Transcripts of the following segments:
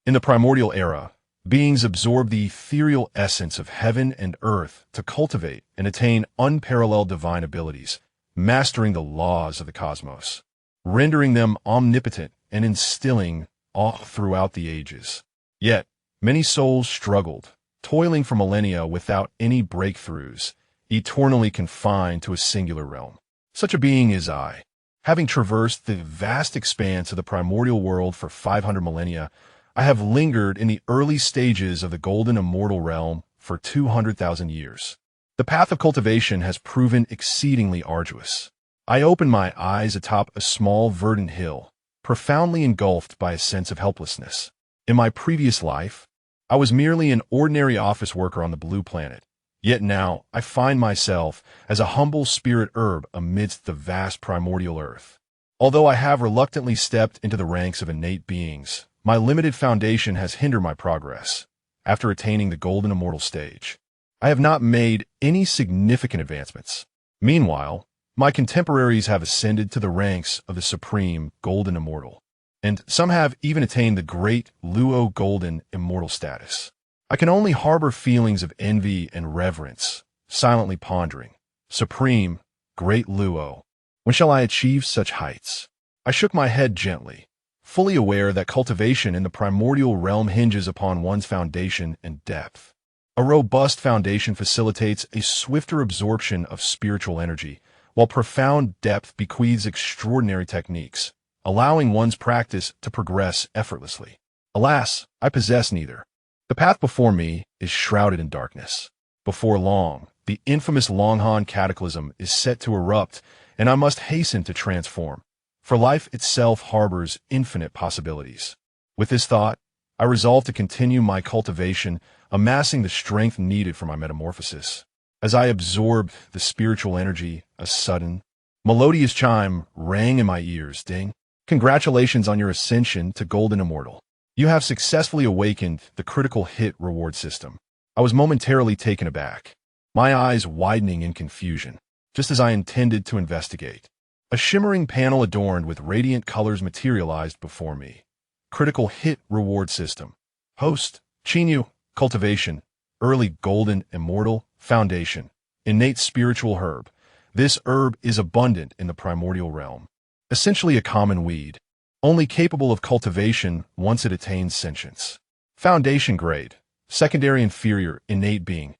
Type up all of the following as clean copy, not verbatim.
In the primordial era, beings absorb the ethereal essence of heaven and earth to cultivate and attain unparalleled divine abilities, mastering the laws of the cosmos, rendering them omnipotent and instilling awe throughout the ages. Yet, many souls struggled, toiling for millennia without any breakthroughs, eternally confined to a singular realm. Such a being is I. Having traversed the vast expanse of the primordial world for 500 millennia, I have lingered in the early stages of the golden immortal realm for 200,000 years. The path of cultivation has proven exceedingly arduous. I opened my eyes atop a small verdant hill, profoundly engulfed by a sense of helplessness. In my previous life, I was merely an ordinary office worker on the blue planet. Yet now I find myself as a humble spirit herb amidst the vast primordial earth. Although I have reluctantly stepped into the ranks of innate beings, my limited foundation has hindered my progress. After attaining the golden immortal stage, I have not made any significant advancements. Meanwhile, my contemporaries have ascended to the ranks of the supreme golden immortal, and some have even attained the great Luo golden immortal status. I can only harbor feelings of envy and reverence, silently pondering, Supreme, great Luo, when shall I achieve such heights? I shook my head gently, fully aware that cultivation in the primordial realm hinges upon one's foundation and depth. A robust foundation facilitates a swifter absorption of spiritual energy, while profound depth bequeaths extraordinary techniques, allowing one's practice to progress effortlessly. Alas, I possess neither. The path before me is shrouded in darkness. Before long, the infamous Honghuang cataclysm is set to erupt, and I must hasten to transform, for life itself harbors infinite possibilities. With this thought, I resolve to continue my cultivation, amassing the strength needed for my metamorphosis. As I absorbed the spiritual energy, a sudden, melodious chime rang in my ears. Ding! Congratulations on your ascension to Golden Immortal. You have successfully awakened the critical hit reward system. I was momentarily taken aback, my eyes widening in confusion, just as I intended to investigate. A shimmering panel adorned with radiant colors materialized before me. Critical hit reward system. Host, Chinyu, cultivation, early golden immortal, foundation, innate spiritual herb. This herb is abundant in the primordial realm. Essentially a common weed, only capable of cultivation once it attains sentience. Foundation grade, secondary inferior, innate being.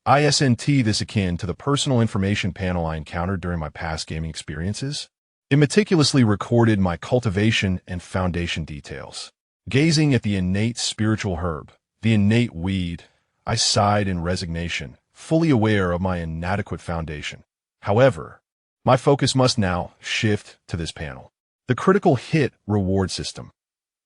ISNT this akin to the personal information panel I encountered during my past gaming experiences. It meticulously recorded my cultivation and foundation details. Gazing at the innate spiritual herb, the innate weed, I sighed in resignation, fully aware of my inadequate foundation. However, my focus must now shift to this panel. The critical hit reward system.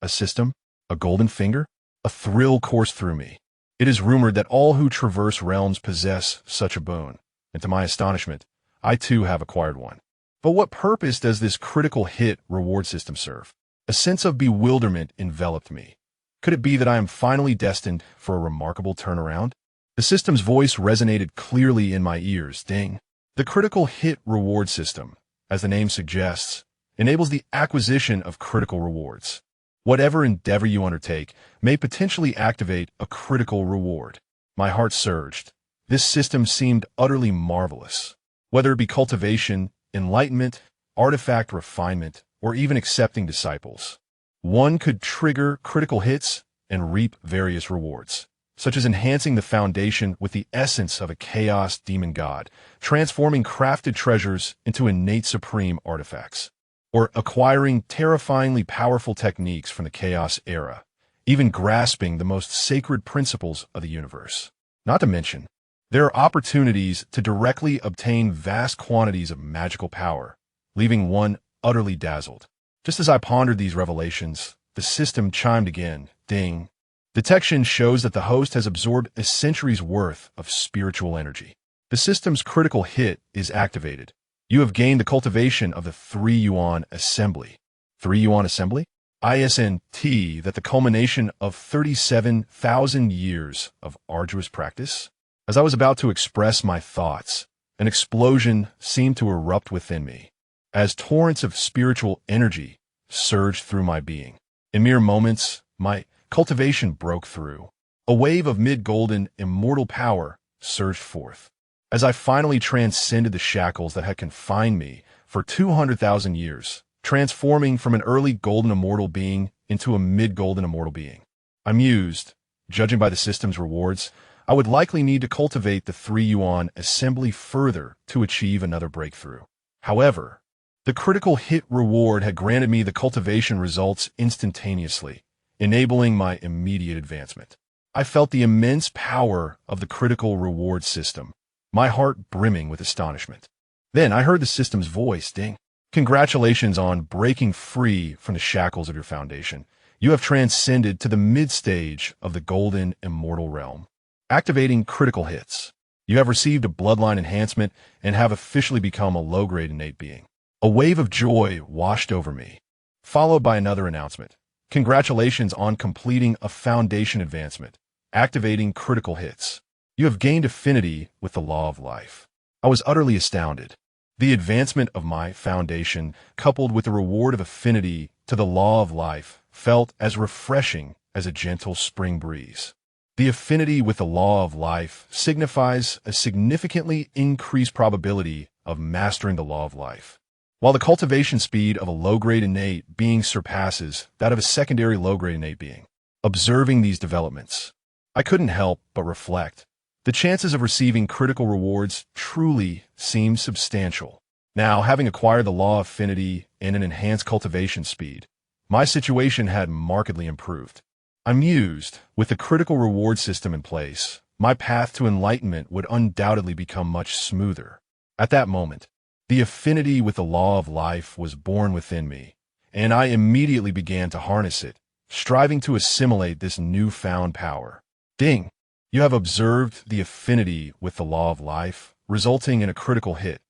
A system? A golden finger? A thrill coursed through me. It is rumored that all who traverse realms possess such a boon, and to my astonishment, I too have acquired one. But what purpose does this critical hit reward system serve? A sense of bewilderment enveloped me. Could it be that I am finally destined for a remarkable turnaround? The system's voice resonated clearly in my ears. Ding! The critical hit reward system, as the name suggests, enables the acquisition of critical rewards. Whatever endeavor you undertake may potentially activate a critical reward. My heart surged. This system seemed utterly marvelous. Whether it be cultivation, enlightenment, artifact refinement, or even accepting disciples, one could trigger critical hits and reap various rewards, such as enhancing the foundation with the essence of a chaos demon god, transforming crafted treasures into innate supreme artifacts, or acquiring terrifyingly powerful techniques from the chaos era, even grasping the most sacred principles of the universe. Not to mention, there are opportunities to directly obtain vast quantities of magical power, leaving one utterly dazzled. Just as I pondered these revelations, the system chimed again. Ding! Detection shows that the host has absorbed a century's worth of spiritual energy. The system's critical hit is activated. You have gained the cultivation of the 3 Yuan Assembly. 3 Yuan Assembly? ISNT that the culmination of 37,000 years of arduous practice? As I was about to express my thoughts, an explosion seemed to erupt within me, as torrents of spiritual energy surged through my being. In mere moments, my cultivation broke through. A wave of mid-golden, immortal power surged forth. As I finally transcended the shackles that had confined me for 200,000 years, transforming from an early golden immortal being into a mid-golden immortal being. I mused, judging by the system's rewards, I would likely need to cultivate the 3 yuan assembly further to achieve another breakthrough. However, the critical hit reward had granted me the cultivation results instantaneously, enabling my immediate advancement. I felt the immense power of the critical reward system, my heart brimming with astonishment. Then I heard the system's voice ding. Congratulations on breaking free from the shackles of your foundation. You have transcended to the mid-stage of the golden immortal realm. Activating critical hits. You have received a bloodline enhancement and have officially become a low-grade innate being. A wave of joy washed over me, followed by another announcement. Congratulations on completing a foundation advancement. Activating critical hits. You have gained affinity with the law of life. I was utterly astounded. The advancement of my foundation, coupled with the reward of affinity to the law of life, felt as refreshing as a gentle spring breeze. The affinity with the law of life signifies a significantly increased probability of mastering the law of life. While the cultivation speed of a low-grade innate being surpasses that of a secondary low-grade innate being. Observing these developments, I couldn't help but reflect. The chances of receiving critical rewards truly seem substantial. Now, having acquired the law of affinity and an enhanced cultivation speed, my situation had markedly improved. I mused, with the critical reward system in place, my path to enlightenment would undoubtedly become much smoother. At that moment, the affinity with the law of life was born within me, and I immediately began to harness it, striving to assimilate this newfound power. Ding! You have observed the affinity with the law of life, resulting in a critical hit.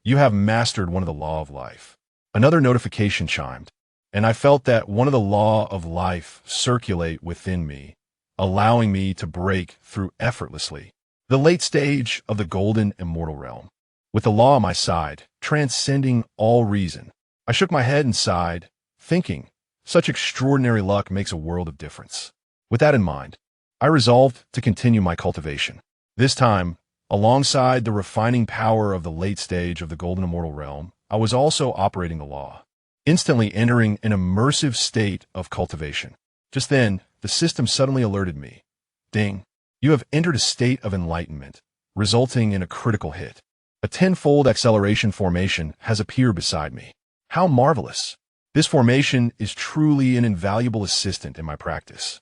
You have mastered one of the law of life. Another notification chimed, and I felt that one of the law of life circulate within me, allowing me to break through effortlessly. The late stage of the golden immortal realm. With the law on my side, transcending all reason, I shook my head and sighed, thinking, such extraordinary luck makes a world of difference. With that in mind, I resolved to continue my cultivation. This time, alongside the refining power of the late stage of the golden immortal realm, I was also operating the law, instantly entering an immersive state of cultivation. Just then, the system suddenly alerted me. Ding! You have entered a state of enlightenment, resulting in a critical hit. A tenfold acceleration formation has appeared beside me. How marvelous! This formation is truly an invaluable assistant in my practice.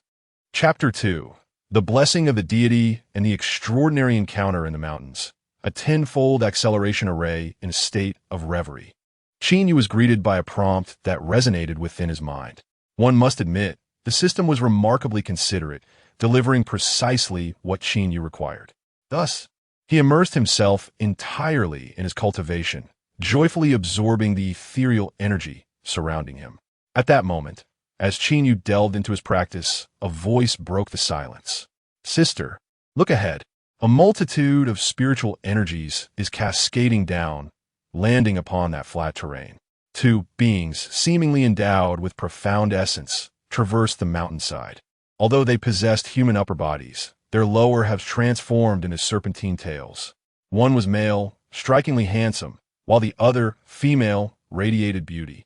Chapter 2. The Blessing of the Deity and the Extraordinary Encounter in the Mountains. A tenfold acceleration array in a state of reverie. Qin Yu was greeted by a prompt that resonated within his mind. One must admit, the system was remarkably considerate, delivering precisely what Qin Yu required. Thus, he immersed himself entirely in his cultivation, joyfully absorbing the ethereal energy surrounding him. At that moment, as Qin Yu delved into his practice, a voice broke the silence. Sister, look ahead. A multitude of spiritual energies is cascading down, landing upon that flat terrain. 2 beings, seemingly endowed with profound essence, traversed the mountainside. Although they possessed human upper bodies, their lower have transformed into serpentine tails. One was male, strikingly handsome, while the other, female, radiated beauty.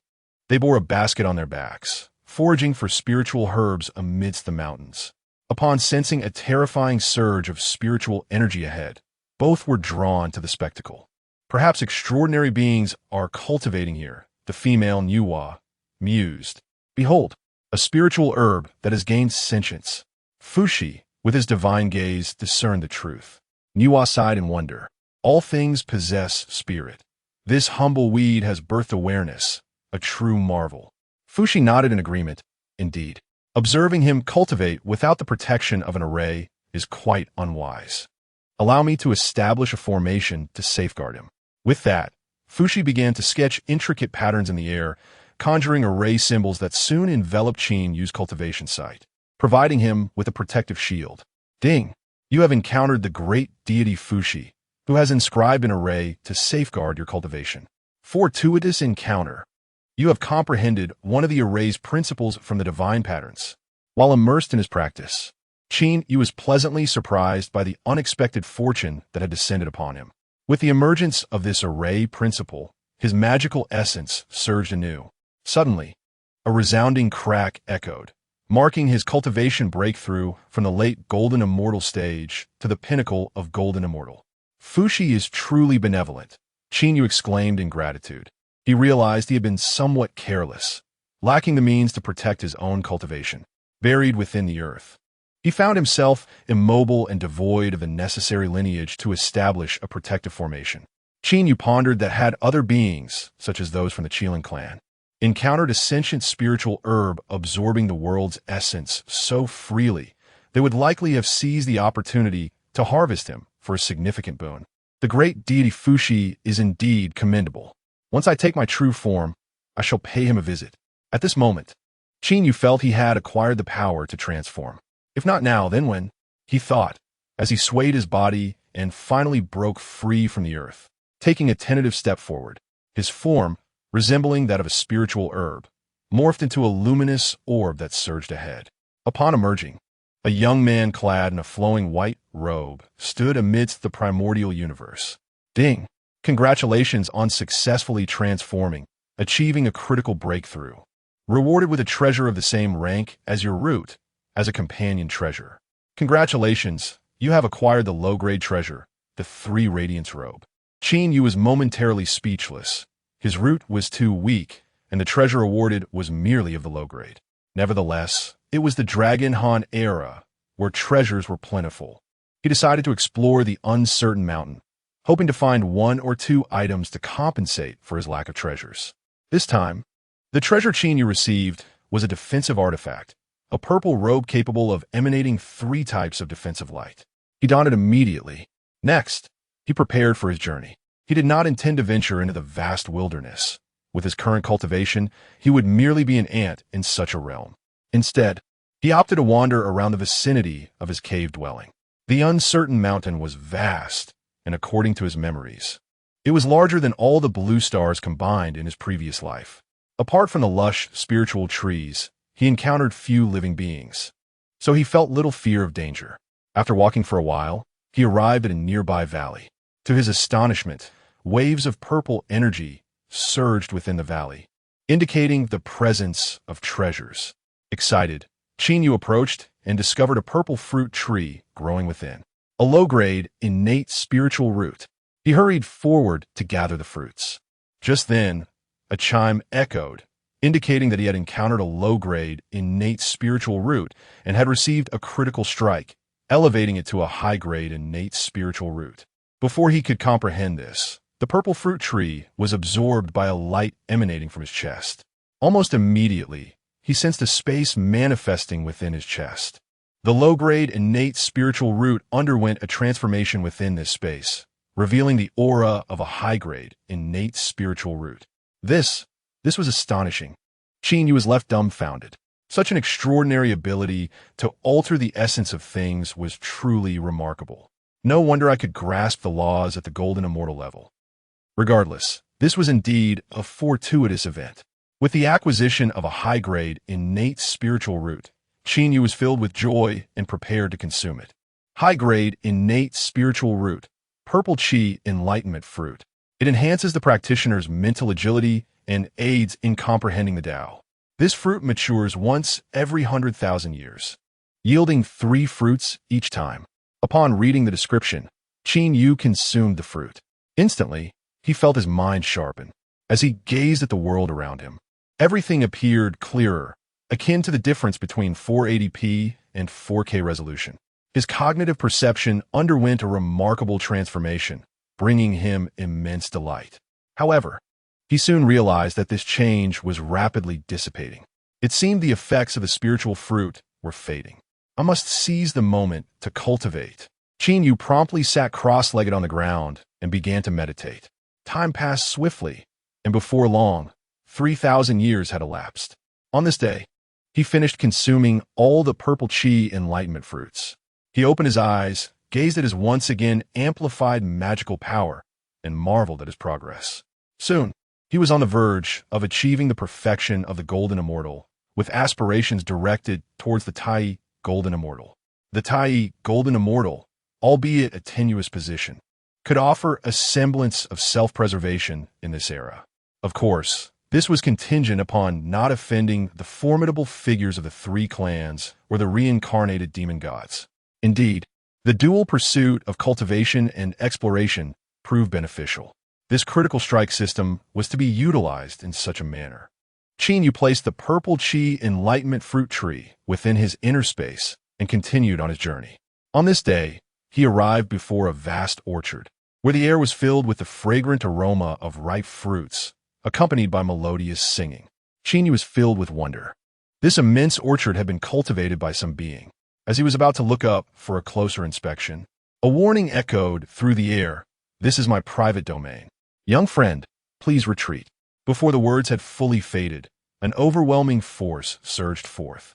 They bore a basket on their backs, foraging for spiritual herbs amidst the mountains. Upon sensing a terrifying surge of spiritual energy ahead, both were drawn to the spectacle. Perhaps extraordinary beings are cultivating here, the female Niwa mused. Behold, a spiritual herb that has gained sentience. Fushi, with his divine gaze, discerned the truth. Niwa sighed in wonder. All things possess spirit. This humble weed has birthed awareness, a true marvel. Fushi nodded in agreement. Indeed, observing him cultivate without the protection of an array is quite unwise. Allow me to establish a formation to safeguard him. With that, Fushi began to sketch intricate patterns in the air, conjuring array symbols that soon enveloped Qin Yu's cultivation site, providing him with a protective shield. Ding! You have encountered the great deity Fushi, who has inscribed an array to safeguard your cultivation. Fortuitous encounter. You have comprehended one of the array's principles from the divine patterns. While immersed in his practice, Qin Yu was pleasantly surprised by the unexpected fortune that had descended upon him. With the emergence of this array principle, his magical essence surged anew. Suddenly, a resounding crack echoed, marking his cultivation breakthrough from the late Golden Immortal stage to the pinnacle of Golden Immortal. Fushi is truly benevolent, Qin Yu exclaimed in gratitude. He realized he had been somewhat careless, lacking the means to protect his own cultivation, buried within the earth. He found himself immobile and devoid of the necessary lineage to establish a protective formation. Qin Yu pondered that had other beings, such as those from the Qilin clan, encountered a sentient spiritual herb absorbing the world's essence so freely, they would likely have seized the opportunity to harvest him for a significant boon. The great deity Fushi is indeed commendable. Once I take my true form, I shall pay him a visit. At this moment, Qin Yu felt he had acquired the power to transform. If not now, then when? He thought, as he swayed his body and finally broke free from the earth, taking a tentative step forward. His form, resembling that of a spiritual herb, morphed into a luminous orb that surged ahead. Upon emerging, a young man clad in a flowing white robe stood amidst the primordial universe. Ding! Congratulations on successfully transforming, achieving a critical breakthrough. Rewarded with a treasure of the same rank as your root, as a companion treasure. Congratulations, you have acquired the low-grade treasure, the 3 Radiance Robe. Qin Yu was momentarily speechless. His root was too weak, and the treasure awarded was merely of the low grade. Nevertheless, it was the Dragon Han era, where treasures were plentiful. He decided to explore the uncertain mountain, hoping to find 1 or 2 items to compensate for his lack of treasures. This time, the treasure Qin Yu received was a defensive artifact, a purple robe capable of emanating 3 types of defensive light. He donned it immediately. Next, he prepared for his journey. He did not intend to venture into the vast wilderness. With his current cultivation, he would merely be an ant in such a realm. Instead, he opted to wander around the vicinity of his cave dwelling. The uncertain mountain was vast, and according to his memories, it was larger than all the blue stars combined in his previous life. Apart from the lush spiritual trees, he encountered few living beings, so he felt little fear of danger. After walking for a while, he arrived at a nearby valley. To his astonishment, waves of purple energy surged within the valley, indicating the presence of treasures. Excited, Qin Yu approached and discovered a purple fruit tree growing within, a low-grade, innate spiritual root. He hurried forward to gather the fruits. Just then, a chime echoed, indicating that he had encountered a low-grade, innate spiritual root and had received a critical strike, elevating it to a high-grade, innate spiritual root. Before he could comprehend this, the purple fruit tree was absorbed by a light emanating from his chest. Almost immediately, he sensed a space manifesting within his chest. The low-grade, innate spiritual root underwent a transformation within this space, revealing the aura of a high-grade, innate spiritual root. This was astonishing. Qin Yu was left dumbfounded. Such an extraordinary ability to alter the essence of things was truly remarkable. No wonder I could grasp the laws at the Golden Immortal level. Regardless, this was indeed a fortuitous event. With the acquisition of a high-grade, innate spiritual root, Qin Yu was filled with joy and prepared to consume it. High-grade, innate spiritual root, purple qi enlightenment fruit. It enhances the practitioner's mental agility and aids in comprehending the Tao. This fruit matures once every 100,000 years, yielding 3 fruits each time. Upon reading the description, Qin Yu consumed the fruit. Instantly, he felt his mind sharpen. As he gazed at the world around him, everything appeared clearer, akin to the difference between 480p and 4K resolution. His cognitive perception underwent a remarkable transformation, bringing him immense delight. However, he soon realized that this change was rapidly dissipating. It seemed the effects of the spiritual fruit were fading. I must seize the moment to cultivate. Qin Yu promptly sat cross-legged on the ground and began to meditate. Time passed swiftly, and before long, 3,000 years had elapsed. On this day, he finished consuming all the purple qi enlightenment fruits. He opened his eyes, gazed at his once again amplified magical power, and marveled at his progress. Soon, he was on the verge of achieving the perfection of the Golden Immortal, with aspirations directed towards the Tai Golden Immortal. The Tai Golden Immortal, albeit a tenuous position, could offer a semblance of self-preservation in this era. Of course, this was contingent upon not offending the formidable figures of the three clans or the reincarnated demon gods. Indeed, the dual pursuit of cultivation and exploration proved beneficial. This critical strike system was to be utilized in such a manner. Qin Yu placed the purple Qi Enlightenment fruit tree within his inner space and continued on his journey. On this day, he arrived before a vast orchard, where the air was filled with the fragrant aroma of ripe fruits, accompanied by melodious singing. Qin Yu was filled with wonder. This immense orchard had been cultivated by some being. As he was about to look up for a closer inspection, a warning echoed through the air. "This is my private domain. Young friend, please retreat." Before the words had fully faded, an overwhelming force surged forth,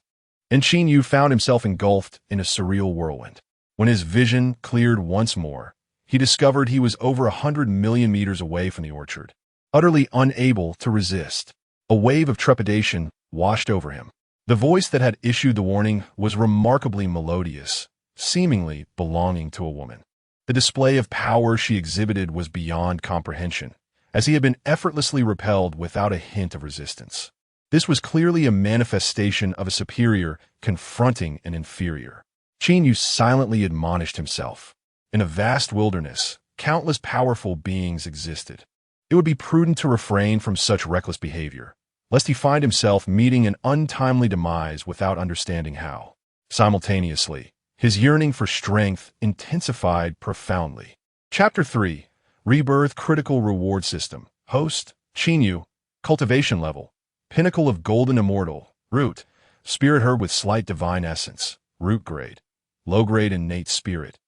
and Qin Yu found himself engulfed in a surreal whirlwind. When his vision cleared once more, he discovered he was over 100 million meters away from the orchard. Utterly unable to resist, a wave of trepidation washed over him. The voice that had issued the warning was remarkably melodious, seemingly belonging to a woman. The display of power she exhibited was beyond comprehension, as he had been effortlessly repelled without a hint of resistance. This was clearly a manifestation of a superior confronting an inferior. Qin Yu silently admonished himself. In a vast wilderness, countless powerful beings existed. It would be prudent to refrain from such reckless behavior, lest he find himself meeting an untimely demise without understanding how. Simultaneously, his yearning for strength intensified profoundly. Chapter 3. Rebirth Critical Reward System. Host, Qin Yu. Cultivation Level. Pinnacle of Golden Immortal. Root. Spirit Herb with Slight Divine Essence. Root Grade. Low Grade Innate Spirit.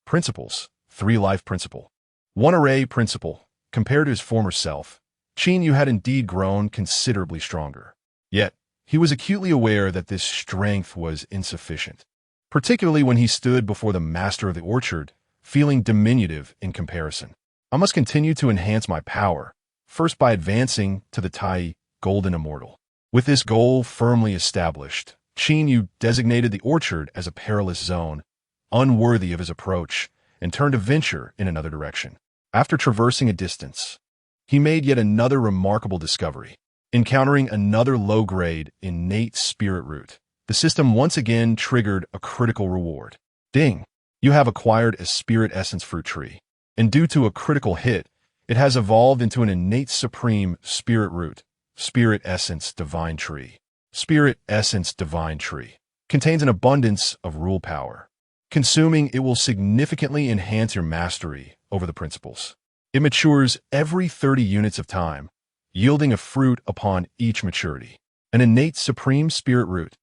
Principles. 3 Life Principle. 1 Array Principle. Compared to his former self, Qin Yu had indeed grown considerably stronger. Yet, he was acutely aware that this strength was insufficient, particularly when he stood before the master of the orchard, feeling diminutive in comparison. "I must continue to enhance my power, first by advancing to the Tai Golden Immortal." With this goal firmly established, Qin Yu designated the orchard as a perilous zone, unworthy of his approach, and turned to venture in another direction. After traversing a distance, he made yet another remarkable discovery. Encountering another low-grade innate spirit root, the system once again triggered a critical reward. Ding! You have acquired a spirit essence fruit tree, and due to a critical hit, it has evolved into an innate supreme spirit root, spirit essence divine tree. Spirit essence divine tree contains an abundance of rule power. Consuming it will significantly enhance your mastery over the principles. It matures every 30 units of time, yielding a fruit upon each maturity. An innate supreme spirit root.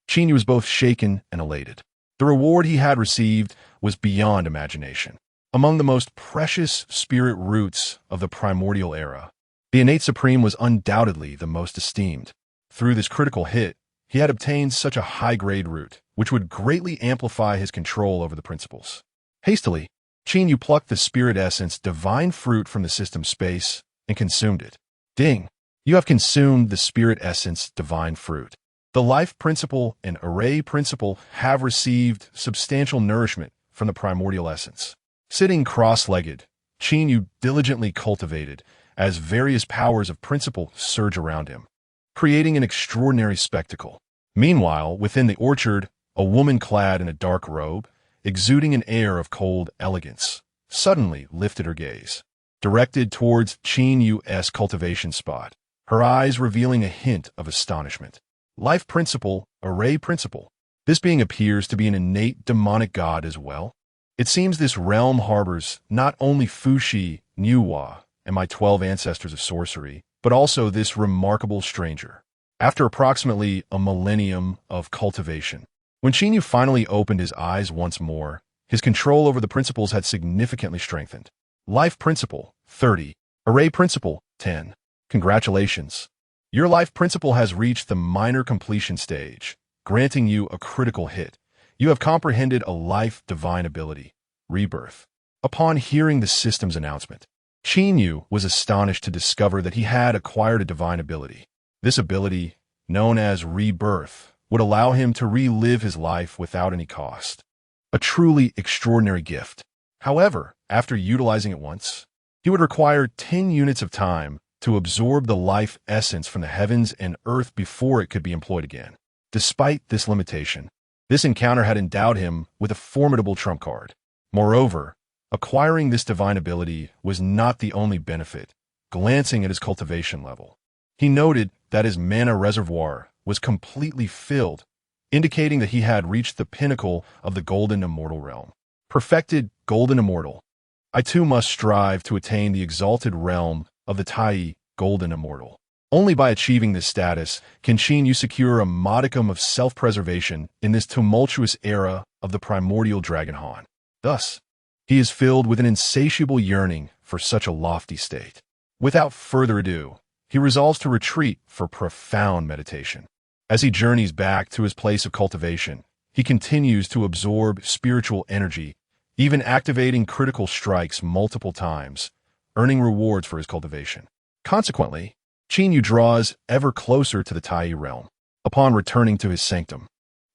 Qin Yu was both shaken and elated. The reward he had received was beyond imagination. Among the most precious spirit roots of the primordial era, the innate supreme was undoubtedly the most esteemed. Through this critical hit, he had obtained such a high-grade root, which would greatly amplify his control over the principles. Hastily, Qin Yu plucked the spirit essence divine fruit from the system space and consumed it. Ding! You have consumed the spirit essence divine fruit. The life principle and array principle have received substantial nourishment from the primordial essence. Sitting cross-legged, Qin Yu diligently cultivated as various powers of principle surge around him, creating an extraordinary spectacle. Meanwhile, within the orchard, a woman clad in a dark robe, exuding an air of cold elegance, suddenly lifted her gaze, directed towards Qin Yu's cultivation spot, her eyes revealing a hint of astonishment. Life principle, array principle. This being appears to be an innate demonic god as well. It seems this realm harbors not only Fuxi, Niuhua, and my 12 ancestors of sorcery, but also this remarkable stranger. After approximately a millennium of cultivation, when Qin Yu finally opened his eyes once more, his control over the principles had significantly strengthened. Life principle, 30. Array principle, 10. Congratulations. Your life principle has reached the minor completion stage, granting you a critical hit. You have comprehended a life divine ability, rebirth. Upon hearing the system's announcement, Qin Yu was astonished to discover that he had acquired a divine ability. This ability, known as rebirth, would allow him to relive his life without any cost. A truly extraordinary gift. However, after utilizing it once, he would require 10 units of time to absorb the life essence from the heavens and earth before it could be employed again. Despite this limitation, this encounter had endowed him with a formidable trump card. Moreover, acquiring this divine ability was not the only benefit. Glancing at his cultivation level, he noted that his mana reservoir was completely filled, indicating that he had reached the pinnacle of the Golden Immortal realm. Perfected Golden Immortal. I too must strive to attain the exalted realm of the Tai Golden Immortal. Only by achieving this status can Qin Yu secure a modicum of self-preservation in this tumultuous era of the primordial Dragon Han. Thus, he is filled with an insatiable yearning for such a lofty state. Without further ado, he resolves to retreat for profound meditation. As he journeys back to his place of cultivation, he continues to absorb spiritual energy, even activating critical strikes multiple times, earning rewards for his cultivation. Consequently, Qin Yu draws ever closer to the Tai realm. Upon returning to his sanctum,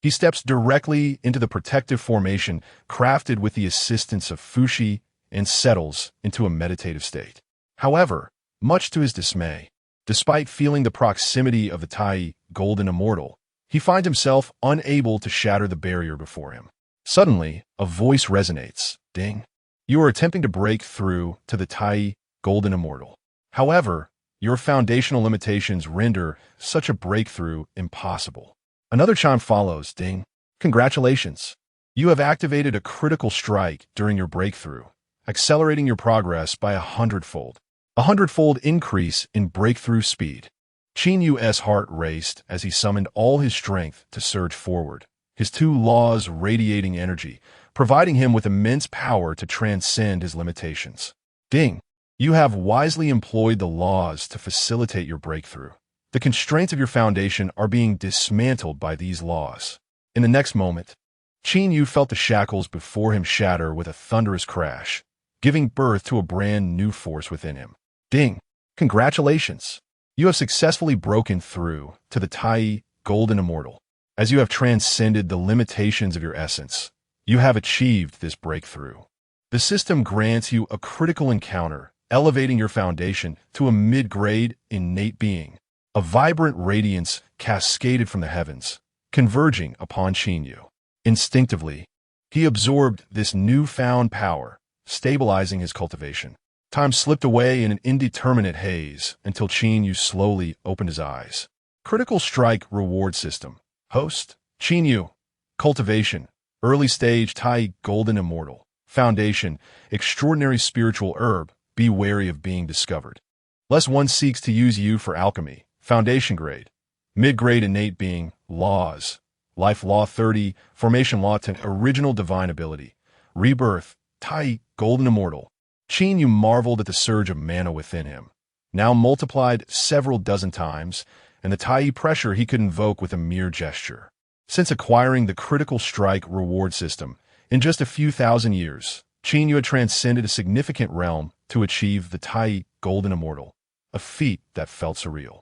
he steps directly into the protective formation crafted with the assistance of Fushi and settles into a meditative state. However, much to his dismay, despite feeling the proximity of the Tai Golden Immortal, he finds himself unable to shatter the barrier before him. Suddenly, a voice resonates. Ding. You are attempting to break through to the Tai Golden Immortal. However, your foundational limitations render such a breakthrough impossible. Another chime follows. Ding. Congratulations. You have activated a critical strike during your breakthrough, accelerating your progress by 100-fold. A 100-fold increase in breakthrough speed. Qin Yu's heart raced as he summoned all his strength to surge forward, his two laws radiating energy, providing him with immense power to transcend his limitations. Ding. You have wisely employed the laws to facilitate your breakthrough. The constraints of your foundation are being dismantled by these laws. In the next moment, Qin Yu felt the shackles before him shatter with a thunderous crash, giving birth to a brand new force within him. Ding. Congratulations. You have successfully broken through to the Tai Golden Immortal. As you have transcended the limitations of your essence, you have achieved this breakthrough. The system grants you a critical encounter, elevating your foundation to a mid-grade innate being. A vibrant radiance cascaded from the heavens, converging upon Qin Yu. Instinctively, he absorbed this newfound power, stabilizing his cultivation. Time slipped away in an indeterminate haze until Qin Yu slowly opened his eyes. Critical Strike Reward System. Host, Qin Yu. Cultivation, Early Stage Tai Golden Immortal. Foundation, Extraordinary Spiritual Herb, be wary of being discovered. Less one seeks to use you for alchemy. Foundation grade. Mid-grade innate being, laws. Life Law 30, Formation Law 10, Original Divine Ability. Rebirth, Tai Golden Immortal. Qin Yu marveled at the surge of mana within him, now multiplied several dozen times, and the Tai pressure he could invoke with a mere gesture. Since acquiring the Critical Strike Reward System, in just a few thousand years, Qin Yu had transcended a significant realm to achieve the Tai Golden Immortal, a feat that felt surreal.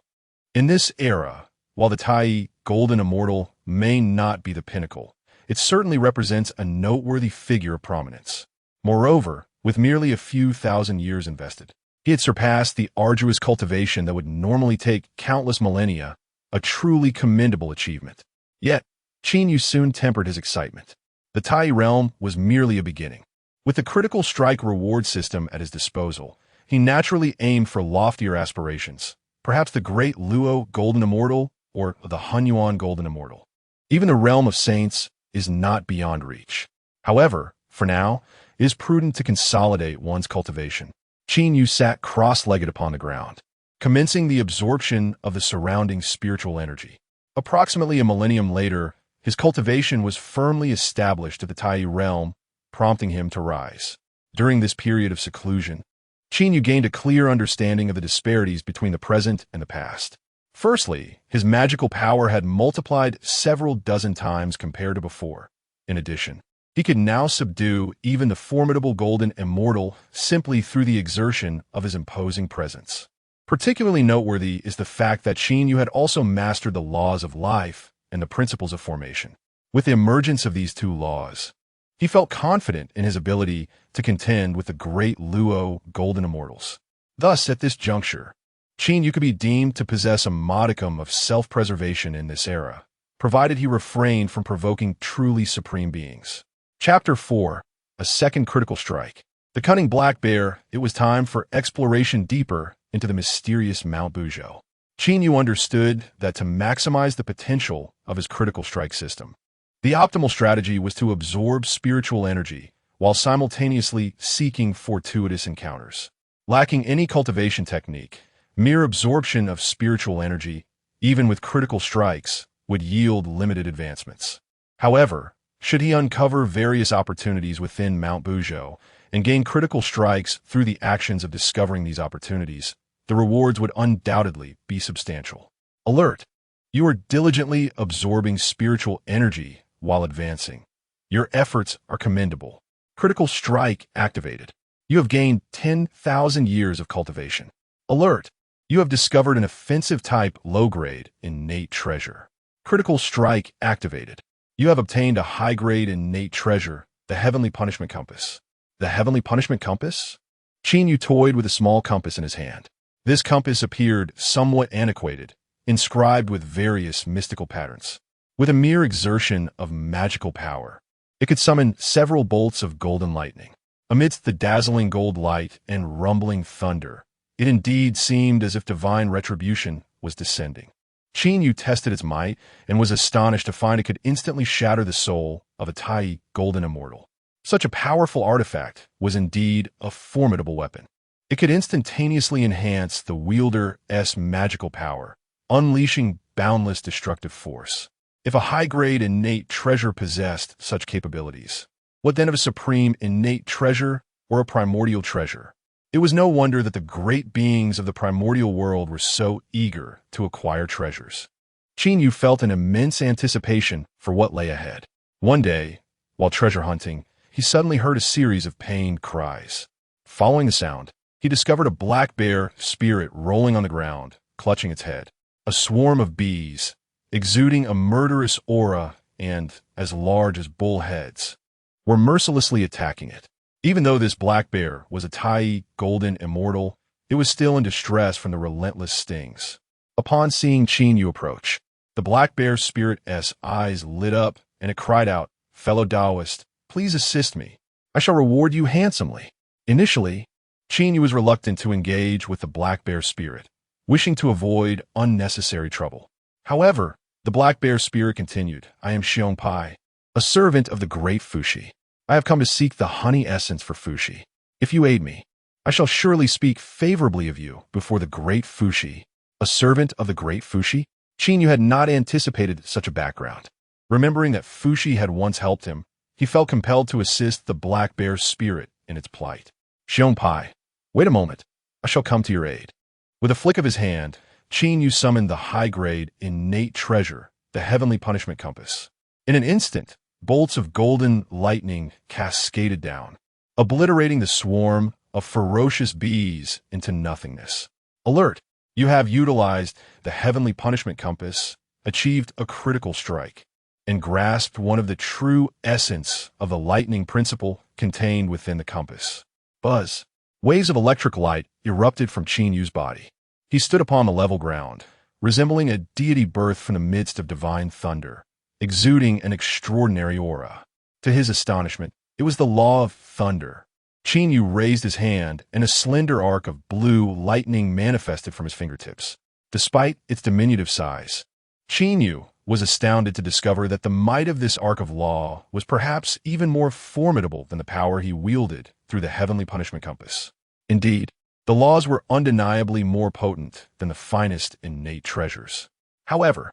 In this era, while the Tai Golden Immortal may not be the pinnacle, it certainly represents a noteworthy figure of prominence. Moreover, with merely a few thousand years invested, he had surpassed the arduous cultivation that would normally take countless millennia, a truly commendable achievement. Yet, Qin Yu soon tempered his excitement. The Tai realm was merely a beginning. With the Critical Strike Reward System at his disposal, he naturally aimed for loftier aspirations, perhaps the Great Luo Golden Immortal or the Honghuang Golden Immortal. Even the realm of saints is not beyond reach. However, for now, it is prudent to consolidate one's cultivation. Qin Yu sat cross-legged upon the ground, commencing the absorption of the surrounding spiritual energy. Approximately a millennium later, his cultivation was firmly established at the Tai realm, prompting him to rise. During this period of seclusion, Qin Yu gained a clear understanding of the disparities between the present and the past. Firstly, his magical power had multiplied several dozen times compared to before. In addition, he could now subdue even the formidable Golden Immortal simply through the exertion of his imposing presence. Particularly noteworthy is the fact that Qin Yu had also mastered the laws of life and the principles of formation. With the emergence of these two laws, he felt confident in his ability to contend with the great Luo golden immortals. Thus, at this juncture, Qin Yu could be deemed to possess a modicum of self-preservation in this era, provided he refrained from provoking truly supreme beings. Chapter 4. A Second Critical Strike. The cunning black bear, it was time for exploration deeper into the mysterious Mount Buzhou. Qin Yu understood that to maximize the potential of his critical strike system, the optimal strategy was to absorb spiritual energy while simultaneously seeking fortuitous encounters. Lacking any cultivation technique, mere absorption of spiritual energy, even with critical strikes, would yield limited advancements. However, should he uncover various opportunities within Mount Buzhou and gain critical strikes through the actions of discovering these opportunities, the rewards would undoubtedly be substantial. Alert! You are diligently absorbing spiritual energy while advancing. Your efforts are commendable. Critical strike activated. You have gained 10,000 years of cultivation. Alert! You have discovered an offensive type low-grade innate treasure. Critical strike activated. You have obtained a high-grade innate treasure, the Heavenly Punishment Compass. The Heavenly Punishment Compass? Qin Yu toyed with a small compass in his hand. This compass appeared somewhat antiquated, inscribed with various mystical patterns. With a mere exertion of magical power, it could summon several bolts of golden lightning. Amidst the dazzling gold light and rumbling thunder, it indeed seemed as if divine retribution was descending. Qin Yu tested its might and was astonished to find it could instantly shatter the soul of a Tai golden immortal. Such a powerful artifact was indeed a formidable weapon. It could instantaneously enhance the wielder's magical power, unleashing boundless destructive force. If a high-grade innate treasure possessed such capabilities, what then of a supreme innate treasure or a primordial treasure? It was no wonder that the great beings of the primordial world were so eager to acquire treasures. Qin Yu felt an immense anticipation for what lay ahead. One day, while treasure hunting, he suddenly heard a series of pained cries. Following the sound, he discovered a black bear spirit rolling on the ground, clutching its head. A swarm of bees, exuding a murderous aura and as large as bull heads, were mercilessly attacking it. Even though this black bear was a Tai golden immortal, it was still in distress from the relentless stings. Upon seeing Qin Yu approach, the black bear spirit's eyes lit up and it cried out, "Fellow Taoist, please assist me. I shall reward you handsomely." Initially, Qin Yu was reluctant to engage with the black bear spirit, wishing to avoid unnecessary trouble. However, the black bear spirit continued, "I am Xiong Pai, a servant of the great Fuxi. I have come to seek the honey essence for Fuxi. If you aid me, I shall surely speak favorably of you before the great Fuxi." A servant of the great Fuxi? Qin Yu had not anticipated such a background. Remembering that Fuxi had once helped him, he felt compelled to assist the black bear's spirit in its plight. "Xiong Pai, wait a moment. I shall come to your aid." With a flick of his hand, Qin Yu summoned the high-grade innate treasure, the Heavenly Punishment Compass. In an instant, bolts of golden lightning cascaded down, obliterating the swarm of ferocious bees into nothingness. Alert! You have utilized the Heavenly Punishment Compass, achieved a critical strike, and grasped one of the true essence of the lightning principle contained within the compass. Buzz! Waves of electric light erupted from Qin Yu's body. He stood upon the level ground, resembling a deity birthed from the midst of divine thunder, exuding an extraordinary aura. To his astonishment, it was the law of thunder. Qin Yu raised his hand, and a slender arc of blue lightning manifested from his fingertips. Despite its diminutive size, Qin Yu was astounded to discover that the might of this arc of law was perhaps even more formidable than the power he wielded through the Heavenly Punishment Compass. Indeed, the laws were undeniably more potent than the finest innate treasures. However,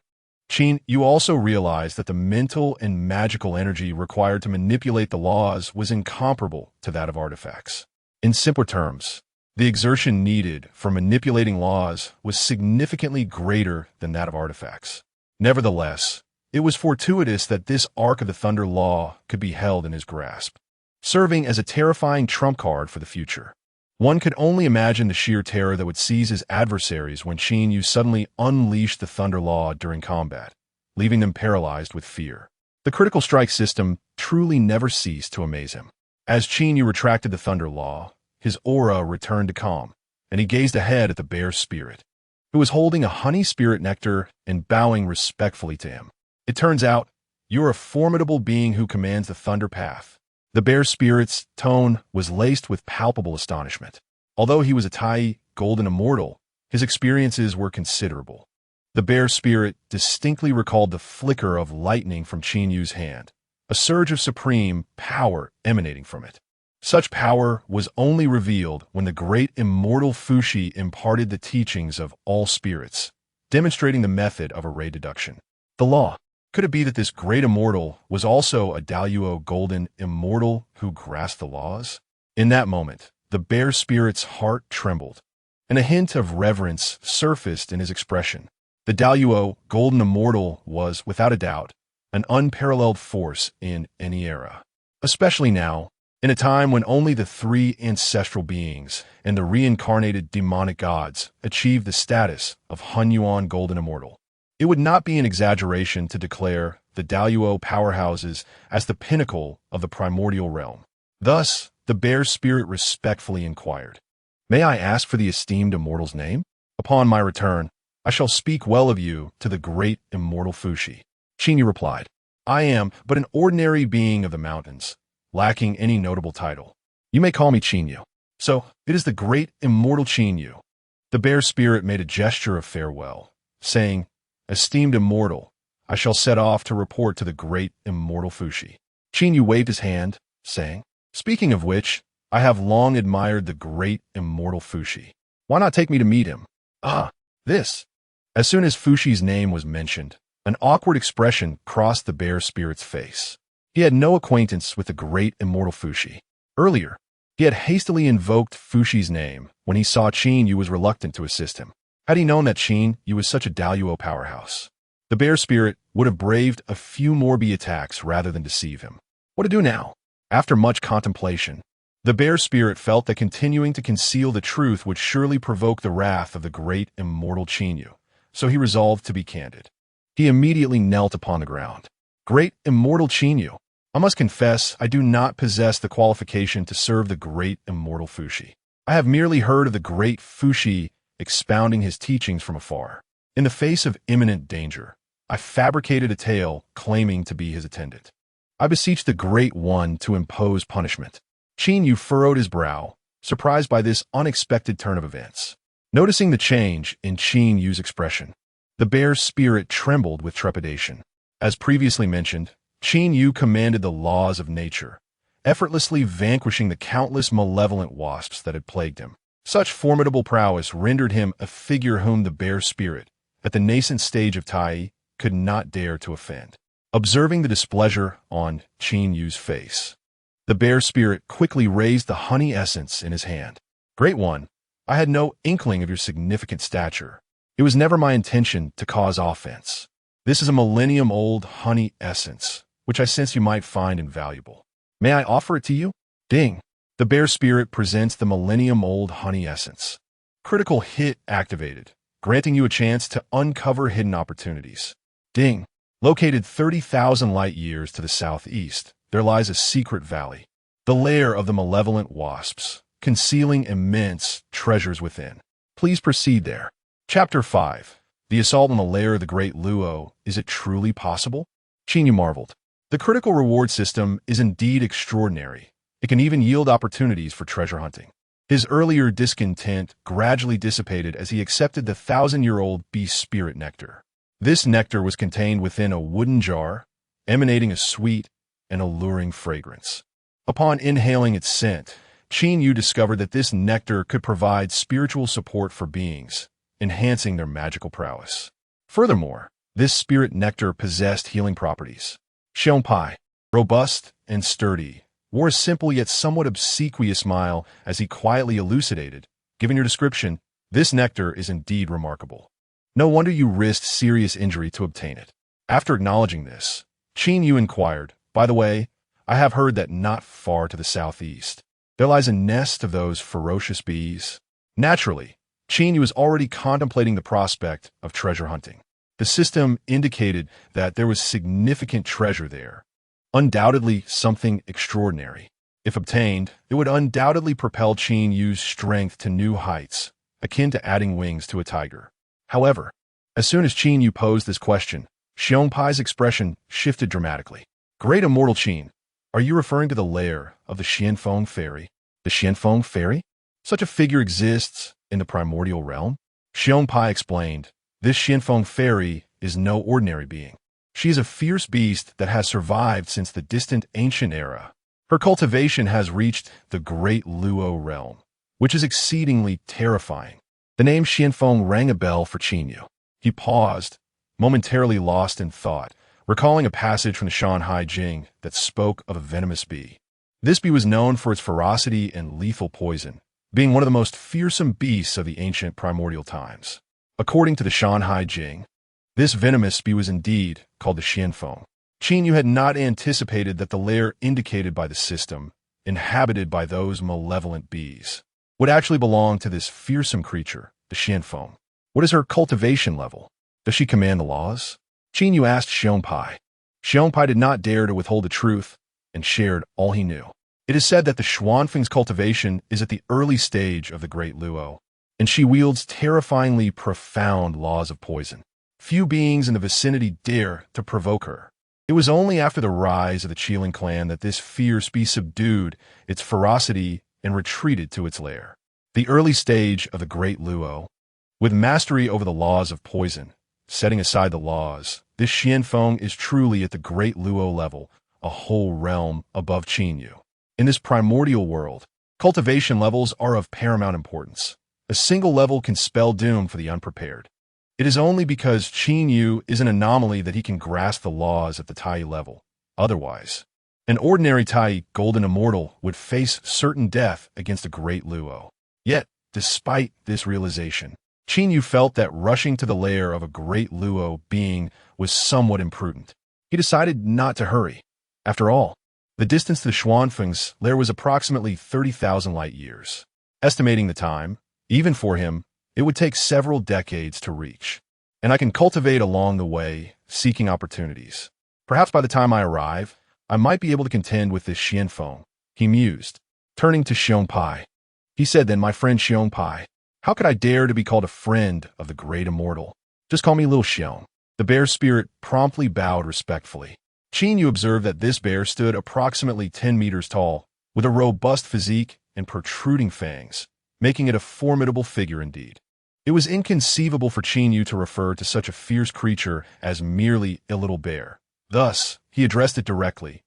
Qin Yu also realized that the mental and magical energy required to manipulate the laws was incomparable to that of artifacts. In simpler terms, the exertion needed for manipulating laws was significantly greater than that of artifacts. Nevertheless, it was fortuitous that this arc of the Thunder Law could be held in his grasp, serving as a terrifying trump card for the future. One could only imagine the sheer terror that would seize his adversaries when Qin Yu suddenly unleashed the Thunder Law during combat, leaving them paralyzed with fear. The critical strike system truly never ceased to amaze him. As Qin Yu retracted the Thunder Law, his aura returned to calm, and he gazed ahead at the bear spirit, who was holding a honey spirit nectar and bowing respectfully to him. It turns out, you're a formidable being who commands the Thunder Path. The bear spirit's tone was laced with palpable astonishment. Although he was a Tai golden immortal, his experiences were considerable. The bear spirit distinctly recalled the flicker of lightning from Qin Yu's hand, a surge of supreme power emanating from it. Such power was only revealed when the great immortal Fuxi imparted the teachings of all spirits, demonstrating the method of array deduction. The law. Could it be that this great immortal was also a Daluo golden immortal who grasped the laws? In that moment, the bear spirit's heart trembled, and a hint of reverence surfaced in his expression. The Daluo golden immortal was, without a doubt, an unparalleled force in any era. Especially now, in a time when only the three ancestral beings and the reincarnated demonic gods achieved the status of Honghuang golden immortal. It would not be an exaggeration to declare the Daluo powerhouses as the pinnacle of the primordial realm. Thus, the bear spirit respectfully inquired, "May I ask for the esteemed immortal's name? Upon my return, I shall speak well of you to the great immortal Fuxi." Qin Yu replied, "I am but an ordinary being of the mountains, lacking any notable title. You may call me Qin Yu." "So, it is the great immortal Qin Yu." The bear spirit made a gesture of farewell, saying, "Esteemed immortal, I shall set off to report to the great immortal Fuxi." Qin Yu waved his hand, saying, "Speaking of which, I have long admired the great immortal Fuxi. Why not take me to meet him?" "Ah, this." As soon as Fuxi's name was mentioned, an awkward expression crossed the bear spirit's face. He had no acquaintance with the great immortal Fuxi. Earlier, he had hastily invoked Fuxi's name when he saw Qin Yu was reluctant to assist him. Had he known that Qin Yu was such a Daluo powerhouse, the bear spirit would have braved a few Morbi attacks rather than deceive him. What to do now? After much contemplation, the bear spirit felt that continuing to conceal the truth would surely provoke the wrath of the great immortal Qin Yu, so he resolved to be candid. He immediately knelt upon the ground. "Great immortal Qin Yu, I must confess I do not possess the qualification to serve the great immortal Fuxi. I have merely heard of the great Fuxi expounding his teachings from afar. In the face of imminent danger, I fabricated a tale claiming to be his attendant. I beseech the Great One to impose punishment." Qin Yu furrowed his brow, surprised by this unexpected turn of events. Noticing the change in Qin Yu's expression, the bear's spirit trembled with trepidation. As previously mentioned, Qin Yu commanded the laws of nature, effortlessly vanquishing the countless malevolent wasps that had plagued him. Such formidable prowess rendered him a figure whom the bear spirit, at the nascent stage of Tai, could not dare to offend. Observing the displeasure on Qin Yu's face, the bear spirit quickly raised the honey essence in his hand. "Great One, I had no inkling of your significant stature. It was never my intention to cause offense. This is a millennium-old honey essence, which I sense you might find invaluable. May I offer it to you?" Ding! The bear spirit presents the millennium-old honey essence. Critical hit activated, granting you a chance to uncover hidden opportunities. Ding! Located 30,000 light-years to the southeast, there lies a secret valley, the lair of the malevolent wasps, concealing immense treasures within. Please proceed there. Chapter 5. The Assault on the Lair of the Great Luo. Is it truly possible? Qin Yu marveled. The critical reward system is indeed extraordinary. It can even yield opportunities for treasure hunting. His earlier discontent gradually dissipated as he accepted the 1,000-year-old beast spirit nectar. This nectar was contained within a wooden jar, emanating a sweet and alluring fragrance. Upon inhaling its scent, Qin Yu discovered that this nectar could provide spiritual support for beings, enhancing their magical prowess. Furthermore, this spirit nectar possessed healing properties. Xiongpai, robust and sturdy, wore a simple yet somewhat obsequious smile as he quietly elucidated, "Given your description, this nectar is indeed remarkable. No wonder you risked serious injury to obtain it." After acknowledging this, Qin Yu inquired, "By the way, I have heard that not far to the southeast, there lies a nest of those ferocious bees. Naturally, Qin Yu was already contemplating the prospect of treasure hunting. The system indicated that there was significant treasure there. Undoubtedly something extraordinary. If obtained, it would undoubtedly propel Qin Yu's strength to new heights, akin to adding wings to a tiger. However, as soon as Qin Yu posed this question, Xiongpai's expression shifted dramatically. Great immortal Qin, are you referring to the lair of the Xianfeng fairy? The Xianfeng fairy? Such a figure exists in the primordial realm? Xiongpai explained, this Xianfeng fairy is no ordinary being. She is a fierce beast that has survived since the distant ancient era. Her cultivation has reached the great Luo realm, which is exceedingly terrifying. The name Xianfeng rang a bell for Qin Yu. He paused, momentarily lost in thought, recalling a passage from the Shanhai Jing that spoke of a venomous bee. This bee was known for its ferocity and lethal poison, being one of the most fearsome beasts of the ancient primordial times. According to the Shanhai Jing, this venomous bee was indeed called the Xianfeng. Qin Yu had not anticipated that the lair indicated by the system, inhabited by those malevolent bees, would actually belong to this fearsome creature, the Xianfeng. What is her cultivation level? Does she command the laws? Qin Yu asked Xiongpai. Xiongpai did not dare to withhold the truth and shared all he knew. It is said that the Xuanfeng's cultivation is at the early stage of the Great Luo, and she wields terrifyingly profound laws of poison. Few beings in the vicinity dare to provoke her. It was only after the rise of the Qiling clan that this fierce beast subdued its ferocity and retreated to its lair. The early stage of the Great Luo, with mastery over the laws of poison, setting aside the laws, this Xianfeng is truly at the Great Luo level, a whole realm above Qin Yu. In this primordial world, cultivation levels are of paramount importance. A single level can spell doom for the unprepared. It is only because Qin Yu is an anomaly that he can grasp the laws at the Tai level. Otherwise, an ordinary Tai golden immortal would face certain death against a great Luo. Yet, despite this realization, Qin Yu felt that rushing to the lair of a great Luo being was somewhat imprudent. He decided not to hurry. After all, the distance to the Xuanfeng's lair was approximately 30,000 light years. Estimating the time, even for him, it would take several decades to reach. And I can cultivate along the way, seeking opportunities. Perhaps by the time I arrive, I might be able to contend with this Xianfeng, he mused. Turning to Xiongpai, he said, then, my friend Xiongpai, how could I dare to be called a friend of the great immortal? Just call me Little Xiong. The bear spirit promptly bowed respectfully. Qin Yu observed that this bear stood approximately 10 meters tall, with a robust physique and protruding fangs, making it a formidable figure indeed. It was inconceivable for Qin Yu to refer to such a fierce creature as merely a little bear. Thus, he addressed it directly.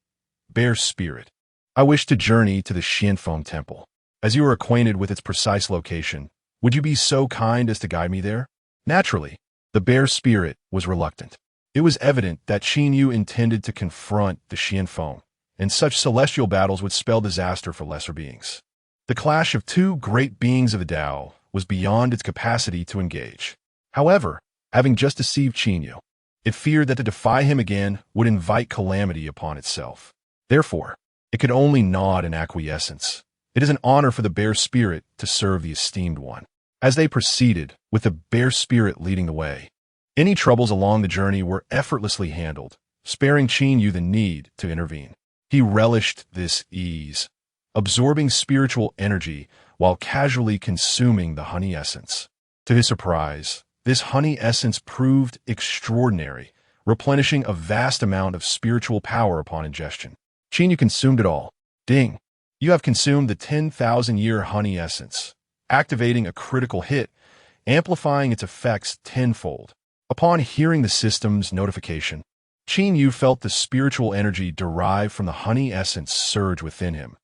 Bear spirit, I wish to journey to the Xianfeng temple. As you are acquainted with its precise location, would you be so kind as to guide me there? Naturally, the bear spirit was reluctant. It was evident that Qin Yu intended to confront the Xianfeng, and such celestial battles would spell disaster for lesser beings. The clash of two great beings of the Tao was beyond its capacity to engage. However, having just deceived Qin Yu, it feared that to defy him again would invite calamity upon itself. Therefore, it could only nod in acquiescence. It is an honor for the bear spirit to serve the esteemed one. As they proceeded, with the bear spirit leading the way, any troubles along the journey were effortlessly handled, sparing Qin Yu the need to intervene. He relished this ease, absorbing spiritual energy while casually consuming the honey essence. To his surprise, this honey essence proved extraordinary, replenishing a vast amount of spiritual power upon ingestion. Qin Yu consumed it all. Ding! You have consumed the 10,000-year honey essence, activating a critical hit, amplifying its effects tenfold. Upon hearing the system's notification, Qin Yu felt the spiritual energy derived from the honey essence surge within him,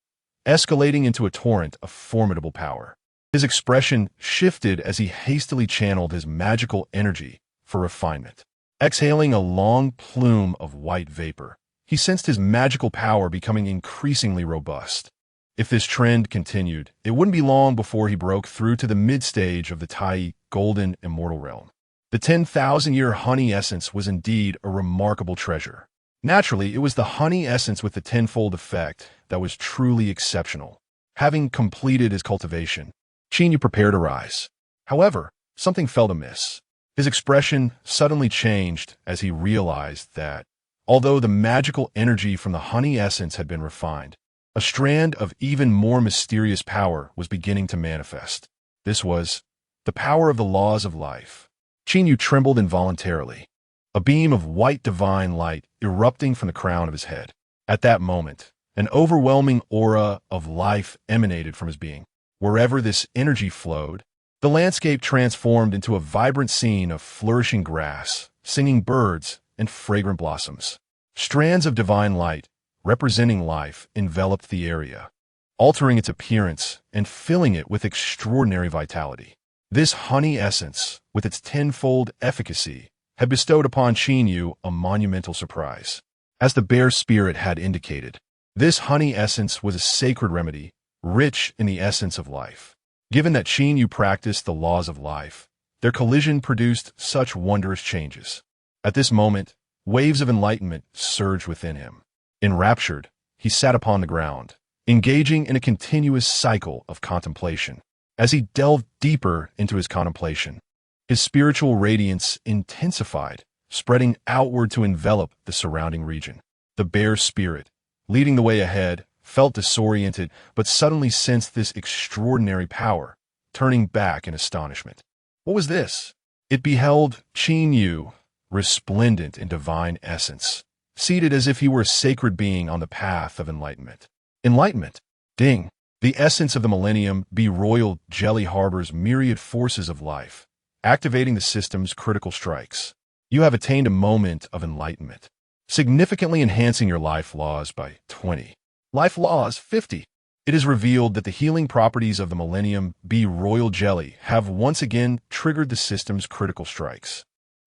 escalating into a torrent of formidable power. His expression shifted as he hastily channeled his magical energy for refinement. Exhaling a long plume of white vapor, he sensed his magical power becoming increasingly robust. If this trend continued, it wouldn't be long before he broke through to the mid-stage of the Tai Golden Immortal Realm. The 10,000-year honey essence was indeed a remarkable treasure. Naturally, it was the honey essence with the tenfold effect that was truly exceptional. Having completed his cultivation, Qin Yu prepared to rise. However, something felt amiss. His expression suddenly changed as he realized that, although the magical energy from the honey essence had been refined, a strand of even more mysterious power was beginning to manifest. This was the power of the laws of life. Qin Yu trembled involuntarily, a beam of white divine light erupting from the crown of his head. At that moment, an overwhelming aura of life emanated from his being. Wherever this energy flowed, the landscape transformed into a vibrant scene of flourishing grass, singing birds, and fragrant blossoms. Strands of divine light, representing life, enveloped the area, altering its appearance and filling it with extraordinary vitality. This honey essence, with its tenfold efficacy, had bestowed upon Qin Yu a monumental surprise. As the bear spirit had indicated, this honey essence was a sacred remedy, rich in the essence of life. Given that Qin Yu practiced the laws of life, their collision produced such wondrous changes. At this moment, waves of enlightenment surged within him. Enraptured, he sat upon the ground, engaging in a continuous cycle of contemplation. As he delved deeper into his contemplation, his spiritual radiance intensified, spreading outward to envelop the surrounding region. The bear spirit, leading the way ahead, felt disoriented but suddenly sensed this extraordinary power, turning back in astonishment. What was this? It beheld Qin Yu, resplendent in divine essence, seated as if he were a sacred being on the path of enlightenment. Enlightenment! Ding! The essence of the millennium be royal jelly harbors myriad forces of life, activating the system's critical strikes. You have attained a moment of enlightenment, significantly enhancing your life laws by 20. Life laws 50. It is revealed that the healing properties of the millennium be royal jelly have once again triggered the system's critical strikes,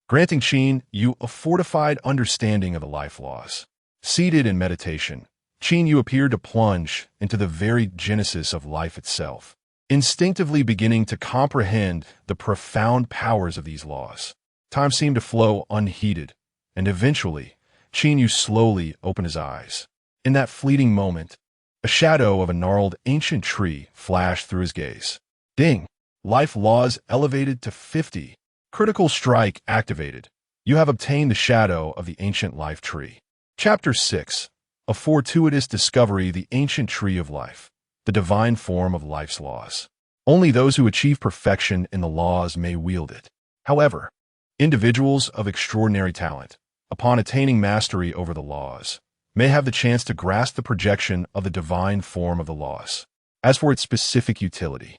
granting Qin Yu a fortified understanding of the life laws. Seated in meditation, Qin Yu appeared to plunge into the very genesis of life itself, instinctively beginning to comprehend the profound powers of these laws. Time seemed to flow unheeded, and eventually, Qin Yu slowly opened his eyes. In that fleeting moment, a shadow of a gnarled ancient tree flashed through his gaze. Ding! Life laws elevated to 50. Critical strike activated. You have obtained the shadow of the ancient life tree. Chapter 6. A fortuitous discovery: the ancient tree of life, the divine form of life's laws. Only those who achieve perfection in the laws may wield it. However, individuals of extraordinary talent, upon attaining mastery over the laws, may have the chance to grasp the projection of the divine form of the laws. As for its specific utility,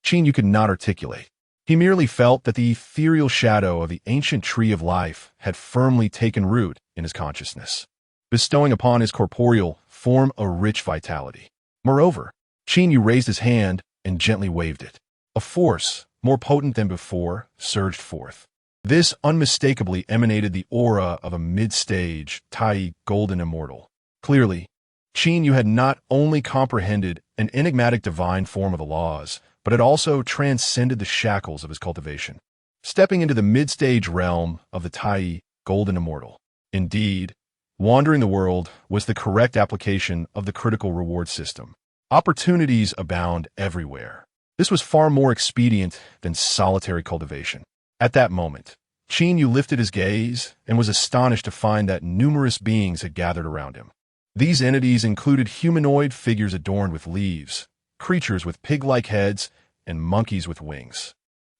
Qin Yu could not articulate. He merely felt that the ethereal shadow of the ancient tree of life had firmly taken root in his consciousness, bestowing upon his corporeal form a rich vitality. Moreover, Qin Yu raised his hand and gently waved it. A force, more potent than before, surged forth. This unmistakably emanated the aura of a mid-stage, Tai golden immortal. Clearly, Qin Yu had not only comprehended an enigmatic divine form of the laws, but had also transcended the shackles of his cultivation, stepping into the mid-stage realm of the Tai golden immortal. Indeed, wandering the world was the correct application of the critical reward system. Opportunities abound everywhere. This was far more expedient than solitary cultivation. At that moment, Qin Yu lifted his gaze and was astonished to find that numerous beings had gathered around him. These entities included humanoid figures adorned with leaves, creatures with pig-like heads, and monkeys with wings.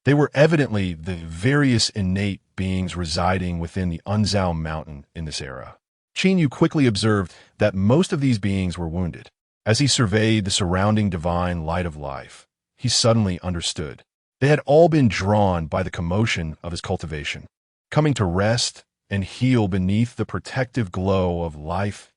They were evidently the various innate beings residing within the Unzao mountain in this era. Qin Yu quickly observed that most of these beings were wounded. As he surveyed the surrounding divine light of life, he suddenly understood. They had all been drawn by the commotion of his cultivation, coming to rest and heal beneath the protective glow of life's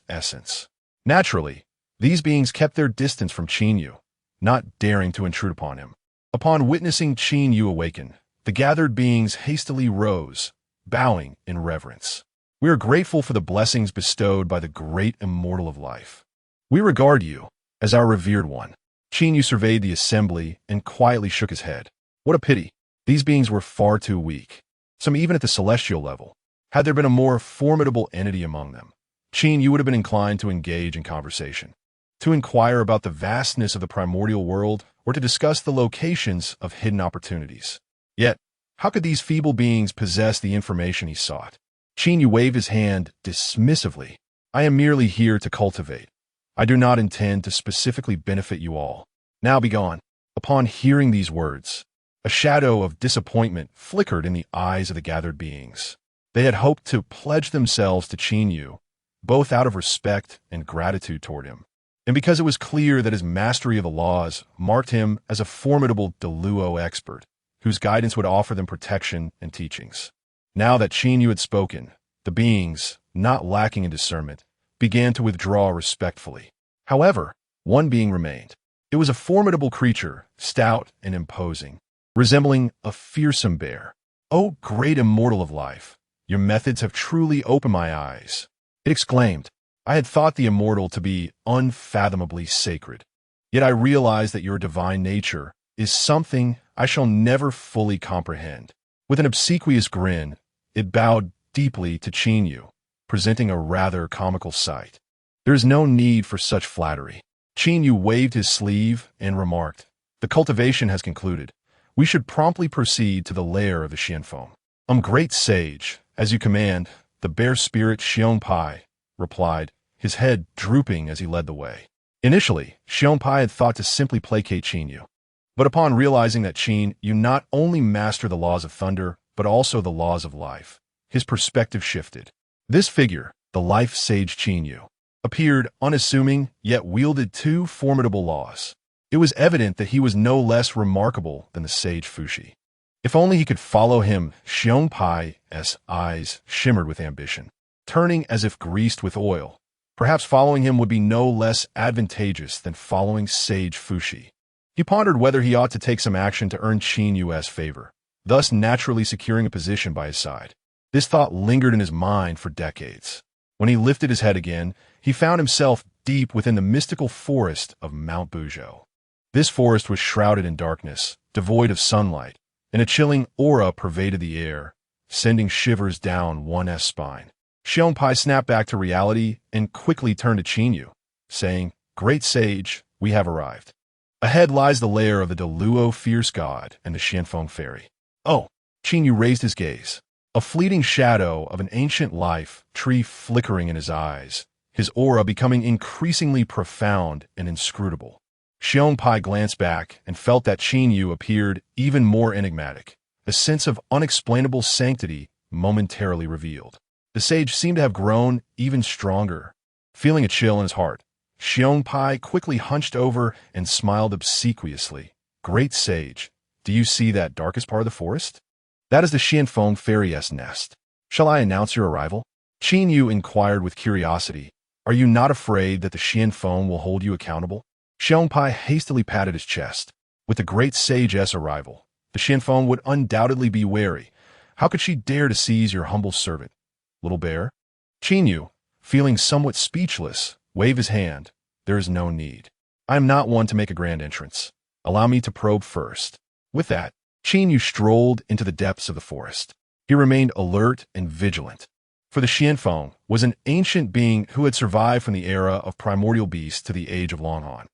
essence. Naturally, these beings kept their distance from Qin Yu, not daring to intrude upon him. Upon witnessing Qin Yu awaken, the gathered beings hastily rose, bowing in reverence. We are grateful for the blessings bestowed by the great immortal of life. We regard you as our revered one. Qin Yu surveyed the assembly and quietly shook his head. What a pity. These beings were far too weak, some even at the celestial level. Had there been a more formidable entity among them, Qin Yu would have been inclined to engage in conversation. to inquire about the vastness of the primordial world, or to discuss the locations of hidden opportunities. Yet, how could these feeble beings possess the information he sought? Qin Yu waved his hand dismissively. I am merely here to cultivate. I do not intend to specifically benefit you all. Now be gone. Upon hearing these words, a shadow of disappointment flickered in the eyes of the gathered beings. They had hoped to pledge themselves to Qin Yu, both out of respect and gratitude toward him, and because it was clear that his mastery of the laws marked him as a formidable Deluo expert, whose guidance would offer them protection and teachings. Now that Qin Yu had spoken, the beings, not lacking in discernment, began to withdraw respectfully. However, one being remained. It was a formidable creature, stout and imposing, resembling a fearsome bear. "O great immortal of life, your methods have truly opened my eyes," it exclaimed. "I had thought the immortal to be unfathomably sacred. Yet I realize that your divine nature is something I shall never fully comprehend." With an obsequious grin, it bowed deeply to Qin Yu, presenting a rather comical sight. "There is no need for such flattery." Qin Yu waved his sleeve and remarked, "The cultivation has concluded. We should promptly proceed to the lair of the Xianfeng." Great sage, as you command," the bear spirit Xiongpai replied, his head drooping as he led the way. Initially, Xiongpai had thought to simply placate Qin Yu. But upon realizing that Qin Yu not only mastered the laws of thunder, but also the laws of life, his perspective shifted. This figure, the life sage Qin Yu, appeared unassuming, yet wielded two formidable laws. It was evident that he was no less remarkable than the sage Fuxi. If only he could follow him. Xiongpai's eyes shimmered with ambition, turning as if greased with oil. Perhaps following him would be no less advantageous than following sage Fuxi. He pondered whether he ought to take some action to earn Qin Yu's favor, thus naturally securing a position by his side. This thought lingered in his mind for decades. When he lifted his head again, he found himself deep within the mystical forest of Mount Buzhou. This forest was shrouded in darkness, devoid of sunlight, and a chilling aura pervaded the air, sending shivers down one's spine. Xiongpai snapped back to reality and quickly turned to Qin Yu, saying, "Great sage, we have arrived. Ahead lies the lair of the Deluo fierce god and the Xianfeng fairy." "Oh!" Qin Yu raised his gaze, a fleeting shadow of an ancient life tree flickering in his eyes, his aura becoming increasingly profound and inscrutable. Xiongpai glanced back and felt that Qin Yu appeared even more enigmatic, a sense of unexplainable sanctity momentarily revealed. The sage seemed to have grown even stronger. Feeling a chill in his heart, Xiongpai quickly hunched over and smiled obsequiously. "Great sage, do you see that darkest part of the forest? That is the Xianfeng fairy's nest. Shall I announce your arrival?" Qin Yu inquired with curiosity. "Are you not afraid that the Xianfeng will hold you accountable?" Xiongpai hastily patted his chest. With the great sage's arrival, the Xianfeng would undoubtedly be wary. How could she dare to seize your humble servant, little bear? Qin Yu, feeling somewhat speechless, waved his hand. "There is no need. I am not one to make a grand entrance. Allow me to probe first." With that, Qin Yu strolled into the depths of the forest. He remained alert and vigilant. For the Xianfeng was an ancient being who had survived from the era of primordial beasts to the age of Honghuang.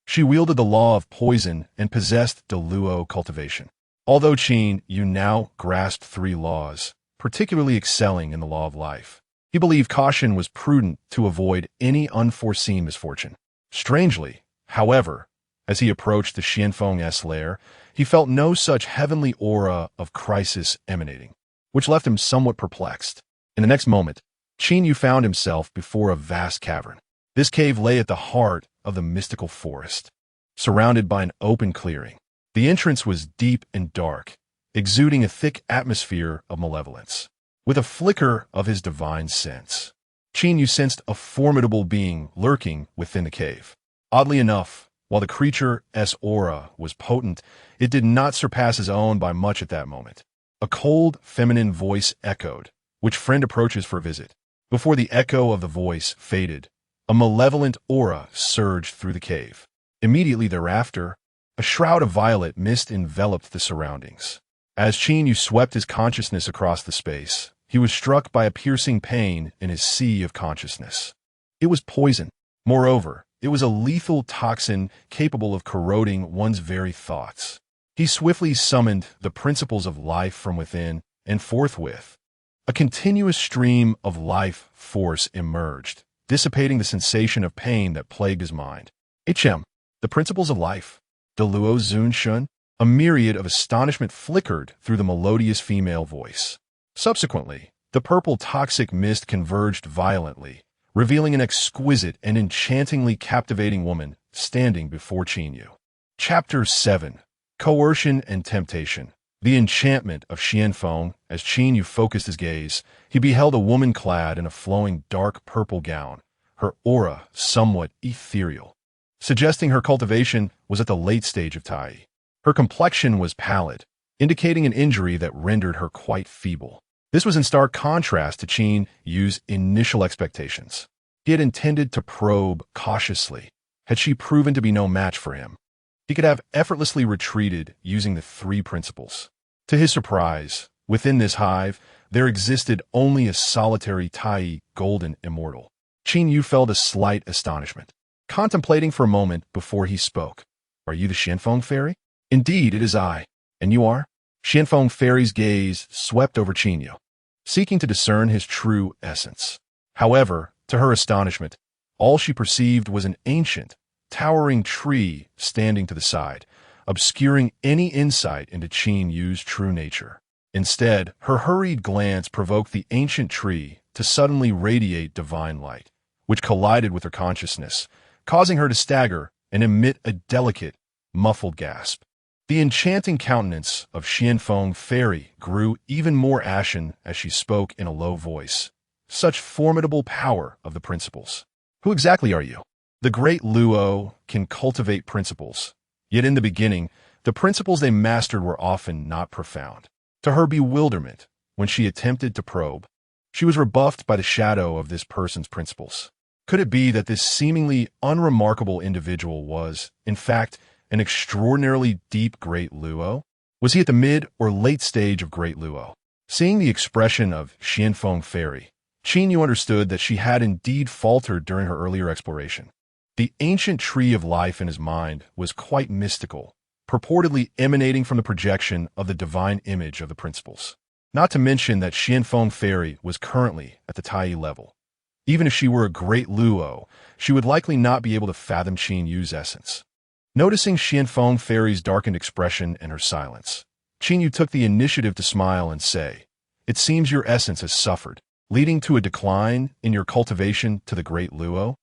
She wielded the law of poison and possessed Deluo cultivation. Although Qin Yu now grasped three laws, particularly excelling in the law of life, he believed caution was prudent to avoid any unforeseen misfortune. Strangely, however, as he approached the Xianfeng's lair, he felt no such heavenly aura of crisis emanating, which left him somewhat perplexed. In the next moment, Qin Yu found himself before a vast cavern. This cave lay at the heart of the mystical forest, surrounded by an open clearing. The entrance was deep and dark, exuding a thick atmosphere of malevolence. With a flicker of his divine sense, Qin Yu sensed a formidable being lurking within the cave. Oddly enough, while the creature's aura was potent, it did not surpass his own by much at that moment. A cold, feminine voice echoed, "Which friend approaches for a visit?" Before the echo of the voice faded, a malevolent aura surged through the cave. Immediately thereafter, a shroud of violet mist enveloped the surroundings. As Qin Yu swept his consciousness across the space, he was struck by a piercing pain in his sea of consciousness. It was poison. Moreover, it was a lethal toxin capable of corroding one's very thoughts. He swiftly summoned the principles of life from within, and forthwith, a continuous stream of life force emerged, dissipating the sensation of pain that plagued his mind. The principles of life. De Luo Zun Shun. A myriad of astonishment flickered through the melodious female voice. Subsequently, the purple toxic mist converged violently, revealing an exquisite and enchantingly captivating woman standing before Qin Yu. Chapter 7. Coercion and Temptation. The enchantment of Xianfeng. As Qin Yu focused his gaze, he beheld a woman clad in a flowing dark purple gown, her aura somewhat ethereal, suggesting her cultivation was at the late stage of Tai. Her complexion was pallid, indicating an injury that rendered her quite feeble. This was in stark contrast to Qin Yu's initial expectations. He had intended to probe cautiously. Had she proven to be no match for him, he could have effortlessly retreated using the three principles. To his surprise, within this hive, there existed only a solitary Tai golden immortal. Qin Yu felt a slight astonishment, contemplating for a moment before he spoke. "Are you the Xianfeng fairy?" "Indeed, it is I. And you are?" Xianfeng fairy's gaze swept over Qin Yu, seeking to discern his true essence. However, to her astonishment, all she perceived was an ancient, towering tree standing to the side, obscuring any insight into Qin Yu's true nature. Instead, her hurried glance provoked the ancient tree to suddenly radiate divine light, which collided with her consciousness, causing her to stagger and emit a delicate, muffled gasp. The enchanting countenance of Xianfeng fairy grew even more ashen as she spoke in a low voice. Such formidable power of the principles. "Who exactly are you?" "The great Luo can cultivate principles. Yet in the beginning, the principles they mastered were often not profound." To her bewilderment, when she attempted to probe, she was rebuffed by the shadow of this person's principles. Could it be that this seemingly unremarkable individual was, in fact, an extraordinarily deep Great Luo? Was he at the mid or late stage of Great Luo? Seeing the expression of Xianfeng fairy, Qin Yu understood that she had indeed faltered during her earlier exploration. The ancient tree of life in his mind was quite mystical, purportedly emanating from the projection of the divine image of the principles. Not to mention that Xianfeng fairy was currently at the Tai level. Even if she were a Great Luo, she would likely not be able to fathom Qin Yu's essence. Noticing Xianfeng fairy's darkened expression and her silence, Qin Yu took the initiative to smile and say, "It seems your essence has suffered, leading to a decline in your cultivation to the Great Luo?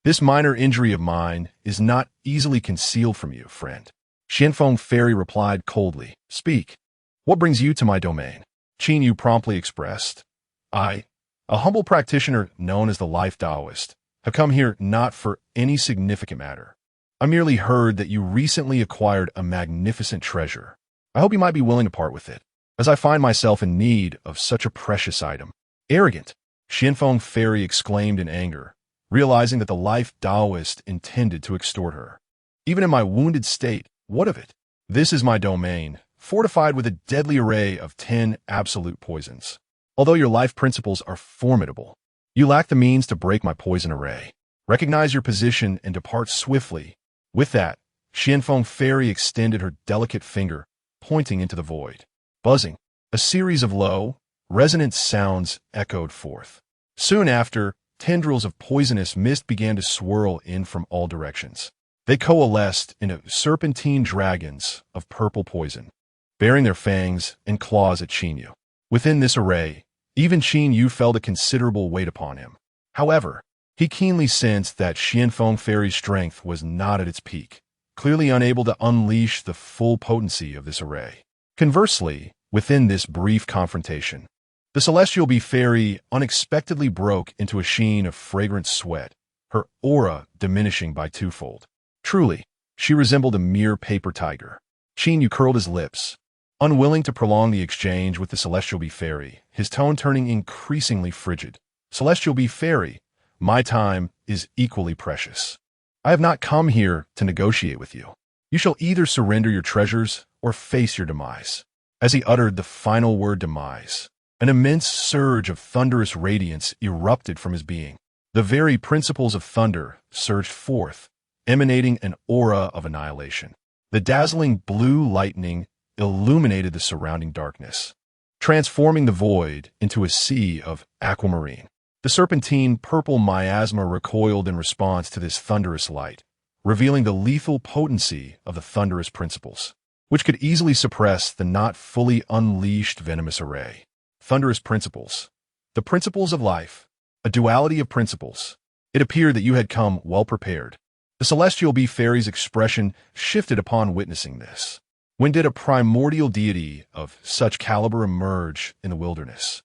This minor injury of mine is not easily concealed from you, friend." Xianfeng fairy replied coldly, "Speak. What brings you to my domain?" Qin Yu promptly expressed, "I, a humble practitioner known as the Life Taoist, have come here not for any significant matter. I merely heard that you recently acquired a magnificent treasure. I hope you might be willing to part with it, as I find myself in need of such a precious item." "Arrogant!" Xianfeng fairy exclaimed in anger, realizing that the Life Taoist intended to extort her. "Even in my wounded state, what of it? This is my domain, fortified with a deadly array of 10 absolute poisons. Although your life principles are formidable, you lack the means to break my poison array. Recognize your position and depart swiftly." With that, Xianfeng fairy extended her delicate finger, pointing into the void. Buzzing, a series of low, resonant sounds echoed forth. Soon after, tendrils of poisonous mist began to swirl in from all directions. They coalesced into serpentine dragons of purple poison, bearing their fangs and claws at Qin Yu. Within this array, even Qin Yu felt a considerable weight upon him. However, he keenly sensed that Xianfeng fairy's strength was not at its peak, clearly unable to unleash the full potency of this array. Conversely, within this brief confrontation, the celestial bee fairy unexpectedly broke into a sheen of fragrant sweat, her aura diminishing by twofold. Truly, she resembled a mere paper tiger. Qin Yu curled his lips, unwilling to prolong the exchange with the celestial bee fairy, his tone turning increasingly frigid. "Celestial bee fairy, my time is equally precious. I have not come here to negotiate with you. You shall either surrender your treasures or face your demise." As he uttered the final word demise, an immense surge of thunderous radiance erupted from his being, The very principles of thunder surged forth, emanating an aura of annihilation. The dazzling blue lightning illuminated the surrounding darkness, transforming the void into a sea of aquamarine. The serpentine purple miasma recoiled in response to this thunderous light, revealing the lethal potency of the thunderous principles, which could easily suppress the not fully unleashed venomous array. Thunderous principles. The principles of life. A duality of principles. It appeared that you had come well prepared. The celestial bee fairy's expression shifted upon witnessing this. When did a primordial deity of such caliber emerge in the wilderness?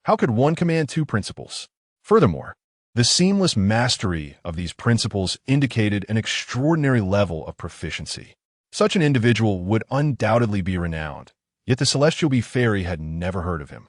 How could one command two principles? Furthermore, the seamless mastery of these principles indicated an extraordinary level of proficiency. Such an individual would undoubtedly be renowned, yet the celestial bee fairy had never heard of him.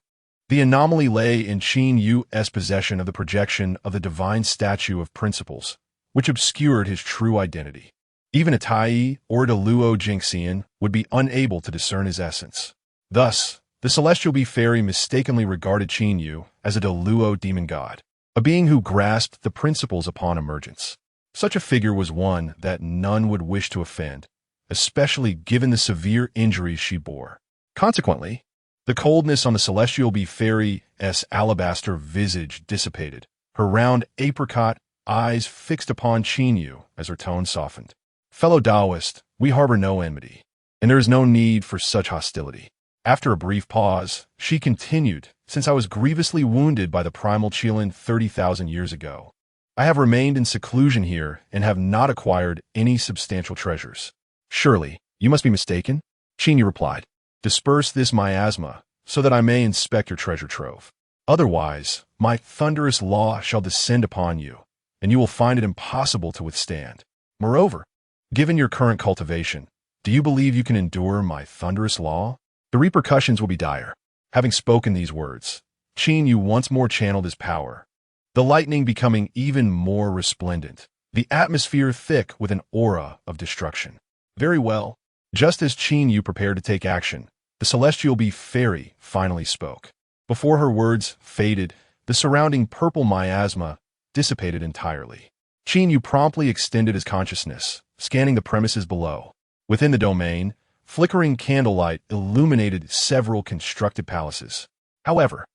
The anomaly lay in Qin Yu's possession of the projection of the divine statue of principles, which obscured his true identity. Even a Tai or a Luo Jingxian would be unable to discern his essence. Thus, the celestial bee fairy mistakenly regarded Qin Yu as a Luo demon god, a being who grasped the principles upon emergence. Such a figure was one that none would wish to offend, especially given the severe injuries she bore. Consequently, the coldness on the celestial bee fairy's alabaster visage dissipated, her round apricot eyes fixed upon Qin Yu as her tone softened. Fellow Taoist, we harbor no enmity, and there is no need for such hostility. After a brief pause, she continued, since I was grievously wounded by the primal Qilin 30,000 years ago, I have remained in seclusion here and have not acquired any substantial treasures. Surely, you must be mistaken? Qin Yu replied. Disperse this miasma, so that I may inspect your treasure trove. Otherwise, my thunderous law shall descend upon you, and you will find it impossible to withstand. Moreover, given your current cultivation, do you believe you can endure my thunderous law? The repercussions will be dire. Having spoken these words, Qin Yu once more channeled his power, the lightning becoming even more resplendent, the atmosphere thick with an aura of destruction. Very well. Just as Qin Yu prepared to take action, the celestial bee fairy finally spoke. Before her words faded, the surrounding purple miasma dissipated entirely. Qin Yu promptly extended his consciousness, scanning the premises below. Within the domain, flickering candlelight illuminated several constructed palaces. However,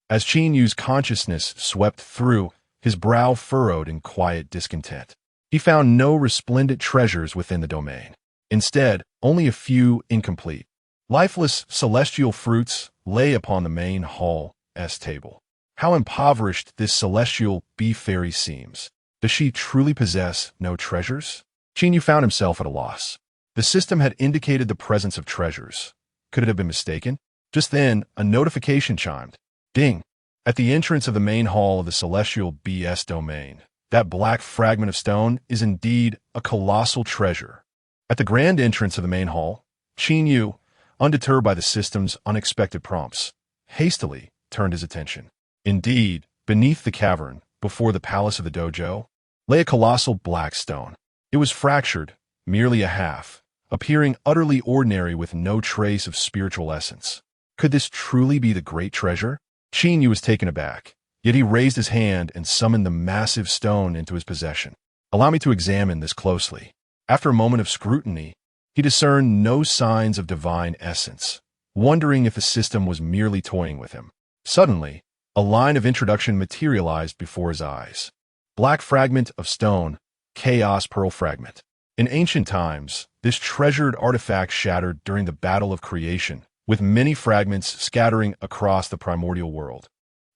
as Qin Yu's consciousness swept through, his brow furrowed in quiet discontent. He found no resplendent treasures within the domain. Instead, only a few incomplete, lifeless celestial fruits lay upon the main hall's table. How impoverished this celestial bee fairy seems. Does she truly possess no treasures? Qin Yu found himself at a loss. The system had indicated the presence of treasures. Could it have been mistaken? Just then, a notification chimed. Ding! At the entrance of the main hall of the celestial BS domain, that black fragment of stone is indeed a colossal treasure. At the grand entrance of the main hall, Qin Yu, undeterred by the system's unexpected prompts, hastily turned his attention. Indeed, beneath the cavern, before the palace of the dojo, lay a colossal black stone. It was fractured, merely a half, appearing utterly ordinary with no trace of spiritual essence. Could this truly be the great treasure? Qin Yu was taken aback, yet he raised his hand and summoned the massive stone into his possession. Allow me to examine this closely. After a moment of scrutiny, he discerned no signs of divine essence, wondering if the system was merely toying with him. Suddenly, a line of introduction materialized before his eyes. Black fragment of stone, chaos pearl fragment. In ancient times, this treasured artifact shattered during the battle of creation, with many fragments scattering across the primordial world.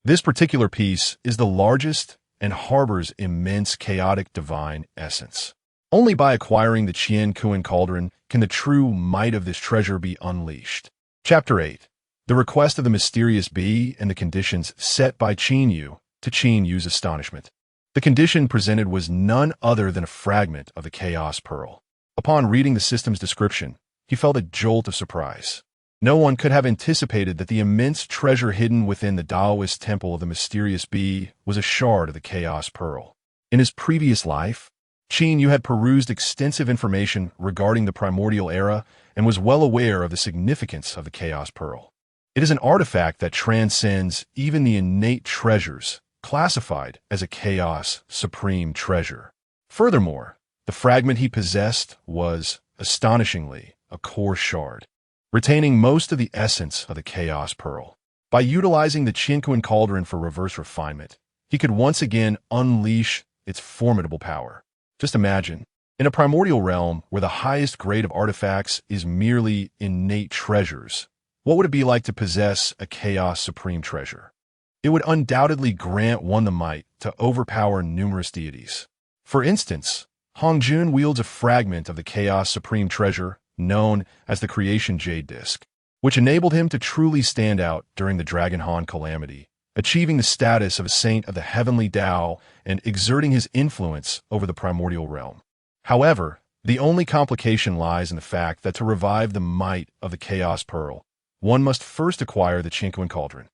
This particular piece is the largest and harbors immense chaotic divine essence. Only by acquiring the Qian Kuan Cauldron can the true might of this treasure be unleashed. Chapter 8. The request of the mysterious bee and the conditions set by Qin Yu, to Qin Yu's astonishment. The condition presented was none other than a fragment of the Chaos Pearl. Upon reading the system's description, he felt a jolt of surprise. No one could have anticipated that the immense treasure hidden within the Taoist temple of the mysterious bee was a shard of the Chaos Pearl. In his previous life, Qin Yu had perused extensive information regarding the primordial era and was well aware of the significance of the Chaos Pearl. It is an artifact that transcends even the innate treasures classified as a Chaos Supreme treasure. Furthermore, the fragment he possessed was, astonishingly, a core shard, retaining most of the essence of the Chaos Pearl. By utilizing the Qinquan Cauldron for reverse refinement, he could once again unleash its formidable power. Just imagine, in a primordial realm where the highest grade of artifacts is merely innate treasures, what would it be like to possess a Chaos Supreme treasure? It would undoubtedly grant one the might to overpower numerous deities. For instance, Honghuang wields a fragment of the Chaos Supreme treasure known as the Creation Jade Disc, which enabled him to truly stand out during the Dragon Han calamity, achieving the status of a saint of the heavenly Tao and exerting his influence over the primordial realm. However, the only complication lies in the fact that to revive the might of the Chaos Pearl, one must first acquire the Qinquan Cauldron.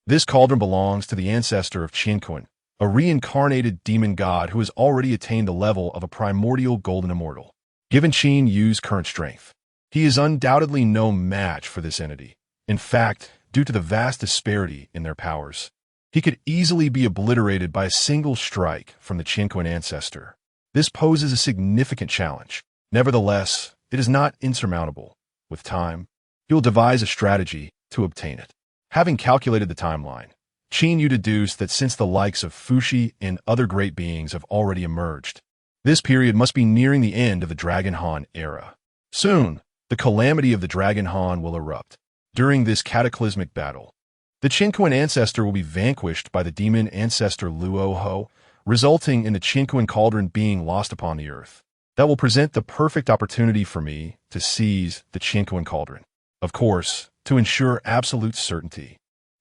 This cauldron belongs to the ancestor of Qinquan, a reincarnated demon god who has already attained the level of a primordial golden immortal. Given Qin Yu's current strength, he is undoubtedly no match for this entity. In fact, due to the vast disparity in their powers, he could easily be obliterated by a single strike from the Qinquan ancestor. This poses a significant challenge. Nevertheless, it is not insurmountable. With time, he will devise a strategy to obtain it. Having calculated the timeline, Qin Yu deduced that since the likes of Fuxi and other great beings have already emerged, this period must be nearing the end of the Dragon Han era. Soon, the calamity of the Dragon Han will erupt. During this cataclysmic battle, the Qinquan ancestor will be vanquished by the demon ancestor Luo Ho, resulting in the Qinquan Cauldron being lost upon the earth. That will present the perfect opportunity for me to seize the Qinquan Cauldron. Of course, to ensure absolute certainty,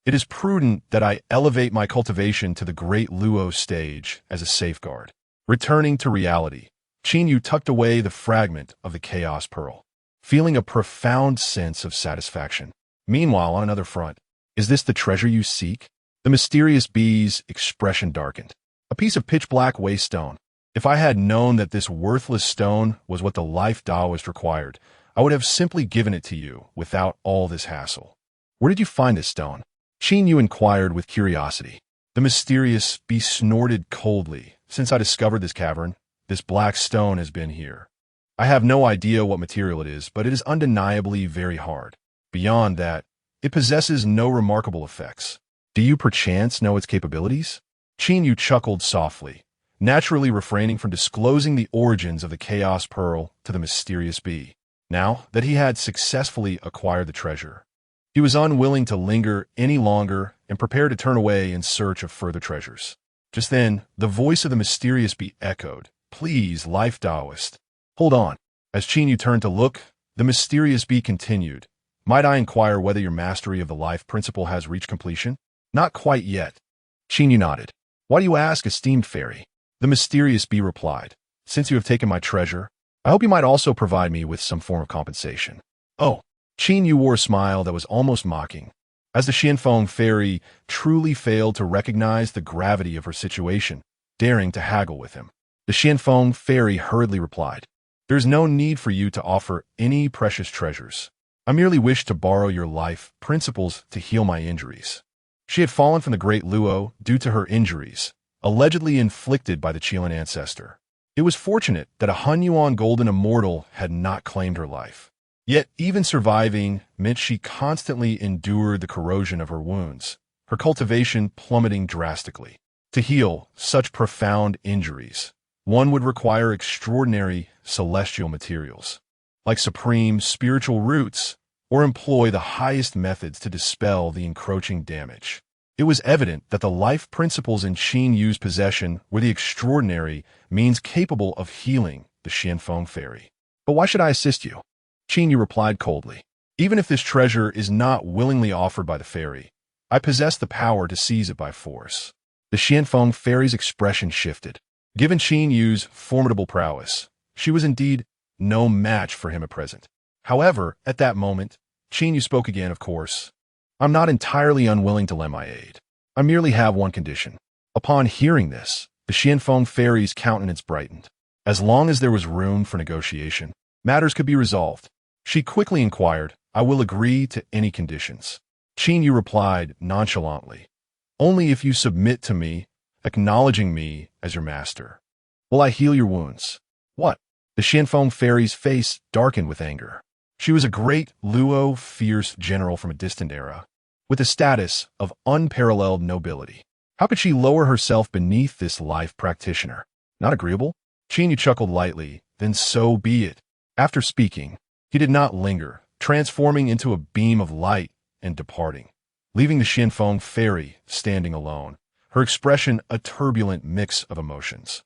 it is prudent that I elevate my cultivation to the great Luo stage as a safeguard. Returning to reality, Qin Yu tucked away the fragment of the Chaos Pearl, feeling a profound sense of satisfaction. Meanwhile, on another front, is this the treasure you seek? The mysterious bee's expression darkened. A piece of pitch-black waste stone. If I had known that this worthless stone was what the life Taoist required, I would have simply given it to you without all this hassle. Where did you find this stone? Qin Yu inquired with curiosity. The mysterious bee snorted coldly. Since I discovered this cavern, this black stone has been here. I have no idea what material it is, but it is undeniably very hard. Beyond that, it possesses no remarkable effects. Do you perchance know its capabilities? Qin Yu chuckled softly, naturally refraining from disclosing the origins of the Chaos Pearl to the mysterious bee. Now that he had successfully acquired the treasure, he was unwilling to linger any longer and prepared to turn away in search of further treasures. Just then, the voice of the mysterious bee echoed, "Please, life Taoist." Hold on. As Qin Yu turned to look, the mysterious bee continued, "Might I inquire whether your mastery of the life principle has reached completion?" "Not quite yet." Qin Yu nodded. "Why do you ask, esteemed fairy?" The mysterious bee replied, "Since you have taken my treasure, I hope you might also provide me with some form of compensation." "Oh." Qin Yu wore a smile that was almost mocking, as the Xianfeng fairy truly failed to recognize the gravity of her situation, daring to haggle with him. The Xianfeng fairy hurriedly replied, "There is no need for you to offer any precious treasures. I merely wish to borrow your life principles to heal my injuries." She had fallen from the great Luo due to her injuries, allegedly inflicted by the Qilin ancestor. It was fortunate that a Honghuang golden immortal had not claimed her life. Yet even surviving meant she constantly endured the corrosion of her wounds, her cultivation plummeting drastically. To heal such profound injuries, one would require extraordinary celestial materials, like supreme spiritual roots, or employ the highest methods to dispel the encroaching damage. It was evident that the life principles in Qin Yu's possession were the extraordinary means capable of healing the Xianfeng fairy. "But why should I assist you?" Qin Yu replied coldly. "Even if this treasure is not willingly offered by the fairy, I possess the power to seize it by force." The Xianfeng fairy's expression shifted. Given Qin Yu's formidable prowess, she was indeed no match for him at present. However, at that moment, Qin Yu spoke again, "Of course, I'm not entirely unwilling to lend my aid. I merely have one condition." Upon hearing this, the Xianfeng fairy's countenance brightened. As long as there was room for negotiation, matters could be resolved. She quickly inquired, "I will agree to any conditions." Qin Yu replied nonchalantly, "Only if you submit to me acknowledging me as your master. Will I heal your wounds? What? The Xianfeng fairy's face darkened with anger. She was a great Luo fierce general from a distant era, with a status of unparalleled nobility. How could she lower herself beneath this life practitioner? Not agreeable? Qin Yu chuckled lightly, then so be it. After speaking, he did not linger, transforming into a beam of light and departing, leaving the Xianfeng fairy standing alone, her expression a turbulent mix of emotions.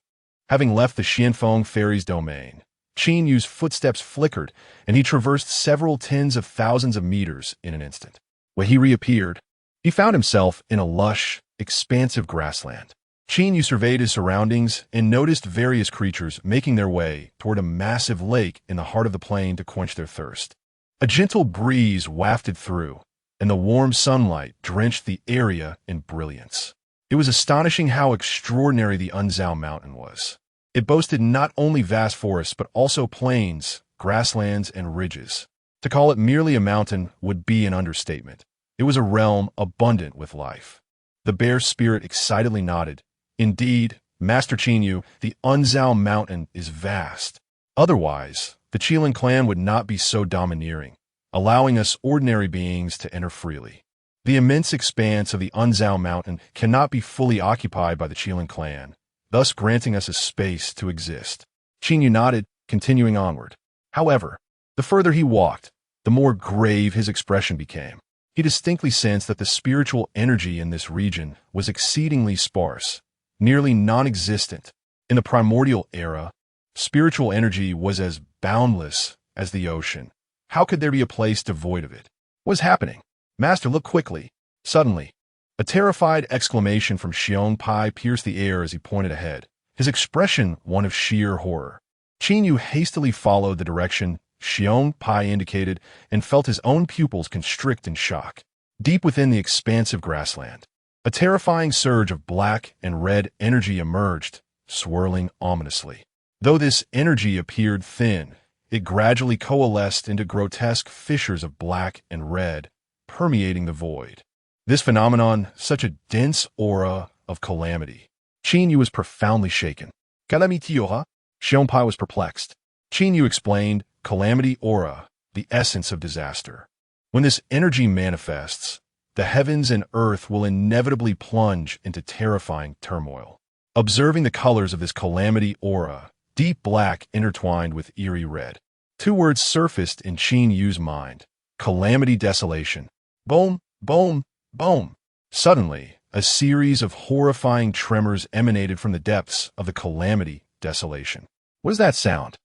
Having left the Xianfeng fairy's domain, Qin Yu's footsteps flickered, and he traversed several tens of thousands of meters in an instant. When he reappeared, he found himself in a lush, expansive grassland. Qin Yu surveyed his surroundings and noticed various creatures making their way toward a massive lake in the heart of the plain to quench their thirst. A gentle breeze wafted through, and the warm sunlight drenched the area in brilliance. It was astonishing how extraordinary the Unzao mountain was. It boasted not only vast forests but also plains, grasslands, and ridges. To call it merely a mountain would be an understatement. It was a realm abundant with life. The bear spirit excitedly nodded. Indeed, Master Qin Yu, the Unzao mountain is vast. Otherwise, the Qilin clan would not be so domineering, allowing us ordinary beings to enter freely. The immense expanse of the Unzao mountain cannot be fully occupied by the Qilin clan, thus granting us a space to exist. Qin Yu nodded, continuing onward. However, the further he walked, the more grave his expression became. He distinctly sensed that the spiritual energy in this region was exceedingly sparse, nearly non-existent. In the primordial era, spiritual energy was as boundless as the ocean. How could there be a place devoid of it? What was happening? Master, look quickly. Suddenly, a terrified exclamation from Xiong Pai pierced the air as he pointed ahead, his expression one of sheer horror. Qin Yu hastily followed the direction Xiong Pai indicated and felt his own pupils constrict in shock. Deep within the expansive grassland, a terrifying surge of black and red energy emerged, swirling ominously. Though this energy appeared thin, it gradually coalesced into grotesque fissures of black and red, permeating the void. This phenomenon, such a dense aura of calamity. Qin Yu was profoundly shaken. Calamity aura? Xiong Pai was perplexed. Qin Yu explained, calamity aura, the essence of disaster. When this energy manifests, the heavens and earth will inevitably plunge into terrifying turmoil. Observing the colors of this calamity aura, deep black intertwined with eerie red, two words surfaced in Qin Yu's mind. Calamity desolation. Boom, boom, boom. Suddenly, a series of horrifying tremors emanated from the depths of the calamity desolation. What is that sound?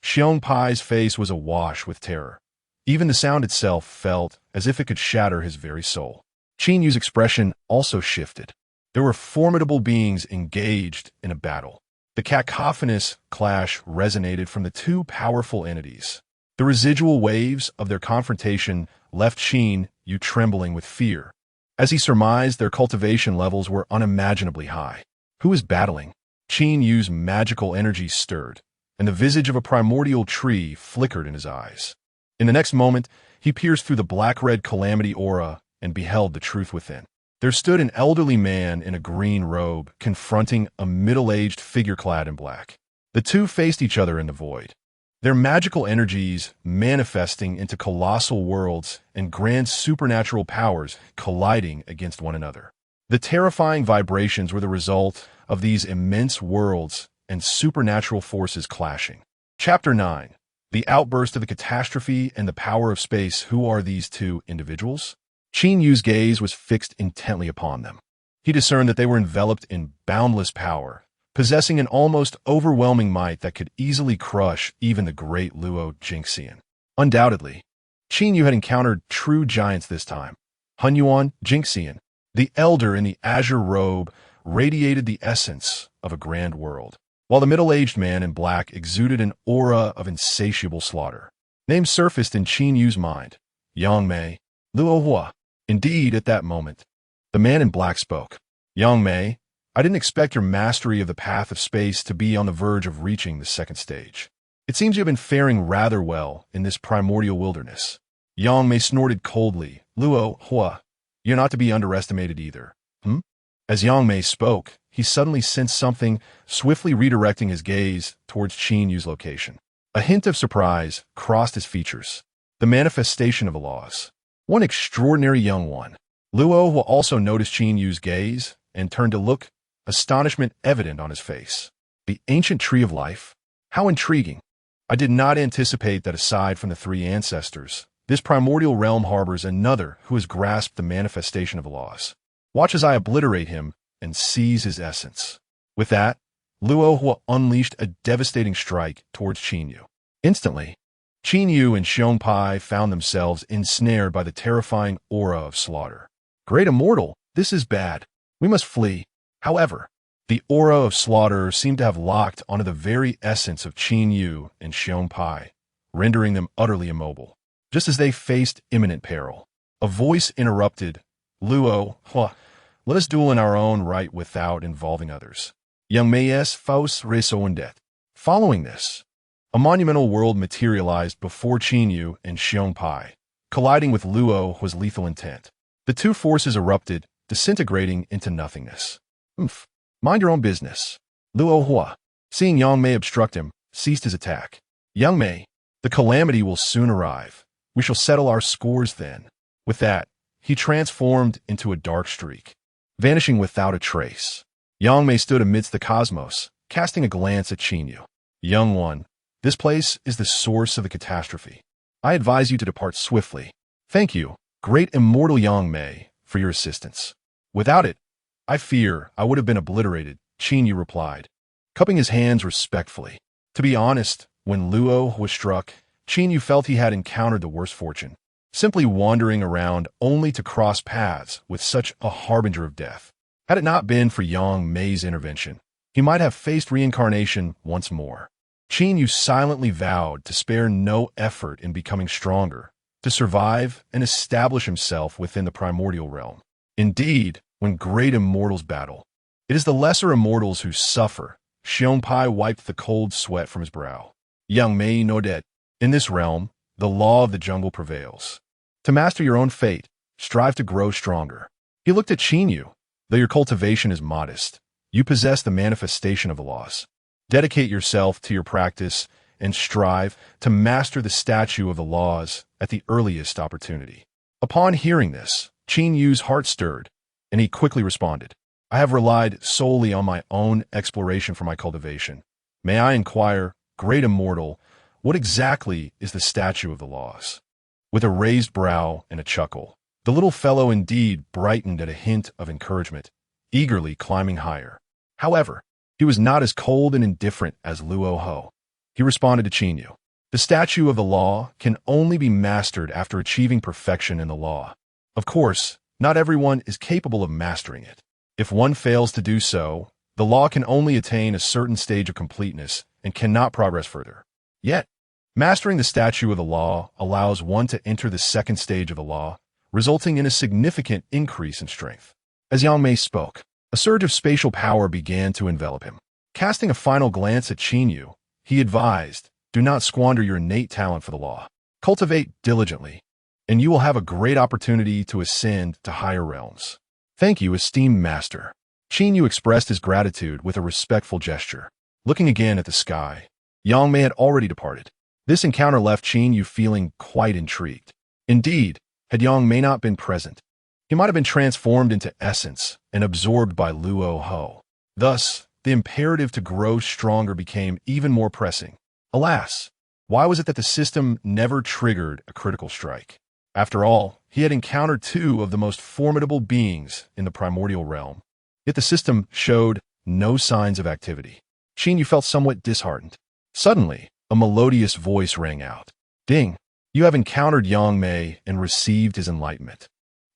Xiong Pai's face was awash with terror. Even the sound itself felt as if it could shatter his very soul. Qin Yu's expression also shifted. There were formidable beings engaged in a battle. The cacophonous clash resonated from the two powerful entities. The residual waves of their confrontation left Qin Yu trembling with fear. As he surmised, their cultivation levels were unimaginably high. Who was battling? Qin Yu's magical energy stirred, and the visage of a primordial tree flickered in his eyes. In the next moment, he pierced through the black-red calamity aura and beheld the truth within. There stood an elderly man in a green robe, confronting a middle-aged figure clad in black. The two faced each other in the void, their magical energies manifesting into colossal worlds and grand supernatural powers colliding against one another. The terrifying vibrations were the result of these immense worlds and supernatural forces clashing. Chapter 9. The outburst of the catastrophe and the power of space. Who are these two individuals? Qin Yu's gaze was fixed intently upon them. He discerned that they were enveloped in boundless power, possessing an almost overwhelming might that could easily crush even the great Luo Jingxian. Undoubtedly, Qin Yu had encountered true giants this time. Honghuang Jingxian, the elder in the azure robe, radiated the essence of a grand world, while the middle-aged man in black exuded an aura of insatiable slaughter. Names surfaced in Qin Yu's mind. Yang Mei, Luo Hua. Indeed, at that moment, the man in black spoke. Yang Mei, I didn't expect your mastery of the path of space to be on the verge of reaching the second stage. It seems you have been faring rather well in this primordial wilderness. Yang Mei snorted coldly. Luo Hua, you're not to be underestimated either. As Yang Mei spoke, he suddenly sensed something, swiftly redirecting his gaze towards Qin Yu's location. A hint of surprise crossed his features. The manifestation of the laws. One extraordinary young one. Luo also noticed Qin Yu's gaze and turned to look, astonishment evident on his face. The ancient tree of life? How intriguing. I did not anticipate that aside from the three ancestors, this primordial realm harbors another who has grasped the manifestation of the laws. Watch as I obliterate him and seize his essence. With that, Luo unleashed a devastating strike towards Qin Yu. Instantly, Qin Yu and Xiong Pai found themselves ensnared by the terrifying aura of slaughter. Great Immortal, this is bad. We must flee. However, the aura of slaughter seemed to have locked onto the very essence of Qin Yu and Xiong Pai, rendering them utterly immobile. Just as they faced imminent peril, a voice interrupted, Luo, let us duel in our own right without involving others. Young Mayes Faus Resoundet. Following this, a monumental world materialized before Qin Yu and Xiong Pai. Colliding with Luo's lethal intent. The two forces erupted, disintegrating into nothingness. Mind your own business. Luo, seeing Yang Mei obstruct him, ceased his attack. Yang Mei, the calamity will soon arrive. We shall settle our scores then. With that, he transformed into a dark streak, vanishing without a trace. Yang Mei stood amidst the cosmos, casting a glance at Qin Yu. Young one, this place is the source of the catastrophe. I advise you to depart swiftly. Thank you, great immortal Yang Mei, for your assistance. Without it, I fear I would have been obliterated, Qin Yu replied, cupping his hands respectfully. To be honest, when Luo was struck, Qin Yu felt he had encountered the worst fortune, simply wandering around only to cross paths with such a harbinger of death. Had it not been for Yang Mei's intervention, he might have faced reincarnation once more. Qin Yu silently vowed to spare no effort in becoming stronger, to survive and establish himself within the primordial realm. Indeed, when great immortals battle, it is the lesser immortals who suffer. Xiong Pai wiped the cold sweat from his brow. Yang Mei Nodet. In this realm, the law of the jungle prevails. To master your own fate, strive to grow stronger. He looked at Qin Yu. Though your cultivation is modest, you possess the manifestation of the laws. Dedicate yourself to your practice and strive to master the statue of the laws at the earliest opportunity. Upon hearing this, Qin Yu's heart stirred, and he quickly responded, I have relied solely on my own exploration for my cultivation. May I inquire, great immortal, what exactly is the statue of the laws? With a raised brow and a chuckle, the little fellow indeed brightened at a hint of encouragement, eagerly climbing higher. However, he was not as cold and indifferent as Luo. He responded to Qin Yu. The statue of the law can only be mastered after achieving perfection in the law. Of course, not everyone is capable of mastering it. If one fails to do so, the law can only attain a certain stage of completeness and cannot progress further. Yet, mastering the statue of the law allows one to enter the second stage of the law, resulting in a significant increase in strength. As Yang Mei spoke, a surge of spatial power began to envelop him. Casting a final glance at Qin Yu, he advised, do not squander your innate talent for the law. Cultivate diligently, and you will have a great opportunity to ascend to higher realms. Thank you, esteemed master. Qin Yu expressed his gratitude with a respectful gesture. Looking again at the sky, Yang Mei had already departed. This encounter left Qin Yu feeling quite intrigued. Indeed, had Yang Mei not been present, he might have been transformed into essence and absorbed by Luo. Thus, the imperative to grow stronger became even more pressing. Alas, why was it that the system never triggered a critical strike? After all, he had encountered two of the most formidable beings in the primordial realm. Yet the system showed no signs of activity. Qin Yu felt somewhat disheartened. Suddenly, a melodious voice rang out. Ding! You have encountered Yang Mei and received his enlightenment.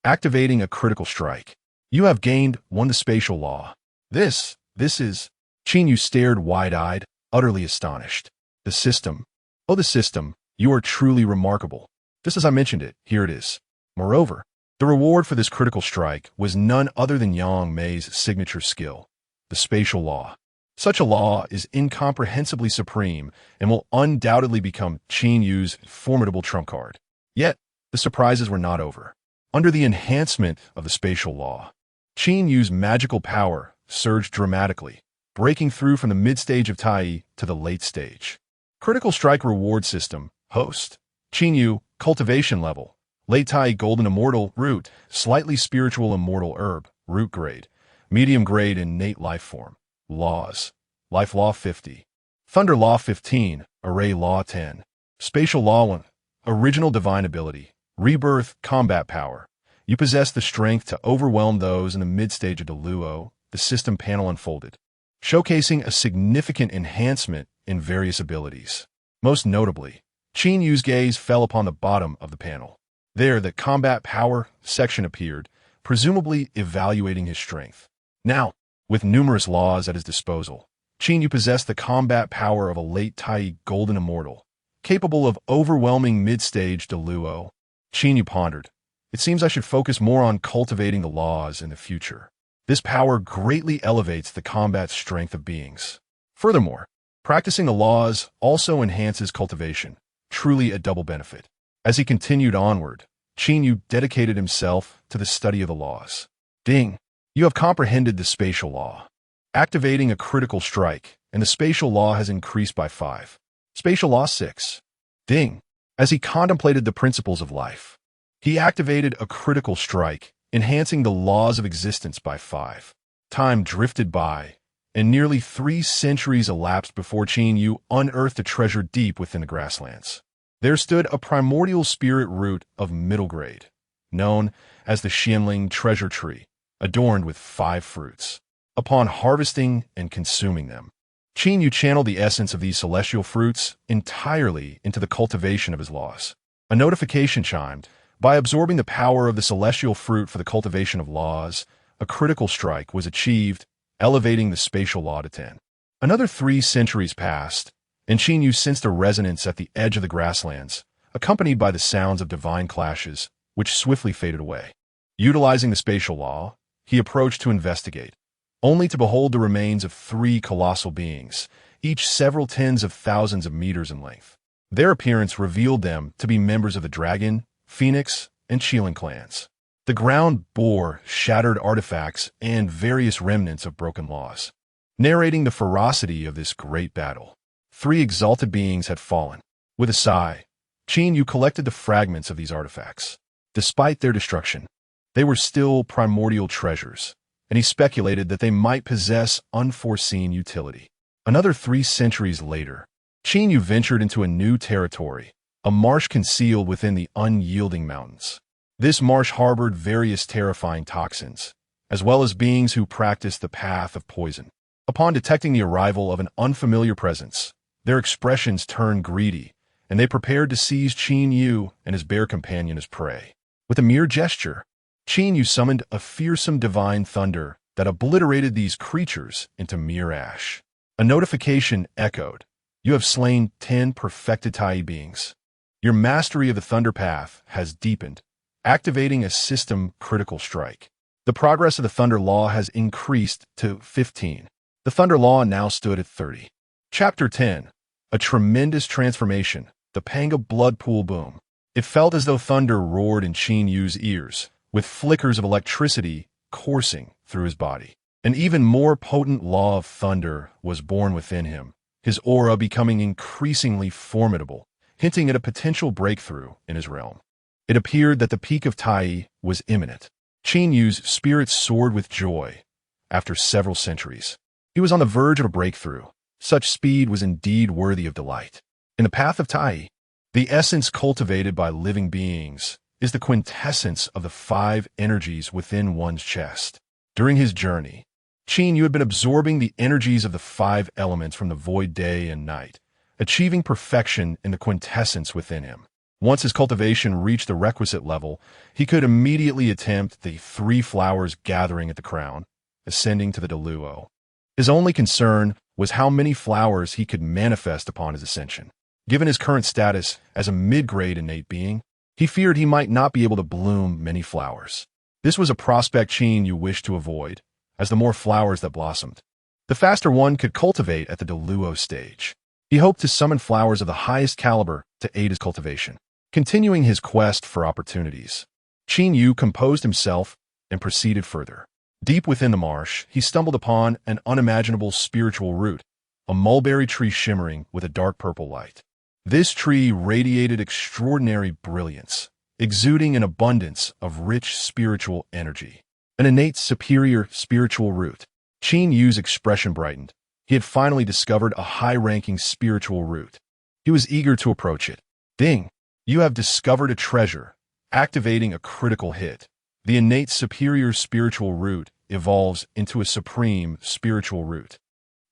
Activating a critical strike. You have gained the spatial law. This is... Qin Yu stared wide-eyed, utterly astonished. The system. Oh, the system, you are truly remarkable. Just as I mentioned it, here it is. Moreover, the reward for this critical strike was none other than Yang Mei's signature skill, the spatial law. Such a law is incomprehensibly supreme and will undoubtedly become Qin Yu's formidable trump card. Yet, the surprises were not over. Under the enhancement of the spatial law, Qin Yu's magical power surged dramatically, breaking through from the mid-stage of Tai to the late stage. Critical Strike Reward System, Host, Qinyu, Cultivation Level, Late Tai Golden Immortal, Root, Slightly Spiritual Immortal Herb, Root Grade, Medium Grade Innate Life Form, Laws, Life Law 50, Thunder Law 15, Array Law 10, Spatial Law 1, Original Divine Ability, Rebirth, Combat Power. You possess the strength to overwhelm those in the mid-stage of the Luo, the system panel unfolded, showcasing a significant enhancement in various abilities. Most notably, Qin Yu's gaze fell upon the bottom of the panel. There, the Combat Power section appeared, presumably evaluating his strength. Now, with numerous laws at his disposal, Qin Yu possessed the combat power of a late Tai Golden Immortal, capable of overwhelming mid-stage Deluo. Qin Yu pondered, "It seems I should focus more on cultivating the laws in the future. This power greatly elevates the combat strength of beings. Furthermore, practicing the laws also enhances cultivation, truly a double benefit." As he continued onward, Qin Yu dedicated himself to the study of the laws. Ding! You have comprehended the spatial law. Activating a critical strike, and the spatial law has increased by 5. Spatial Law 6. Ding! As he contemplated the principles of life, he activated a critical strike, enhancing the laws of existence by 5. Time drifted by, and nearly 3 centuries elapsed before Qin Yu unearthed a treasure deep within the grasslands. There stood a primordial spirit root of middle grade, known as the Xianling Treasure Tree, adorned with 5 fruits. Upon harvesting and consuming them, Qin Yu channeled the essence of these celestial fruits entirely into the cultivation of his laws. A notification chimed. By absorbing the power of the celestial fruit for the cultivation of laws, a critical strike was achieved, elevating the spatial law to 10. Another 3 centuries passed, and Qin Yu sensed a resonance at the edge of the grasslands, accompanied by the sounds of divine clashes, which swiftly faded away. Utilizing the spatial law, he approached to investigate, only to behold the remains of 3 colossal beings, each several tens of thousands of meters in length. Their appearance revealed them to be members of the Dragon, Phoenix, and Qiling clans. The ground bore shattered artifacts and various remnants of broken laws, narrating the ferocity of this great battle. 3 exalted beings had fallen. With a sigh, Qin Yu collected the fragments of these artifacts. Despite their destruction, they were still primordial treasures, and he speculated that they might possess unforeseen utility. Another 3 centuries later, Qin Yu ventured into a new territory, a marsh concealed within the unyielding mountains. This marsh harbored various terrifying toxins, as well as beings who practiced the path of poison. Upon detecting the arrival of an unfamiliar presence, their expressions turned greedy, and they prepared to seize Qin Yu and his bear companion as prey. With a mere gesture, Qin Yu summoned a fearsome divine thunder that obliterated these creatures into mere ash. A notification echoed. You have slain 10 perfected Tai beings. Your mastery of the Thunder Path has deepened, activating a system critical strike. The progress of the Thunder Law has increased to 15. The Thunder Law now stood at 30. Chapter 10. A tremendous transformation, the Panga blood pool boom. It felt as though thunder roared in Qin Yu's ears, with flickers of electricity coursing through his body. An even more potent law of thunder was born within him, his aura becoming increasingly formidable, hinting at a potential breakthrough in his realm. It appeared that the peak of Tai was imminent. Qin Yu's spirit soared with joy. After several centuries, he was on the verge of a breakthrough. Such speed was indeed worthy of delight. In the path of Tai, the essence cultivated by living beings is the quintessence of the 5 energies within one's chest. During his journey, Qin Yu had been absorbing the energies of the 5 elements from the void day and night, achieving perfection in the quintessence within him. Once his cultivation reached the requisite level, he could immediately attempt the 3 flowers gathering at the crown, ascending to the Deluo. His only concern was how many flowers he could manifest upon his ascension. Given his current status as a mid-grade innate being, he feared he might not be able to bloom many flowers. This was a prospect Qin Yu wished to avoid, as the more flowers that blossomed, the faster one could cultivate at the Deluo stage. He hoped to summon flowers of the highest caliber to aid his cultivation. Continuing his quest for opportunities, Qin Yu composed himself and proceeded further. Deep within the marsh, he stumbled upon an unimaginable spiritual root, a mulberry tree shimmering with a dark purple light. This tree radiated extraordinary brilliance, exuding an abundance of rich spiritual energy. An innate superior spiritual root. Qin Yu's expression brightened. He had finally discovered a high-ranking spiritual root. He was eager to approach it. Ding! You have discovered a treasure, activating a critical hit. The innate superior spiritual root evolves into a supreme spiritual root.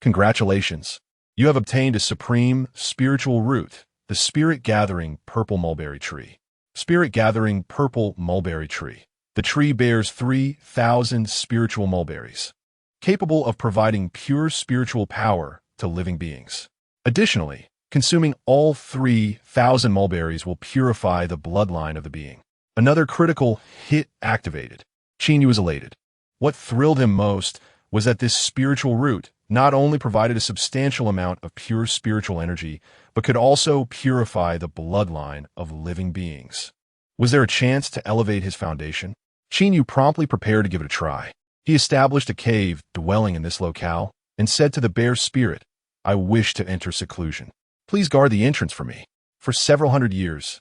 Congratulations! You have obtained a supreme spiritual root, the spirit-gathering purple mulberry tree. Spirit-gathering purple mulberry tree. The tree bears 3,000 spiritual mulberries, capable of providing pure spiritual power to living beings. Additionally, consuming all 3,000 mulberries will purify the bloodline of the being. Another critical hit activated. Qin Yu was elated. What thrilled him most was that this spiritual root not only provided a substantial amount of pure spiritual energy, but could also purify the bloodline of living beings. Was there a chance to elevate his foundation? Qin Yu promptly prepared to give it a try. He established a cave dwelling in this locale and said to the bear spirit, "I wish to enter seclusion. Please guard the entrance for me." For several hundred years,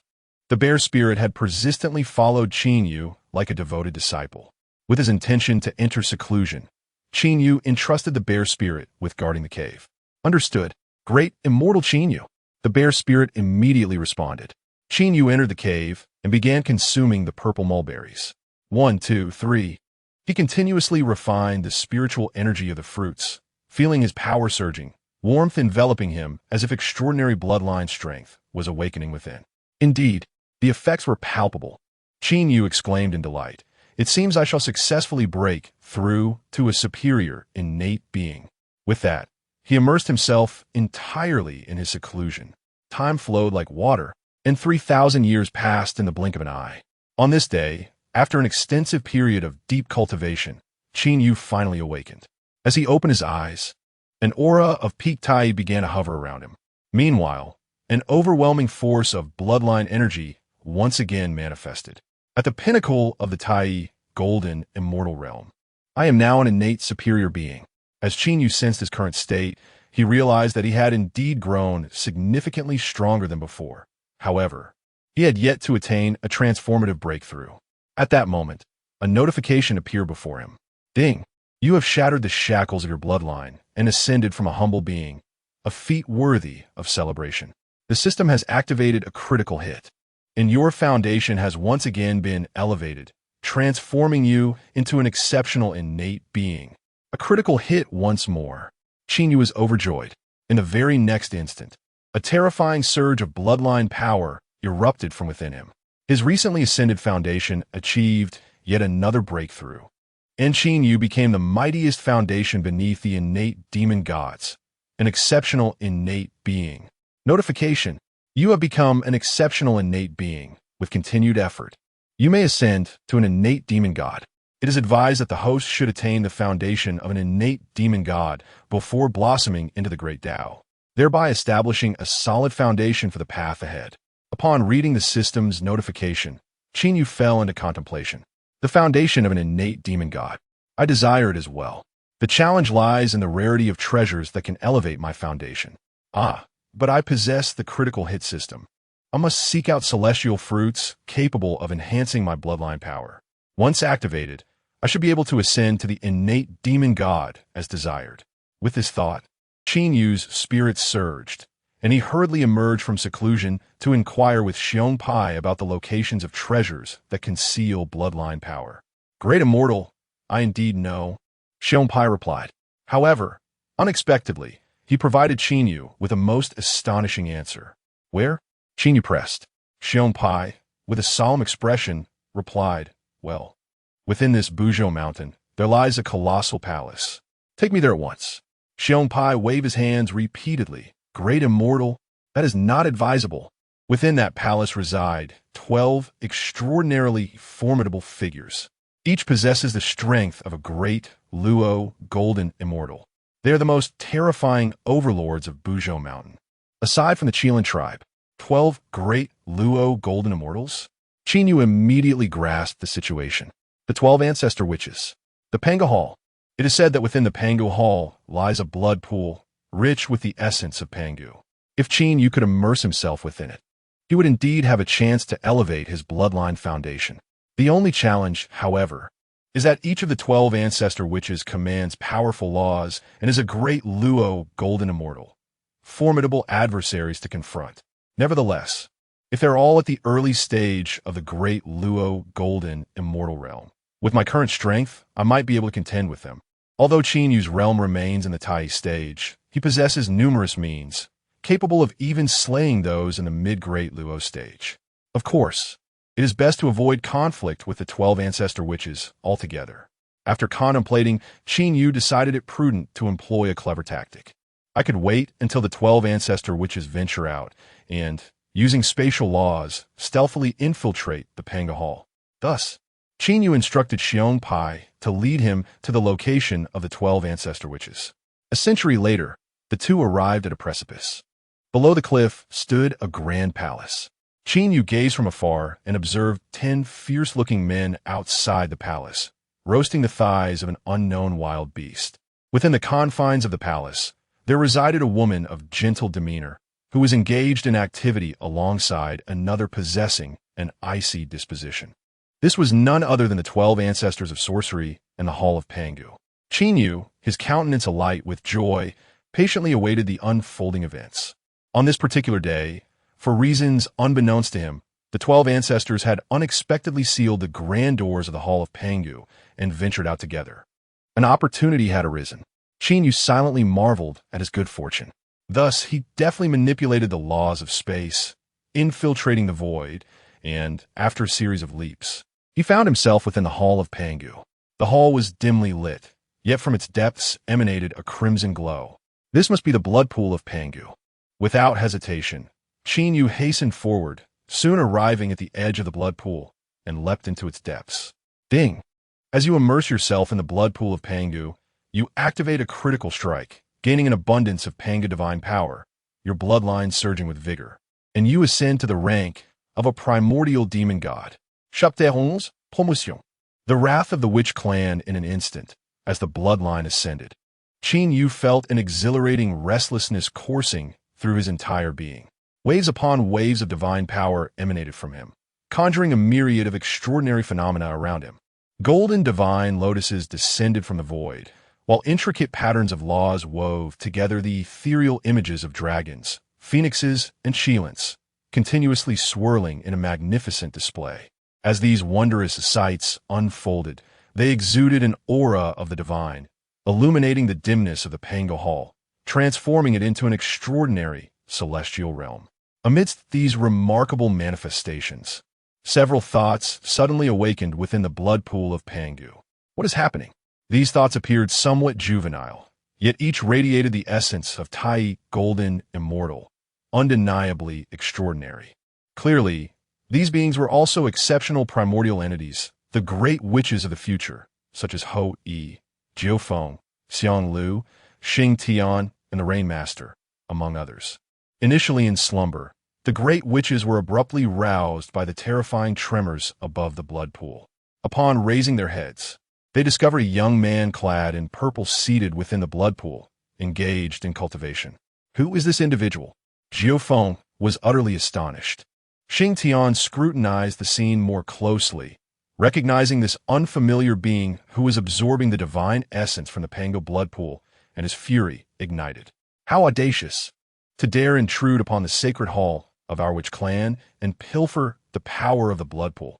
the bear spirit had persistently followed Qin Yu like a devoted disciple. With his intention to enter seclusion, Qin Yu entrusted the bear spirit with guarding the cave. Understood. Great immortal Qin Yu. The bear spirit immediately responded. Qin Yu entered the cave and began consuming the purple mulberries. 1, 2, 3. He continuously refined the spiritual energy of the fruits, feeling his power surging, warmth enveloping him as if extraordinary bloodline strength was awakening within. Indeed, the effects were palpable. Qin Yu exclaimed in delight, "It seems I shall successfully break through to a superior, innate being." With that, he immersed himself entirely in his seclusion. Time flowed like water, and 3,000 years passed in the blink of an eye. On this day, after an extensive period of deep cultivation, Qin Yu finally awakened. As he opened his eyes, an aura of peak Tai began to hover around him. Meanwhile, an overwhelming force of bloodline energy once again manifested. At the pinnacle of the Tai, golden, immortal realm, I am now an innate superior being. As Qin Yu sensed his current state, he realized that he had indeed grown significantly stronger than before. However, he had yet to attain a transformative breakthrough. At that moment, a notification appeared before him. Ding! You have shattered the shackles of your bloodline and ascended from a humble being, a feat worthy of celebration. The system has activated a critical hit, and your foundation has once again been elevated, transforming you into an exceptional innate being. A critical hit once more. Qin Yu was overjoyed. In the very next instant, a terrifying surge of bloodline power erupted from within him. His recently ascended foundation achieved yet another breakthrough, and Qin Yu became the mightiest foundation beneath the innate demon gods, an exceptional innate being. Notification: you have become an exceptional innate being. With continued effort, you may ascend to an innate demon god. It is advised that the host should attain the foundation of an innate demon god before blossoming into the great Tao, thereby establishing a solid foundation for the path ahead. Upon reading the system's notification, Qin Yu fell into contemplation. The foundation of an innate demon god. I desire it as well. The challenge lies in the rarity of treasures that can elevate my foundation. But I possess the critical hit system. I must seek out celestial fruits capable of enhancing my bloodline power. Once activated, I should be able to ascend to the innate demon god as desired. With this thought, Qin Yu's spirit surged, and he hurriedly emerged from seclusion to inquire with Xiong Pai about the locations of treasures that conceal bloodline power. Great immortal, I indeed know, Xiong Pai replied. However, unexpectedly, he provided Qin Yu with a most astonishing answer. Where? Qin Yu pressed. Xiong Pai, with a solemn expression, replied, well, within this Buzhou mountain, there lies a colossal palace. Take me there at once. Xiong Pai waved his hands repeatedly. Great immortal, that is not advisable. Within that palace reside 12 extraordinarily formidable figures. Each possesses the strength of a great Luo golden immortal. They are the most terrifying overlords of Buzhou Mountain. Aside from the Qilin tribe, 12 great Luo golden immortals? Qin Yu immediately grasped the situation. The 12 ancestor witches. The Pangu Hall. It is said that within the Pangu Hall lies a blood pool, rich with the essence of Pangu. If Qin Yu could immerse himself within it, he would indeed have a chance to elevate his bloodline foundation. The only challenge, however, is that each of the 12 ancestor witches commands powerful laws and is a great Luo golden immortal, formidable adversaries to confront. Nevertheless, if they're all at the early stage of the great Luo golden immortal realm, with my current strength, I might be able to contend with them. Although Qin Yu's realm remains in the Tai stage, he possesses numerous means, capable of even slaying those in the mid-great Luo stage. Of course, it is best to avoid conflict with the 12 ancestor witches altogether. After contemplating, Qin Yu decided it prudent to employ a clever tactic. I could wait until the 12 ancestor witches venture out and, using spatial laws, stealthily infiltrate the Pangu Hall. Thus, Qin Yu instructed Xiong Pai to lead him to the location of the 12 ancestor witches. A century later, the two arrived at a precipice. Below the cliff stood a grand palace. Qin Yu gazed from afar and observed 10 fierce-looking men outside the palace, roasting the thighs of an unknown wild beast. Within the confines of the palace, there resided a woman of gentle demeanor who was engaged in activity alongside another possessing an icy disposition. This was none other than the 12 ancestors of sorcery and the Hall of Pangu. Qin Yu, his countenance alight with joy, patiently awaited the unfolding events. On this particular day, for reasons unbeknownst to him, the 12 ancestors had unexpectedly sealed the grand doors of the Hall of Pangu and ventured out together. An opportunity had arisen. Qin Yu silently marveled at his good fortune. Thus, he deftly manipulated the laws of space, infiltrating the void, and, after a series of leaps, he found himself within the Hall of Pangu. The hall was dimly lit, yet from its depths emanated a crimson glow. This must be the blood pool of Pangu. Without hesitation, Qin Yu hastened forward, soon arriving at the edge of the blood pool, and leapt into its depths. Ding! As you immerse yourself in the blood pool of Pangu, you activate a critical strike, gaining an abundance of Pangu divine power, your bloodline surging with vigor, and you ascend to the rank of a primordial demon god. Chapitre 11, Promotion. The wrath of the witch clan in an instant, as the bloodline ascended. Qin Yu felt an exhilarating restlessness coursing through his entire being. Waves upon waves of divine power emanated from him, conjuring a myriad of extraordinary phenomena around him. Golden divine lotuses descended from the void, while intricate patterns of laws wove together the ethereal images of dragons, phoenixes, and Shilants, continuously swirling in a magnificent display. As these wondrous sights unfolded, they exuded an aura of the divine, illuminating the dimness of the Pangu Hall, transforming it into an extraordinary celestial realm. Amidst these remarkable manifestations, several thoughts suddenly awakened within the blood pool of Pangu. What is happening? These thoughts appeared somewhat juvenile, yet each radiated the essence of Tai golden immortal, undeniably extraordinary. Clearly, these beings were also exceptional primordial entities, the great witches of the future, such as Ho Yi, Jiu Feng, Xiang Lu, Xing Tian, and the Rainmaster, among others. Initially in slumber, the great witches were abruptly roused by the terrifying tremors above the blood pool. Upon raising their heads, they discover a young man clad in purple seated within the blood pool, engaged in cultivation. Who is this individual? Jiu Feng was utterly astonished. Xing Tian scrutinized the scene more closely, recognizing this unfamiliar being who was absorbing the divine essence from the Pangu blood pool, and his fury ignited. How audacious! To dare intrude upon the sacred hall of our witch clan and pilfer the power of the blood pool.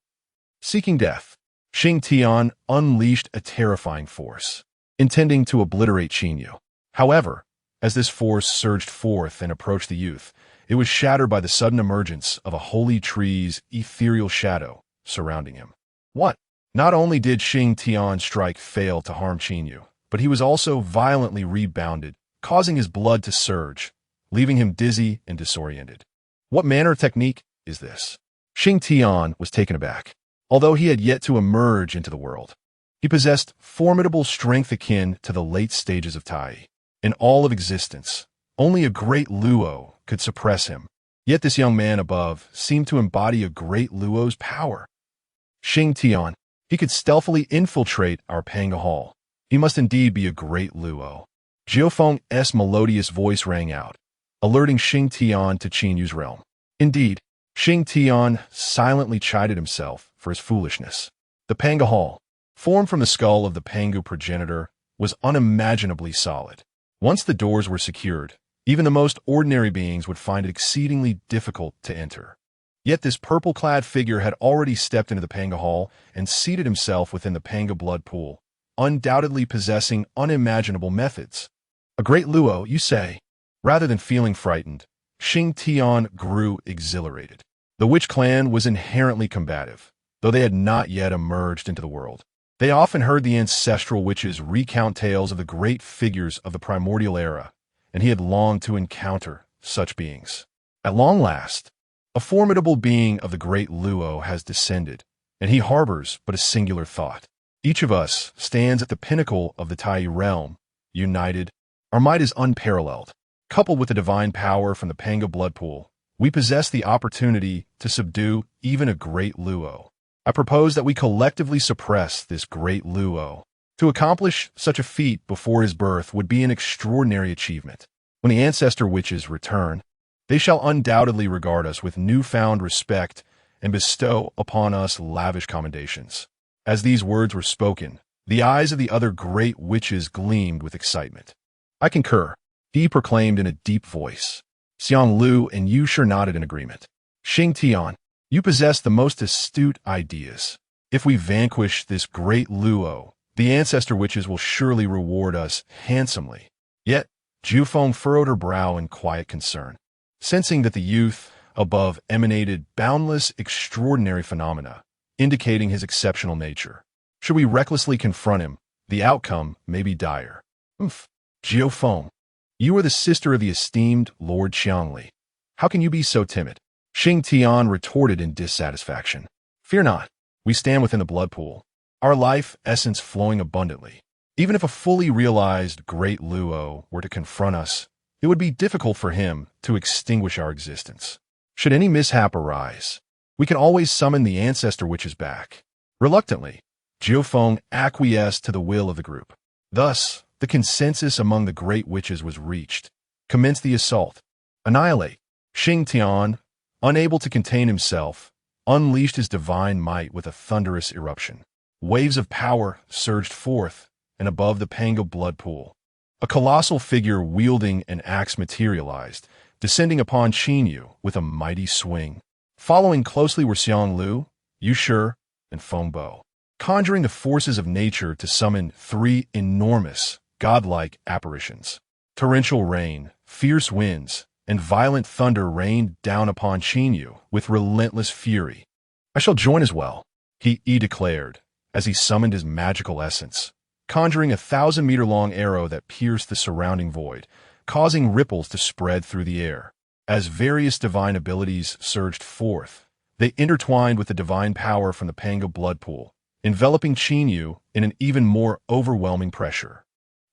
Seeking death, Xing Tian unleashed a terrifying force, intending to obliterate Qin Yu. However, as this force surged forth and approached the youth, it was shattered by the sudden emergence of a holy tree's ethereal shadow surrounding him. What? Not only did Xing Tian's strike fail to harm Qin Yu, but he was also violently rebounded, causing his blood to surge, leaving him dizzy and disoriented. What manner of technique is this? Xing Tian was taken aback. Although he had yet to emerge into the world, he possessed formidable strength akin to the late stages of Tai. In all of existence, only a great Luo could suppress him. Yet this young man above seemed to embody a great Luo's power. Xing Tian, He could stealthily infiltrate our Panga Hall. He must indeed be a great Luo. Jiufeng's melodious voice rang out, alerting Xing Tian to Qin Yu's realm. Indeed, Xing Tian silently chided himself for his foolishness. The Panga Hall, formed from the skull of the Pangu progenitor, was unimaginably solid. Once the doors were secured, even the most ordinary beings would find it exceedingly difficult to enter. Yet this purple-clad figure had already stepped into the Panga Hall and seated himself within the Panga blood pool, undoubtedly possessing unimaginable methods. A great Luo, you say? Rather than feeling frightened, Xing Tian grew exhilarated. The witch clan was inherently combative, though they had not yet emerged into the world. They often heard the ancestral witches recount tales of the great figures of the primordial era, and he had longed to encounter such beings. At long last, a formidable being of the great Luo has descended, and he harbors but a singular thought. Each of us stands at the pinnacle of the Tai realm, united. Our might is unparalleled. Coupled with the divine power from the Panga blood pool, we possess the opportunity to subdue even a great Luo. I propose that we collectively suppress this great Luo. To accomplish such a feat before his birth would be an extraordinary achievement. When the ancestor witches return, they shall undoubtedly regard us with newfound respect and bestow upon us lavish commendations. As these words were spoken, the eyes of the other great witches gleamed with excitement. I concur, he proclaimed in a deep voice. Xiang Lu and Yu Shi nodded in agreement. Xing Tian, you possess the most astute ideas. If we vanquish this great Luo, the ancestor witches will surely reward us handsomely. Yet, Jiufeng furrowed her brow in quiet concern, sensing that the youth above emanated boundless, extraordinary phenomena, indicating his exceptional nature. Should we recklessly confront him, the outcome may be dire. Jiufeng, you are the sister of the esteemed Lord Qiangli. How can you be so timid? Xing Tian retorted in dissatisfaction. Fear not, we stand within the blood pool, our life essence flowing abundantly. Even if a fully realized great Luo were to confront us, it would be difficult for him to extinguish our existence. Should any mishap arise, we can always summon the ancestor witches back. Reluctantly, Jiufeng acquiesced to the will of the group. Thus, the consensus among the great witches was reached. Commence the assault. Annihilate. Xing Tian, unable to contain himself, unleashed his divine might with a thunderous eruption. Waves of power surged forth and above the Panga blood pool. A colossal figure wielding an axe materialized, descending upon Qin Yu with a mighty swing. Following closely were Xiang Lu, Yu Shi, and Feng Bo, conjuring the forces of nature to summon three enormous, godlike apparitions. Torrential rain, fierce winds, and violent thunder rained down upon Qin Yu with relentless fury. I shall join as well, he declared, as he summoned his magical essence, conjuring a 1,000-meter-long arrow that pierced the surrounding void, causing ripples to spread through the air. As various divine abilities surged forth, they intertwined with the divine power from the Panga blood pool, enveloping Qin Yu in an even more overwhelming pressure.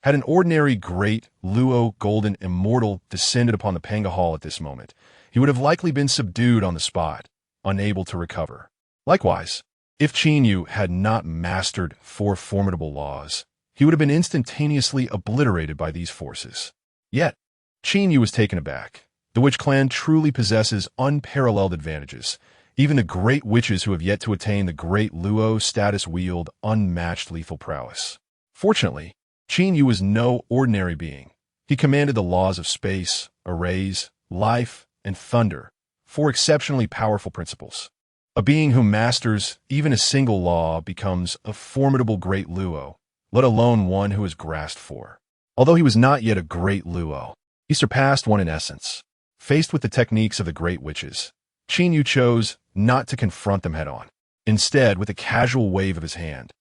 Had an ordinary great Luo golden immortal descended upon the Panga Hall at this moment, he would have likely been subdued on the spot, unable to recover. Likewise, if Qin Yu had not mastered four formidable laws, he would have been instantaneously obliterated by these forces. Yet, Qin Yu was taken aback. The witch clan truly possesses unparalleled advantages. Even the great witches who have yet to attain the great Luo status wield unmatched lethal prowess. Fortunately, Qin Yu was no ordinary being. He commanded the laws of space, arrays, life, and thunder, four exceptionally powerful principles. A being who masters even a single law becomes a formidable great Luo, let alone one who is grasped for. Although he was not yet a great Luo, he surpassed one in essence. Faced with the techniques of the great witches, Qin Yu chose not to confront them head-on. Instead, with a casual wave of his hand,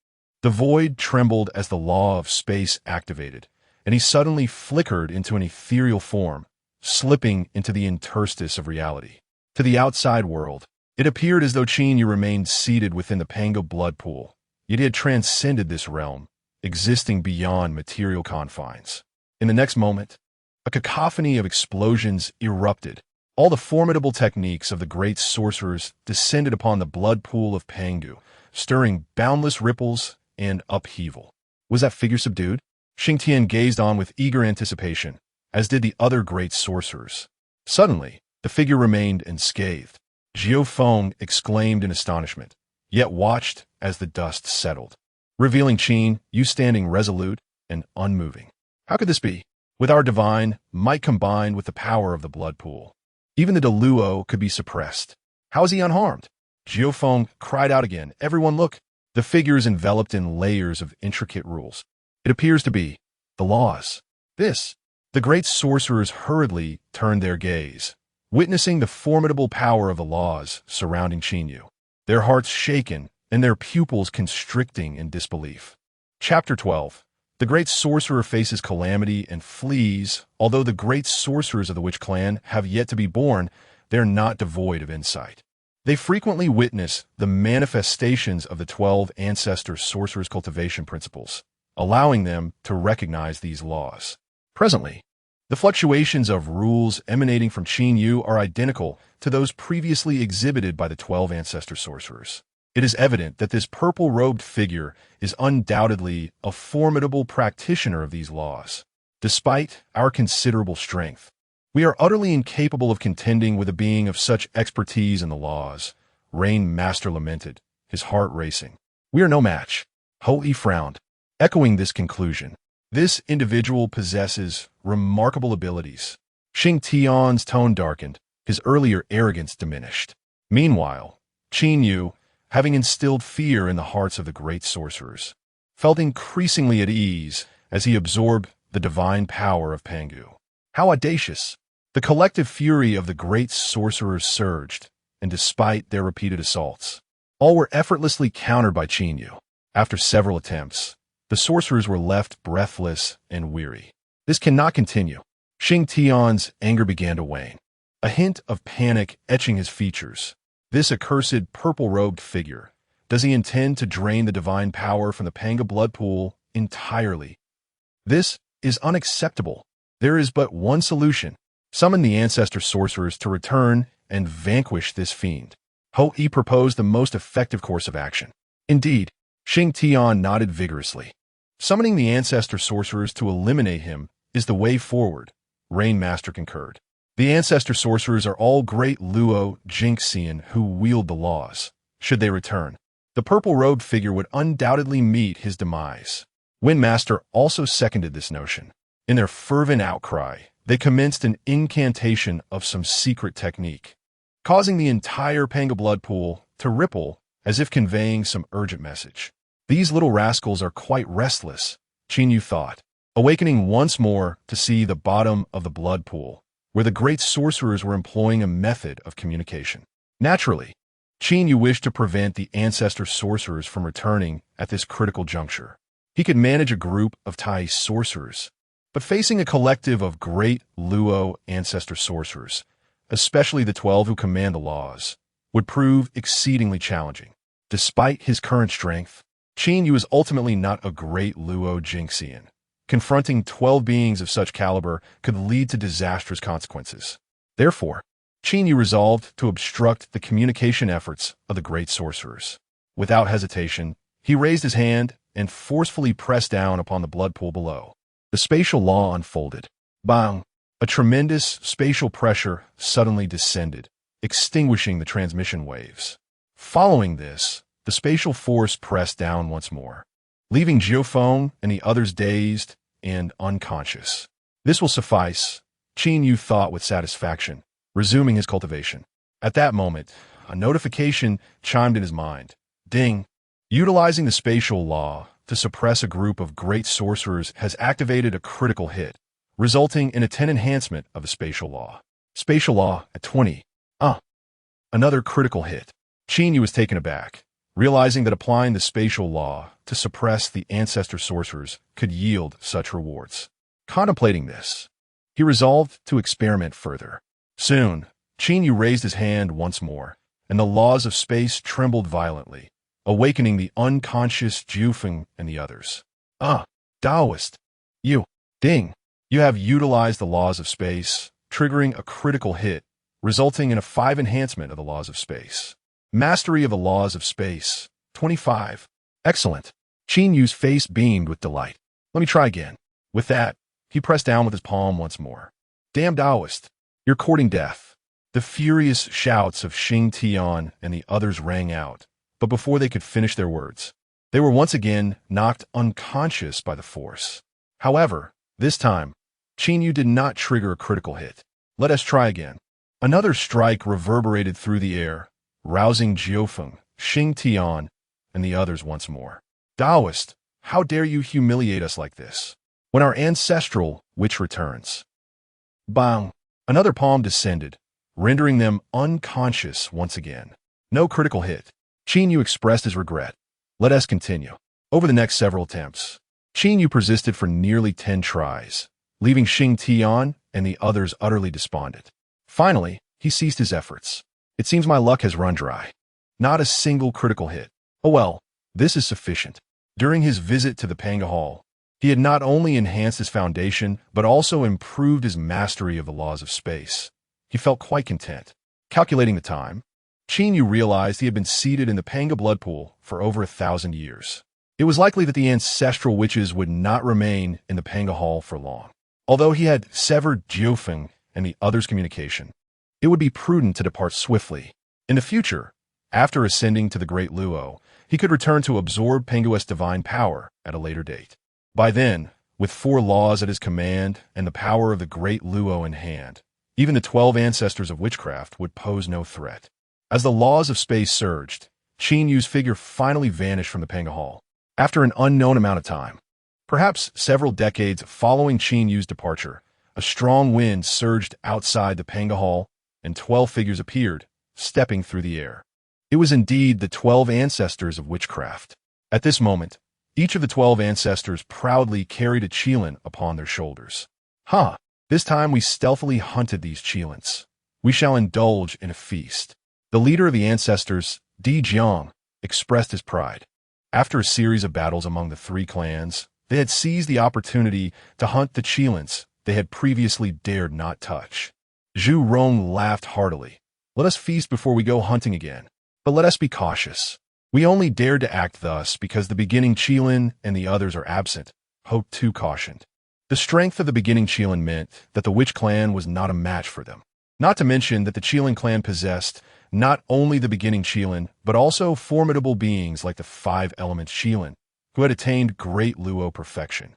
the void trembled as the law of space activated, and he suddenly flickered into an ethereal form, slipping into the interstice of reality. To the outside world, it appeared as though Qin Yu remained seated within the Panga blood pool, yet he had transcended this realm, existing beyond material confines. In the next moment, a cacophony of explosions erupted. All the formidable techniques of the great sorcerers descended upon the blood pool of Pangu, stirring boundless ripples and upheaval. Was that figure subdued? Xingtian gazed on with eager anticipation, as did the other great sorcerers. Suddenly, the figure remained unscathed. Jiu Feng exclaimed in astonishment, yet watched as the dust settled, revealing Qin Yu standing resolute and unmoving. How could this be? With our divine might combined with the power of the blood pool, even the Deluo could be suppressed. How is he unharmed? Jiu Feng cried out again. Everyone look! The figure is enveloped in layers of intricate rules. It appears to be the laws. The great sorcerers hurriedly turned their gaze, witnessing the formidable power of the laws surrounding Qin Yu, their hearts shaken and their pupils constricting in disbelief. Chapter 12. The great sorcerer faces calamity and flees. Although the great sorcerers of the witch clan have yet to be born, they are not devoid of insight. They frequently witness the manifestations of the 12 ancestor sorcerers' cultivation principles, allowing them to recognize these laws. Presently, the fluctuations of rules emanating from Qin Yu are identical to those previously exhibited by the 12 ancestor sorcerers. It is evident that this purple-robed figure is undoubtedly a formidable practitioner of these laws. Despite our considerable strength, we are utterly incapable of contending with a being of such expertise in the laws. Rain Master lamented, his heart racing. We are no match. Ho-Yi frowned, echoing this conclusion. This individual possesses remarkable abilities. Xing Tian's tone darkened, his earlier arrogance diminished. Meanwhile, Qin Yu, having instilled fear in the hearts of the great sorcerers, felt increasingly at ease as he absorbed the divine power of Pangu. How audacious! The collective fury of the great sorcerers surged, and despite their repeated assaults, all were effortlessly countered by Qin Yu. After several attempts, the sorcerers were left breathless and weary. This cannot continue. Xing Tian's anger began to wane, a hint of panic etching his features. This accursed purple-robed figure, does he intend to drain the divine power from the Panga blood pool entirely? This is unacceptable. There is but one solution. Summon the ancestor sorcerers to return and vanquish this fiend. Ho-Yi proposed the most effective course of action. Indeed, Xing Tian nodded vigorously. Summoning the ancestor sorcerers to eliminate him is the way forward, Rain Master concurred. The ancestor sorcerers are all great Luo Jinxian who wield the laws. Should they return, the purple-robed figure would undoubtedly meet his demise. Wind Master also seconded this notion. In their fervent outcry, they commenced an incantation of some secret technique, causing the entire Panga blood pool to ripple as if conveying some urgent message. These little rascals are quite restless, Qin Yu thought, awakening once more to see the bottom of the blood pool, where the great sorcerers were employing a method of communication. Naturally, Qin Yu wished to prevent the ancestor sorcerers from returning at this critical juncture. He could manage a group of Tai sorcerers, but facing a collective of great Luo ancestor sorcerers, especially the 12 who command the laws, would prove exceedingly challenging. Despite his current strength, Qin Yu is ultimately not a great Luo Jinxian. Confronting 12 beings of such caliber could lead to disastrous consequences. Therefore, Qin Yu resolved to obstruct the communication efforts of the great sorcerers. Without hesitation, he raised his hand and forcefully pressed down upon the blood pool below. The spatial law unfolded. Bang! A tremendous spatial pressure suddenly descended, extinguishing the transmission waves. Following this, the spatial force pressed down once more, leaving Jiu Feng and the others dazed and unconscious. This will suffice, Qin Yu thought with satisfaction, resuming his cultivation. At that moment, a notification chimed in his mind. Ding! Utilizing the spatial law to suppress a group of great sorcerers has activated a critical hit, resulting in a 10 enhancement of the spatial law. Spatial law at 20. Another critical hit. Qin Yu was taken aback, realizing that applying the spatial law to suppress the ancestor sorcerers could yield such rewards. Contemplating this, he resolved to experiment further. Soon, Qin Yu raised his hand once more, and the laws of space trembled violently, awakening the unconscious Jufeng and the others. Taoist! Ding! You have utilized the laws of space, triggering a critical hit, resulting in a 5 enhancement of the laws of space. Mastery of the laws of space 25. Excellent. Qin Yu's face beamed with delight. Let me try again. With that, he pressed down with his palm once more. Damn Taoist, you're courting death. The furious shouts of Xing Tian and the others rang out, but before they could finish their words, they were once again knocked unconscious by the force. However, this time, Qin Yu did not trigger a critical hit. Let us try again. Another strike reverberated through the air, rousing Jiufeng, Xing Tian, and the others once more. Taoist, how dare you humiliate us like this? When our ancestral witch returns. Bang! Another palm descended, rendering them unconscious once again. No critical hit. Qin Yu expressed his regret. Let us continue. Over the next several attempts, Qin Yu persisted for nearly 10 tries, leaving Xing Tian and the others utterly despondent. Finally, he ceased his efforts. It seems my luck has run dry. Not a single critical hit. Oh well, this is sufficient. During his visit to the Panga Hall, he had not only enhanced his foundation, but also improved his mastery of the laws of space. He felt quite content. Calculating the time, Qin Yu realized he had been seated in the Panga blood pool for over 1,000 years. It was likely that the ancestral witches would not remain in the Panga Hall for long. Although he had severed Jiufeng and the others' communication, it would be prudent to depart swiftly. In the future, after ascending to the Great Luo, he could return to absorb Penguo's divine power at a later date. By then, with 4 laws at his command and the power of the Great Luo in hand, even the 12 ancestors of witchcraft would pose no threat. As the laws of space surged, Qin Yu's figure finally vanished from the Panga Hall. After an unknown amount of time, perhaps several decades following Qin Yu's departure, a strong wind surged outside the Panga Hall, and 12 figures appeared, stepping through the air. It was indeed the 12 ancestors of witchcraft. At this moment, each of the 12 ancestors proudly carried a qilin upon their shoulders. This time we stealthily hunted these qilins. We shall indulge in a feast. The leader of the ancestors, Di Jiang, expressed his pride. After a series of battles among the 3 clans, they had seized the opportunity to hunt the qilins they had previously dared not touch. Zhu Rong laughed heartily. Let us feast before we go hunting again. But let us be cautious. We only dared to act thus because the beginning qilin and the others are absent, Ho Tu cautioned. The strength of the beginning qilin meant that the witch clan was not a match for them. Not to mention that the qilin clan possessed not only the beginning qilin, but also formidable beings like the 5 elements qilin, who had attained great Luo perfection.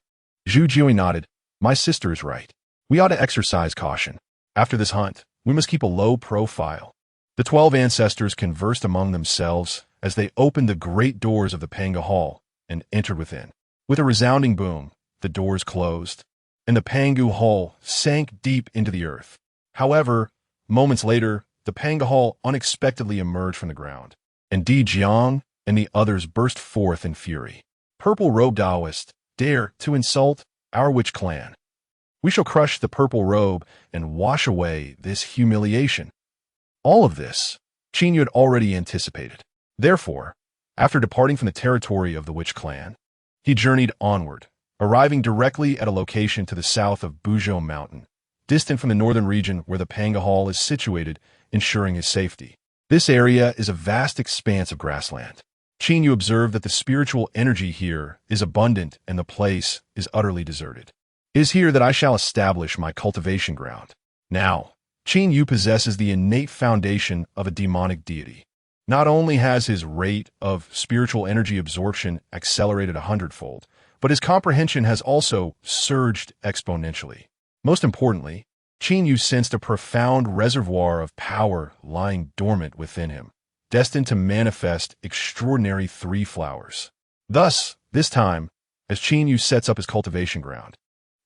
Zhu Jui nodded. My sister is right. We ought to exercise caution. After this hunt, we must keep a low profile. The 12 ancestors conversed among themselves as they opened the great doors of the Panga Hall and entered within. With a resounding boom, the doors closed, and the Pangu Hall sank deep into the earth. However, moments later, the Panga Hall unexpectedly emerged from the ground, and Di Jiang and the others burst forth in fury. Purple-robed Taoist, dare to insult our witch clan. We shall crush the purple robe and wash away this humiliation. All of this, Qin Yu had already anticipated. Therefore, after departing from the territory of the witch clan, he journeyed onward, arriving directly at a location to the south of Buzhou Mountain, distant from the northern region where the Panga Hall is situated, ensuring his safety. This area is a vast expanse of grassland. Qin Yu observed that the spiritual energy here is abundant and the place is utterly deserted. It is here that I shall establish my cultivation ground. Now, Qin Yu possesses the innate foundation of a demonic deity. Not only has his rate of spiritual energy absorption accelerated 100-fold, but his comprehension has also surged exponentially. Most importantly, Qin Yu sensed a profound reservoir of power lying dormant within him, destined to manifest extraordinary 3 flowers. Thus, this time, as Qin Yu sets up his cultivation ground,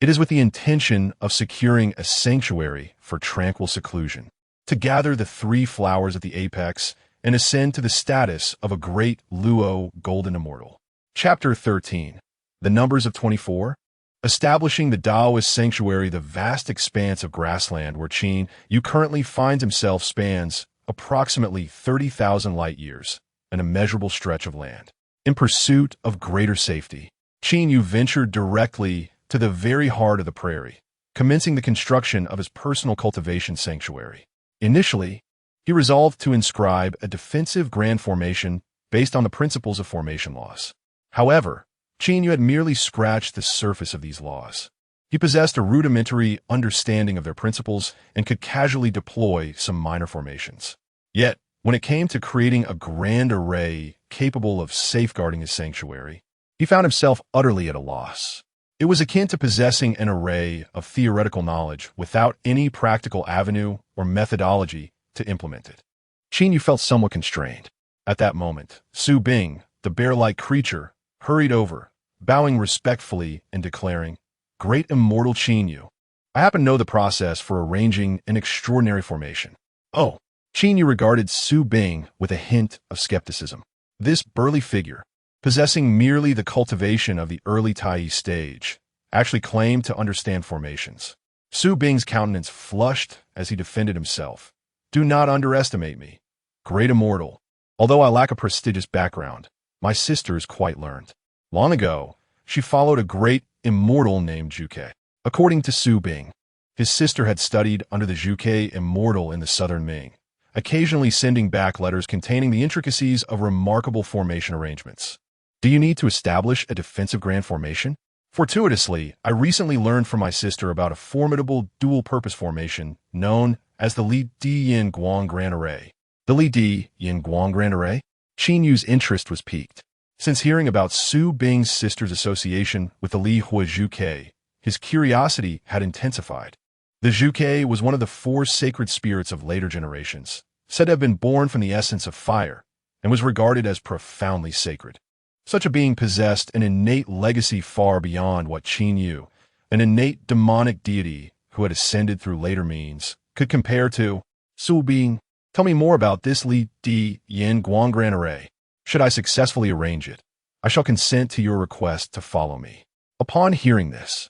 it is with the intention of securing a sanctuary for tranquil seclusion, to gather the 3 flowers at the apex and ascend to the status of a great Luo golden immortal. Chapter 13. The Numbers of 24. Establishing the Taoist sanctuary, the vast expanse of grassland where Qin Yu currently finds himself spans approximately 30,000 light-years, an immeasurable stretch of land. In pursuit of greater safety, Qin Yu ventured directly to the very heart of the prairie, commencing the construction of his personal cultivation sanctuary. Initially, he resolved to inscribe a defensive grand formation based on the principles of formation laws. However, Qin Yu had merely scratched the surface of these laws. He possessed a rudimentary understanding of their principles and could casually deploy some minor formations. Yet, when it came to creating a grand array capable of safeguarding his sanctuary, he found himself utterly at a loss. It was akin to possessing an array of theoretical knowledge without any practical avenue or methodology to implement it. Qin Yu felt somewhat constrained. At that moment, Su Bing, the bear-like creature, hurried over, bowing respectfully and declaring, "Great immortal Qin Yu, I happen to know the process for arranging an extraordinary formation." Oh, Qin Yu regarded Su Bing with a hint of skepticism. This burly figure, possessing merely the cultivation of the early Tai stage, actually claimed to understand formations. Su Bing's countenance flushed as he defended himself. "Do not underestimate me, great immortal. Although I lack a prestigious background, my sister is quite learned. Long ago, she followed a great immortal named Zhuge." According to Su Bing, his sister had studied under the Zhuge immortal in the southern Ming, occasionally sending back letters containing the intricacies of remarkable formation arrangements. "Do you need to establish a defensive grand formation? Fortuitously, I recently learned from my sister about a formidable dual-purpose formation known as the Li Di Yin Guang Grand Array." The Li Di Yin Guang Grand Array? Qin Yu's interest was piqued. Since hearing about Su Bing's sister's association with the Li Hua Zhuge, his curiosity had intensified. The Zhuge was one of the four sacred spirits of later generations, said to have been born from the essence of fire, and was regarded as profoundly sacred. Such a being possessed an innate legacy far beyond what Qin Yu, an innate demonic deity who had ascended through later means, could compare to. "Su Bing, tell me more about this Li Di Yin Guang Grand Array. Should I successfully arrange it, I shall consent to your request to follow me." Upon hearing this,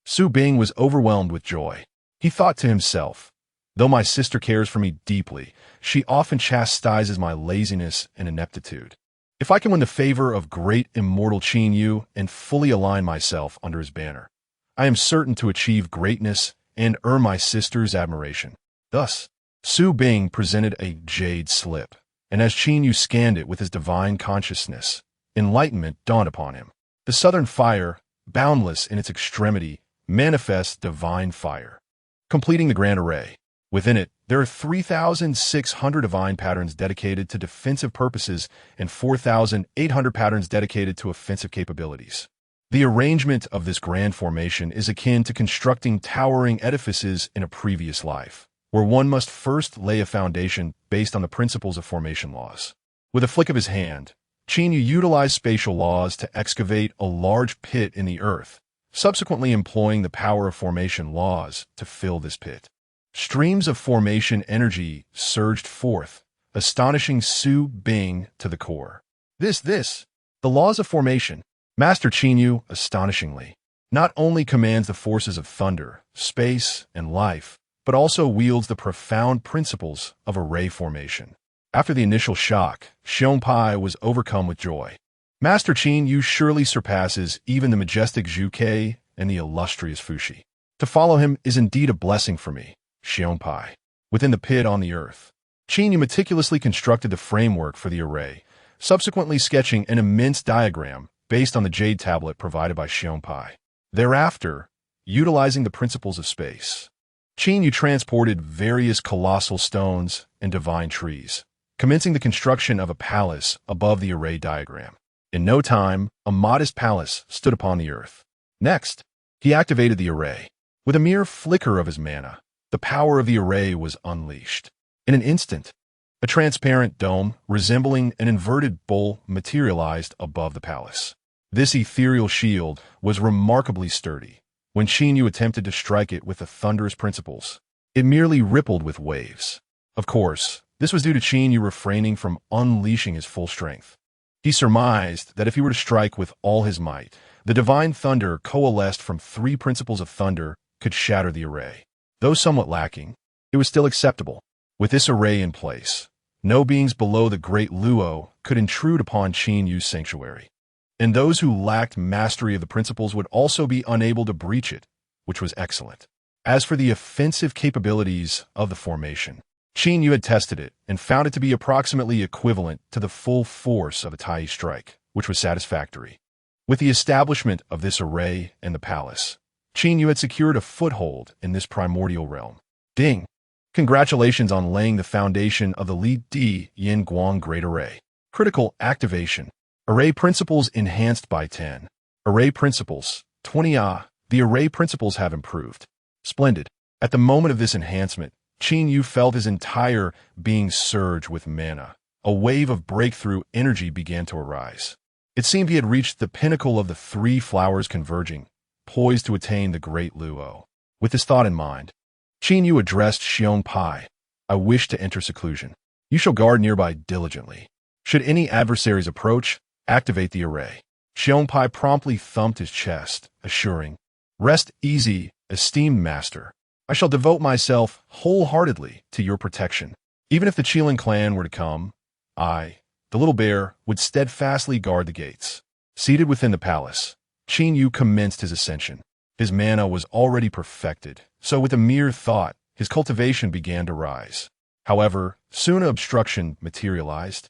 Su Bing was overwhelmed with joy. He thought to himself, "Though my sister cares for me deeply, she often chastises my laziness and ineptitude. If I can win the favor of great immortal Qin Yu and fully align myself under his banner, I am certain to achieve greatness and earn my sister's admiration." Thus, Su Bing presented a jade slip, and as Qin Yu scanned it with his divine consciousness, enlightenment dawned upon him. The southern fire, boundless in its extremity, manifests divine fire, completing the grand array. Within it, there are 3,600 divine patterns dedicated to defensive purposes and 4,800 patterns dedicated to offensive capabilities. The arrangement of this grand formation is akin to constructing towering edifices in a previous life, where one must first lay a foundation based on the principles of formation laws. With a flick of his hand, Qin Yu utilized spatial laws to excavate a large pit in the earth, subsequently employing the power of formation laws to fill this pit. Streams of formation energy surged forth, astonishing Su Bing to the core. The laws of formation. Master Qin Yu, astonishingly, not only commands the forces of thunder, space, and life, but also wields the profound principles of array formation. After the initial shock, Xiongpai was overcome with joy. "Master Qin Yu surely surpasses even the majestic Zhuge and the illustrious Fuxi. To follow him is indeed a blessing for me." Xiongpai. Within the pit on the earth, Qin Yu meticulously constructed the framework for the array, subsequently sketching an immense diagram based on the jade tablet provided by Xiongpai. Thereafter, utilizing the principles of space, Qin Yu transported various colossal stones and divine trees, commencing the construction of a palace above the array diagram. In no time, a modest palace stood upon the earth. Next, he activated the array. With a mere flicker of his mana, the power of the array was unleashed. In an instant, a transparent dome resembling an inverted bowl materialized above the palace. This ethereal shield was remarkably sturdy. When Qin Yu attempted to strike it with the thunderous principles, it merely rippled with waves. Of course, this was due to Qin Yu refraining from unleashing his full strength. He surmised that if he were to strike with all his might, the divine thunder coalesced from three principles of thunder could shatter the array. Though somewhat lacking, it was still acceptable. With this array in place, no beings below the great Luo could intrude upon Qin Yu's sanctuary, and those who lacked mastery of the principles would also be unable to breach it, which was excellent. As for the offensive capabilities of the formation, Qin Yu had tested it and found it to be approximately equivalent to the full force of a Tai strike, which was satisfactory. With the establishment of this array and the palace, Qin Yu had secured a foothold in this primordial realm. Ding! Congratulations on laying the foundation of the Li Di Yin Guang Great Array. Critical activation. Array principles enhanced by 10. Array principles, 20 Ah. The array principles have improved. Splendid. At the moment of this enhancement, Qin Yu felt his entire being surge with mana. A wave of breakthrough energy began to arise. It seemed he had reached the pinnacle of the three flowers converging, poised to attain the great Luo. With this thought in mind, Qin Yu addressed Xiong Pai. I wish to enter seclusion. You shall guard nearby diligently. Should any adversaries approach, activate the array. Xiong Pai promptly thumped his chest, assuring, Rest easy, esteemed master. I shall devote myself wholeheartedly to your protection. Even if the Qilin clan were to come, I, the little bear, would steadfastly guard the gates. Seated within the palace, Qin Yu commenced his ascension. His mana was already perfected, so with a mere thought, his cultivation began to rise. However, soon an obstruction materialized.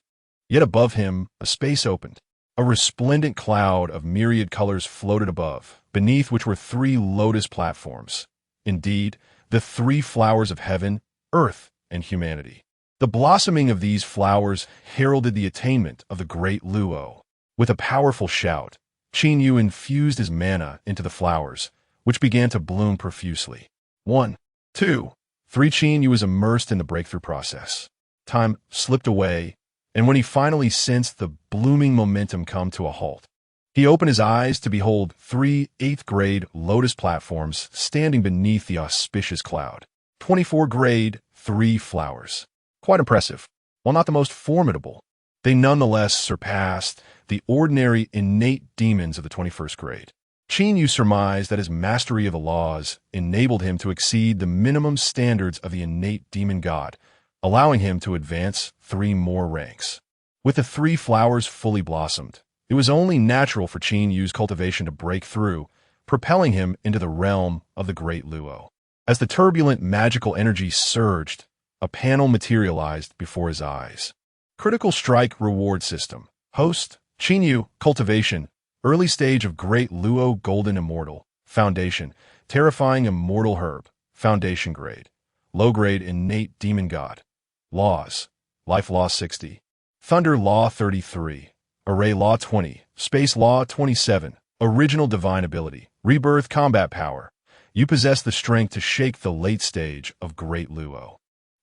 Yet above him, a space opened. A resplendent cloud of myriad colors floated above, beneath which were three lotus platforms. Indeed, the three flowers of heaven, earth, and humanity. The blossoming of these flowers heralded the attainment of the great Luo. With a powerful shout, Qin Yu infused his mana into the flowers, which began to bloom profusely. 1, 2, 3. Qin Yu was immersed in the breakthrough process. Time slipped away, and when he finally sensed the blooming momentum come to a halt, he opened his eyes to behold 3 8th-grade lotus platforms standing beneath the auspicious cloud. 24th-grade, 3 flowers. Quite impressive. While not the most formidable, they nonetheless surpassed the ordinary innate demons of the 21st grade. Qin Yu surmised that his mastery of the laws enabled him to exceed the minimum standards of the innate demon god, allowing him to advance 3 more ranks. With the 3 flowers fully blossomed, it was only natural for Qin Yu's cultivation to break through, propelling him into the realm of the great Luo. As the turbulent magical energy surged, a panel materialized before his eyes. Critical Strike Reward System. Host, Qin Yu, Cultivation, Early Stage of Great Luo Golden Immortal. Foundation, Terrifying Immortal Herb. Foundation Grade. Low Grade Innate Demon God. Laws. Life Law 60. Thunder Law 33. Array Law 20. Space Law 27. Original Divine Ability. Rebirth Combat Power. You possess the strength to shake the late stage of Great Luo.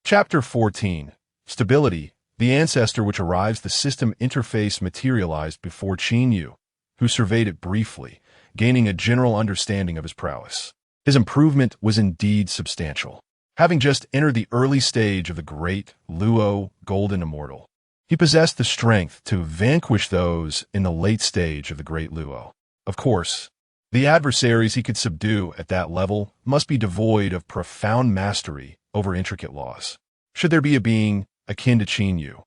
Chapter 14. Stability. The ancestor which arrives the system interface materialized before Qin Yu, who surveyed it briefly, gaining a general understanding of his prowess. His improvement was indeed substantial. Having just entered the early stage of the great Luo Golden Immortal, he possessed the strength to vanquish those in the late stage of the great Luo. Of course, the adversaries he could subdue at that level must be devoid of profound mastery over intricate laws. Should there be a being akin to Qin Yu,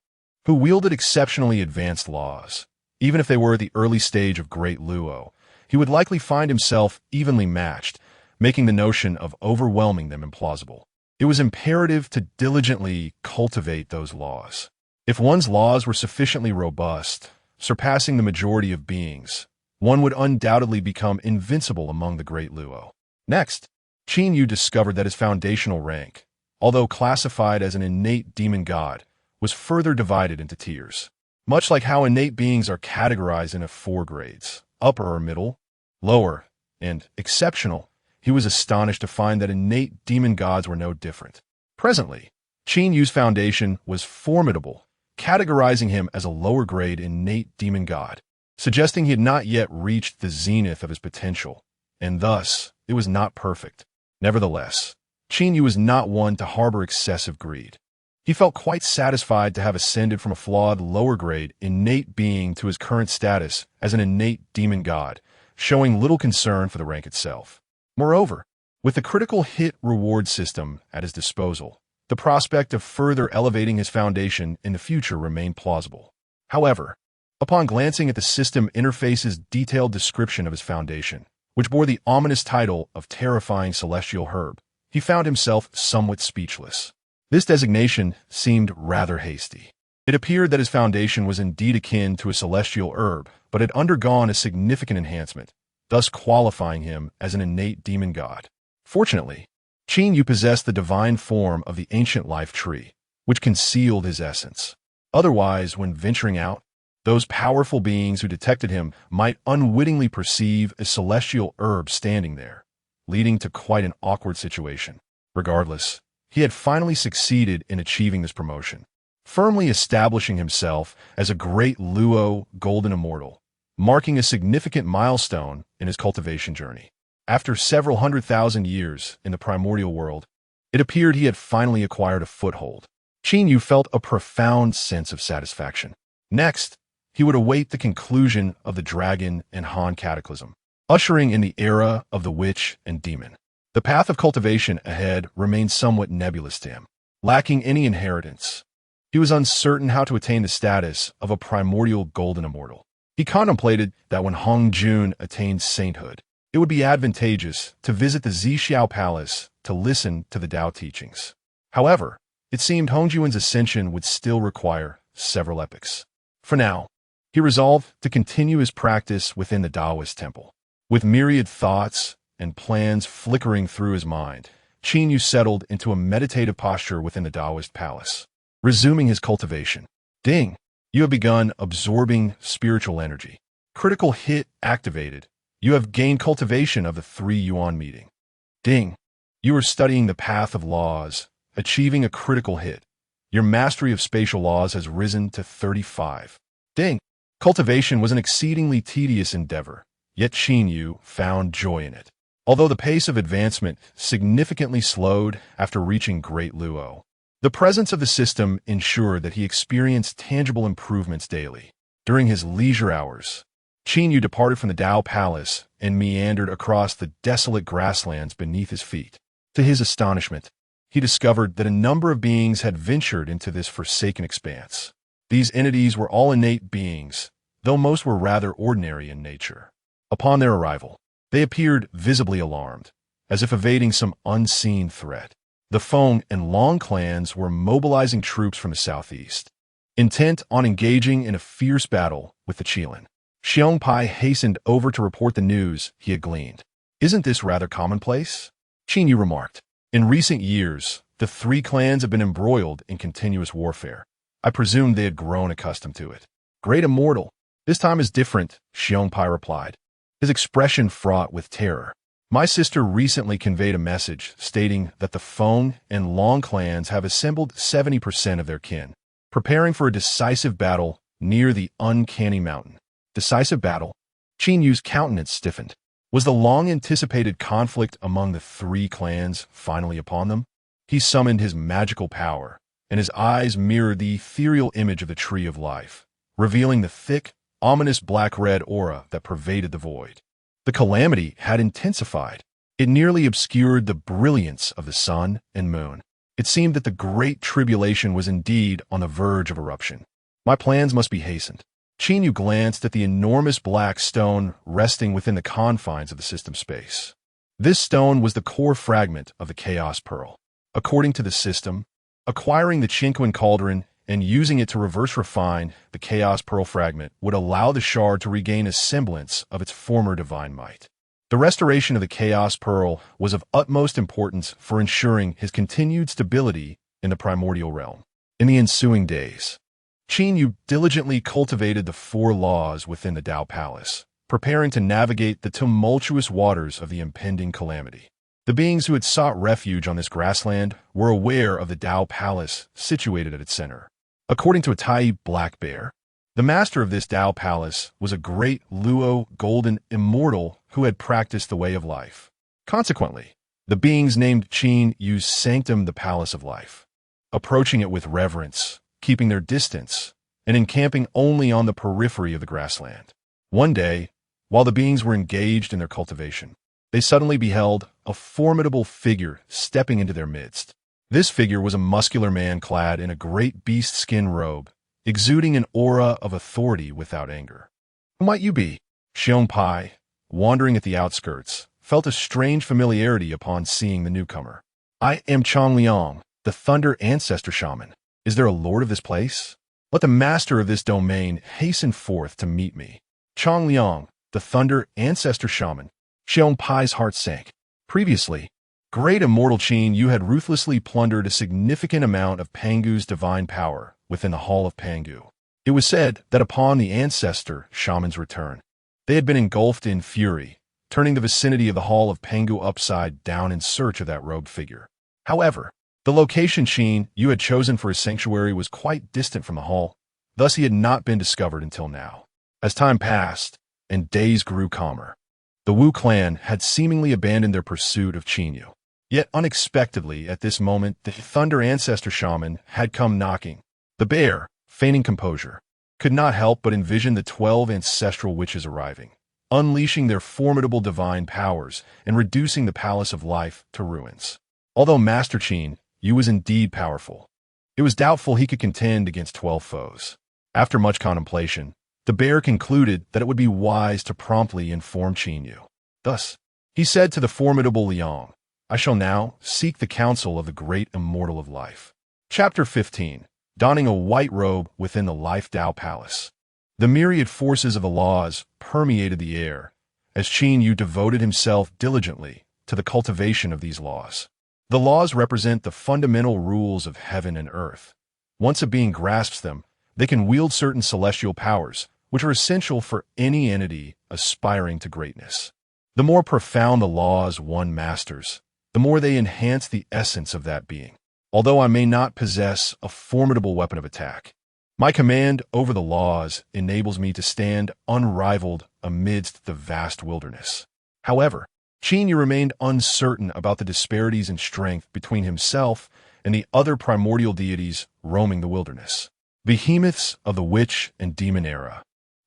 who wielded exceptionally advanced laws, even if they were at the early stage of great Luo, he would likely find himself evenly matched, making the notion of overwhelming them implausible. It was imperative to diligently cultivate those laws. If one's laws were sufficiently robust, surpassing the majority of beings, one would undoubtedly become invincible among the great Luo. Next, Qin Yu discovered that his foundational rank, although classified as an innate demon god, was further divided into tiers. Much like how innate beings are categorized into 4 grades, upper or middle, lower, and exceptional, he was astonished to find that innate demon gods were no different. Presently, Qin Yu's foundation was formidable, categorizing him as a lower grade innate demon god, suggesting he had not yet reached the zenith of his potential, and thus it was not perfect. Nevertheless, Qin Yu was not one to harbor excessive greed. He felt quite satisfied to have ascended from a flawed lower grade innate being to his current status as an innate demon god, showing little concern for the rank itself. Moreover, with the critical hit reward system at his disposal, the prospect of further elevating his foundation in the future remained plausible. However, upon glancing at the system interface's detailed description of his foundation, which bore the ominous title of Terrifying Celestial Herb, he found himself somewhat speechless. This designation seemed rather hasty. It appeared that his foundation was indeed akin to a celestial herb, but had undergone a significant enhancement, thus qualifying him as an innate demon god. Fortunately, Qin Yu possessed the divine form of the ancient life tree, which concealed his essence. Otherwise, when venturing out, those powerful beings who detected him might unwittingly perceive a celestial herb standing there, leading to quite an awkward situation. Regardless, he had finally succeeded in achieving this promotion, firmly establishing himself as a great Luo golden immortal, marking a significant milestone in his cultivation journey. After several 100,000 years in the primordial world, it appeared he had finally acquired a foothold. Qin Yu felt a profound sense of satisfaction. Next, he would await the conclusion of the Dragon and Han Cataclysm, ushering in the era of the witch and demon. The path of cultivation ahead remained somewhat nebulous to him. Lacking any inheritance, he was uncertain how to attain the status of a primordial golden immortal. He contemplated that when Hongjun attained sainthood, it would be advantageous to visit the Zixiao Palace to listen to the Tao teachings. However, it seemed Hongjun's ascension would still require several epochs. For now, he resolved to continue his practice within the Taoist temple. With myriad thoughts and plans flickering through his mind, Qin Yu settled into a meditative posture within the Taoist palace. Resuming his cultivation. Ding! You have begun absorbing spiritual energy. Critical hit activated. You have gained cultivation of the 3 Yuan meeting. Ding! You are studying the path of laws, achieving a critical hit. Your mastery of spatial laws has risen to 35. Ding! Cultivation was an exceedingly tedious endeavor, yet Qin Yu found joy in it. Although the pace of advancement significantly slowed after reaching Great Luo, the presence of the system ensured that he experienced tangible improvements daily. During his leisure hours, Qin Yu departed from the Tao Palace and meandered across the desolate grasslands beneath his feet. To his astonishment, he discovered that a number of beings had ventured into this forsaken expanse. These entities were all innate beings, though most were rather ordinary in nature. Upon their arrival, they appeared visibly alarmed, as if evading some unseen threat. The Feng and Long clans were mobilizing troops from the southeast, intent on engaging in a fierce battle with the Qilin. Xiongpai hastened over to report the news he had gleaned. Isn't this rather commonplace? Qin Yu remarked. In recent years, the 3 clans have been embroiled in continuous warfare. I presumed they had grown accustomed to it. Great immortal. This time is different, Xiongpai replied, his expression fraught with terror. My sister recently conveyed a message stating that the Feng and Long clans have assembled 70% of their kin, preparing for a decisive battle near the Uncanny Mountain. Decisive battle? Qin Yu's countenance stiffened. Was the long-anticipated conflict among the 3 clans finally upon them? He summoned his magical power, and his eyes mirrored the ethereal image of the Tree of Life, revealing the thick, ominous black-red aura that pervaded the void. The calamity had intensified. It nearly obscured the brilliance of the sun and moon. It seemed that the great tribulation was indeed on the verge of eruption. My plans must be hastened. Qin Yu glanced at the enormous black stone resting within the confines of the system space. This stone was the core fragment of the Chaos Pearl. According to the system, acquiring the Qinquan Cauldron and using it to reverse refine the Chaos Pearl fragment would allow the shard to regain a semblance of its former divine might. The restoration of the Chaos Pearl was of utmost importance for ensuring his continued stability in the primordial realm. In the ensuing days, Qin Yu diligently cultivated the 4 laws within the Tao Palace, preparing to navigate the tumultuous waters of the impending calamity. The beings who had sought refuge on this grassland were aware of the Tao Palace situated at its center. According to a Tai black bear, the master of this Tao Palace was a great Luo golden immortal who had practiced the way of life. Consequently, the beings named Qin Yu's sanctum the Palace of Life, approaching it with reverence, keeping their distance, and encamping only on the periphery of the grassland. One day, while the beings were engaged in their cultivation, they suddenly beheld a formidable figure stepping into their midst. This figure was a muscular man clad in a great beast skin robe, exuding an aura of authority without anger. Who might you be? Xiongpai, wandering at the outskirts, felt a strange familiarity upon seeing the newcomer. I am Chong Liang, the Thunder Ancestor Shaman. Is there a lord of this place? Let the master of this domain hasten forth to meet me. Chong Liang, the Thunder Ancestor Shaman. Xiong Pai's heart sank. Previously, great immortal Qin, you had ruthlessly plundered a significant amount of Pangu's divine power within the Hall of Pangu. It was said that upon the Ancestor Shaman's return, they had been engulfed in fury, turning the vicinity of the Hall of Pangu upside down in search of that robed figure. However, the location Qin you had chosen for his sanctuary was quite distant from the hall, thus he had not been discovered until now. As time passed, and days grew calmer, the Wu clan had seemingly abandoned their pursuit of Qin Yu. Yet unexpectedly, at this moment, the Thunder Ancestor Shaman had come knocking. The bear, feigning composure, could not help but envision the 12 ancestral witches arriving, unleashing their formidable divine powers and reducing the Palace of Life to ruins. Although Master Qin Yu was indeed powerful, it was doubtful he could contend against 12 foes. After much contemplation, the bear concluded that it would be wise to promptly inform Qin Yu. Thus, he said to the formidable Liang, I shall now seek the counsel of the great immortal of life. Chapter 15. Donning a white robe within the Life Dao Palace. The myriad forces of the laws permeated the air, as Qin Yu devoted himself diligently to the cultivation of these laws. The laws represent the fundamental rules of heaven and earth. Once a being grasps them, they can wield certain celestial powers, which are essential for any entity aspiring to greatness. The more profound the laws one masters, the more they enhance the essence of that being. Although I may not possess a formidable weapon of attack, my command over the laws enables me to stand unrivaled amidst the vast wilderness. However, Qin Yu remained uncertain about the disparities in strength between himself and the other primordial deities roaming the wilderness. Behemoths of the witch and demon era,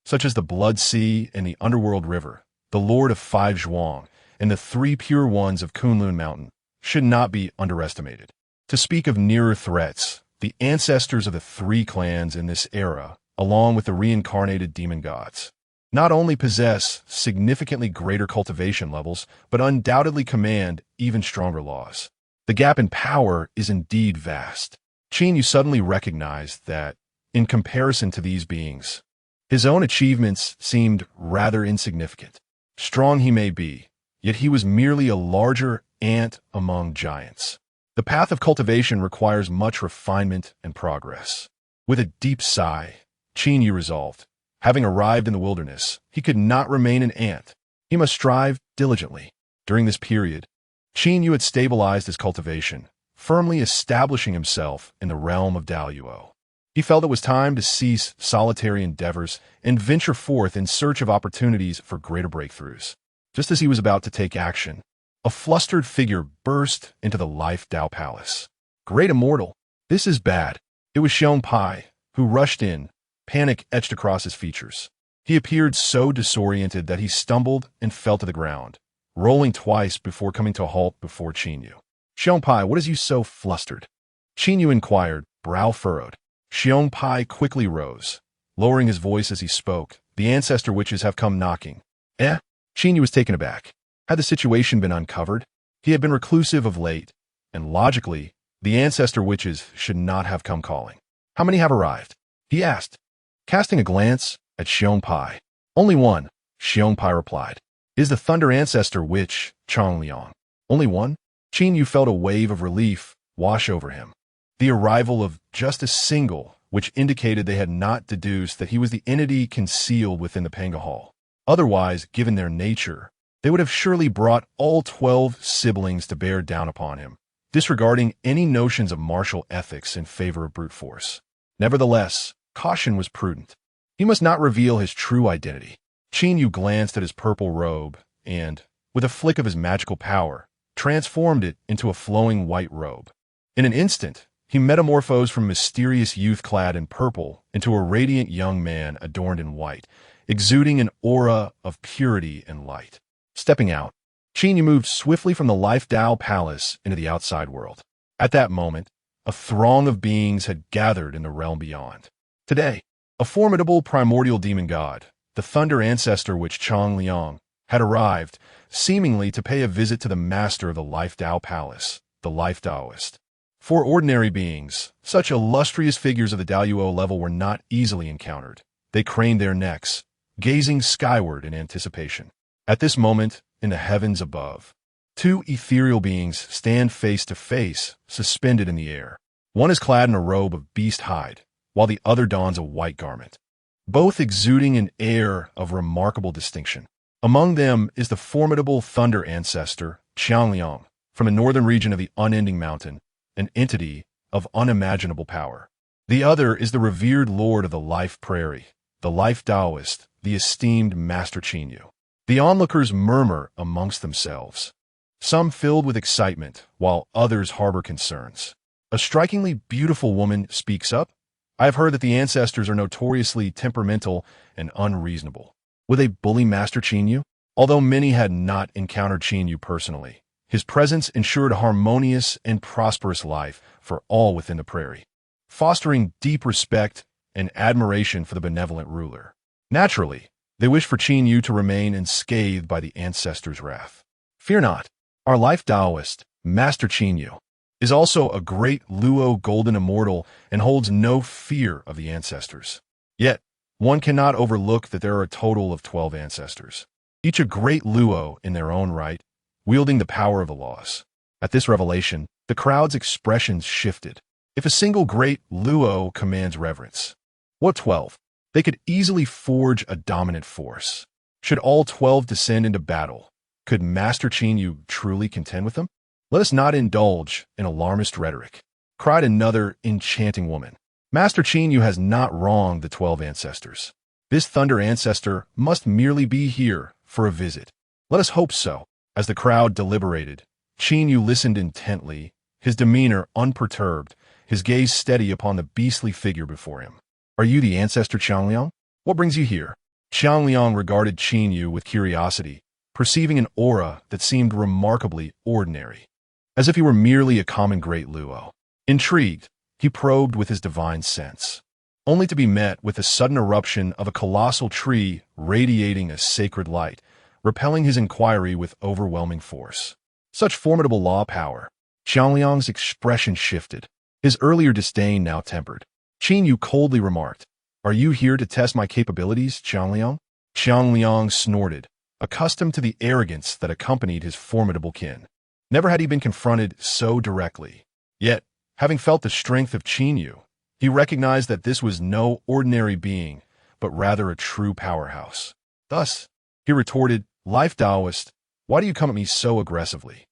such as the Blood Sea and the Underworld River, the Lord of Five Zhuang, and the Three Pure Ones of Kunlun Mountain, should not be underestimated. To speak of nearer threats, the ancestors of the three clans in this era, along with the reincarnated demon gods, not only possess significantly greater cultivation levels, but undoubtedly command even stronger laws. The gap in power is indeed vast. Qin Yu suddenly recognized that, in comparison to these beings, his own achievements seemed rather insignificant. Strong he may be, yet he was merely a larger ant among giants. The path of cultivation requires much refinement and progress. With a deep sigh, Qin Yu resolved, having arrived in the wilderness, he could not remain an ant. He must strive diligently. During this period, Qin Yu had stabilized his cultivation, firmly establishing himself in the realm of Daluo. He felt it was time to cease solitary endeavors and venture forth in search of opportunities for greater breakthroughs. Just as he was about to take action, a flustered figure burst into the Life Dao Palace. Great Immortal, this is bad. It was Xiong Pai, who rushed in, panic etched across his features. He appeared so disoriented that he stumbled and fell to the ground, rolling twice before coming to a halt before Qin Yu. Xiong Pai, what has you so flustered? Qin Yu inquired, brow furrowed. Xiong Pai quickly rose, lowering his voice as he spoke. The ancestor witches have come knocking. Eh? Qin Yu was taken aback. Had the situation been uncovered? He had been reclusive of late, and logically, the ancestor witches should not have come calling. How many have arrived? He asked, casting a glance at Xiong Pai. Only one, Xiong Pai replied. Is the Thunder Ancestor Witch, Chong Liang. Only one? Qin Yu felt a wave of relief wash over him. The arrival of just a single, which indicated they had not deduced that he was the entity concealed within the Panga Hall. Otherwise, given their nature, they would have surely brought all 12 siblings to bear down upon him, disregarding any notions of martial ethics in favor of brute force. Nevertheless, caution was prudent. He must not reveal his true identity. Qin Yu glanced at his purple robe and, with a flick of his magical power, transformed it into a flowing white robe. In an instant, he metamorphosed from mysterious youth clad in purple into a radiant young man adorned in white, exuding an aura of purity and light. Stepping out, Qin Yu moved swiftly from the Life Dao Palace into the outside world. At that moment, a throng of beings had gathered in the realm beyond. Today, a formidable primordial demon god, the Thunder Ancestor Witch Chong Liang, had arrived, seemingly to pay a visit to the master of the Life Dao Palace, the Life Daoist. For ordinary beings, such illustrious figures of the Daoyuo level were not easily encountered. They craned their necks, gazing skyward in anticipation. At this moment, in the heavens above, two ethereal beings stand face to face, suspended in the air. One is clad in a robe of beast hide, while the other dons a white garment, both exuding an air of remarkable distinction. Among them is the formidable thunder ancestor, Qiangliang, from the northern region of the unending mountain, an entity of unimaginable power. The other is the revered lord of the life prairie, the life Taoist, the esteemed Master Qinyu. The onlookers murmur amongst themselves, some filled with excitement, while others harbor concerns. A strikingly beautiful woman speaks up. I have heard that the ancestors are notoriously temperamental and unreasonable. Would they bully Master Qinyu? Although many had not encountered Qinyu personally, his presence ensured a harmonious and prosperous life for all within the prairie, fostering deep respect and admiration for the benevolent ruler. Naturally, they wish for Qinyu to remain unscathed by the ancestors' wrath. Fear not, our life Taoist, Master Qinyu, is also a great Luo golden immortal and holds no fear of the ancestors. Yet, one cannot overlook that there are a total of 12 ancestors, each a great Luo in their own right, wielding the power of the laws. At this revelation, the crowd's expressions shifted. If a single great Luo commands reverence, what 12? They could easily forge a dominant force. Should all 12 descend into battle, could Master Qinyu truly contend with them? Let us not indulge in alarmist rhetoric, cried another enchanting woman. Master Qinyu has not wronged the 12 ancestors. This thunder ancestor must merely be here for a visit. Let us hope so. As the crowd deliberated, Qinyu listened intently, his demeanor unperturbed, his gaze steady upon the beastly figure before him. Are you the ancestor Qiangliang? What brings you here? Qiangliang regarded Qinyu with curiosity, perceiving an aura that seemed remarkably ordinary, as if he were merely a common great Luo. Intrigued, he probed with his divine sense, only to be met with the sudden eruption of a colossal tree radiating a sacred light, repelling his inquiry with overwhelming force. Such formidable law power. Qiangliang's expression shifted, his earlier disdain now tempered. Qinyu coldly remarked, "Are you here to test my capabilities, Qiangliang?" Qiangliang snorted, accustomed to the arrogance that accompanied his formidable kin. Never had he been confronted so directly. Yet, having felt the strength of Qinyu, he recognized that this was no ordinary being, but rather a true powerhouse. Thus, he retorted, "Life Taoist, why do you come at me so aggressively?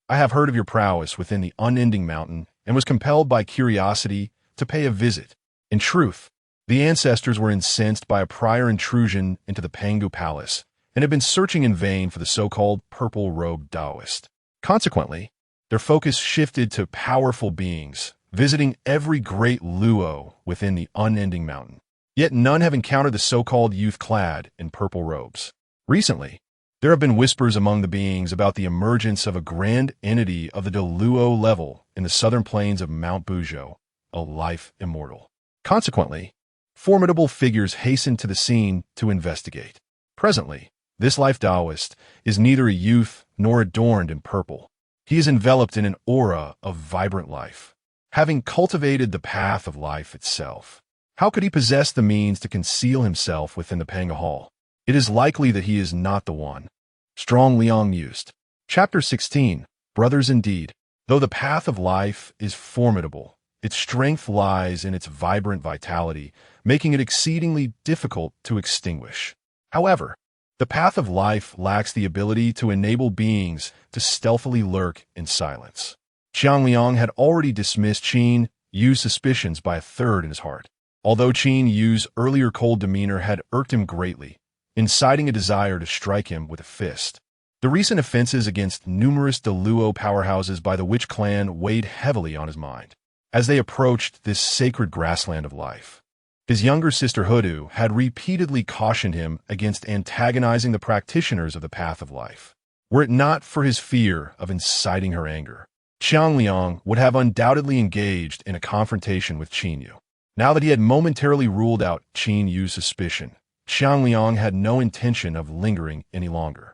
I have heard of your prowess within the unending mountain and was compelled by curiosity to pay a visit. In truth, the ancestors were incensed by a prior intrusion into the Pangu Palace and had been searching in vain for the so-called purple-robed Taoist. Consequently, their focus shifted to powerful beings, visiting every great Luo within the unending mountain. Yet none have encountered the so-called youth clad in purple robes. Recently, there have been whispers among the beings about the emergence of a grand entity of the Luo level in the southern plains of Mount Buzhou, a life immortal. Consequently, formidable figures hasten to the scene to investigate. Presently, this life Taoist is neither a youth nor adorned in purple. He is enveloped in an aura of vibrant life, having cultivated the path of life itself. How could he possess the means to conceal himself within the Panga Hall? It is likely that he is not the one. Strong Liang mused. Chapter 16. Brothers indeed. Though the path of life is formidable, its strength lies in its vibrant vitality, making it exceedingly difficult to extinguish. However, the path of life lacks the ability to enable beings to stealthily lurk in silence. Qiangliang had already dismissed Qin Yu's suspicions by a third in his heart. Although Qin Yu's earlier cold demeanor had irked him greatly, inciting a desire to strike him with a fist, the recent offenses against numerous Deluo powerhouses by the Witch clan weighed heavily on his mind. As they approached this sacred grassland of life, his younger sister Hudu had repeatedly cautioned him against antagonizing the practitioners of the path of life. Were it not for his fear of inciting her anger, Qiangliang would have undoubtedly engaged in a confrontation with Qinyu. Now that he had momentarily ruled out Qin Yu's suspicion, Qiangliang had no intention of lingering any longer.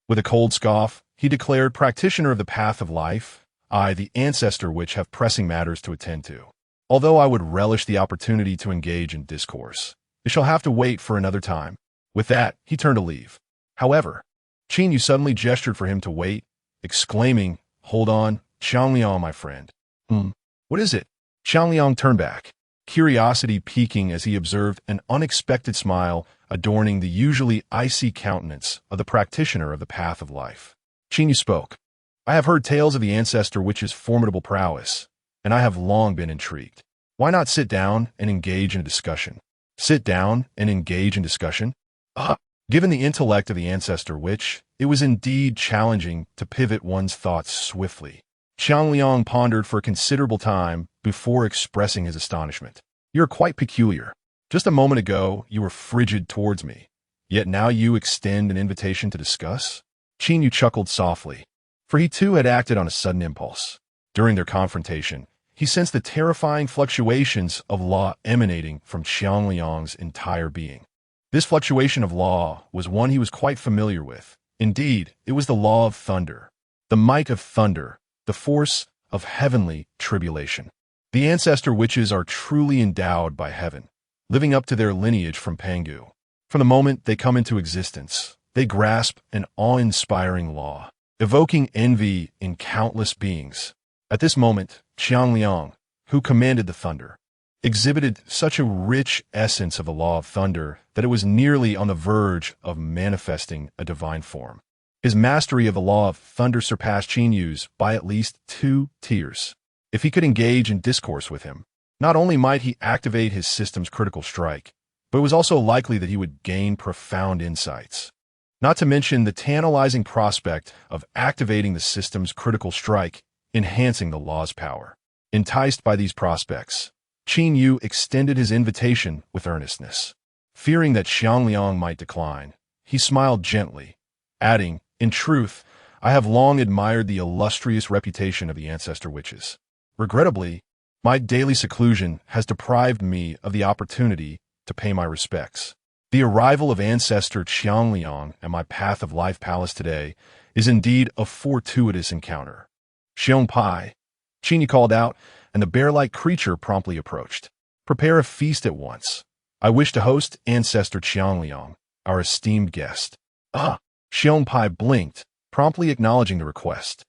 With a cold scoff, he declared, "Practitioner of the path of life, I, the ancestor witch, have pressing matters to attend to. Although I would relish the opportunity to engage in discourse, it shall have to wait for another time." With that, he turned to leave. However, Qin Yu suddenly gestured for him to wait, exclaiming, "Hold on, Xiangliang, my friend." What is it?" Xiangliang turned back, curiosity piquing as he observed an unexpected smile adorning the usually icy countenance of the practitioner of the path of life. Qin Yu spoke. "I have heard tales of the ancestor witch's formidable prowess, and I have long been intrigued. Why not sit down and engage in a discussion?" Sit down and engage in discussion? Given the intellect of the ancestor witch, it was indeed challenging to pivot one's thoughts swiftly. Xiangliang pondered for a considerable time before expressing his astonishment. "You're quite peculiar. Just a moment ago, you were frigid towards me, yet now you extend an invitation to discuss?" Qin Yu chuckled softly, for he too had acted on a sudden impulse. During their confrontation, he sensed the terrifying fluctuations of law emanating from Xiangliang's entire being. This fluctuation of law was one he was quite familiar with. Indeed, it was the law of thunder, the might of thunder, the force of heavenly tribulation. The ancestor witches are truly endowed by heaven, living up to their lineage from Pangu. From the moment they come into existence, they grasp an awe-inspiring law, evoking envy in countless beings. At this moment, Xiangliang, who commanded the thunder, exhibited such a rich essence of the law of thunder that it was nearly on the verge of manifesting a divine form. His mastery of the law of thunder surpassed Qin Yu's by at least 2 tiers. If he could engage in discourse with him, not only might he activate his system's critical strike, but it was also likely that he would gain profound insights. Not to mention the tantalizing prospect of activating the system's critical strike, enhancing the law's power. Enticed by these prospects, Qin Yu extended his invitation with earnestness. Fearing that Xiangliang might decline, he smiled gently, adding, "In truth, I have long admired the illustrious reputation of the ancestor witches. Regrettably, my daily seclusion has deprived me of the opportunity to pay my respects. The arrival of ancestor Xiangliang at my Path of Life palace today is indeed a fortuitous encounter." "Xiong Pai," Qin Yu called out, and the bear-like creature promptly approached. "Prepare a feast at once. I wish to host ancestor Xiangliang, our esteemed guest." Xiong Pai blinked, promptly acknowledging the request.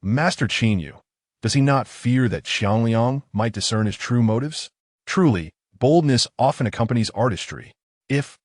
Master Qin Yu, does he not fear that Xiangliang might discern his true motives? Truly, boldness often accompanies artistry. If,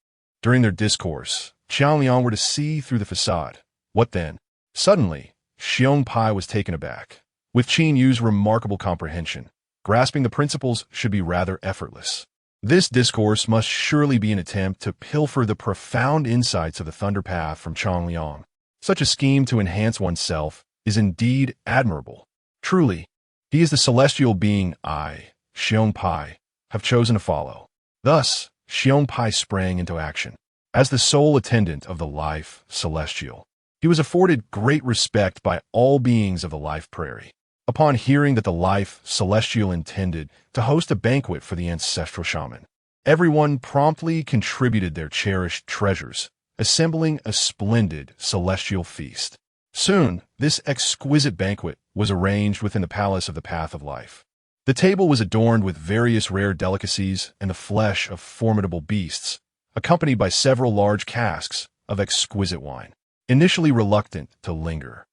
during their discourse, Xiangliang were to see through the facade, what then? Suddenly, Xiong Pai was taken aback. With Qin Yu's remarkable comprehension, grasping the principles should be rather effortless. This discourse must surely be an attempt to pilfer the profound insights of the Thunder Path from Xiangliang. Such a scheme to enhance oneself is indeed admirable. Truly, he is the celestial being I, Xiong Pai, have chosen to follow. Thus, Xiong Pai sprang into action. As the sole attendant of the life celestial, he was afforded great respect by all beings of the life prairie. Upon hearing that the life celestial intended to host a banquet for the ancestral shaman, everyone promptly contributed their cherished treasures, assembling a splendid celestial feast. Soon, this exquisite banquet was arranged within the palace of the Path of Life. The table was adorned with various rare delicacies and the flesh of formidable beasts, accompanied by several large casks of exquisite wine. Initially reluctant to linger,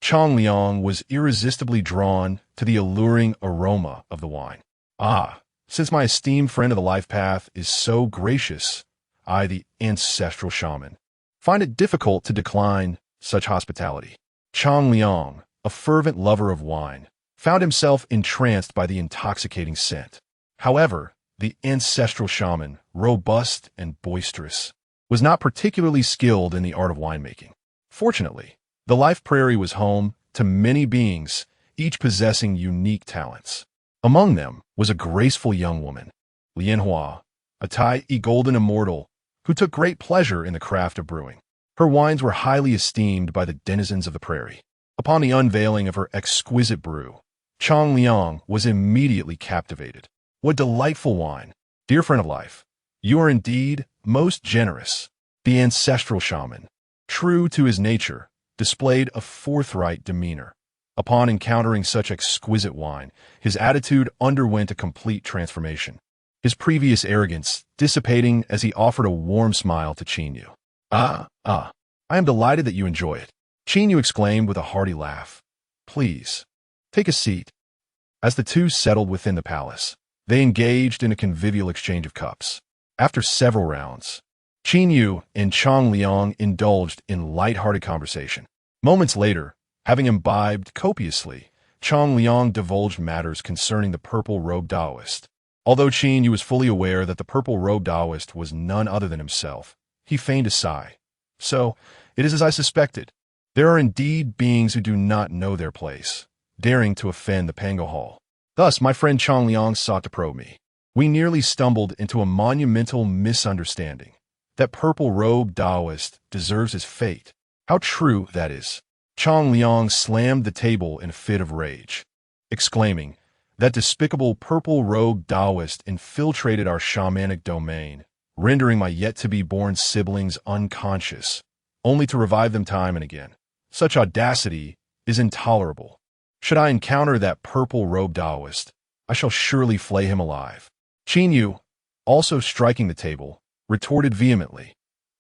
Xiangliang was irresistibly drawn to the alluring aroma of the wine. Since my esteemed friend of the life path is so gracious, I, the ancestral shaman, find it difficult to decline such hospitality. Xiangliang, a fervent lover of wine, found himself entranced by the intoxicating scent. However, the ancestral shaman, robust and boisterous, was not particularly skilled in the art of winemaking. Fortunately, the Life Prairie was home to many beings, each possessing unique talents. Among them was a graceful young woman, Lianhua, a Tai golden immortal, who took great pleasure in the craft of brewing. Her wines were highly esteemed by the denizens of the prairie. Upon the unveiling of her exquisite brew, Xiangliang was immediately captivated. "What delightful wine! Dear friend of life, you are indeed most generous." The ancestral shaman, true to his nature, displayed a forthright demeanor. Upon encountering such exquisite wine, his attitude underwent a complete transformation, his previous arrogance dissipating as he offered a warm smile to Qin Yu. I am delighted that you enjoy it," Qin Yu exclaimed with a hearty laugh. "Please, take a seat." As the two settled within the palace, they engaged in a convivial exchange of cups. After several rounds, Qin Yu and Chang Liang indulged in light-hearted conversation. Moments later, having imbibed copiously, Chang Liang divulged matters concerning the purple-robed Taoist. Although Qin Yu was fully aware that the purple-robed Taoist was none other than himself, he feigned a sigh. "So, it is as I suspected. There are indeed beings who do not know their place, daring to offend the Pango Hall. Thus, my friend Chang Liang sought to probe me. We nearly stumbled into a monumental misunderstanding. That purple-robed Taoist deserves his fate. How true that is." Chang Liang slammed the table in a fit of rage, exclaiming, "That despicable purple-robed Taoist infiltrated our shamanic domain, rendering my yet-to-be-born siblings unconscious, only to revive them time and again. Such audacity is intolerable. Should I encounter that purple-robed Taoist, I shall surely flay him alive." Qin Yu, also striking the table, retorted vehemently,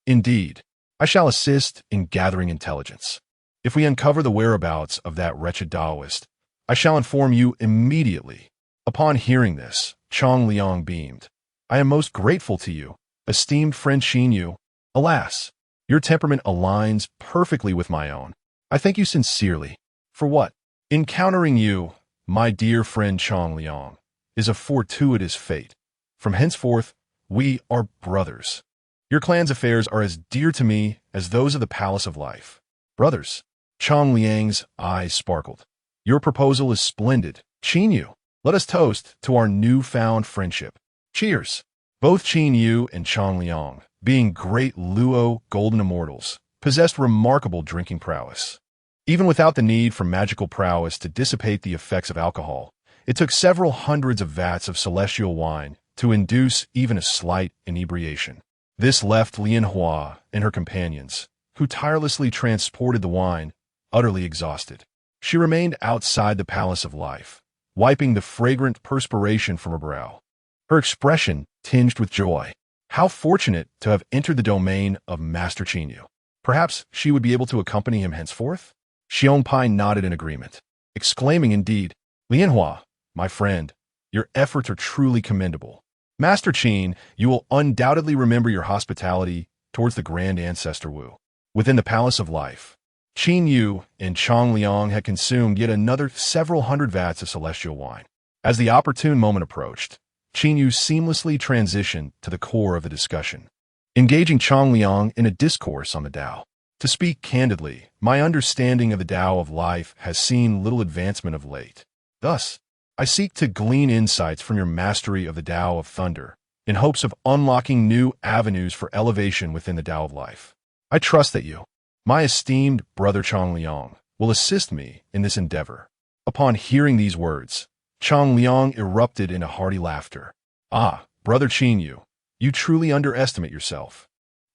"Indeed, I shall assist in gathering intelligence. If we uncover the whereabouts of that wretched Taoist, I shall inform you immediately." Upon hearing this, Chang Liang beamed. "I am most grateful to you, esteemed friend Qin Yu. Alas, your temperament aligns perfectly with my own. I thank you sincerely. For what? Encountering you, my dear friend Chang Liang, is a fortuitous fate. From henceforth, we are brothers. Your clan's affairs are as dear to me as those of the Palace of Life. Brothers." Chang Liang's eyes sparkled. "Your proposal is splendid, Qin Yu. Let us toast to our newfound friendship. Cheers." Both Qin Yu and Chang Liang, being great Luo golden immortals, possessed remarkable drinking prowess. Even without the need for magical prowess to dissipate the effects of alcohol, it took several hundreds of vats of celestial wine to induce even a slight inebriation. This left Lian Hua and her companions, who tirelessly transported the wine, utterly exhausted. She remained outside the Palace of Life, wiping the fragrant perspiration from her brow, her expression tinged with joy. How fortunate to have entered the domain of Master Qin Yu. Perhaps she would be able to accompany him henceforth? Xiong Pai nodded in agreement, exclaiming, "Indeed, Lian Hua, my friend, your efforts are truly commendable. Master Qin, you will undoubtedly remember your hospitality towards the Grand Ancestor Wu." Within the Palace of Life, Qin Yu and Chang Liang had consumed yet another several hundred vats of celestial wine. As the opportune moment approached, Qin Yu seamlessly transitioned to the core of the discussion, engaging Chang Liang in a discourse on the Tao. "To speak candidly, my understanding of the Tao of life has seen little advancement of late. Thus, I seek to glean insights from your mastery of the Tao of Thunder, in hopes of unlocking new avenues for elevation within the Tao of life. I trust that you, my esteemed brother Chang Liang, will assist me in this endeavor." Upon hearing these words, Chang Liang erupted into hearty laughter. "Ah, brother Qin Yu, you truly underestimate yourself.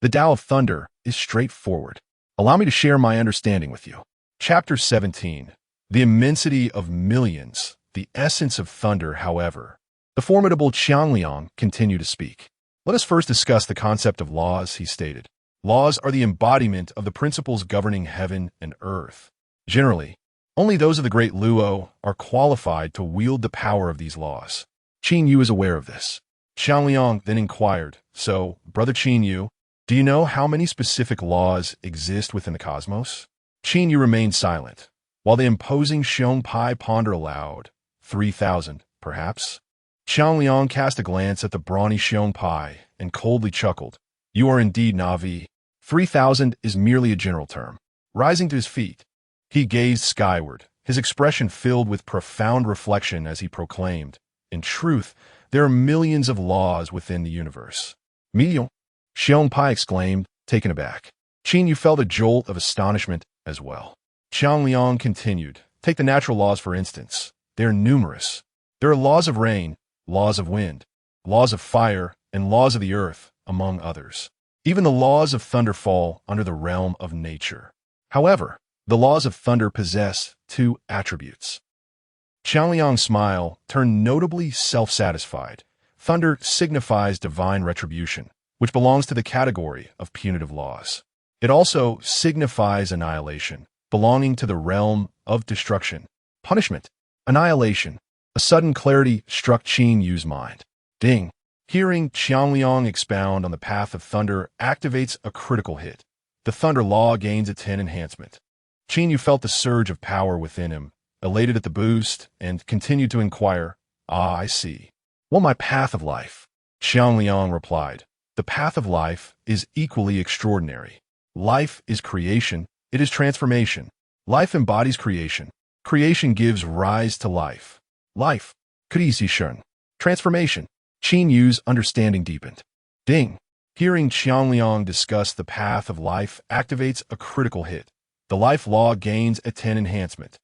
The Tao of Thunder is straightforward. Allow me to share my understanding with you." Chapter 17. The immensity of millions, the essence of thunder, however. The formidable Chang Liang continued to speak. "Let us first discuss the concept of laws," he stated. "Laws are the embodiment of the principles governing heaven and earth. Generally, only those of the great Luo are qualified to wield the power of these laws. Qin Yu is aware of this." Chang Liang then inquired, "So, brother Qin Yu, do you know how many specific laws exist within the cosmos?" Qin Yu remained silent, while the imposing Xiong Pai pondered aloud. 3,000, perhaps? Chang Liang cast a glance at the brawny Xiong Pai and coldly chuckled. "You are indeed Navi. 3,000 is merely a general term." Rising to his feet, he gazed skyward, his expression filled with profound reflection as he proclaimed, "In truth, there are millions of laws within the universe." "Million?" Xiong Pai exclaimed, taken aback. Qin Yu felt a jolt of astonishment as well. Chang Liang continued, "Take the natural laws, for instance. They are numerous. There are laws of rain, laws of wind, laws of fire, and laws of the earth, among others. Even the laws of thunder fall under the realm of nature. However, The laws of thunder possess two attributes. Qiangliang's smile turned notably self-satisfied. Thunder signifies divine retribution, which belongs to the category of punitive laws. It also signifies annihilation, belonging to the realm of destruction. Punishment. Annihilation. A sudden clarity struck Qin Yu's mind. Ding. Hearing Qiangliang expound on the path of thunder activates a critical hit. The thunder law gains a 10 enhancement. Qin Yu felt the surge of power within him, elated at the boost, and continued to inquire, I see. Well, my path of life. Qiangliang replied, the path of life is equally extraordinary. Life is creation, it is transformation. Life embodies creation. Creation gives rise to life. Life. Krisi. Transformation. Qin Yu's understanding deepened. Ding. Hearing Qiangliang discuss the path of life activates a critical hit. The life law gains a 10 enhancement.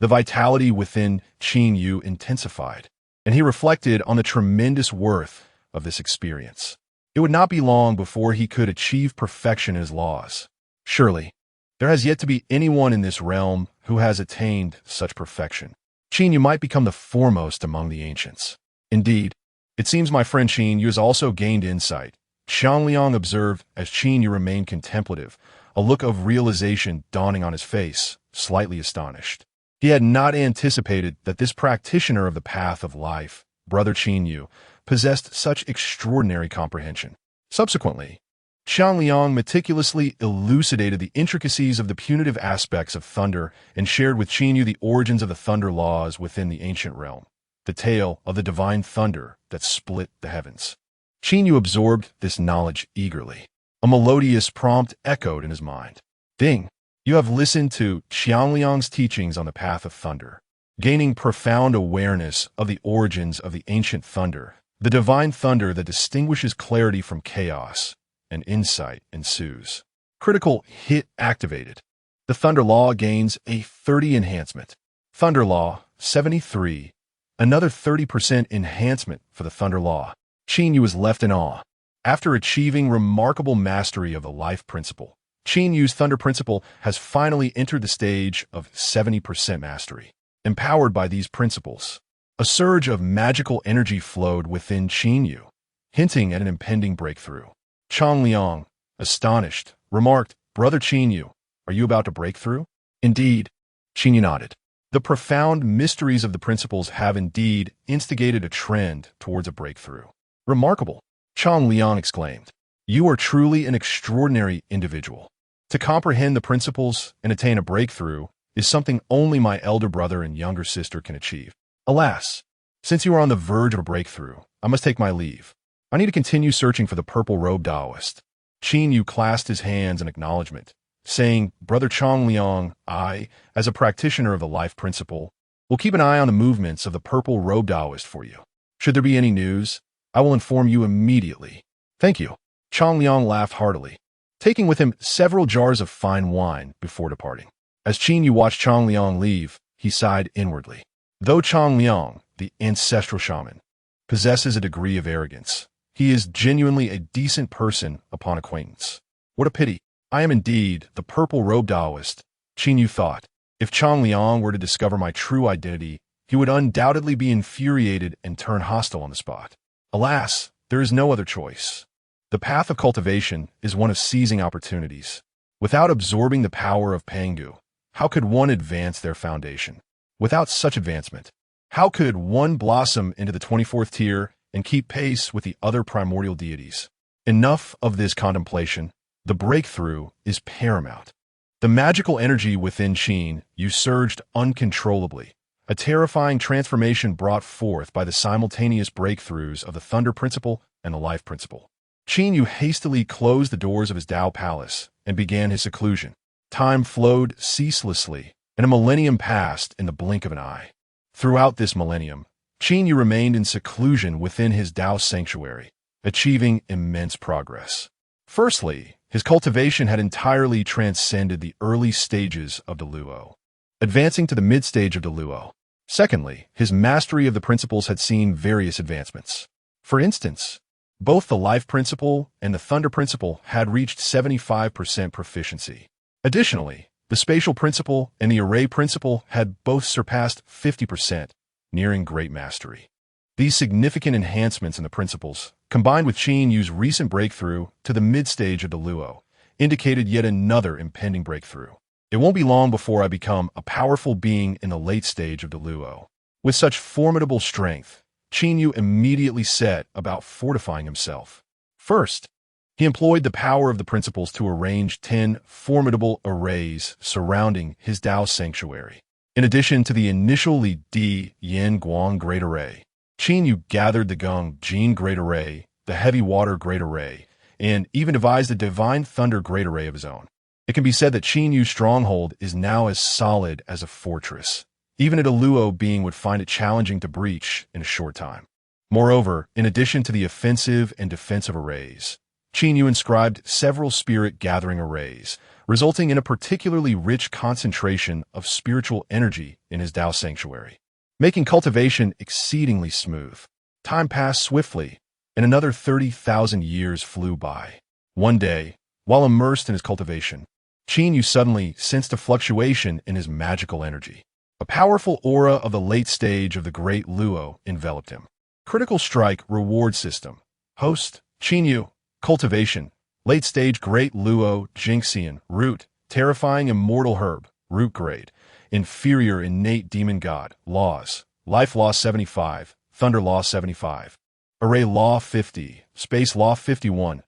The vitality within Qin Yu intensified, and he reflected on the tremendous worth of this experience. It would not be long before he could achieve perfection in his laws. Surely, there has yet to be anyone in this realm who has attained such perfection. Qin Yu might become the foremost among the ancients. Indeed, it seems my friend Qin Yu has also gained insight. Qiangliang observed as Qin Yu remained contemplative, a look of realization dawning on his face, slightly astonished. He had not anticipated that this practitioner of the path of life, Brother Qin Yu, possessed such extraordinary comprehension. Subsequently, Qiangliang meticulously elucidated the intricacies of the punitive aspects of thunder and shared with Qin Yu the origins of the thunder laws within the ancient realm, the tale of the divine thunder that split the heavens. Qin Yu absorbed this knowledge eagerly. A melodious prompt echoed in his mind. Ding! You have listened to Qiangliang's teachings on the path of thunder, gaining profound awareness of the origins of the ancient thunder, the divine thunder that distinguishes clarity from chaos, and insight ensues. Critical hit activated. The thunder law gains a 30 enhancement. Thunder law, 73. Another 30% enhancement for the thunder law. Qin Yu was left in awe. After achieving remarkable mastery of the life principle, Qin Yu's thunder principle has finally entered the stage of 70% mastery. Empowered by these principles, a surge of magical energy flowed within Qin Yu, hinting at an impending breakthrough. Qiangliang, astonished, remarked, Brother Qin Yu, are you about to break through? Indeed. Qin Yu nodded. The profound mysteries of the principles have indeed instigated a trend towards a breakthrough. Remarkable. Qiangliang exclaimed. You are truly an extraordinary individual. To comprehend the principles and attain a breakthrough is something only my elder brother and younger sister can achieve. Alas, since you are on the verge of a breakthrough, I must take my leave. I need to continue searching for the purple-robed Taoist. Qin Yu clasped his hands in acknowledgement, saying, Brother Qiangliang, I, as a practitioner of the life principle, will keep an eye on the movements of the purple-robed Taoist for you. Should there be any news, I will inform you immediately. Thank you. Qiangliang laughed heartily, taking with him several jars of fine wine before departing. As Qin Yu watched Qiangliang leave, he sighed inwardly. Though Qiangliang, the ancestral shaman, possesses a degree of arrogance, he is genuinely a decent person upon acquaintance. What a pity. I am indeed the purple-robed Taoist, Qin Yu thought. If Qiangliang were to discover my true identity, he would undoubtedly be infuriated and turn hostile on the spot. Alas, there is no other choice. The path of cultivation is one of seizing opportunities. Without absorbing the power of Pangu, how could one advance their foundation? Without such advancement, how could one blossom into the 24th tier and keep pace with the other primordial deities? Enough of this contemplation. The breakthrough is paramount. The magical energy within Qin Yu surged uncontrollably, a terrifying transformation brought forth by the simultaneous breakthroughs of the thunder principle and the life principle. Qin Yu hastily closed the doors of his Tao palace and began his seclusion. Time flowed ceaselessly, and a millennium passed in the blink of an eye. Throughout this millennium, Qin Yu remained in seclusion within his Tao sanctuary, achieving immense progress. Firstly, his cultivation had entirely transcended the early stages of Deluo, advancing to the mid-stage of Deluo. Secondly, his mastery of the principles had seen various advancements. For instance, both the life principle and the thunder principle had reached 75% proficiency. Additionally, The spatial principle and the array principle had both surpassed 50%, nearing great mastery. These significant enhancements in the principles, combined with Qin Yu's recent breakthrough to the mid-stage of the Luo, indicated yet another impending breakthrough. It won't be long before I become a powerful being in the late stage of the Luo. With such formidable strength, Qin Yu immediately set about fortifying himself. First, he employed the power of the principles to arrange 10 formidable arrays surrounding his Dao sanctuary. In addition to the initial Li Di Yin Guang Great Array, Qin Yu gathered the Geng Jin Great Array, the Heavy Water Great Array, and even devised a Divine Thunder Great Array of his own. It can be said that Qin Yu's stronghold is now as solid as a fortress. Even a Luo being would find it challenging to breach in a short time. Moreover, in addition to the offensive and defensive arrays, Qin Yu inscribed several spirit-gathering arrays, resulting in a particularly rich concentration of spiritual energy in his Dao sanctuary, making cultivation exceedingly smooth. Time passed swiftly, and another 30,000 years flew by. One day, while immersed in his cultivation, Qin Yu suddenly sensed a fluctuation in his magical energy. A powerful aura of the late stage of the Great Luo enveloped him. Critical Strike Reward System. Host, Qin Yu. Cultivation. Late stage Great Luo Jinxian. Root. Terrifying Immortal Herb. Root Grade. Inferior Innate Demon God. Laws. Life Law 75. Thunder Law 75. Array Law 50. Space Law 51.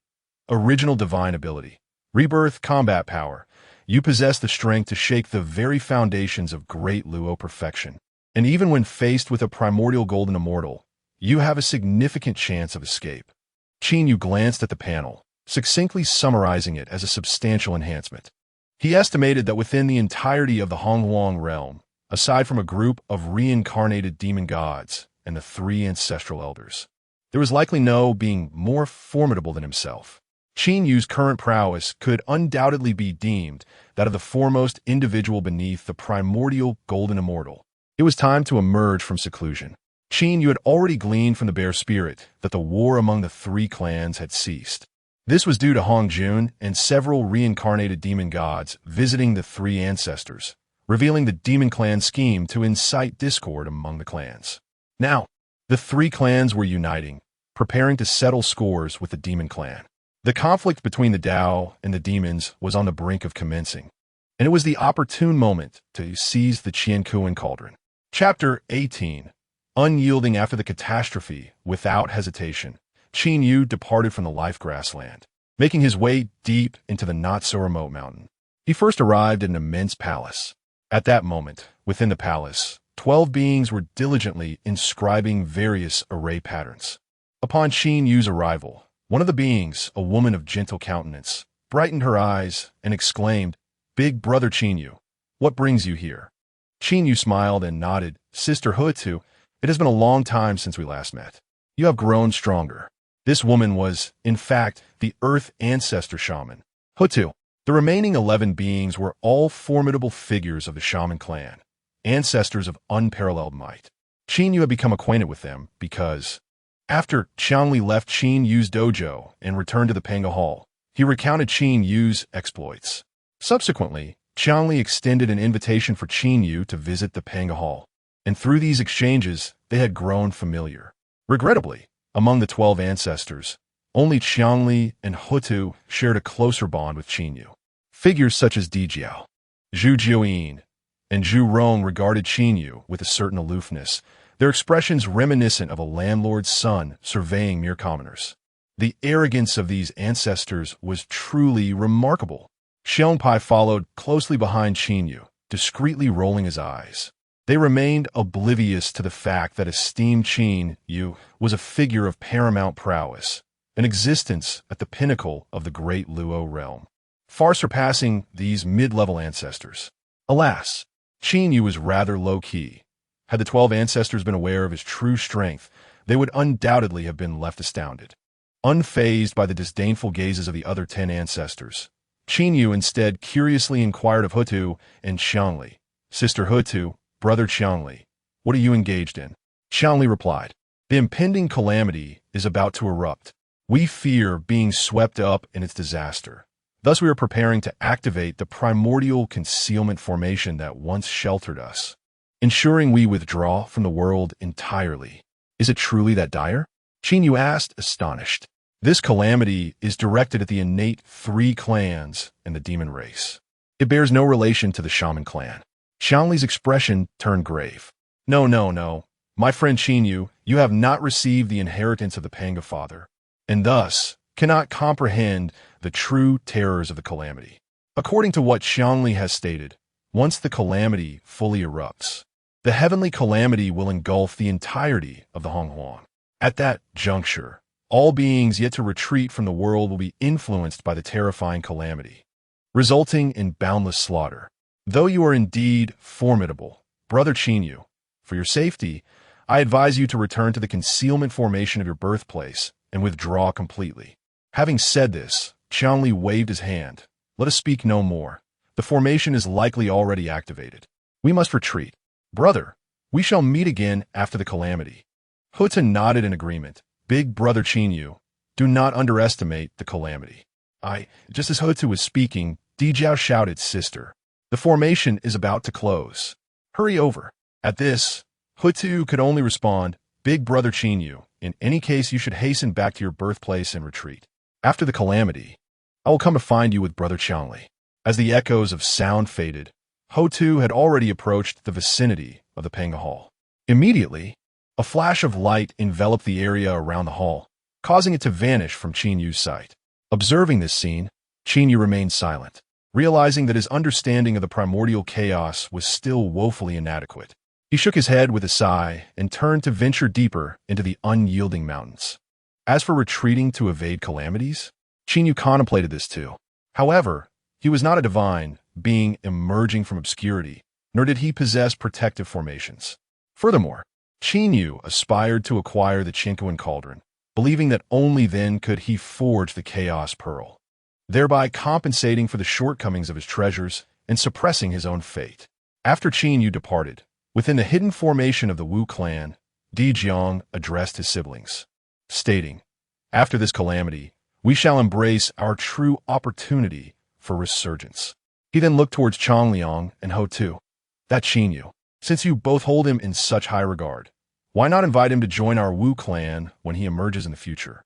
Original Divine Ability. Rebirth Combat Power. You possess the strength to shake the very foundations of Great Luo perfection. And even when faced with a primordial golden immortal, you have a significant chance of escape. Qin Yu glanced at the panel, succinctly summarizing it as a substantial enhancement. He estimated that within the entirety of the Honghuang realm, aside from a group of reincarnated demon gods and the 3 ancestral elders, there was likely no being more formidable than himself. Qin Yu's current prowess could undoubtedly be deemed that of the foremost individual beneath the primordial golden immortal. It was time to emerge from seclusion. Qin Yu had already gleaned from the bear spirit that the war among the 3 clans had ceased. This was due to Hongjuan and several reincarnated demon gods visiting the 3 ancestors, revealing the demon clan scheme to incite discord among the clans. Now, the 3 clans were uniting, preparing to settle scores with the demon clan. The conflict between the Dao and the demons was on the brink of commencing, and it was the opportune moment to seize the Qiankuan cauldron. Chapter 18. Unyielding after the catastrophe, without hesitation, Qin Yu departed from the life grassland, making his way deep into the not-so-remote mountain. He first arrived at an immense palace. At that moment, within the palace, 12 beings were diligently inscribing various array patterns. Upon Qin Yu's arrival, one of the beings, a woman of gentle countenance, brightened her eyes and exclaimed, "Big brother Qin Yu, what brings you here?" Qin Yu smiled and nodded. "Sister Hutu, it has been a long time since we last met. You have grown stronger." This woman was, in fact, the Earth Ancestor Shaman, Hutu. The remaining 11 beings were all formidable figures of the Shaman clan, ancestors of unparalleled might. Qin Yu had become acquainted with them because, after Qiangli left Qin Yu's dojo and returned to the Panga Hall, he recounted Qin Yu's exploits. Subsequently, Qiangli extended an invitation for Qin Yu to visit the Panga Hall, and through these exchanges, they had grown familiar. Regrettably, among the 12 ancestors, only Qiangli and Hutu shared a closer bond with Qin Yu. Figures such as Dijiao, Zhu Jiuyin, and Zhu Rong regarded Qin Yu with a certain aloofness, their expressions reminiscent of a landlord's son surveying mere commoners. The arrogance of these ancestors was truly remarkable. Xiongpai followed closely behind Qin Yu, discreetly rolling his eyes. They remained oblivious to the fact that esteemed Qin Yu was a figure of paramount prowess, an existence at the pinnacle of the Great Luo realm, far surpassing these mid-level ancestors. Alas, Qin Yu was rather low-key. Had the 12 ancestors been aware of his true strength, they would undoubtedly have been left astounded. Unfazed by the disdainful gazes of the other 10 ancestors, Qin Yu instead curiously inquired of Hutu and Xiangli, "Sister Hutu, brother Qiangli, what are you engaged in?" Qiangli replied, "The impending calamity is about to erupt. We fear being swept up in its disaster. Thus we are preparing to activate the primordial concealment formation that once sheltered us, ensuring we withdraw from the world entirely. Is it truly that dire? Qin asked, astonished. This calamity is directed at the innate three clans and the demon race. It bears no relation to the shaman clan. Xiangli's expression turned grave. No, no, no. My friend Qin, you have not received the inheritance of the Panga Father, and thus cannot comprehend the true terrors of the calamity. According to what Xiangli has stated, once the calamity fully erupts, the heavenly calamity will engulf the entirety of the Honghuang. At that juncture, all beings yet to retreat from the world will be influenced by the terrifying calamity, resulting in boundless slaughter. Though you are indeed formidable, Brother Qin, for your safety, I advise you to return to the concealment formation of your birthplace and withdraw completely. Having said this, Qianli waved his hand. Let us speak no more. The formation is likely already activated. We must retreat. Brother, we shall meet again after the calamity. Huta nodded in agreement. Big Brother Qin, do not underestimate the calamity. Just as Huta was speaking, Dijiao shouted, Sister, the formation is about to close. Hurry over. At this, Hutu could only respond, Big Brother Qin, in any case you should hasten back to your birthplace and retreat. After the calamity, I will come to find you with Brother Qianli. As the echoes of sound faded, Hutu had already approached the vicinity of the Panga Hall. Immediately, a flash of light enveloped the area around the hall, causing it to vanish from Qin Yu's sight. Observing this scene, Qin Yu remained silent, realizing that his understanding of the primordial chaos was still woefully inadequate. He shook his head with a sigh and turned to venture deeper into the unyielding mountains. As for retreating to evade calamities, Qin Yu contemplated this too. However, he was not a divine being emerging from obscurity, nor did he possess protective formations. Furthermore, Qin Yu aspired to acquire the Qinhuang cauldron, believing that only then could he forge the Chaos Pearl, thereby compensating for the shortcomings of his treasures and suppressing his own fate. After Qin Yu departed, within the hidden formation of the Wu clan, Di Jiang addressed his siblings, stating, After this calamity, we shall embrace our true opportunity for resurgence. He then looked towards Changliang and Ho Tu. That Qin Yu, since you both hold him in such high regard, why not invite him to join our Wu clan when he emerges in the future?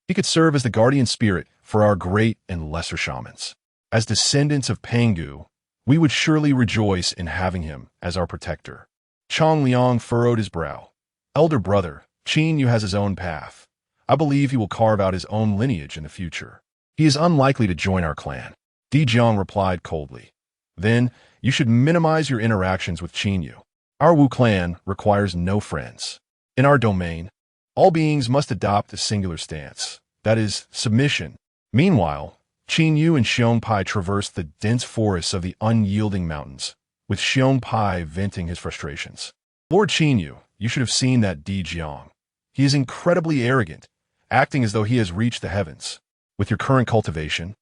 He could serve as the guardian spirit for our great and lesser shamans. As descendants of Pangu, we would surely rejoice in having him as our protector. Changliang furrowed his brow. Elder brother, Qin Yu has his own path. I believe he will carve out his own lineage in the future. He is unlikely to join our clan. Di Jiang replied coldly. Then, you should minimize your interactions with Qin Yu. Our Wu clan requires no friends. In our domain, all beings must adopt a singular stance, that is, submission. Meanwhile, Qin Yu and Xiong Pai traversed the dense forests of the unyielding mountains, with Xiong Pai venting his frustrations. Lord Qin Yu, you should have seen that Di Jiang. He is incredibly arrogant, acting as though he has reached the heavens. With your current cultivation,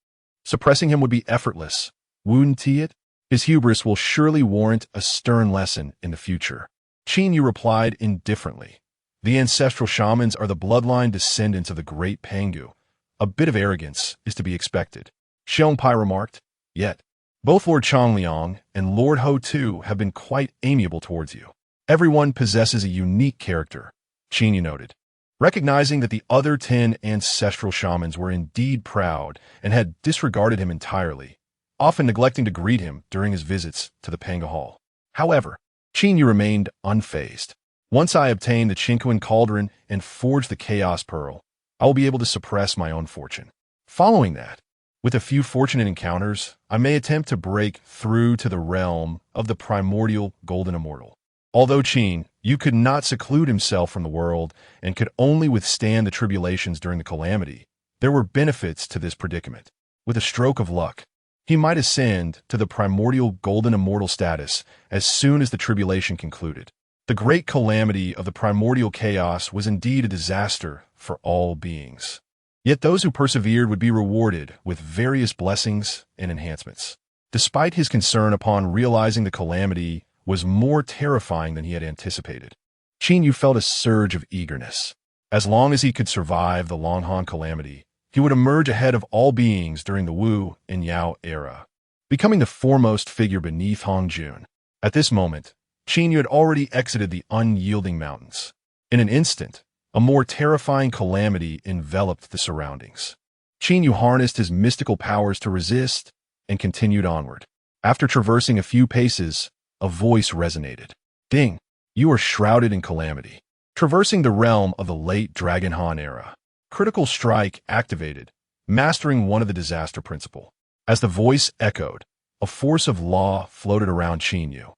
suppressing him would be effortless, wouldn't it? His hubris will surely warrant a stern lesson in the future. Qin Yu replied indifferently. The ancestral shamans are the bloodline descendants of the great Pangu. A bit of arrogance is to be expected. Xiong Pai remarked. Yet, both Lord Changliang and Lord Ho Tu have been quite amiable towards you. Everyone possesses a unique character, Qin Yu noted. Recognizing that the other 10 ancestral shamans were indeed proud and had disregarded him entirely, often neglecting to greet him during his visits to the Panga Hall. However, Qin Yu remained unfazed. Once I obtain the Qinhuang cauldron and forge the Chaos Pearl, I will be able to suppress my own fortune. Following that, with a few fortunate encounters, I may attempt to break through to the realm of the primordial golden immortal. Although Qin Yu could not seclude himself from the world and could only withstand the tribulations during the calamity, there were benefits to this predicament. With a stroke of luck, he might ascend to the primordial golden immortal status as soon as the tribulation concluded. The great calamity of the primordial chaos was indeed a disaster for all beings. Yet those who persevered would be rewarded with various blessings and enhancements. Despite his concern upon realizing the calamity was more terrifying than he had anticipated, Qin Yu felt a surge of eagerness. As long as he could survive the Longhong calamity, he would emerge ahead of all beings during the Wu and Yao era, becoming the foremost figure beneath Honghuang. At this moment, Qin Yu had already exited the unyielding mountains. In an instant, a more terrifying calamity enveloped the surroundings. Qin Yu harnessed his mystical powers to resist and continued onward. After traversing a few paces, a voice resonated. "Ding, you are shrouded in calamity." Traversing the realm of the late Dragon Han era, critical strike activated, mastering one of the disaster principle. As the voice echoed, a force of law floated around Qin Yu,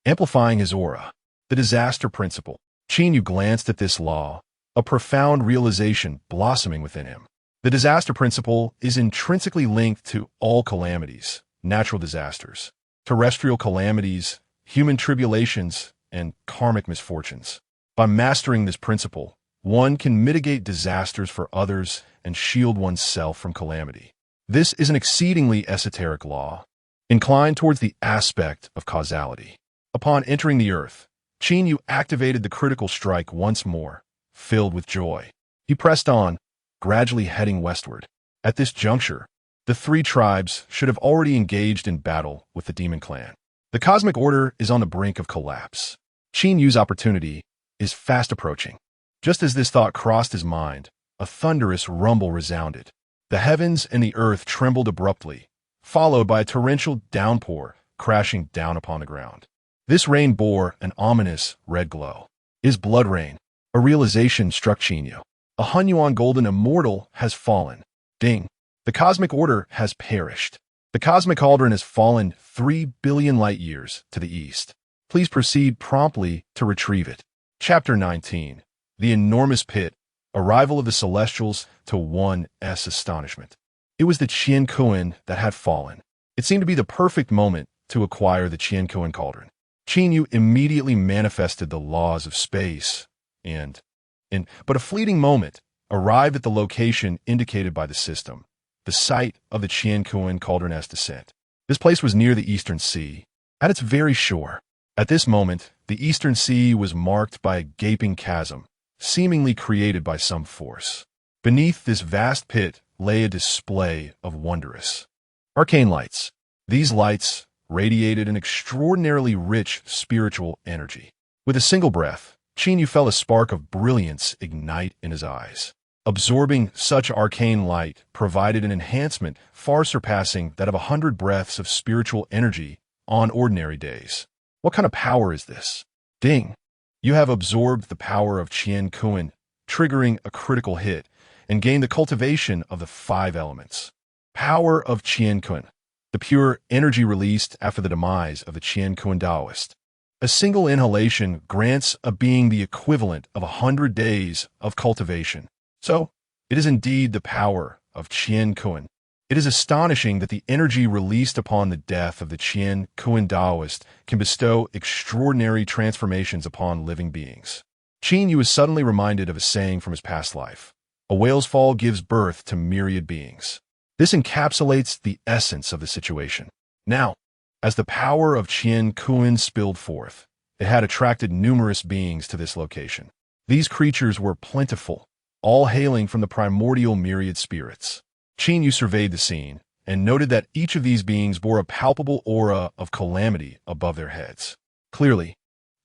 amplifying his aura. The disaster principle. Qin Yu glanced at this law, a profound realization blossoming within him. The disaster principle is intrinsically linked to all calamities, natural disasters, terrestrial calamities, human tribulations, and karmic misfortunes. By mastering this principle, one can mitigate disasters for others and shield oneself from calamity. This is an exceedingly esoteric law, inclined towards the aspect of causality. Upon entering the earth, Qin Yu activated the critical strike once more, filled with joy. He pressed on, gradually heading westward. At this juncture, the three tribes should have already engaged in battle with the demon clan. The cosmic order is on the brink of collapse. Qin Yu's opportunity is fast approaching. Just as this thought crossed his mind, a thunderous rumble resounded. The heavens and the earth trembled abruptly, followed by a torrential downpour crashing down upon the ground. This rain bore an ominous red glow. Is blood rain? A realization struck Qin Yu. A Honghuang golden immortal has fallen. Ding! The cosmic order has perished. The cosmic cauldron has fallen 3 billion light years to the east. Please proceed promptly to retrieve it. Chapter 19. The Enormous Pit. Arrival of the Celestials to one's astonishment. It was the Qian Kuan that had fallen. It seemed to be the perfect moment to acquire the Qian Kuan cauldron. Qin Yu immediately manifested the laws of space and, in but a fleeting moment, arrived at the location indicated by the system, the site of the Qian Kuan cauldron's descent. This place was near the Eastern Sea, at its very shore. At this moment, the Eastern Sea was marked by a gaping chasm, seemingly created by some force. Beneath this vast pit lay a display of wondrous arcane lights. These lights radiated an extraordinarily rich spiritual energy. With a single breath, Qin Yu felt a spark of brilliance ignite in his eyes. Absorbing such arcane light provided an enhancement far surpassing that of 100 breaths of spiritual energy on ordinary days. What kind of power is this? Ding! You have absorbed the power of Qian Kuan, triggering a critical hit, and gained the cultivation of the 5 elements. Power of Qian Kuan, the pure energy released after the demise of the Qian Kuan Taoist. A single inhalation grants a being the equivalent of 100 days of cultivation. So, it is indeed the power of Qian Kuan. It is astonishing that the energy released upon the death of the Qian Kuan Taoist can bestow extraordinary transformations upon living beings. Qin Yu is suddenly reminded of a saying from his past life. A whale's fall gives birth to myriad beings. This encapsulates the essence of the situation. Now, as the power of Qian Kuan spilled forth, it had attracted numerous beings to this location. These creatures were plentiful, all hailing from the primordial myriad spirits. Qin Yu surveyed the scene and noted that each of these beings bore a palpable aura of calamity above their heads. Clearly,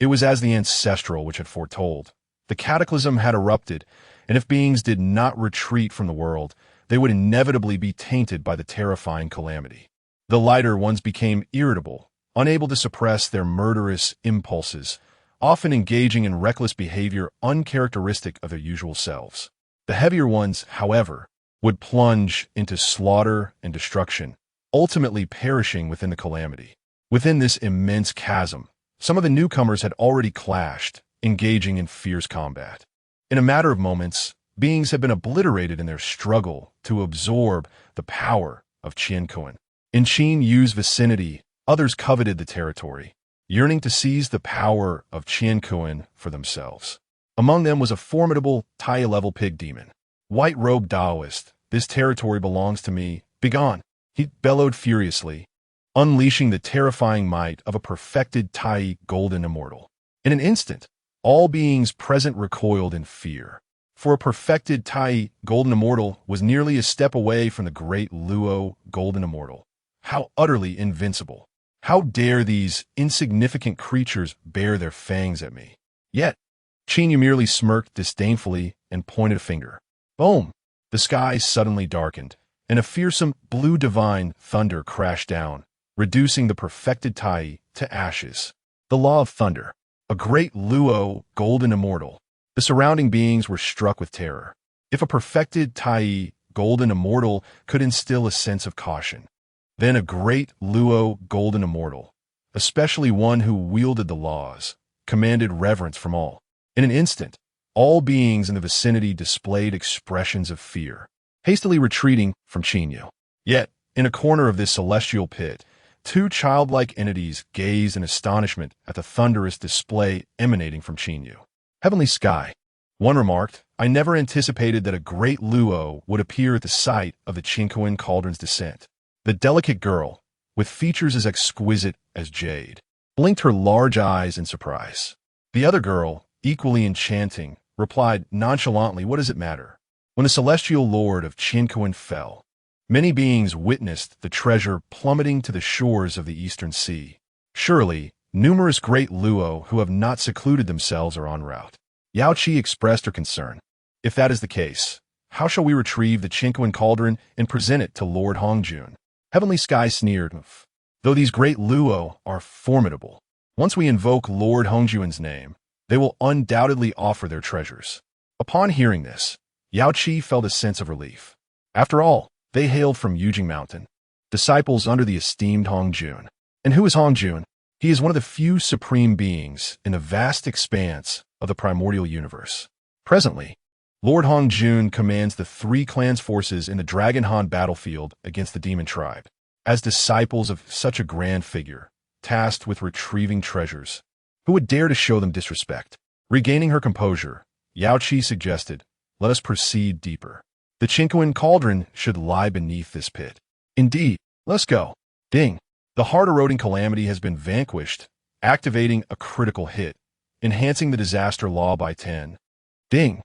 it was as the ancestral which had foretold. The cataclysm had erupted, and if beings did not retreat from the world, they would inevitably be tainted by the terrifying calamity. The lighter ones became irritable, unable to suppress their murderous impulses, often engaging in reckless behavior uncharacteristic of their usual selves. The heavier ones, however, would plunge into slaughter and destruction, ultimately perishing within the calamity. Within this immense chasm, some of the newcomers had already clashed, engaging in fierce combat. In a matter of moments, beings had been obliterated in their struggle to absorb the power of Qian Kuan. In Qin Yu's vicinity, others coveted the territory, yearning to seize the power of Qian Kuan for themselves. Among them was a formidable Tai-level pig demon. White-robed Taoist, this territory belongs to me. Begone! He bellowed furiously, unleashing the terrifying might of a perfected Tai golden immortal. In an instant, all beings present recoiled in fear. For a perfected Tai Golden Immortal was nearly a step away from the great Luo Golden Immortal. How utterly invincible! How dare these insignificant creatures bare their fangs at me? Yet, Qin merely smirked disdainfully and pointed a finger. Boom! The sky suddenly darkened, and a fearsome blue divine thunder crashed down, reducing the perfected Tai to ashes. The law of thunder. A great Luo Golden Immortal. The surrounding beings were struck with terror. If a perfected Tai Golden Immortal could instill a sense of caution, then a great Luo Golden Immortal, especially one who wielded the laws, commanded reverence from all. In an instant, all beings in the vicinity displayed expressions of fear, hastily retreating from Qinyu. Yet, in a corner of this celestial pit, two childlike entities gazed in astonishment at the thunderous display emanating from Qinyu. Heavenly sky. One remarked, I never anticipated that a great Luo would appear at the site of the Qinkuan cauldron's descent. The delicate girl, with features as exquisite as jade, blinked her large eyes in surprise. The other girl, equally enchanting, replied nonchalantly, what does it matter? When the celestial lord of Qinkuan fell, many beings witnessed the treasure plummeting to the shores of the eastern sea. Surely, numerous great Luo who have not secluded themselves are en route. Yao Qi expressed her concern. If that is the case, how shall we retrieve the Qinkuan cauldron and present it to Lord Hongjun? Heavenly Sky sneered, though these great Luo are formidable, once we invoke Lord Hongjun's name, they will undoubtedly offer their treasures. Upon hearing this, Yao Qi felt a sense of relief. After all, they hailed from Yujing Mountain, disciples under the esteemed Hongjun. And who is Hongjun? He is one of the few supreme beings in the vast expanse of the primordial universe. Presently, Lord Hongjun commands the three clans' forces in the Dragon Han battlefield against the demon tribe. As disciples of such a grand figure, tasked with retrieving treasures, who would dare to show them disrespect? Regaining her composure, Yao Qi suggested, let us proceed deeper. The Qinkuan cauldron should lie beneath this pit. Indeed, let's go. Ding. The heart-eroding calamity has been vanquished, activating a critical hit, enhancing the disaster law by 10. Ding.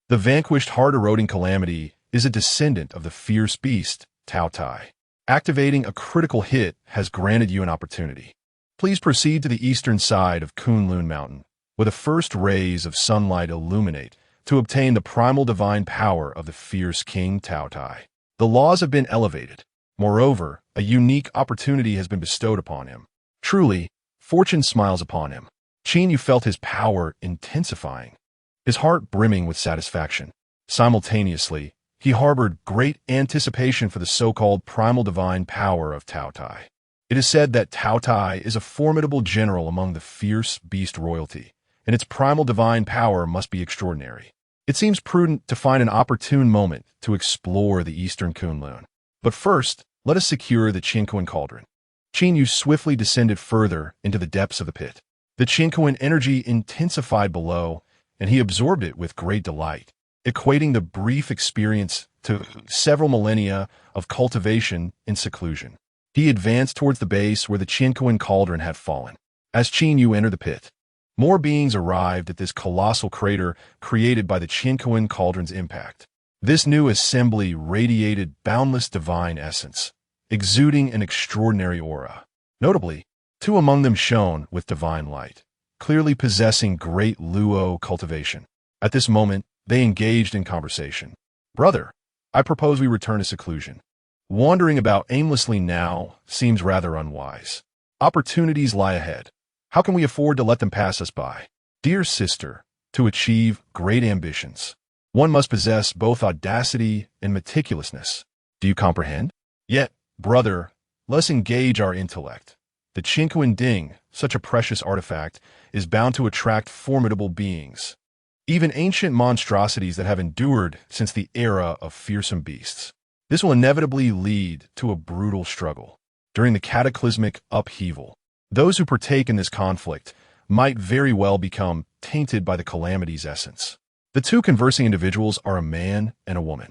The vanquished heart-eroding calamity is a descendant of the fierce beast, Tao Tai. Activating a critical hit has granted you an opportunity. Please proceed to the eastern side of Kunlun Mountain, where the first rays of sunlight illuminate, to obtain the primal divine power of the fierce King Tao Tai. The laws have been elevated. Moreover, a unique opportunity has been bestowed upon him. Truly, fortune smiles upon him. Qinyu felt his power intensifying, his heart brimming with satisfaction. Simultaneously, he harbored great anticipation for the so-called primal divine power of Tao Tai. It is said that Tao Tai is a formidable general among the fierce beast royalty, and its primal divine power must be extraordinary. It seems prudent to find an opportune moment to explore the eastern Kunlun. But first, let us secure the Qinkuan cauldron. Qinyu swiftly descended further into the depths of the pit. The Qinkuan energy intensified below, and he absorbed it with great delight, equating the brief experience to several millennia of cultivation in seclusion. He advanced towards the base where the Qinkuan cauldron had fallen. As Qinyu entered the pit, more beings arrived at this colossal crater created by the Qinkuan cauldron's impact. This new assembly radiated boundless divine essence, exuding an extraordinary aura. Notably, two among them shone with divine light, clearly possessing great Luo cultivation. At this moment, they engaged in conversation. Brother, I propose we return to seclusion. Wandering about aimlessly now seems rather unwise. Opportunities lie ahead. How can we afford to let them pass us by? Dear sister, to achieve great ambitions, one must possess both audacity and meticulousness. Do you comprehend? Yet, brother, let's engage our intellect. The Qinkuan Ding, such a precious artifact, is bound to attract formidable beings, even ancient monstrosities that have endured since the era of fearsome beasts. This will inevitably lead to a brutal struggle. During the cataclysmic upheaval, those who partake in this conflict might very well become tainted by the calamity's essence. The two conversing individuals are a man and a woman.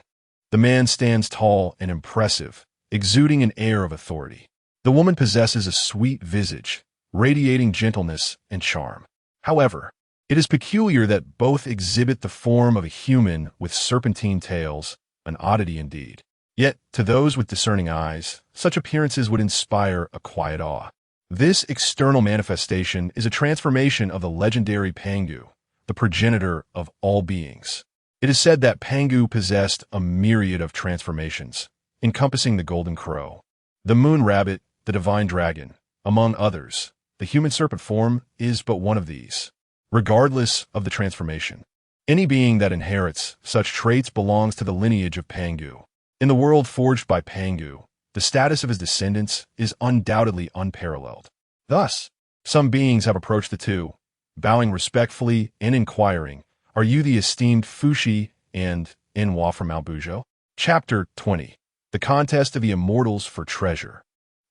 The man stands tall and impressive, exuding an air of authority. The woman possesses a sweet visage, radiating gentleness and charm. However, It is peculiar that both exhibit the form of a human with serpentine tails, an oddity indeed. Yet, to those with discerning eyes, such appearances would inspire a quiet awe. This external manifestation is a transformation of the legendary Pangu, the progenitor of all beings. It is said that Pangu possessed a myriad of transformations, encompassing the golden crow, the moon rabbit, the divine dragon, among others. The human serpent form is but one of these. Regardless of the transformation, any being that inherits such traits belongs to the lineage of Pangu. In the world forged by Pangu, the status of his descendants is undoubtedly unparalleled. Thus, some beings have approached the two, bowing respectfully and inquiring, "Are you the esteemed Fushi and Inhua from Mount Bujo?" Chapter 20. The Contest of the Immortals for Treasure.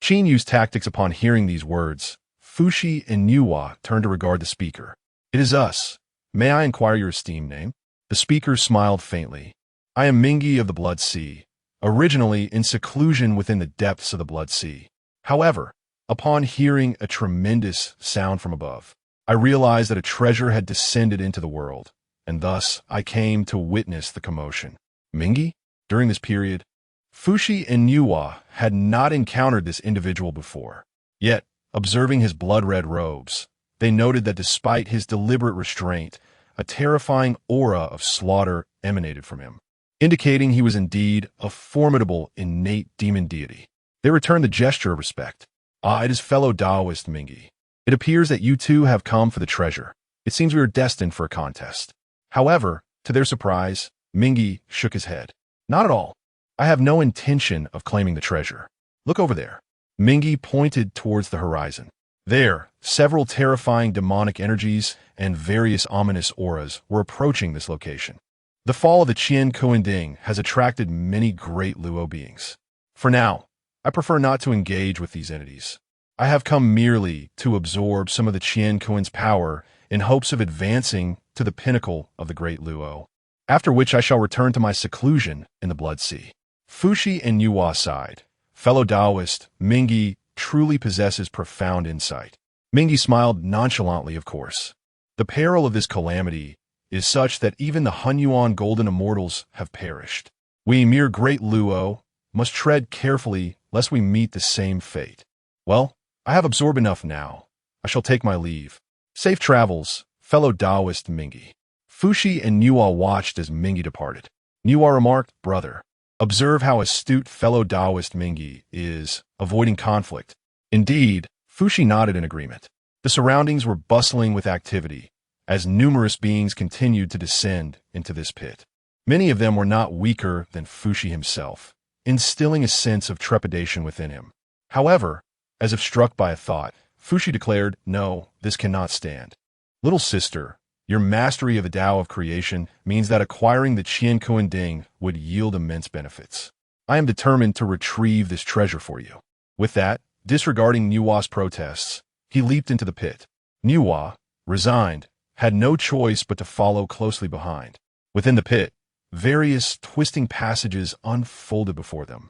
Qin used tactics upon hearing these words. Fushi and Inhua turned to regard the speaker. "It is us. May I inquire your esteemed name?" The speaker smiled faintly. "I am Mingi of the Blood Sea, originally in seclusion within the depths of the Blood Sea. However, upon hearing a tremendous sound from above, I realized that a treasure had descended into the world, and thus I came to witness the commotion." Mingi? During this period, Fushi and Inhua had not encountered this individual before. Yet, observing his blood-red robes, they noted that despite his deliberate restraint, a terrifying aura of slaughter emanated from him, indicating he was indeed a formidable innate demon deity. They returned the gesture of respect. "Ah, it is fellow Taoist Mingi. It appears that you two have come for the treasure. It seems we are destined for a contest." However, to their surprise, Mingi shook his head. "Not at all. I have no intention of claiming the treasure. Look over there." Mingi pointed towards the horizon. There, several terrifying demonic energies and various ominous auras were approaching this location. The fall of the Qian Kuanding has attracted many great Luo beings. For now, I prefer not to engage with these entities. I have come merely to absorb some of the Qian Kuan's power in hopes of advancing to the pinnacle of the great Luo, after which I shall return to my seclusion in the Blood Sea. Fushi and Inhua sighed. Fellow Taoist, Mingi truly possesses profound insight. Mingi smiled nonchalantly, of course. The peril of this calamity is such that even the Honghuang golden immortals have perished. We mere great Luo must tread carefully lest we meet the same fate. Well, I have absorbed enough now. I shall take my leave. Safe travels, fellow Taoist Mingi. Fushi and Inhua watched as Mingi departed. Inhua remarked, "Brother, observe how astute fellow Taoist Mingi is, avoiding conflict." Indeed, Fushi nodded in agreement. The surroundings were bustling with activity, as numerous beings continued to descend into this pit. Many of them were not weaker than Fushi himself, instilling a sense of trepidation within him. However, as if struck by a thought, Fushi declared, "No, this cannot stand. Little sister, your mastery of the Tao of creation means that acquiring the Qian Kuanding would yield immense benefits. I am determined to retrieve this treasure for you." With that, disregarding Inhua's protests, he leaped into the pit. Inhua, resigned, had no choice but to follow closely behind. Within the pit, various twisting passages unfolded before them,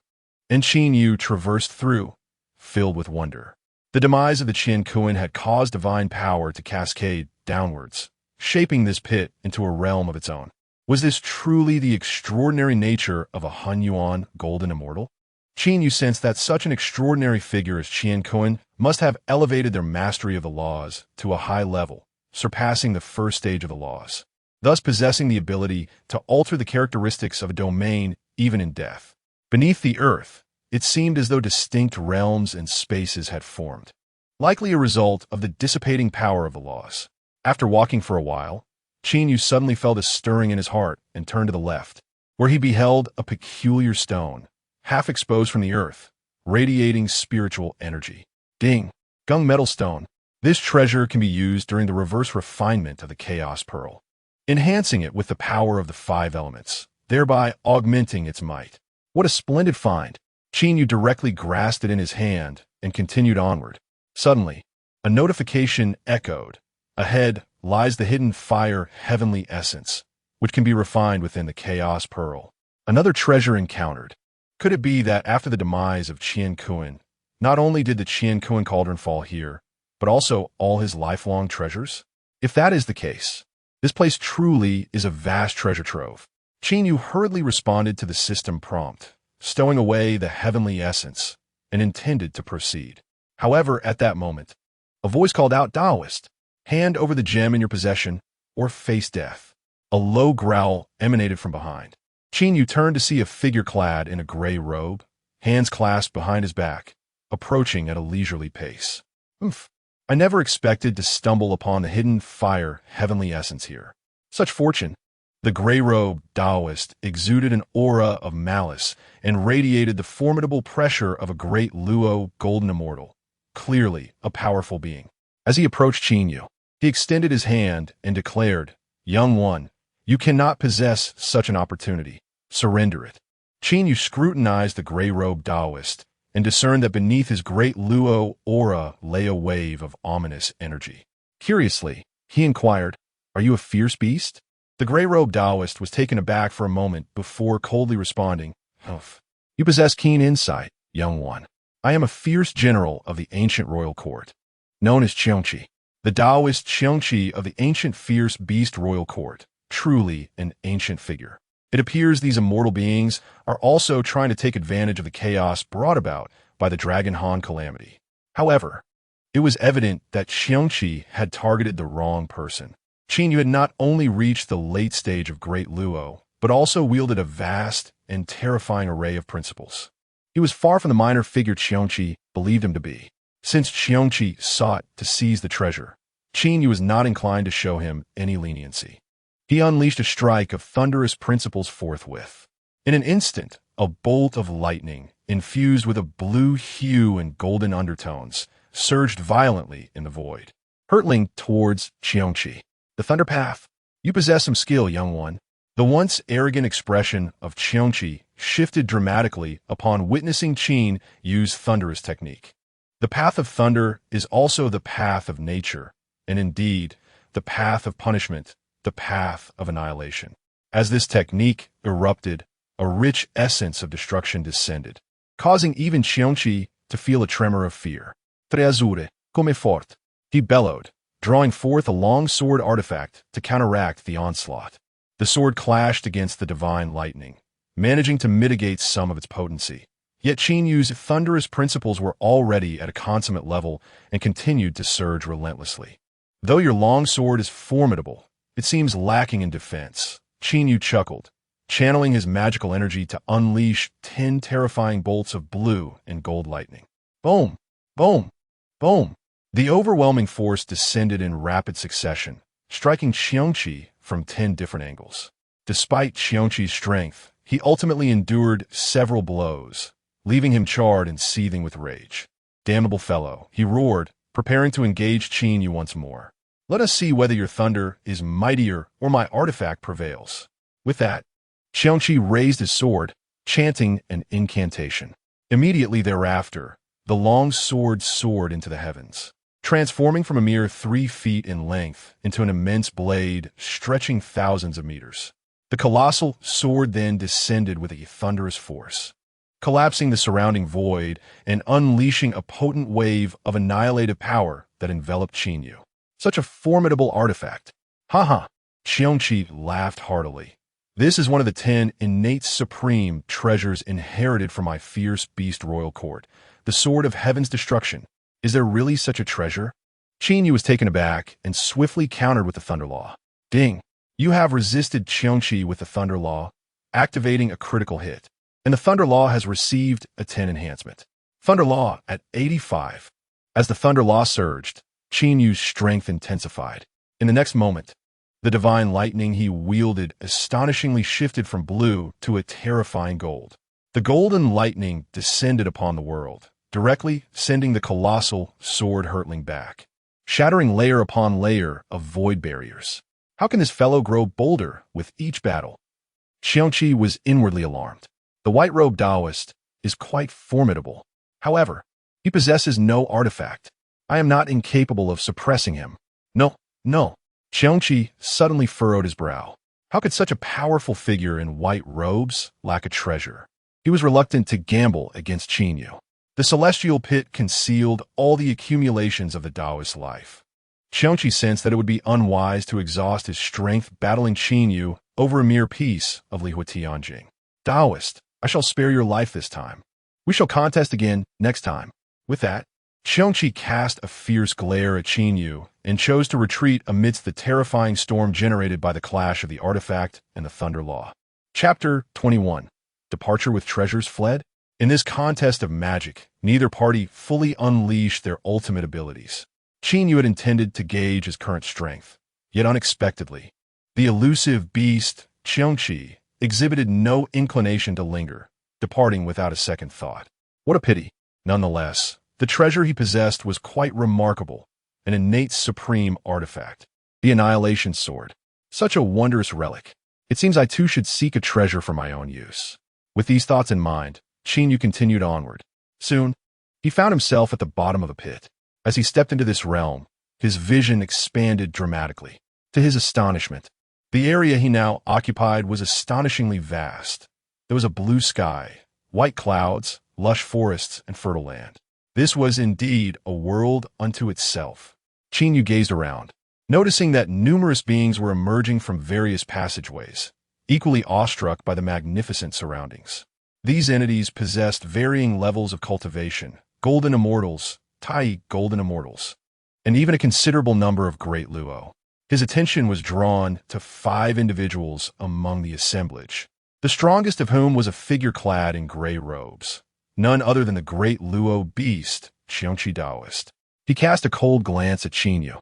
and Qin Yu traversed through, filled with wonder. The demise of the Qian Kuan had caused divine power to cascade downwards, shaping this pit into a realm of its own. Was this truly the extraordinary nature of a Honghuang golden immortal? Qin Yu sensed that such an extraordinary figure as Qian Kuan must have elevated their mastery of the laws to a high level, surpassing the first stage of the laws, thus possessing the ability to alter the characteristics of a domain even in death. Beneath the earth, it seemed as though distinct realms and spaces had formed, likely a result of the dissipating power of the laws. After walking for a while, Qin Yu suddenly felt a stirring in his heart and turned to the left, where he beheld a peculiar stone, half exposed from the earth, radiating spiritual energy. Ding! Gung metal stone. This treasure can be used during the reverse refinement of the Chaos Pearl, enhancing it with the power of the 5 elements, thereby augmenting its might. What a splendid find! Qin Yu directly grasped it in his hand and continued onward. Suddenly, a notification echoed. Ahead lies the hidden fire heavenly essence, which can be refined within the Chaos Pearl. Another treasure encountered. Could it be that after the demise of Qian Kuan, not only did the Qian Kuan cauldron fall here, but also all his lifelong treasures? If that is the case, this place truly is a vast treasure trove. Qin Yu hurriedly responded to the system prompt, stowing away the heavenly essence, and intended to proceed. However, at that moment, a voice called out, Taoist, hand over the gem in your possession, or face death. A low growl emanated from behind. Qin Yu turned to see a figure clad in a gray robe, hands clasped behind his back, approaching at a leisurely pace. I never expected to stumble upon the hidden fire heavenly essence here. Such fortune. The gray-robed Taoist exuded an aura of malice and radiated the formidable pressure of a great Luo golden immortal, clearly a powerful being. As he approached Qin Yu, he extended his hand and declared, Young one, you cannot possess such an opportunity. Surrender it. Qin Yu scrutinized the gray-robed Taoist and discerned that beneath his great Luo aura lay a wave of ominous energy. Curiously, he inquired, Are you a fierce beast? The gray-robed Taoist was taken aback for a moment before coldly responding, You possess keen insight, young one. I am a fierce general of the ancient royal court, known as Qiongqi, the Taoist Qiongqi of the ancient fierce beast royal court, truly an ancient figure. It appears these immortal beings are also trying to take advantage of the chaos brought about by the Dragon Han calamity. However, it was evident that Qiongqi had targeted the wrong person. Qin Yu had not only reached the late stage of Great Luo, but also wielded a vast and terrifying array of principles. He was far from the minor figure Qiongqi believed him to be. Since Qiongqi sought to seize the treasure, Qin Yu was not inclined to show him any leniency. He unleashed a strike of thunderous principles forthwith. In an instant, a bolt of lightning, infused with a blue hue and golden undertones, surged violently in the void, hurtling towards Qiongqi. The Thunder Path. You possess some skill, young one. The once arrogant expression of Qiongqi shifted dramatically upon witnessing Qin use thunderous technique. The path of thunder is also the path of nature, and indeed, the path of punishment, the path of annihilation. As this technique erupted, a rich essence of destruction descended, causing even Qiongqi to feel a tremor of fear. Tre azure, come forte, he bellowed, drawing forth a long sword artifact to counteract the onslaught. The sword clashed against the divine lightning, managing to mitigate some of its potency. Yet Qin Yu's thunderous principles were already at a consummate level and continued to surge relentlessly. Though your long sword is formidable, it seems lacking in defense. Qin Yu chuckled, channeling his magical energy to unleash 10 terrifying bolts of blue and gold lightning. Boom! Boom! Boom! The overwhelming force descended in rapid succession, striking Qiongqi from 10 different angles. Despite Qiongqi's strength, he ultimately endured several blows, leaving him charred and seething with rage. Damnable fellow, he roared, preparing to engage Qin Yu once more. Let us see whether your thunder is mightier or my artifact prevails. With that, Qiongqi raised his sword, chanting an incantation. Immediately thereafter, the long sword soared into the heavens, transforming from a mere 3 feet in length into an immense blade stretching thousands of meters. The colossal sword then descended with a thunderous force, collapsing the surrounding void and unleashing a potent wave of annihilative power that enveloped Qin Yu. Such a formidable artifact. Ha! Qiongqi laughed heartily. This is one of the 10 innate supreme treasures inherited from my fierce beast royal court, the sword of heaven's destruction. Is there really such a treasure? Qin Yu was taken aback and swiftly countered with the Thunder Law. Ding! You have resisted Qiongqi with the Thunder Law, activating a critical hit, and the Thunder Law has received a 10 enhancement. Thunder Law at 85. As the Thunder Law surged, Qin Yu's strength intensified. In the next moment, the divine lightning he wielded astonishingly shifted from blue to a terrifying gold. The golden lightning descended upon the world, directly sending the colossal sword hurtling back, shattering layer upon layer of void barriers. How can this fellow grow bolder with each battle? Qiongqi was inwardly alarmed. The white-robed Taoist is quite formidable. However, he possesses no artifact. I am not incapable of suppressing him. No. Qiongqi suddenly furrowed his brow. How could such a powerful figure in white robes lack a treasure? He was reluctant to gamble against Qin Yu. The celestial pit concealed all the accumulations of the Taoist life. Xiangqi sensed that it would be unwise to exhaust his strength battling Qin Yu over a mere piece of Li Huatianjing. Taoist, I shall spare your life this time. We shall contest again next time. With that, Xiangqi cast a fierce glare at Qin Yu and chose to retreat amidst the terrifying storm generated by the clash of the artifact and the Thunder Law. Chapter 21. Departure with Treasures Fled? In this contest of magic, neither party fully unleashed their ultimate abilities. Qin Yu had intended to gauge his current strength, yet unexpectedly, the elusive beast, Xiangqi, exhibited no inclination to linger, departing without a second thought. What a pity! Nonetheless, the treasure he possessed was quite remarkable, an innate supreme artifact. The Annihilation Sword. Such a wondrous relic. It seems I too should seek a treasure for my own use. With these thoughts in mind, Qin Yu continued onward. Soon, he found himself at the bottom of a pit. As he stepped into this realm, his vision expanded dramatically. To his astonishment, the area he now occupied was astonishingly vast. There was a blue sky, white clouds, lush forests, and fertile land. This was indeed a world unto itself. Qin Yu gazed around, noticing that numerous beings were emerging from various passageways, equally awestruck by the magnificent surroundings. These entities possessed varying levels of cultivation, golden immortals, Tai golden immortals, and even a considerable number of great Luo. His attention was drawn to 5 individuals among the assemblage, the strongest of whom was a figure clad in gray robes, none other than the great Luo beast, Xiangqi Taoist. He cast a cold glance at Qin Yu,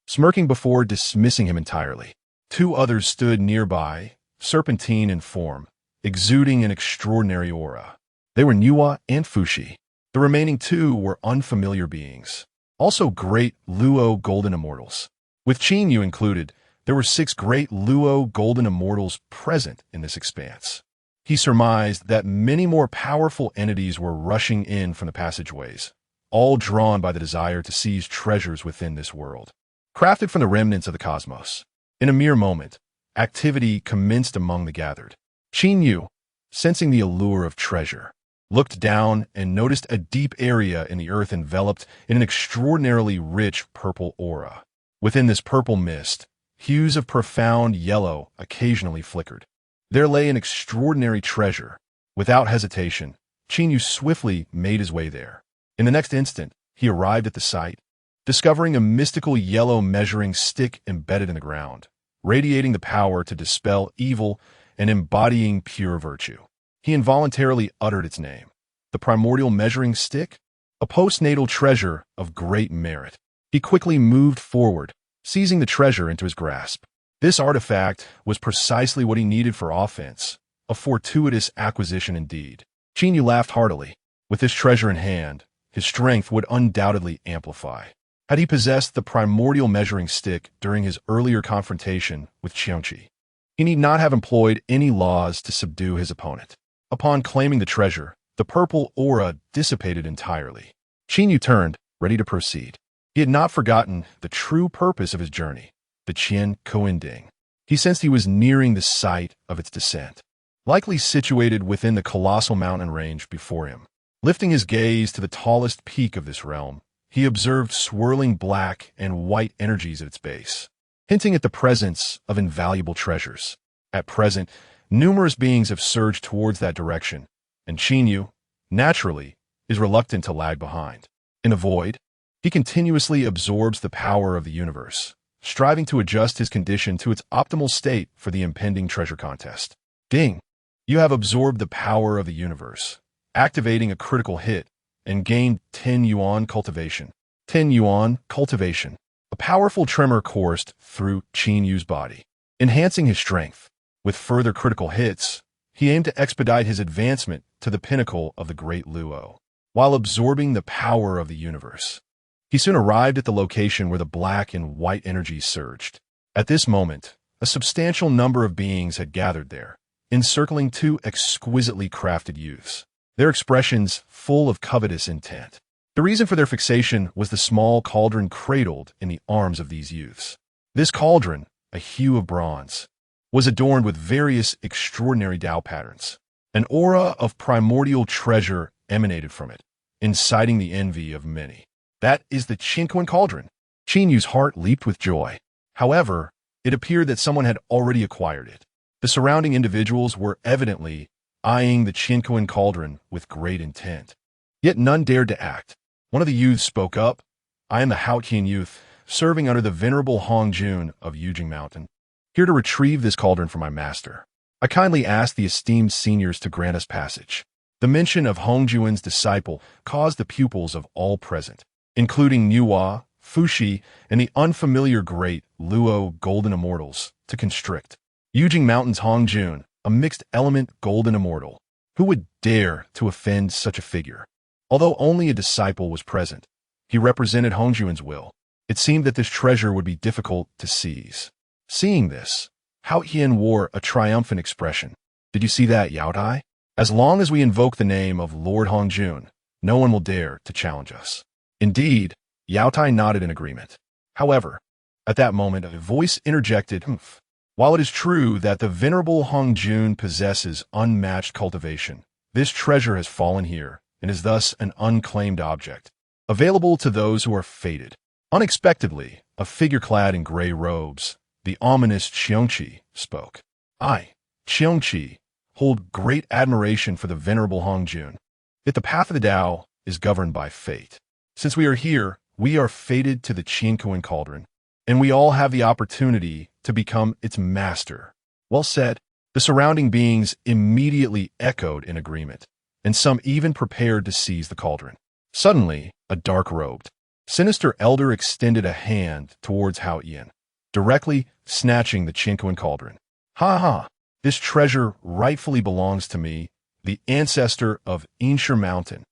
smirking before dismissing him entirely. 2 others stood nearby, serpentine in form, exuding an extraordinary aura. They were Nuwa and Fushi. The remaining 2 were unfamiliar beings, also great Luo golden immortals. With Qin Yu included, there were 6 great Luo golden immortals present in this expanse. He surmised that many more powerful entities were rushing in from the passageways, all drawn by the desire to seize treasures within this world. Crafted from the remnants of the cosmos, in a mere moment, activity commenced among the gathered. Qin Yu, sensing the allure of treasure, looked down and noticed a deep area in the earth enveloped in an extraordinarily rich purple aura. Within this purple mist, hues of profound yellow occasionally flickered. There lay an extraordinary treasure. Without hesitation, Qin Yu swiftly made his way there. In the next instant, he arrived at the site, discovering a mystical yellow measuring stick embedded in the ground, radiating the power to dispel evil and embodying pure virtue. He involuntarily uttered its name. The primordial measuring stick? A postnatal treasure of great merit. He quickly moved forward, seizing the treasure into his grasp. This artifact was precisely what he needed for offense, a fortuitous acquisition indeed. Qin Yu laughed heartily. With this treasure in hand, his strength would undoubtedly amplify. Had he possessed the primordial measuring stick during his earlier confrontation with Xiangqi, he need not have employed any laws to subdue his opponent. Upon claiming the treasure, the purple aura dissipated entirely. Qin Yu turned, ready to proceed. He had not forgotten the true purpose of his journey, the Qian Koinding. He sensed he was nearing the site of its descent, likely situated within the colossal mountain range before him. Lifting his gaze to the tallest peak of this realm, he observed swirling black and white energies at its base, hinting at the presence of invaluable treasures. At present, numerous beings have surged towards that direction, and Qin Yu, naturally, is reluctant to lag behind. In the void, he continuously absorbs the power of the universe, striving to adjust his condition to its optimal state for the impending treasure contest. Ding! You have absorbed the power of the universe, activating a critical hit, and gained 10 yuan cultivation. 10 yuan cultivation. A powerful tremor coursed through Qin Yu's body, enhancing his strength. With further critical hits, he aimed to expedite his advancement to the pinnacle of the Great Luo, while absorbing the power of the universe. He soon arrived at the location where the black and white energies surged. At this moment, a substantial number of beings had gathered there, encircling 2 exquisitely crafted youths, their expressions full of covetous intent. The reason for their fixation was the small cauldron cradled in the arms of these youths. This cauldron, a hue of bronze, was adorned with various extraordinary Tao patterns. An aura of primordial treasure emanated from it, inciting the envy of many. That is the Qinkuan cauldron. Qin Yu's heart leaped with joy. However, it appeared that someone had already acquired it. The surrounding individuals were evidently eyeing the Qiankuan cauldron with great intent. Yet none dared to act. One of the youths spoke up. I am the Haotian youth, serving under the venerable Hongjun of Yujing Mountain, here to retrieve this cauldron for my master. I kindly ask the esteemed seniors to grant us passage. The mention of Hongjuan's disciple caused the pupils of all present, including Niuhua, Fushi, and the unfamiliar great Luo Golden Immortals, to constrict. Yujing Mountain's Hongjun, a mixed-element Golden Immortal. Who would dare to offend such a figure? Although only a disciple was present, he represented Hongjuan's will. It seemed that this treasure would be difficult to seize. Seeing this, Hao Qian wore a triumphant expression. Did you see that, Yao Tai? As long as we invoke the name of Lord Hongjun, no one will dare to challenge us. Indeed, Yao Tai nodded in agreement. However, at that moment, a voice interjected, While it is true that the venerable Hongjun possesses unmatched cultivation, this treasure has fallen here and is thus an unclaimed object, available to those who are fated. Unexpectedly, a figure clad in gray robes, the ominous Qiongqi, spoke. I, Qiongqi, hold great admiration for the venerable Hongjun. Yet the path of the Tao is governed by fate. Since we are here, we are fated to the Qiankuan cauldron, and we all have the opportunity to become its master. Well said. The surrounding beings immediately echoed in agreement, and some even prepared to seize the cauldron. Suddenly, a dark-robed, sinister elder extended a hand towards Hao Qian, directly snatching the Qiankuan cauldron. Ha ha! This treasure rightfully belongs to me, the ancestor of Inshur Mountain.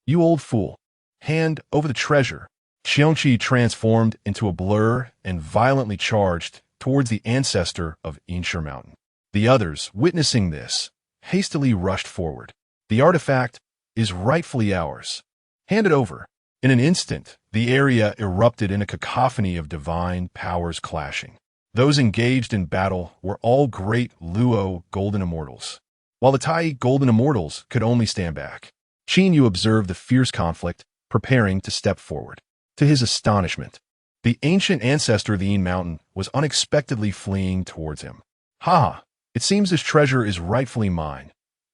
You old fool. Hand over the treasure. Qiongqi transformed into a blur and violently charged towards the ancestor of Inshur Mountain. The others, witnessing this, hastily rushed forward. The artifact is rightfully ours. Hand it over. In an instant, the area erupted in a cacophony of divine powers clashing. Those engaged in battle were all great Luo Golden Immortals, while the Tai Golden Immortals could only stand back. Qin Yu observed the fierce conflict, preparing to step forward. To his astonishment, the ancient ancestor of the Yin Mountain was unexpectedly fleeing towards him. Ha! It seems this treasure is rightfully mine,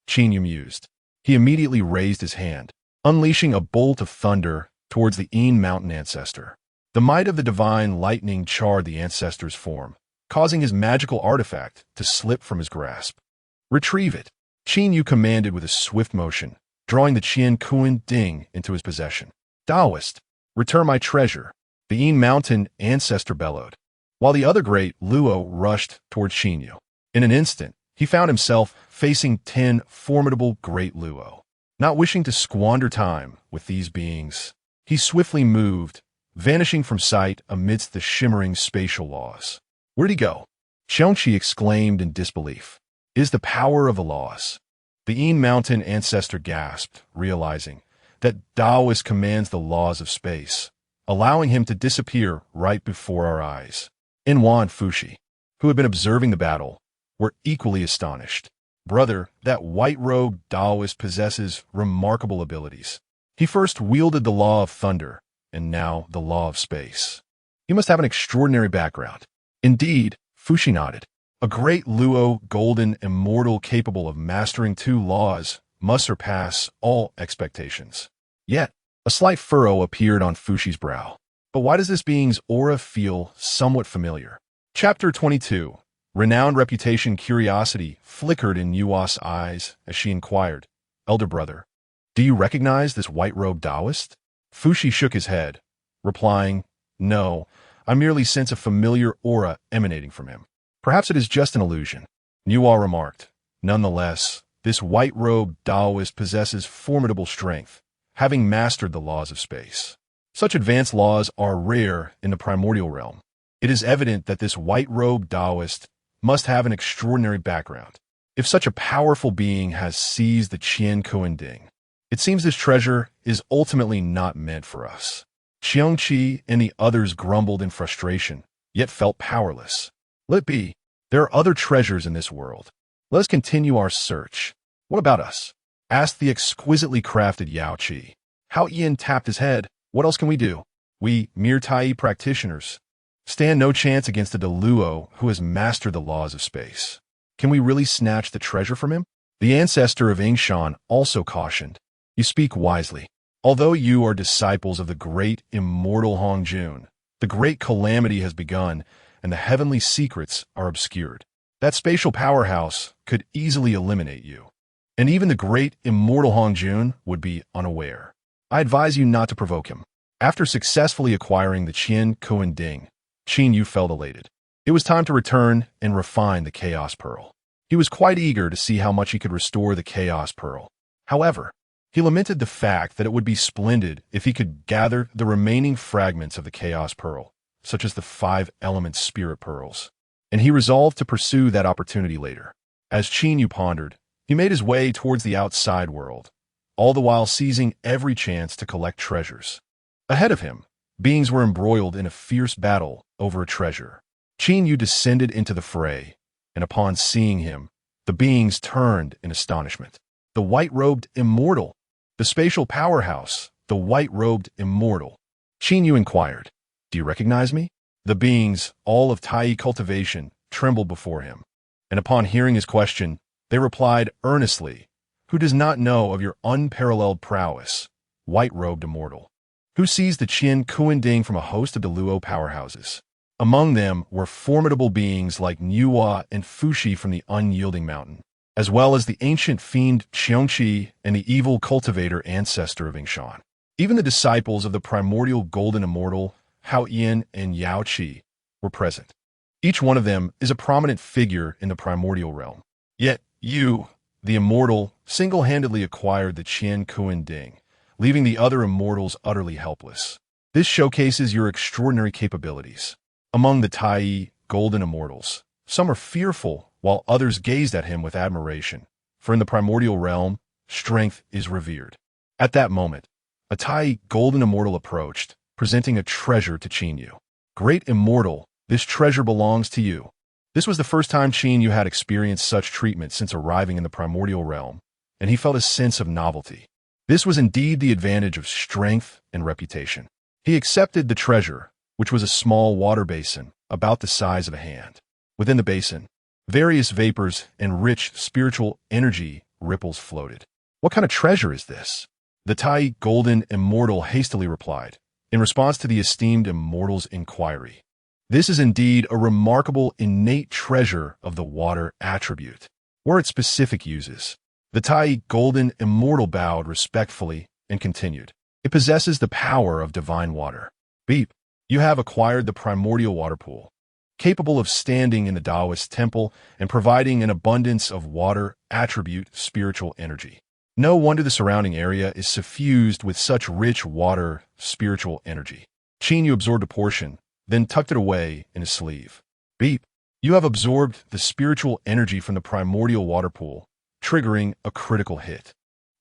Qin Yu mused. He immediately raised his hand, unleashing a bolt of thunder towards the Yin Mountain ancestor. The might of the divine lightning charred the ancestor's form, causing his magical artifact to slip from his grasp. Retrieve it, Qin Yu commanded with a swift motion, drawing the Qiankuan Ding into his possession. Taoist, return my treasure, the Yin Mountain ancestor bellowed, while the other great Luo rushed towards Qin Yu. In an instant, he found himself facing 10 formidable great Luo. Not wishing to squander time with these beings, he swiftly moved, vanishing from sight amidst the shimmering spatial laws. Where'd he go? Qiongqi exclaimed in disbelief. It is the power of the laws. The Yin Mountain ancestor gasped, realizing that Taoist commands the laws of space, allowing him to disappear right before our eyes. Inhua and Fushi, who had been observing the battle, were equally astonished. Brother, that white-robed Taoist possesses remarkable abilities. He first wielded the law of thunder, and now the law of space. He must have an extraordinary background. Indeed, Fushi nodded. A great Luo golden immortal capable of mastering 2 laws must surpass all expectations. Yet, a slight furrow appeared on Fushi's brow. But why does this being's aura feel somewhat familiar? Chapter 22. Renowned reputation curiosity flickered in Niuhua's eyes as she inquired, Elder brother, do you recognize this white-robed Taoist? Fushi shook his head, replying, No, I merely sense a familiar aura emanating from him. Perhaps it is just an illusion. Niuhua remarked, Nonetheless, this white-robed Taoist possesses formidable strength, having mastered the laws of space. Such advanced laws are rare in the primordial realm. It is evident that this white-robed Taoist must have an extraordinary background. If such a powerful being has seized the Qiankuan Ding, it seems this treasure is ultimately not meant for us. Qiongqi and the others grumbled in frustration, yet felt powerless. Let it be. There are other treasures in this world. Let us continue our search. What about us? Asked the exquisitely crafted Yao Qi. Hao Qian tapped his head. What else can we do? We, mere Tai practitioners, stand no chance against a Deluo who has mastered the laws of space. Can we really snatch the treasure from him? The ancestor of Yingshan also cautioned, "You speak wisely. Although you are disciples of the great immortal Honghuang, the great calamity has begun and the heavenly secrets are obscured. That spatial powerhouse could easily eliminate you. And even the great immortal Honghuang would be unaware. I advise you not to provoke him." After successfully acquiring the Qian Kuan Ding, Qin Yu felt elated. It was time to return and refine the Chaos Pearl. He was quite eager to see how much he could restore the Chaos Pearl. However, he lamented the fact that it would be splendid if he could gather the remaining fragments of the Chaos Pearl, such as the 5-element Spirit Pearls, and he resolved to pursue that opportunity later. As Qin Yu pondered, he made his way towards the outside world, all the while seizing every chance to collect treasures. Ahead of him, beings were embroiled in a fierce battle over a treasure. Qin Yu descended into the fray, and upon seeing him, the beings turned in astonishment. The white-robed immortal, the spatial powerhouse, the white-robed immortal. Qin Yu inquired, "Do you recognize me?" The beings, all of Tai cultivation, trembled before him, and upon hearing his question, they replied earnestly, "Who does not know of your unparalleled prowess, white-robed immortal? Who sees the Qian Kuan Ding from a host of Deluo powerhouses?" Among them were formidable beings like Niuhua and Fuxi from the Unyielding Mountain, as well as the ancient fiend Qiongqi and the evil cultivator ancestor of Yingshan. Even the disciples of the primordial golden immortal, Hao Yin and Yao Qi, were present. Each one of them is a prominent figure in the primordial realm. Yet you, the immortal, single-handedly acquired the Qian Kuan Ding, leaving the other immortals utterly helpless. This showcases your extraordinary capabilities. Among the Tai golden immortals, some are fearful, while others gazed at him with admiration, for in the primordial realm, strength is revered. At that moment, a Tai golden immortal approached, presenting a treasure to Qin Yu. "Great immortal, this treasure belongs to you." This was the first time Qin Yu had experienced such treatment since arriving in the primordial realm, and he felt a sense of novelty. This was indeed the advantage of strength and reputation. He accepted the treasure, which was a small water basin about the size of a hand. Within the basin, various vapors and rich spiritual energy ripples floated. "What kind of treasure is this?" The Tai golden immortal hastily replied, in response to the esteemed immortal's inquiry. "This is indeed a remarkable innate treasure of the water attribute. Were its specific uses?" The Tai golden immortal bowed respectfully and continued, "It possesses the power of divine water. Beep. You have acquired the primordial water pool, capable of standing in the Taoist temple and providing an abundance of water attribute spiritual energy. No wonder the surrounding area is suffused with such rich water spiritual energy." Qin Yu absorbed a portion, then tucked it away in his sleeve. Beep. You have absorbed the spiritual energy from the primordial water pool, triggering a critical hit.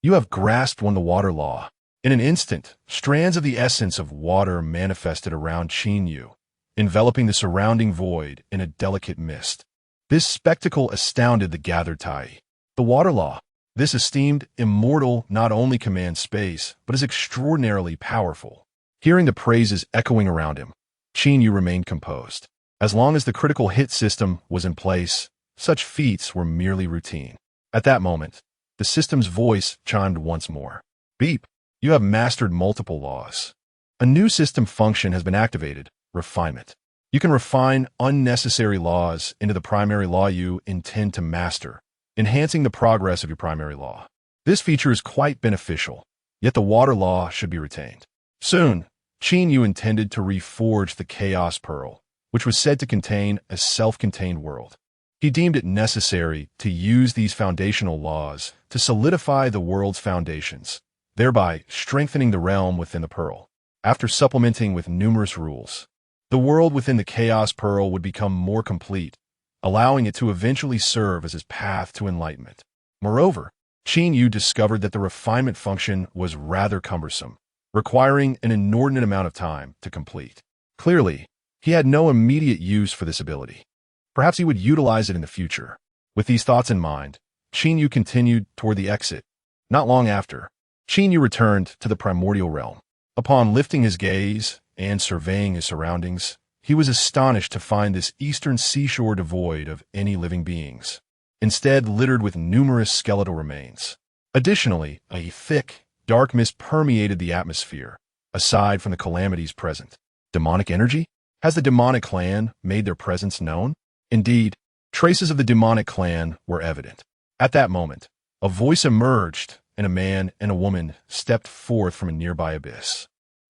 You have grasped the water law. In an instant, strands of the essence of water manifested around Qin Yu, enveloping the surrounding void in a delicate mist. This spectacle astounded the gathered Tai. The water law. This esteemed immortal not only commands space, but is extraordinarily powerful. Hearing the praises echoing around him, Qin Yu remained composed. As long as the critical hit system was in place, such feats were merely routine. At that moment, the system's voice chimed once more. Beep. You have mastered multiple laws. A new system function has been activated, refinement. You can refine unnecessary laws into the primary law you intend to master, enhancing the progress of your primary law. This feature is quite beneficial, yet the water law should be retained. Soon, Qin Yu intended to reforge the Chaos Pearl, which was said to contain a self-contained world. He deemed it necessary to use these foundational laws to solidify the world's foundations, thereby strengthening the realm within the Pearl. After supplementing with numerous rules, the world within the Chaos Pearl would become more complete, allowing it to eventually serve as his path to enlightenment. Moreover, Qin Yu discovered that the refinement function was rather cumbersome, requiring an inordinate amount of time to complete. Clearly, he had no immediate use for this ability. Perhaps he would utilize it in the future. With these thoughts in mind, Qin Yu continued toward the exit. Not long after, Qin Yu returned to the primordial realm. Upon lifting his gaze, and surveying his surroundings, he was astonished to find this eastern seashore devoid of any living beings, instead littered with numerous skeletal remains. Additionally, a thick, dark mist permeated the atmosphere, aside from the calamities present. Demonic energy? Has the demonic clan made their presence known? Indeed, traces of the demonic clan were evident. At that moment, a voice emerged, and a man and a woman stepped forth from a nearby abyss.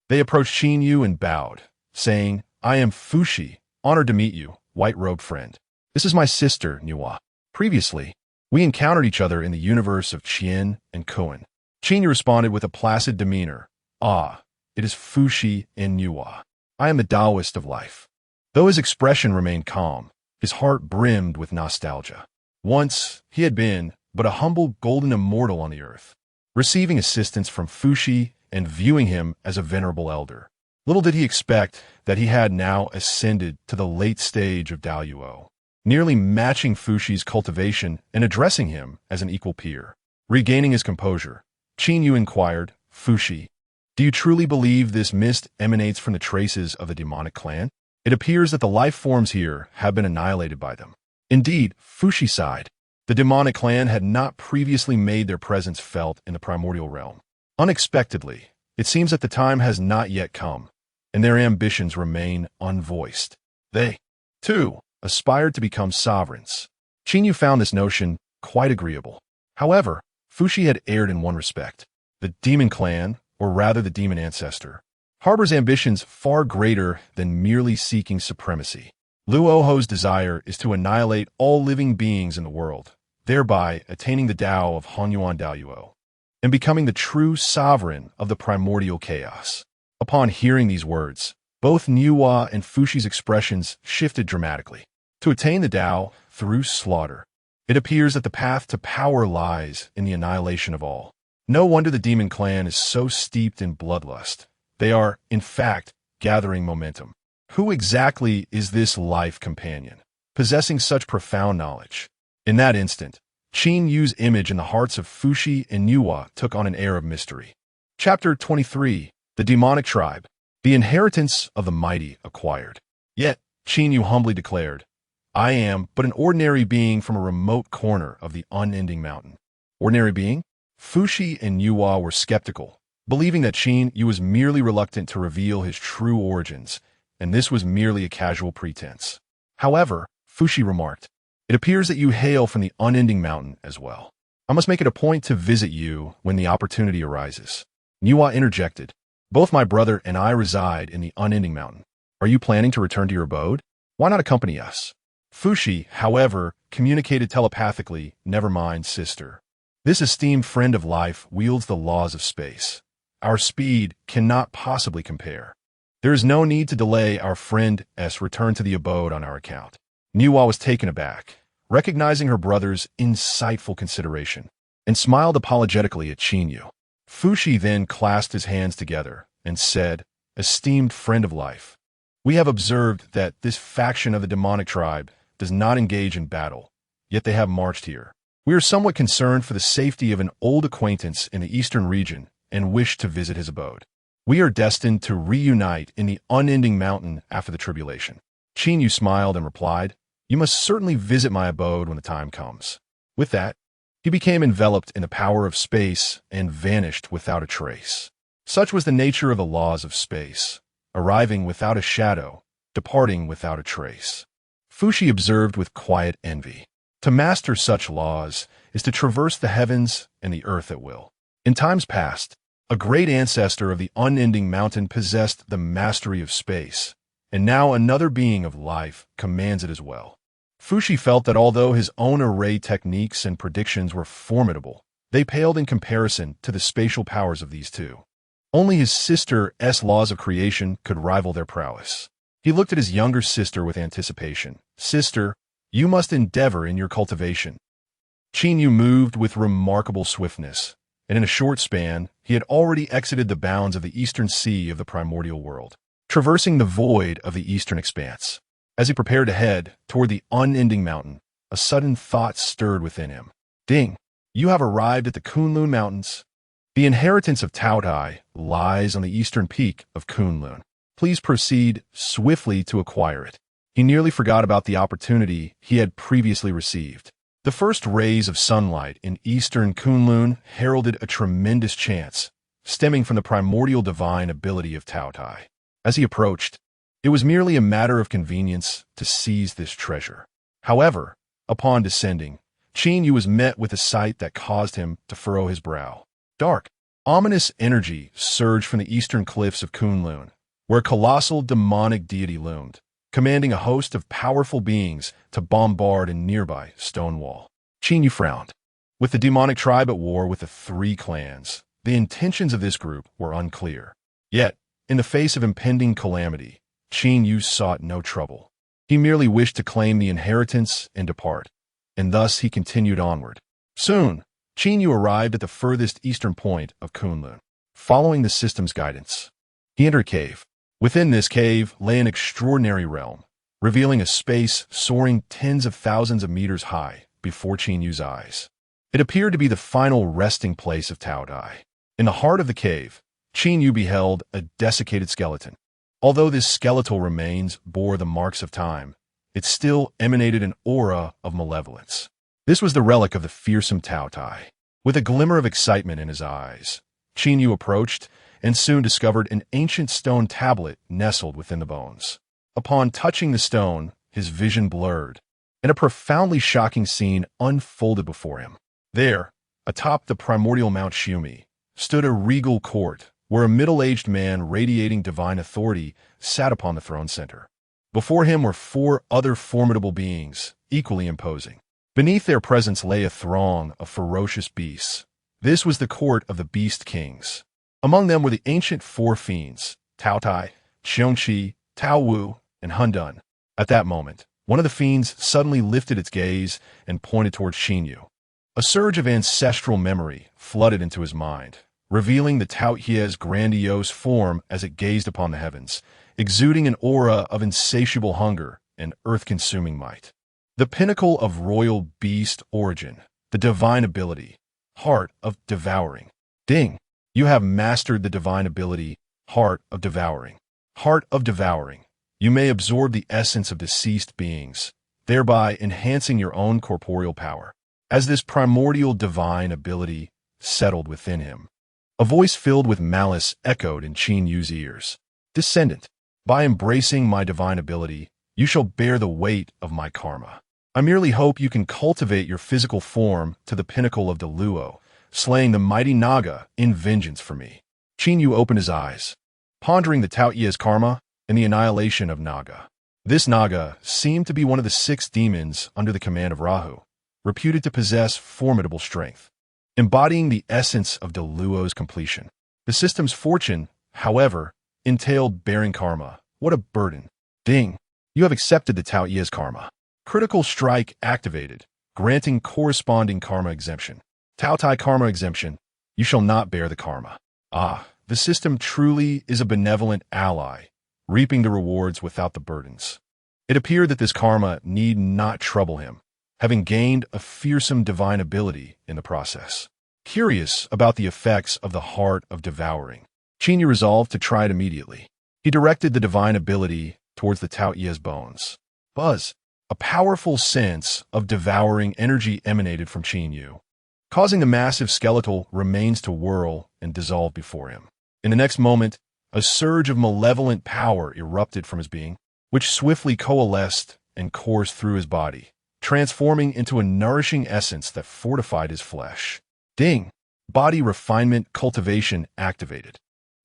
They approached Qin Yu and bowed, saying, "I am Fushi, honored to meet you, white-robed friend. This is my sister, Nuwa. Previously, we encountered each other in the universe of Qian and Kuan." Qin Yu responded with a placid demeanor, "Ah, it is Fushi and Nuwa. I am the Taoist of life." Though his expression remained calm, his heart brimmed with nostalgia. Once, he had been but a humble golden immortal on the earth, receiving assistance from Fushi and viewing him as a venerable elder. Little did he expect that he had now ascended to the late stage of Daoyuo, nearly matching Fushi's cultivation and addressing him as an equal peer. Regaining his composure, Qin Yu inquired, "Fushi, do you truly believe this mist emanates from the traces of the demonic clan? It appears that the life forms here have been annihilated by them." Indeed, Fushi sighed. The demonic clan had not previously made their presence felt in the primordial realm. Unexpectedly, it seems that the time has not yet come, and their ambitions remain unvoiced. They, too, aspired to become sovereigns. Qin Yu found this notion quite agreeable. However, Fushi had erred in one respect. The demon clan, or rather the demon ancestor, harbors ambitions far greater than merely seeking supremacy. Luoho's desire is to annihilate all living beings in the world, thereby attaining the Tao of Honghuang Daoyuo, and becoming the true sovereign of the primordial chaos. Upon hearing these words, both Nuwa and Fushi's expressions shifted dramatically. To attain the Tao through slaughter, it appears that the path to power lies in the annihilation of all. No wonder the demon clan is so steeped in bloodlust. They are, in fact, gathering momentum. Who exactly is this life companion, possessing such profound knowledge? In that instant, Qin Yu's image in the hearts of Fushi and Nuwa took on an air of mystery. Chapter 23. The Demonic Tribe. The Inheritance of the Mighty Acquired. Yet, Qin Yu humbly declared, "I am but an ordinary being from a remote corner of the unending mountain." Ordinary being? Fushi and Nuwa were skeptical, believing that Qin Yu was merely reluctant to reveal his true origins, and this was merely a casual pretense. However, Fushi remarked, "It appears that you hail from the unending mountain as well. I must make it a point to visit you when the opportunity arises." Nuwa interjected, "Both my brother and I reside in the unending mountain. Are you planning to return to your abode? Why not accompany us?" Fushi, however, communicated telepathically, "Never mind, sister. This esteemed friend of life wields the laws of space. Our speed cannot possibly compare. There is no need to delay our friend's return to the abode on our account." Nuwa was taken aback, recognizing her brother's insightful consideration, and smiled apologetically at Qin Yu. Fushi then clasped his hands together and said, "Esteemed friend of life, we have observed that this faction of the demonic tribe does not engage in battle, yet they have marched here. We are somewhat concerned for the safety of an old acquaintance in the eastern region and wish to visit his abode. We are destined to reunite in the unending mountain after the tribulation." Qin Yu smiled and replied, "You must certainly visit my abode when the time comes." With that, he became enveloped in the power of space and vanished without a trace. Such was the nature of the laws of space, arriving without a shadow, departing without a trace. Fushi observed with quiet envy. To master such laws is to traverse the heavens and the earth at will. In times past, a great ancestor of the unending mountain possessed the mastery of space, and now another being of life commands it as well. Fushi felt that although his own array techniques and predictions were formidable, they paled in comparison to the spatial powers of these two. Only his sister's laws of creation could rival their prowess. He looked at his younger sister with anticipation. "Sister, you must endeavor in your cultivation." Qin Yu moved with remarkable swiftness, and in a short span, he had already exited the bounds of the eastern sea of the primordial world, traversing the void of the eastern expanse. As he prepared to head toward the unending mountain, a sudden thought stirred within him. "Ding, you have arrived at the Kunlun Mountains. The inheritance of Taotai lies on the eastern peak of Kunlun. Please proceed swiftly to acquire it. He nearly forgot about the opportunity he had previously received. The first rays of sunlight in eastern Kunlun heralded a tremendous chance, stemming from the primordial divine ability of Taotai. As he approached, it was merely a matter of convenience to seize this treasure. However, upon descending, Qin Yu was met with a sight that caused him to furrow his brow. Dark, ominous energy surged from the eastern cliffs of Kunlun, where a colossal demonic deity loomed, commanding a host of powerful beings to bombard a nearby stone wall. Qin Yu frowned. With the demonic tribe at war with the three clans, the intentions of this group were unclear. Yet, in the face of impending calamity, Qin Yu sought no trouble. He merely wished to claim the inheritance and depart, and thus he continued onward. Soon, Qin Yu arrived at the furthest eastern point of Kunlun. Following the system's guidance, he entered a cave. Within this cave lay an extraordinary realm, revealing a space soaring tens of thousands of meters high before Qin Yu's eyes. It appeared to be the final resting place of Taotai. In the heart of the cave, Qin Yu beheld a desiccated skeleton. Although this skeletal remains bore the marks of time, it still emanated an aura of malevolence. This was the relic of the fearsome Taotai. With a glimmer of excitement in his eyes, Qin Yu approached and soon discovered an ancient stone tablet nestled within the bones. Upon touching the stone, his vision blurred, and a profoundly shocking scene unfolded before him. There, atop the primordial Mount Shumi, stood a regal court where a middle-aged man radiating divine authority sat upon the throne center. Before him were four other formidable beings, equally imposing. Beneath their presence lay a throng of ferocious beasts. This was the court of the Beast Kings. Among them were the ancient four fiends, Taotai, Xiongqi, Taowu, and Hundun. At that moment, one of the fiends suddenly lifted its gaze and pointed towards Qin Yu. A surge of ancestral memory flooded into his mind, revealing the Taoyie's grandiose form as it gazed upon the heavens, exuding an aura of insatiable hunger and earth-consuming might. The pinnacle of royal beast origin, the divine ability, heart of devouring. Ding! You have mastered the divine ability, heart of devouring. Heart of devouring. You may absorb the essence of deceased beings, thereby enhancing your own corporeal power. As this primordial divine ability settled within him, a voice filled with malice echoed in Qin Yu's ears. Descendant, by embracing my divine ability, you shall bear the weight of my karma. I merely hope you can cultivate your physical form to the pinnacle of Deluo, slaying the mighty Naga in vengeance for me. Qin Yu opened his eyes, pondering the Taoyie's karma and the annihilation of Naga. This Naga seemed to be one of the 6 demons under the command of Rahu, reputed to possess formidable strength, embodying the essence of Deluo's completion. The system's fortune, however, entailed bearing karma. What a burden. Ding! You have accepted the Taoyie's karma. Critical strike activated, granting corresponding karma exemption. Taotai karma exemption. You shall not bear the karma. Ah, the system truly is a benevolent ally, reaping the rewards without the burdens. It appeared that this karma need not trouble him, having gained a fearsome divine ability in the process. Curious about the effects of the heart of devouring, Qin Yu resolved to try it immediately. He directed the divine ability towards the Taoyie's bones. Buzz! A powerful sense of devouring energy emanated from Qin Yu, causing the massive skeletal remains to whirl and dissolve before him. In the next moment, a surge of malevolent power erupted from his being, which swiftly coalesced and coursed through his body, transforming into a nourishing essence that fortified his flesh. Ding! Body refinement cultivation activated.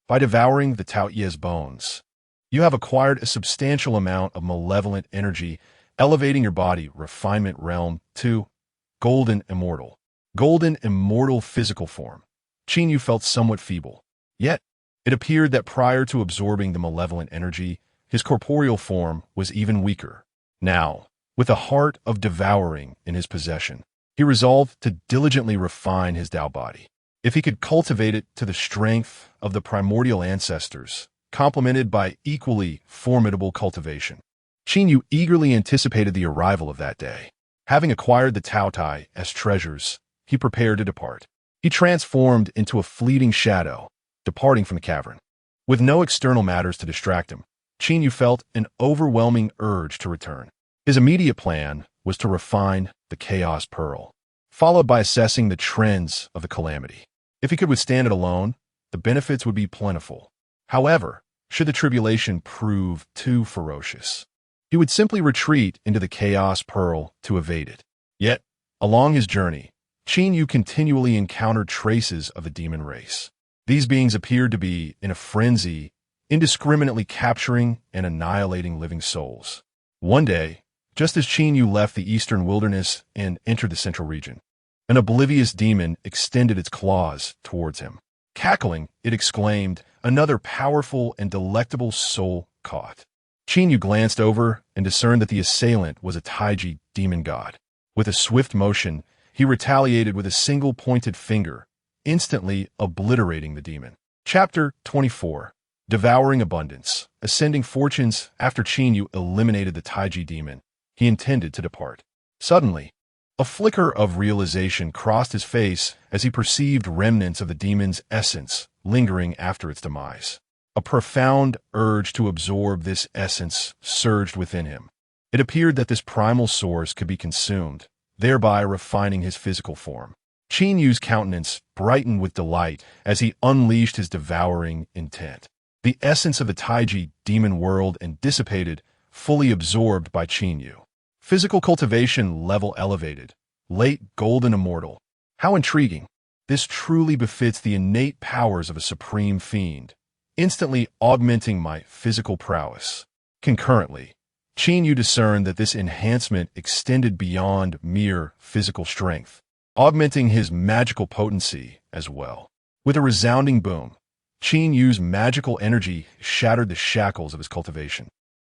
By devouring the Taoyie's bones, you have acquired a substantial amount of malevolent energy, elevating your body refinement realm to golden immortal. Golden immortal physical form. Qin Yu felt somewhat feeble. Yet, it appeared that prior to absorbing the malevolent energy, his corporeal form was even weaker. Now, with a heart of devouring in his possession, he resolved to diligently refine his Tao body. If he could cultivate it to the strength of the primordial ancestors, complemented by equally formidable cultivation. Qin Yu eagerly anticipated the arrival of that day. Having acquired the Taotai as treasures, he prepared to depart. He transformed into a fleeting shadow, departing from the cavern. With no external matters to distract him, Qin Yu felt an overwhelming urge to return. His immediate plan was to refine the Chaos Pearl, followed by assessing the trends of the calamity. If he could withstand it alone, the benefits would be plentiful. However, should the tribulation prove too ferocious, he would simply retreat into the Chaos Pearl to evade it. Yet, along his journey, Qin Yu continually encountered traces of the demon race. These beings appeared to be in a frenzy, indiscriminately capturing and annihilating living souls. One day, just as Qin Yu left the eastern wilderness and entered the central region, an oblivious demon extended its claws towards him. Cackling, it exclaimed, "Another powerful and delectable soul caught." Qin Yu glanced over and discerned that the assailant was a Taiji demon god. With a swift motion, he retaliated with a single pointed finger, instantly obliterating the demon. Chapter 24. Devouring Abundance. Ascending fortunes. After Qin Yu eliminated the Taiji demon, he intended to depart. Suddenly, a flicker of realization crossed his face as he perceived remnants of the demon's essence lingering after its demise. A profound urge to absorb this essence surged within him. It appeared that this primal source could be consumed, thereby refining his physical form. Qin Yu's countenance brightened with delight as he unleashed his devouring intent. The essence of the Taiji demon world and dissipated, fully absorbed by Qin Yu. Physical cultivation level elevated. Late golden immortal. How intriguing. This truly befits the innate powers of a supreme fiend, instantly augmenting my physical prowess. Concurrently, Qin Yu discerned that this enhancement extended beyond mere physical strength, augmenting his magical potency as well. With a resounding boom, Qin Yu's magical energy shattered the shackles of his cultivation,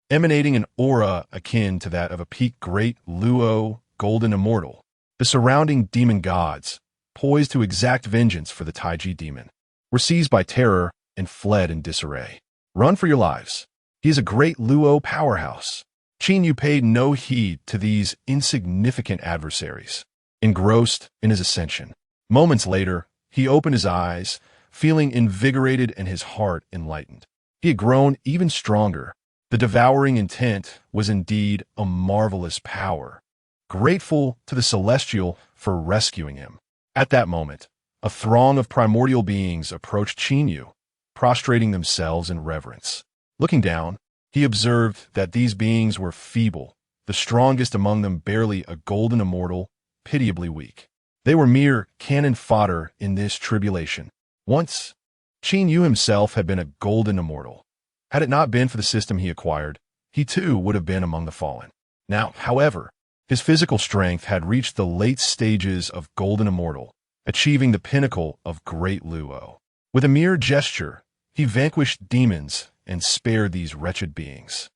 emanating an aura akin to that of a peak great Luo golden immortal. The surrounding demon gods, poised to exact vengeance for the Taiji demon, were seized by terror and fled in disarray. Run for your lives. He is a great Luo powerhouse. Qin Yu paid no heed to these insignificant adversaries, engrossed in his ascension. Moments later, he opened his eyes, feeling invigorated and his heart enlightened. He had grown even stronger. The devouring intent was indeed a marvelous power, grateful to the Celestial for rescuing him. At that moment, a throng of primordial beings approached Qin Yu, prostrating themselves in reverence. Looking down, he observed that these beings were feeble, the strongest among them barely a golden immortal, pitiably weak. They were mere cannon fodder in this tribulation. Once, Qin Yu himself had been a golden immortal. Had it not been for the system he acquired, he too would have been among the fallen. Now, however, his physical strength had reached the late stages of golden immortal, achieving the pinnacle of great Luo. With a mere gesture, he vanquished demons and spared these wretched beings.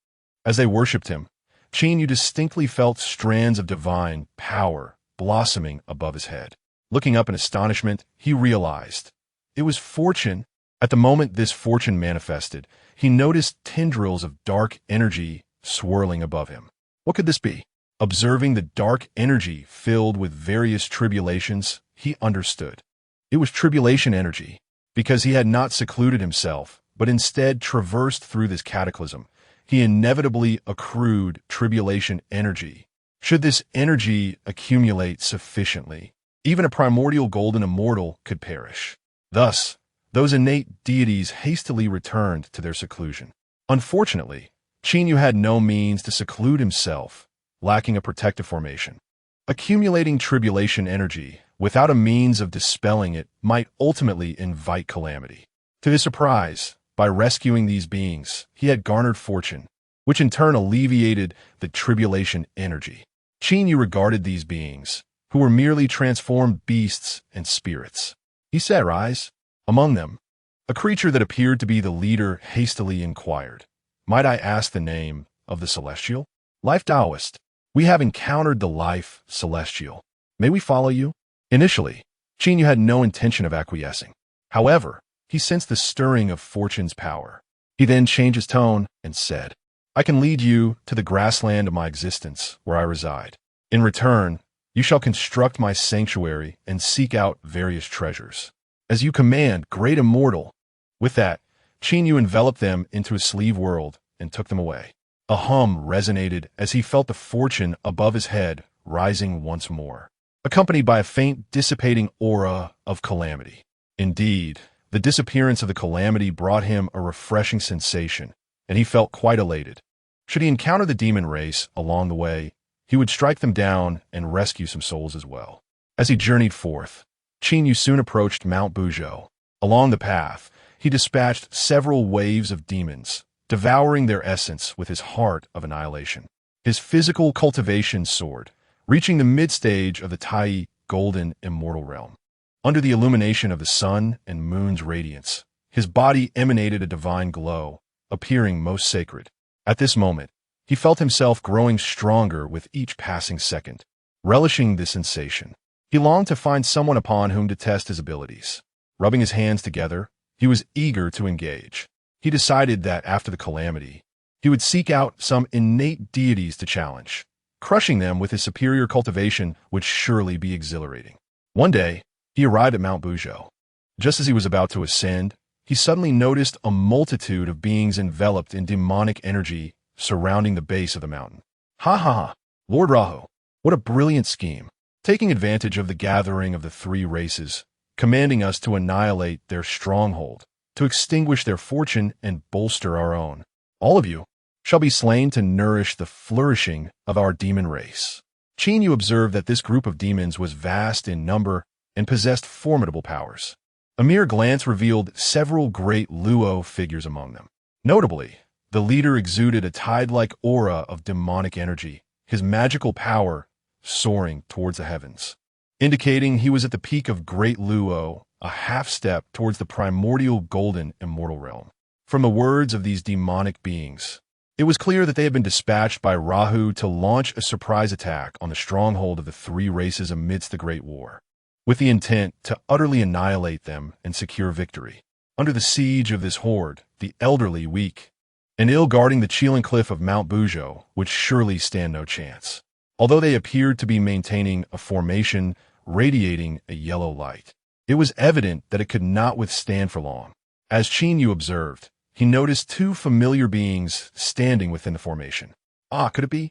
As they worshipped him, Qin Yu distinctly felt strands of divine power blossoming above his head. Looking up in astonishment, he realized it was fortune. At the moment this fortune manifested, he noticed tendrils of dark energy swirling above him. What could this be? Observing the dark energy filled with various tribulations, he understood. It was tribulation energy, because he had not secluded himself, but instead traversed through this cataclysm. He inevitably accrued tribulation energy. Should this energy accumulate sufficiently, even a primordial golden immortal could perish. Thus, those innate deities hastily returned to their seclusion. Unfortunately, Qin Yu had no means to seclude himself, lacking a protective formation. Accumulating tribulation energy without a means of dispelling it might ultimately invite calamity. To his surprise, by rescuing these beings, he had garnered fortune, which in turn alleviated the tribulation energy. Qin Yu regarded these beings, who were merely transformed beasts and spirits. He said, "Rise." Among them, a creature that appeared to be the leader hastily inquired, "Might I ask the name of the Celestial?" "Life Taoist. We have encountered the life Celestial. May we follow you?" Initially, Qin Yu had no intention of acquiescing. However, he sensed the stirring of fortune's power. He then changed his tone and said, "I can lead you to the grassland of my existence, where I reside. In return, you shall construct my sanctuary and seek out various treasures. As you command, great immortal." With that, Qin Yu enveloped them into his sleeve world and took them away. A hum resonated as he felt the fortune above his head rising once more, accompanied by a faint dissipating aura of calamity. Indeed, the disappearance of the calamity brought him a refreshing sensation, and he felt quite elated. Should he encounter the demon race along the way, he would strike them down and rescue some souls as well. As he journeyed forth, Qin Yu soon approached Mount Buzhou. Along the path, he dispatched several waves of demons, devouring their essence with his heart of annihilation. His physical cultivation soared, reaching the mid-stage of the Tai golden immortal realm. Under the illumination of the sun and moon's radiance, his body emanated a divine glow, appearing most sacred. At this moment, he felt himself growing stronger with each passing second. Relishing this sensation, he longed to find someone upon whom to test his abilities. Rubbing his hands together, he was eager to engage. He decided that after the calamity, he would seek out some innate deities to challenge. Crushing them with his superior cultivation would surely be exhilarating. One day, he arrived at Mount Buzhou. Just as he was about to ascend, he suddenly noticed a multitude of beings enveloped in demonic energy surrounding the base of the mountain. Ha ha ha! Lord Rahu, what a brilliant scheme! Taking advantage of the gathering of the three races, commanding us to annihilate their stronghold, to extinguish their fortune and bolster our own. All of you shall be slain to nourish the flourishing of our demon race. Qin Yu observed that this group of demons was vast in number and possessed formidable powers. A mere glance revealed several great Luo figures among them. Notably, the leader exuded a tide-like aura of demonic energy, his magical power soaring towards the heavens, indicating he was at the peak of Great Luo, a half-step towards the primordial golden immortal realm. From the words of these demonic beings, it was clear that they had been dispatched by Rahu to launch a surprise attack on the stronghold of the three races amidst the Great War, with the intent to utterly annihilate them and secure victory. Under the siege of this horde, the elderly, weak, and ill guarding the Qilin cliff of Mount Buzhou would surely stand no chance, although they appeared to be maintaining a formation radiating a yellow light. It was evident that it could not withstand for long. As Qin Yu observed, he noticed two familiar beings standing within the formation. Ah, could it be?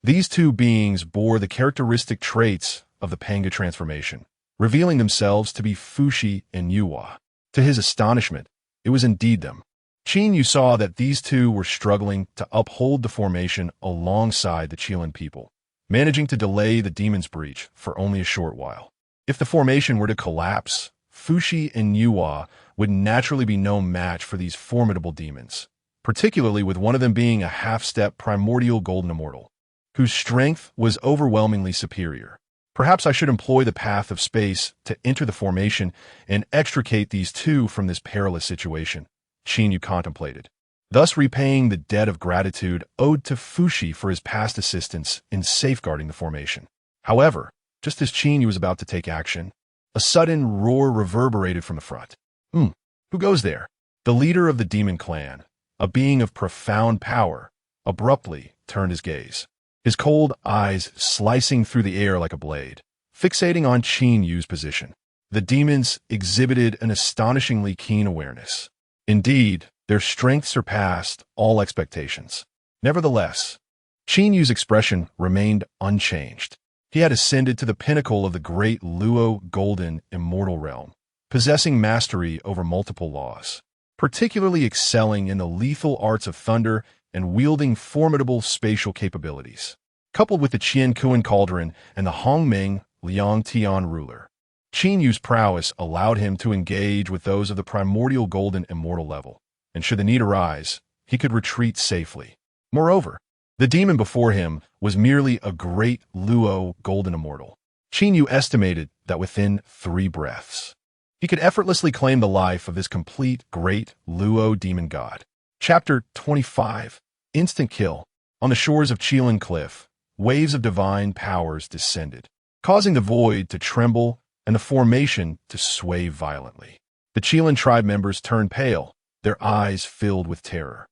These two beings bore the characteristic traits of the Panga transformation, revealing themselves to be Fushi and Yuhua. To his astonishment, it was indeed them. Qin Yu saw that these two were struggling to uphold the formation alongside the Qilin people, managing to delay the demon's breach for only a short while. If the formation were to collapse, Fushi and Yuhua would naturally be no match for these formidable demons, particularly with one of them being a half-step primordial golden immortal, whose strength was overwhelmingly superior. Perhaps I should employ the path of space to enter the formation and extricate these two from this perilous situation, Qin Yu contemplated, thus repaying the debt of gratitude owed to Fushi for his past assistance in safeguarding the formation. However, just as Qin Yu was about to take action, a sudden roar reverberated from the front. Who goes there? The leader of the demon clan, a being of profound power, abruptly turned his gaze, his cold eyes slicing through the air like a blade, fixating on Qin Yu's position. The demons exhibited an astonishingly keen awareness. Indeed, their strength surpassed all expectations. Nevertheless, Qin Yu's expression remained unchanged. He had ascended to the pinnacle of the great Luo golden immortal realm, possessing mastery over multiple laws, particularly excelling in the lethal arts of thunder and wielding formidable spatial capabilities. Coupled with the Qian Kuan Cauldron and the Hongmeng Liang Tian ruler, Qin Yu's prowess allowed him to engage with those of the primordial golden immortal level, and should the need arise, he could retreat safely. Moreover, the demon before him was merely a great Luo golden immortal. Qin Yu estimated that within 3 breaths, he could effortlessly claim the life of this complete great Luo demon god. Chapter 25. Instant Kill. On the shores of Qilin Cliff, waves of divine powers descended, causing the void to tremble and the formation to sway violently. The Qilin tribe members turned pale, their eyes filled with terror.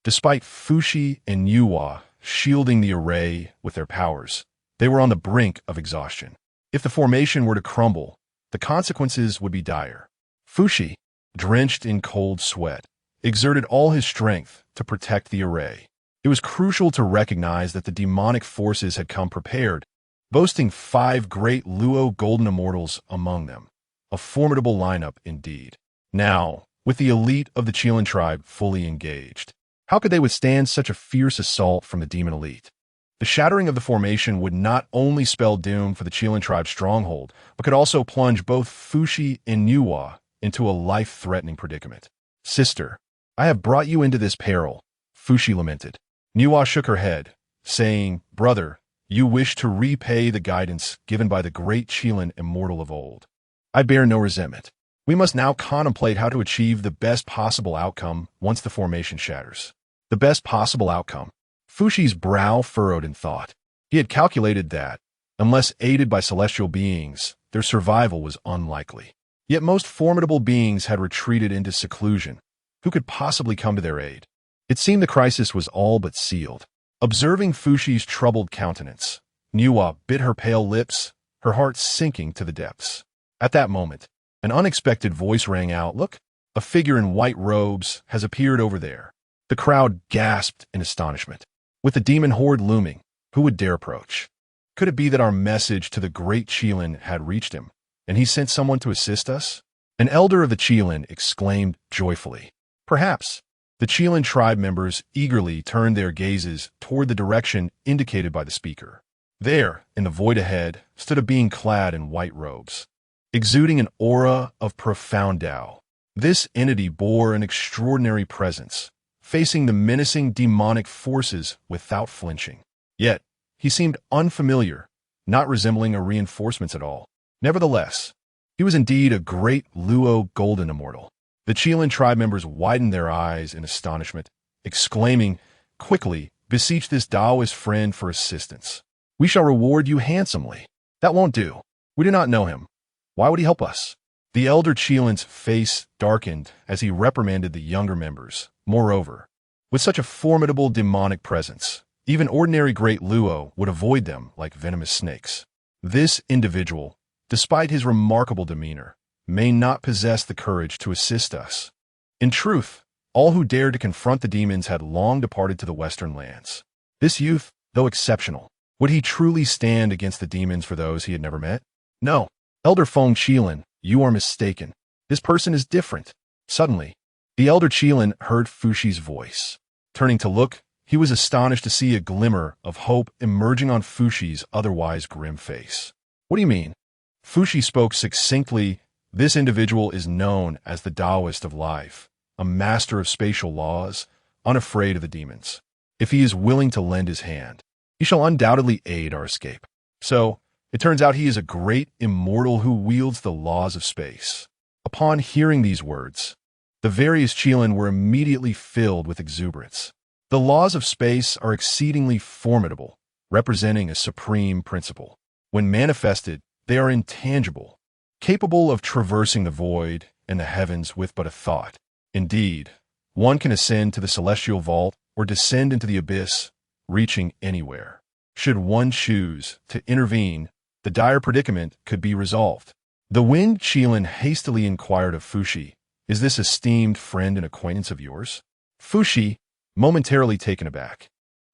Despite Fushi and Yuhua shielding the array with their powers, they were on the brink of exhaustion. If the formation were to crumble, the consequences would be dire. Fushi, drenched in cold sweat, exerted all his strength to protect the array. It was crucial to recognize that the demonic forces had come prepared, boasting 5 great Luo golden immortals among them. A formidable lineup indeed. Now, with the elite of the Qilin tribe fully engaged, how could they withstand such a fierce assault from the demon elite? The shattering of the formation would not only spell doom for the Qilin tribe's stronghold, but could also plunge both Fuxi and Nuwa into a life-threatening predicament. "Sister, I have brought you into this peril," Fuxi lamented. Nuwa shook her head, saying, "Brother, you wish to repay the guidance given by the great Qilin immortal of old. I bear no resentment. We must now contemplate how to achieve the best possible outcome once the formation shatters." The best possible outcome. Fuxi's brow furrowed in thought. He had calculated that, unless aided by celestial beings, their survival was unlikely. Yet most formidable beings had retreated into seclusion. Who could possibly come to their aid? It seemed the crisis was all but sealed. Observing Fuxi's troubled countenance, Nuwa bit her pale lips, her heart sinking to the depths. At that moment, an unexpected voice rang out, "Look, a figure in white robes has appeared over there." The crowd gasped in astonishment. With the demon horde looming, who would dare approach? Could it be that our message to the great Qilin had reached him, and he sent someone to assist us? An elder of the Qilin exclaimed joyfully. Perhaps. The Qilin tribe members eagerly turned their gazes toward the direction indicated by the speaker. There, in the void ahead, stood a being clad in white robes, exuding an aura of profound Tao. This entity bore an extraordinary presence, facing the menacing demonic forces without flinching. Yet, he seemed unfamiliar, not resembling a reinforcements at all. Nevertheless, he was indeed a great Luo golden immortal. The Qilin tribe members widened their eyes in astonishment, exclaiming, "Quickly, beseech this Taoist friend for assistance. We shall reward you handsomely." "That won't do. We do not know him. Why would he help us?" The elder Qilin's face darkened as he reprimanded the younger members. Moreover, with such a formidable demonic presence, even ordinary great Luo would avoid them like venomous snakes. This individual, despite his remarkable demeanor, may not possess the courage to assist us. In truth, all who dared to confront the demons had long departed to the western lands. This youth, though exceptional, would he truly stand against the demons for those he had never met? No, Elder Feng Qilin, you are mistaken. This person is different. Suddenly, the elder Qilin heard Fuxi's voice. Turning to look, he was astonished to see a glimmer of hope emerging on Fuxi's otherwise grim face. "What do you mean?" Fuxi spoke succinctly. "This individual is known as the Taoist of life, a master of spatial laws, unafraid of the demons. If he is willing to lend his hand, he shall undoubtedly aid our escape." So, it turns out he is a great immortal who wields the laws of space. Upon hearing these words, the various Qilin were immediately filled with exuberance. The laws of space are exceedingly formidable, representing a supreme principle. When manifested, they are intangible, capable of traversing the void and the heavens with but a thought. Indeed, one can ascend to the celestial vault or descend into the abyss, reaching anywhere. Should one choose to intervene, the dire predicament could be resolved. The Wind Qilin hastily inquired of Fuxi, "Is this esteemed friend and acquaintance of yours?" Fuxi, momentarily taken aback,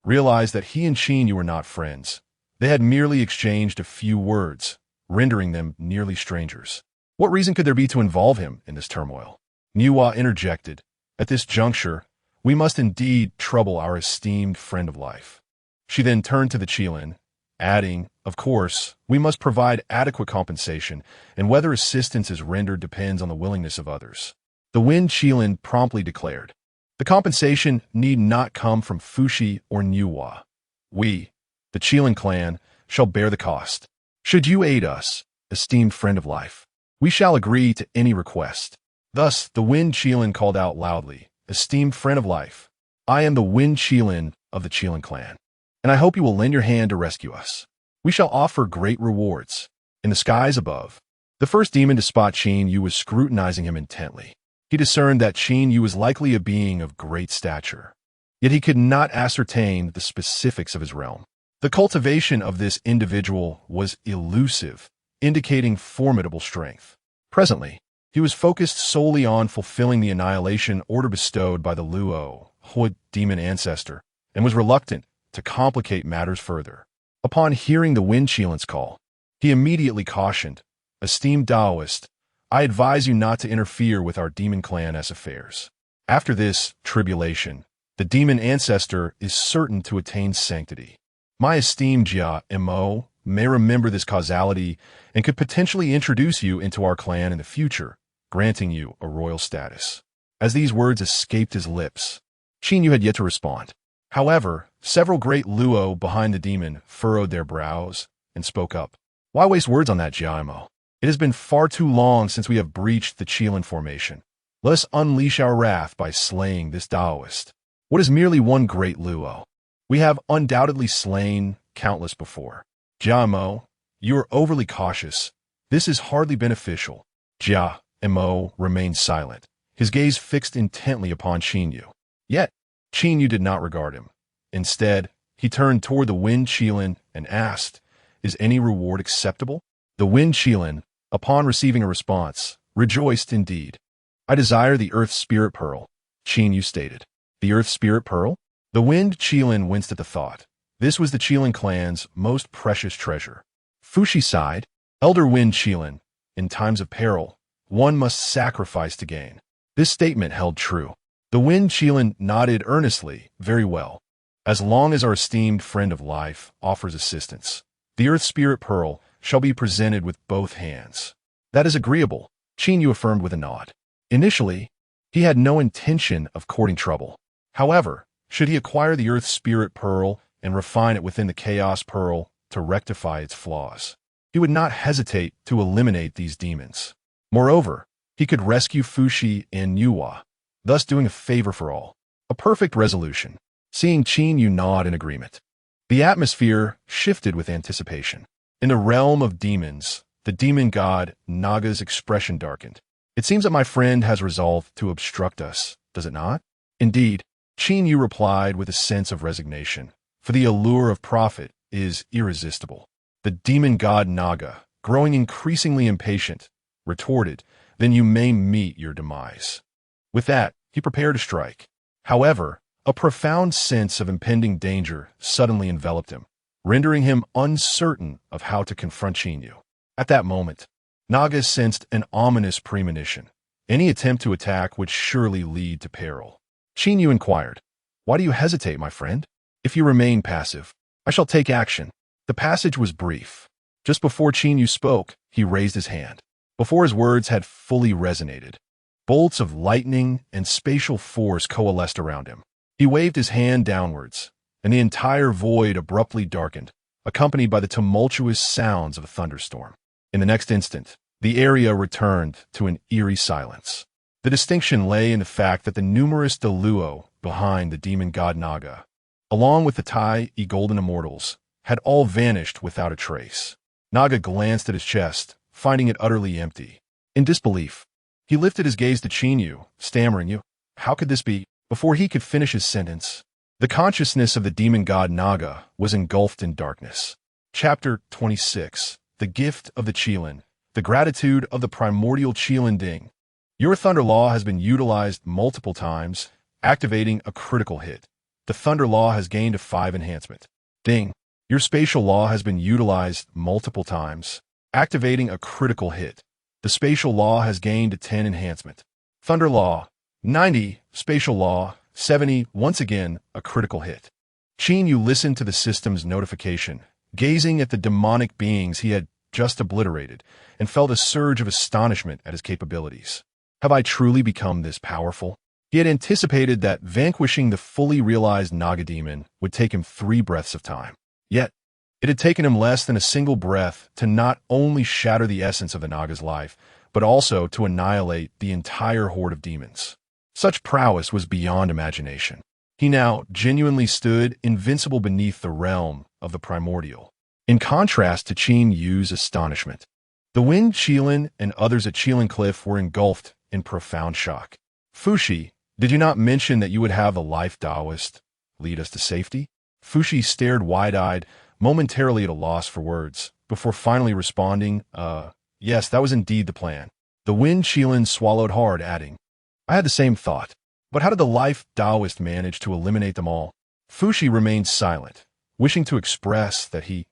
realized that he and Qin were not friends. They had merely exchanged a few words, rendering them nearly strangers. What reason could there be to involve him in this turmoil? Nuwa interjected, "At this juncture, we must indeed trouble our esteemed friend of life." She then turned to the Qilin, adding, "Of course, we must provide adequate compensation, and whether assistance is rendered depends on the willingness of others." The Wind Qilin promptly declared, "The compensation need not come from Fuxi or Nuwa. We, the Qilin clan, shall bear the cost. Should you aid us, esteemed friend of life, we shall agree to any request." Thus, the Wind Qilin called out loudly, "Esteemed friend of life, I am the Wind Qilin of the Qilin clan, and I hope you will lend your hand to rescue us. We shall offer great rewards." In the skies above, the first demon to spot Qin Yu was scrutinizing him intently. He discerned that Qin Yu was likely a being of great stature, yet he could not ascertain the specifics of his realm. The cultivation of this individual was elusive, indicating formidable strength. Presently, He was focused solely on fulfilling the annihilation order bestowed by the Luo, Hui demon ancestor, and was reluctant to complicate matters further. Upon hearing the Wind Qilin's call, he immediately cautioned, "Esteemed Taoist, I advise you not to interfere with our demon clan's affairs. After this tribulation, the demon ancestor is certain to attain sanctity. My esteemed Jia Mo may remember this causality and could potentially introduce you into our clan in the future, granting you a royal status." As these words escaped his lips, Qin Yu had yet to respond. However, several great Luo behind the demon furrowed their brows and spoke up. "Why waste words on that, Jia Mo? It has been far too long since we have breached the Qilin formation. Let us unleash our wrath by slaying this Taoist. What is merely one great Luo? We have undoubtedly slain countless before. Jia Mo, you are overly cautious. This is hardly beneficial." Jia Mo remained silent, his gaze fixed intently upon Qin Yu. Yet, Qin Yu did not regard him. Instead, he turned toward the Wind Qilin and asked, "Is any reward acceptable?" The Wind Qilin, upon receiving a response, rejoiced indeed. "I desire the Earth Spirit Pearl," Qin Yu stated. The Earth Spirit Pearl? The Wind Qilin winced at the thought. This was the Qilin clan's most precious treasure. Fushi sighed, "Elder Wind Qilin, in times of peril, one must sacrifice to gain." This statement held true. The Wind Qilin nodded earnestly, "Very well. As long as our esteemed friend of life offers assistance, the Earth Spirit Pearl shall be presented with both hands." "That is agreeable," Qin Yu affirmed with a nod. Initially, he had no intention of courting trouble. However, should he acquire the Earth Spirit Pearl and refine it within the Chaos Pearl to rectify its flaws, he would not hesitate to eliminate these demons. Moreover, he could rescue Fushi and Yuhua, thus doing a favor for all. A perfect resolution. Seeing Qin Yu nod in agreement, the atmosphere shifted with anticipation. In the realm of demons, the demon god Naga's expression darkened. "It seems that my friend has resolved to obstruct us, does it not?" "Indeed," Qin Yu replied with a sense of resignation, "for the allure of profit is irresistible." The demon god Naga, growing increasingly impatient, retorted, "Then you may meet your demise." With that, he prepared to strike. However, a profound sense of impending danger suddenly enveloped him, rendering him uncertain of how to confront Qin Yu. At that moment, Naga sensed an ominous premonition. Any attempt to attack would surely lead to peril. Qin Yu inquired, "Why do you hesitate, my friend? If you remain passive, I shall take action." The passage was brief. Just before Qin Yu spoke, he raised his hand. Before his words had fully resonated, bolts of lightning and spatial force coalesced around him. He waved his hand downwards, and the entire void abruptly darkened, accompanied by the tumultuous sounds of a thunderstorm. In the next instant, the area returned to an eerie silence. The distinction lay in the fact that the numerous Deluo behind the demon god Naga, along with the Tai E Golden Immortals, had all vanished without a trace. Naga glanced at his chest, finding it utterly empty. In disbelief, he lifted his gaze to Qin Yu, stammering, "How could this be?" Before he could finish his sentence, the consciousness of the demon god Naga was engulfed in darkness. Chapter 26. The Gift of the Qilin. The Gratitude of the Primordial Qilin Ding. Your Thunder Law has been utilized multiple times, activating a critical hit. The Thunder Law has gained a 5 enhancement. Ding. Your Spatial Law has been utilized multiple times, activating a critical hit. The Spatial Law has gained a 10 enhancement. Thunder Law, 90. Spatial Law, 70. Once again, a critical hit. Qin Yu listened to the system's notification, gazing at the demonic beings he had just obliterated, and felt a surge of astonishment at his capabilities. Have I truly become this powerful? He had anticipated that vanquishing the fully realized Naga demon would take him 3 breaths of time. Yet, it had taken him less than a single breath to not only shatter the essence of the Naga's life, but also to annihilate the entire horde of demons. Such prowess was beyond imagination. He now genuinely stood invincible beneath the realm of the primordial. In contrast to Qin Yu's astonishment, the Wind Qilin and others at Qilin Cliff were engulfed in profound shock. "Fushi, did you not mention that you would have the life Taoist lead us to safety?" Fushi stared wide-eyed, momentarily at a loss for words, before finally responding, Yes, that was indeed the plan. The Wind Qilin swallowed hard, adding, I had the same thought. But how did the life Taoist manage to eliminate them all? Fushi remained silent, wishing to express that he,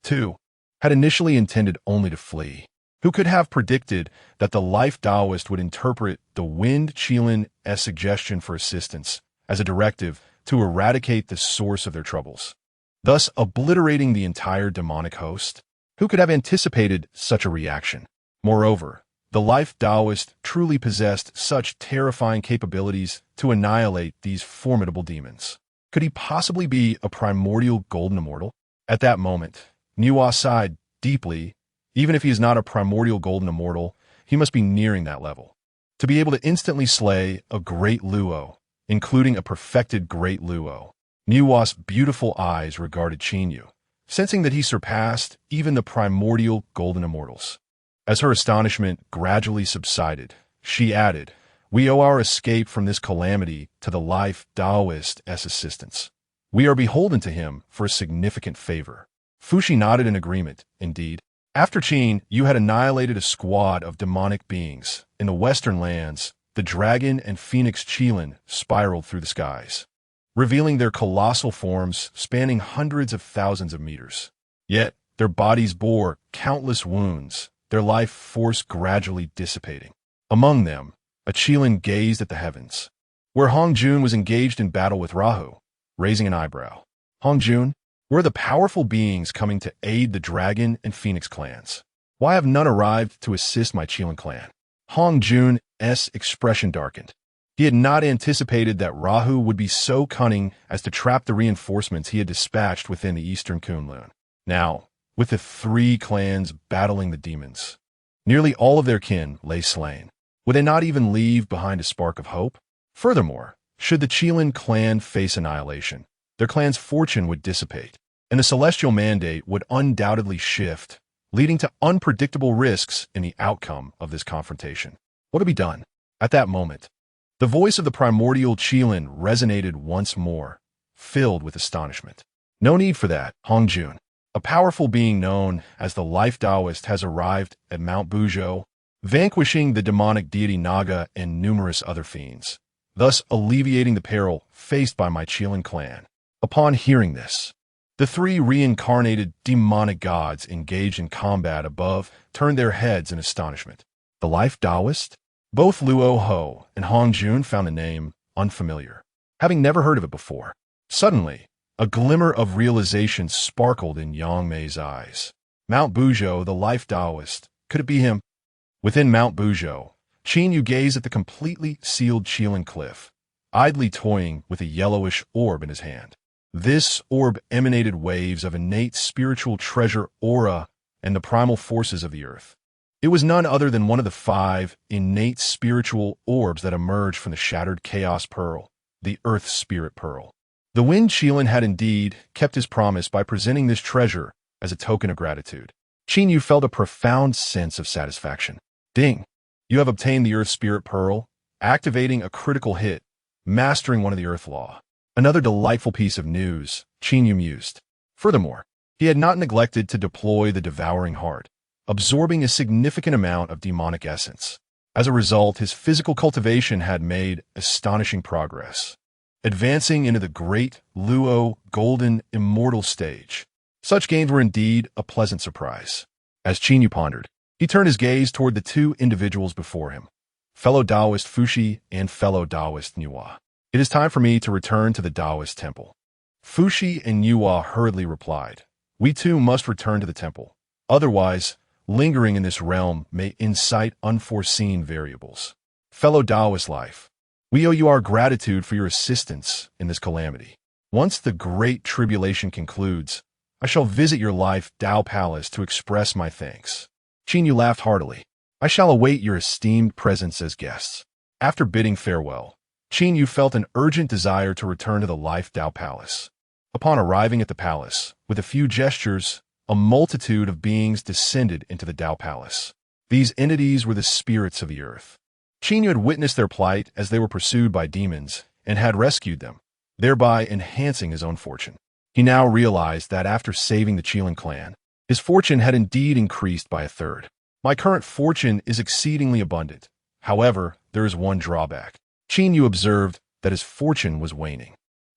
too, had initially intended only to flee. Who could have predicted that the life Taoist would interpret the Wind Qilin's suggestion for assistance as a directive to eradicate the source of their troubles, thus obliterating the entire demonic host? Who could have anticipated such a reaction? Moreover, the life Taoist truly possessed such terrifying capabilities to annihilate these formidable demons. Could he possibly be a primordial golden immortal? At that moment, Nuwa sighed deeply. Even if he is not a primordial golden immortal, he must be nearing that level. To be able to instantly slay a great Luo, including a perfected great Luo. Nuwa's beautiful eyes regarded Qinyu, sensing that he surpassed even the primordial golden immortals. As her astonishment gradually subsided, she added, We owe our escape from this calamity to the life Taoist's assistance. We are beholden to him for a significant favor. Fushi nodded in agreement, indeed. After Qin, you had annihilated a squad of demonic beings. In the western lands, the dragon and phoenix Qilin spiraled through the skies, revealing their colossal forms spanning hundreds of thousands of meters. Yet, their bodies bore countless wounds, their life force gradually dissipating. Among them, a Qilin gazed at the heavens, where Hongjun was engaged in battle with Rahu, raising an eyebrow. Hongjun, where are the powerful beings coming to aid the dragon and phoenix clans? Why have none arrived to assist my Qilin clan? Hongjun's expression darkened. He had not anticipated that Rahu would be so cunning as to trap the reinforcements he had dispatched within the eastern Kunlun. Now, with the three clans battling the demons, nearly all of their kin lay slain. Would they not even leave behind a spark of hope? Furthermore, should the Qilin clan face annihilation, their clan's fortune would dissipate, and the celestial mandate would undoubtedly shift, leading to unpredictable risks in the outcome of this confrontation. What to be done? At that moment, the voice of the primordial Qilin resonated once more, filled with astonishment. No need for that, Hongjun. A powerful being known as the Life Taoist has arrived at Mount Buzhou, vanquishing the demonic deity Naga and numerous other fiends, thus alleviating the peril faced by my Qilin clan. Upon hearing this, the three reincarnated demonic gods engaged in combat above turned their heads in astonishment. The Life Taoist? Both Luo Ho and Hongjun found the name unfamiliar, having never heard of it before. Suddenly, a glimmer of realization sparkled in Yang Mei's eyes. Mount Buzhou, the Life Taoist. Could it be him? Within Mount Buzhou, Qinyu gazed at the completely sealed Qilin cliff, idly toying with a yellowish orb in his hand. This orb emanated waves of innate spiritual treasure aura and the primal forces of the earth. It was none other than one of the 5 innate spiritual orbs that emerged from the shattered Chaos Pearl, the Earth Spirit Pearl. The Wind Qilin had indeed kept his promise by presenting this treasure as a token of gratitude. Qinyu felt a profound sense of satisfaction. Ding! You have obtained the Earth Spirit Pearl, activating a critical hit, mastering one of the Earth Law. Another delightful piece of news, Qinyu mused. Furthermore, he had not neglected to deploy the Devouring Heart, absorbing a significant amount of demonic essence. As a result, his physical cultivation had made astonishing progress, advancing into the great Luo Golden Immortal stage. Such gains were indeed a pleasant surprise. As Qinyu pondered, he turned his gaze toward the 2 individuals before him, fellow Taoist Fushi and fellow Taoist Nuwa. It is time for me to return to the Taoist temple. Fushi and Nuwa hurriedly replied, We too must return to the temple. Otherwise, lingering in this realm may incite unforeseen variables. Fellow Taoist life, we owe you our gratitude for your assistance in this calamity. Once the great tribulation concludes, I shall visit your life Tao Palace to express my thanks. Qinyu laughed heartily. I shall await your esteemed presence as guests. After bidding farewell, Qinyu felt an urgent desire to return to the Life Tao Palace. Upon arriving at the palace, with a few gestures, a multitude of beings descended into the Tao Palace. These entities were the spirits of the earth. Qinyu had witnessed their plight as they were pursued by demons and had rescued them, thereby enhancing his own fortune. He now realized that after saving the Qilin clan, his fortune had indeed increased by 1/3. My current fortune is exceedingly abundant. However, there is one drawback. Qin Yu observed that his fortune was waning.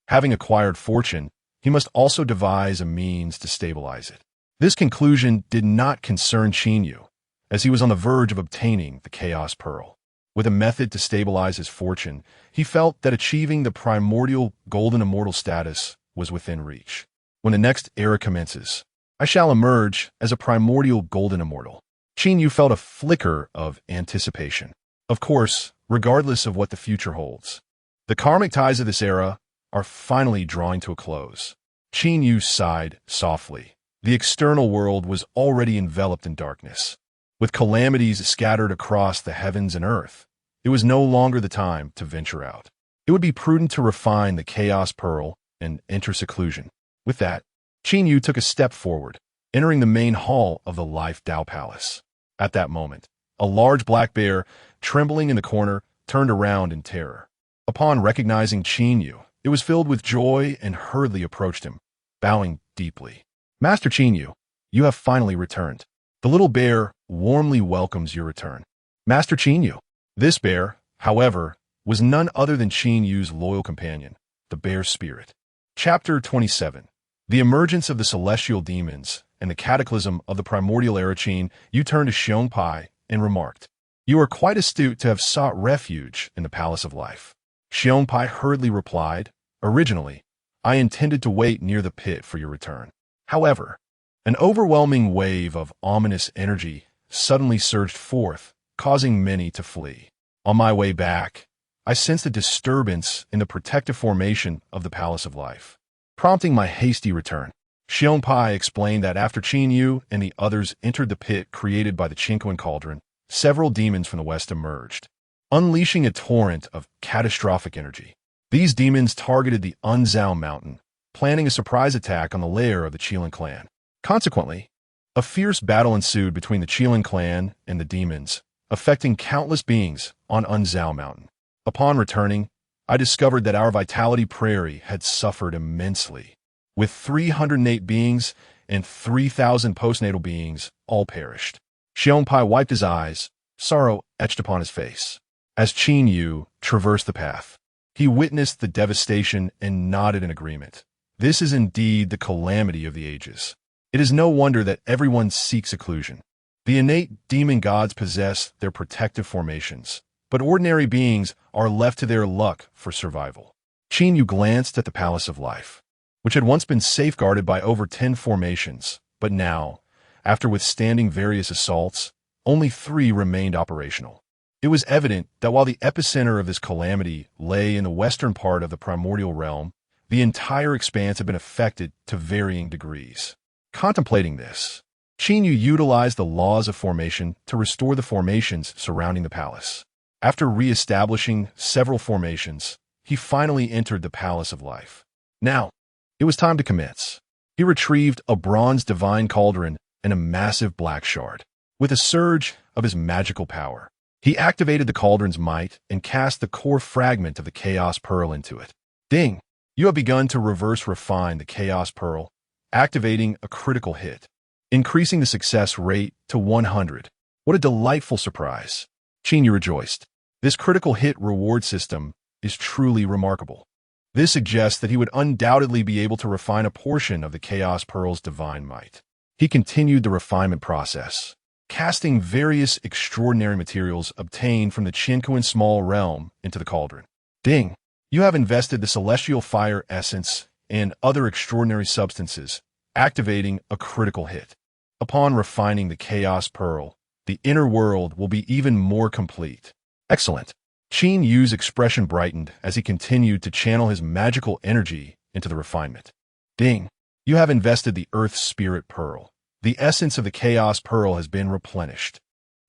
Having acquired fortune, he must also devise a means to stabilize it. This conclusion did not concern Qin Yu, as he was on the verge of obtaining the Chaos Pearl. With a method to stabilize his fortune, he felt that achieving the primordial golden immortal status was within reach. When the next era commences, I shall emerge as a primordial golden immortal. Qin Yu felt a flicker of anticipation. Of course, regardless of what the future holds, the karmic ties of this era are finally drawing to a close. Qin Yu sighed softly. The external world was already enveloped in darkness. With calamities scattered across the heavens and earth, it was no longer the time to venture out. It would be prudent to refine the Chaos Pearl and enter seclusion. With that, Qin Yu took a step forward, entering the main hall of the Life Tao Palace. At that moment, a large black bear, trembling in the corner, turned around in terror. Upon recognizing Qin Yu, it was filled with joy and hurriedly approached him, bowing deeply. Master Qin Yu, you have finally returned. The little bear warmly welcomes your return. Master Qin Yu. This bear, however, was none other than Qin Yu's loyal companion, the bear spirit. Chapter 27. The emergence of the celestial demons and the cataclysm of the primordial era. Qin Yu turned to Xiong Pai and remarked, "You are quite astute to have sought refuge in the Palace of Life." Xiong Pai hurriedly replied, "Originally, I intended to wait near the pit for your return. However, an overwhelming wave of ominous energy suddenly surged forth, causing many to flee. On my way back, I sensed a disturbance in the protective formation of the Palace of Life, prompting my hasty return." Xiong Pai explained that after Qin Yu and the others entered the pit created by the Qinquan cauldron, several demons from the west emerged, unleashing a torrent of catastrophic energy. These demons targeted the Unzao Mountain, planning a surprise attack on the lair of the Qilin clan. Consequently, a fierce battle ensued between the Qilin clan and the demons, affecting countless beings on Unzao Mountain. Upon returning, I discovered that our Vitality Prairie had suffered immensely, with 308 beings and 3,000 postnatal beings all perished. Xiong Pai wiped his eyes, sorrow etched upon his face. As Qin Yu traversed the path, he witnessed the devastation and nodded in agreement. This is indeed the calamity of the ages. It is no wonder that everyone seeks seclusion. The innate demon gods possess their protective formations, but ordinary beings are left to their luck for survival. Qin Yu glanced at the Palace of Life, which had once been safeguarded by over 10 formations, but now, after withstanding various assaults, only 3 remained operational. It was evident that while the epicenter of this calamity lay in the western part of the primordial realm, the entire expanse had been affected to varying degrees. Contemplating this, Qin Yu utilized the laws of formation to restore the formations surrounding the palace. After re-establishing several formations, he finally entered the Palace of Life. Now, it was time to commence. He retrieved a bronze divine cauldron and a massive black shard. With a surge of his magical power, he activated the cauldron's might and cast the core fragment of the Chaos Pearl into it. Ding! You have begun to reverse refine the Chaos Pearl, activating a critical hit, increasing the success rate to 100. What a delightful surprise. Qin Yu rejoiced. This critical hit reward system is truly remarkable. This suggests that he would undoubtedly be able to refine a portion of the Chaos Pearl's divine might. He continued the refinement process, casting various extraordinary materials obtained from the Qinquan small realm into the cauldron. Ding! You have invested the celestial fire essence and other extraordinary substances, activating a critical hit. Upon refining the Chaos Pearl, the inner world will be even more complete. Excellent. Qin Yu's expression brightened as he continued to channel his magical energy into the refinement. Ding! You have invested the Earth Spirit Pearl. The essence of the Chaos Pearl has been replenished.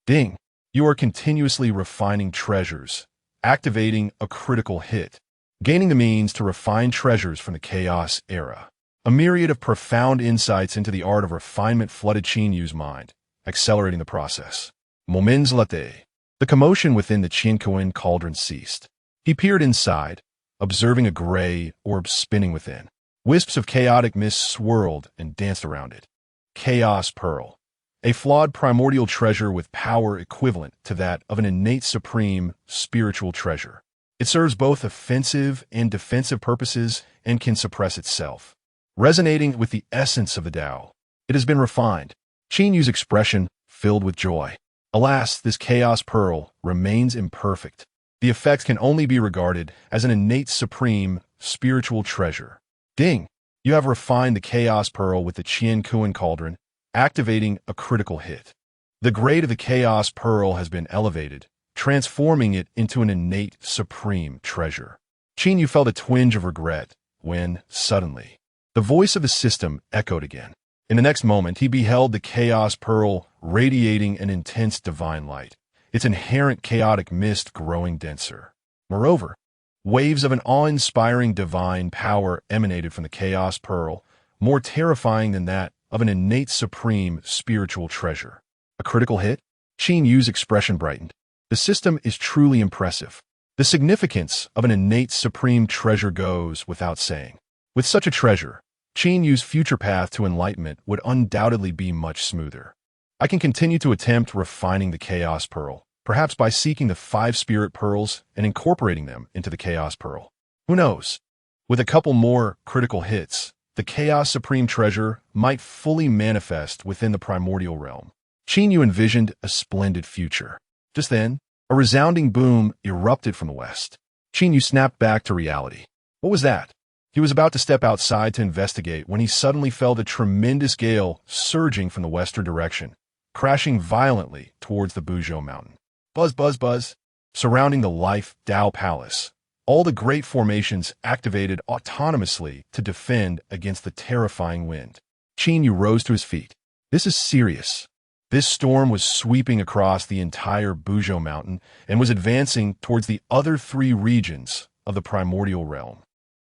Ding! You are continuously refining treasures, activating a critical hit, gaining the means to refine treasures from the Chaos era. A myriad of profound insights into the art of refinement flooded Qin Yu's mind, accelerating the process. Moments later, the commotion within the Qinquan cauldron ceased. He peered inside, observing a gray orb spinning within. Wisps of chaotic mist swirled and danced around it. Chaos Pearl. a flawed primordial treasure with power equivalent to that of an innate supreme spiritual treasure. It serves both offensive and defensive purposes and can suppress itself. Resonating with the essence of the Tao, it has been refined. Qin Yu's expression filled with joy. Alas, this chaos pearl remains imperfect. The effect can only be regarded as an innate supreme spiritual treasure. Ding! You have refined the chaos pearl with the Qian Kuan cauldron, activating a critical hit. The grade of the chaos pearl has been elevated, transforming it into an innate supreme treasure. Qin Yu felt a twinge of regret when, suddenly, the voice of the system echoed again. In the next moment, he beheld the chaos pearl radiating an intense divine light, its inherent chaotic mist growing denser. Moreover, waves of an awe-inspiring divine power emanated from the chaos pearl, more terrifying than that of an innate supreme spiritual treasure. A critical hit? Qin Yu's expression brightened. The system is truly impressive. The significance of an innate supreme treasure goes without saying. With such a treasure, Qin Yu's future path to enlightenment would undoubtedly be much smoother. I can continue to attempt refining the chaos pearl, perhaps by seeking the 5 spirit pearls and incorporating them into the chaos pearl. Who knows? With a couple more critical hits, the chaos supreme treasure might fully manifest within the primordial realm. Qin Yu envisioned a splendid future. Just then, a resounding boom erupted from the west. Qin Yu snapped back to reality. What was that? He was about to step outside to investigate when he suddenly felt a tremendous gale surging from the western direction, crashing violently towards the Buzhou mountain. Buzz, buzz, buzz. Surrounding the Life Tao Palace, all the great formations activated autonomously to defend against the terrifying wind. Qin Yu rose to his feet. This is serious. This storm was sweeping across the entire Buzhou mountain and was advancing towards the other 3 regions of the primordial realm.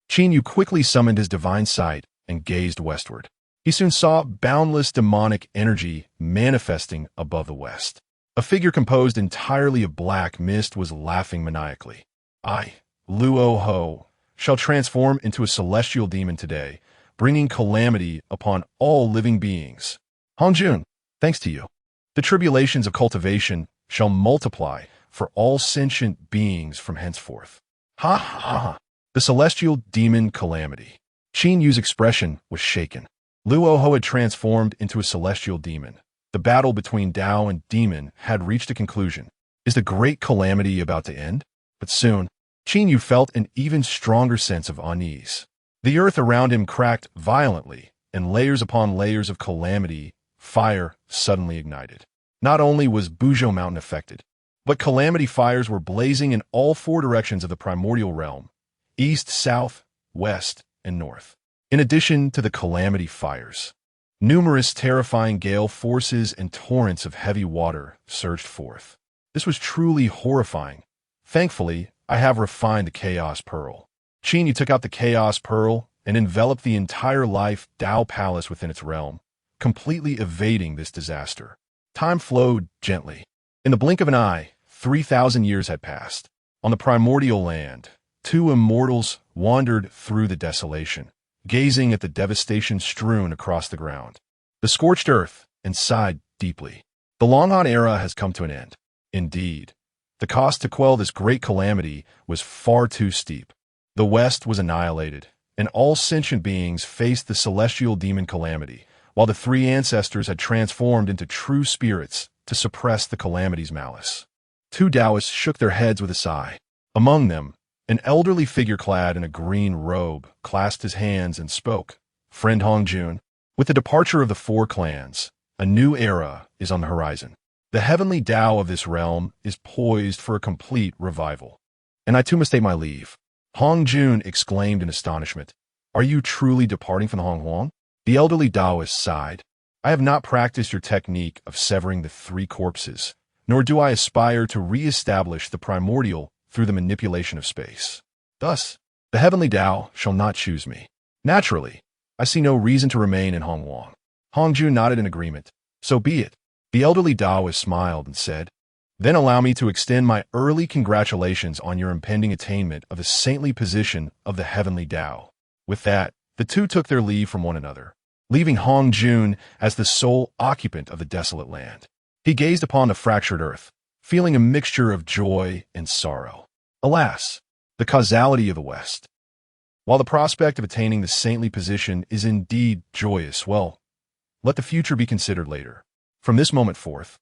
Qin Yu quickly summoned his divine sight and gazed westward. He soon saw boundless demonic energy manifesting above the west. A figure composed entirely of black mist was laughing maniacally. I, Luo Ho, shall transform into a celestial demon today, bringing calamity upon all living beings. Hongjun, thanks to you, the tribulations of cultivation shall multiply for all sentient beings from henceforth. Ha ha ha! The celestial demon calamity. Qin Yu's expression was shaken. Luo Ho had transformed into a celestial demon. The battle between Tao and demon had reached a conclusion. Is the great calamity about to end? But soon, Qin Yu felt an even stronger sense of unease. The earth around him cracked violently, and layers upon layers of calamity, fire suddenly ignited. Not only was Buzhou Mountain affected, but calamity fires were blazing in all 4 directions of the primordial realm: east, south, west, and north. In addition to the calamity fires, numerous terrifying gale forces and torrents of heavy water surged forth. This was truly horrifying. Thankfully, I have refined the Chaos Pearl. Qin Yu took out the Chaos Pearl and enveloped the entire Life Tao Palace within its realm, completely evading this disaster. Time flowed gently. In the blink of an eye, 3,000 years had passed. On the primordial land, 2 immortals wandered through the desolation, gazing at the devastation strewn across the ground. The scorched earth and sighed deeply. The Honghuang era has come to an end. Indeed, the cost to quell this great calamity was far too steep. The West was annihilated, and all sentient beings faced the celestial demon calamity, while the 3 ancestors had transformed into true spirits to suppress the calamity's malice. 2 Taoists shook their heads with a sigh. Among them, an elderly figure clad in a green robe clasped his hands and spoke. Friend Hongjun, with the departure of the 4 clans, a new era is on the horizon. The heavenly Tao of this realm is poised for a complete revival. And I too must take my leave. Hongjun exclaimed in astonishment. Are you truly departing from the Honghuang? The elderly Taoist sighed. I have not practiced your technique of severing the 3 corpses, nor do I aspire to re-establish the primordial through the manipulation of space. Thus, the heavenly Tao shall not choose me. Naturally, I see no reason to remain in Honghuang. Hongjun nodded in agreement. So be it. The elderly Taoist smiled and said, Then allow me to extend my early congratulations on your impending attainment of the saintly position of the heavenly Tao. With that, the 2 took their leave from one another. leaving Honghuang as the sole occupant of the desolate land. He gazed upon the fractured earth, feeling a mixture of joy and sorrow. Alas, the causality of the West. While the prospect of attaining the saintly position is indeed joyous, well, let the future be considered later. From this moment forth,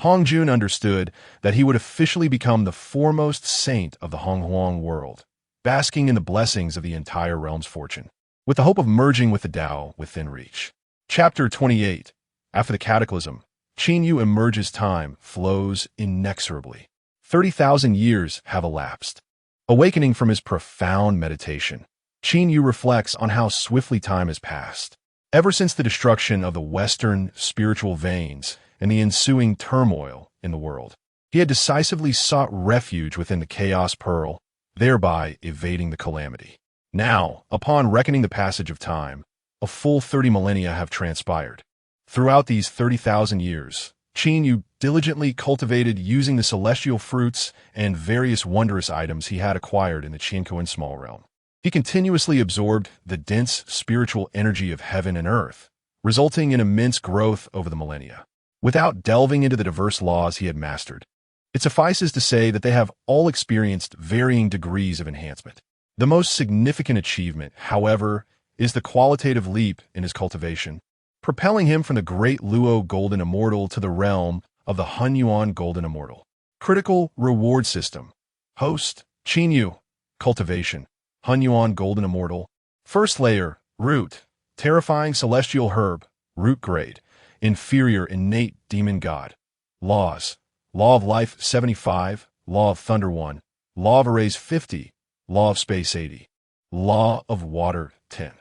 Honghuang understood that he would officially become the foremost saint of the Honghuang world, basking in the blessings of the entire realm's fortune, with the hope of merging with the Tao within reach. Chapter 28. After the cataclysm, Qin emerges. Time flows inexorably. 30,000 years have elapsed. Awakening from his profound meditation, Qin reflects on how swiftly time has passed. Ever since the destruction of the Western spiritual veins and the ensuing turmoil in the world, he had decisively sought refuge within the Chaos Pearl, thereby evading the calamity. Now, upon reckoning the passage of time, a full 30 millennia have transpired. Throughout these 30,000 years, Qin diligently cultivated using the celestial fruits and various wondrous items he had acquired in the Qinkuan small realm. He continuously absorbed the dense spiritual energy of heaven and earth, resulting in immense growth over the millennia. Without delving into the diverse laws he had mastered, it suffices to say that they have all experienced varying degrees of enhancement. The most significant achievement, however, is the qualitative leap in his cultivation, propelling him from the great Luo Golden Immortal to the realm of the Honghuang Golden Immortal. Critical reward system. Host, Qin. Cultivation, Honghuang Golden Immortal. First layer, root, terrifying celestial herb, root grade, inferior innate demon god. Laws, Law of Life 75, Law of Thunder 1, Law of Arrays 50, Law of Space 80, Law of Water 10.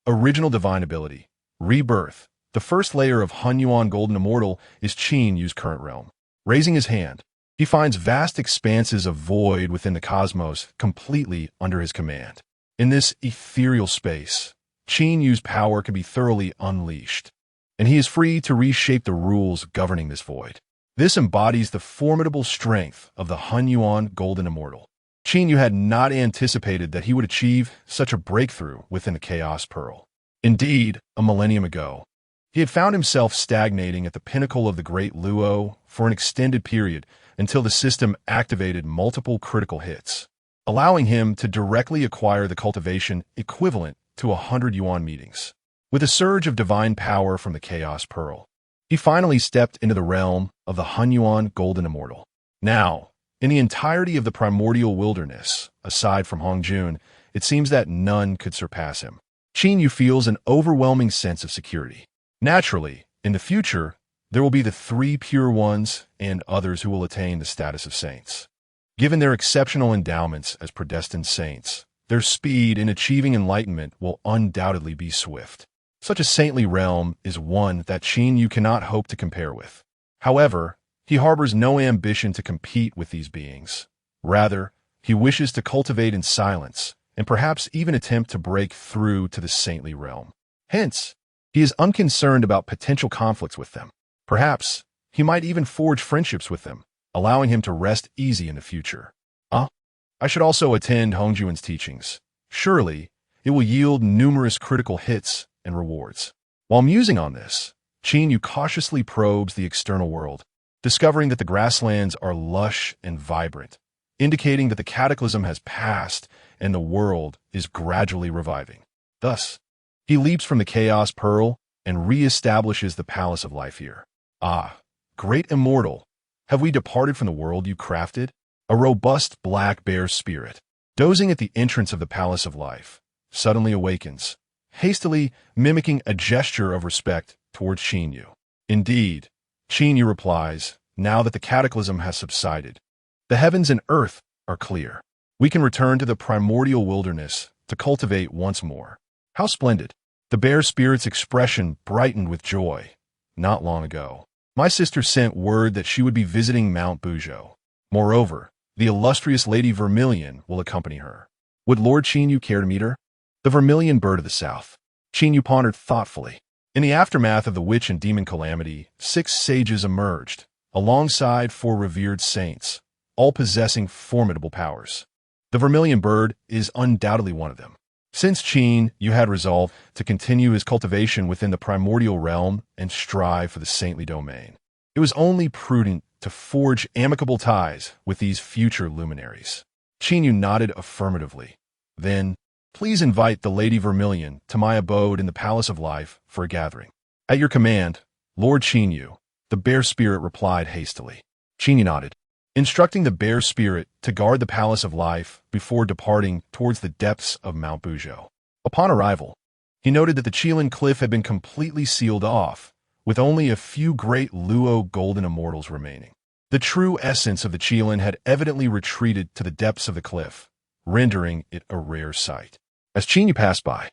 Original Divine Ability, Rebirth. The first layer of Honghuang Golden Immortal is Qin's current realm. Raising his hand, he finds vast expanses of void within the cosmos completely under his command. In this ethereal space, Qin's power can be thoroughly unleashed, and he is free to reshape the rules governing this void. This embodies the formidable strength of the Honghuang Golden Immortal. Qin had not anticipated that he would achieve such a breakthrough within the Chaos Pearl. Indeed, a millennium ago, he had found himself stagnating at the pinnacle of the Great Luo for an extended period until the system activated multiple critical hits, allowing him to directly acquire the cultivation equivalent to 100 yuan meetings. With a surge of divine power from the Chaos Pearl, he finally stepped into the realm of the Honghuang Golden Immortal. Now, in the entirety of the primordial wilderness, aside from Honghuang, it seems that none could surpass him. Qin feels an overwhelming sense of security. Naturally, in the future, there will be the 3 pure ones and others who will attain the status of saints. Given their exceptional endowments as predestined saints, their speed in achieving enlightenment will undoubtedly be swift. Such a saintly realm is one that Qin cannot hope to compare with. However, he harbors no ambition to compete with these beings. Rather, he wishes to cultivate in silence and perhaps even attempt to break through to the saintly realm. Hence, he is unconcerned about potential conflicts with them. Perhaps, he might even forge friendships with them, allowing him to rest easy in the future. I should also attend Hongjuan's teachings. Surely, it will yield numerous critical hits and rewards. While musing on this, Qin cautiously probes the external world, discovering that the grasslands are lush and vibrant, indicating that the cataclysm has passed and the world is gradually reviving. Thus, he leaps from the Chaos Pearl and re-establishes the Palace of Life here. Great Immortal, have we departed from the world you crafted? A robust black bear spirit, dozing at the entrance of the Palace of Life, suddenly awakens, hastily mimicking a gesture of respect towards Qin. Indeed, Qin replies, now that the cataclysm has subsided, the heavens and earth are clear. We can return to the primordial wilderness to cultivate once more. How splendid! The bear spirit's expression brightened with joy. Not long ago, my sister sent word that she would be visiting Mount Buzhou. Moreover, the illustrious Lady Vermilion will accompany her. Would Lord Qin care to meet her? The Vermilion Bird of the South. Qin pondered thoughtfully. In the aftermath of the witch and demon calamity, 6 sages emerged, alongside 4 revered saints, all possessing formidable powers. The Vermilion Bird is undoubtedly one of them. Since Qin Yu had resolved to continue his cultivation within the primordial realm and strive for the saintly domain, it was only prudent to forge amicable ties with these future luminaries. Qin Yu nodded affirmatively. Then, please invite the Lady Vermilion to my abode in the Palace of Life for a gathering. At your command, Lord Qin Yu, the bear spirit replied hastily. Qin Yu nodded, instructing the bear spirit to guard the Palace of Life before departing towards the depths of Mount Buzhou. Upon arrival, he noted that the Qilin Cliff had been completely sealed off, with only a few great Luo golden immortals remaining. The true essence of the Qilin had evidently retreated to the depths of the cliff, rendering it a rare sight. As Qin Yu passed by,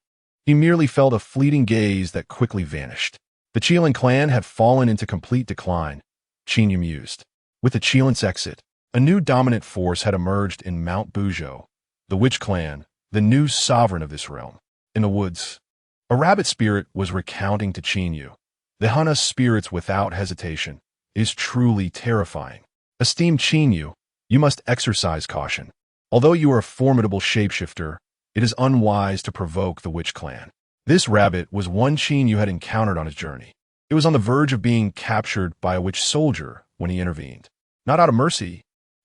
he merely felt a fleeting gaze that quickly vanished. The Qilin clan had fallen into complete decline, Qin Yu mused. With the Qilin's exit, a new dominant force had emerged in Mount Buzhou, the Witch Clan, the new sovereign of this realm. In the woods, a rabbit spirit was recounting to Qin Yu. The Hana spirits without hesitation is truly terrifying. Esteemed Qin Yu, you must exercise caution. Although you are a formidable shapeshifter, it is unwise to provoke the Witch Clan. This rabbit was one Qin Yu had encountered on his journey. It was on the verge of being captured by a witch soldier when he intervened. Not out of mercy,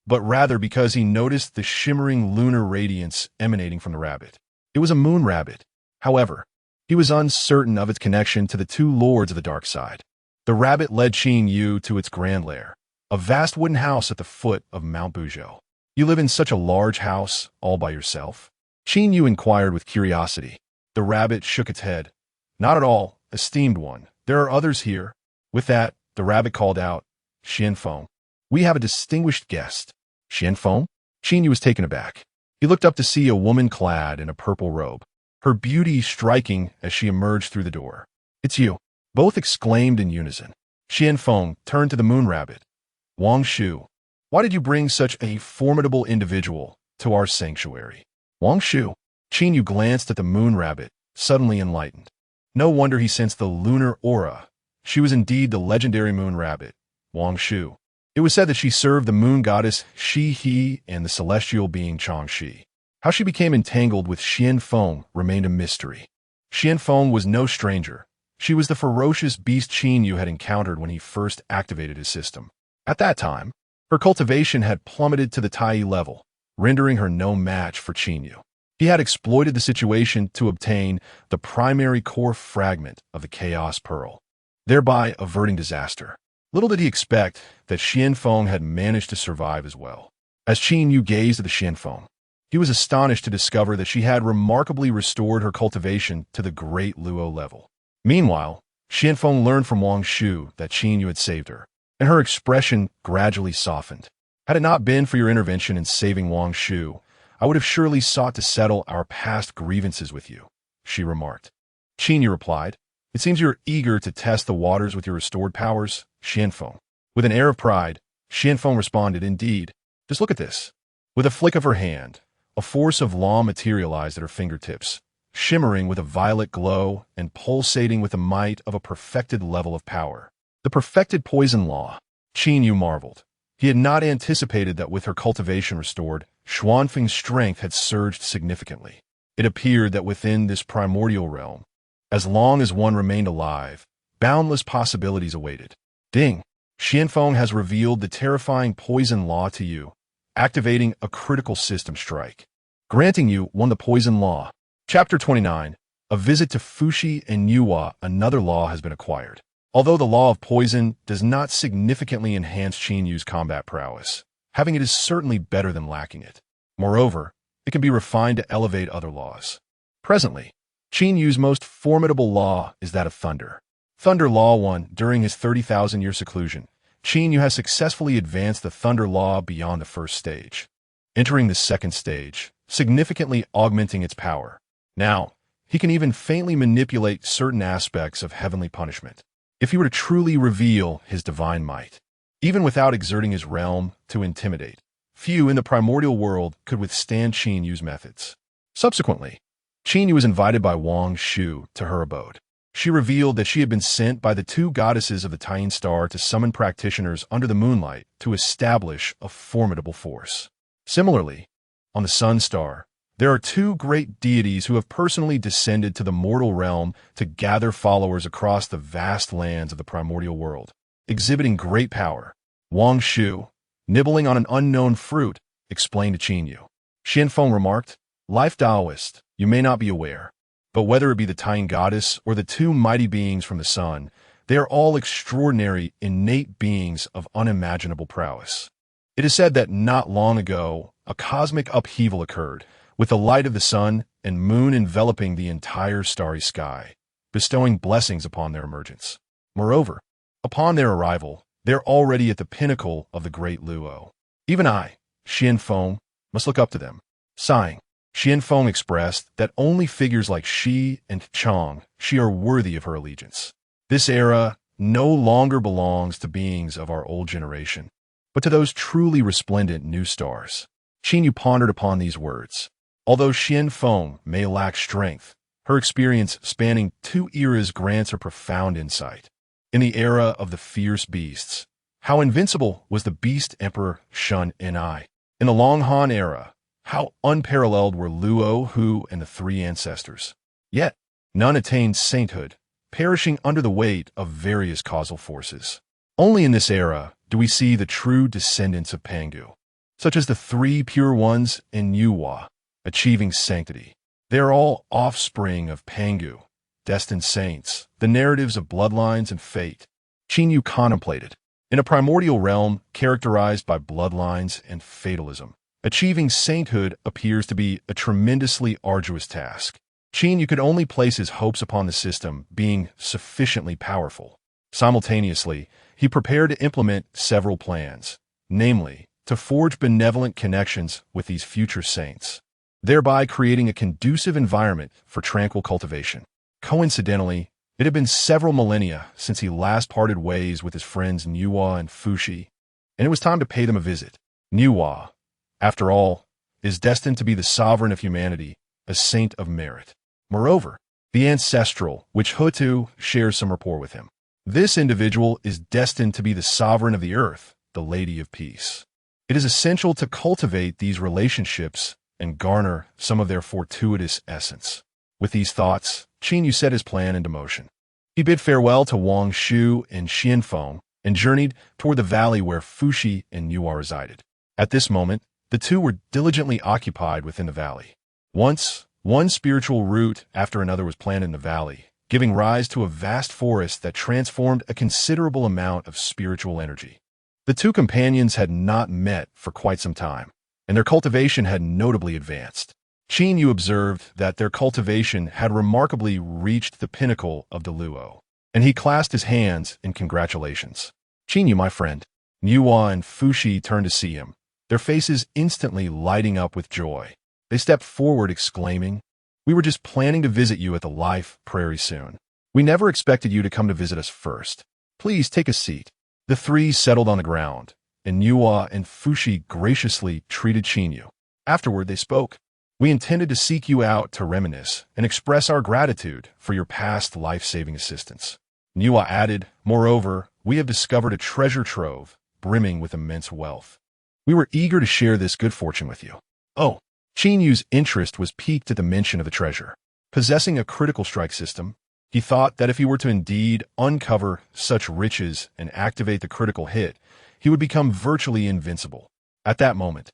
but rather because he noticed the shimmering lunar radiance emanating from the rabbit. It was a moon rabbit. However, he was uncertain of its connection to the two lords of the dark side. The rabbit led Qin Yu to its grand lair, a vast wooden house at the foot of Mount Buzhou. You live in such a large house all by yourself? Qin Yu inquired with curiosity. The rabbit shook its head. Not at all, esteemed one. There are others here. With that, the rabbit called out, Xianfeng. We have a distinguished guest. Xianfeng? Qin Yu was taken aback. He looked up to see a woman clad in a purple robe, her beauty striking as she emerged through the door. It's you. Both exclaimed in unison. Xianfeng turned to the moon rabbit. Wang Shu, why did you bring such a formidable individual to our sanctuary? Wang Shu. Qin Yu glanced at the moon rabbit, suddenly enlightened. No wonder he sensed the lunar aura. She was indeed the legendary moon rabbit, Wang Shu. It was said that she served the moon goddess Shi He and the celestial being Changxi. How she became entangled with Xianfeng remained a mystery. Xianfeng was no stranger. She was the ferocious beast Qin Yu had encountered when he first activated his system. At that time, her cultivation had plummeted to the Tai level, rendering her no match for Qin Yu. He had exploited the situation to obtain the primary core fragment of the Chaos Pearl, thereby averting disaster. Little did he expect that Xianfeng had managed to survive as well. As Qin Yu gazed at the Xianfeng, he was astonished to discover that she had remarkably restored her cultivation to the great Luo level. Meanwhile, Xianfeng learned from Wang Shu that Qin Yu had saved her, and her expression gradually softened. Had it not been for your intervention in saving Wang Shu, I would have surely sought to settle our past grievances with you, she remarked. Qin Yu replied, It seems you are eager to test the waters with your restored powers, Xianfeng. With an air of pride, Xianfeng responded, Indeed. Just look at this. With a flick of her hand, a force of law materialized at her fingertips, shimmering with a violet glow and pulsating with the might of a perfected level of power. The perfected poison law. Qin Yu marveled. He had not anticipated that with her cultivation restored, Xuanfeng's strength had surged significantly. It appeared that within this primordial realm, as long as one remained alive, boundless possibilities awaited. Ding! Xianfeng has revealed the terrifying poison law to you, activating a critical system strike, granting you the poison law. Chapter 29. A visit to Fuxi and Yuhua. Another law has been acquired. Although the law of poison does not significantly enhance Qin Yu's combat prowess, having it is certainly better than lacking it. Moreover, it can be refined to elevate other laws. Presently, Qin Yu's most formidable law is that of thunder. Thunder Law 1. During his 30,000-year seclusion, Qin Yu has successfully advanced the Thunder Law beyond the first stage, entering the second stage, significantly augmenting its power. Now, he can even faintly manipulate certain aspects of heavenly punishment, if he were to truly reveal his divine might. Even without exerting his realm to intimidate, few in the primordial world could withstand Qin Yu's methods. Subsequently, Qin Yu was invited by Wang Shu to her abode. She revealed that she had been sent by the two goddesses of the Tying Star to summon practitioners under the moonlight to establish a formidable force. Similarly, on the Sun Star, There are two great deities who have personally descended to the mortal realm to gather followers across the vast lands of the primordial world, exhibiting great power. Wang Shu, nibbling on an unknown fruit, explained to Qin Yu. Xianfeng remarked, "Life Taoist, you may not be aware, but whether it be the Tian goddess or the two mighty beings from the sun, they are all extraordinary, innate beings of unimaginable prowess. It is said that not long ago, a cosmic upheaval occurred, with the light of the sun and moon enveloping the entire starry sky, bestowing blessings upon their emergence. Moreover, upon their arrival, they're already at the pinnacle of the great Luo. Even I, Xianfeng, must look up to them." Sighing, Xianfeng expressed that only figures like Shi and Chang Shi are worthy of her allegiance. This era no longer belongs to beings of our old generation, but to those truly resplendent new stars. Qin Yu pondered upon these words. Although Xianfeng may lack strength, her experience spanning two eras grants her profound insight. In the era of the fierce beasts, how invincible was the beast emperor Shun Ni. In the Long Han era, how unparalleled were Luo, Hu, and the three ancestors. Yet, none attained sainthood, perishing under the weight of various causal forces. Only in this era do we see the true descendants of Pangu, such as the three pure ones in Yuhua, achieving sanctity. They are all offspring of Pangu, destined saints, the narratives of bloodlines and fate. Qin Yu contemplated. In a primordial realm characterized by bloodlines and fatalism, achieving sainthood appears to be a tremendously arduous task. Qin Yu could only place his hopes upon the system being sufficiently powerful. Simultaneously, he prepared to implement several plans, namely, to forge benevolent connections with these future saints, thereby creating a conducive environment for tranquil cultivation. Coincidentally, it had been several millennia since he last parted ways with his friends Nuwa and Fushi, and it was time to pay them a visit. Nuwa, after all, is destined to be the sovereign of humanity, a saint of merit. Moreover, the ancestral, which Hutu shares some rapport with him. This individual is destined to be the sovereign of the earth, the Lady of Peace. It is essential to cultivate these relationships and garner some of their fortuitous essence. With these thoughts, Qin Yu set his plan into motion. He bid farewell to Wang Shu and Xianfeng and journeyed toward the valley where Fushi and Nuwa resided. At this moment, the two were diligently occupied within the valley. Once, one spiritual route after another was planted in the valley, giving rise to a vast forest that transformed a considerable amount of spiritual energy. The two companions had not met for quite some time, and their cultivation had notably advanced. Qin Yu observed that their cultivation had remarkably reached the pinnacle of the Luo, and he clasped his hands in congratulations. "Qin Yu, my friend." Nuwa and Fushi turned to see him, their faces instantly lighting up with joy. They stepped forward exclaiming, "We were just planning to visit you at the Life Prairie soon. We never expected you to come to visit us first. Please take a seat." The three settled on the ground, and Nuwa and Fushi graciously treated Qin Yu. Afterward, they spoke. "We intended to seek you out to reminisce and express our gratitude for your past life-saving assistance." Nuwa added, "Moreover, we have discovered a treasure trove brimming with immense wealth. We were eager to share this good fortune with you." Oh, Qin Yu's interest was piqued at the mention of the treasure. Possessing a critical strike system, he thought that if he were to indeed uncover such riches and activate the critical hit, he would become virtually invincible. At that moment,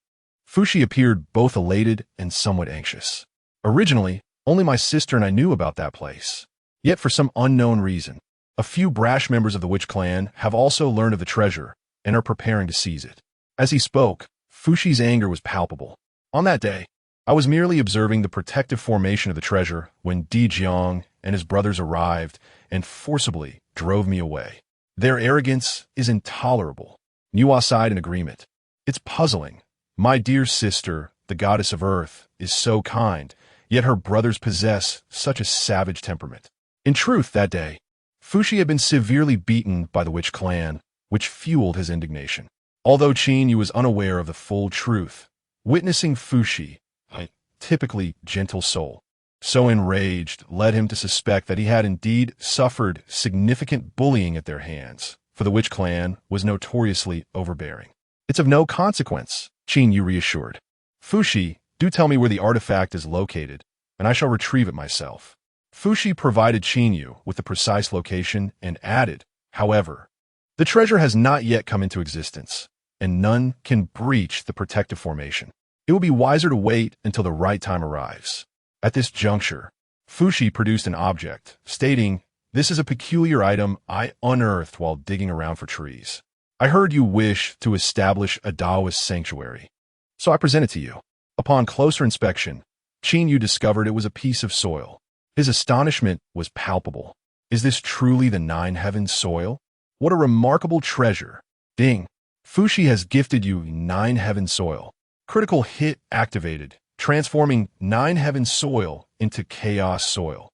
Fushi appeared both elated and somewhat anxious. "Originally, only my sister and I knew about that place. Yet for some unknown reason, a few brash members of the witch clan have also learned of the treasure and are preparing to seize it." As he spoke, Fushi's anger was palpable. "On that day, I was merely observing the protective formation of the treasure when Di Jiang and his brothers arrived and forcibly drove me away. Their arrogance is intolerable." Nuwa sighed in agreement. "It's puzzling. My dear sister, the goddess of earth, is so kind, yet her brothers possess such a savage temperament." In truth, that day, Fushi had been severely beaten by the witch clan, which fueled his indignation. Although Qin Yu was unaware of the full truth, witnessing Fushi, a typically gentle soul, so enraged led him to suspect that he had indeed suffered significant bullying at their hands, for the witch clan was notoriously overbearing. "It's of no consequence," Qin Yu reassured. Fushi, Do tell me where the artifact is located, and I shall retrieve it myself. Fushi provided Qinyu with the precise location and added, however, the treasure has not yet come into existence, and none can breach the protective formation. It will be wiser to wait until the right time arrives. At this juncture, Fushi produced an object, stating, "This is a peculiar item I unearthed while digging around for trees. I heard you wish to establish a Taoist sanctuary, so I present it to you." Upon closer inspection, Qinyu discovered it was a piece of soil. His astonishment was palpable. Is this truly the Nine Heavens soil? What a remarkable treasure. Ding. Fushi has gifted you Nine Heavens soil. Critical hit activated, transforming Nine Heavens soil into Chaos soil.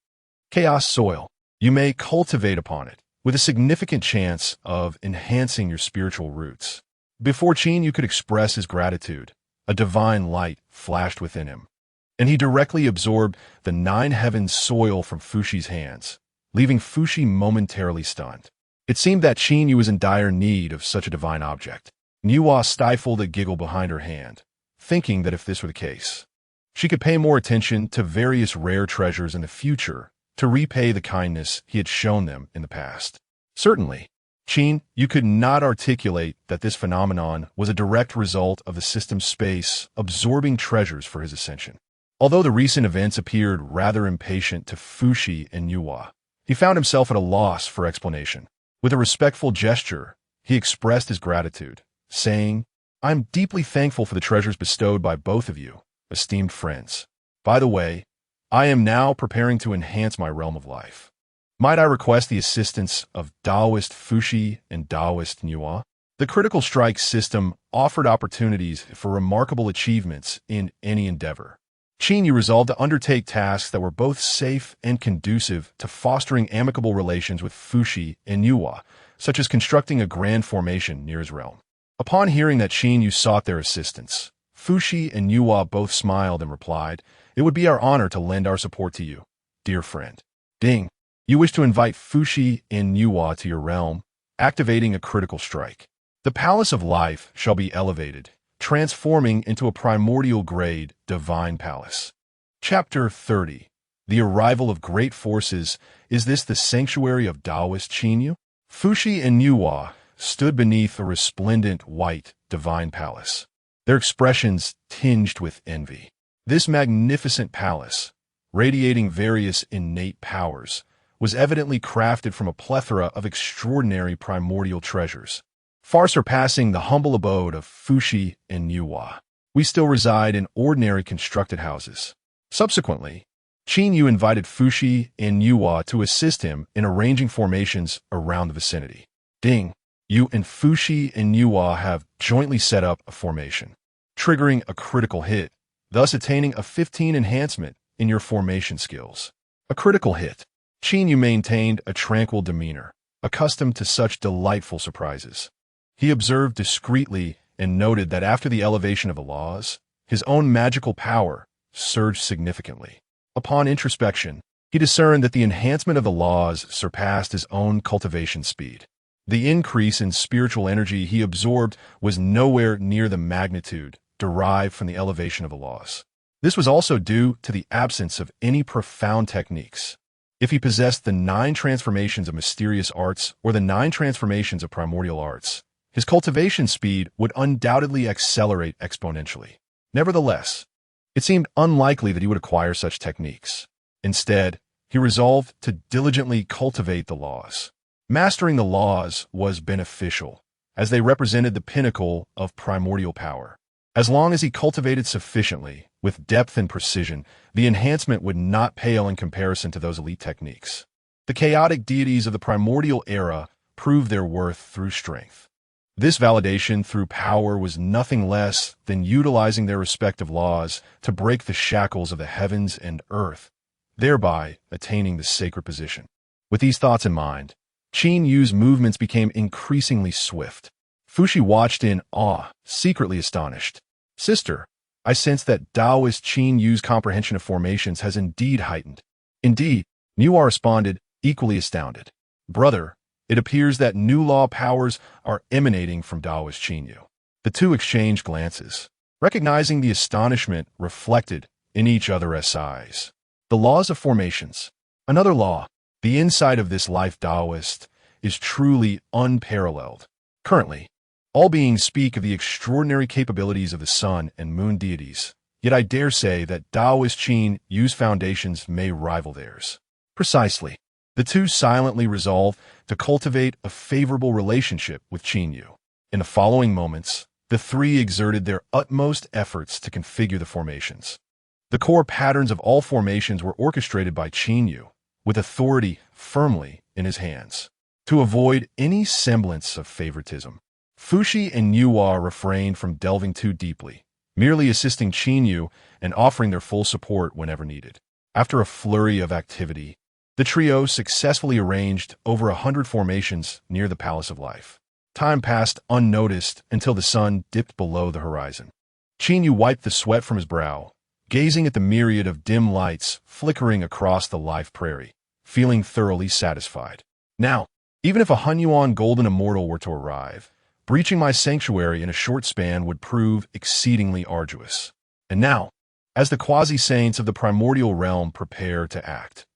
Chaos soil. You may cultivate upon it, with a significant chance of enhancing your spiritual roots. Before Qinyu could express his gratitude, a divine light flashed within him, and he directly absorbed the Nine Heavens soil from Fushi's hands, leaving Fushi momentarily stunned. It seemed that Qinyu was in dire need of such a divine object. Niwa stifled a giggle behind her hand, thinking that if this were the case, she could pay more attention to various rare treasures in the future to repay the kindness he had shown them in the past. Certainly, you could not articulate that this phenomenon was a direct result of the system's space absorbing treasures for his ascension. Although the recent events appeared rather impatient to Fushi and Niwa, he found himself at a loss for explanation. With a respectful gesture, he expressed his gratitude, saying, "I am deeply thankful for the treasures bestowed by both of you, esteemed friends. By the way, I am now preparing to enhance my realm of life. Might I request the assistance of Taoist Fushi and Taoist Niwa?" The critical strike system offered opportunities for remarkable achievements in any endeavor. Qinyu resolved to undertake tasks that were both safe and conducive to fostering amicable relations with Fushi and Niwa, such as constructing a grand formation near his realm. Upon hearing that Qinyu sought their assistance, Fushi and Niwa both smiled and replied, "It would be our honor to lend our support to you, dear friend." Ding. You wish to invite Fushi and Niwa to your realm, activating a critical strike. The Palace of Life shall be elevated, transforming into a primordial-grade divine palace. Chapter 30. The Arrival of Great Forces. Is this the sanctuary of Taoist Qinyu? Fushi and Niwa stood beneath a resplendent white divine palace, their expressions tinged with envy. This magnificent palace, radiating various innate powers, was evidently crafted from a plethora of extraordinary primordial treasures, far surpassing the humble abode of Fushi and Niwa. We still reside in ordinary constructed houses. Subsequently, Qinyu invited Fushi and Niwa to assist him in arranging formations around the vicinity. Ding. You and Fushi and Niwa have jointly set up a formation, triggering a critical hit, thus attaining a 15 enhancement in your formation skills. A critical hit. Qinyu maintained a tranquil demeanor, accustomed to such delightful surprises. He observed discreetly and noted that after the elevation of the laws, his own magical power surged significantly. Upon introspection, he discerned that the enhancement of the laws surpassed his own cultivation speed. The increase in spiritual energy he absorbed was nowhere near the magnitude derived from the elevation of the laws. This was also due to the absence of any profound techniques. If he possessed the 9 transformations of mysterious arts or the 9 transformations of primordial arts, his cultivation speed would undoubtedly accelerate exponentially. Nevertheless, it seemed unlikely that he would acquire such techniques. Instead, he resolved to diligently cultivate the laws. Mastering the laws was beneficial, as they represented the pinnacle of primordial power. As long as he cultivated sufficiently, with depth and precision, the enhancement would not pale in comparison to those elite techniques. The chaotic deities of the primordial era proved their worth through strength. This validation through power was nothing less than utilizing their respective laws to break the shackles of the heavens and earth, thereby attaining the sacred position. With these thoughts in mind, Qinyu's movements became increasingly swift. Fushi watched in awe, secretly astonished. "Sister, I sense that Taoist Qinyu's comprehension of formations has indeed heightened." "Indeed," Niwa responded, equally astounded. "Brother, it appears that new law powers are emanating from Taoist Qinyu." The two exchanged glances. recognizing the astonishment reflected in each other's eyes. The laws of formations. Another law, the insight of this life Taoist, is truly unparalleled. Currently, all beings speak of the extraordinary capabilities of the sun and moon deities, yet I dare say that Taoist Qin Yu's foundations may rival theirs. Precisely. The two silently resolve to cultivate a favorable relationship with Qin Yu. In the following moments, the three exerted their utmost efforts to configure the formations. The core patterns of all formations were orchestrated by Qin Yu, with authority firmly in his hands. To avoid any semblance of favoritism, Fuxi and Yuhua refrained from delving too deeply, merely assisting Qin Yu and offering their full support whenever needed. After a flurry of activity, the trio successfully arranged over 100 formations near the Palace of Life. Time passed unnoticed until the sun dipped below the horizon. Qin Yu wiped the sweat from his brow, gazing at the myriad of dim lights flickering across the life prairie, feeling thoroughly satisfied. Now, even if a Honghuang golden immortal were to arrive, breaching my sanctuary in a short span would prove exceedingly arduous. And now, as the quasi-saints of the primordial realm prepare to act,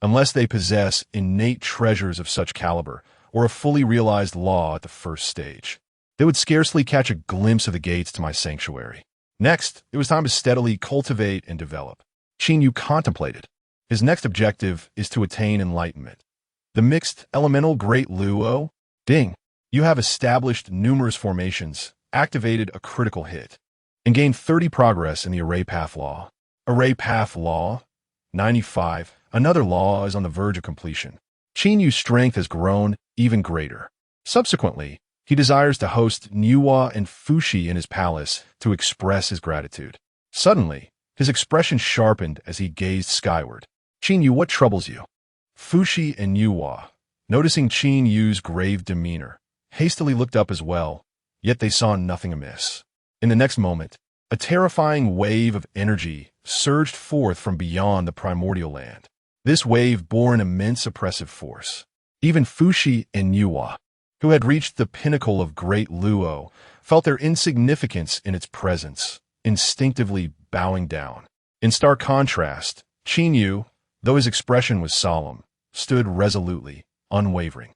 unless they possess innate treasures of such caliber or a fully realized law at the first stage, they would scarcely catch a glimpse of the gates to my sanctuary. Next, it was time to steadily cultivate and develop. Qin Yu contemplated. His next objective is to attain enlightenment. The mixed elemental Great Luo, Ding, you have established numerous formations, activated a critical hit, and gained 30 progress in the Array Path Law. Array Path Law 95. Another law is on the verge of completion. Qin Yu's strength has grown even greater. Subsequently, he desires to host Yuhua and Fuxi in his palace to express his gratitude. Suddenly, his expression sharpened as he gazed skyward. Qin Yu, what troubles you? Fuxi and Yuhua, noticing Qin Yu's grave demeanor, hastily looked up as well, yet they saw nothing amiss. In the next moment, a terrifying wave of energy surged forth from beyond the primordial land. This wave bore an immense oppressive force. Even Fuxi and Yuhua, who had reached the pinnacle of Great Luo, felt their insignificance in its presence, instinctively bowing down. In stark contrast, Qin Yu, though his expression was solemn, stood resolutely, unwavering.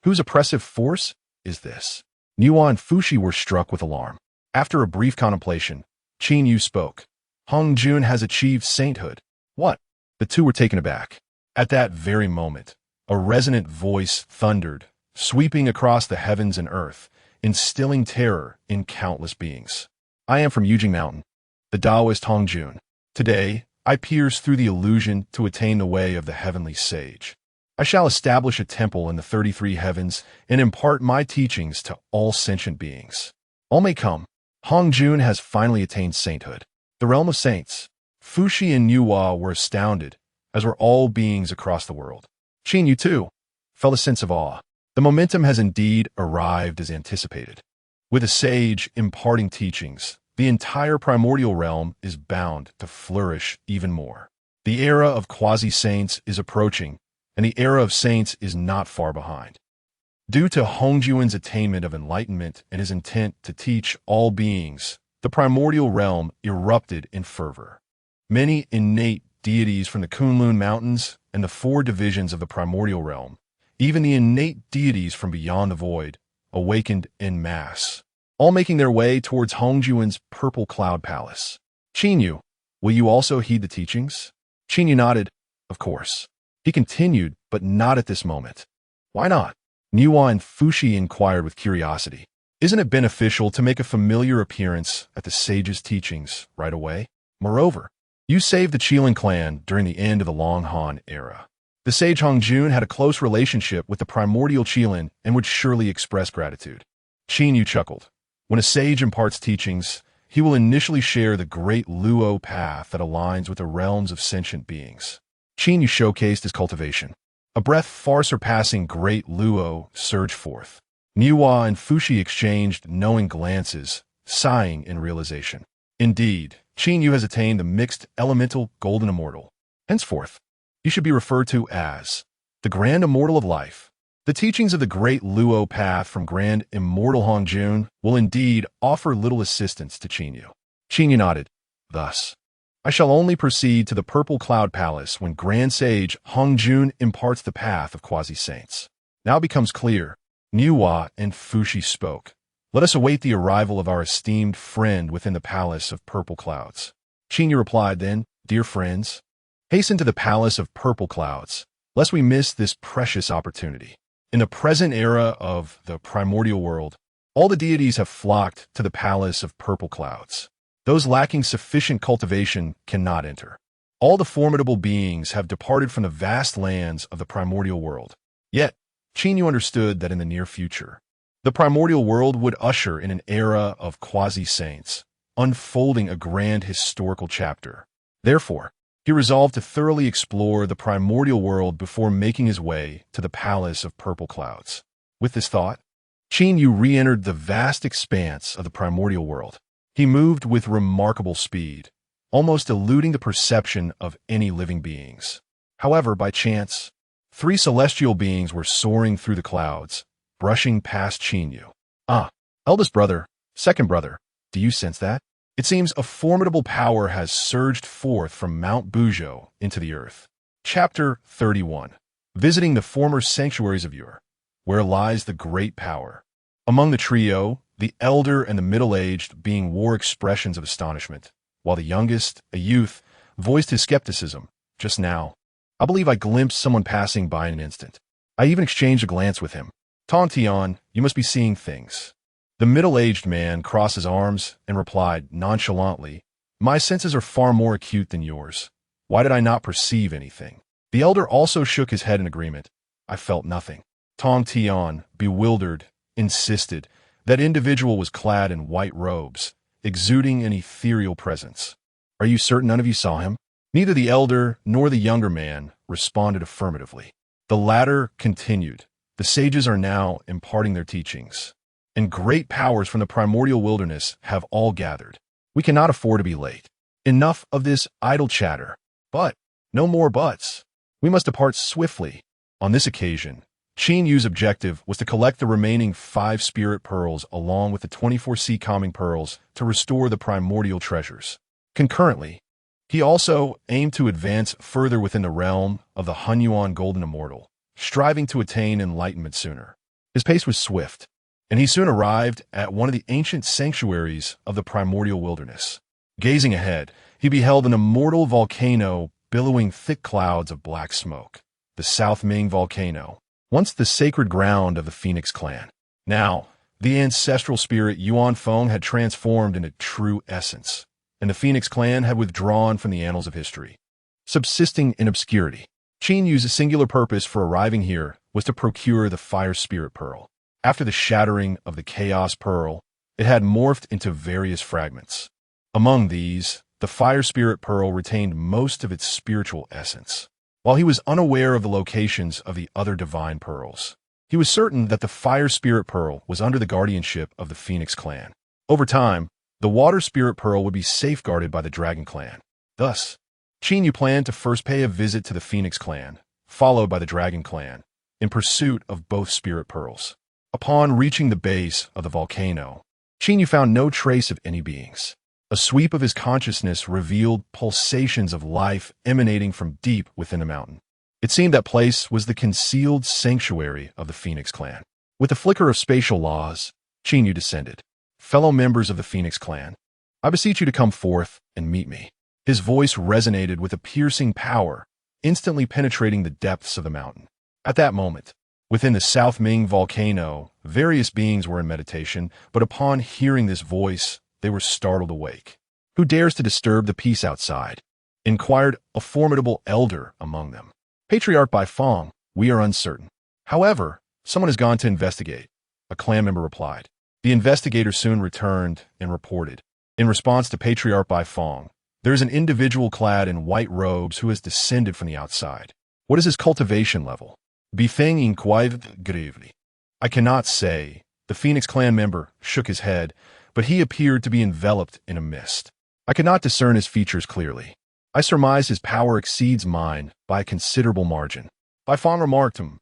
Whose oppressive force is this? Yuhua and Fuxi were struck with alarm. After a brief contemplation, Qin Yu spoke. Hongjun has achieved sainthood. What? The two were taken aback. At that very moment, a resonant voice thundered, sweeping across the heavens and earth, instilling terror in countless beings. I am from Yujing Mountain, the Taoist Hongjun. Today, I pierce through the illusion to attain the way of the heavenly sage. I shall establish a temple in the 33 heavens and impart my teachings to all sentient beings. All may come. Hongjun has finally attained sainthood. The realm of saints. Fuxi and Yuhua were astounded, as were all beings across the world. Qin Yu, too, felt a sense of awe. The momentum has indeed arrived as anticipated. With a sage imparting teachings, the entire primordial realm is bound to flourish even more. The era of quasi-saints is approaching, and the era of saints is not far behind. Due to Hongjuan's attainment of enlightenment and his intent to teach all beings, the primordial realm erupted in fervor. Many innate deities from the Kunlun Mountains and the 4 divisions of the primordial realm, even the innate deities from beyond the void, awakened en masse, all making their way towards Hongjuan's purple cloud palace. Qin Yu, will you also heed the teachings? Qin Yu nodded, of course. He continued, but not at this moment. Why not? Yuhua and Fuxi inquired with curiosity. Isn't it beneficial to make a familiar appearance at the sage's teachings right away? Moreover, you saved the Qilin clan during the end of the Long Han era. The sage Hongjun had a close relationship with the primordial Qilin and would surely express gratitude. Qin Yu chuckled. When a sage imparts teachings, he will initially share the Great Luo path that aligns with the realms of sentient beings. Qin Yu showcased his cultivation. A breath far surpassing Great Luo surged forth. Yuhua and Fuxi exchanged knowing glances, sighing in realization. Indeed, Qin Yu has attained the mixed elemental golden immortal. Henceforth, you should be referred to as the Grand Immortal of Life. The teachings of the Great Luo path from Grand Immortal Hongjun will indeed offer little assistance to Qin Yu. Qin Yu nodded. Thus, I shall only proceed to the Purple Cloud Palace when Grand Sage Honghuang imparts the path of quasi-saints. Now it becomes clear. Niuhua and Fushi spoke. Let us await the arrival of our esteemed friend within the Palace of Purple Clouds. Qin Yu replied then, Dear friends, hasten to the Palace of Purple Clouds, lest we miss this precious opportunity. In the present era of the primordial world, all the deities have flocked to the Palace of Purple Clouds. Those lacking sufficient cultivation cannot enter. All the formidable beings have departed from the vast lands of the primordial world. Yet, Qin Yu understood that in the near future, the primordial world would usher in an era of quasi-saints, unfolding a grand historical chapter. Therefore, he resolved to thoroughly explore the primordial world before making his way to the Palace of Purple Clouds. With this thought, Qin Yu re-entered the vast expanse of the primordial world. He moved with remarkable speed, almost eluding the perception of any living beings. However, by chance, 3 celestial beings were soaring through the clouds, brushing past Qin Yu. Eldest brother, second brother, do you sense that? It seems a formidable power has surged forth from Mount Buzhou into the earth. Chapter 31. Visiting the former sanctuaries of Ur, where lies the great power. Among the trio, the elder and the middle-aged being wore expressions of astonishment, while the youngest, a youth, voiced his skepticism. Just now, I believe I glimpsed someone passing by in an instant. I even exchanged a glance with him. Tong Tian, you must be seeing things. The middle-aged man crossed his arms and replied nonchalantly, My senses are far more acute than yours. Why did I not perceive anything? The elder also shook his head in agreement. I felt nothing. Tong Tian, bewildered, insisted that individual was clad in white robes, exuding an ethereal presence. Are you certain none of you saw him? Neither the elder nor the younger man responded affirmatively. The latter continued. The sages are now imparting their teachings, and great powers from the primordial wilderness have all gathered. We cannot afford to be late. Enough of this idle chatter. But, no more buts. We must depart swiftly. On this occasion, Qin Yu's objective was to collect the remaining 5 spirit pearls along with the 24 sea calming pearls to restore the primordial treasures. Concurrently, he also aimed to advance further within the realm of the Honghuang Golden Immortal, striving to attain enlightenment sooner. His pace was swift, and he soon arrived at one of the ancient sanctuaries of the primordial wilderness. Gazing ahead, he beheld an immortal volcano billowing thick clouds of black smoke. The South Ming volcano, once the sacred ground of the Phoenix clan. Now, the ancestral spirit Yuan Feng had transformed into true essence, and the Phoenix clan had withdrawn from the annals of history, subsisting in obscurity. Qin Yu's singular purpose for arriving here was to procure the Fire Spirit Pearl. After the shattering of the Chaos Pearl, it had morphed into various fragments. Among these, the Fire Spirit Pearl retained most of its spiritual essence. While he was unaware of the locations of the other divine pearls, he was certain that the Fire Spirit Pearl was under the guardianship of the Phoenix clan. Over time, the Water Spirit Pearl would be safeguarded by the Dragon clan. Thus, Qin Yu planned to first pay a visit to the Phoenix clan, followed by the Dragon clan, in pursuit of both spirit pearls. Upon reaching the base of the volcano, Qin Yu found no trace of any beings. A sweep of his consciousness revealed pulsations of life emanating from deep within the mountain. It seemed that place was the concealed sanctuary of the Phoenix clan. With a flicker of spatial laws, Qin Yu descended. Fellow members of the Phoenix clan, I beseech you to come forth and meet me. His voice resonated with a piercing power, instantly penetrating the depths of the mountain. At that moment, within the South Ming volcano, various beings were in meditation, but upon hearing this voice, they were startled awake. Who dares to disturb the peace outside? Inquired a formidable elder among them. Patriarch Bai Fong, we are uncertain. However, someone has gone to investigate, a clan member replied. The investigator soon returned and reported. In response to Patriarch Bai Fong, there is an individual clad in white robes who has descended from the outside. What is his cultivation level? Bifeng inquired gravely. I cannot say. The Phoenix clan member shook his head, but he appeared to be enveloped in a mist. I cannot discern his features clearly. I surmise his power exceeds mine by a considerable margin. Bai Fong remarked to him,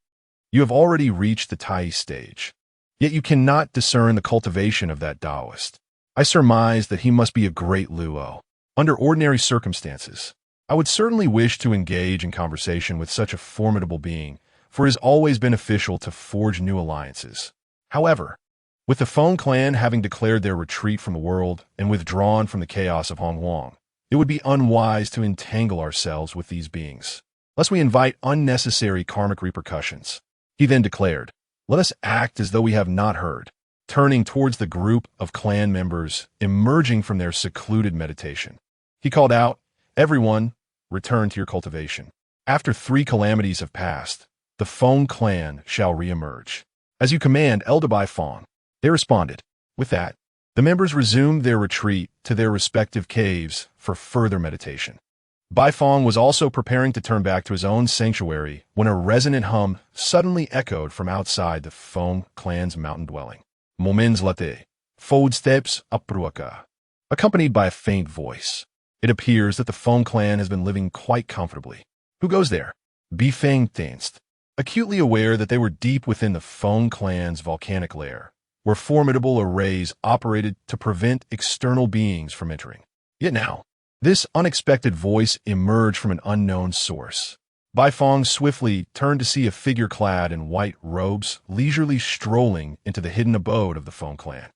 You have already reached the Tai stage, yet you cannot discern the cultivation of that Taoist. I surmised that he must be a great Luo. Under ordinary circumstances, I would certainly wish to engage in conversation with such a formidable being, for it is always beneficial to forge new alliances. However, with the Feng clan having declared their retreat from the world and withdrawn from the chaos of Honghuang, it would be unwise to entangle ourselves with these beings, lest we invite unnecessary karmic repercussions. He then declared, "Let us act as though we have not heard," turning towards the group of clan members emerging from their secluded meditation. He called out, "Everyone, return to your cultivation. After 3 calamities have passed, the Feng clan shall re-emerge. As you command, Elder Bai Fong." They responded. With that, the members resumed their retreat to their respective caves for further meditation. Bai Fong was also preparing to turn back to his own sanctuary when a resonant hum suddenly echoed from outside the Feng clan's mountain dwelling. Moments later, footsteps approacha, accompanied by a faint voice. It appears that the Feng clan has been living quite comfortably. Who goes there? Bifeng danced, acutely aware that they were deep within the Feng clan's volcanic lair, where formidable arrays operated to prevent external beings from entering. Yet now, this unexpected voice emerged from an unknown source. Bai Fong swiftly turned to see a figure clad in white robes leisurely strolling into the hidden abode of the Feng clan.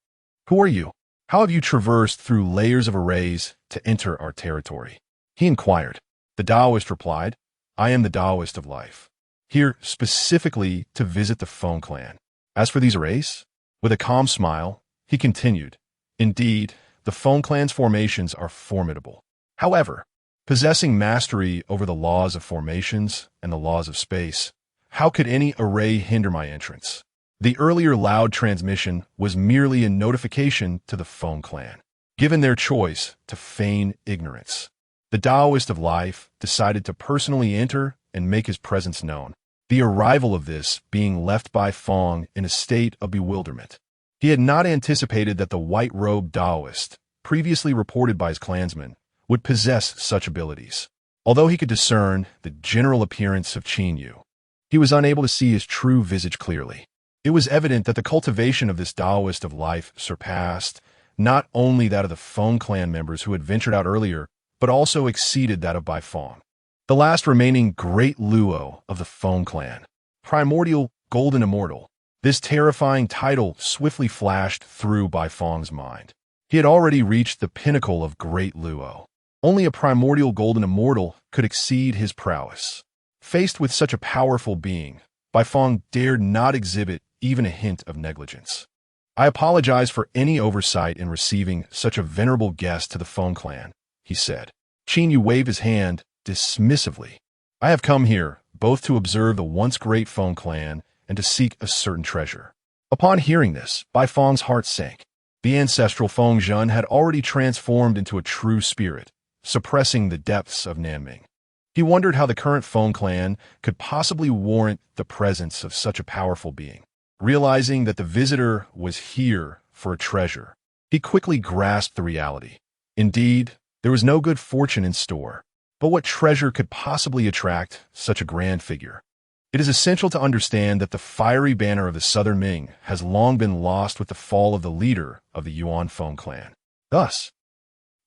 "Who are you? How have you traversed through layers of arrays to enter our territory?" he inquired. The Taoist replied, "I am the Taoist of life, here specifically to visit the Feng clan. As for these arrays," with a calm smile, he continued, "Indeed, the Feng clan's formations are formidable. However, possessing mastery over the laws of formations and the laws of space, how could any array hinder my entrance? The earlier loud transmission was merely a notification to the Feng clan, given their choice to feign ignorance. The Taoist of life decided to personally enter and make his presence known, the arrival of this being left Bai Fong in a state of bewilderment. He had not anticipated that the white-robed Taoist, previously reported by his clansmen, would possess such abilities. Although he could discern the general appearance of Qin Yu, he was unable to see his true visage clearly. It was evident that the cultivation of this Taoist of life surpassed not only that of the Feng clan members who had ventured out earlier, but also exceeded that of Bai Fong, the last remaining great Luo of the Feng clan. Primordial Golden Immortal. This terrifying title swiftly flashed through Bai Fong's mind. He had already reached the pinnacle of great Luo. Only a primordial golden immortal could exceed his prowess. Faced with such a powerful being, Bai Fong dared not exhibit even a hint of negligence. "I apologize for any oversight in receiving such a venerable guest to the Feng clan," he said. Qin Yu waved his hand dismissively. "I have come here both to observe the once great Feng clan and to seek a certain treasure." Upon hearing this, Bai Fong's heart sank. The ancestral Feng Zhen had already transformed into a true spirit, suppressing the depths of Nanming. He wondered how the current Feng clan could possibly warrant the presence of such a powerful being. Realizing that the visitor was here for a treasure, he quickly grasped the reality. Indeed, there was no good fortune in store. But what treasure could possibly attract such a grand figure? It is essential to understand that the fiery banner of the Southern Ming has long been lost with the fall of the leader of the Yuan Feng clan. Thus,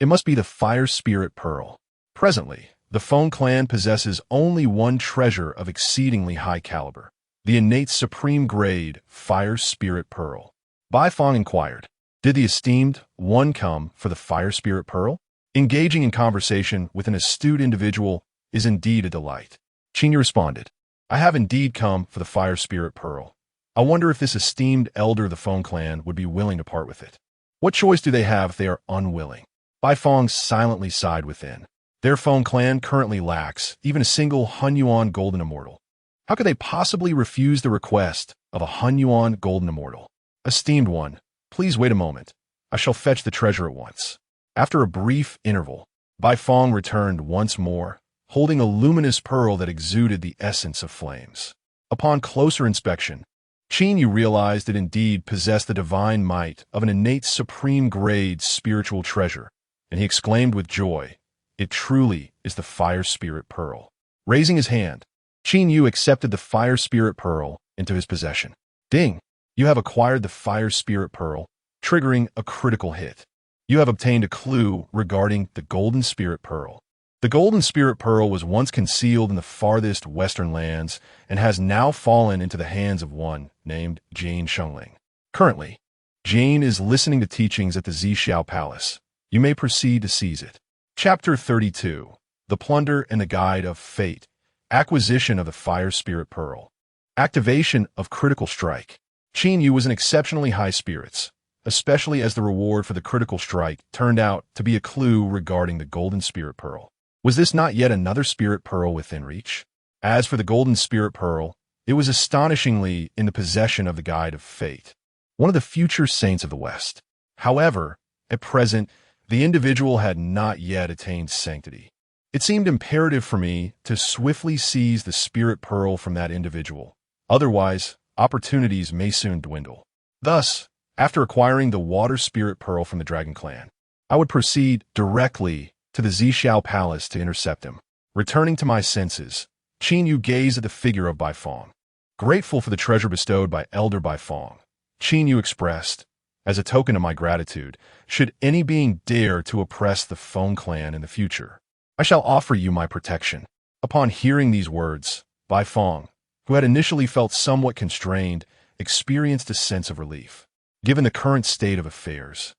it must be the Fire Spirit Pearl. Presently, the Feng clan possesses only one treasure of exceedingly high caliber, the innate supreme grade Fire Spirit Pearl. Bai Fong inquired, "Did the esteemed one come for the Fire Spirit Pearl?" Engaging in conversation with an astute individual is indeed a delight. Qin Yu responded, "I have indeed come for the Fire Spirit Pearl. I wonder if this esteemed elder of the Feng clan would be willing to part with it. What choice do they have if they are unwilling?" Bai Fong silently sighed within. Their Feng clan currently lacks even a single Honghuang Golden Immortal. How could they possibly refuse the request of a Honghuang Golden Immortal? "Esteemed one, please wait a moment. I shall fetch the treasure at once." After a brief interval, Bai Fong returned once more, holding a luminous pearl that exuded the essence of flames. Upon closer inspection, Qin Yu realized it indeed possessed the divine might of an innate supreme-grade spiritual treasure, and he exclaimed with joy, "It truly is the Fire Spirit Pearl." Raising his hand, Qin Yu accepted the Fire Spirit Pearl into his possession. "Ding! You have acquired the Fire Spirit Pearl, triggering a critical hit. You have obtained a clue regarding the Golden Spirit Pearl. The Golden Spirit Pearl was once concealed in the farthest western lands and has now fallen into the hands of one named Jane Shengling. Currently, Jane is listening to teachings at the Zixiao Palace. You may proceed to seize it. Chapter 32. The Plunder and the Guide of Fate. Acquisition of the Fire Spirit Pearl. Activation of Critical Strike. Qin Yu was in exceptionally high spirits, especially as the reward for the critical strike turned out to be a clue regarding the Golden Spirit Pearl. Was this not yet another Spirit Pearl within reach? As for the Golden Spirit Pearl, it was astonishingly in the possession of the Guide of Fate, one of the future saints of the West. However, at present, the individual had not yet attained sanctity. It seemed imperative for me to swiftly seize the Spirit Pearl from that individual. Otherwise, opportunities may soon dwindle. Thus, after acquiring the Water Spirit Pearl from the Dragon Clan, I would proceed directly to the Zixiao Palace to intercept him. Returning to my senses, Qin Yu gazed at the figure of Bai Fong. Grateful for the treasure bestowed by Elder Bai Fong, Qin Yu expressed, as a token of my gratitude, should any being dare to oppress the Fong clan in the future, I shall offer you my protection. Upon hearing these words, Bai Fong, who had initially felt somewhat constrained, experienced a sense of relief. Given the current state of affairs,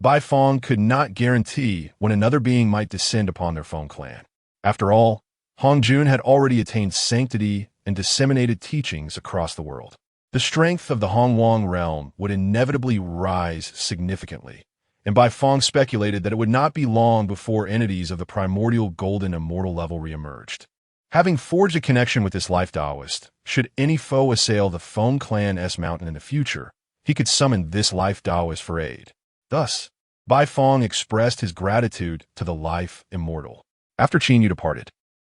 Bai Fong could not guarantee when another being might descend upon their Fong clan. After all, Hongjun had already attained sanctity and disseminated teachings across the world. The strength of the Honghuang realm would inevitably rise significantly, and Bai Fong speculated that it would not be long before entities of the primordial golden immortal level reemerged. Having forged a connection with this life Taoist, should any foe assail the Fong clan S Mountain in the future, he could summon this life Taoist for aid. Thus, Bai Fong expressed his gratitude to the life immortal. After Qin Yu departed,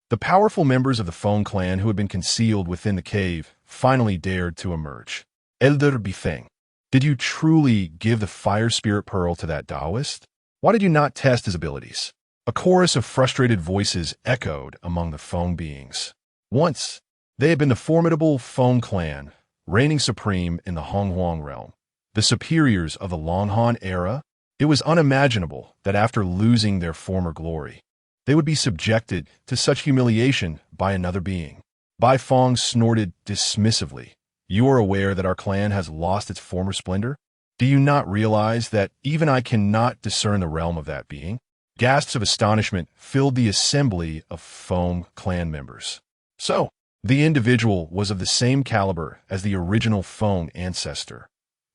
the powerful members of the Fong clan who had been concealed within the cave finally dared to emerge. Elder Bifeng, did you truly give the Fire Spirit Pearl to that Taoist? Why did you not test his abilities? A chorus of frustrated voices echoed among the Fong beings. Once, they had been the formidable Fong clan, reigning supreme in the Honghuang realm, the superiors of the Longhan era. It was unimaginable that after losing their former glory, they would be subjected to such humiliation by another being. Bai Fong snorted dismissively. You are aware that our clan has lost its former splendor? Do you not realize that even I cannot discern the realm of that being? Gasps of astonishment filled the assembly of Fong clan members. So, the individual was of the same caliber as the original Fong ancestor,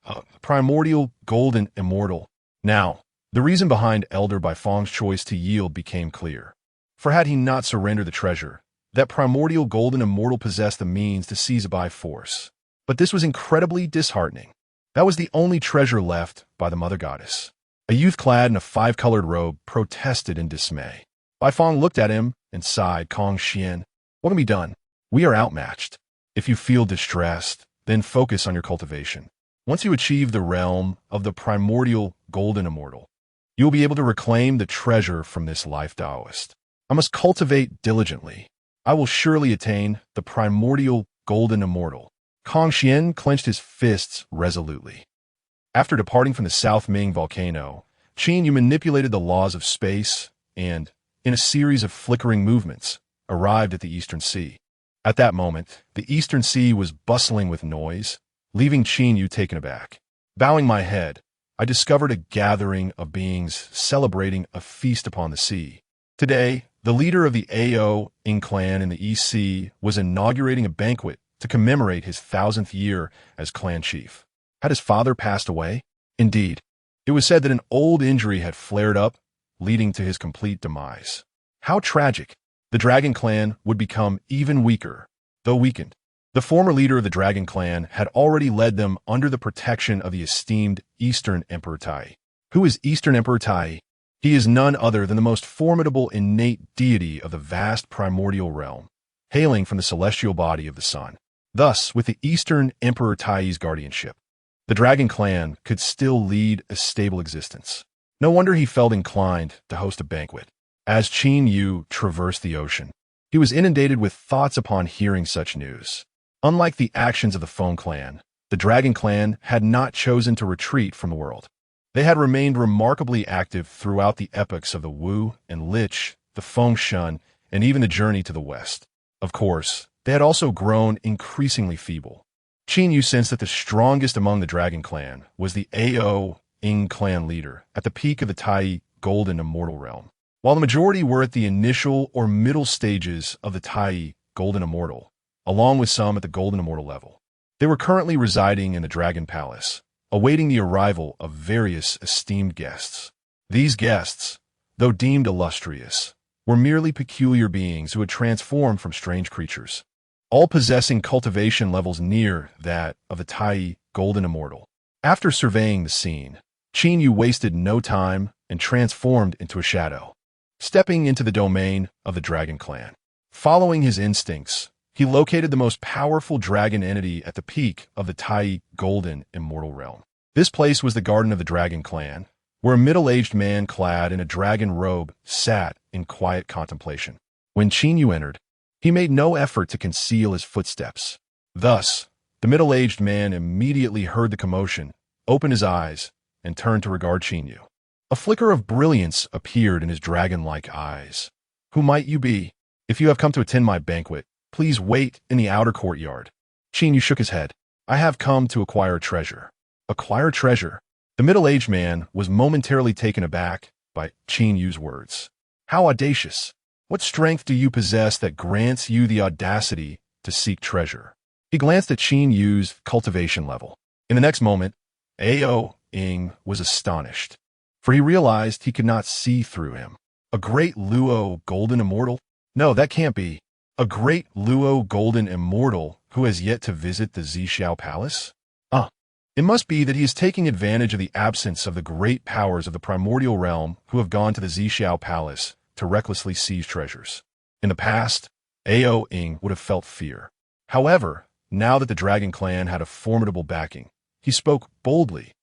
a primordial golden immortal. Now, the reason behind Elder Bai Fong's choice to yield became clear. For had he not surrendered the treasure, that primordial golden immortal possessed the means to seize it by force. But this was incredibly disheartening. That was the only treasure left by the Mother Goddess. A youth clad in a five-colored robe protested in dismay. Bai Fong looked at him and sighed, Kong Xian. What can be done? We are outmatched. If you feel distressed, then focus on your cultivation. Once you achieve the realm of the primordial golden immortal, you will be able to reclaim the treasure from this life Taoist. I must cultivate diligently. I will surely attain the primordial golden immortal. Kong Xian clenched his fists resolutely. After departing from the South Ming volcano, Qin Yu manipulated the laws of space and, in a series of flickering movements, arrived at the Eastern Sea. At that moment, the Eastern Sea was bustling with noise, leaving Qin Yu taken aback. Bowing my head, I discovered a gathering of beings celebrating a feast upon the sea. Today, the leader of the Ao Ing clan in the East Sea was inaugurating a banquet to commemorate his 1000th year as clan chief. Had his father passed away? Indeed, it was said that an old injury had flared up, leading to his complete demise. How tragic! The Dragon Clan would become even weaker, though weakened. The former leader of the Dragon Clan had already led them under the protection of the esteemed Eastern Emperor Tai. Who is Eastern Emperor Tai? He is none other than the most formidable innate deity of the vast primordial realm, hailing from the celestial body of the sun. Thus, with the Eastern Emperor Tai's guardianship, the Dragon Clan could still lead a stable existence. No wonder he felt inclined to host a banquet. As Qin Yu traversed the ocean, he was inundated with thoughts upon hearing such news. Unlike the actions of the Fong clan, the Dragon Clan had not chosen to retreat from the world. They had remained remarkably active throughout the epochs of the Wu and Lich, the Fengshan, and even the journey to the west. Of course, they had also grown increasingly feeble. Qin Yu sensed that the strongest among the Dragon Clan was the Ao Ing clan leader at the peak of the Tai Golden Immortal Realm, while the majority were at the initial or middle stages of the Tai Golden Immortal, along with some at the Golden Immortal level. They were currently residing in the Dragon Palace, awaiting the arrival of various esteemed guests. These guests, though deemed illustrious, were merely peculiar beings who had transformed from strange creatures, all possessing cultivation levels near that of the Tai Golden Immortal. After surveying the scene, Qin Yu wasted no time and transformed into a shadow, stepping into the domain of the Dragon Clan. Following his instincts, he located the most powerful dragon entity at the peak of the Tai Golden Immortal Realm. This place was the Garden of the Dragon Clan, where a middle-aged man clad in a dragon robe sat in quiet contemplation. When Qin Yu entered, he made no effort to conceal his footsteps. Thus, the middle-aged man immediately heard the commotion, opened his eyes, and turned to regard Qin Yu. A flicker of brilliance appeared in his dragon-like eyes. "Who might you be? If you have come to attend my banquet, please wait in the outer courtyard." Qin Yu shook his head. "I have come to acquire a treasure." "Acquire treasure?" The middle-aged man was momentarily taken aback by Qin Yu's words. "How audacious! What strength do you possess that grants you the audacity to seek treasure?" He glanced at Qin Yu's cultivation level. In the next moment, Ao Ing was astonished, for he realized he could not see through him. A great Luo Golden Immortal? No, that can't be. A great Luo Golden Immortal who has yet to visit the Zixiao Palace? It must be that he is taking advantage of the absence of the great powers of the primordial realm who have gone to the Zixiao Palace to recklessly seize treasures. In the past, Ao Ing would have felt fear. However, now that the Dragon Clan had a formidable backing, he spoke boldly.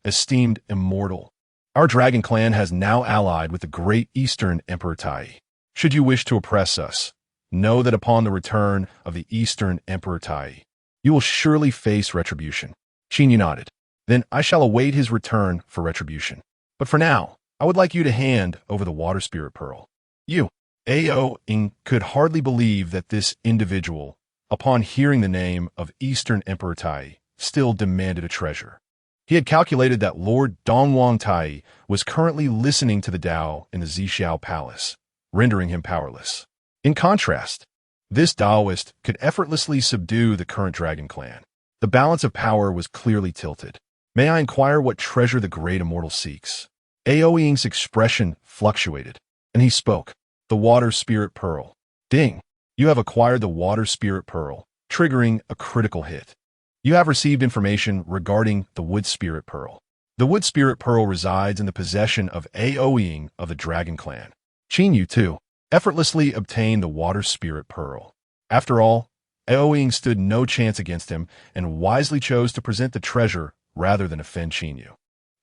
"Esteemed Immortal, our Dragon Clan has now allied with the great Eastern Emperor Tai. Should you wish to oppress us, know that upon the return of the Eastern Emperor Tai, you will surely face retribution." Qin Yu nodded. "Then I shall await his return for retribution. But for now, I would like you to hand over the Water Spirit Pearl." You, Ao Ing, could hardly believe that this individual, upon hearing the name of Eastern Emperor Tai, still demanded a treasure. He had calculated that Lord Honghuang Tai was currently listening to the Tao in the Zixiao Palace, rendering him powerless. In contrast, this Taoist could effortlessly subdue the current Dragon Clan. The balance of power was clearly tilted. "May I inquire what treasure the great immortal seeks?" Ao Ing's expression fluctuated, and he spoke. "The Water Spirit Pearl." Ding! You have acquired the Water Spirit Pearl, triggering a critical hit. You have received information regarding the Wood Spirit Pearl. The Wood Spirit Pearl resides in the possession of Ao Ing of the Dragon Clan. Qin Yu, too, effortlessly obtained the Water Spirit Pearl. After all, Ao Ing stood no chance against him and wisely chose to present the treasure rather than offend Qin Yu.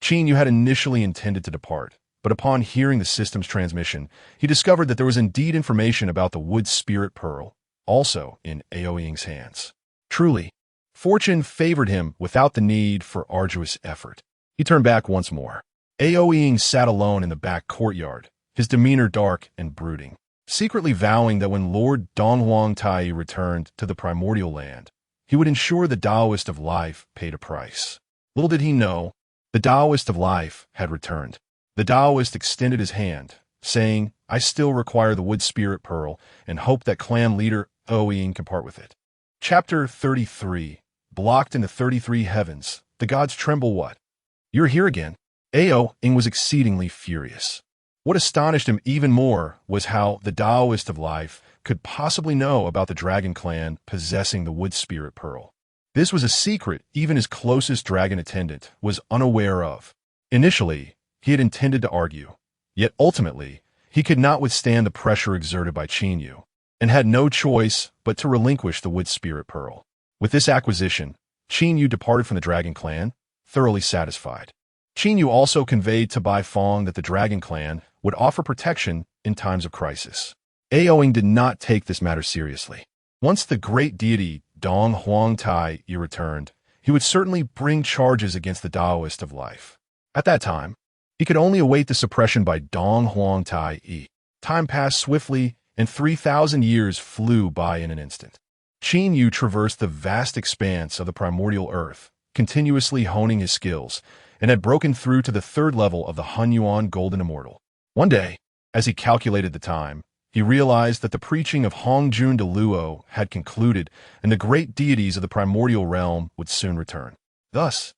Qin Yu had initially intended to depart, but upon hearing the system's transmission, he discovered that there was indeed information about the Wood Spirit Pearl, also in Ao Ing's hands. Truly, fortune favored him without the need for arduous effort. He turned back once more. Ao Ing sat alone in the back courtyard, his demeanor dark and brooding, secretly vowing that when Lord Honghuang Tai returned to the primordial land, he would ensure the Taoist of life paid a price. Little did he know, the Taoist of life had returned. The Taoist extended his hand, saying, "I still require the Wood Spirit Pearl and hope that clan leader Ao Ing can part with it." Chapter 33. Blocked in the 33 heavens, the gods tremble. "What? You're here again?" Ao Ing was exceedingly furious. What astonished him even more was how the Taoist of life could possibly know about the Dragon Clan possessing the Wood Spirit Pearl. This was a secret even his closest dragon attendant was unaware of. Initially, he had intended to argue, yet ultimately, he could not withstand the pressure exerted by Qin Yu, and had no choice but to relinquish the Wood Spirit Pearl. With this acquisition, Qin Yu departed from the Dragon Clan, thoroughly satisfied. Qin Yu also conveyed to Bai Fong that the Dragon Clan would offer protection in times of crisis. Ao Ing did not take this matter seriously. Once the great deity Honghuang Tai returned, he would certainly bring charges against the Taoist of life. At that time, he could only await the suppression by Donghuang Tai Yi. Time passed swiftly, and 3,000 years flew by in an instant. Qin Yu traversed the vast expanse of the primordial earth, continuously honing his skills, and had broken through to the third level of the Honghuang Golden Immortal. One day, as he calculated the time, he realized that the preaching of Hongjun de Luo had concluded, and the great deities of the primordial realm would soon return. Thus,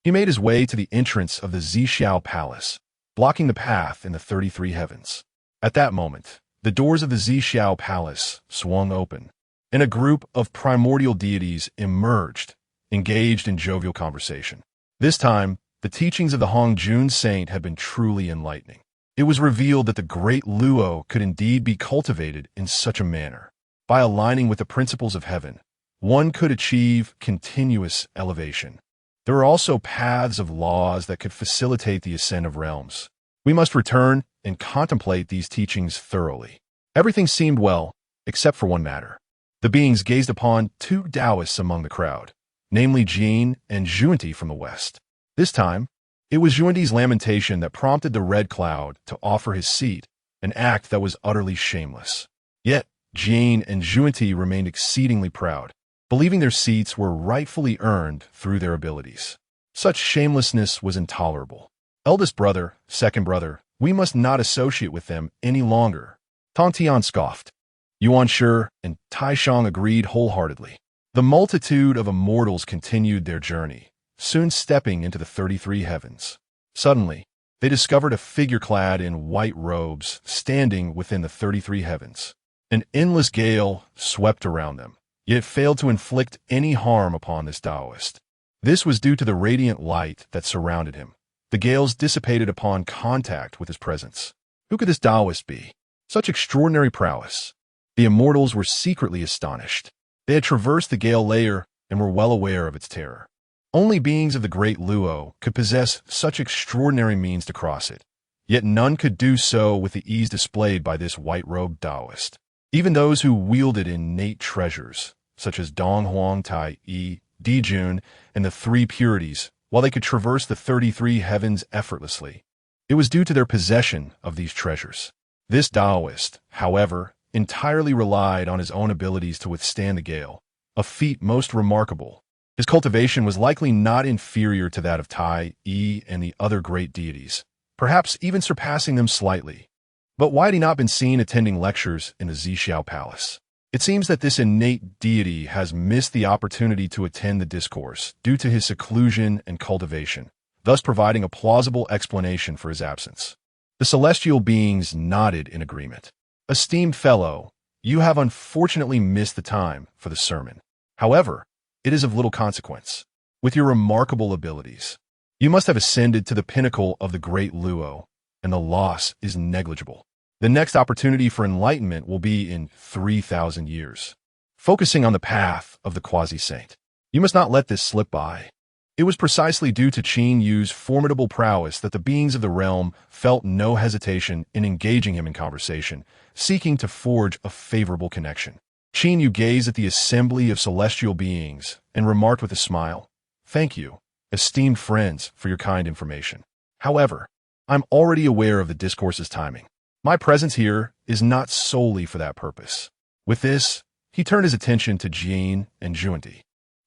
he made his way to the entrance of the Zixiao Palace, blocking the path in the 33 heavens. At that moment, the doors of the Zixiao Palace swung open, and a group of primordial deities emerged, engaged in jovial conversation. This time, the teachings of the Hongjun saint had been truly enlightening. It was revealed that the great Luo could indeed be cultivated in such a manner. By aligning with the principles of heaven, one could achieve continuous elevation. There are also paths of laws that could facilitate the ascent of realms. We must return and contemplate these teachings thoroughly. Everything seemed well, except for one matter. The beings gazed upon two Taoists among the crowd, namely Jin and Zhuanti from the west. This time, it was Zhuanti's lamentation that prompted the Red Cloud to offer his seat, an act that was utterly shameless. Yet, Jin and Zhuanti remained exceedingly proud, believing their seats were rightfully earned through their abilities. Such shamelessness was intolerable. Eldest brother, second brother, we must not associate with them any longer. Tong Tian scoffed. Yuan Shi and Taishang agreed wholeheartedly. The multitude of immortals continued their journey, soon stepping into the 33 heavens. Suddenly, they discovered a figure clad in white robes standing within the 33 heavens. An endless gale swept around them, yet failed to inflict any harm upon this Taoist. This was due to the radiant light that surrounded him. The gales dissipated upon contact with his presence. Who could this Taoist be? Such extraordinary prowess. The immortals were secretly astonished. They had traversed the gale layer and were well aware of its terror. Only beings of the great Luo could possess such extraordinary means to cross it, yet none could do so with the ease displayed by this white-robed Taoist. Even those who wielded innate treasures, such as Donghuang Tai Yi, Dijun, and the three purities, while they could traverse the 33 heavens effortlessly, it was due to their possession of these treasures. This Taoist, however, entirely relied on his own abilities to withstand the gale, a feat most remarkable. His cultivation was likely not inferior to that of Tai Yi and the other great deities, perhaps even surpassing them slightly. But why had he not been seen attending lectures in the Zixiao Palace? It seems that this innate deity has missed the opportunity to attend the discourse due to his seclusion and cultivation, thus providing a plausible explanation for his absence. The celestial beings nodded in agreement. Esteemed fellow, you have unfortunately missed the time for the sermon. However, it is of little consequence. With your remarkable abilities, you must have ascended to the pinnacle of the great Luo, and the loss is negligible. The next opportunity for enlightenment will be in 3,000 years. Focusing on the path of the quasi-saint. You must not let this slip by. It was precisely due to Qin Yu's formidable prowess that the beings of the realm felt no hesitation in engaging him in conversation, seeking to forge a favorable connection. Qin Yu gazed at the assembly of celestial beings and remarked with a smile, "Thank you, esteemed friends, for your kind information. However, I'm already aware of the discourse's timing. My presence here is not solely for that purpose." With this, he turned his attention to Jin and Zhuanti.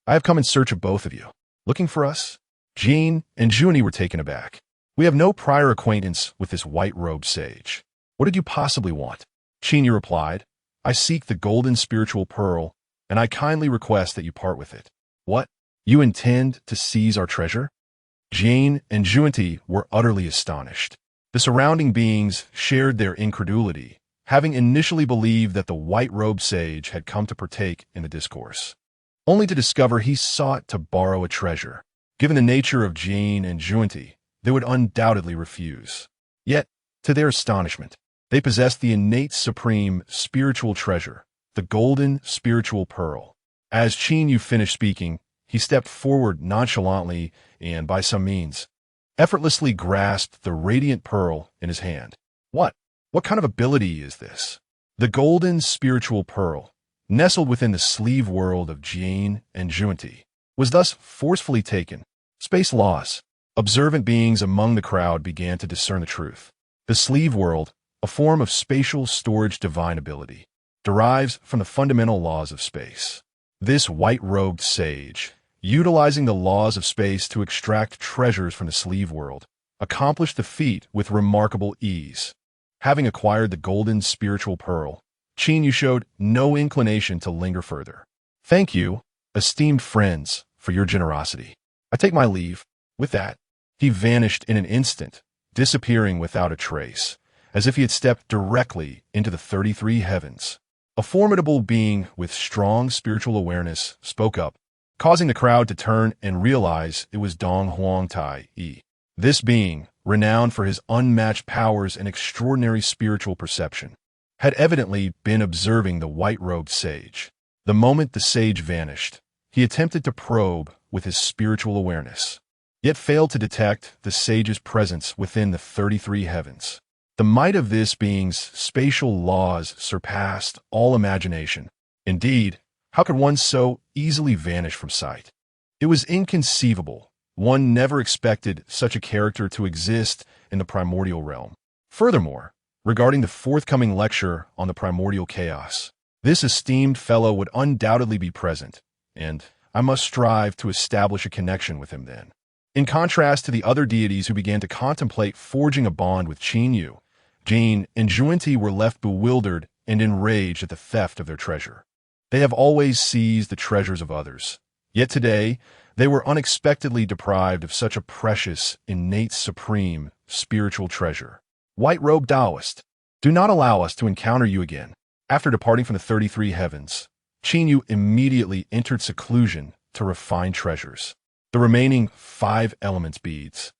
"I have come in search of both of you. Looking for us?" Jin and Zhuanti were taken aback. "We have no prior acquaintance with this white-robed sage. What did you possibly want?" Qin Yu replied, "I seek the golden spiritual pearl, and I kindly request that you part with it." "What? You intend to seize our treasure?" Jin and Zhuanti were utterly astonished. The surrounding beings shared their incredulity, having initially believed that the white-robed sage had come to partake in the discourse, only to discover he sought to borrow a treasure. Given the nature of Jin and Zhuanti, they would undoubtedly refuse. Yet, to their astonishment, they possessed the innate supreme spiritual treasure, the golden spiritual pearl. As Qin Yu finished speaking, he stepped forward nonchalantly and, by some means, effortlessly grasped the radiant pearl in his hand. What kind of ability is this? The golden spiritual pearl, nestled within the sleeve world of Jin and Zhuanti, was thus forcefully taken. Space laws. Observant beings among the crowd began to discern the truth. The sleeve world, a form of spatial storage divine ability, derives from the fundamental laws of space. This white-robed sage, utilizing the laws of space to extract treasures from the sleeve world, accomplished the feat with remarkable ease. Having acquired the golden spiritual pearl, Qin Yu showed no inclination to linger further. "Thank you, esteemed friends, for your generosity. I take my leave." With that, he vanished in an instant, disappearing without a trace, as if he had stepped directly into the 33 heavens. A formidable being with strong spiritual awareness spoke up, causing the crowd to turn and realize it was Honghuang Tai. This being, renowned for his unmatched powers and extraordinary spiritual perception, had evidently been observing the white-robed sage. The moment the sage vanished, he attempted to probe with his spiritual awareness, yet failed to detect the sage's presence within the 33 heavens. The might of this being's spatial laws surpassed all imagination. Indeed, how could one so easily vanish from sight? It was inconceivable. One never expected such a character to exist in the primordial realm. Furthermore, regarding the forthcoming lecture on the primordial chaos, this esteemed fellow would undoubtedly be present, and I must strive to establish a connection with him then. In contrast to the other deities who began to contemplate forging a bond with Qin Yu, Jin and Zhuanti were left bewildered and enraged at the theft of their treasure. They have always seized the treasures of others, yet today they were unexpectedly deprived of such a precious, innate, supreme, spiritual treasure. White-robed Taoist, do not allow us to encounter you again. After departing from the 33 heavens, Qin Yu immediately entered seclusion to refine treasures. The remaining 5 elements beads,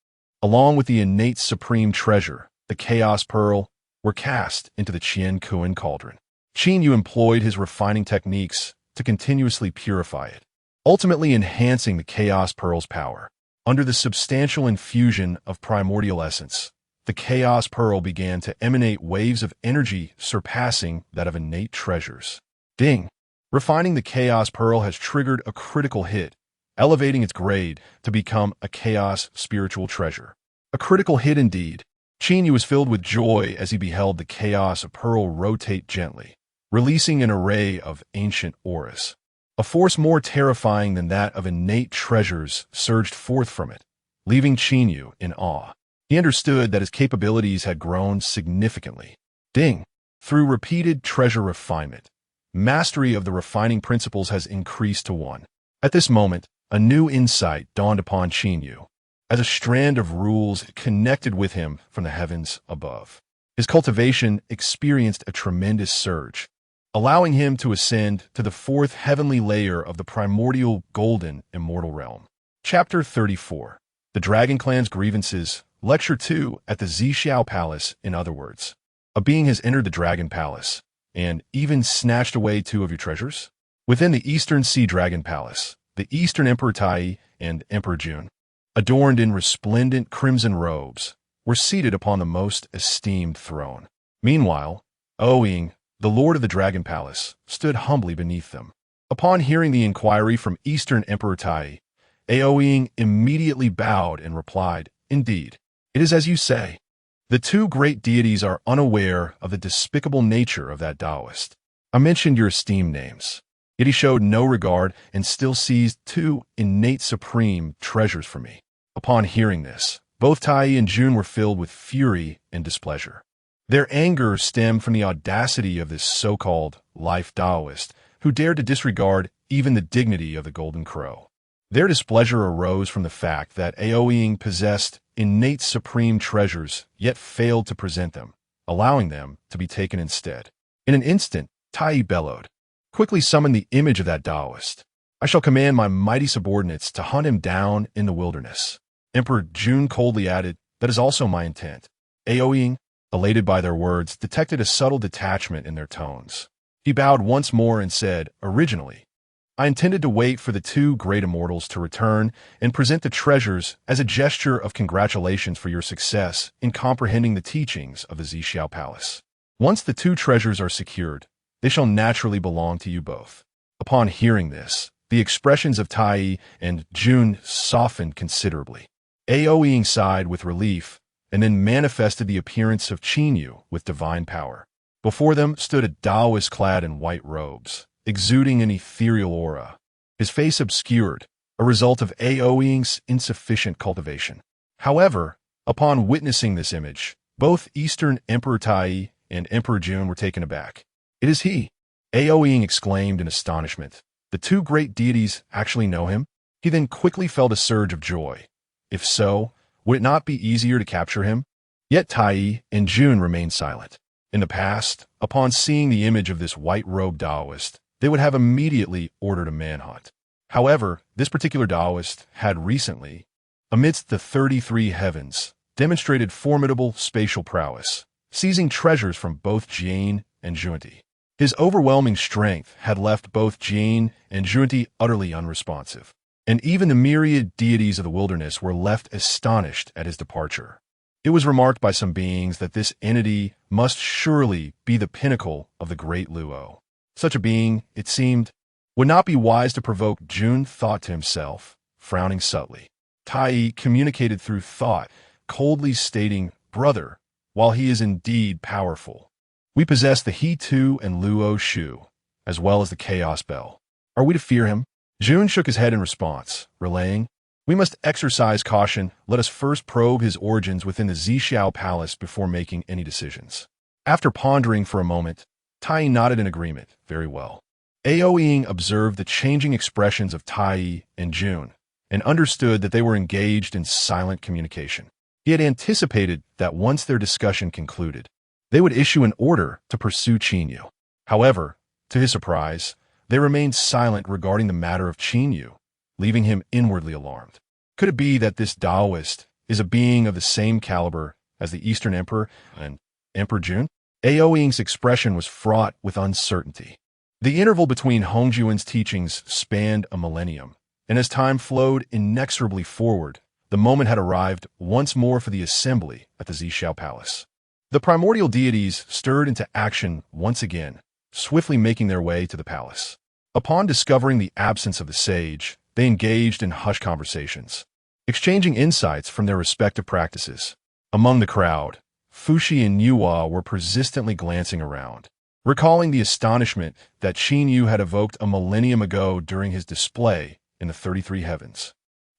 along with the innate supreme treasure, the Chaos Pearl, were cast into the Qian Kuan cauldron. Qin Yu employed his refining techniques to continuously purify it, ultimately enhancing the Chaos Pearl's power. Under the substantial infusion of primordial essence, the Chaos Pearl began to emanate waves of energy surpassing that of innate treasures. Ding! Refining the Chaos Pearl has triggered a critical hit, elevating its grade to become a Chaos Spiritual Treasure. A critical hit indeed. Qin Yu was filled with joy as he beheld the Chaos Pearl rotate gently, releasing an array of ancient auras. A force more terrifying than that of innate treasures surged forth from it, leaving Qin Yu in awe. He understood that his capabilities had grown significantly. Ding! Through repeated treasure refinement, mastery of the refining principles has increased to 1. At this moment, a new insight dawned upon Qin Yu, as a strand of rules connected with him from the heavens above. His cultivation experienced a tremendous surge, allowing him to ascend to the 4th heavenly layer of the primordial golden immortal realm. Chapter 34. The Dragon Clan's Grievances, Lecture 2 at the Zixiao Palace. In other words, a being has entered the Dragon Palace, and even snatched away 2 of your treasures? Within the Eastern Sea Dragon Palace, the Eastern Emperor Tai and Emperor Jun, adorned in resplendent crimson robes, were seated upon the most esteemed throne. Meanwhile, Oing, the Lord of the Dragon Palace, stood humbly beneath them. Upon hearing the inquiry from Eastern Emperor Tai, Aoing immediately bowed and replied, "Indeed, it is as you say. The 2 great deities are unaware of the despicable nature of that Taoist. I mentioned your esteemed names, yet he showed no regard and still seized 2 innate supreme treasures for me." Upon hearing this, both Tai and Jun were filled with fury and displeasure. Their anger stemmed from the audacity of this so-called life Taoist, who dared to disregard even the dignity of the Golden Crow. Their displeasure arose from the fact that Aoing possessed innate supreme treasures, yet failed to present them, allowing them to be taken instead. In an instant, Tai bellowed, "Quickly summon the image of that Taoist. I shall command my mighty subordinates to hunt him down in the wilderness." Emperor Jun coldly added, "That is also my intent." Aoing, elated by their words, detected a subtle detachment in their tones. He bowed once more and said, "Originally, I intended to wait for the 2 great immortals to return and present the treasures as a gesture of congratulations for your success in comprehending the teachings of the Zixiao Palace. Once the 2 treasures are secured, they shall naturally belong to you both." Upon hearing this, the expressions of Tai and Jun softened considerably. Ao Ying sighed with relief and then manifested the appearance of Qin Yu with divine power. Before them stood a Taoist clad in white robes, exuding an ethereal aura, his face obscured, a result of Ao Ying's insufficient cultivation. However, upon witnessing this image, both Eastern Emperor Tai and Emperor Jun were taken aback. "It is he!" Ao Ying exclaimed in astonishment. The two great deities actually know him? He then quickly felt a surge of joy. If so, would it not be easier to capture him? Yet Tai and Jun remained silent. In the past, upon seeing the image of this white-robed Taoist, they would have immediately ordered a manhunt. However, this particular Taoist had recently, amidst the 33 heavens, demonstrated formidable spatial prowess, seizing treasures from both Jane and Junti. His overwhelming strength had left both Jane and Junti utterly unresponsive, and even the myriad deities of the wilderness were left astonished at his departure. It was remarked by some beings that this entity must surely be the pinnacle of the great Luo. Such a being, it seemed, would not be wise to provoke. Jun thought to himself, frowning subtly. Tai communicated through thought, coldly stating, "Brother, while he is indeed powerful, we possess the He Tu and Luo Shu, as well as the Chaos Bell. Are we to fear him?" Jun shook his head in response, relaying, "We must exercise caution. Let us first probe his origins within the Zixiao Palace before making any decisions." After pondering for a moment, Tai nodded in agreement. "Very well." Ao Ying observed the changing expressions of Tai and Jun, and understood that they were engaged in silent communication. He had anticipated that once their discussion concluded, they would issue an order to pursue Qin Yu. However, to his surprise, they remained silent regarding the matter of Qin Yu, leaving him inwardly alarmed. Could it be that this Taoist is a being of the same caliber as the Eastern Emperor and Emperor Jun? Ao Ying's expression was fraught with uncertainty. The interval between Honghuang's teachings spanned a millennium, and as time flowed inexorably forward, the moment had arrived once more for the assembly at the Zixiao Palace. The primordial deities stirred into action once again, swiftly making their way to the palace. Upon discovering the absence of the sage, they engaged in hushed conversations, exchanging insights from their respective practices. Among the crowd, Fuxi and Yuhua were persistently glancing around, recalling the astonishment that Qin Yu had evoked a millennium ago during his display in the 33 heavens.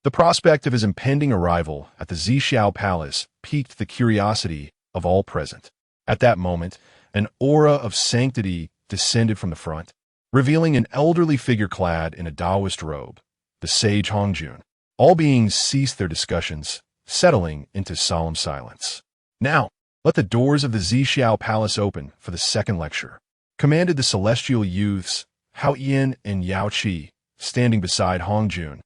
The prospect of his impending arrival at the Zixiao Palace piqued the curiosity of all present. At that moment, an aura of sanctity descended from the front, revealing an elderly figure clad in a Taoist robe, the sage Hongjun. All beings ceased their discussions, settling into solemn silence. "Now, let the doors of the Zixiao Palace open for the second lecture," commanded the celestial youths, Hao Yin and Yao Qi, standing beside Hongjun,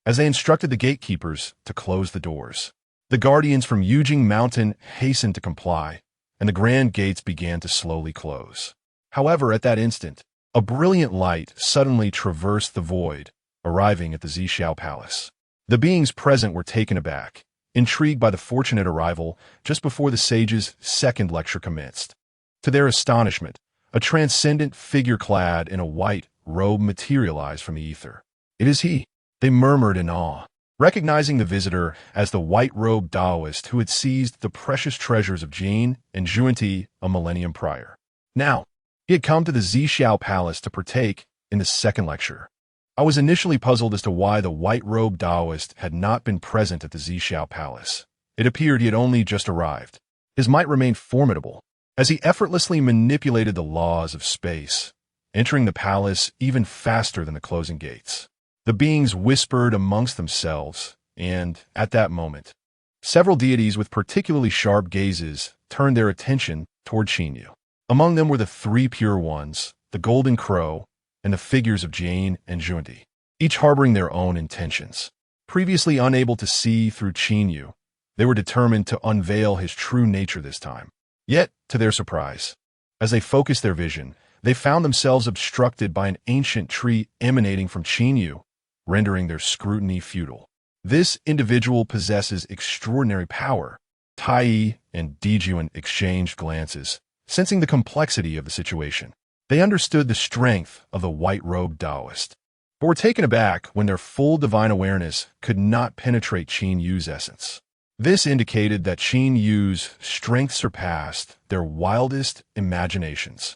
as they instructed the gatekeepers to close the doors. The guardians from Yujing Mountain hastened to comply, and the grand gates began to slowly close. However, at that instant, a brilliant light suddenly traversed the void, arriving at the Zixiao Palace. The beings present were taken aback, intrigued by the fortunate arrival just before the sage's second lecture commenced. To their astonishment, a transcendent figure clad in a white robe materialized from the ether. "It is he," they murmured in awe, recognizing the visitor as the white-robed Taoist who had seized the precious treasures of Jin and Junti a millennium prior. Now, he had come to the Zixiao Palace to partake in the second lecture. I was initially puzzled as to why the white-robed Taoist had not been present at the Zixiao Palace. It appeared he had only just arrived. His might remained formidable, as he effortlessly manipulated the laws of space, entering the palace even faster than the closing gates. The beings whispered amongst themselves, and, at that moment, several deities with particularly sharp gazes turned their attention toward Qin Yu. Among them were the three pure ones, the golden crow, and the figures of Jane and Junti, each harboring their own intentions. Previously unable to see through Qin Yu, they were determined to unveil his true nature this time. Yet, to their surprise, as they focused their vision, they found themselves obstructed by an ancient tree emanating from Qin Yu, rendering their scrutiny futile. This individual possesses extraordinary power. Tai and Dijuan exchanged glances, sensing the complexity of the situation. They understood the strength of the white-robed Taoist. but were taken aback when their full divine awareness could not penetrate Qin Yu's essence. This indicated that Qin Yu's strength surpassed their wildest imaginations.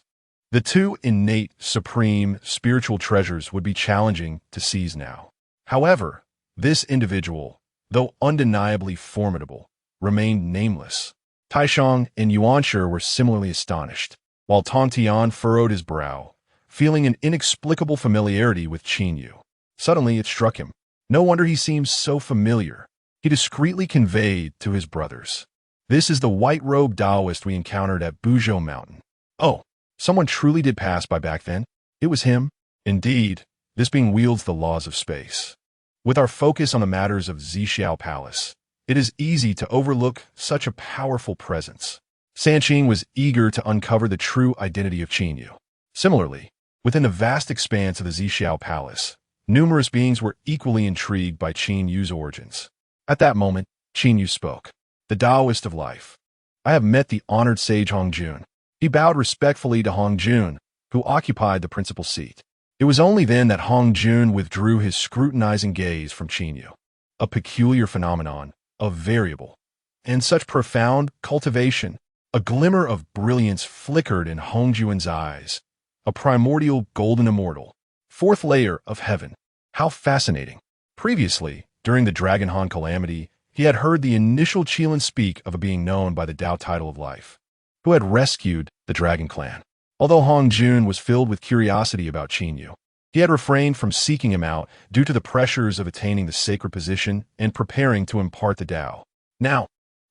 The two innate, supreme, spiritual treasures would be challenging to seize now. However, this individual, though undeniably formidable, remained nameless. Taishang and Yuanshi were similarly astonished, while Tong Tian furrowed his brow, feeling an inexplicable familiarity with Qin Yu. Suddenly it struck him. No wonder he seems so familiar. He discreetly conveyed to his brothers, "This is the white-robed Taoist we encountered at Buzhou Mountain." Oh, someone truly did pass by back then. It was him. Indeed, this being wields the laws of space. With our focus on the matters of Zixiao Palace, it is easy to overlook such a powerful presence. Sanqing was eager to uncover the true identity of Qin Yu. Similarly, within the vast expanse of the Zixiao Palace, numerous beings were equally intrigued by Qin Yu's origins. At that moment, Qin Yu spoke. "The Taoist of life. I have met the honored sage Hongjun." He bowed respectfully to Hongjun, who occupied the principal seat. It was only then that Hongjun withdrew his scrutinizing gaze from Qin Yu. A peculiar phenomenon, of variable and such profound cultivation. A glimmer of brilliance flickered in Hongjun's eyes. A primordial golden immortal. Fourth layer of heaven. How fascinating. Previously, during the Dragon Han calamity, he had heard the initial Qilin speak of a being known by the Tao title of life, who had rescued the Dragon Clan. Although Hongjun was filled with curiosity about Qin Yu, he had refrained from seeking him out due to the pressures of attaining the sacred position and preparing to impart the Tao. Now,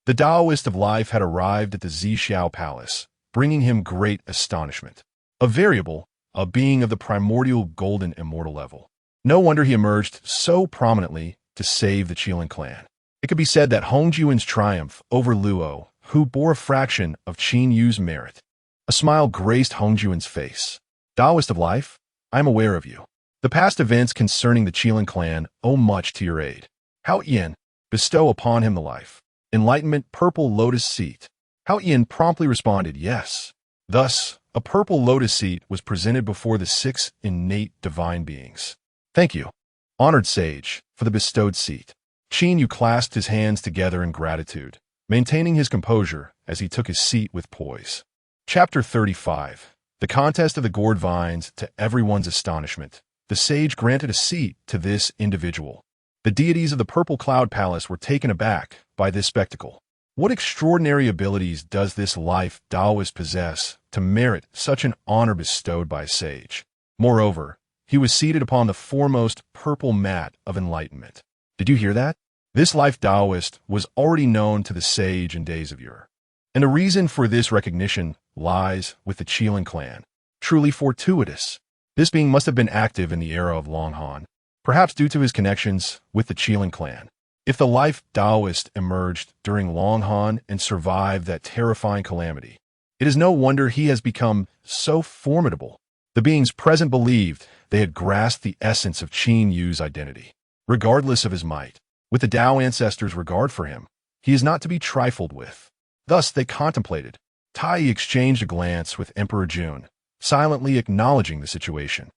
the Taoist of life had arrived at the Zixiao Palace, bringing him great astonishment. A variable, a being of the primordial golden immortal level. No wonder he emerged so prominently to save the Qilin clan. It could be said that Hongjun's triumph over Luo, who bore a fraction of Qin Yu's merit. A smile graced Hongjun's face. "Taoist of life, I am aware of you. The past events concerning the Qilin clan owe much to your aid. Hao Yin, bestow upon him the life. Enlightenment purple lotus seat." Hao Yin promptly responded, "Yes." Thus, a purple lotus seat was presented before the 6 innate divine beings. "Thank you, honored sage, for the bestowed seat." Qin Yu clasped his hands together in gratitude, maintaining his composure as he took his seat with poise. Chapter 35. The Contest of the Gourd Vines. To everyone's astonishment, the sage granted a seat to this individual. The deities of the Purple Cloud Palace were taken aback by this spectacle. What extraordinary abilities does this life Taoist possess to merit such an honor bestowed by a sage? Moreover, he was seated upon the foremost purple mat of enlightenment. Did you hear that? This life Taoist was already known to the sage in days of yore. And the reason for this recognition lies with the Qilin clan. Truly fortuitous. This being must have been active in the era of Long Han, perhaps due to his connections with the Qilin clan. If the life Taoist emerged during Long Han and survived that terrifying calamity, it is no wonder he has become so formidable. The beings present believed they had grasped the essence of Qin Yu's identity. Regardless of his might, with the Tao ancestors' regard for him, he is not to be trifled with. Thus they contemplated. Tai exchanged a glance with Emperor Jun, silently acknowledging the situation.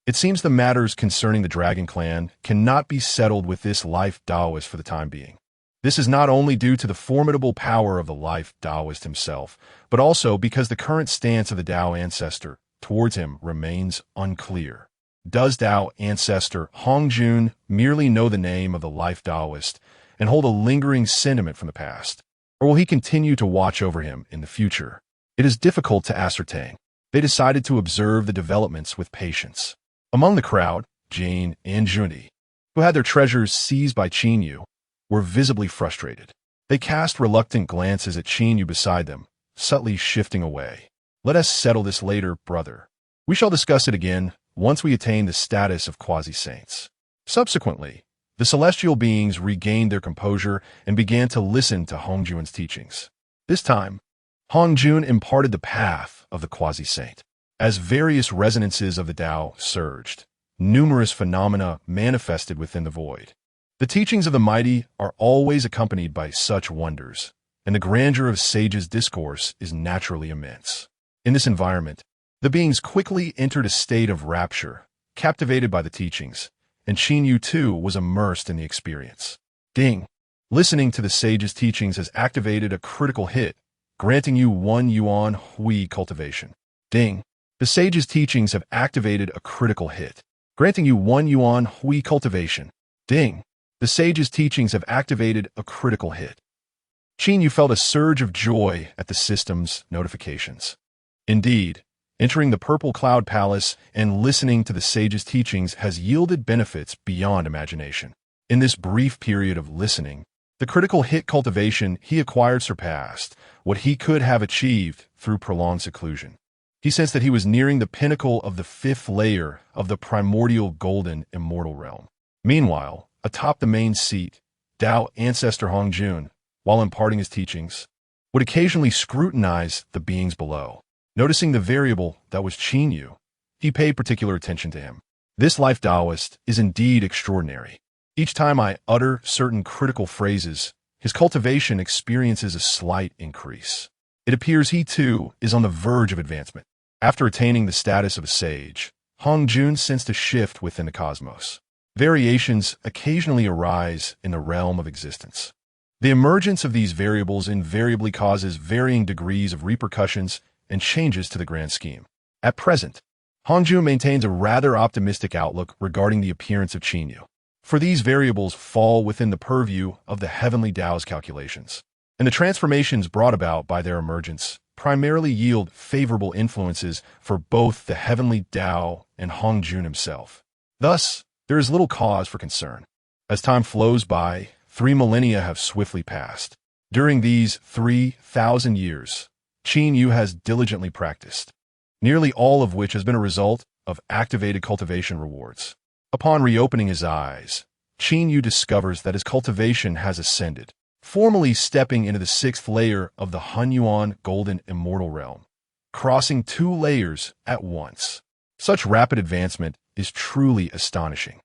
It seems the matters concerning the Dragon Clan cannot be settled with this life Taoist for the time being. This is not only due to the formidable power of the life Taoist himself, but also because the current stance of the Tao ancestor towards him remains unclear. Does Tao ancestor Hongjun merely know the name of the life Taoist and hold a lingering sentiment from the past? Or will he continue to watch over him in the future? It is difficult to ascertain. They decided to observe the developments with patience. Among the crowd, Jane and Junyi, who had their treasures seized by Qin Yu, were visibly frustrated. They cast reluctant glances at Qin Yu beside them, subtly shifting away. "Let us settle this later, brother. We shall discuss it again once we attain the status of quasi-saints." Subsequently, the celestial beings regained their composure and began to listen to Hongjun's teachings. This time, Hongjun imparted the path of the quasi-saint. As various resonances of the Tao surged, numerous phenomena manifested within the void. The teachings of the mighty are always accompanied by such wonders, and the grandeur of sages' discourse is naturally immense. In this environment, the beings quickly entered a state of rapture, captivated by the teachings, and Qin Yu too was immersed in the experience. Ding! Listening to the sage's teachings has activated a critical hit, granting you 1 yuan hui cultivation. Ding! The sage's teachings have activated a critical hit, granting you 1 yuan hui cultivation. Ding! The sage's teachings have activated a critical hit. Qin Yu felt a surge of joy at the system's notifications. Indeed, entering the Purple Cloud Palace and listening to the sage's teachings has yielded benefits beyond imagination. In this brief period of listening, the critical hit cultivation he acquired surpassed what he could have achieved through prolonged seclusion. He sensed that he was nearing the pinnacle of the 5th layer of the primordial golden immortal realm. Meanwhile, atop the main seat, Tao ancestor Honghuang, while imparting his teachings, would occasionally scrutinize the beings below. Noticing the variable that was Qin Yu, he paid particular attention to him. This life Taoist is indeed extraordinary. Each time I utter certain critical phrases, his cultivation experiences a slight increase. It appears he too is on the verge of advancement. After attaining the status of a sage, Honghuang sensed a shift within the cosmos. Variations occasionally arise in the realm of existence. The emergence of these variables invariably causes varying degrees of repercussions and changes to the grand scheme. At present, Honghuang maintains a rather optimistic outlook regarding the appearance of Qin Yu, for these variables fall within the purview of the heavenly Tao's calculations, and the transformations brought about by their emergence primarily yield favorable influences for both the heavenly Tao and Honghuang himself. Thus, there is little cause for concern. As time flows by, 3 millennia have swiftly passed. During these 3,000 years, Qin Yu has diligently practiced, nearly all of which has been a result of activated cultivation rewards. Upon reopening his eyes, Qin Yu discovers that his cultivation has ascended, formally stepping into the 6th layer of the Honghuang golden immortal realm, crossing 2 layers at once. Such rapid advancement is truly astonishing.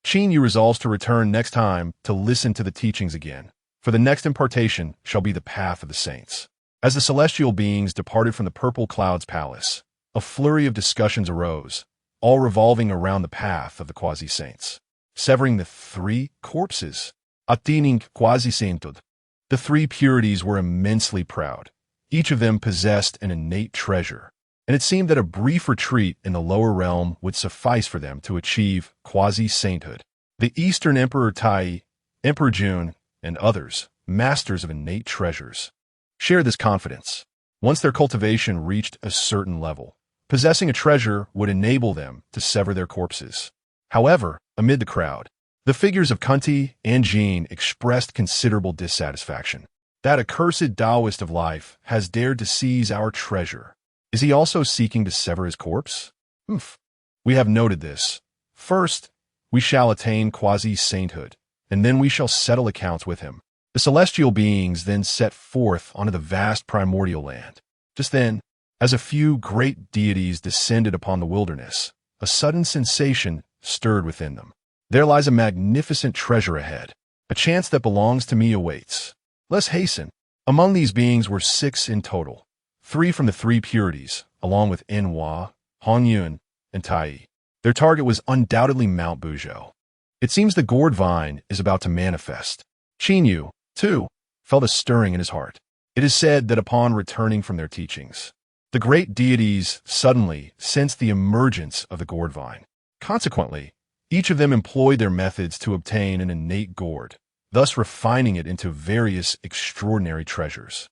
Qin Yu resolves to return next time to listen to the teachings again, for the next impartation shall be the path of the saints. As the celestial beings departed from the Purple Cloud's palace, a flurry of discussions arose, all revolving around the path of the quasi-saints. Severing the 3 corpses, attaining quasi-sainthood. The 3 purities were immensely proud. Each of them possessed an innate treasure, and it seemed that a brief retreat in the lower realm would suffice for them to achieve quasi-sainthood. The Eastern Emperor Tai, Emperor Jun, and others, masters of innate treasures, shared this confidence. Once their cultivation reached a certain level, possessing a treasure would enable them to sever their corpses. However, amid the crowd, the figures of Kunti and Jean expressed considerable dissatisfaction. That accursed Taoist of life has dared to seize our treasure. Is he also seeking to sever his corpse? We have noted this. First, we shall attain quasi-sainthood, and then we shall settle accounts with him. The celestial beings then set forth onto the vast primordial land. Just then, as a few great deities descended upon the wilderness, a sudden sensation stirred within them. There lies a magnificent treasure ahead. A chance that belongs to me awaits. Let's hasten. Among these beings were 6 in total, 3 from the 3 purities, along with Enhua, Honghuang, and Tai. Their target was undoubtedly Mount Buzhou. It seems the gourd vine is about to manifest. Qin Yu, too, felt a stirring in his heart. It is said that upon returning from their teachings, the great deities suddenly sensed the emergence of the gourd vine. Consequently, each of them employed their methods to obtain an innate gourd, thus refining it into various extraordinary treasures.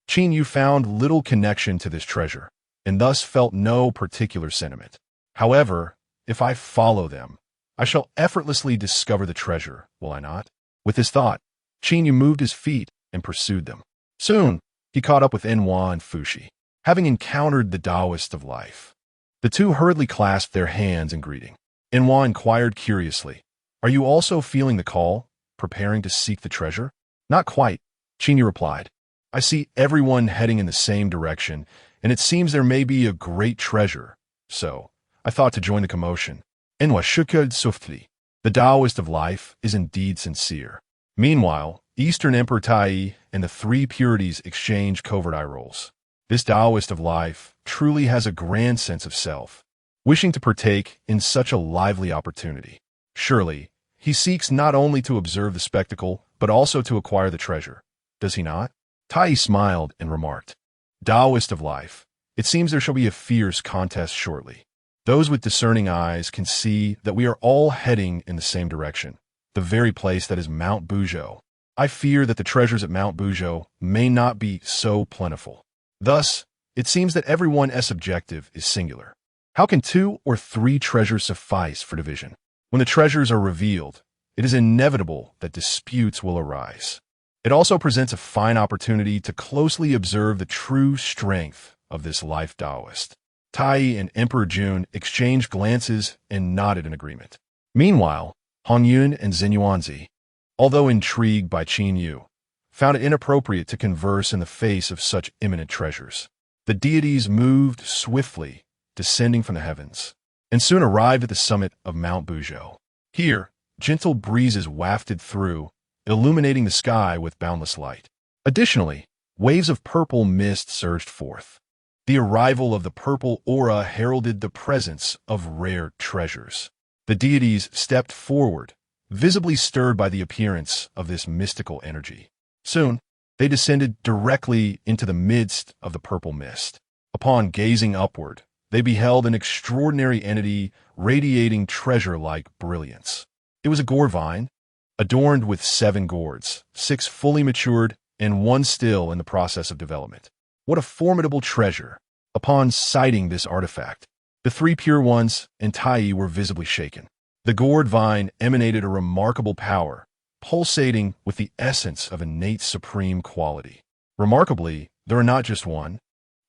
Qin Yu found little connection to this treasure, and thus felt no particular sentiment. However, if I follow them, I shall effortlessly discover the treasure, will I not? With this thought, Qin Yu moved his feet and pursued them. Soon, he caught up with Enhua and Fuxi, having encountered the Taoist of life. The two hurriedly clasped their hands in greeting. Enhua inquired curiously, "Are you also feeling the call, preparing to seek the treasure?" "Not quite," Qin Yu replied. "I see everyone heading in the same direction, and it seems there may be a great treasure, so I thought to join the commotion." Enhua shook softly. The Taoist of life is indeed sincere. Meanwhile, Eastern Emperor Tai and the 3 purities exchange covert eye rolls. This Taoist of life truly has a grand sense of self. wishing to partake in such a lively opportunity. Surely, he seeks not only to observe the spectacle, but also to acquire the treasure. Does he not? Tai smiled and remarked, Taoist of life, it seems there shall be a fierce contest shortly. Those with discerning eyes can see that we are all heading in the same direction, the very place that is Mount Buzhou. I fear that the treasures at Mount Buzhou may not be so plentiful. Thus, it seems that everyone's objective is singular. How can 2 or 3 treasures suffice for division? When the treasures are revealed, it is inevitable that disputes will arise. It also presents a fine opportunity to closely observe the true strength of this life Taoist. Tai and Emperor Jun exchanged glances and nodded in agreement. Meanwhile, Honghuang and Xinyuanzi, although intrigued by Qin Yu, found it inappropriate to converse in the face of such imminent treasures. The deities moved swiftly, descending from the heavens, and soon arrived at the summit of Mount Buzhou. Here, gentle breezes wafted through, illuminating the sky with boundless light. Additionally, waves of purple mist surged forth. The arrival of the purple aura heralded the presence of rare treasures. The deities stepped forward, visibly stirred by the appearance of this mystical energy. Soon, they descended directly into the midst of the purple mist. Upon gazing upward, they beheld an extraordinary entity radiating treasure-like brilliance. It was a gourd vine, adorned with 7 gourds, 6 fully matured and 1 still in the process of development. What a formidable treasure! Upon sighting this artifact, the 3 pure ones and Tai were visibly shaken. The gourd vine emanated a remarkable power, pulsating with the essence of innate supreme quality. Remarkably, there are not just 1,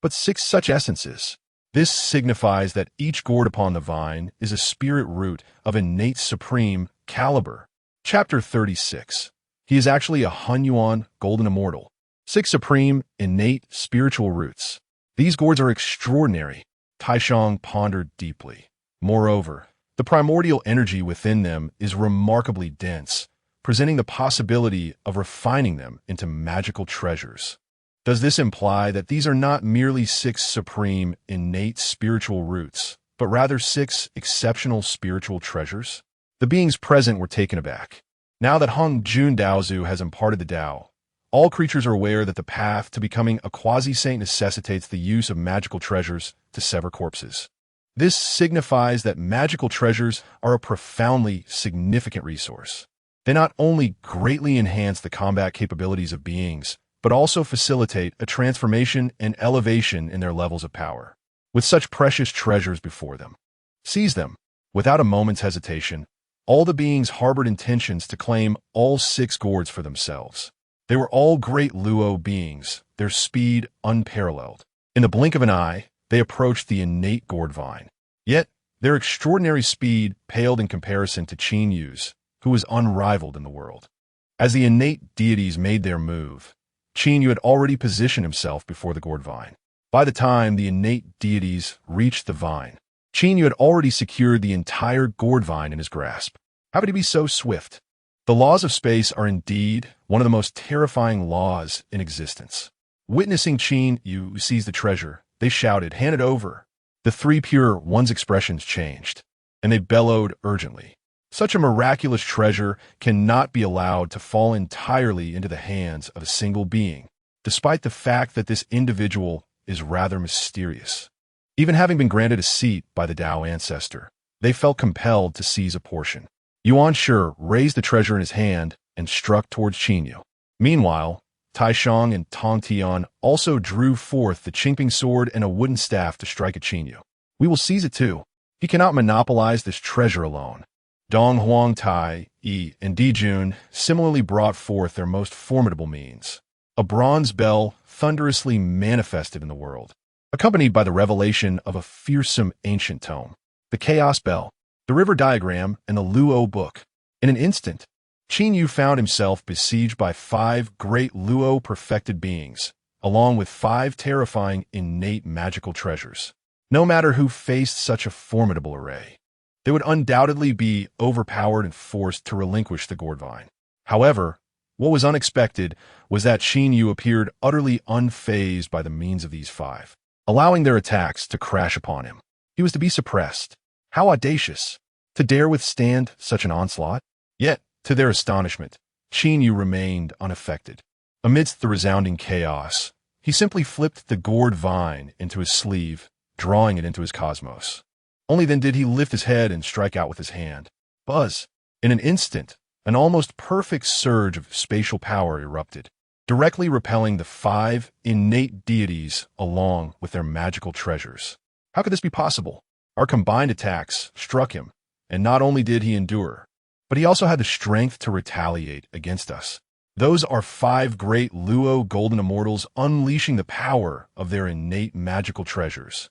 but 6 such essences. This signifies that each gourd upon the vine is a spirit root of innate supreme caliber. Chapter 36. He is actually a Honghuang golden immortal. 6 supreme, innate, spiritual roots. These gourds are extraordinary. Taishang pondered deeply. Moreover, the primordial energy within them is remarkably dense, presenting the possibility of refining them into magical treasures. Does this imply that these are not merely 6 supreme, innate spiritual roots, but rather 6 exceptional spiritual treasures? The beings present were taken aback. Now that Hong Jun Daozu has imparted the Tao, all creatures are aware that the path to becoming a quasi-saint necessitates the use of magical treasures to sever corpses. This signifies that magical treasures are a profoundly significant resource. They not only greatly enhance the combat capabilities of beings, but also facilitate a transformation and elevation in their levels of power. With such precious treasures before them, seize them. Without a moment's hesitation, all the beings harbored intentions to claim all 6 gourds for themselves. They were all great Luo beings, their speed unparalleled. In the blink of an eye, they approached the innate gourd vine. Yet, their extraordinary speed paled in comparison to Qin Yu's, who was unrivaled in the world. As the innate deities made their move, Qin Yu had already positioned himself before the gourd vine. By the time the innate deities reached the vine, Qin Yu had already secured the entire gourd vine in his grasp. How could he be so swift? The laws of space are indeed one of the most terrifying laws in existence. Witnessing Qin Yu seize the treasure, they shouted, "Hand it over!" The 3 pure ones' expressions changed, and they bellowed urgently. Such a miraculous treasure cannot be allowed to fall entirely into the hands of a single being, despite the fact that this individual is rather mysterious. Even having been granted a seat by the Tao ancestor, they felt compelled to seize a portion. Yuan Shi raised the treasure in his hand and struck towards Qin Yu. Meanwhile, Taishang and Tong Tian also drew forth the Qingping sword and a wooden staff to strike at Qin Yu. We will seize it too. He cannot monopolize this treasure alone. Donghuang Tai, Yi, and Dijun similarly brought forth their most formidable means. A bronze bell thunderously manifested in the world, accompanied by the revelation of a fearsome ancient tome, the Chaos Bell, the river diagram, and the Luo book. In an instant, Qin Yu found himself besieged by 5 great Luo perfected beings, along with 5 terrifying innate magical treasures. No matter who faced such a formidable array, they would undoubtedly be overpowered and forced to relinquish the gourd vine. However, what was unexpected was that Qin Yu appeared utterly unfazed by the means of these 5, allowing their attacks to crash upon him. He was to be suppressed. How audacious! To dare withstand such an onslaught? Yet, to their astonishment, Qin Yu remained unaffected. Amidst the resounding chaos, he simply flipped the gourd vine into his sleeve, drawing it into his cosmos. Only then did he lift his head and strike out with his hand. Buzz! In an instant, an almost perfect surge of spatial power erupted, directly repelling the 5 innate deities along with their magical treasures. How could this be possible? Our combined attacks struck him, and not only did he endure, but he also had the strength to retaliate against us. Those are 5 great Luo golden immortals unleashing the power of their innate magical treasures.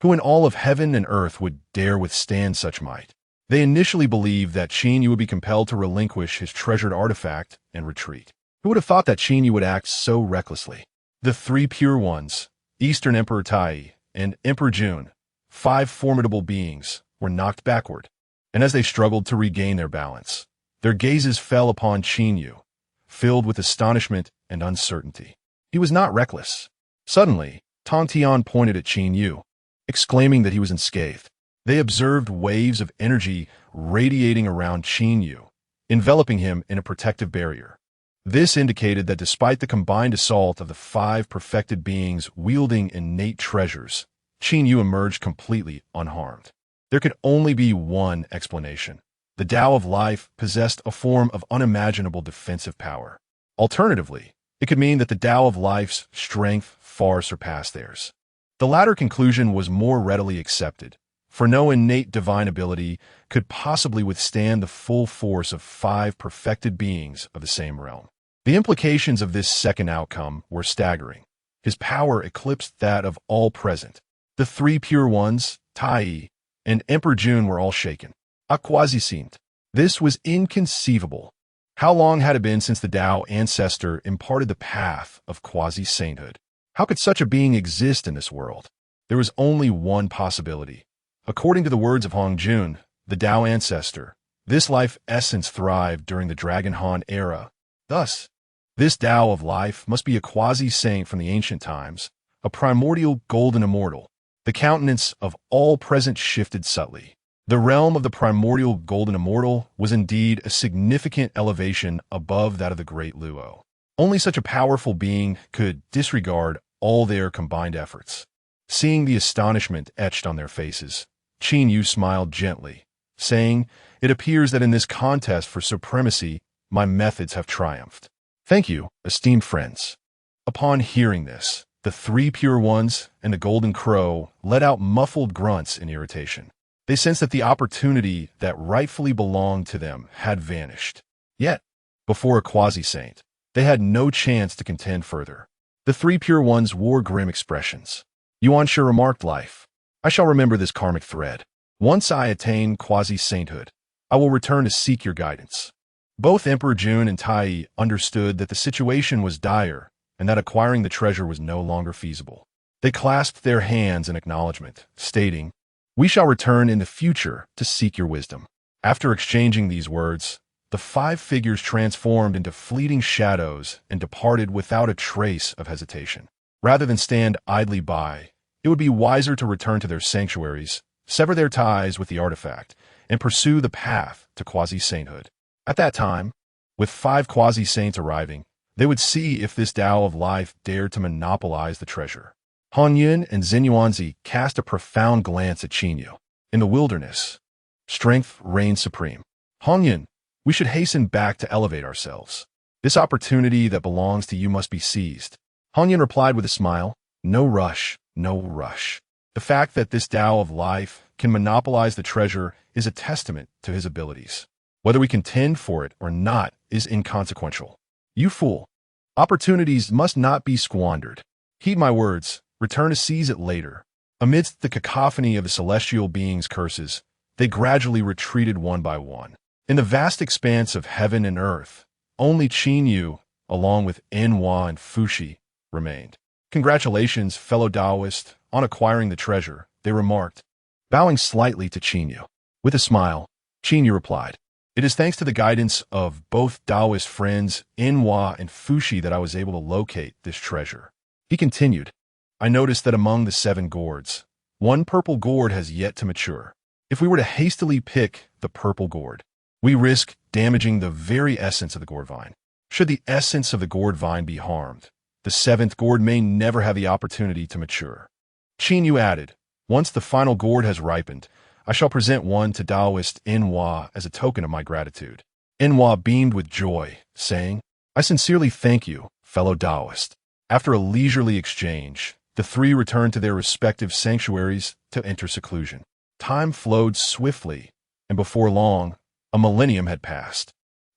Who in all of heaven and earth would dare withstand such might? They initially believed that Qin Yu would be compelled to relinquish his treasured artifact and retreat. Who would have thought that Qin Yu would act so recklessly? The 3 pure ones, Eastern Emperor Tai and Emperor Jun, 5 formidable beings, were knocked backward, and as they struggled to regain their balance, their gazes fell upon Qin Yu, filled with astonishment and uncertainty. He was not reckless. Suddenly, Tong Tian pointed at Qin Yu, exclaiming that he was unscathed. They observed waves of energy radiating around Qin Yu, enveloping him in a protective barrier. This indicated that despite the combined assault of the 5 perfected beings wielding innate treasures, Qin Yu emerged completely unharmed. There could only be one explanation. The Tao of Life possessed a form of unimaginable defensive power. Alternatively, it could mean that the Tao of Life's strength far surpassed theirs. The latter conclusion was more readily accepted, for no innate divine ability could possibly withstand the full force of 5 perfected beings of the same realm. The implications of this second outcome were staggering. His power eclipsed that of all present. The 3 pure ones, Tai and Emperor Jun, were all shaken. A quasi-saint. This was inconceivable. How long had it been since the Tao ancestor imparted the path of quasi-sainthood? How could such a being exist in this world? There was only one possibility. According to the words of Honghuang, the Tao ancestor, this life essence thrived during the Dragon Han era. Thus, this Tao of Life must be a quasi-saint from the ancient times, a primordial golden immortal. The countenance of all present shifted subtly. The realm of the primordial golden immortal was indeed a significant elevation above that of the great Luo. Only such a powerful being could disregard all their combined efforts. Seeing the astonishment etched on their faces, Qin Yu smiled gently, saying, "It appears that in this contest for supremacy, my methods have triumphed. Thank you, esteemed friends." Upon hearing this, the 3 pure ones and the golden crow let out muffled grunts in irritation. They sensed that the opportunity that rightfully belonged to them had vanished. Yet, before a quasi-saint, they had no chance to contend further. The 3 pure ones wore grim expressions. Yuan Shi remarked, "Life, I shall remember this karmic thread. Once I attain quasi-sainthood, I will return to seek your guidance." Both Emperor Jun and Tai understood that the situation was dire and that acquiring the treasure was no longer feasible. They clasped their hands in acknowledgement, stating, "We shall return in the future to seek your wisdom." After exchanging these words, the 5 figures transformed into fleeting shadows and departed without a trace of hesitation. Rather than stand idly by, it would be wiser to return to their sanctuaries, sever their ties with the artifact, and pursue the path to quasi-sainthood. At that time, with 5 quasi-saints arriving, they would see if this Tao of Life dared to monopolize the treasure. Han Yun and Zhen Yuanzi cast a profound glance at Qin Yu. In the wilderness, strength reigned supreme. Han Yun, we should hasten back to elevate ourselves. This opportunity that belongs to you must be seized. Han Yun replied with a smile, "No rush, no rush. The fact that this Tao of Life can monopolize the treasure is a testament to his abilities. Whether we contend for it or not is inconsequential. You fool. Opportunities must not be squandered. Heed my words, return to seize it later." Amidst the cacophony of the celestial beings' curses, they gradually retreated one by one. In the vast expanse of heaven and earth, only Qin Yu, along with Enhua and Fuxi, remained. "Congratulations, fellow Taoist, on acquiring the treasure," they remarked, bowing slightly to Qin Yu. With a smile, Qin Yu replied, "It is thanks to the guidance of both Taoist friends, Enhua and Fuxi, that I was able to locate this treasure." He continued, "I noticed that among the 7 gourds, One purple gourd has yet to mature. If we were to hastily pick the purple gourd, we risk damaging the very essence of the gourd vine. Should the essence of the gourd vine be harmed, the seventh gourd may never have the opportunity to mature. Qin Yu added, once the final gourd has ripened, I shall present one to Taoist Enhua as a token of my gratitude. Enhua beamed with joy, saying, I sincerely thank you, fellow Taoist. After a leisurely exchange, the three returned to their respective sanctuaries to enter seclusion. Time flowed swiftly, and before long, a millennium had passed.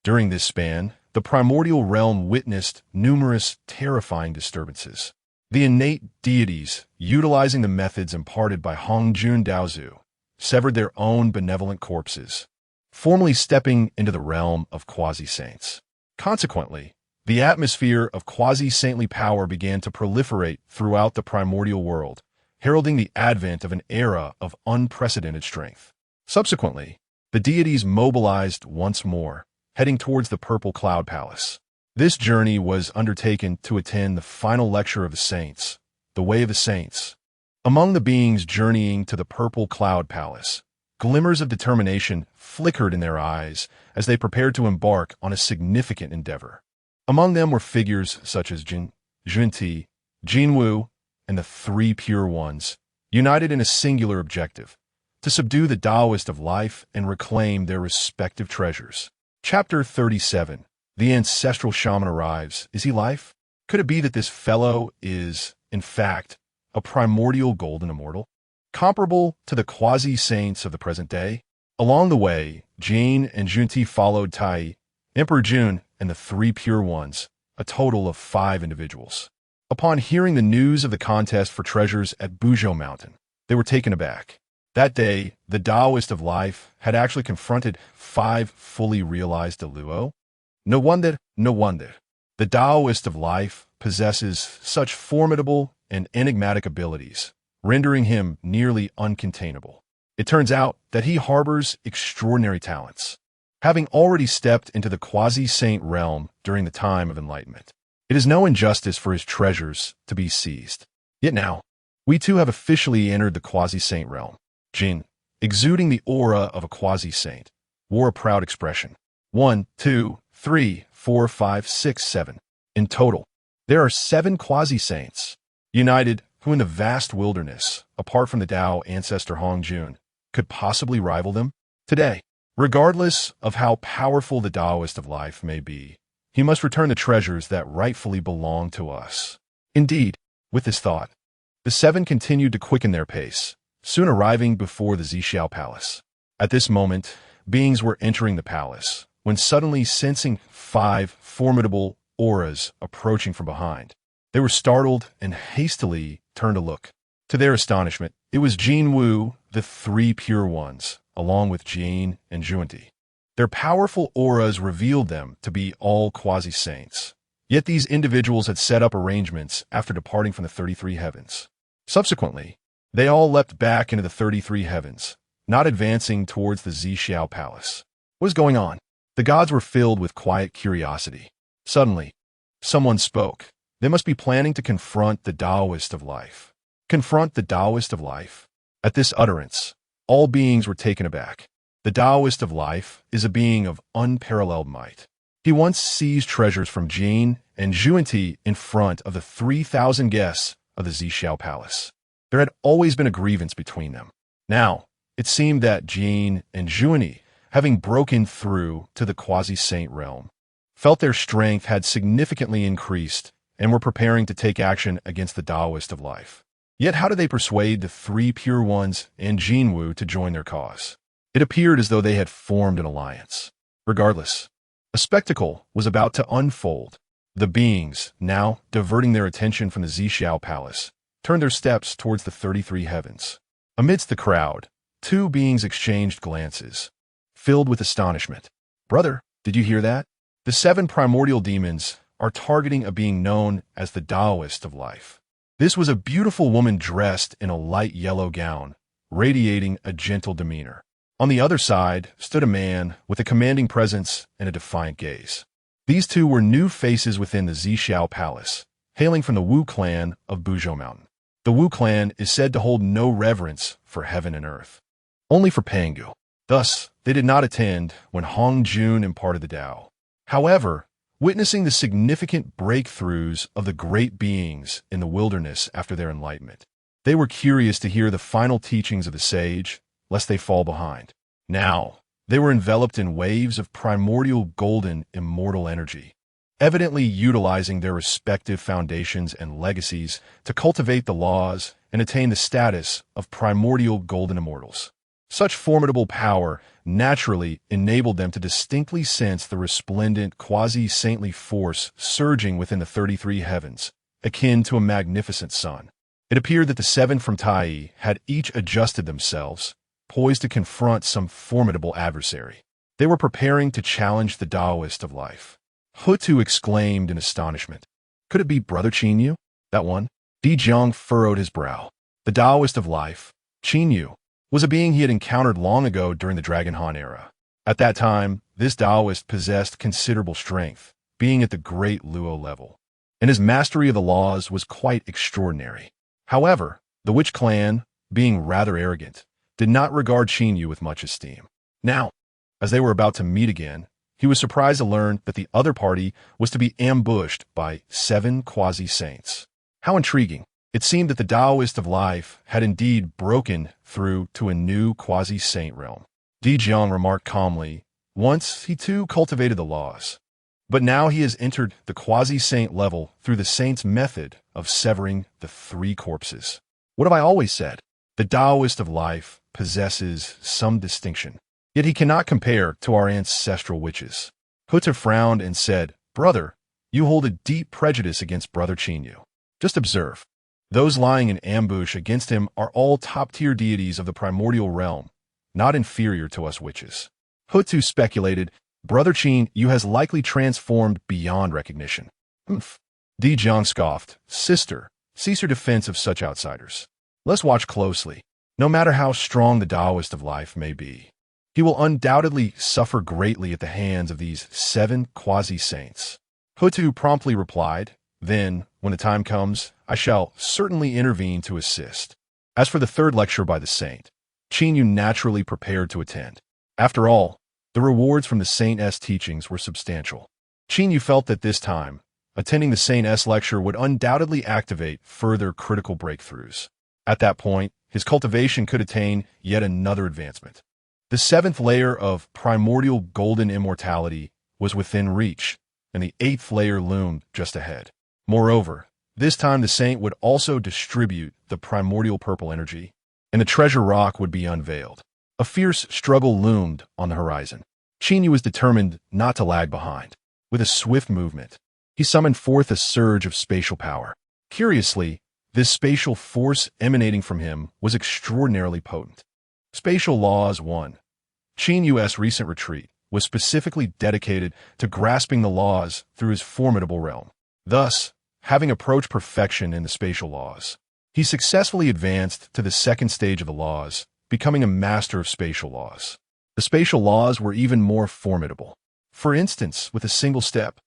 During this span, the primordial realm witnessed numerous terrifying disturbances. The innate deities, utilizing the methods imparted by Honghuang Daozu, severed their own benevolent corpses, formally stepping into the realm of quasi-saints. Consequently, the atmosphere of quasi-saintly power began to proliferate throughout the primordial world, heralding the advent of an era of unprecedented strength. Subsequently, the deities mobilized once more, heading towards the Purple Cloud Palace. This journey was undertaken to attend the final lecture of the saints, the Way of the Saints. Among the beings journeying to the Purple Cloud Palace, glimmers of determination flickered in their eyes as they prepared to embark on a significant endeavor. Among them were figures such as Jin, Junti, Jinwu, and the Three Pure Ones, united in a singular objective, to subdue the Taoist of life and reclaim their respective treasures. Chapter 37. The ancestral shaman arrives. Is he life? Could it be that this fellow is, in fact, a primordial golden immortal, comparable to the quasi-saints of the present day? Along the way, Jane and Junti followed Tai, Emperor Jun, and the Three Pure Ones, a total of 5 individuals. Upon hearing the news of the contest for treasures at Buzhou Mountain, they were taken aback. That day, the Taoist of life had actually confronted 5 fully realized Deluo. No wonder. The Taoist of life possesses such formidable and enigmatic abilities, rendering him nearly uncontainable. It turns out that he harbors extraordinary talents, having already stepped into the quasi-saint realm during the time of enlightenment. It is no injustice for his treasures to be seized. Yet now, we too have officially entered the quasi-saint realm. Jin, exuding the aura of a quasi-saint, wore a proud expression. 1, 2, 3, 4, 5, 6, 7. In total, there are 7 quasi-saints, united, who in the vast wilderness, apart from the Tao ancestor Honghuang, could possibly rival them? Today, regardless of how powerful the Taoist of life may be, he must return the treasures that rightfully belong to us. Indeed, with this thought, the 7 continued to quicken their pace, soon arriving before the Zixiao Palace. At this moment, beings were entering the palace, when suddenly sensing 5 formidable auras approaching from behind. They were startled and hastily turned to look. To their astonishment, it was Jinwu, the Three Pure Ones, along with Jane and Junti. Their powerful auras revealed them to be all quasi-saints. Yet these individuals had set up arrangements after departing from the 33 heavens. Subsequently, they all leapt back into the 33 heavens, not advancing towards the Zixiao Palace. What is going on? The gods were filled with quiet curiosity. Suddenly, someone spoke. They must be planning to confront the Taoist of life. Confront the Taoist of life? At this utterance, all beings were taken aback. The Taoist of life is a being of unparalleled might. He once seized treasures from Jane and Junti in front of the 3,000 guests of the Zixiao Palace. There had always been a grievance between them. Now, it seemed that Jane and Junti, having broken through to the quasi-saint realm, felt their strength had significantly increased and were preparing to take action against the Taoist of life. Yet how did they persuade the Three Pure Ones and Jinwu to join their cause? It appeared as though they had formed an alliance. Regardless, a spectacle was about to unfold. The beings, now diverting their attention from the Zixiao Palace, turned their steps towards the 33 heavens. Amidst the crowd, 2 beings exchanged glances, filled with astonishment. Brother, did you hear that? The 7 primordial demons are targeting a being known as the Taoist of life. This was a beautiful woman dressed in a light yellow gown, radiating a gentle demeanor. On the other side stood a man with a commanding presence and a defiant gaze. These 2 were new faces within the Zixiao Palace, hailing from the Wu clan of Buzhou Mountain. The Wu clan is said to hold no reverence for heaven and earth, only for Pangu. Thus, they did not attend when Honghuang imparted the Tao. However, witnessing the significant breakthroughs of the great beings in the wilderness after their enlightenment, they were curious to hear the final teachings of the sage, lest they fall behind. Now, they were enveloped in waves of primordial golden immortal energy, evidently utilizing their respective foundations and legacies to cultivate the laws and attain the status of primordial golden immortals. Such formidable power naturally enabled them to distinctly sense the resplendent quasi-saintly force surging within the 33 heavens, akin to a magnificent sun. It appeared that the seven from Tai had each adjusted themselves, poised to confront some formidable adversary. They were preparing to challenge the Taoist of life. Hutu exclaimed in astonishment. Could it be Brother Qinyu? That one? Di Jiang furrowed his brow. The Taoist of life, Qinyu, was a being he had encountered long ago during the Dragon Han era. At that time, this Taoist possessed considerable strength, being at the great Luo level, and his mastery of the laws was quite extraordinary. However, the Witch clan, being rather arrogant, did not regard Qinyu with much esteem. Now, as they were about to meet again, he was surprised to learn that the other party was to be ambushed by 7 quasi-saints. How intriguing! It seemed that the Taoist of life had indeed broken through to a new quasi-saint realm. Di Jiang remarked calmly, once he too cultivated the laws. But now he has entered the quasi-saint level through the saint's method of severing the 3 corpses. What have I always said? The Taoist of life possesses some distinction, yet he cannot compare to our ancestral witches. Hutu frowned and said, Brother, you hold a deep prejudice against Brother Qinyu. Just observe. Those lying in ambush against him are all top-tier deities of the primordial realm, not inferior to us witches. Hutu speculated, Brother Qinyu has likely transformed beyond recognition. Di Jiang scoffed, Sister, cease your defense of such outsiders. Let's watch closely. No matter how strong the Taoist of life may be, he will undoubtedly suffer greatly at the hands of these 7 quasi-saints. Hutu promptly replied, Then, when the time comes, I shall certainly intervene to assist. As for the 3rd lecture by the saint, Qinyu naturally prepared to attend. After all, the rewards from the Saint's teachings were substantial. Qinyu felt that this time, attending the Saint's lecture would undoubtedly activate further critical breakthroughs. At that point, his cultivation could attain yet another advancement. The 7th layer of primordial golden immortality was within reach, and the 8th layer loomed just ahead. Moreover, this time the saint would also distribute the primordial purple energy, and the treasure rock would be unveiled. A fierce struggle loomed on the horizon. Qinyu was determined not to lag behind. With a swift movement, he summoned forth a surge of spatial power. Curiously, this spatial force emanating from him was extraordinarily potent. Spatial Laws 1. Qinyu's recent retreat was specifically dedicated to grasping the laws through his formidable realm. Thus, having approached perfection in the spatial laws, he successfully advanced to the 2nd stage of the laws, becoming a master of spatial laws. The spatial laws were even more formidable. For instance, with a single step,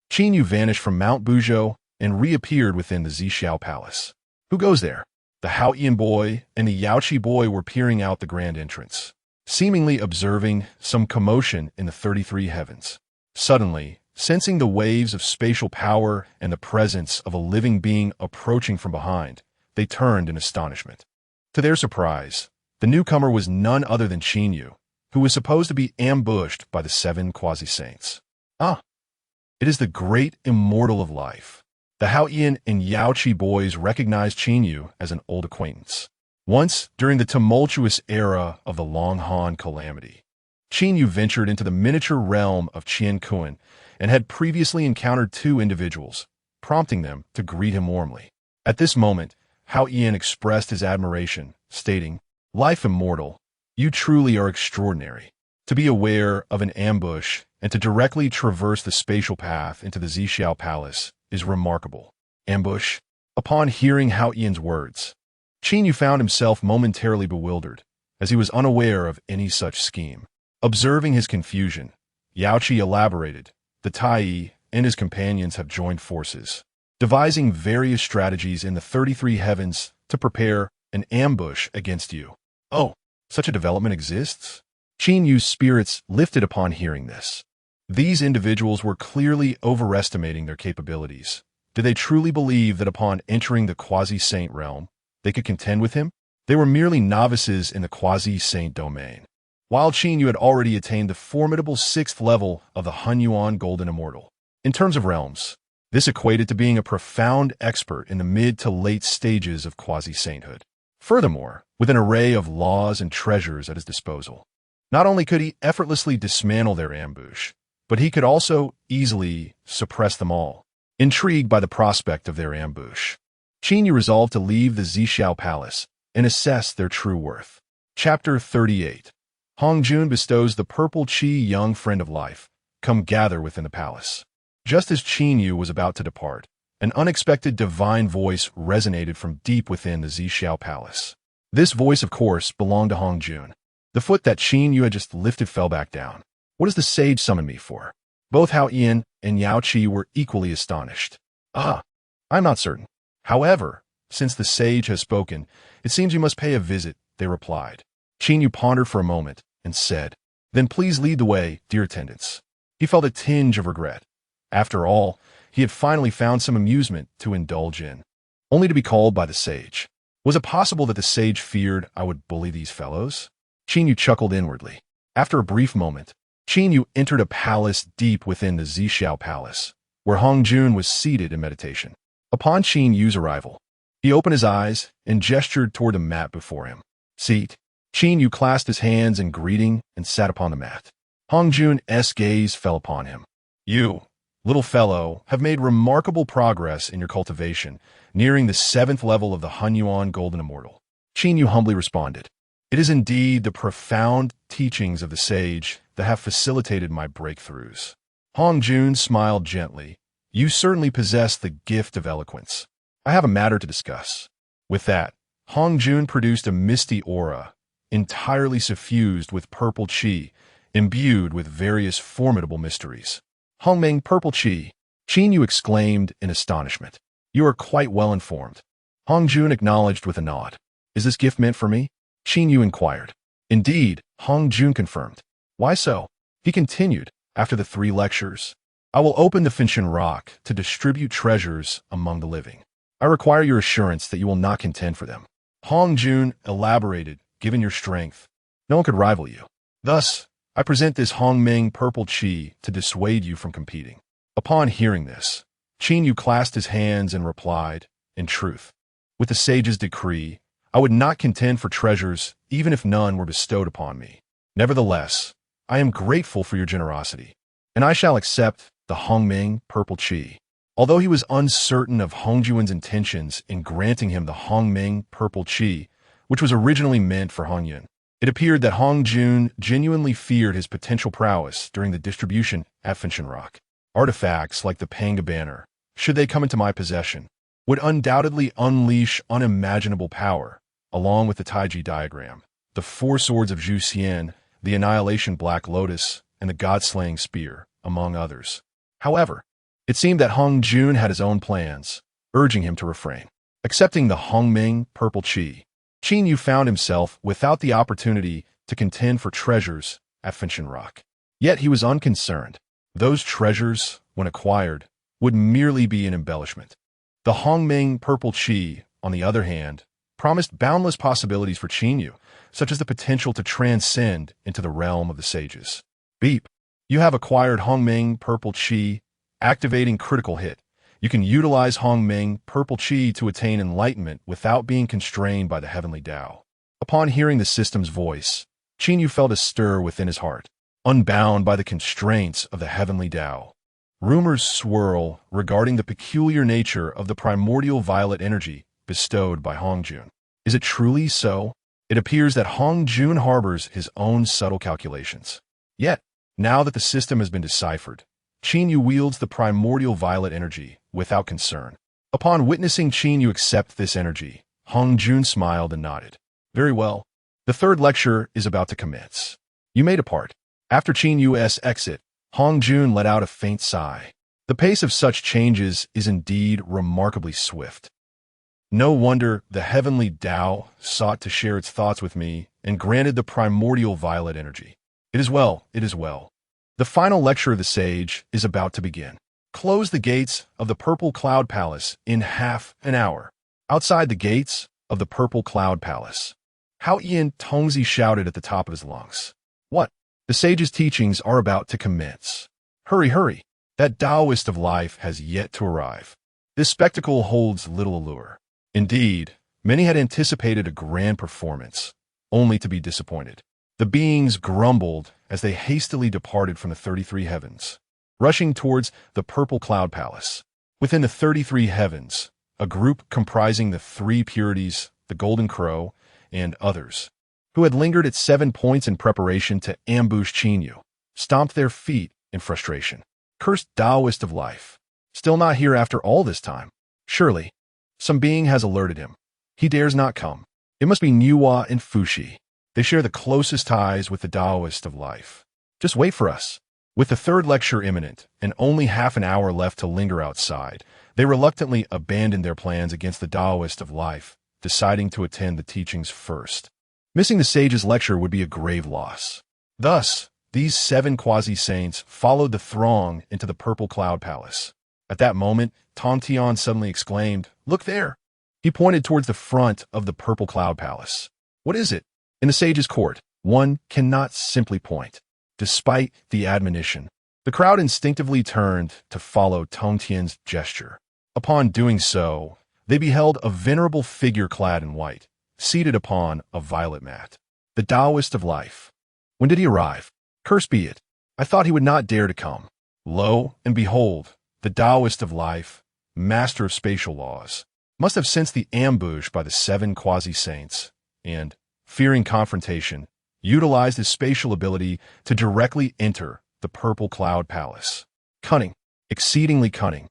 Qinyu vanished from Mount Buzhou and reappeared within the Zixiao Palace. Who goes there? The Haoyan boy and the Yaoqi boy were peering out the grand entrance, seemingly observing some commotion in the 33 heavens. Suddenly, sensing the waves of spatial power and the presence of a living being approaching from behind, they turned in astonishment. To their surprise, the newcomer was none other than Qinyu, who was supposed to be ambushed by the 7 quasi-saints. Ah, it is the great immortal of life. The Haoyan and Yaoqi boys recognized Qinyu as an old acquaintance. Once, during the tumultuous era of the Long Han calamity, Qinyu ventured into the miniature realm of Qiankuan and had previously encountered 2 individuals, prompting them to greet him warmly. At this moment, Haoyan expressed his admiration, stating, Life immortal, you truly are extraordinary. To be aware of an ambush and to directly traverse the spatial path into the Zixiao Palace is remarkable. Ambush? Upon hearing Haoyan's words, Qinyu found himself momentarily bewildered, as he was unaware of any such scheme. Observing his confusion, Yaoqi elaborated, the Tai and his companions have joined forces, devising various strategies in the 33 heavens to prepare an ambush against you. Oh, such a development exists? Qin Yu's spirits lifted upon hearing this. These individuals were clearly overestimating their capabilities. Did they truly believe that upon entering the quasi-saint realm, they could contend with him? They were merely novices in the quasi-saint domain. While Qin Yu had already attained the formidable 6th level of the Honghuang Golden Immortal. In terms of realms, this equated to being a profound expert in the mid to late stages of quasi-sainthood. Furthermore, with an array of laws and treasures at his disposal, not only could he effortlessly dismantle their ambush, but he could also easily suppress them all. Intrigued by the prospect of their ambush, Qin Yu resolved to leave the Zixiao Palace and assess their true worth. Chapter 38. Hongjun bestows the purple qi young friend of life. Come gather within the palace. Just as Qin Yu was about to depart, an unexpected divine voice resonated from deep within the Zixiao Palace. This voice, of course, belonged to Hongjun. The foot that Qin Yu had just lifted fell back down. What does the sage summon me for? Both Hao Yin and Yao Qi were equally astonished. I'm not certain. However, since the sage has spoken, it seems you must pay a visit, they replied. Qin Yu pondered for a moment and said, Then please lead the way, dear attendants. He felt a tinge of regret. After all, he had finally found some amusement to indulge in, only to be called by the sage. Was it possible that the sage feared I would bully these fellows? Qin Yu chuckled inwardly. After a brief moment, Qin Yu entered a palace deep within the Zixiao Palace, where Hongjun was seated in meditation. Upon Qin Yu's arrival, he opened his eyes and gestured toward the mat before him. Seat. Qin Yu clasped his hands in greeting and sat upon the mat. Hongjun's gaze fell upon him. You, little fellow, have made remarkable progress in your cultivation, nearing the 7th level of the Honghuang Golden Immortal. Qin Yu humbly responded. It is indeed the profound teachings of the sage that have facilitated my breakthroughs. Hongjun smiled gently. You certainly possess the gift of eloquence. I have a matter to discuss. With that, Hongjun produced a misty aura, entirely suffused with purple qi, imbued with various formidable mysteries. Hongmeng purple qi, Qin Yu exclaimed in astonishment. You are quite well informed. Hongjun acknowledged with a nod. Is this gift meant for me? Qin Yu inquired. Indeed, Hongjun confirmed. Why so? He continued, after the 3 lectures. I will open the Finshan Rock to distribute treasures among the living. I require your assurance that you will not contend for them. Hongjun elaborated, given your strength, no one could rival you. Thus, I present this Hongmeng purple qi to dissuade you from competing. Upon hearing this, Qin Yu clasped his hands and replied, In truth, with the sage's decree, I would not contend for treasures even if none were bestowed upon me. Nevertheless, I am grateful for your generosity, and I shall accept the Hongmeng purple qi. Although he was uncertain of Hongjun's intentions in granting him the Hongmeng purple qi, which was originally meant for Hongyun, it appeared that Hongjun genuinely feared his potential prowess during the distribution at Finshan Rock. Artifacts like the Panga Banner, should they come into my possession, would undoubtedly unleash unimaginable power, along with the Taiji diagram, the 4 swords of Zhu Xian, the Annihilation Black Lotus, and the God-slaying Spear, among others. However, it seemed that Hongjun had his own plans, urging him to refrain. Accepting the Hongmeng purple qi, Qin Yu found himself without the opportunity to contend for treasures at Finshan Rock. Yet he was unconcerned. Those treasures, when acquired, would merely be an embellishment. The Hongmeng purple qi, on the other hand, promised boundless possibilities for Qin Yu, such as the potential to transcend into the realm of the sages. Beep. You have acquired Hongmeng purple qi, activating critical hit. You can utilize Hongmeng purple qi to attain enlightenment without being constrained by the heavenly Tao. Upon hearing the system's voice, Qin Yu felt a stir within his heart, unbound by the constraints of the heavenly Tao. Rumors swirl regarding the peculiar nature of the primordial violet energy bestowed by Hongjun. Is it truly so? It appears that Hongjun harbors his own subtle calculations. Yet, now that the system has been deciphered, Qin Yu wields the primordial violet energy without concern. Upon witnessing Qin Yu accept this energy, Hongjun smiled and nodded. Very well. The 3rd lecture is about to commence. You may depart. After Qin Yu's exit, Hongjun let out a faint sigh. The pace of such changes is indeed remarkably swift. No wonder the heavenly Tao sought to share its thoughts with me and granted the primordial violet energy. It is well, it is well. The final lecture of the sage is about to begin. Close the gates of the Purple Cloud Palace in half an hour. Outside the gates of the Purple Cloud Palace, Hao Ian Tongzi shouted at the top of his lungs. What? The sage's teachings are about to commence. Hurry, hurry. That Taoist of life has yet to arrive. This spectacle holds little allure. Indeed, many had anticipated a grand performance, only to be disappointed. The beings grumbled as they hastily departed from the 33 heavens, rushing towards the Purple Cloud Palace. Within the 33 heavens, a group comprising the 3 purities, the Golden Crow, and others, who had lingered at 7 points in preparation to ambush Qinyu, stomped their feet in frustration. Cursed Taoist of life. Still not here after all this time. Surely, some being has alerted him. He dares not come. It must be Nuwa and Fushi. They share the closest ties with the Taoist of life. Just wait for us. With the 3rd lecture imminent and only half an hour left to linger outside, they reluctantly abandoned their plans against the Taoist of life, deciding to attend the teachings first. Missing the sage's lecture would be a grave loss. Thus, these 7 quasi-saints followed the throng into the Purple Cloud Palace. At that moment, Tom Tian suddenly exclaimed, "Look there!" He pointed towards the front of the Purple Cloud Palace. What is it? In the sage's court, one cannot simply point. Despite the admonition, the crowd instinctively turned to follow Tong Tian's gesture. Upon doing so, they beheld a venerable figure clad in white, seated upon a violet mat. The Taoist of life. When did he arrive? Cursed be it. I thought he would not dare to come. Lo and behold, the Taoist of life, master of spatial laws, must have sensed the ambush by the 7 quasi-saints, and, fearing confrontation, utilized his spatial ability to directly enter the Purple Cloud Palace. Cunning, exceedingly cunning.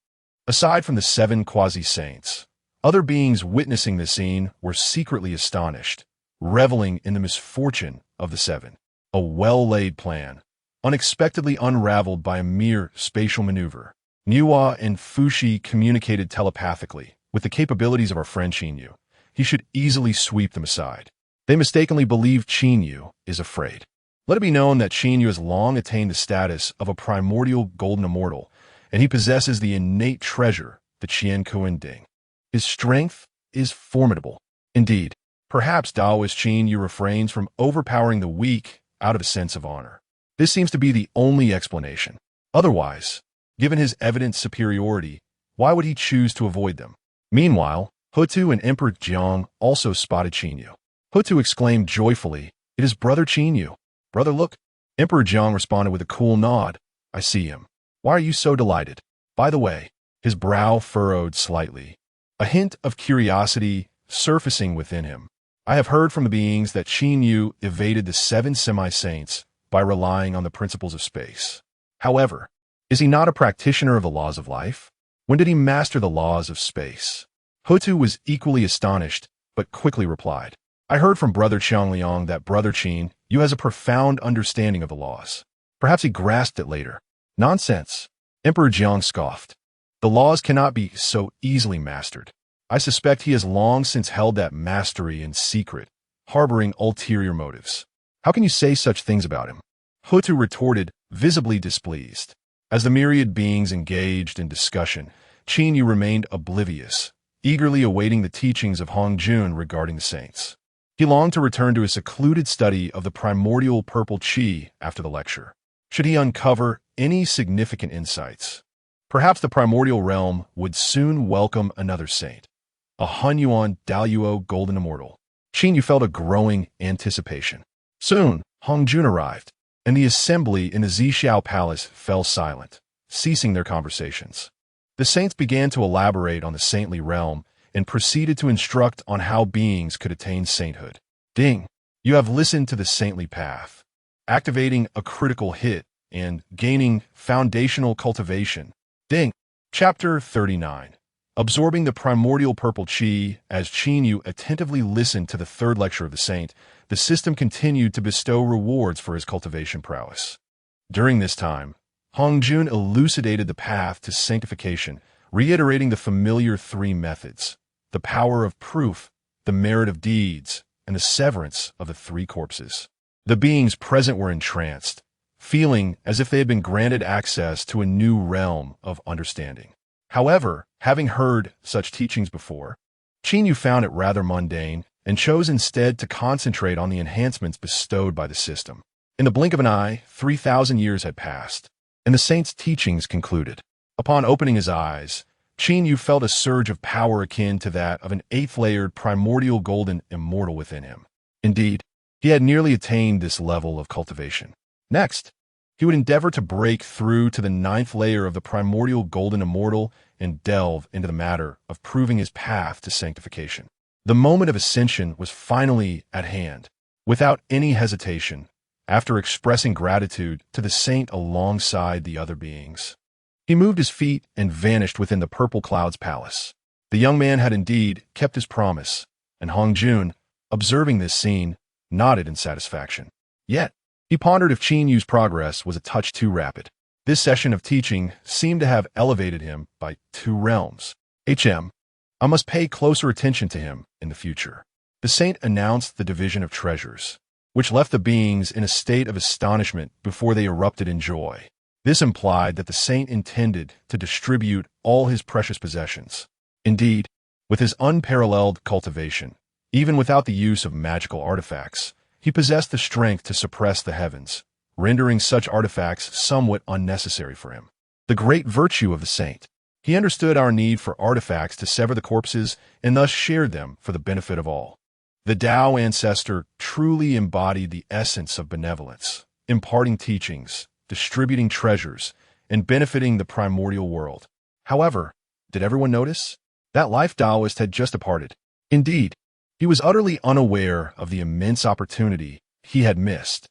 Aside from the 7 quasi-saints, other beings witnessing the scene were secretly astonished, reveling in the misfortune of the 7. A well-laid plan, unexpectedly unraveled by a mere spatial maneuver. Nuwa and Fushi communicated telepathically. With the capabilities of our friend Qinyu, he should easily sweep them aside. They mistakenly believe Qinyu is afraid. Let it be known that Qinyu has long attained the status of a primordial golden immortal, and he possesses the innate treasure, the Qian Kuan Ding. His strength is formidable. Indeed, perhaps Taoist Qinyu refrains from overpowering the weak out of a sense of honor. This seems to be the only explanation. Otherwise, given his evident superiority, why would he choose to avoid them? Meanwhile, Hutu and Emperor Jiang also spotted Qinyu. Hutu exclaimed joyfully, "It is Brother Qinyu. Brother, look." Emperor Jiang responded with a cool nod. "I see him. Why are you so delighted?" By the way, his brow furrowed slightly, a hint of curiosity surfacing within him. "I have heard from the beings that Qinyu evaded the 7 semi-saints by relying on the principles of space. However, is he not a practitioner of the laws of life? When did he master the laws of space?" Hutu was equally astonished, but quickly replied, "I heard from Brother Qiangliang that Brother Qin, you has a profound understanding of the laws. Perhaps he grasped it later." "Nonsense," Emperor Jiang scoffed. "The laws cannot be so easily mastered. I suspect he has long since held that mastery in secret, harboring ulterior motives." "How can you say such things about him?" Hutu retorted, visibly displeased. As the myriad beings engaged in discussion, Qinyu remained oblivious, eagerly awaiting the teachings of Hongjun regarding the saints. He longed to return to his secluded study of the primordial purple qi after the lecture. Should he uncover any significant insights, perhaps the primordial realm would soon welcome another saint, a Honghuang Daluo golden immortal. Qinyu felt a growing anticipation. Soon, Hongjun arrived, and the assembly in the Zixiao Palace fell silent, ceasing their conversations. The saints began to elaborate on the saintly realm and proceeded to instruct on how beings could attain sainthood. Ding, you have listened to the saintly path, activating a critical hit and gaining foundational cultivation. Ding. Chapter 39. Absorbing the primordial purple qi, as Qinyu attentively listened to the 3rd lecture of the saint, the system continued to bestow rewards for his cultivation prowess. During this time, Hongjun elucidated the path to sanctification, reiterating the familiar 3 methods: the power of proof, the merit of deeds, and the severance of the three corpses. The beings present were entranced, feeling as if they had been granted access to a new realm of understanding. However, having heard such teachings before, Qin Yu found it rather mundane and chose instead to concentrate on the enhancements bestowed by the system. In the blink of an eye, 3,000 years had passed, and the saint's teachings concluded. Upon opening his eyes, Qin Yu felt a surge of power akin to that of an eighth-layered primordial golden immortal within him. Indeed, he had nearly attained this level of cultivation. Next, he would endeavor to break through to the ninth layer of the primordial golden immortal and delve into the matter of proving his path to sanctification. The moment of ascension was finally at hand. Without any hesitation, after expressing gratitude to the saint alongside the other beings, he moved his feet and vanished within the purple cloud's palace. The young man had indeed kept his promise, and Hongjuan, observing this scene, nodded in satisfaction. Yet, he pondered if Qin Yu's progress was a touch too rapid. This session of teaching seemed to have elevated him by 2 realms. I must pay closer attention to him in the future. The saint announced the division of treasures, which left the beings in a state of astonishment before they erupted in joy. This implied that the saint intended to distribute all his precious possessions. Indeed, with his unparalleled cultivation, even without the use of magical artifacts, he possessed the strength to suppress the heavens, rendering such artifacts somewhat unnecessary for him. The great virtue of the saint. He understood our need for artifacts to sever the corpses and thus shared them for the benefit of all. The Tao ancestor truly embodied the essence of benevolence, imparting teachings, distributing treasures, and benefiting the primordial world. However, did everyone notice? That life Taoist had just departed. Indeed, he was utterly unaware of the immense opportunity he had missed.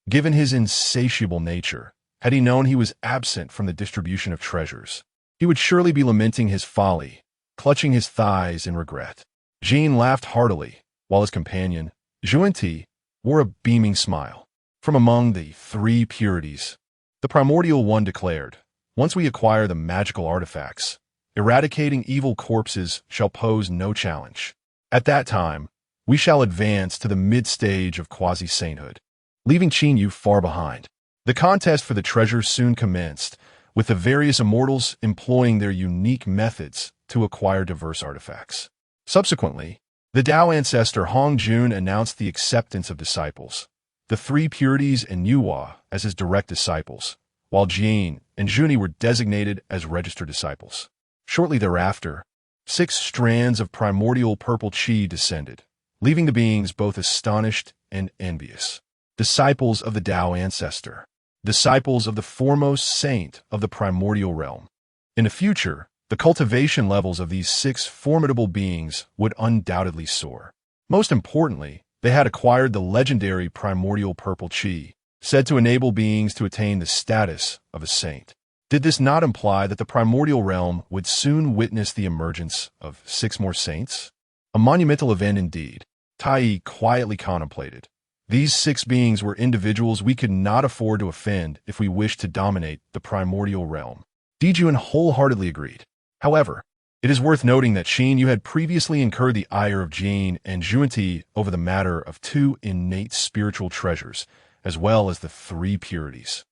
Given his insatiable nature, had he known he was absent from the distribution of treasures, he would surely be lamenting his folly, clutching his thighs in regret. Jean laughed heartily, while his companion, Zhuanti, wore a beaming smile. From among the 3 purities, the primordial one declared, "Once we acquire the magical artifacts, eradicating evil corpses shall pose no challenge. At that time, we shall advance to the mid-stage of quasi-sainthood, leaving Qin Yu far behind." The contest for the treasures soon commenced, with the various immortals employing their unique methods to acquire diverse artifacts. Subsequently, the Tao ancestor Hongjuan announced the acceptance of disciples, the 3 purities and Yuhua as his direct disciples, while Jin and Juni were designated as registered disciples. Shortly thereafter, 6 strands of primordial purple qi descended, leaving the beings both astonished and envious. Disciples of the Tao ancestor, disciples of the foremost saint of the primordial realm. In the future, the cultivation levels of these 6 formidable beings would undoubtedly soar. Most importantly, they had acquired the legendary primordial purple qi, said to enable beings to attain the status of a saint. Did this not imply that the primordial realm would soon witness the emergence of 6 more saints? A monumental event indeed, Tai quietly contemplated. These 6 beings were individuals we could not afford to offend if we wished to dominate the primordial realm. Dijuan wholeheartedly agreed. However, it is worth noting that Qin Yu had previously incurred the ire of Jin and Zhuanti over the matter of 2 innate spiritual treasures, as well as the 3 purities.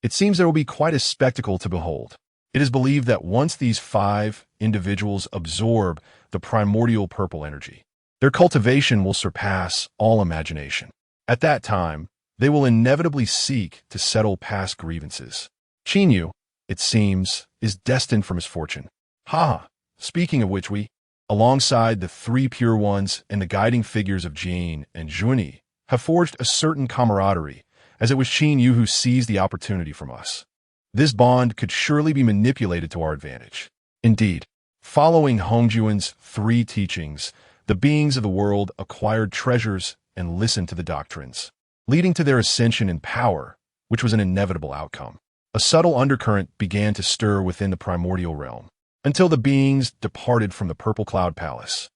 It seems there will be quite a spectacle to behold. It is believed that once these 5 individuals absorb the primordial purple energy, their cultivation will surpass all imagination. At that time, they will inevitably seek to settle past grievances. Qin Yu, it seems, is destined for misfortune. Speaking of which we, alongside the 3 pure ones and the guiding figures of Jin and Zhuani, have forged a certain camaraderie, as it was Qin Yu who seized the opportunity from us. This bond could surely be manipulated to our advantage. Indeed, following Hongjuan's 3 teachings, the beings of the world acquired treasures and listened to the doctrines, leading to their ascension in power, which was an inevitable outcome. A subtle undercurrent began to stir within the primordial realm, until the beings departed from the Purple Cloud Palace.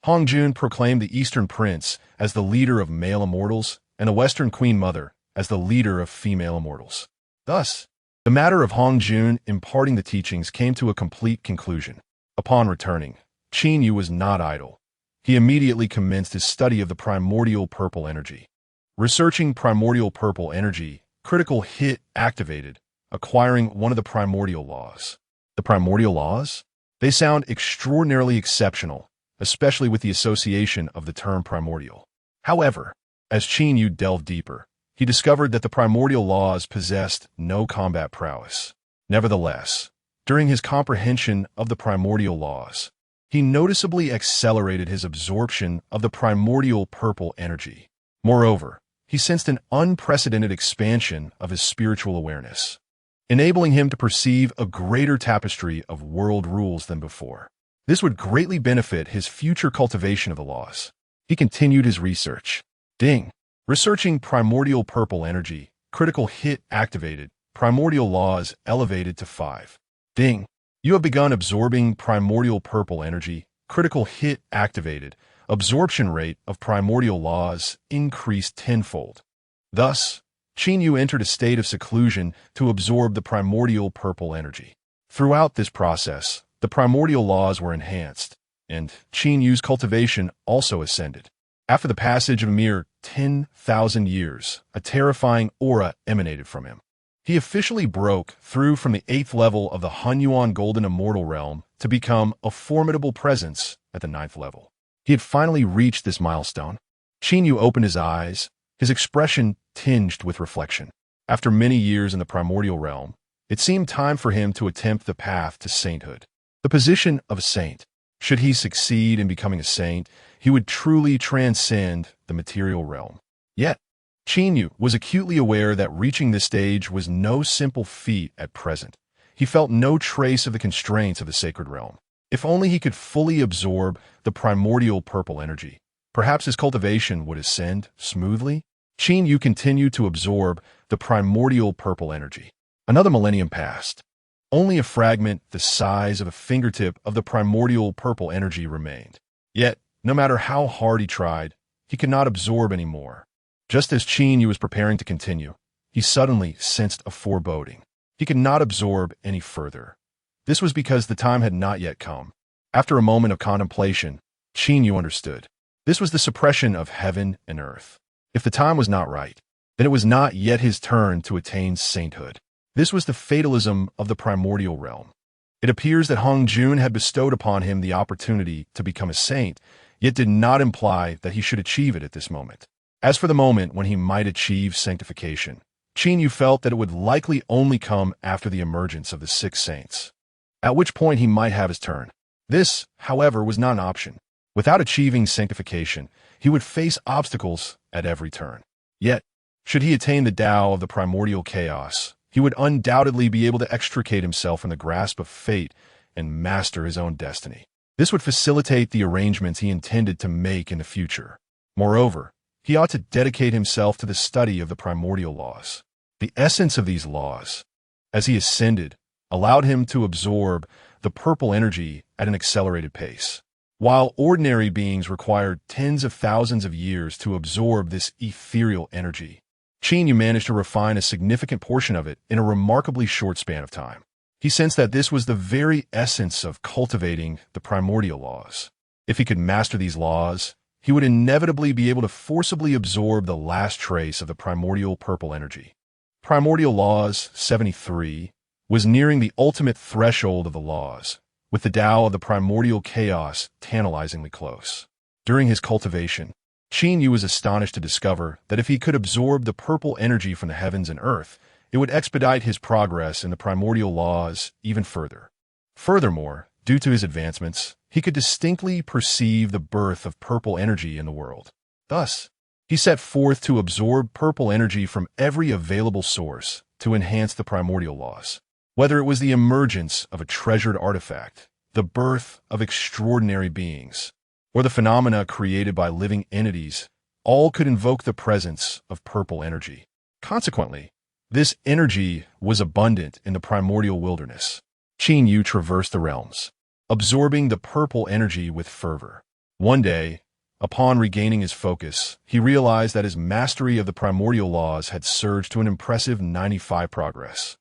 Hongjuan proclaimed the Eastern Prince as the leader of male immortals and the Western Queen Mother as the leader of female immortals. Thus, the matter of Hongjuan imparting the teachings came to a complete conclusion. Upon returning, Qin Yu was not idle. He immediately commenced his study of the primordial purple energy. Researching primordial purple energy, critical hit activated, acquiring one of the primordial laws. The primordial laws? They sound extraordinarily exceptional, especially with the association of the term primordial. However, as Qin Yu delved deeper, he discovered that the primordial laws possessed no combat prowess. Nevertheless, during his comprehension of the primordial laws, he noticeably accelerated his absorption of the primordial purple energy. Moreover, he sensed an unprecedented expansion of his spiritual awareness, enabling him to perceive a greater tapestry of world rules than before. This would greatly benefit his future cultivation of the laws. He continued his research. Ding. Researching primordial purple energy, critical hit activated, primordial laws elevated to 5. Ding. You have begun absorbing primordial purple energy, critical hit activated, absorption rate of primordial laws increased tenfold. Thus, Qin Yu entered a state of seclusion to absorb the primordial purple energy. Throughout this process, the primordial laws were enhanced, and Qin Yu's cultivation also ascended. After the passage of a mere 10,000 years, a terrifying aura emanated from him. He officially broke through from the 8th level of the Honghuang Golden Immortal Realm to become a formidable presence at the 9th level. He had finally reached this milestone. Qin Yu opened his eyes, his expression tinged with reflection. After many years in the primordial realm, it seemed time for him to attempt the path to sainthood. The position of a saint. Should he succeed in becoming a saint, he would truly transcend the material realm. Yet, Qin Yu was acutely aware that reaching this stage was no simple feat at present. He felt no trace of the constraints of the sacred realm. If only he could fully absorb the primordial purple energy, perhaps his cultivation would ascend smoothly. Qin Yu continued to absorb the primordial purple energy. Another millennium passed. Only a fragment the size of a fingertip of the primordial purple energy remained. Yet, no matter how hard he tried, he could not absorb any more. Just as Qin Yu was preparing to continue, he suddenly sensed a foreboding. He could not absorb any further. This was because the time had not yet come. After a moment of contemplation, Qin Yu understood. This was the suppression of heaven and earth. If the time was not right, then it was not yet his turn to attain sainthood. This was the fatalism of the primordial realm. It appears that Honghuang had bestowed upon him the opportunity to become a saint, yet did not imply that he should achieve it at this moment. As for the moment when he might achieve sanctification, Qin Yu felt that it would likely only come after the emergence of the 6 saints, at which point he might have his turn. This, however, was not an option. Without achieving sanctification, he would face obstacles at every turn. Yet, should he attain the Tao of the primordial chaos, he would undoubtedly be able to extricate himself from the grasp of fate and master his own destiny. This would facilitate the arrangements he intended to make in the future. Moreover, he ought to dedicate himself to the study of the primordial laws. The essence of these laws, as he ascended, allowed him to absorb the purple energy at an accelerated pace. While ordinary beings required tens of thousands of years to absorb this ethereal energy, Qin Yu managed to refine a significant portion of it in a remarkably short span of time. He sensed that this was the very essence of cultivating the primordial laws. If he could master these laws, he would inevitably be able to forcibly absorb the last trace of the primordial purple energy. Primordial Laws 73 was nearing the ultimate threshold of the laws, with the Tao of the primordial chaos tantalizingly close. During his cultivation, Qin Yu was astonished to discover that if he could absorb the purple energy from the heavens and earth, it would expedite his progress in the primordial laws even further. Furthermore, due to his advancements, he could distinctly perceive the birth of purple energy in the world. Thus, he set forth to absorb purple energy from every available source to enhance the primordial laws. Whether it was the emergence of a treasured artifact, the birth of extraordinary beings, or the phenomena created by living entities, all could invoke the presence of purple energy. Consequently, this energy was abundant in the primordial wilderness. Qin Yu traversed the realms, absorbing the purple energy with fervor. One day, upon regaining his focus, he realized that his mastery of the primordial laws had surged to an impressive 95 progress.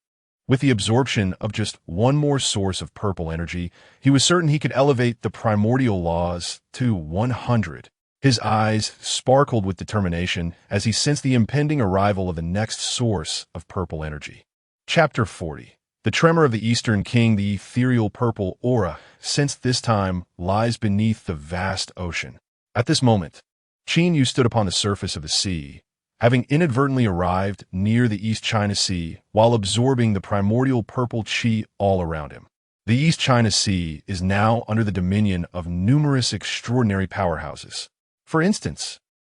With the absorption of just one more source of purple energy, he was certain he could elevate the primordial laws to 100. His eyes sparkled with determination as he sensed the impending arrival of the next source of purple energy. Chapter 40. The tremor of the Eastern King, the ethereal purple aura, sensed this time, lies beneath the vast ocean. At this moment, Qin Yu stood upon the surface of the sea, having inadvertently arrived near the East China Sea while absorbing the primordial purple qi all around him. The East China Sea is now under the dominion of numerous extraordinary powerhouses. For instance,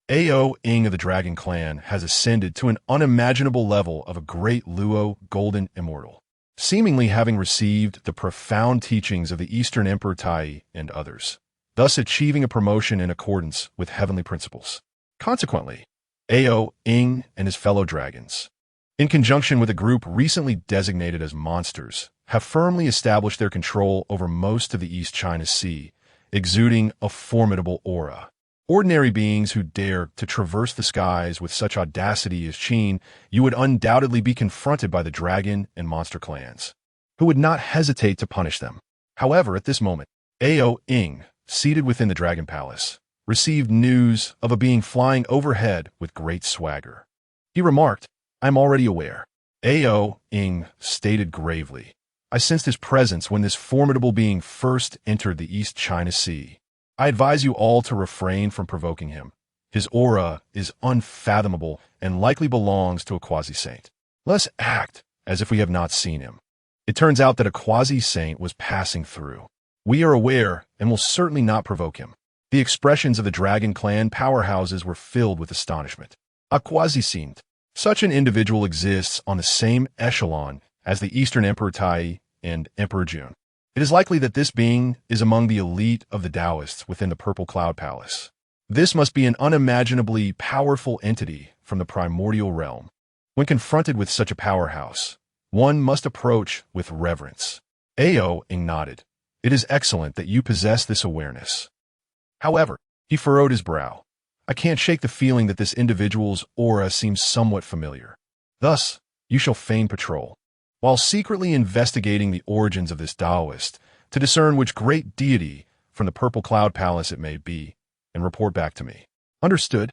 Ao Ing of the Dragon Clan has ascended to an unimaginable level of a great Luo golden immortal, seemingly having received the profound teachings of the Eastern Emperor Tai and others, thus achieving a promotion in accordance with heavenly principles. Consequently, Ao Ing and his fellow dragons, in conjunction with a group recently designated as monsters, have firmly established their control over most of the East China Sea, exuding a formidable aura. Ordinary beings who dare to traverse the skies with such audacity as Qin, you would undoubtedly be confronted by the dragon and monster clans, who would not hesitate to punish them. However, at this moment, Ao Ing, seated within the Dragon Palace, received news of a being flying overhead with great swagger. He remarked, "I'm already aware." Ao Ing stated gravely, "I sensed his presence when this formidable being first entered the East China Sea. I advise you all to refrain from provoking him. His aura is unfathomable and likely belongs to a quasi-saint. Let's act as if we have not seen him." It turns out that a quasi-saint was passing through. We are aware and will certainly not provoke him. The expressions of the Dragon Clan powerhouses were filled with astonishment. A quasi-saint. Such an individual exists on the same echelon as the Eastern Emperor Tai and Emperor Jun. It is likely that this being is among the elite of the Taoists within the Purple Cloud Palace. This must be an unimaginably powerful entity from the primordial realm. When confronted with such a powerhouse, one must approach with reverence. Ao Ing nodded. "It is excellent that you possess this awareness." However, he furrowed his brow. "I can't shake the feeling that this individual's aura seems somewhat familiar. Thus, you shall feign patrol, while secretly investigating the origins of this Taoist, to discern which great deity from the Purple Cloud Palace it may be, and report back to me." Understood.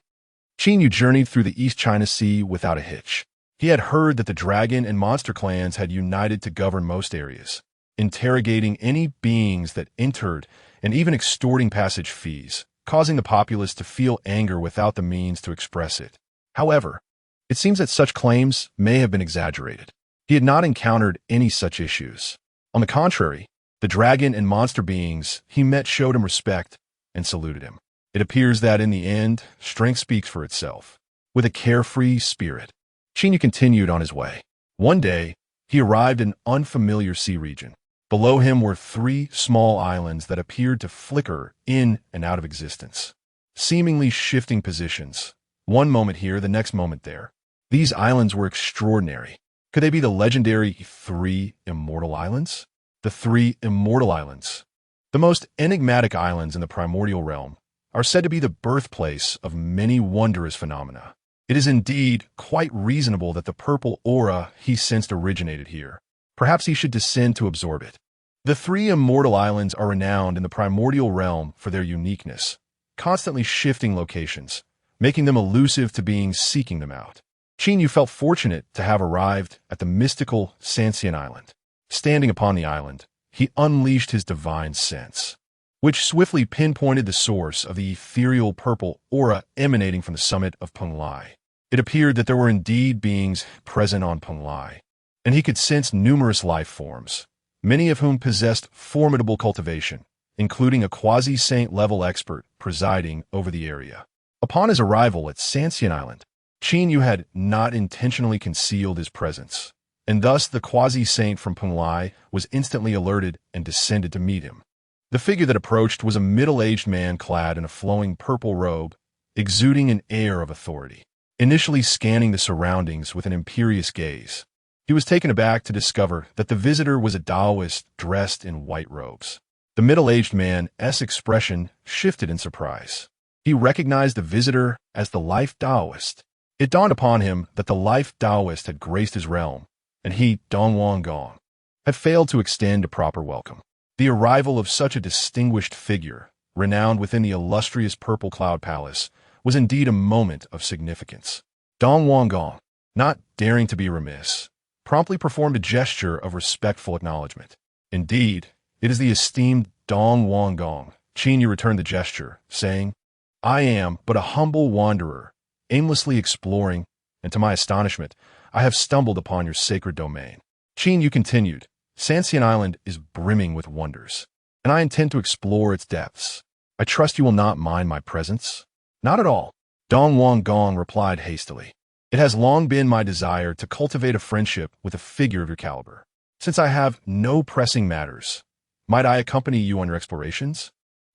Qin Yu journeyed through the East China Sea without a hitch. He had heard that the dragon and monster clans had united to govern most areas, interrogating any beings that entered and even extorting passage fees, causing the populace to feel anger without the means to express it. However, it seems that such claims may have been exaggerated. He had not encountered any such issues. On the contrary, the dragon and monster beings he met showed him respect and saluted him. It appears that in the end, strength speaks for itself. With a carefree spirit, Qin Yu continued on his way. One day, he arrived in an unfamiliar sea region. Below him were 3 small islands that appeared to flicker in and out of existence, seemingly shifting positions. One moment here, the next moment there. These islands were extraordinary. Could they be the legendary 3 Immortal Islands? The 3 Immortal Islands, the most enigmatic islands in the primordial realm, are said to be the birthplace of many wondrous phenomena. It is indeed quite reasonable that the purple aura he sensed originated here. Perhaps he should descend to absorb it. The 3 Immortal Islands are renowned in the primordial realm for their uniqueness, constantly shifting locations, making them elusive to beings seeking them out. Qin Yu felt fortunate to have arrived at the mystical Sanxian Island. Standing upon the island, he unleashed his divine sense, which swiftly pinpointed the source of the ethereal purple aura emanating from the summit of Penglai. It appeared that there were indeed beings present on Penglai, and he could sense numerous life forms, many of whom possessed formidable cultivation, including a quasi-saint level expert presiding over the area. Upon his arrival at Sanxian Island, Qin Yu had not intentionally concealed his presence, and thus the quasi-saint from Penglai was instantly alerted and descended to meet him. The figure that approached was a middle-aged man clad in a flowing purple robe, exuding an air of authority. Initially scanning the surroundings with an imperious gaze, he was taken aback to discover that the visitor was a Taoist dressed in white robes. The middle-aged man's expression shifted in surprise. He recognized the visitor as the Life Taoist. It dawned upon him that the Life Taoist had graced his realm, and he, Honghuang, had failed to extend a proper welcome. The arrival of such a distinguished figure, renowned within the illustrious Purple Cloud Palace, was indeed a moment of significance. Honghuang, not daring to be remiss, promptly performed a gesture of respectful acknowledgement. Indeed, it is the esteemed Honghuang. Qin Yu returned the gesture, saying, "I am but a humble wanderer, aimlessly exploring, and to my astonishment, I have stumbled upon your sacred domain." Qin Yu continued, "Sanxian Island is brimming with wonders, and I intend to explore its depths. I trust you will not mind my presence?" "Not at all," Honghuang replied hastily. "It has long been my desire to cultivate a friendship with a figure of your caliber. Since I have no pressing matters, might I accompany you on your explorations?"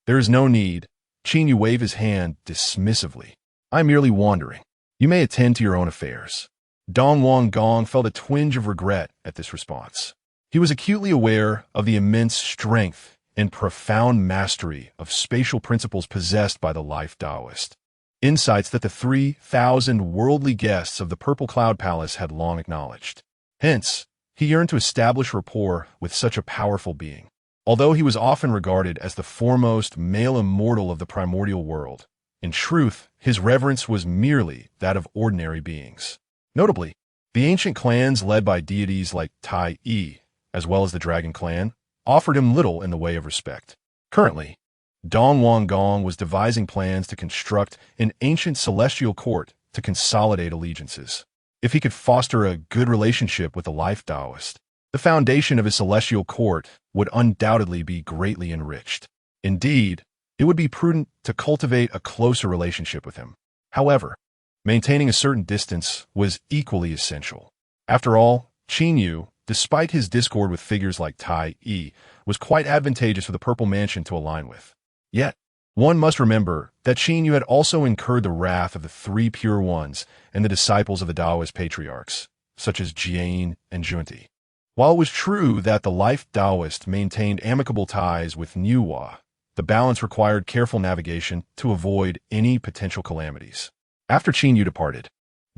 "There is no need." Qin Yu waved his hand dismissively. "I am merely wandering. You may attend to your own affairs." Honghuang felt a twinge of regret at this response. He was acutely aware of the immense strength and profound mastery of spatial principles possessed by the life Taoist. Insights that the 3,000 worldly guests of the Purple Cloud Palace had long acknowledged. Hence, he yearned to establish rapport with such a powerful being. Although he was often regarded as the foremost male immortal of the primordial world, in truth, his reverence was merely that of ordinary beings. Notably, the ancient clans led by deities like Tai Yi, as well as the Dragon Clan, offered him little in the way of respect. Currently, Honghuang was devising plans to construct an ancient celestial court to consolidate allegiances. If he could foster a good relationship with the life Taoist, the foundation of his celestial court would undoubtedly be greatly enriched. Indeed, it would be prudent to cultivate a closer relationship with him. However, maintaining a certain distance was equally essential. After all, Qin Yu, despite his discord with figures like Tai Yi, was quite advantageous for the Purple Mansion to align with. Yet, one must remember that Qin Yu had also incurred the wrath of the Three Pure Ones and the disciples of the Taoist patriarchs, such as Jian and Junti. While it was true that the life Taoist maintained amicable ties with Niuhua, the balance required careful navigation to avoid any potential calamities. After Qin Yu departed,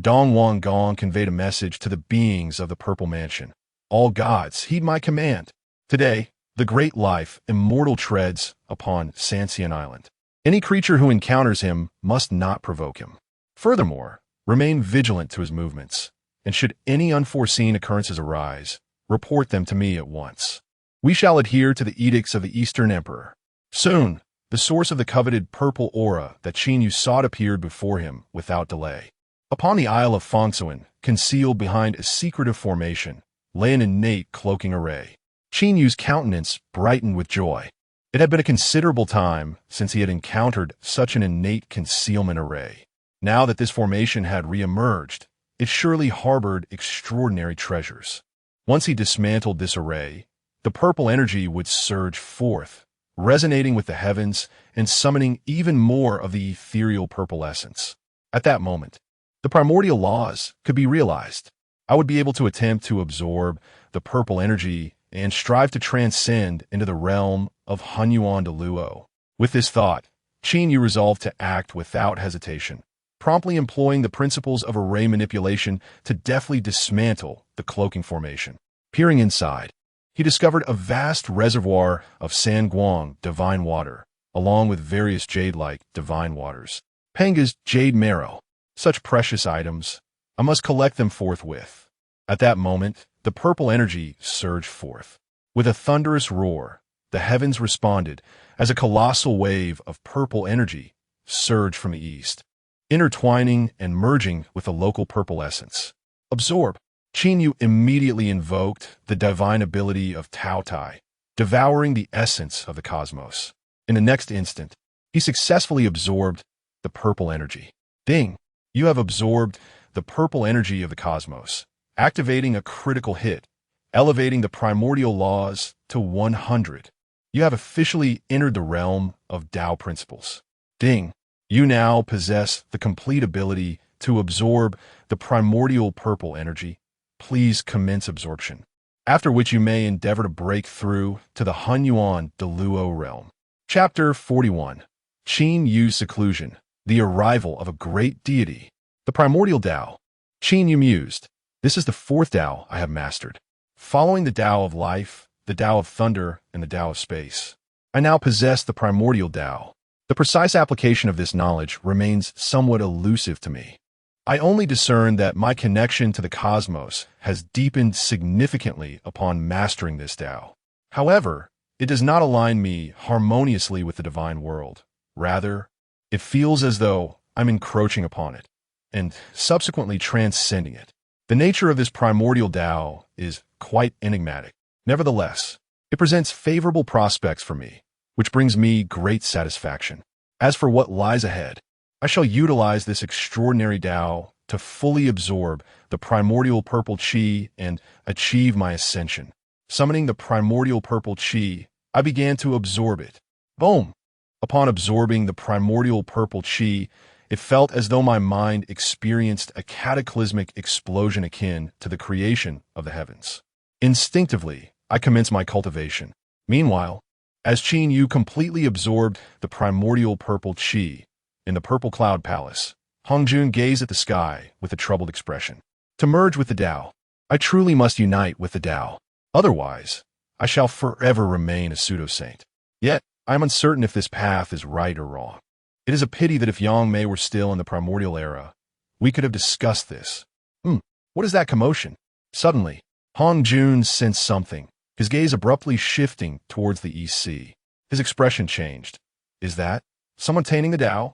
Honghuang conveyed a message to the beings of the Purple Mansion. "All gods, heed my command. Today, the great life immortal treads upon Sanxian Island. Any creature who encounters him must not provoke him. Furthermore, remain vigilant to his movements, and should any unforeseen occurrences arise, report them to me at once. We shall adhere to the edicts of the Eastern Emperor." Soon, the source of the coveted purple aura that Qin Yu sought appeared before him without delay. Upon the Isle of Fengsuan, concealed behind a secretive formation, lay an innate cloaking array. Qin Yu's countenance brightened with joy. It had been a considerable time since he had encountered such an innate concealment array. Now that this formation had re-emerged, it surely harbored extraordinary treasures. Once he dismantled this array, the purple energy would surge forth, resonating with the heavens and summoning even more of the ethereal purple essence. At that moment, the primordial laws could be realized. I would be able to attempt to absorb the purple energy and strive to transcend into the realm of Honghuang. With this thought, Qin Yu resolved to act without hesitation, promptly employing the principles of array manipulation to deftly dismantle the cloaking formation. Peering inside, he discovered a vast reservoir of Sanguang divine water, along with various jade-like divine waters. Penga's jade marrow. Such precious items. I must collect them forthwith. At that moment, the purple energy surged forth. With a thunderous roar, the heavens responded as a colossal wave of purple energy surged from the east, intertwining and merging with the local purple essence. Absorb. Qin Yu immediately invoked the divine ability of Tao Tai, devouring the essence of the cosmos. In the next instant, he successfully absorbed the purple energy. Ding! You have absorbed the purple energy of the cosmos, activating a critical hit, elevating the primordial laws to 100. You have officially entered the realm of Tao principles. Ding! You now possess the complete ability to absorb the primordial purple energy. Please commence absorption, after which you may endeavor to break through to the Honghuang realm. Chapter 41. Qin Yu's Seclusion. The Arrival of a Great Deity. The Primordial Tao. Qin Yu mused. This is the fourth Tao I have mastered. Following the Tao of life, the Tao of thunder, and the Tao of space, I now possess the primordial Tao. The precise application of this knowledge remains somewhat elusive to me. I only discern that my connection to the cosmos has deepened significantly upon mastering this Tao. However, it does not align me harmoniously with the divine world. Rather, it feels as though I'm encroaching upon it, and subsequently transcending it. The nature of this primordial Tao is quite enigmatic. Nevertheless, it presents favorable prospects for me, which brings me great satisfaction. As for what lies ahead, I shall utilize this extraordinary Tao to fully absorb the primordial purple Qi and achieve my ascension. Summoning the primordial purple Qi, I began to absorb it. Boom! Upon absorbing the primordial purple Qi, it felt as though my mind experienced a cataclysmic explosion akin to the creation of the heavens. Instinctively, I commenced my cultivation. Meanwhile, as Qin Yu completely absorbed the primordial purple Qi, in the Purple Cloud Palace, Honghuang gazed at the sky with a troubled expression. To merge with the Tao, I truly must unite with the Tao. Otherwise, I shall forever remain a pseudo-saint. Yet, I am uncertain if this path is right or wrong. It is a pity that if Yang Mei were still in the primordial era, we could have discussed this. What is that commotion? Suddenly, Honghuang sensed something, his gaze abruptly shifting towards the East Sea. His expression changed. Is that someone tainting the Tao?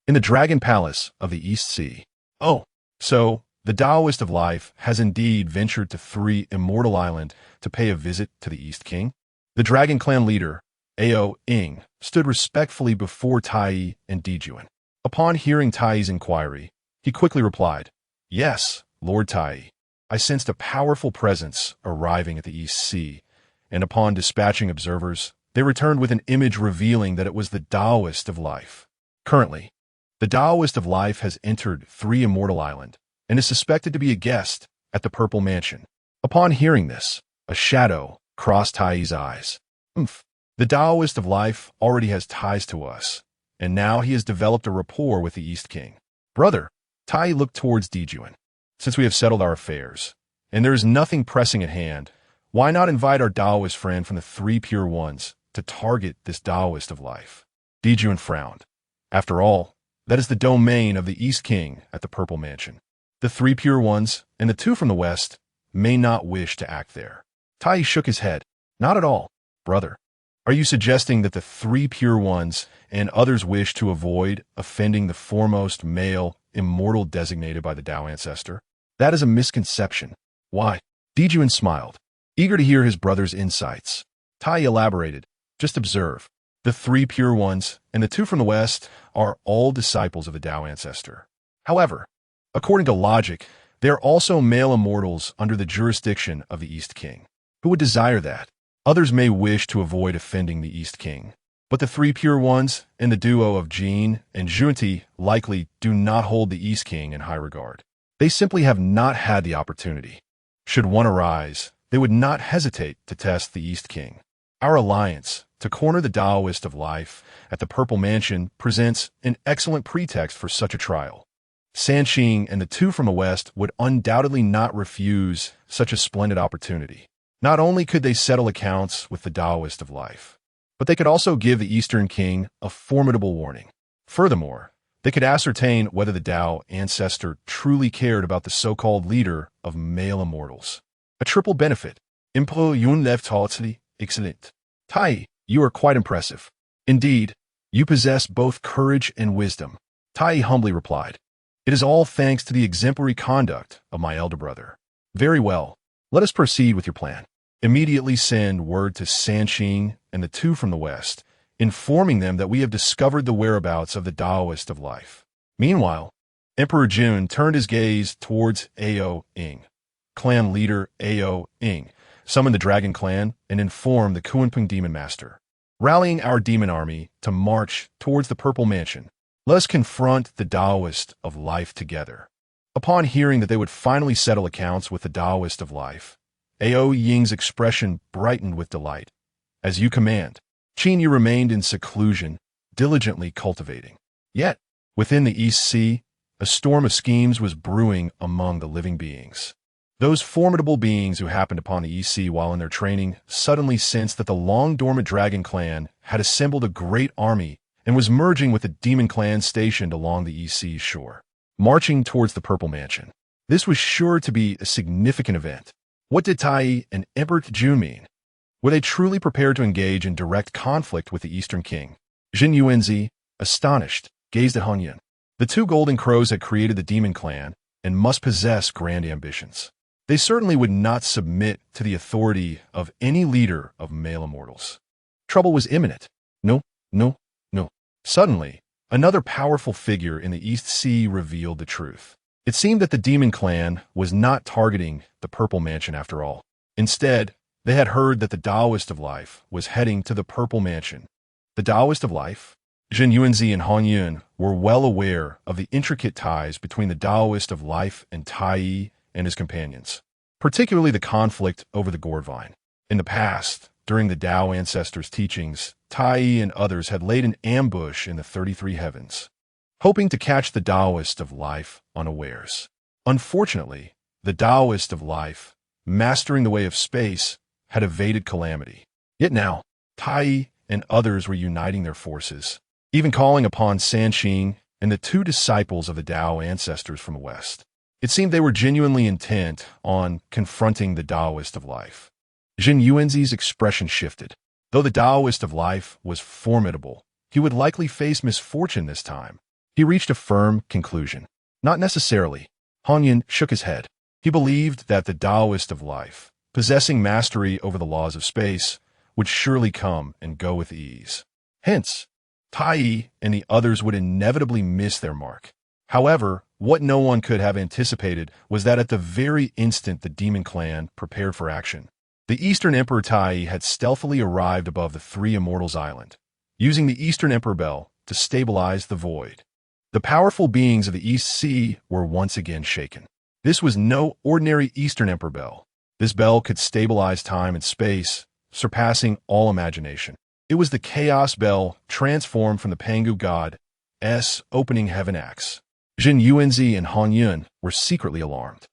In the Dragon Palace of the East Sea. Oh, so the Taoist of life has indeed ventured to 3 Immortal Island to pay a visit to the East King? The Dragon Clan leader, Ao Ying, stood respectfully before Tai and Dijuan. Upon hearing Tai's inquiry, he quickly replied, "Yes, Lord Tai. I sensed a powerful presence arriving at the East Sea, and upon dispatching observers, they returned with an image revealing that it was the Taoist of life. Currently, the Taoist of life has entered 3 Immortal Island and is suspected to be a guest at the Purple Mansion." Upon hearing this, a shadow crossed Tai's eyes. The Taoist of life already has ties to us, and now he has developed a rapport with the East King. Brother, Tai looked towards Dijuan. Since we have settled our affairs, and there is nothing pressing at hand, why not invite our Taoist friend from the 3 Pure Ones to target this Taoist of life? Dijuan frowned. After all, that is the domain of the East King at the Purple Mansion. The 3 Pure Ones and the 2 from the West may not wish to act there. Tai shook his head. Not at all, brother. Are you suggesting that the 3 Pure Ones and others wish to avoid offending the foremost male immortal designated by the Tao ancestor? That is a misconception. Why? Dijuan smiled, eager to hear his brother's insights. Tai elaborated. Just observe. The 3 Pure Ones and the 2 from the West are all disciples of the Tao ancestor. However, according to logic, they are also male immortals under the jurisdiction of the East King. Who would desire that? Others may wish to avoid offending the East King, but the 3 Pure Ones and the duo of Jin and Junti likely do not hold the East King in high regard. They simply have not had the opportunity. Should one arise, they would not hesitate to test the East King. Our alliance to corner the Taoist of life at the Purple Mansion presents an excellent pretext for such a trial. Sanqing and the 2 from the West would undoubtedly not refuse such a splendid opportunity. Not only could they settle accounts with the Taoist of life, but they could also give the Eastern King a formidable warning. Furthermore, they could ascertain whether the Tao ancestor truly cared about the so-called leader of male immortals. A triple benefit. Impo yun lev totally excellent. Tai, you are quite impressive. Indeed, you possess both courage and wisdom. Tai humbly replied. It is all thanks to the exemplary conduct of my elder brother. Very well. Let us proceed with your plan. Immediately send word to Sanqing and the 2 from the West, informing them that we have discovered the whereabouts of the Taoist of life. Meanwhile, Emperor Jun turned his gaze towards Ao Ying. Clan leader Ao Ying summoned the Dragon Clan and informed the Kunpeng Demon Master. Rallying our demon army to march towards the Purple Mansion, let us confront the Taoist of life together. Upon hearing that they would finally settle accounts with the Taoist of life, Ao Ying's expression brightened with delight. As you command. Qin Yu remained in seclusion, diligently cultivating. Yet, within the East Sea, a storm of schemes was brewing among the living beings. Those formidable beings who happened upon the EC while in their training suddenly sensed that the long-dormant Dragon Clan had assembled a great army and was merging with the Demon Clan stationed along the EC's shore, marching towards the Purple Mansion. This was sure to be a significant event. What did Tai and Emperor Jun mean? Were they truly prepared to engage in direct conflict with the Eastern King? Jin Yuanzi, astonished, gazed at Honghuang. The two Golden Crows had created the Demon Clan and must possess grand ambitions. They certainly would not submit to the authority of any leader of male immortals. Trouble was imminent. No, no, no. Suddenly, another powerful figure in the East Sea revealed the truth. It seemed that the Demon Clan was not targeting the Purple Mansion after all. Instead, they had heard that the Taoist of Life was heading to the Purple Mansion. The Taoist of Life? Jin Yuanzi and Honghuang were well aware of the intricate ties between the Taoist of Life and Tai and his companions, particularly the conflict over the gourd vine. In the past, during the Tao ancestors' teachings, Tai and others had laid an ambush in the 33 heavens, hoping to catch the Taoist of Life unawares. Unfortunately, the Taoist of Life, mastering the way of space, had evaded calamity. Yet now, Tai and others were uniting their forces, even calling upon Sanqing and the two disciples of the Tao ancestors from the West. It seemed they were genuinely intent on confronting the Taoist of Life. Jin Yuanzi's expression shifted. Though the Taoist of Life was formidable, he would likely face misfortune this time. He reached a firm conclusion. Not necessarily. Honghuang shook his head. He believed that the Taoist of Life, possessing mastery over the laws of space, would surely come and go with ease. Hence, Tai and the others would inevitably miss their mark. However, what no one could have anticipated was that at the very instant the Demon Clan prepared for action, the Eastern Emperor Tai had stealthily arrived above the Three Immortals Island, using the Eastern Emperor Bell to stabilize the void. The powerful beings of the East Sea were once again shaken. This was no ordinary Eastern Emperor Bell. This bell could stabilize time and space, surpassing all imagination. It was the Chaos Bell transformed from the Pangu God's opening heaven axe. Jin Yuanzi and Honghuang were secretly alarmed.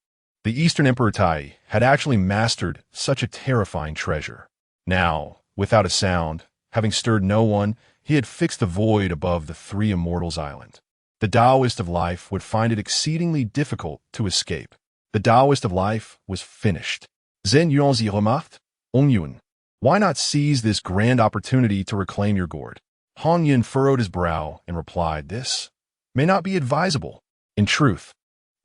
The Eastern Emperor Tai had actually mastered such a terrifying treasure. Now, without a sound, having stirred no one, he had fixed the void above the Three Immortals Island. The Taoist of Life would find it exceedingly difficult to escape. The Taoist of Life was finished. Zhen Yuanzi remarked, Honghuang, why not seize this grand opportunity to reclaim your gourd? Honghuang furrowed his brow and replied, this may not be advisable. In truth,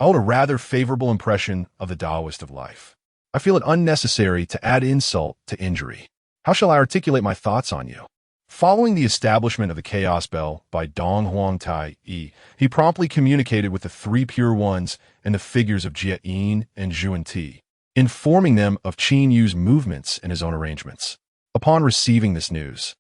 I hold a rather favorable impression of the Taoist of Life. I feel it unnecessary to add insult to injury. How shall I articulate my thoughts on you? Following the establishment of the Chaos Bell by Honghuang Tai, he promptly communicated with the Three Pure Ones and the figures of Jie Yin and Zhuan Ti, informing them of Qin Yu's movements and his own arrangements. Upon receiving this news,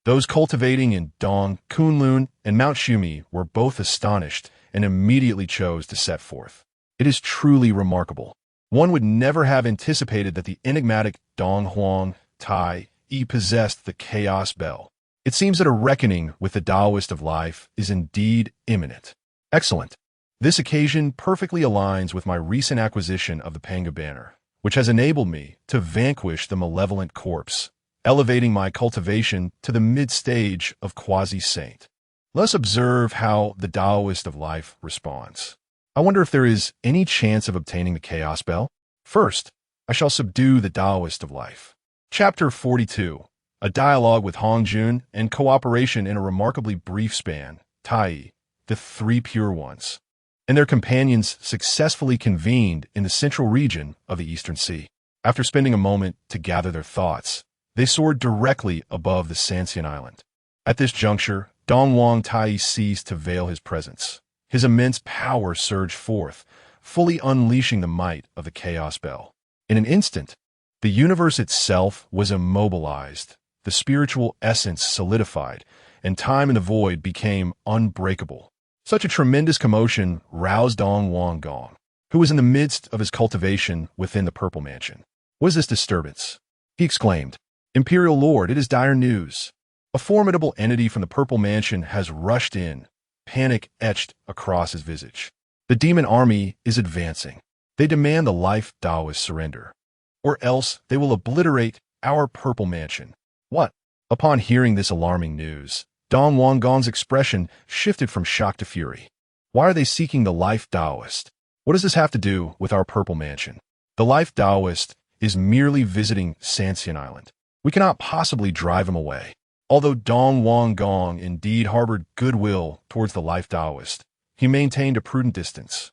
those cultivating in Dong, Kunlun, and Mount Shumi were both astonished and immediately chose to set forth. It is truly remarkable. One would never have anticipated that the enigmatic Honghuang Tai possessed the Chaos Bell. It seems that a reckoning with the Taoist of Life is indeed imminent. Excellent. This occasion perfectly aligns with my recent acquisition of the Panga Banner, which has enabled me to vanquish the malevolent corpse, elevating my cultivation to the mid-stage of quasi-saint. Let's observe how the Taoist of Life responds. I wonder if there is any chance of obtaining the Chaos Bell. First, I shall subdue the Taoist of Life. Chapter 42. A dialogue with Honghuang and cooperation in a remarkably brief span. Tai, the Three Pure Ones, and their companions successfully convened in the central region of the Eastern Sea. After spending a moment to gather their thoughts, they soared directly above the Sanxian Island. At this juncture, Honghuang Tai ceased to veil his presence. His immense power surged forth, fully unleashing the might of the Chaos Bell. In an instant, the universe itself was immobilized, the spiritual essence solidified, and time in the void became unbreakable. Such a tremendous commotion roused Honghuang Gong, who was in the midst of his cultivation within the Purple Mansion. What is this disturbance? He exclaimed. Imperial Lord, it is dire news. A formidable entity from the Purple Mansion has rushed in, panic etched across his visage. The demon army is advancing. They demand the life Taoist surrender, or else they will obliterate our purple mansion. What? Upon hearing this alarming news, Dong Wanggong's expression shifted from shock to fury. Why are they seeking the life Taoist? What does this have to do with our purple mansion? The life Taoist is merely visiting Sanxian Island. We cannot possibly drive him away. Although Dong Wanggong indeed harbored goodwill towards the life Taoist, he maintained a prudent distance,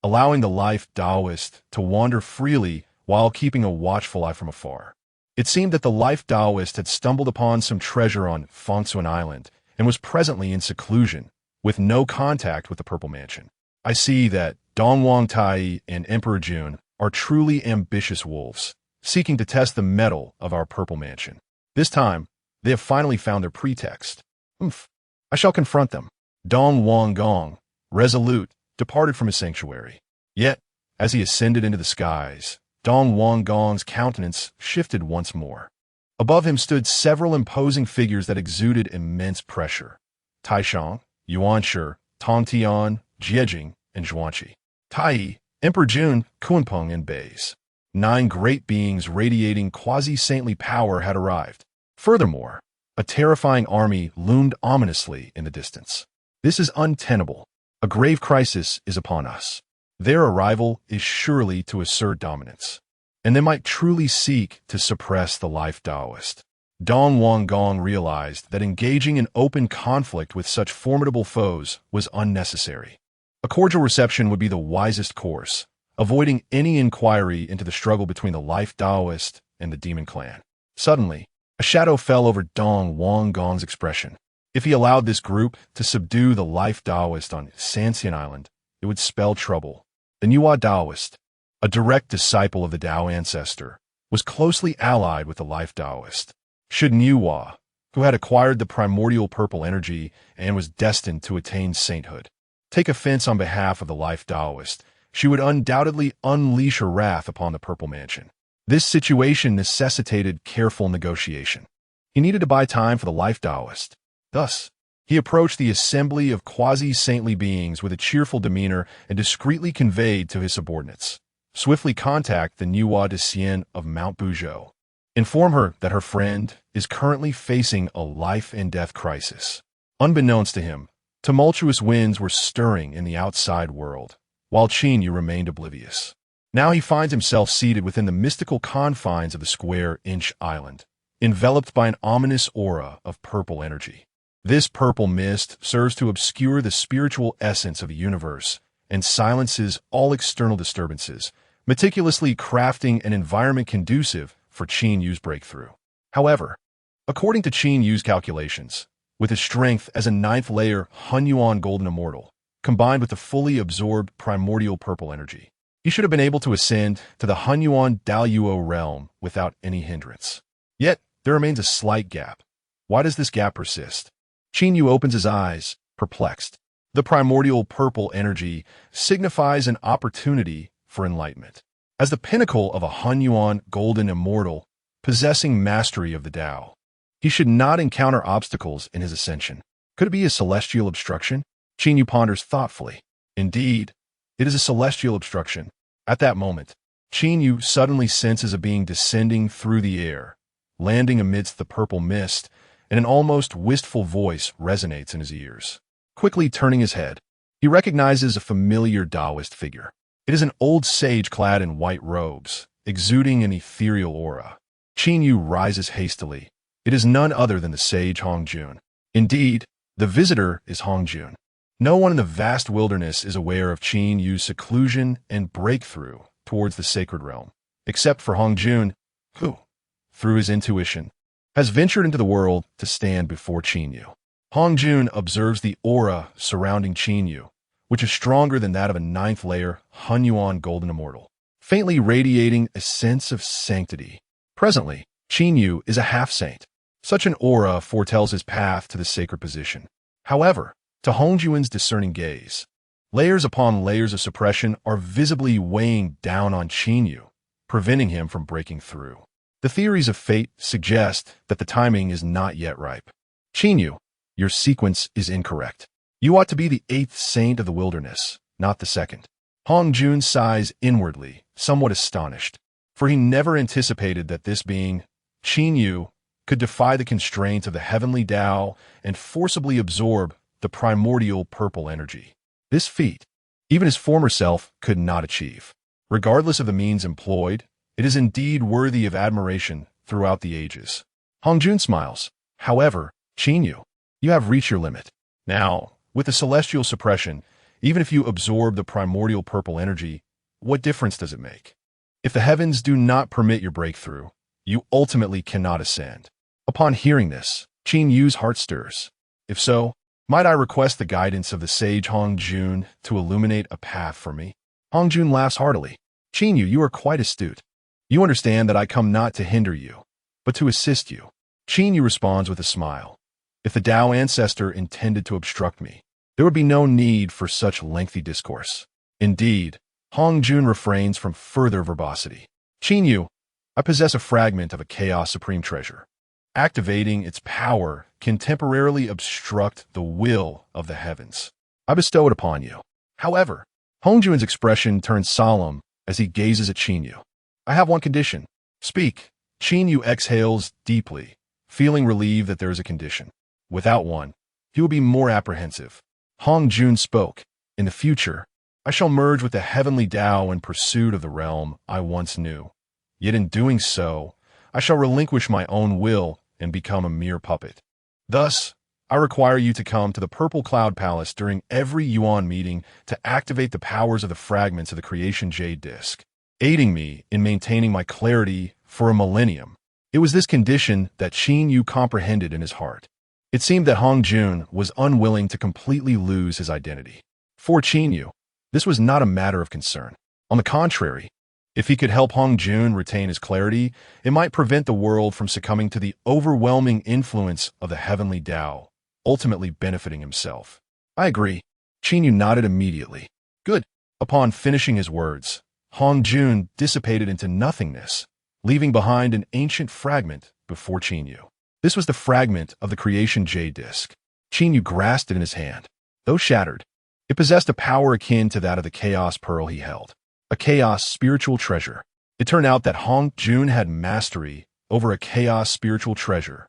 allowing the life Taoist to wander freely while keeping a watchful eye from afar. It seemed that the life Taoist had stumbled upon some treasure on Fengsuan Island and was presently in seclusion, with no contact with the Purple Mansion. I see that Dong Wangtai and Emperor Jun are truly ambitious wolves, seeking to test the mettle of our Purple Mansion. This time, they have finally found their pretext. I shall confront them. Dong Wanggong, resolute, departed from his sanctuary. Yet, as he ascended into the skies, Dong Wanggong's countenance shifted once more. Above him stood several imposing figures that exuded immense pressure. Taishang, Yuanshi, Tongtian, Jiejing, and Zhuanqi. Tai, Emperor Jun, Kunpeng, and Beis. 9 great beings radiating quasi-saintly power had arrived. Furthermore, a terrifying army loomed ominously in the distance. This is untenable. A grave crisis is upon us. Their arrival is surely to assert dominance, and they might truly seek to suppress the life Taoist. Dong Wanggong realized that engaging in open conflict with such formidable foes was unnecessary. A cordial reception would be the wisest course, avoiding any inquiry into the struggle between the life Taoist and the demon clan. Suddenly, a shadow fell over Dong Wanggong's expression. If he allowed this group to subdue the life Taoist on Sanxian Island, it would spell trouble. The Nuwa Taoist, a direct disciple of the Tao ancestor, was closely allied with the life Taoist. Should Nuwa, who had acquired the primordial purple energy and was destined to attain sainthood, take offense on behalf of the life Taoist, she would undoubtedly unleash her wrath upon the Purple Mansion. This situation necessitated careful negotiation. He needed to buy time for the life Taoist. Thus, he approached the assembly of quasi-saintly beings with a cheerful demeanor and discreetly conveyed to his subordinates. Swiftly contact the Nuwa de Xian of Mount Buzhou. Inform her that her friend is currently facing a life-and-death crisis. Unbeknownst to him, tumultuous winds were stirring in the outside world, while Qin Yu remained oblivious. Now he finds himself seated within the mystical confines of the square-inch island, enveloped by an ominous aura of purple energy. This purple mist serves to obscure the spiritual essence of the universe and silences all external disturbances, meticulously crafting an environment conducive for Qin Yu's breakthrough. However, according to Qin Yu's calculations, with his strength as a 9th-layer Honghuang Golden Immortal, combined with the fully absorbed primordial purple energy, he should have been able to ascend to the Honghuang Daoyuo realm without any hindrance. Yet, there remains a slight gap. Why does this gap persist? Qin Yu opens his eyes, perplexed. The primordial purple energy signifies an opportunity for enlightenment. As the pinnacle of a Honghuang Golden Immortal, possessing mastery of the Tao, he should not encounter obstacles in his ascension. Could it be a celestial obstruction? Qin Yu ponders thoughtfully. Indeed, it is a celestial obstruction. At that moment, Qin Yu suddenly senses a being descending through the air, landing amidst the purple mist, and an almost wistful voice resonates in his ears. Quickly turning his head, he recognizes a familiar Taoist figure. It is an old sage clad in white robes, exuding an ethereal aura. Qin Yu rises hastily. It is none other than the sage Hongjun. Indeed, the visitor is Hongjun. No one in the vast wilderness is aware of Qin Yu's seclusion and breakthrough towards the sacred realm, except for Hongjun, who, through his intuition, has ventured into the world to stand before Qin Yu. Hongjun observes the aura surrounding Qin Yu, which is stronger than that of a 9th-layer Honghuang Golden Immortal, faintly radiating a sense of sanctity. Presently, Qin Yu is a half-saint. Such an aura foretells his path to the sacred position. However, to Hongjun's discerning gaze, layers upon layers of suppression are visibly weighing down on Qin Yu, preventing him from breaking through. The theories of fate suggest that the timing is not yet ripe. Qin Yu, your sequence is incorrect. You ought to be the 8th saint of the wilderness, not the 2nd. Hongjun sighs inwardly, somewhat astonished, for he never anticipated that this being, Qin Yu, could defy the constraints of the heavenly Tao and forcibly absorb the primordial purple energy. This feat, even his former self could not achieve. Regardless of the means employed, it is indeed worthy of admiration throughout the ages. Hongjun smiles. However, Qin Yu, you have reached your limit. Now, with the celestial suppression, even if you absorb the primordial purple energy, what difference does it make? If the heavens do not permit your breakthrough, you ultimately cannot ascend. Upon hearing this, Qin Yu's heart stirs. If so, might I request the guidance of the sage Hongjun to illuminate a path for me? Hongjun laughs heartily. Qin Yu, you are quite astute. You understand that I come not to hinder you, but to assist you. Qin Yu responds with a smile. If the Tao ancestor intended to obstruct me, there would be no need for such lengthy discourse. Indeed, Hongjun refrains from further verbosity. Qin Yu, I possess a fragment of a Chaos Supreme treasure. Activating its power can temporarily obstruct the will of the heavens. I bestow it upon you. However, Hongjun's expression turns solemn as he gazes at Qin Yu. I have one condition. Speak. Qin Yu exhales deeply, feeling relieved that there is a condition. Without one, he will be more apprehensive. Hongjun spoke. In the future, I shall merge with the heavenly Tao in pursuit of the realm I once knew. Yet in doing so, I shall relinquish my own will and become a mere puppet. Thus, I require you to come to the Purple Cloud Palace during every Yuan meeting to activate the powers of the fragments of the Creation Jade Disk, aiding me in maintaining my clarity for a millennium. It was this condition that Qin Yu comprehended in his heart. It seemed that Hongjun was unwilling to completely lose his identity. For Qin Yu, this was not a matter of concern. On the contrary, if he could help Hongjun retain his clarity, it might prevent the world from succumbing to the overwhelming influence of the heavenly Tao, ultimately benefiting himself. I agree. Qin Yu nodded immediately. Good. Upon finishing his words, Hongjun dissipated into nothingness, leaving behind an ancient fragment before Qin Yu. This was the fragment of the Creation Jade Disk. Qin Yu grasped it in his hand. Though shattered, it possessed a power akin to that of the Chaos Pearl he held. A Chaos spiritual treasure. It turned out that Hongjun had mastery over a Chaos spiritual treasure.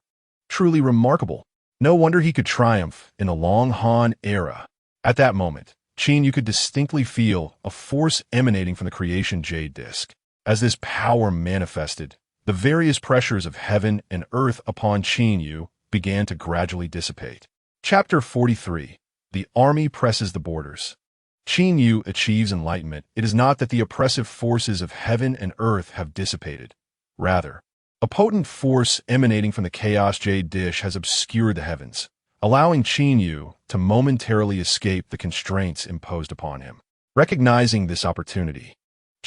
Truly remarkable. No wonder he could triumph in the Long Han era. At that moment, Qin Yu could distinctly feel a force emanating from the Creation Jade Disk. As this power manifested, the various pressures of heaven and earth upon Qin Yu began to gradually dissipate. Chapter 43. The Army Presses the Borders. Qin Yu achieves enlightenment. It is not that the oppressive forces of heaven and earth have dissipated. Rather, a potent force emanating from the Chaos Jade Dish has obscured the heavens, allowing Qin Yu to momentarily escape the constraints imposed upon him. Recognizing this opportunity,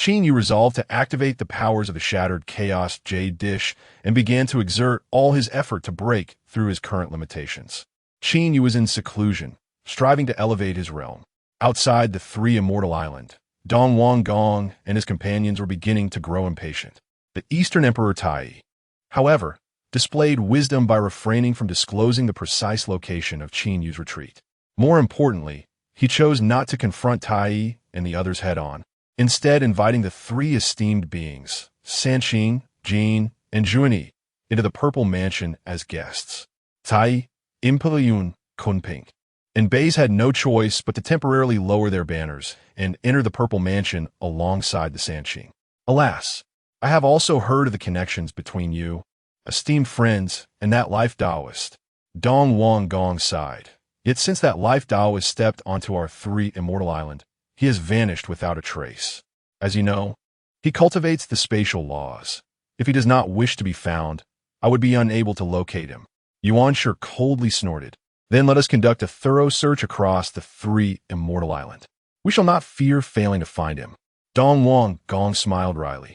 Qin Yu resolved to activate the powers of the shattered Chaos Jade Dish and began to exert all his effort to break through his current limitations. Qin Yu was in seclusion, striving to elevate his realm. Outside the Three Immortal Island, Donghuang Gong and his companions were beginning to grow impatient. The Eastern Emperor Tai, however, displayed wisdom by refraining from disclosing the precise location of Qin Yu's retreat. More importantly, he chose not to confront Tai and the others head-on, instead inviting the three esteemed beings, Sanqing, Jin, and Juani, into the Purple Mansion as guests. Tai, Impelyun, Kunping, and Beis had no choice but to temporarily lower their banners and enter the Purple Mansion alongside the Sanqing. Alas, I have also heard of the connections between you, esteemed friends, and that life Taoist. Donghuang Gong sighed. Yet since that life Taoist stepped onto our Three Immortal Island, he has vanished without a trace. As you know, he cultivates the spatial laws. If he does not wish to be found, I would be unable to locate him. Yuanshi coldly snorted. Then let us conduct a thorough search across the Three Immortal Island. We shall not fear failing to find him. Donghuang Gong smiled wryly.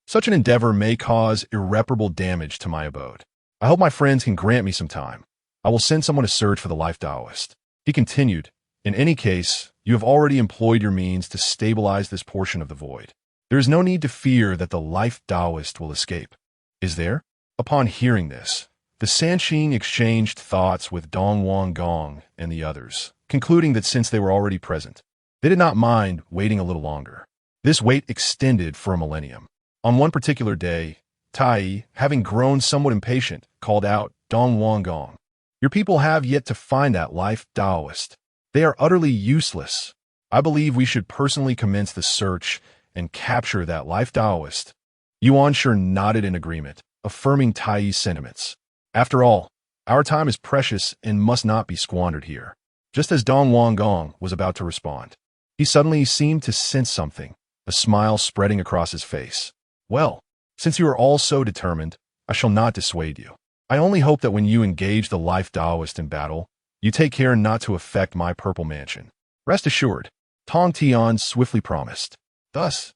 Such an endeavor may cause irreparable damage to my abode. I hope my friends can grant me some time. I will send someone to search for the life Taoist. He continued, in any case, you have already employed your means to stabilize this portion of the void. There is no need to fear that the life Taoist will escape. Is there? Upon hearing this, the Sanqing exchanged thoughts with Donghuang Gong and the others, concluding that since they were already present, They did not mind waiting a little longer. This wait extended for a millennium. On one particular day, Tai, having grown somewhat impatient, called out, Honghuang, your people have yet to find that life Taoist. They are utterly useless. I believe we should personally commence the search and capture that life Taoist. Yuan Shi nodded in agreement, affirming Tai's sentiments. After all, our time is precious and must not be squandered here. Just as Honghuang was about to respond, he suddenly seemed to sense something, a smile spreading across his face. Well, since you are all so determined, I shall not dissuade you. I only hope that when you engage the life Taoist in battle, you take care not to affect my purple mansion. Rest assured, Tong Tian swiftly promised. Thus,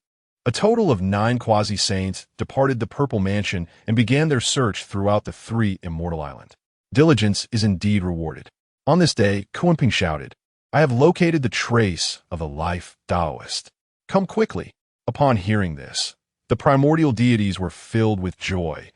a total of 9 quasi-saints departed the purple mansion and began their search throughout the 3 immortal island. Diligence is indeed rewarded. On this day, Kunping shouted, I have located the trace of the life Taoist. Come quickly. Upon hearing this, the primordial deities were filled with joy,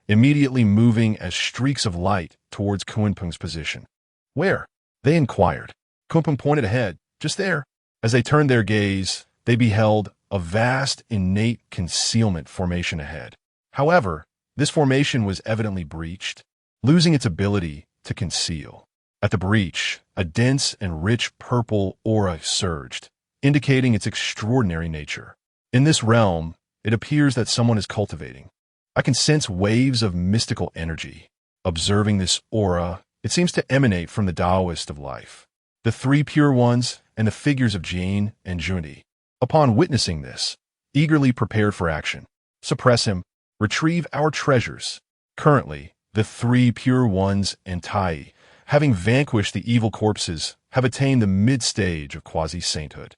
immediately moving as streaks of light towards Kunping's position. Where? They inquired. Kunping pointed ahead, just there. As they turned their gaze, they beheld a vast innate concealment formation ahead. However, this formation was evidently breached, losing its ability to conceal. At the breach, a dense and rich purple aura surged, indicating its extraordinary nature. In this realm, it appears that someone is cultivating. I can sense waves of mystical energy. Observing this aura, it seems to emanate from the Taoist of life, the 3 pure ones, and the figures of Jane and Junyi. Upon witnessing this, eagerly prepared for action. Suppress him, retrieve our treasures. Currently, the 3 pure ones and Tai, having vanquished the evil corpses, have attained the mid-stage of quasi-sainthood.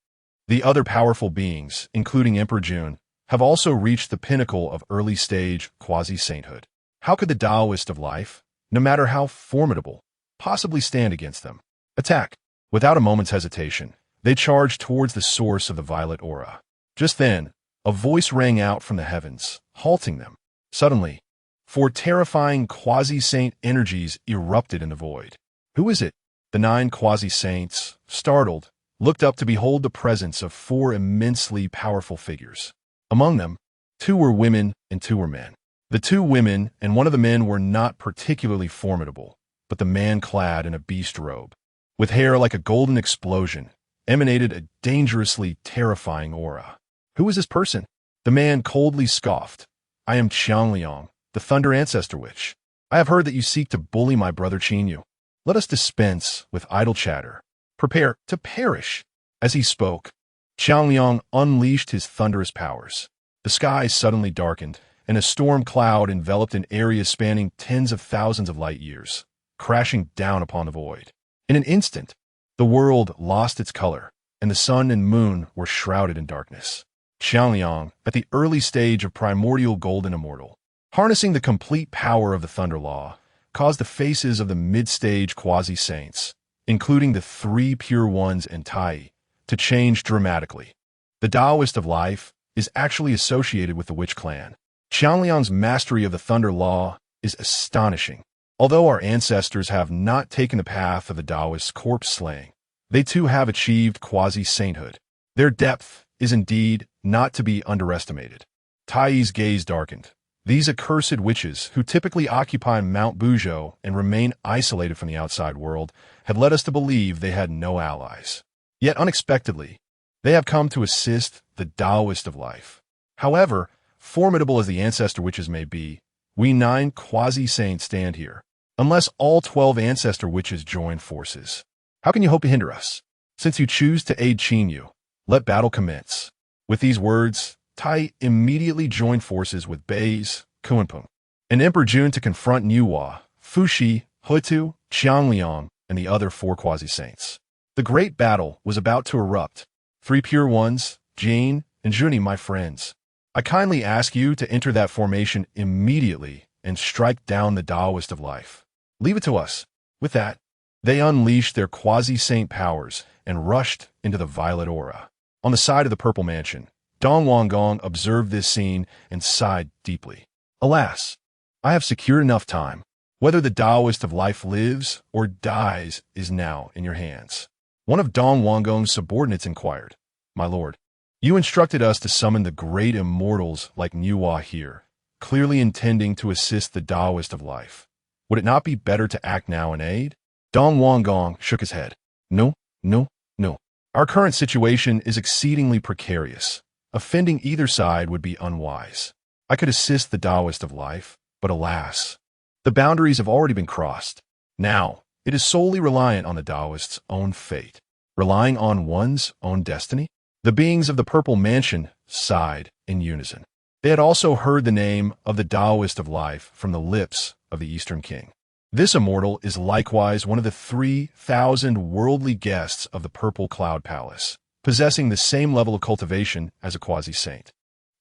The other powerful beings, including Emperor Jun, have also reached the pinnacle of early-stage quasi-sainthood. How could the Taoist of life, no matter how formidable, possibly stand against them? Attack! Without a moment's hesitation, they charged towards the source of the violet aura. Just then, a voice rang out from the heavens, halting them. Suddenly, 4 terrifying quasi-saint energies erupted in the void. Who is it? The 9 quasi-saints, startled, looked up to behold the presence of 4 immensely powerful figures. Among them, 2 were women and 2 were men. The 2 women and one of the men were not particularly formidable, but the man clad in a beast robe, with hair like a golden explosion, emanated a dangerously terrifying aura. Who is this person? The man coldly scoffed. I am Qiangliang, the Thunder Ancestor Witch. I have heard that you seek to bully my brother Qinyu. Let us dispense with idle chatter. Prepare to perish. As he spoke, Qiangliang unleashed his thunderous powers. The sky suddenly darkened, and a storm cloud enveloped an area spanning tens of thousands of light years, crashing down upon the void. In an instant, the world lost its color, and the sun and moon were shrouded in darkness. Qiangliang, at the early stage of primordial golden immortal, harnessing the complete power of the Thunder Law, caused the faces of the mid-stage quasi-saints, including the 3 pure ones and Tai, to change dramatically. The Taoist of life is actually associated with the Witch clan. Qiangliang's mastery of the Thunder Law is astonishing. Although our ancestors have not taken the path of the Taoist corpse slaying, they too have achieved quasi-sainthood. Their depth is indeed not to be underestimated. Tai's gaze darkened. These accursed witches, who typically occupy Mount Buzhou and remain isolated from the outside world, have led us to believe they had no allies. Yet unexpectedly, they have come to assist the Taoist of life. However, formidable as the ancestor witches may be, we 9 quasi-saints stand here, unless all 12 ancestor witches join forces. How can you hope to hinder us? Since you choose to aid Qinyu, let battle commence. With these words, Tai immediately joined forces with Bei's, Kunpeng, and Emperor Jun to confront Nuwa, Fuxi, Huitu, Qiangliang, and the other 4 quasi-saints. The great battle was about to erupt. 3 pure ones, Jane and Junyi, my friends. I kindly ask you to enter that formation immediately and strike down the Taoist of life. Leave it to us. With that, they unleashed their quasi-saint powers and rushed into the violet aura. On the side of the purple mansion, Honghuang observed this scene and sighed deeply. Alas, I have secured enough time. Whether the Taoist of life lives or dies is now in your hands. One of Dong Wanggong's subordinates inquired. My lord, you instructed us to summon the great immortals like Niuhua here, clearly intending to assist the Taoist of life. Would it not be better to act now and aid? Dong Wanggong shook his head. No, no, no. Our current situation is exceedingly precarious. Offending either side would be unwise. I could assist the Taoist of life, but alas, the boundaries have already been crossed. Now, it is solely reliant on the Taoist's own fate, relying on one's own destiny. The beings of the Purple Mansion sighed in unison. They had also heard the name of the Taoist of life from the lips of the Eastern King. This immortal is likewise one of the 3,000 worldly guests of the Purple Cloud Palace, possessing the same level of cultivation as a quasi-saint,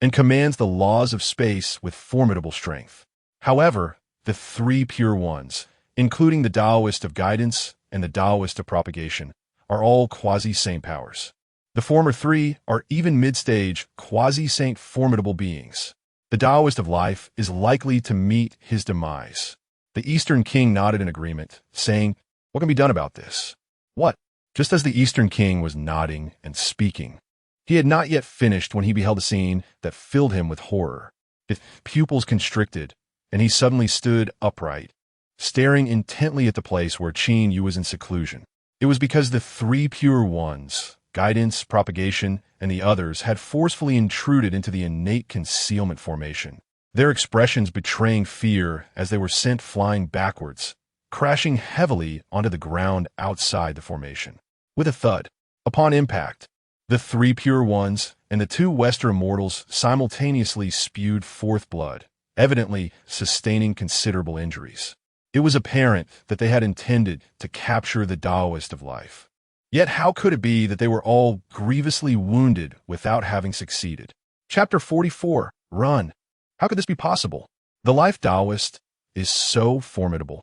and commands the laws of space with formidable strength. However, the three pure ones, including the Taoist of guidance and the Taoist of propagation, are all quasi-saint powers. The former three are even mid-stage, quasi-saint formidable beings. The Taoist of life is likely to meet his demise. The Eastern King nodded in agreement, saying, What can be done about this? What? Just as the Eastern King was nodding and speaking, he had not yet finished when he beheld a scene that filled him with horror. His pupils constricted, and he suddenly stood upright, staring intently at the place where Qin Yu was in seclusion. It was because the three pure ones, guidance, propagation, and the others, had forcefully intruded into the innate concealment formation, their expressions betraying fear as they were sent flying backwards, crashing heavily onto the ground outside the formation. With a thud, upon impact, the three pure ones and the two Western immortals simultaneously spewed forth blood, evidently sustaining considerable injuries. It was apparent that they had intended to capture the Taoist of life. Yet how could it be that they were all grievously wounded without having succeeded? Chapter 44. Run. How could this be possible? The life Taoist is so formidable.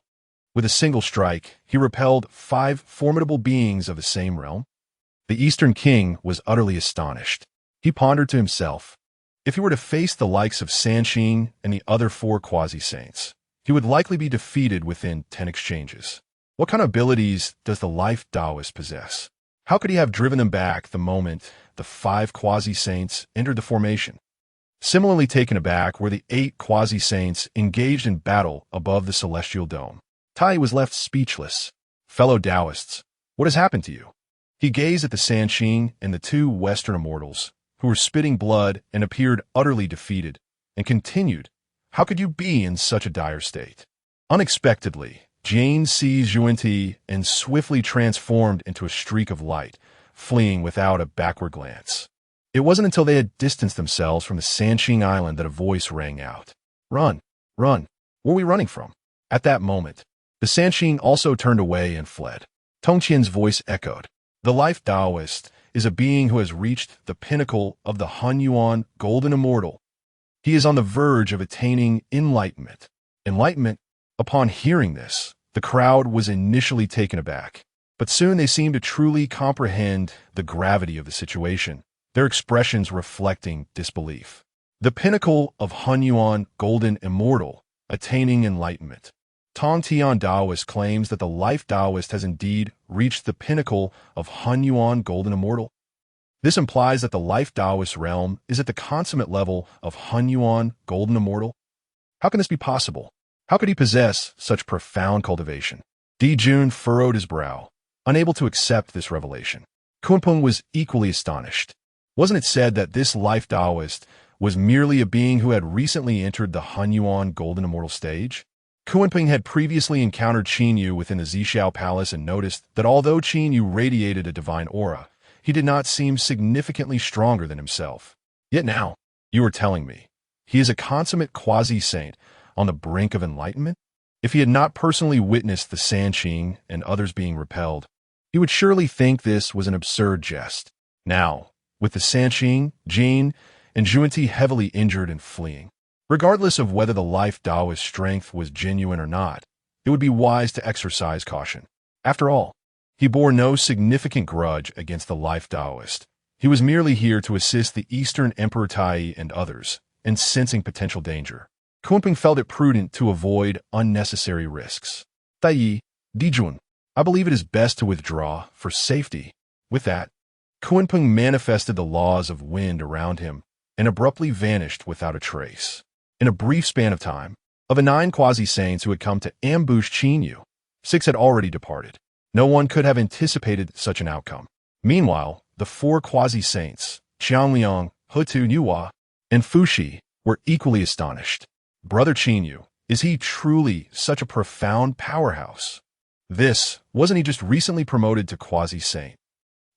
With a single strike, he repelled 5 formidable beings of the same realm. The Eastern King was utterly astonished. He pondered to himself, if he were to face the likes of Sanqing and the other 4 quasi-saints, he would likely be defeated within 10 exchanges. What kind of abilities does the life Taoist possess? How could he have driven them back the moment the 5 quasi-saints entered the formation? Similarly taken aback were the 8 quasi-saints engaged in battle above the celestial dome. Tai was left speechless. Fellow Taoists, what has happened to you? He gazed at the Sanqing and the 2 Western immortals, who were spitting blood and appeared utterly defeated, and continued, How could you be in such a dire state? Unexpectedly, Jane seized Yuanti and swiftly transformed into a streak of light, fleeing without a backward glance. It wasn't until they had distanced themselves from the Sanqing Island that a voice rang out. Run, run, where are we running from? At that moment, the Sanqing also turned away and fled. Tongqian's voice echoed. The life Taoist is a being who has reached the pinnacle of the Honghuang golden immortal. He is on the verge of attaining enlightenment. Enlightenment? Upon hearing this, the crowd was initially taken aback, but soon they seemed to truly comprehend the gravity of the situation, their expressions reflecting disbelief. The pinnacle of Honghuang golden immortal, attaining enlightenment. Tong Tian Taoist claims that the life Taoist has indeed reached the pinnacle of Honghuang golden immortal. This implies that the life Taoist realm is at the consummate level of Honghuang golden immortal. How can this be possible? How could he possess such profound cultivation? Di Jun furrowed his brow, unable to accept this revelation. Kunpeng was equally astonished. Wasn't it said that this life Taoist was merely a being who had recently entered the Honghuang golden immortal stage? Kunpeng had previously encountered Qin Yu within the Zhixiao Palace and noticed that although Qin Yu radiated a divine aura, he did not seem significantly stronger than himself. Yet now, you are telling me, he is a consummate quasi-saint on the brink of enlightenment? If he had not personally witnessed the Sanqing and others being repelled, he would surely think this was an absurd jest. Now, with the Sanqing, Jane, and Juanti heavily injured and fleeing, regardless of whether the life Taoist strength was genuine or not, it would be wise to exercise caution. After all, he bore no significant grudge against the life Taoist. He was merely here to assist the Eastern Emperor Tai and others in sensing potential danger. Kunpeng felt it prudent to avoid unnecessary risks. Tai, Dijun, I believe it is best to withdraw for safety. With that, Kunpeng manifested the laws of wind around him and abruptly vanished without a trace. In a brief span of time, of the 9 quasi-saints who had come to ambush Qin Yu, 6 had already departed. No one could have anticipated such an outcome. Meanwhile, the 4 quasi-saints, Qiangliang, Hutu Nuwa, and Fuxi, were equally astonished. Brother Qin Yu, is he truly such a profound powerhouse? This, wasn't he just recently promoted to quasi-saint?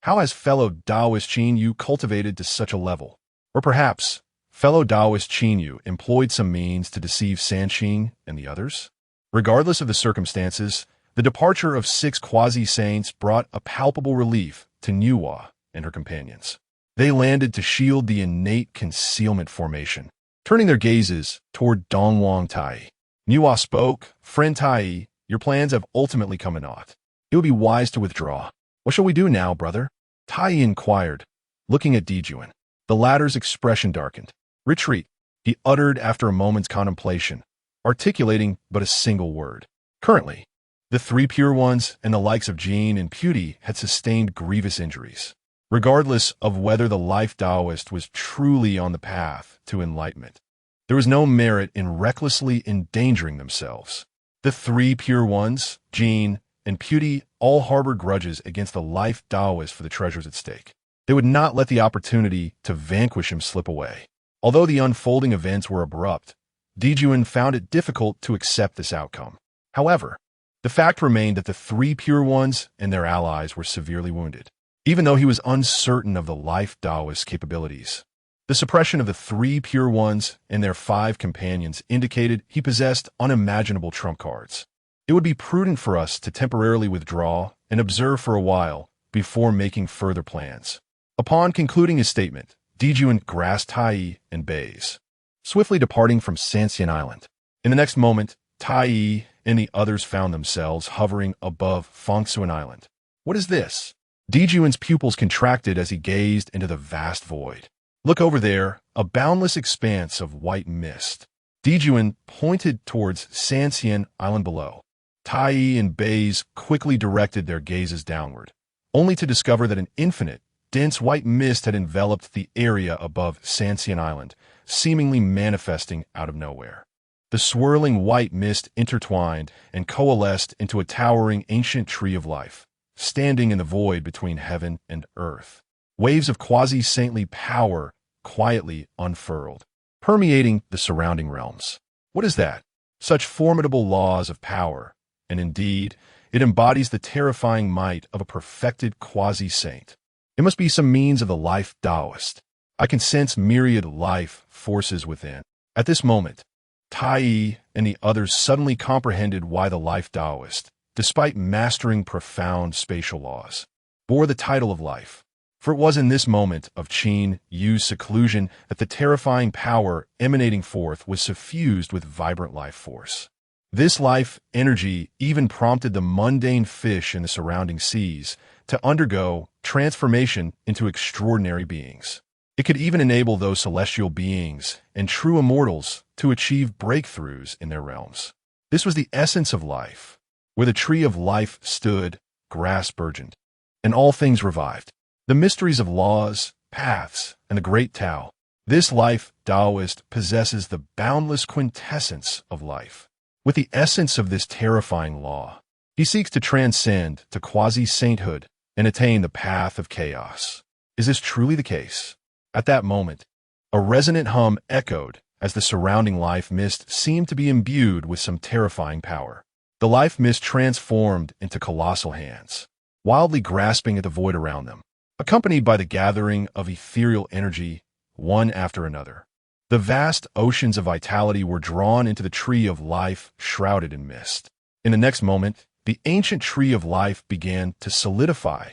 How has fellow Taoist Qin Yu cultivated to such a level? Or perhaps, fellow Taoist Qin Yu employed some means to deceive Sanqing and the others? Regardless of the circumstances, the departure of 6 quasi-saints brought a palpable relief to Nuwa and her companions. They landed to shield the innate concealment formation, turning their gazes toward Dongwang Tai. Nuwa spoke, "Friend Tai, your plans have ultimately come to naught. It would be wise to withdraw. What shall we do now, brother?" Tai inquired, looking at Dijuan. The latter's expression darkened. "Retreat," he uttered after a moment's contemplation, articulating but a single word. Currently, the 3 pure ones and the likes of Jin and Puti had sustained grievous injuries. Regardless of whether the life Taoist was truly on the path to enlightenment, there was no merit in recklessly endangering themselves. The 3 pure ones, Jin and Puti, all harbored grudges against the life Taoist for the treasures at stake. They would not let the opportunity to vanquish him slip away. Although the unfolding events were abrupt, Dijuan found it difficult to accept this outcome. However, the fact remained that the 3 pure ones and their allies were severely wounded. Even though he was uncertain of the life Taoist's capabilities, the suppression of the 3 pure ones and their 5 companions indicated he possessed unimaginable trump cards. It would be prudent for us to temporarily withdraw and observe for a while before making further plans. Upon concluding his statement, Dijuan grasped Tai and Bays, swiftly departing from Sanxian Island. In the next moment, Tai and the others found themselves hovering above Fengsuan Island. What is this? Dijuan's pupils contracted as he gazed into the vast void. Look over there, a boundless expanse of white mist. Dijuan pointed towards Sanxian Island below. Tai and Bays quickly directed their gazes downward, only to discover that an infinite, dense white mist had enveloped the area above Sanxian Island, seemingly manifesting out of nowhere. The swirling white mist intertwined and coalesced into a towering ancient tree of life, standing in the void between heaven and earth. Waves of quasi-saintly power quietly unfurled, permeating the surrounding realms. What is that? Such formidable laws of power, and indeed, it embodies the terrifying might of a perfected quasi-saint. It must be some means of the life Taoist. I can sense myriad life forces within. At this moment, Tai and the others suddenly comprehended why the life Taoist, despite mastering profound spatial laws, bore the title of life. For it was in this moment of Qin Yu's seclusion that the terrifying power emanating forth was suffused with vibrant life force. This life energy even prompted the mundane fish in the surrounding seas to undergo transformation into extraordinary beings. It could even enable those celestial beings and true immortals to achieve breakthroughs in their realms. This was the essence of life. Where the tree of life stood, grass burgeoned, and all things revived. The mysteries of laws, paths, and the great Tao. This life Taoist possesses the boundless quintessence of life. With the essence of this terrifying law, he seeks to transcend to quasi-sainthood and attain the path of chaos. Is this truly the case? At that moment, a resonant hum echoed as the surrounding life mist seemed to be imbued with some terrifying power. The life mist transformed into colossal hands, wildly grasping at the void around them, accompanied by the gathering of ethereal energy, one after another. The vast oceans of vitality were drawn into the tree of life shrouded in mist. In the next moment, the ancient tree of life began to solidify.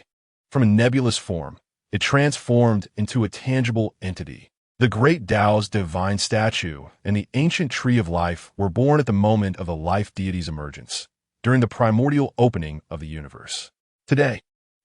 From a nebulous form, it transformed into a tangible entity. The great Tao's divine statue and the ancient tree of life were born at the moment of the life deity's emergence, during the primordial opening of the universe. Today,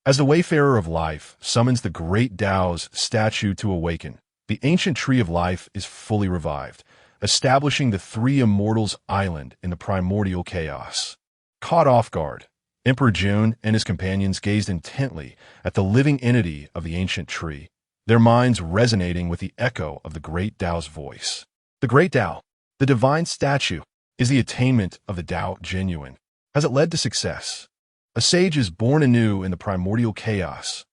as the wayfarer of life summons the great Tao's statue to awaken, the ancient tree of life is fully revived, establishing the 3 immortals' island in the primordial chaos. Caught off guard, Emperor Jun and his companions gazed intently at the living entity of the ancient tree, their minds resonating with the echo of the great Tao's voice. The great Tao, the divine statue, is the attainment of the Tao genuine. Has it led to success? A sage is born anew in the primordial chaos.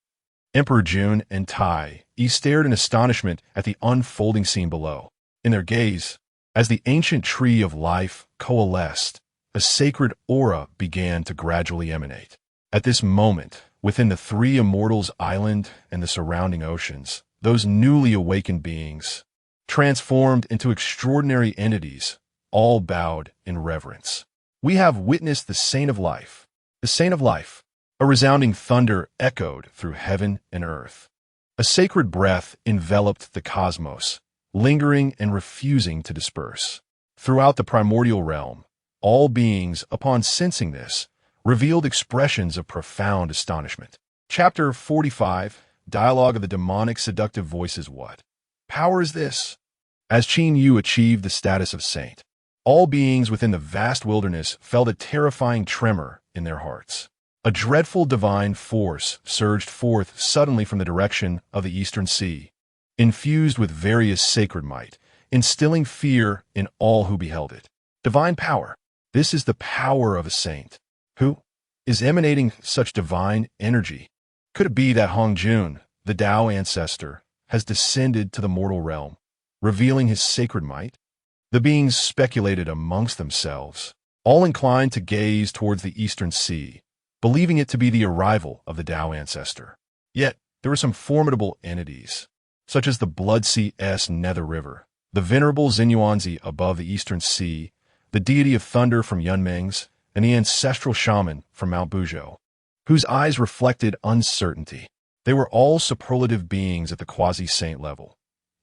Emperor Jun and Tai stared in astonishment at the unfolding scene below. In their gaze, as the ancient tree of life coalesced, a sacred aura began to gradually emanate. At this moment, within the three immortals' island and the surrounding oceans, those newly awakened beings, transformed into extraordinary entities, all bowed in reverence. We have witnessed the Saint of Life. The Saint of Life. A resounding thunder echoed through heaven and earth. A sacred breath enveloped the cosmos, lingering and refusing to disperse. Throughout the primordial realm, all beings, upon sensing this, revealed expressions of profound astonishment. Chapter 45, Dialogue of the Demonic Seductive Voices. What power is this? As Qin Yu achieved the status of saint, all beings within the vast wilderness felt a terrifying tremor in their hearts. A dreadful divine force surged forth suddenly from the direction of the eastern sea, infused with various sacred might, instilling fear in all who beheld it. Divine power. This is the power of a saint. Who is emanating such divine energy? Could it be that Honghuang, the Tao ancestor, has descended to the mortal realm, revealing his sacred might? The beings speculated amongst themselves, all inclined to gaze towards the eastern sea, believing it to be the arrival of the Tao ancestor. Yet, there were some formidable entities, such as the Blood Sea-S Nether River, the venerable Xinyuanzi above the eastern sea, the deity of thunder from Yunmeng's, and the ancestral shaman from Mount Buzhou, whose eyes reflected uncertainty. They were all superlative beings at the quasi-saint level.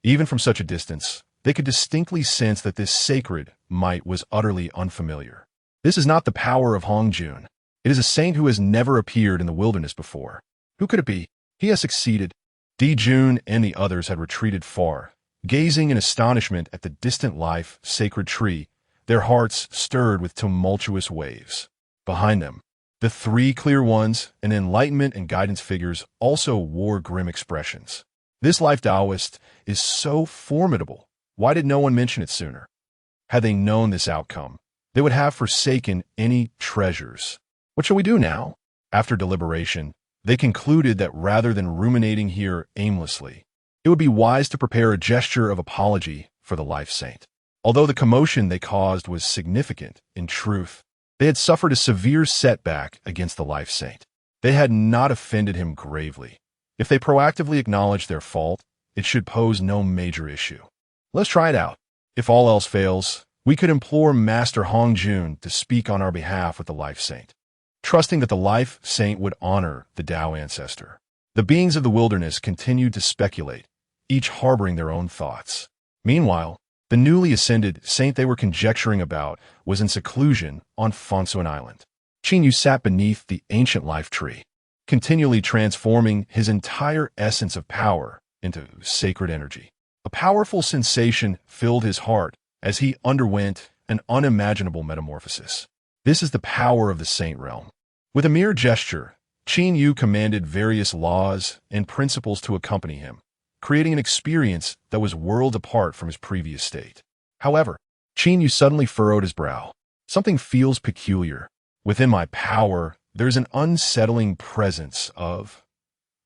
Even from such a distance, they could distinctly sense that this sacred might was utterly unfamiliar. This is not the power of Honghuang. It is a saint who has never appeared in the wilderness before. Who could it be? He has succeeded. Di Jun and the others had retreated far, gazing in astonishment at the distant life, sacred tree, their hearts stirred with tumultuous waves. Behind them, the three clear ones and enlightenment and guidance figures also wore grim expressions. This life Taoist is so formidable. Why did no one mention it sooner? Had they known this outcome, they would have forsaken any treasures. What shall we do now? After deliberation, they concluded that rather than ruminating here aimlessly, it would be wise to prepare a gesture of apology for the life saint. Although the commotion they caused was significant, in truth, they had suffered a severe setback against the life saint. They had not offended him gravely. If they proactively acknowledged their fault, it should pose no major issue. Let's try it out. If all else fails, we could implore Master Honghuang to speak on our behalf with the life saint, trusting that the life saint would honor the Tao ancestor. The beings of the wilderness continued to speculate, each harboring their own thoughts. Meanwhile, the newly ascended saint they were conjecturing about was in seclusion on Fongsuan Island. Qin Yu sat beneath the ancient life tree, continually transforming his entire essence of power into sacred energy. A powerful sensation filled his heart as he underwent an unimaginable metamorphosis. This is the power of the saint realm. With a mere gesture, Qin Yu commanded various laws and principles to accompany him, creating an experience that was worlds apart from his previous state. However, Qin Yu suddenly furrowed his brow. Something feels peculiar. Within my power, there's an unsettling presence of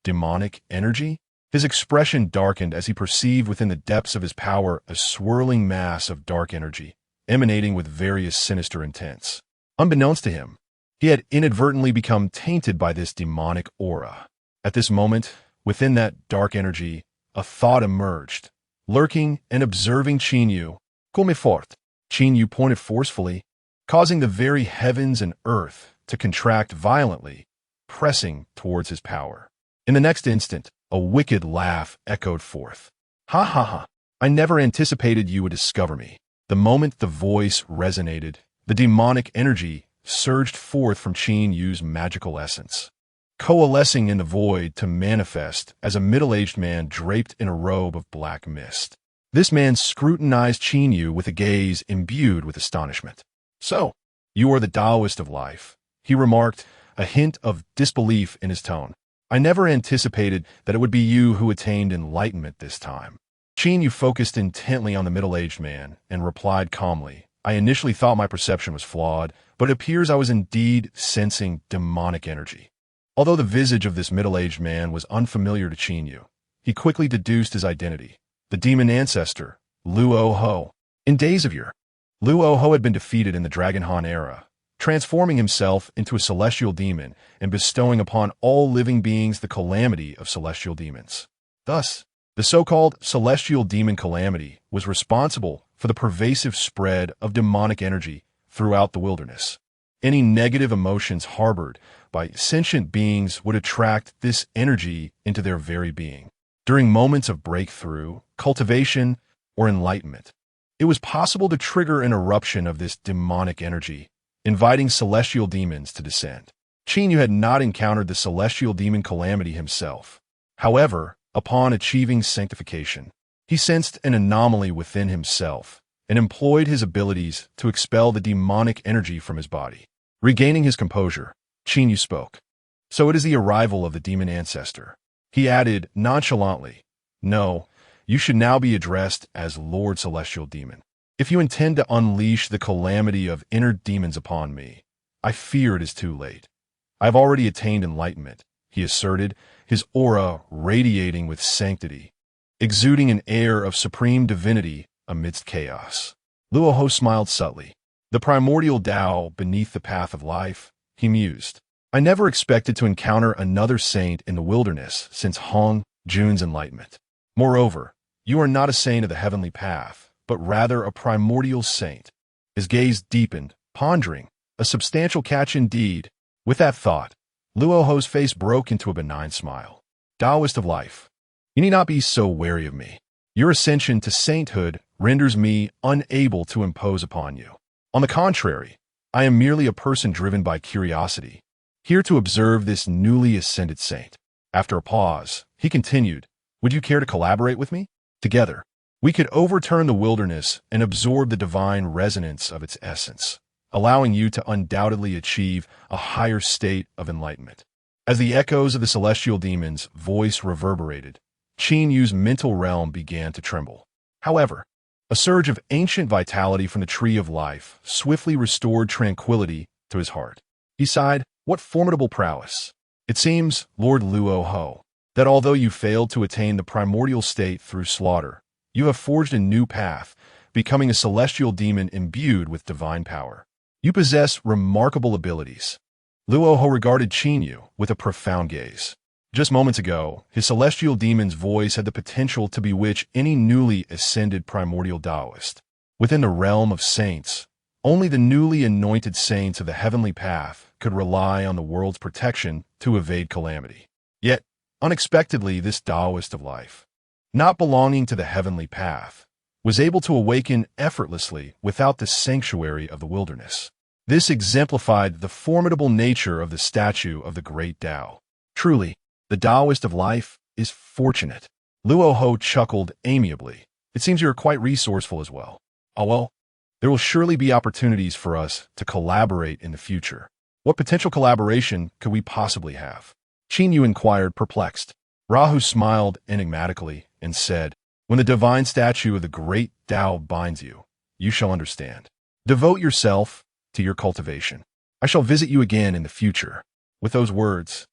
demonic energy. His expression darkened as he perceived within the depths of his power a swirling mass of dark energy, emanating with various sinister intents. Unbeknownst to him, he had inadvertently become tainted by this demonic aura. At this moment, within that dark energy, a thought emerged, lurking and observing Qin Yu. Come fort. Qin Yu pointed forcefully, causing the very heavens and earth to contract violently, pressing towards his power. In the next instant, a wicked laugh echoed forth. Ha ha ha! I never anticipated you would discover me. The moment the voice resonated, the demonic energy surged forth from Qin Yu's magical essence, coalescing in the void to manifest as a middle-aged man draped in a robe of black mist. This man scrutinized Qin Yu with a gaze imbued with astonishment. So, you are the Taoist of life, he remarked, a hint of disbelief in his tone. "I never anticipated that it would be you who attained enlightenment this time." Qin Yu focused intently on the middle-aged man and replied calmly, "I initially thought my perception was flawed, but it appears I was indeed sensing demonic energy." Although the visage of this middle-aged man was unfamiliar to Qin Yu, he quickly deduced his identity: the demon ancestor, Luo Ho. In days of yore, Luo Ho had been defeated in the Dragon Han era, transforming himself into a celestial demon and bestowing upon all living beings the calamity of celestial demons. Thus, the so-called celestial demon calamity was responsible for the pervasive spread of demonic energy throughout the wilderness. Any negative emotions harbored by sentient beings would attract this energy into their very being. During moments of breakthrough, cultivation, or enlightenment, it was possible to trigger an eruption of this demonic energy, inviting celestial demons to descend. Qin Yu had not encountered the celestial demon calamity himself. However, upon achieving sanctification, he sensed an anomaly within himself and employed his abilities to expel the demonic energy from his body. Regaining his composure, Qin Yu spoke. "So it is the arrival of the demon ancestor." He added nonchalantly, "No, you should now be addressed as Lord Celestial Demon. If you intend to unleash the calamity of inner demons upon me, I fear it is too late. I have already attained enlightenment," he asserted, his aura radiating with sanctity, exuding an air of supreme divinity amidst chaos. Luo Ho smiled subtly. "The primordial Tao beneath the path of life," he mused. "I never expected to encounter another saint in the wilderness since Honghuang's enlightenment. Moreover, you are not a saint of the heavenly path, but rather a primordial saint." His gaze deepened, pondering, a substantial catch indeed. With that thought, Luo Ho's face broke into a benign smile. "Taoist of life, you need not be so wary of me. Your ascension to sainthood renders me unable to impose upon you. On the contrary, I am merely a person driven by curiosity, here to observe this newly ascended saint." After a pause, he continued, "Would you care to collaborate with me? Together, we could overturn the wilderness and absorb the divine resonance of its essence, allowing you to undoubtedly achieve a higher state of enlightenment." As the echoes of the celestial demon's voice reverberated, Qin Yu's mental realm began to tremble. However, a surge of ancient vitality from the tree of life swiftly restored tranquility to his heart. He sighed, "What formidable prowess! It seems, Lord Luo Ho, that although you failed to attain the primordial state through slaughter, you have forged a new path, becoming a celestial demon imbued with divine power. You possess remarkable abilities." Luo Ho regarded Qin Yu with a profound gaze. Just moments ago, his celestial demon's voice had the potential to bewitch any newly ascended primordial Taoist. Within the realm of saints, only the newly anointed saints of the heavenly path could rely on the world's protection to evade calamity. Yet, unexpectedly, this Taoist of life, not belonging to the heavenly path, was able to awaken effortlessly without the sanctuary of the wilderness. This exemplified the formidable nature of the statue of the great Tao. Truly, the Taoist of life is fortunate. Luo Ho chuckled amiably. "It seems you are quite resourceful as well. Oh well, there will surely be opportunities for us to collaborate in the future. What potential collaboration could we possibly have?" Qin Yu inquired, perplexed. Rahu smiled enigmatically and said, "When the divine statue of the great Tao binds you, you shall understand. Devote yourself to your cultivation. I shall visit you again in the future." With those words,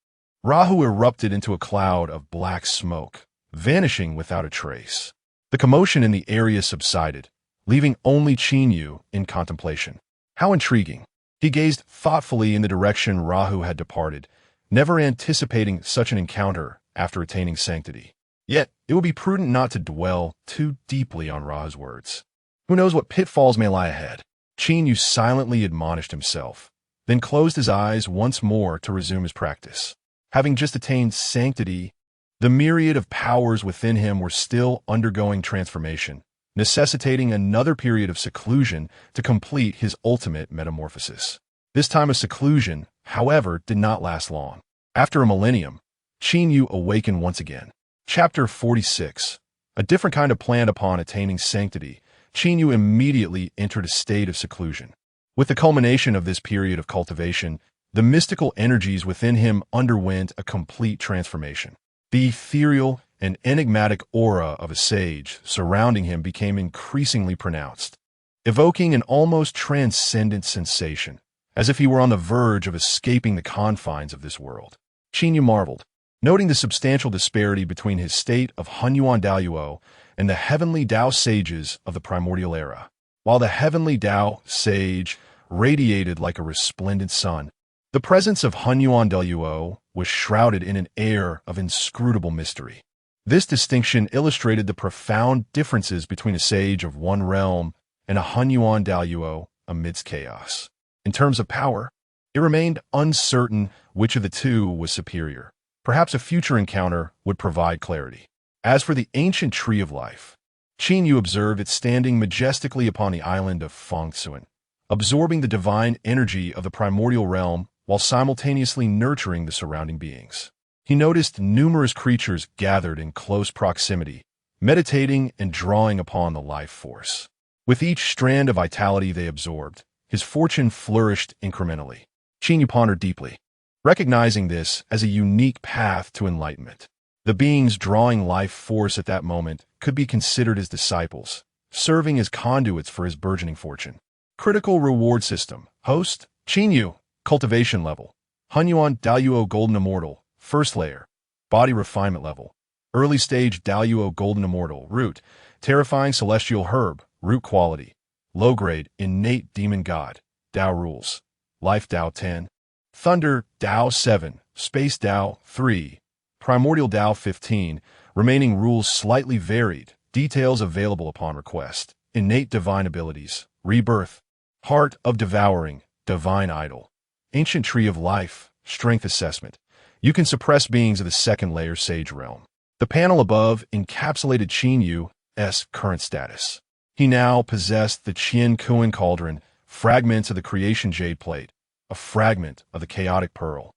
Rahu erupted into a cloud of black smoke, vanishing without a trace. The commotion in the area subsided, leaving only Qin Yu in contemplation. How intriguing. He gazed thoughtfully in the direction Rahu had departed, never anticipating such an encounter after attaining sanctity. Yet, it would be prudent not to dwell too deeply on Rahu's words. Who knows what pitfalls may lie ahead? Qin Yu silently admonished himself, then closed his eyes once more to resume his practice. Having just attained sanctity, the myriad of powers within him were still undergoing transformation, necessitating another period of seclusion to complete his ultimate metamorphosis. This time of seclusion, however, did not last long. After a millennium, Qin Yu awakened once again. Chapter 46. A different kind of plan. Upon attaining sanctity, Qin Yu immediately entered a state of seclusion. With the culmination of this period of cultivation, The mystical energies within him underwent a complete transformation. The ethereal and enigmatic aura of a sage surrounding him became increasingly pronounced, evoking an almost transcendent sensation, as if he were on the verge of escaping the confines of this world. Qin Yu marveled, noting the substantial disparity between his state of Honghuang Daoyuo and the heavenly Dao sages of the primordial era. While the heavenly Dao sage radiated like a resplendent sun, the presence of Honghuang Daoyuo was shrouded in an air of inscrutable mystery. This distinction illustrated the profound differences between a sage of one realm and a Honghuang Daoyuo amidst chaos. In terms of power, it remained uncertain which of the two was superior. Perhaps a future encounter would provide clarity. As for the ancient tree of life, Qin Yu observed it standing majestically upon the island of Fengsuan, absorbing the divine energy of the primordial realm while simultaneously nurturing the surrounding beings. He noticed numerous creatures gathered in close proximity, meditating and drawing upon the life force. With each strand of vitality they absorbed, his fortune flourished incrementally. Qin Yu pondered deeply, recognizing this as a unique path to enlightenment. The beings drawing life force at that moment could be considered as disciples, serving as conduits for his burgeoning fortune. Critical reward system. Host, Qin Yu. Cultivation level. Honghuang Daoyuo Golden Immortal. First layer. Body refinement level. Early stage Daoyuo Golden Immortal. Root. Terrifying celestial herb. Root quality. Low grade. Innate demon god. Dao rules. Life Dao 10. Thunder Dao 7. Space Dao 3. Primordial Dao 15. Remaining rules slightly varied. Details available upon request. Innate divine abilities. Rebirth. Heart of Devouring. Divine Idol. Ancient Tree of Life. Strength Assessment. You can suppress beings of the second layer Sage Realm. The panel above encapsulated Qin Yu's current status. He now possessed the Qian Kuan Cauldron, fragments of the Creation Jade Plate, a fragment of the Chaotic Pearl,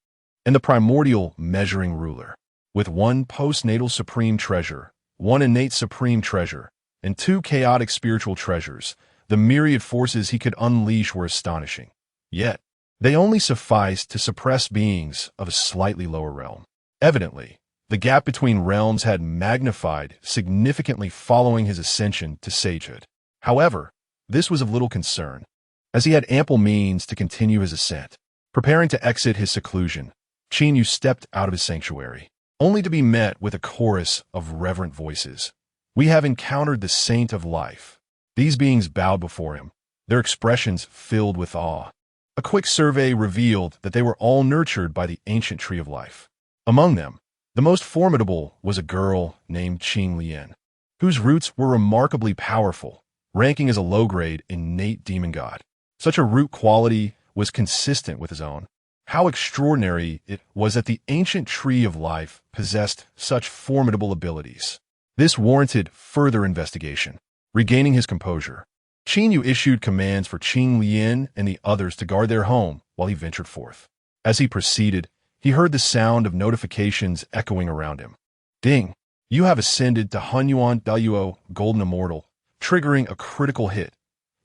and the Primordial Measuring Ruler. With one postnatal Supreme Treasure, one innate Supreme Treasure, and two chaotic spiritual treasures, the myriad forces he could unleash were astonishing. Yet, they only sufficed to suppress beings of a slightly lower realm. Evidently, the gap between realms had magnified significantly following his ascension to sagehood. However, this was of little concern, as he had ample means to continue his ascent. Preparing to exit his seclusion, Qin Yu stepped out of his sanctuary, only to be met with a chorus of reverent voices. We have encountered the Saint of Life. These beings bowed before him, their expressions filled with awe. A quick survey revealed that they were all nurtured by the ancient Tree of Life. Among them, the most formidable was a girl named Qing Lian, whose roots were remarkably powerful, ranking as a low-grade innate demon god. Such a root quality was consistent with his own. How extraordinary it was that the ancient Tree of Life possessed such formidable abilities. This warranted further investigation. Regaining his composure, Qin Yu issued commands for Qing Lian and the others to guard their home while he ventured forth. As he proceeded, he heard the sound of notifications echoing around him. Ding! You have ascended to Honghuang Daoyuo Golden Immortal, triggering a critical hit.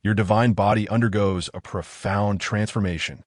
Your divine body undergoes a profound transformation.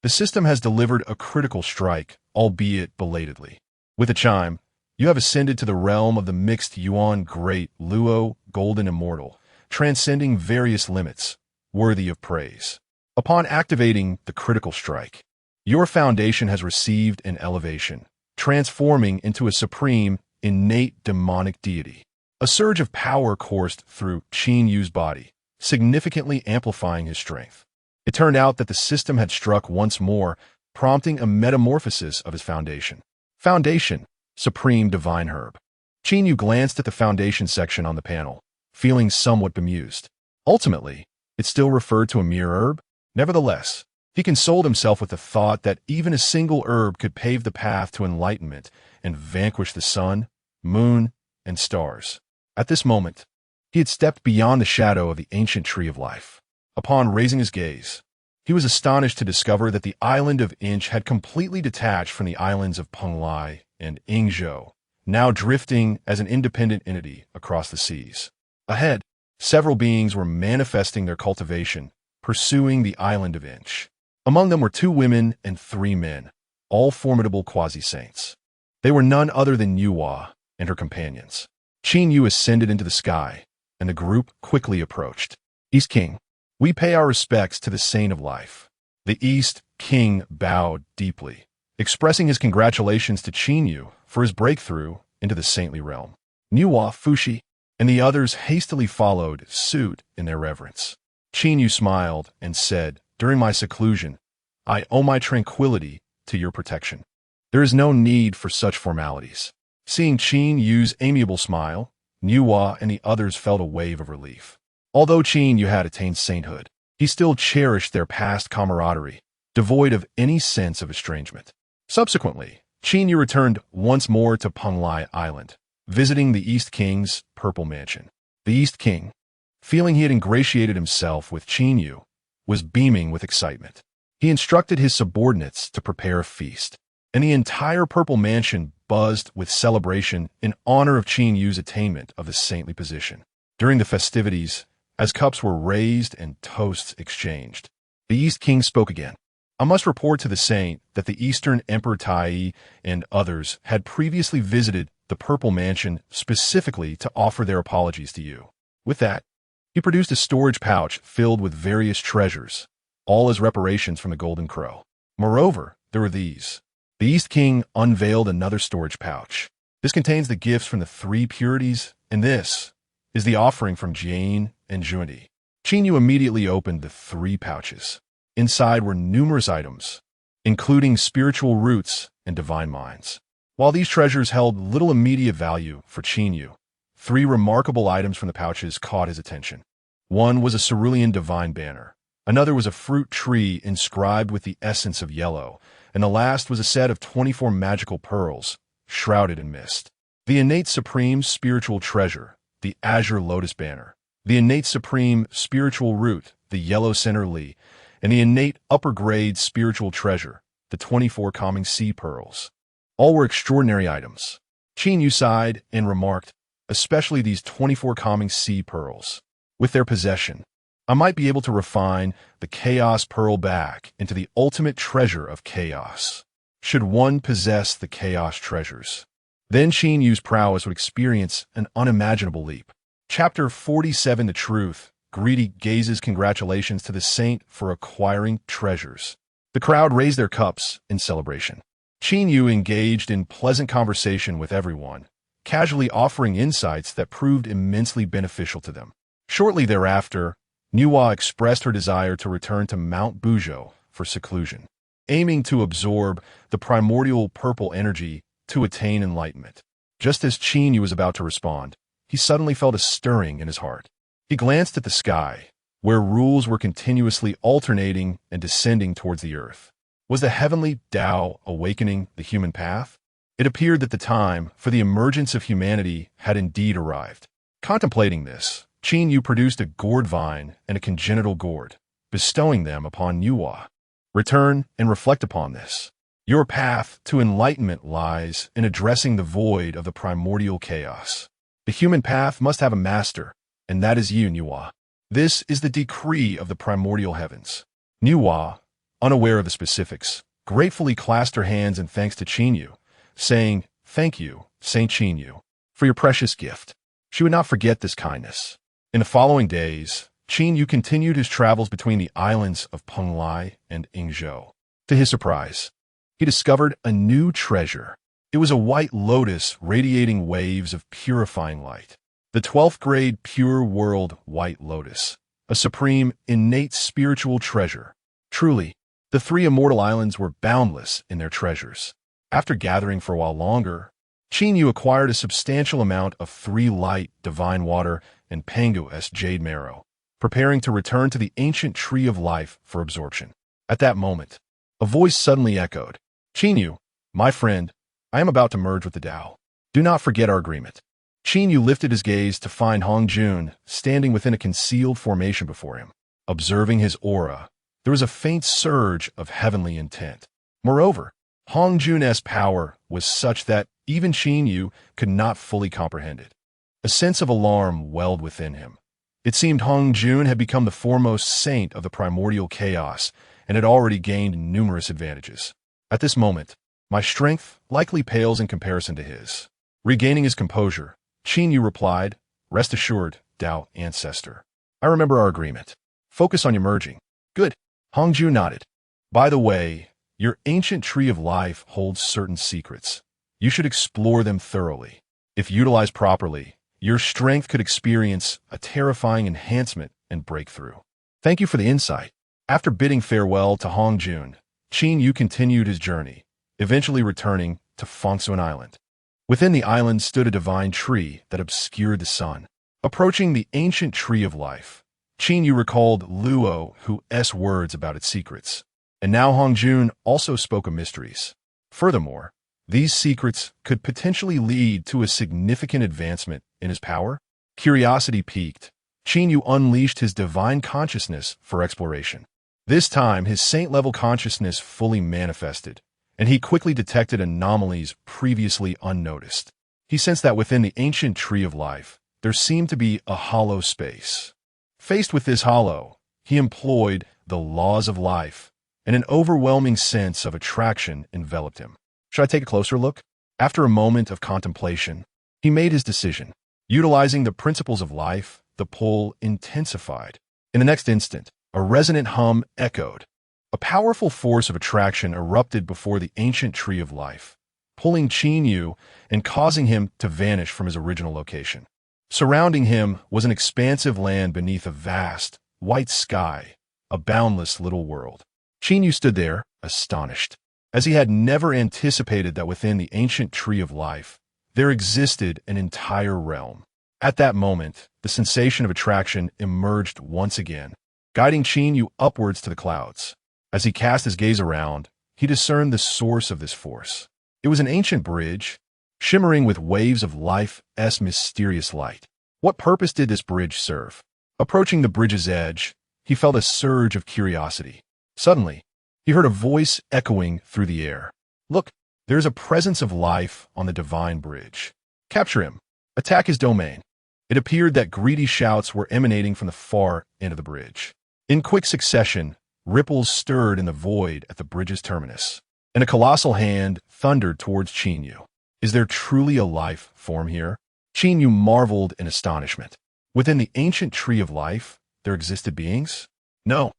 The system has delivered a critical strike, albeit belatedly. With a chime, you have ascended to the realm of the mixed Yuan Great Luo Golden Immortal, transcending various limits, worthy of praise. Upon activating the critical strike, your foundation has received an elevation, transforming into a supreme, innate demonic deity. A surge of power coursed through Qin Yu's body, significantly amplifying his strength. It turned out that the system had struck once more, prompting a metamorphosis of his foundation. Foundation, Supreme Divine Herb. Qin Yu glanced at the foundation section on the panel, feeling somewhat bemused. Ultimately, it still referred to a mere herb. Nevertheless, he consoled himself with the thought that even a single herb could pave the path to enlightenment and vanquish the sun, moon, and stars. At this moment, he had stepped beyond the shadow of the ancient Tree of Life. Upon raising his gaze, he was astonished to discover that the island of Inch had completely detached from the islands of Penglai and Yingzhou, now drifting as an independent entity across the seas. Ahead, several beings were manifesting their cultivation, pursuing the island of Inch. Among them were 2 women and 3 men, all formidable quasi-saints. They were none other than Yuhua and her companions. Qin Yu ascended into the sky, and the group quickly approached. East King, we pay our respects to the Saint of Life. The East King bowed deeply, expressing his congratulations to Qin Yu for his breakthrough into the saintly realm. Yuhua, Fuxi, and the others hastily followed suit in their reverence. Qin Yu smiled and said, "During my seclusion, I owe my tranquility to your protection. There is no need for such formalities." Seeing Qin Yu's amiable smile, Yuhua and the others felt a wave of relief. Although Qin Yu had attained sainthood, he still cherished their past camaraderie, devoid of any sense of estrangement. Subsequently, Qin Yu returned once more to Penglai Island, visiting the East King's Purple Mansion. The East King, feeling he had ingratiated himself with Qin Yu, was beaming with excitement. He instructed his subordinates to prepare a feast, and the entire Purple Mansion buzzed with celebration in honor of Qin Yu's attainment of the saintly position. During the festivities, as cups were raised and toasts exchanged, the East King spoke again. "I must report to the saint that the Eastern Emperor Tai and others had previously visited the Purple Mansion specifically to offer their apologies to you." With that, he produced a storage pouch filled with various treasures, all as reparations from the Golden Crow. Moreover, there were these. The East King unveiled another storage pouch. This contains the gifts from the 3 purities, and this is the offering from Jian and Junyi. Qin Yu immediately opened the 3 pouches. Inside were numerous items, including spiritual roots and divine minds. While these treasures held little immediate value for Qin Yu, 3 remarkable items from the pouches caught his attention. One was a cerulean divine banner. Another was a fruit tree inscribed with the essence of yellow, and the last was a set of 24 magical pearls, shrouded in mist. The innate supreme spiritual treasure, the azure lotus banner, the innate supreme spiritual root, the yellow center li, and the innate upper-grade spiritual treasure, the 24 calming sea pearls. All were extraordinary items. Qin Yu sighed and remarked, "Especially these 24 calming sea pearls. With their possession, I might be able to refine the chaos pearl back into the ultimate treasure of chaos. Should one possess the chaos treasures, then Qin Yu's prowess would experience an unimaginable leap." Chapter 47 The Truth. Greedy gazes congratulations to the saint for acquiring treasures. The crowd raised their cups in celebration. Qin Yu engaged in pleasant conversation with everyone, casually offering insights that proved immensely beneficial to them. Shortly thereafter, Yuhua expressed her desire to return to Mount Buzhou for seclusion, aiming to absorb the primordial purple energy to attain enlightenment. Just as Qin Yu was about to respond, he suddenly felt a stirring in his heart. He glanced at the sky, where rules were continuously alternating and descending towards the earth. Was the heavenly Tao awakening the human path? It appeared that the time for the emergence of humanity had indeed arrived. Contemplating this, Qin Yu produced a gourd vine and a congenital gourd, bestowing them upon Yuhua. "Return and reflect upon this. Your path to enlightenment lies in addressing the void of the primordial chaos. The human path must have a master, and that is you, Yuhua. This is the decree of the primordial heavens." Yuhua, unaware of the specifics, gratefully clasped her hands in thanks to Qin Yu, saying, "Thank you, Saint Qin Yu, for your precious gift." She would not forget this kindness. In the following days, Qin Yu continued his travels between the islands of Penglai and Yingzhou. To his surprise, he discovered a new treasure. It was a white lotus radiating waves of purifying light. The 12th grade pure world white lotus, a supreme, innate spiritual treasure. Truly, the 3 immortal islands were boundless in their treasures. After gathering for a while longer, Qin Yu acquired a substantial amount of 3 light divine water and Pangu-S jade marrow, preparing to return to the ancient tree of life for absorption. At that moment, a voice suddenly echoed, "Qin Yu, my friend, I am about to merge with the Tao. Do not forget our agreement." Qin Yu lifted his gaze to find Hongjun standing within a concealed formation before him. Observing his aura, there was a faint surge of heavenly intent. Moreover, Hongjun's power was such that even Qin Yu could not fully comprehend it. A sense of alarm welled within him. It seemed Hongjun had become the foremost saint of the primordial chaos, and had already gained numerous advantages. At this moment, my strength likely pales in comparison to his. Regaining his composure, Qin Yu replied, "Rest assured, Dao Ancestor. I remember our agreement. Focus on your merging." "Good." Hongju nodded. "By the way, your ancient tree of life holds certain secrets. You should explore them thoroughly. If utilized properly, your strength could experience a terrifying enhancement and breakthrough." "Thank you for the insight." After bidding farewell to Hongjun, Qin Yu continued his journey, eventually returning to Fengsuan Island. Within the island stood a divine tree that obscured the sun. Approaching the ancient tree of life, Qin Yu recalled Luo Hu's words about its secrets. And now Hongjun also spoke of mysteries. Furthermore, these secrets could potentially lead to a significant advancement in his power. Curiosity piqued. Qin Yu unleashed his divine consciousness for exploration. This time, his saint-level consciousness fully manifested, and he quickly detected anomalies previously unnoticed. He sensed that within the ancient tree of life, there seemed to be a hollow space. Faced with this hollow, he employed the laws of life, and an overwhelming sense of attraction enveloped him. Should I take a closer look? After a moment of contemplation, he made his decision. Utilizing the principles of life, the pull intensified. In the next instant, a resonant hum echoed. A powerful force of attraction erupted before the ancient tree of life, pulling Qin Yu and causing him to vanish from his original location. Surrounding him was an expansive land beneath a vast, white sky, a boundless little world. Qin Yu stood there, astonished, as he had never anticipated that within the ancient tree of life, there existed an entire realm. At that moment, the sensation of attraction emerged once again, guiding Qin Yu upwards to the clouds. As he cast his gaze around, he discerned the source of this force. It was an ancient bridge, shimmering with waves of life's mysterious light. What purpose did this bridge serve? Approaching the bridge's edge, he felt a surge of curiosity. Suddenly, he heard a voice echoing through the air. "Look, there is a presence of life on the divine bridge. Capture him. Attack his domain." It appeared that greedy shouts were emanating from the far end of the bridge. In quick succession, ripples stirred in the void at the bridge's terminus, and a colossal hand thundered towards Qin Yu. "Is there truly a life form here?" Qin Yu marveled in astonishment. Within the ancient tree of life, there existed beings? No.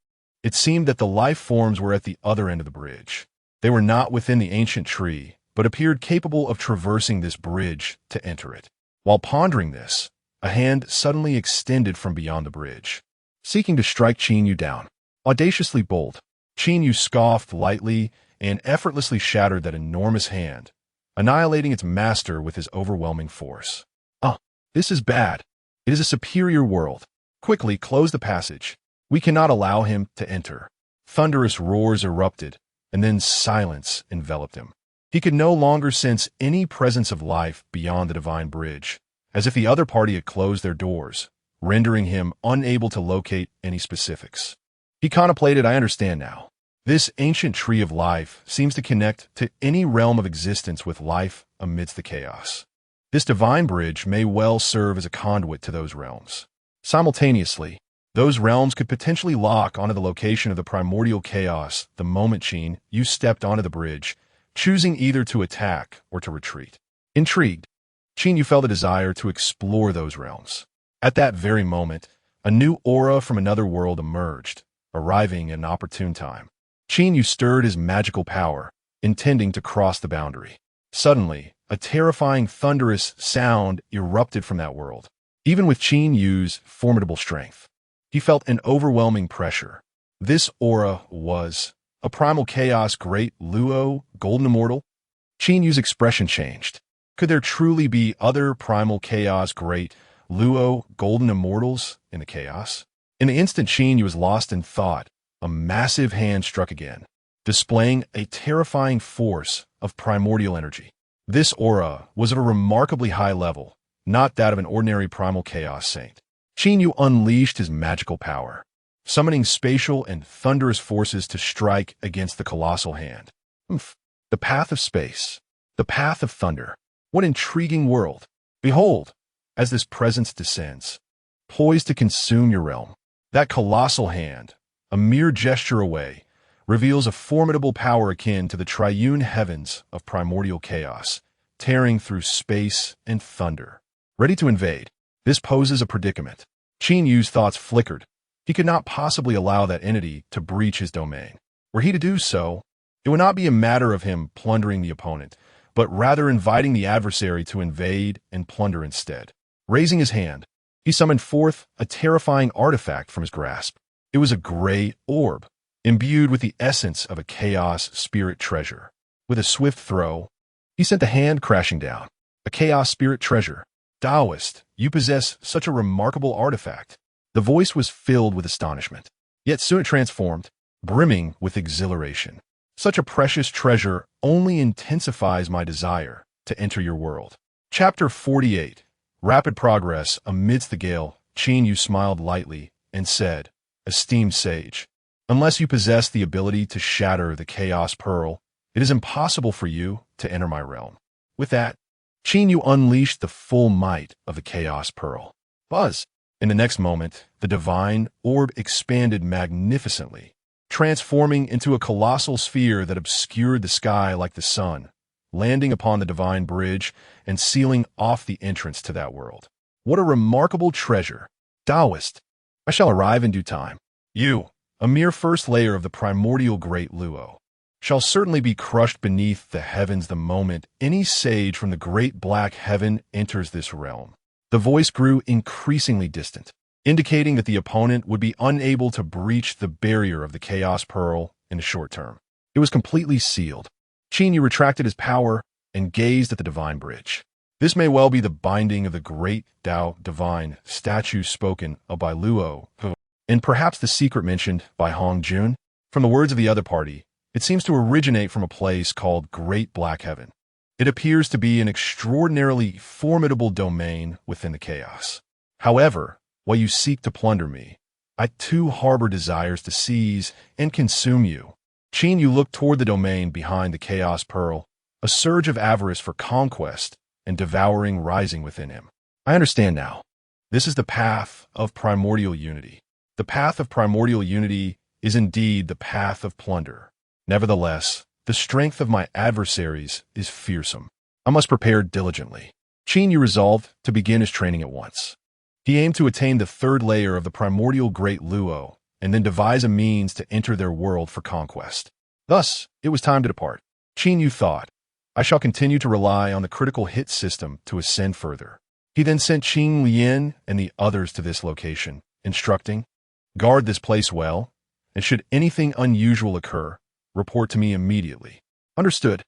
It seemed that the life forms were at the other end of the bridge. They were not within the ancient tree, but appeared capable of traversing this bridge to enter it. While pondering this, a hand suddenly extended from beyond the bridge, seeking to strike Qin Yu down. Audaciously bold, Qin Yu scoffed lightly and effortlessly shattered that enormous hand, annihilating its master with his overwhelming force. This is bad. It is a superior world. Quickly close the passage. We cannot allow him to enter." Thunderous roars erupted, and then silence enveloped him. He could no longer sense any presence of life beyond the divine bridge, as if the other party had closed their doors, rendering him unable to locate any specifics. He contemplated, "I understand now. This ancient tree of life seems to connect to any realm of existence with life amidst the chaos. This divine bridge may well serve as a conduit to those realms. Simultaneously, those realms could potentially lock onto the location of the primordial chaos the moment Qin Yu stepped onto the bridge, choosing either to attack or to retreat." Intrigued, Qin Yu felt a desire to explore those realms. At that very moment, a new aura from another world emerged, arriving at an opportune time. Qin Yu stirred his magical power, intending to cross the boundary. Suddenly, a terrifying thunderous sound erupted from that world. Even with Qin Yu's formidable strength, he felt an overwhelming pressure. This aura was a primal chaos great Luo, golden immortal. Qin Yu's expression changed. Could there truly be other primal chaos great Luo, golden immortals in the chaos? In the instant Qin Yu was lost in thought, a massive hand struck again, displaying a terrifying force of primordial energy. This aura was of a remarkably high level, not that of an ordinary primal chaos saint. Qin Yu unleashed his magical power, summoning spatial and thunderous forces to strike against the colossal hand. The path of space, the path of thunder. What intriguing world! Behold, as this presence descends, poised to consume your realm, that colossal hand, a mere gesture away, reveals a formidable power akin to the triune heavens of primordial chaos, tearing through space and thunder. Ready to invade, this poses a predicament. Qin Yu's thoughts flickered. He could not possibly allow that entity to breach his domain. Were he to do so, it would not be a matter of him plundering the opponent, but rather inviting the adversary to invade and plunder instead. Raising his hand, he summoned forth a terrifying artifact from his grasp. It was a gray orb, imbued with the essence of a chaos spirit treasure. With a swift throw, he sent the hand crashing down. A chaos spirit treasure. Taoist, you possess such a remarkable artifact. The voice was filled with astonishment, yet soon it transformed, brimming with exhilaration. Such a precious treasure only intensifies my desire to enter your world. Chapter 48. Rapid Progress Amidst the Gale. Qin Yu smiled lightly and said, Esteemed sage, unless you possess the ability to shatter the Chaos Pearl, it is impossible for you to enter my realm. With that, Qin Yu unleashed the full might of the Chaos Pearl. Buzz! In the next moment, the divine orb expanded magnificently, transforming into a colossal sphere that obscured the sky like the sun, landing upon the divine bridge and sealing off the entrance to that world. What a remarkable treasure! Taoist, I shall arrive in due time. You, a mere first layer of the primordial great Luo, shall certainly be crushed beneath the heavens the moment any sage from the great black heaven enters this realm. The voice grew increasingly distant, indicating that the opponent would be unable to breach the barrier of the Chaos Pearl in the short term. It was completely sealed. Qin Yu retracted his power and gazed at the divine bridge. This may well be the binding of the great Tao divine statue spoken of by Luo, and perhaps the secret mentioned by Honghuang. From the words of the other party, it seems to originate from a place called Great Black Heaven. It appears to be an extraordinarily formidable domain within the chaos. However, while you seek to plunder me, I too harbor desires to seize and consume you. Qin Yu looked toward the domain behind the Chaos Pearl, a surge of avarice for conquest and devouring rising within him. I understand now. This is the path of primordial unity. The path of primordial unity is indeed the path of plunder. Nevertheless, the strength of my adversaries is fearsome. I must prepare diligently. Qin Yu resolved to begin his training at once. He aimed to attain the third layer of the primordial great Luo, and then devise a means to enter their world for conquest. Thus, it was time to depart. Qin Yu thought, I shall continue to rely on the critical hit system to ascend further. He then sent Qin Lian and the others to this location, instructing, guard this place well, and should anything unusual occur, report to me immediately. Understood.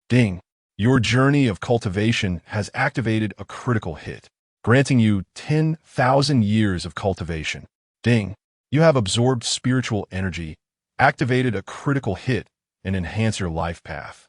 Ding. Your journey of cultivation has activated a critical hit, granting you 10,000 years of cultivation. Ding. You have absorbed spiritual energy, activated a critical hit, and enhanced your life path.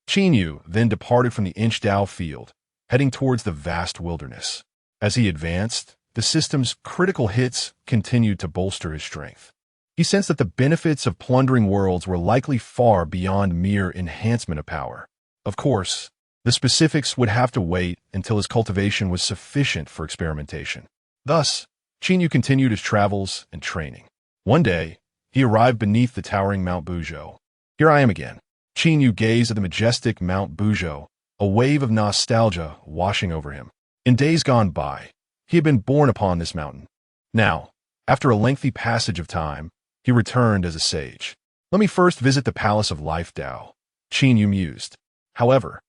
Qin Yu then departed from the Inch-Dao field, heading towards the vast wilderness. As he advanced, the system's critical hits continued to bolster his strength. He sensed that the benefits of plundering worlds were likely far beyond mere enhancement of power. Of course, the specifics would have to wait until his cultivation was sufficient for experimentation. Thus, Qin Yu continued his travels and training. One day, he arrived beneath the towering Mount Buzhou. Here I am again. Qin Yu gazed at the majestic Mount Buzhou, a wave of nostalgia washing over him. In days gone by, he had been born upon this mountain. Now, after a lengthy passage of time, he returned as a sage. Let me first visit the Palace of Life Tao, Qin Yu mused. However,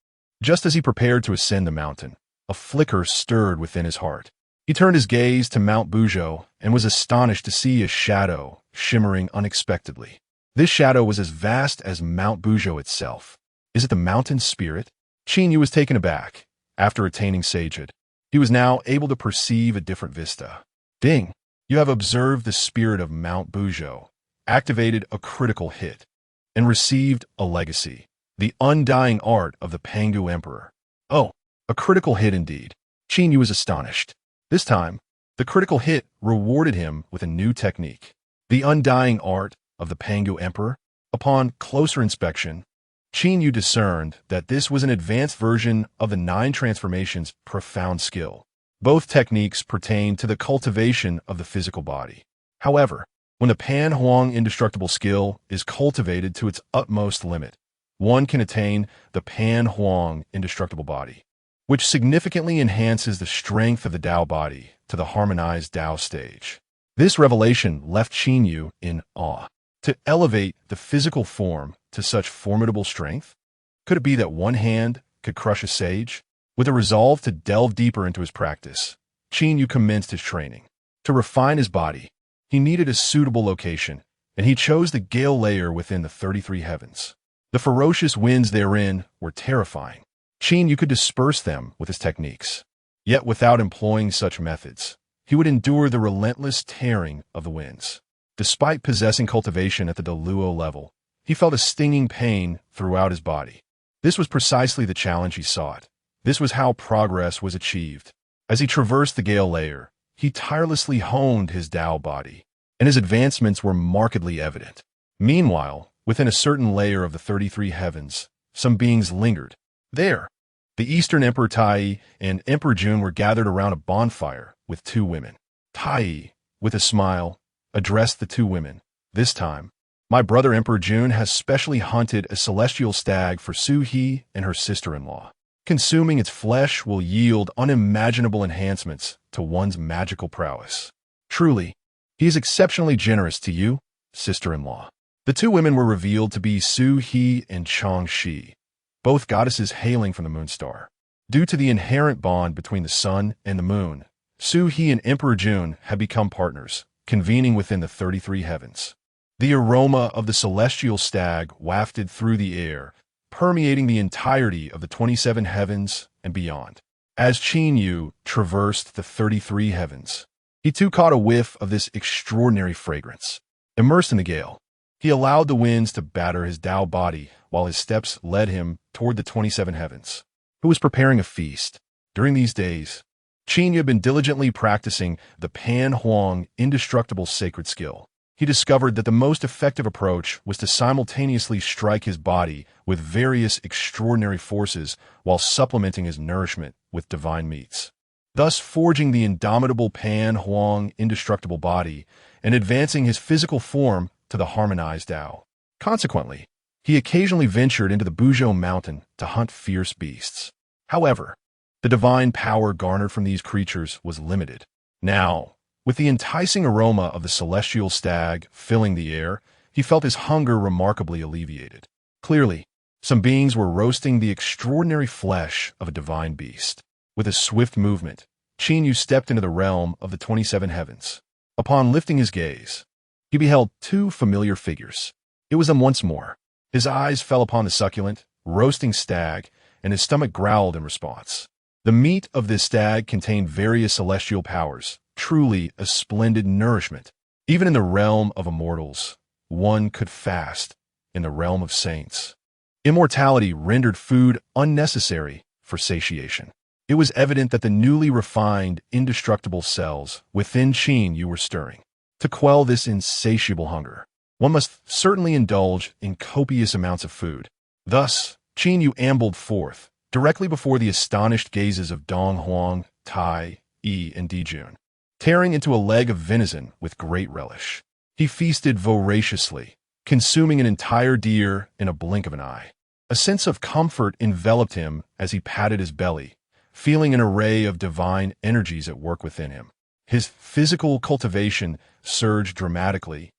just as he prepared to ascend the mountain, a flicker stirred within his heart. He turned his gaze to Mount Buzhou and was astonished to see a shadow shimmering unexpectedly. This shadow was as vast as Mount Buzhou itself. Is it the mountain spirit? Qin Yu was taken aback. After attaining sagehood, he was now able to perceive a different vista. Ding! You have observed the spirit of Mount Buzhou, activated a critical hit, and received a legacy, the undying art of the Pangu Emperor. Oh, a critical hit indeed. Qin Yu was astonished. This time, the critical hit rewarded him with a new technique, the undying art of the Pangu Emperor. Upon closer inspection, Qin Yu discerned that this was an advanced version of the 9 transformations' profound skill. Both techniques pertain to the cultivation of the physical body. However, When the Pan-Huang indestructible skill is cultivated to its utmost limit, one can attain the Pan-Huang indestructible body, which significantly enhances the strength of the Tao body to the harmonized Tao stage. This revelation left Qin Yu in awe. To elevate the physical form to such formidable strength? Could it be that one hand could crush a sage? With a resolve to delve deeper into his practice, Qin Yu commenced his training. To refine his body, he needed a suitable location, and he chose the Gale layer within the 33 heavens. The ferocious winds therein were terrifying. Qin Yu could disperse them with his techniques. Yet without employing such methods, he would endure the relentless tearing of the winds. Despite possessing cultivation at the Deluo level, he felt a stinging pain throughout his body. This was precisely the challenge he sought. This was how progress was achieved. As he traversed the Gale layer, he tirelessly honed his Tao body, and his advancements were markedly evident. Meanwhile, within a certain layer of the 33 heavens, some beings lingered. There, the Eastern Emperor Tai and Emperor Jun were gathered around a bonfire with two women. Tai, with a smile, addressed the two women. This time, my brother Emperor Jun has specially hunted a celestial stag for Su He and her sister-in-law. Consuming its flesh will yield unimaginable enhancements to one's magical prowess. Truly, he is exceptionally generous to you, sister-in-law. The two women were revealed to be Su He and Chang Shi, both goddesses hailing from the moon star. Due to the inherent bond between the sun and the moon, Su He and Emperor Jun had become partners, convening within the 33 heavens. The aroma of the celestial stag wafted through the air, permeating the entirety of the 27 heavens and beyond. As Qin Yu traversed the 33 heavens, he too caught a whiff of this extraordinary fragrance. Immersed in the gale, he allowed the winds to batter his Tao body while his steps led him toward the 27 heavens. Who was preparing a feast? During these days, Qin Yu had been diligently practicing the Pan-Huang indestructible sacred skill. He discovered that the most effective approach was to simultaneously strike his body with various extraordinary forces while supplementing his nourishment with divine meats, thus forging the indomitable Pan-Huang indestructible body and advancing his physical form to the harmonized Tao. Consequently, he occasionally ventured into the Buzhou mountain to hunt fierce beasts. However, the divine power garnered from these creatures was limited. Now, with the enticing aroma of the celestial stag filling the air, he felt his hunger remarkably alleviated. Clearly, some beings were roasting the extraordinary flesh of a divine beast. With a swift movement, Qin Yu stepped into the realm of the 27 heavens. Upon lifting his gaze, he beheld two familiar figures. It was them once more. His eyes fell upon the succulent, roasting stag, and his stomach growled in response. The meat of this stag contained various celestial powers, truly a splendid nourishment. Even in the realm of immortals, one could fast. In the realm of saints, immortality rendered food unnecessary for satiation. It was evident that the newly refined, indestructible cells within Qin Yu were stirring. To quell this insatiable hunger, one must certainly indulge in copious amounts of food. Thus, Qin Yu ambled forth, directly before the astonished gazes of Donghuang, Tai, Yi, and Dijun, tearing into a leg of venison with great relish. He feasted voraciously, consuming an entire deer in a blink of an eye. A sense of comfort enveloped him as he patted his belly, feeling an array of divine energies at work within him. His physical cultivation surged dramatically,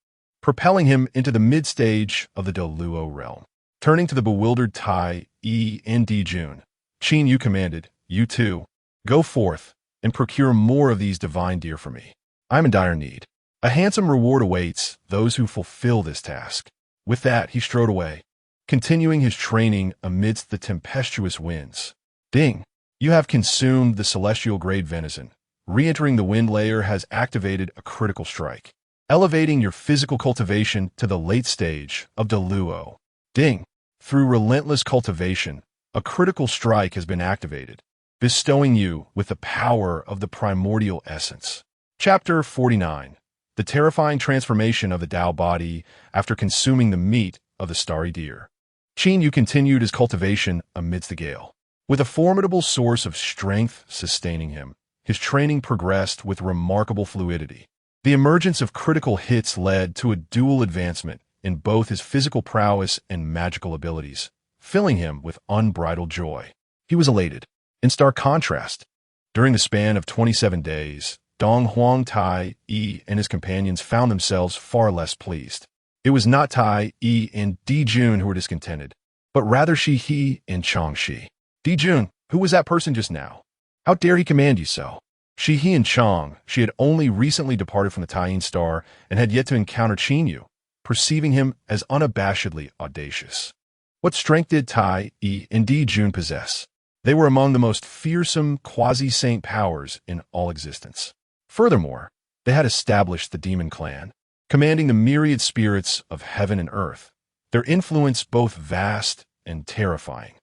propelling him into the mid-stage of the Deluo realm. Turning to the bewildered Tai, Yi, and Dijun, Qin Yu commanded, "You two, go forth and procure more of these divine deer for me. I am in dire need. A handsome reward awaits those who fulfill this task." With that, he strode away, continuing his training amidst the tempestuous winds. Ding! You have consumed the celestial-grade venison. Re-entering the wind layer has activated a critical strike, elevating your physical cultivation to the late stage of Deluo. Ding! Through relentless cultivation, a critical strike has been activated, bestowing you with the power of the primordial essence. Chapter 49. The terrifying transformation of the Tao body after consuming the meat of the starry deer. Qin Yu continued his cultivation amidst the gale. With a formidable source of strength sustaining him, his training progressed with remarkable fluidity. The emergence of critical hits led to a dual advancement in both his physical prowess and magical abilities, filling him with unbridled joy. He was elated. In stark contrast, during the span of 27 days, Donghuang Tai Yi and his companions found themselves far less pleased. It was not Tai Yi and Di Jun who were discontented, but rather Shi He and Chang Shi. Di Jun, who was that person just now? How dare he command you so? Shi He and Chang, she had only recently departed from the Taiyin Star and had yet to encounter Qin Yu, perceiving him as unabashedly audacious. What strength did Tai Yi and Di Jun possess? They were among the most fearsome quasi-saint powers in all existence. Furthermore, they had established the demon clan, commanding the myriad spirits of heaven and earth, their influence both vast and terrifying.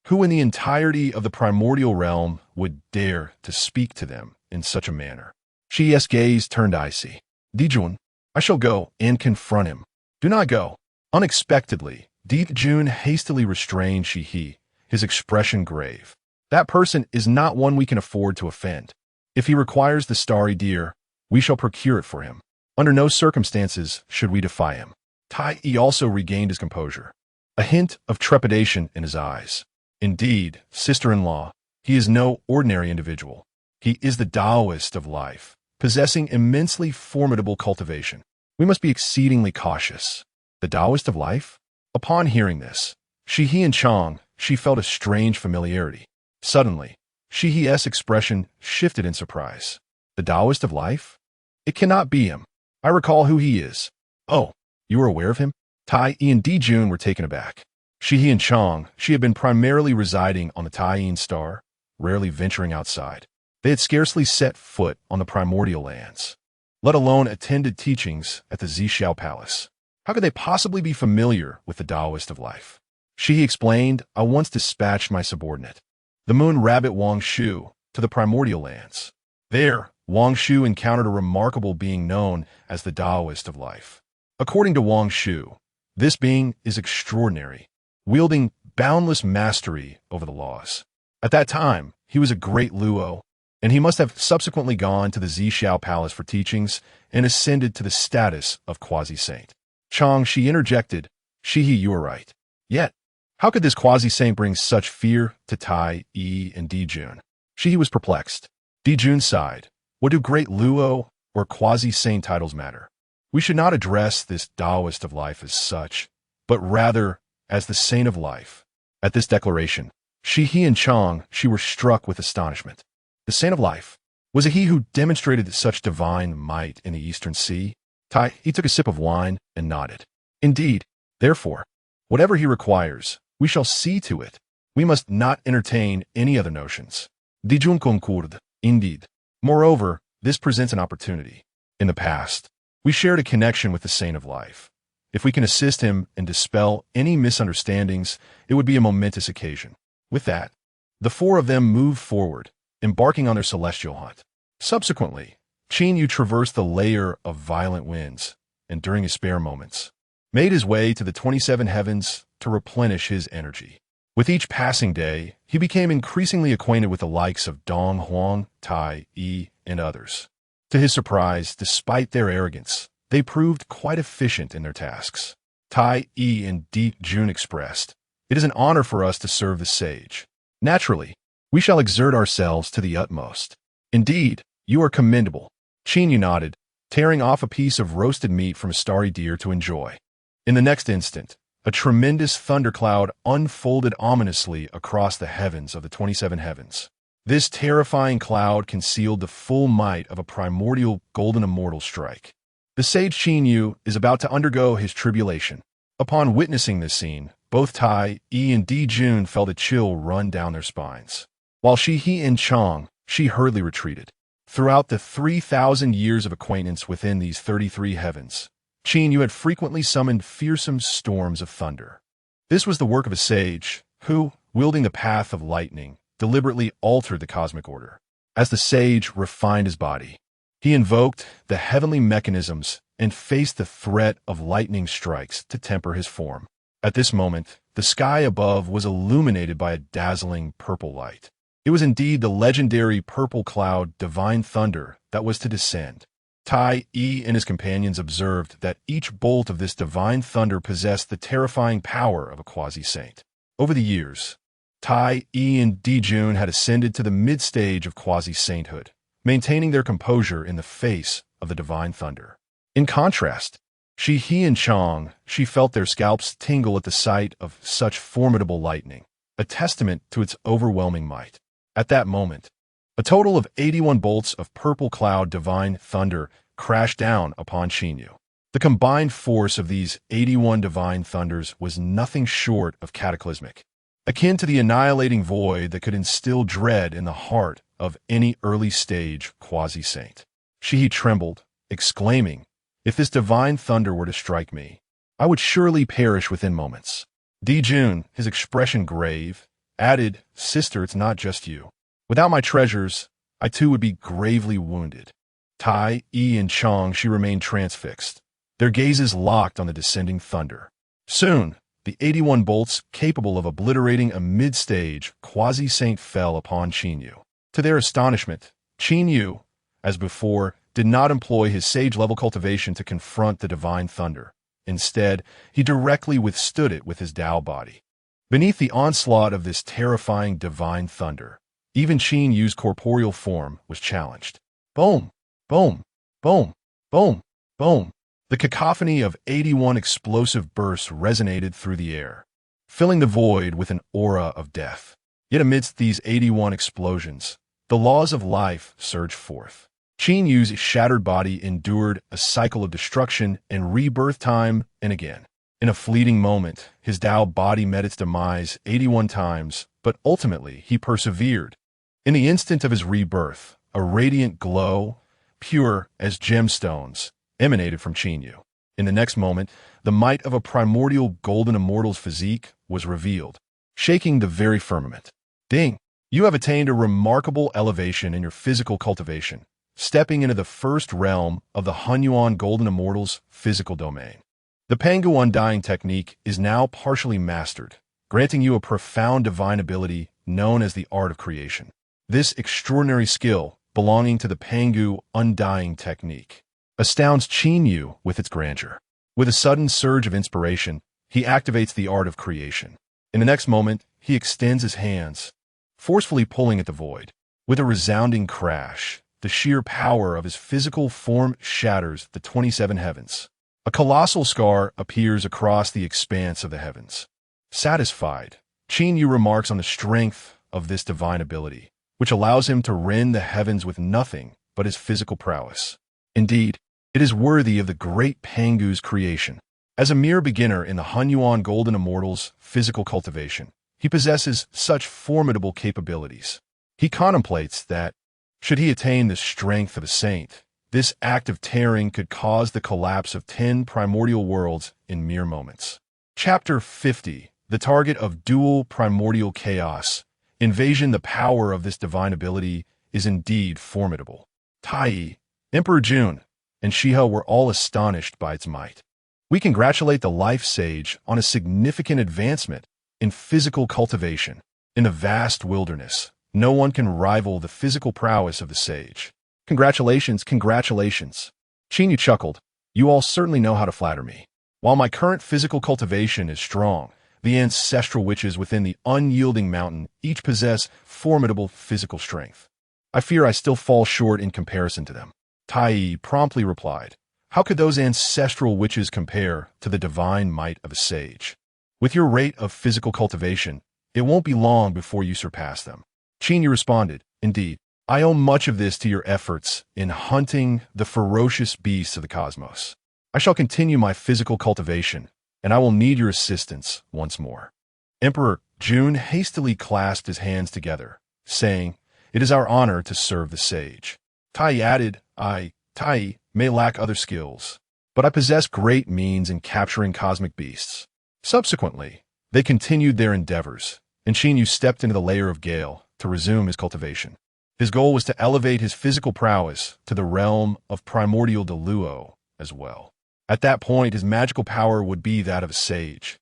Who in the entirety of the primordial realm would dare to speak to them in such a manner? Shi's gaze turned icy. Dijun, I shall go and confront him. Do not go. Unexpectedly, Dijun hastily restrained Shi, his expression grave. That person is not one we can afford to offend. If he requires the starry deer, we shall procure it for him. Under no circumstances should we defy him. Tai Yi also regained his composure, a hint of trepidation in his eyes. Indeed, sister-in-law, he is no ordinary individual. He is the Taoist of life, possessing immensely formidable cultivation. We must be exceedingly cautious. The Taoist of life? Upon hearing this, Shi He and Chang, she felt a strange familiarity. Suddenly, Shi He's expression shifted in surprise. The Taoist of life? It cannot be him. I recall who he is. Oh, you are aware of him? Tai Yi and Di Jun were taken aback. Shi He and Chang, she had been primarily residing on the Taiyin Star, rarely venturing outside. They had scarcely set foot on the primordial lands, let alone attended teachings at the Zhixiao Palace. How could they possibly be familiar with the Taoist of life? Shi explained, I once dispatched my subordinate, the moon rabbit Wang Shu, to the primordial lands. There, Wang Shu encountered a remarkable being known as the Taoist of life. According to Wang Shu, this being is extraordinary, wielding boundless mastery over the laws. At that time, he was a great Luo, and he must have subsequently gone to the Zhixiao Palace for teachings and ascended to the status of quasi-saint. Chang Shi interjected, Shi He, you are right. Yet, how could this quasi-saint bring such fear to Tai Yi and Di Jun? Shi He was perplexed. Di Jun sighed. What do great Luo or quasi-saint titles matter? We should not address this Taoist of life as such, but rather as the saint of life. At this declaration, Shi He and Chang, she were struck with astonishment. The saint of life? Was it he who demonstrated such divine might in the Eastern Sea? Tai, he took a sip of wine and nodded. Indeed, therefore, whatever he requires, we shall see to it. We must not entertain any other notions. Dijun concorde, indeed. Moreover, this presents an opportunity. In the past, we shared a connection with the saint of life. If we can assist him and dispel any misunderstandings, it would be a momentous occasion. With that, the four of them moved forward, embarking on their celestial hunt. Subsequently, Qin Yu traversed the layer of violent winds, and during his spare moments, made his way to the 27 heavens to replenish his energy. With each passing day, he became increasingly acquainted with the likes of Donghuang, Tai Yi, and others. To his surprise, despite their arrogance, they proved quite efficient in their tasks. Tai Yi and Di Jun expressed, it is an honor for us to serve the sage. Naturally, we shall exert ourselves to the utmost. Indeed, you are commendable. Qin Yu nodded, tearing off a piece of roasted meat from a starry deer to enjoy. In the next instant, a tremendous thundercloud unfolded ominously across the heavens of the 27 heavens. This terrifying cloud concealed the full might of a primordial golden immortal strike. The sage Qin Yu is about to undergo his tribulation. Upon witnessing this scene, both Tai Yi and Di Jun felt a chill run down their spines. While Shi He and Chang, she hurriedly retreated. Throughout the 3,000 years of acquaintance within these 33 heavens, Qin Yu had frequently summoned fearsome storms of thunder. This was the work of a sage who, wielding the path of lightning, deliberately altered the cosmic order. As the sage refined his body, he invoked the heavenly mechanisms and faced the threat of lightning strikes to temper his form. At this moment, the sky above was illuminated by a dazzling purple light. It was indeed the legendary purple cloud Divine Thunder that was to descend. Tai Yi and his companions observed that each bolt of this divine thunder possessed the terrifying power of a quasi-saint. Over the years, Tai Yi and Dijun had ascended to the mid-stage of quasi-sainthood, maintaining their composure in the face of the divine thunder. In contrast, Shi He and Chang, she felt their scalps tingle at the sight of such formidable lightning, a testament to its overwhelming might. At that moment, a total of 81 bolts of purple cloud divine thunder crashed down upon Xinyu. The combined force of these 81 divine thunders was nothing short of cataclysmic, akin to the annihilating void that could instill dread in the heart of any early-stage quasi-saint. Shi He trembled, exclaiming, "If this divine thunder were to strike me, I would surely perish within moments." Dijun, his expression grave, added, "Sister, it's not just you. Without my treasures, I too would be gravely wounded." Tai Yi and Chang, she remained transfixed, their gazes locked on the descending thunder. Soon, the 81 bolts capable of obliterating a mid-stage quasi-saint fell upon Xinyu. To their astonishment, Xinyu, as before, did not employ his sage-level cultivation to confront the divine thunder. Instead, he directly withstood it with his Tao body. Beneath the onslaught of this terrifying divine thunder, even Xinyu's corporeal form was challenged. Boom! Boom! Boom! Boom! Boom! The cacophony of 81 explosive bursts resonated through the air, filling the void with an aura of death. Yet amidst these 81 explosions, the laws of life surged forth. Xinyu's shattered body endured a cycle of destruction and rebirth time and again. In a fleeting moment, his Tao body met its demise 81 times, but ultimately he persevered. In the instant of his rebirth, a radiant glow, pure as gemstones, emanated from Xinyu. In the next moment, the might of a primordial golden immortal's physique was revealed, shaking the very firmament. Ding! You have attained a remarkable elevation in your physical cultivation, stepping into the first realm of the Honghuang golden immortal's physical domain. The Pangu Undying technique is now partially mastered, granting you a profound divine ability known as the art of creation. This extraordinary skill, belonging to the Pangu Undying technique, astounds Xinyu with its grandeur. With a sudden surge of inspiration, he activates the art of creation. In the next moment, he extends his hands, forcefully pulling at the void. With a resounding crash, the sheer power of his physical form shatters the 27 heavens. A colossal scar appears across the expanse of the heavens. Satisfied, Xinyu remarks on the strength of this divine ability, which allows him to rend the heavens with nothing but his physical prowess. Indeed, it is worthy of the great Pangu's creation. As a mere beginner in the Honghuang Golden Immortal's physical cultivation, he possesses such formidable capabilities. He contemplates that, should he attain the strength of a saint, this act of tearing could cause the collapse of 10 primordial worlds in mere moments. Chapter 50, the target of dual primordial chaos. Invasion. The power of this divine ability is indeed formidable. Tai Yi, Emperor Jun, and Shiha were all astonished by its might. We congratulate the Life Sage on a significant advancement in physical cultivation. In the vast wilderness, no one can rival the physical prowess of the sage. Congratulations, congratulations. Xinyu chuckled. You all certainly know how to flatter me. While my current physical cultivation is strong, the ancestral witches within the unyielding mountain each possess formidable physical strength. I fear I still fall short in comparison to them. Tai Yi promptly replied, How could those ancestral witches compare to the divine might of a sage? With your rate of physical cultivation, it won't be long before you surpass them. Xinyu responded, Indeed, I owe much of this to your efforts in hunting the ferocious beasts of the cosmos. I shall continue my physical cultivation, and I will need your assistance once more. Emperor Jun hastily clasped his hands together, saying, It is our honor to serve the sage. Tai Yi added, Tai Yi, may lack other skills, but I possess great means in capturing cosmic beasts. Subsequently, they continued their endeavors, and Xinyu stepped into the lair of Gale to resume his cultivation. His goal was to elevate his physical prowess to the realm of primordial Deluo as well. At that point, his magical power would be that of a sage,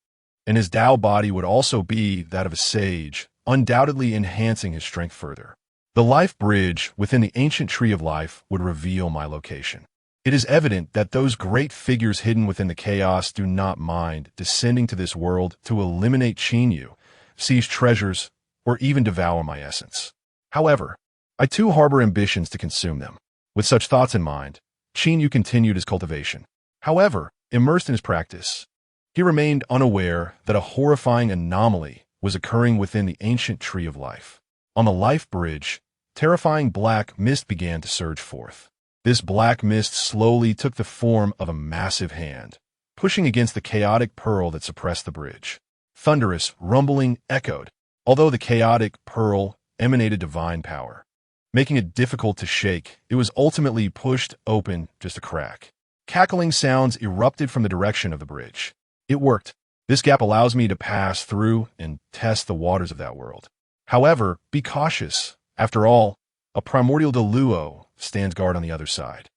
and his Tao body would also be that of a sage, undoubtedly enhancing his strength further. The life bridge within the ancient tree of life would reveal my location. It is evident that those great figures hidden within the chaos do not mind descending to this world to eliminate Qinyu, seize treasures, or even devour my essence. However, I too harbor ambitions to consume them. With such thoughts in mind, Qinyu continued his cultivation. However, immersed in his practice, he remained unaware that a horrifying anomaly was occurring within the ancient tree of life. On the life bridge, terrifying black mist began to surge forth. This black mist slowly took the form of a massive hand, pushing against the chaotic pearl that suppressed the bridge. Thunderous rumbling echoed, although the chaotic pearl emanated divine power. Making it difficult to shake, it was ultimately pushed open just a crack. Cackling sounds erupted from the direction of the bridge. It worked. This gap allows me to pass through and test the waters of that world. However, be cautious. After all, a primordial Deluo stands guard on the other side.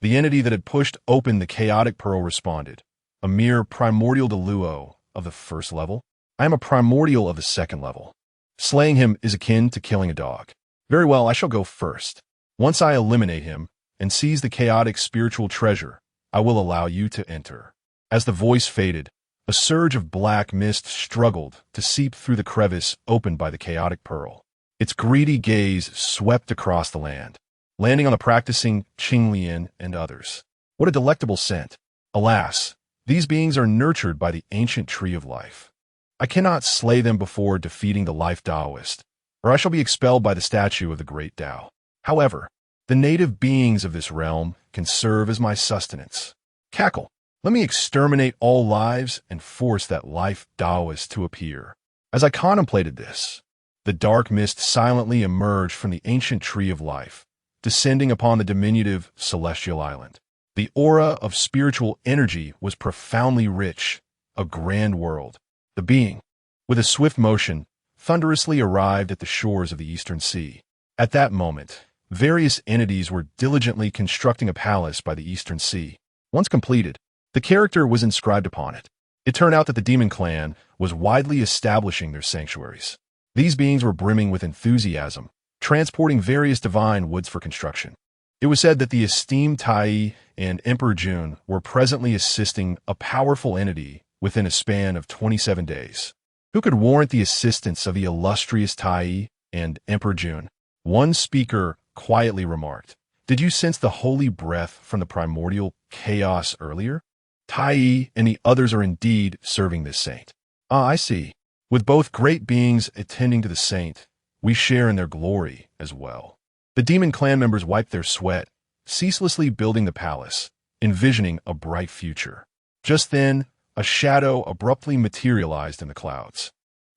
The entity that had pushed open the chaotic pearl responded. A mere primordial Deluo of the first level? I am a primordial of the second level. Slaying him is akin to killing a dog. Very well, I shall go first. Once I eliminate him and seize the chaotic spiritual treasure, I will allow you to enter. As the voice faded, a surge of black mist struggled to seep through the crevice opened by the chaotic pearl. Its greedy gaze swept across the land, landing on the practicing Qinglian and others. What a delectable scent. Alas, these beings are nurtured by the ancient tree of life. I cannot slay them before defeating the life Taoist, or I shall be expelled by the statue of the great Tao. However, the native beings of this realm can serve as my sustenance. Cackle, let me exterminate all lives and force that life Taoist to appear. As I contemplated this, the dark mist silently emerged from the ancient tree of life, descending upon the diminutive celestial island. The aura of spiritual energy was profoundly rich, a grand world. The being, with a swift motion, thunderously arrived at the shores of the eastern sea. At that moment, various entities were diligently constructing a palace by the eastern sea. Once completed, the character was inscribed upon it. It turned out that the demon clan was widely establishing their sanctuaries. These beings were brimming with enthusiasm, transporting various divine woods for construction. It was said that the esteemed Tai and Emperor Jun were presently assisting a powerful entity within a span of 27 days. Who could warrant the assistance of the illustrious Tai and Emperor Jun? One speaker quietly remarked, "Did you sense the holy breath from the primordial chaos earlier? Tai and the others are indeed serving this saint." "Ah, I see. With both great beings attending to the saint, we share in their glory as well." The demon clan members wiped their sweat, ceaselessly building the palace, envisioning a bright future. Just then, a shadow abruptly materialized in the clouds.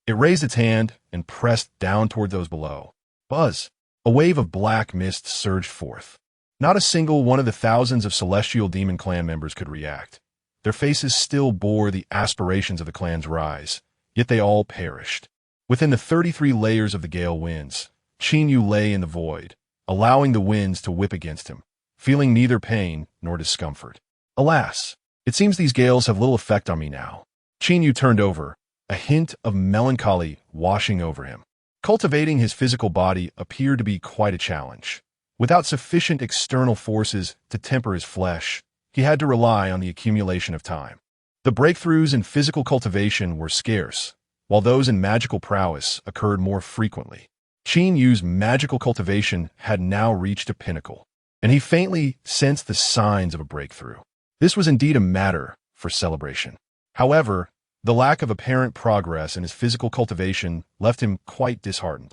It raised its hand and pressed down toward those below. Buzz! A wave of black mist surged forth. Not a single one of the thousands of celestial demon clan members could react. Their faces still bore the aspirations of the clan's rise, yet they all perished. Within the 33 layers of the gale winds, Qinyu lay in the void, allowing the winds to whip against him, feeling neither pain nor discomfort. Alas! It seems these gales have little effect on me now. Qinyu turned over, a hint of melancholy washing over him. Cultivating his physical body appeared to be quite a challenge. Without sufficient external forces to temper his flesh, he had to rely on the accumulation of time. The breakthroughs in physical cultivation were scarce, while those in magical prowess occurred more frequently. Qinyu's magical cultivation had now reached a pinnacle, and he faintly sensed the signs of a breakthrough. This was indeed a matter for celebration. However, the lack of apparent progress in his physical cultivation left him quite disheartened.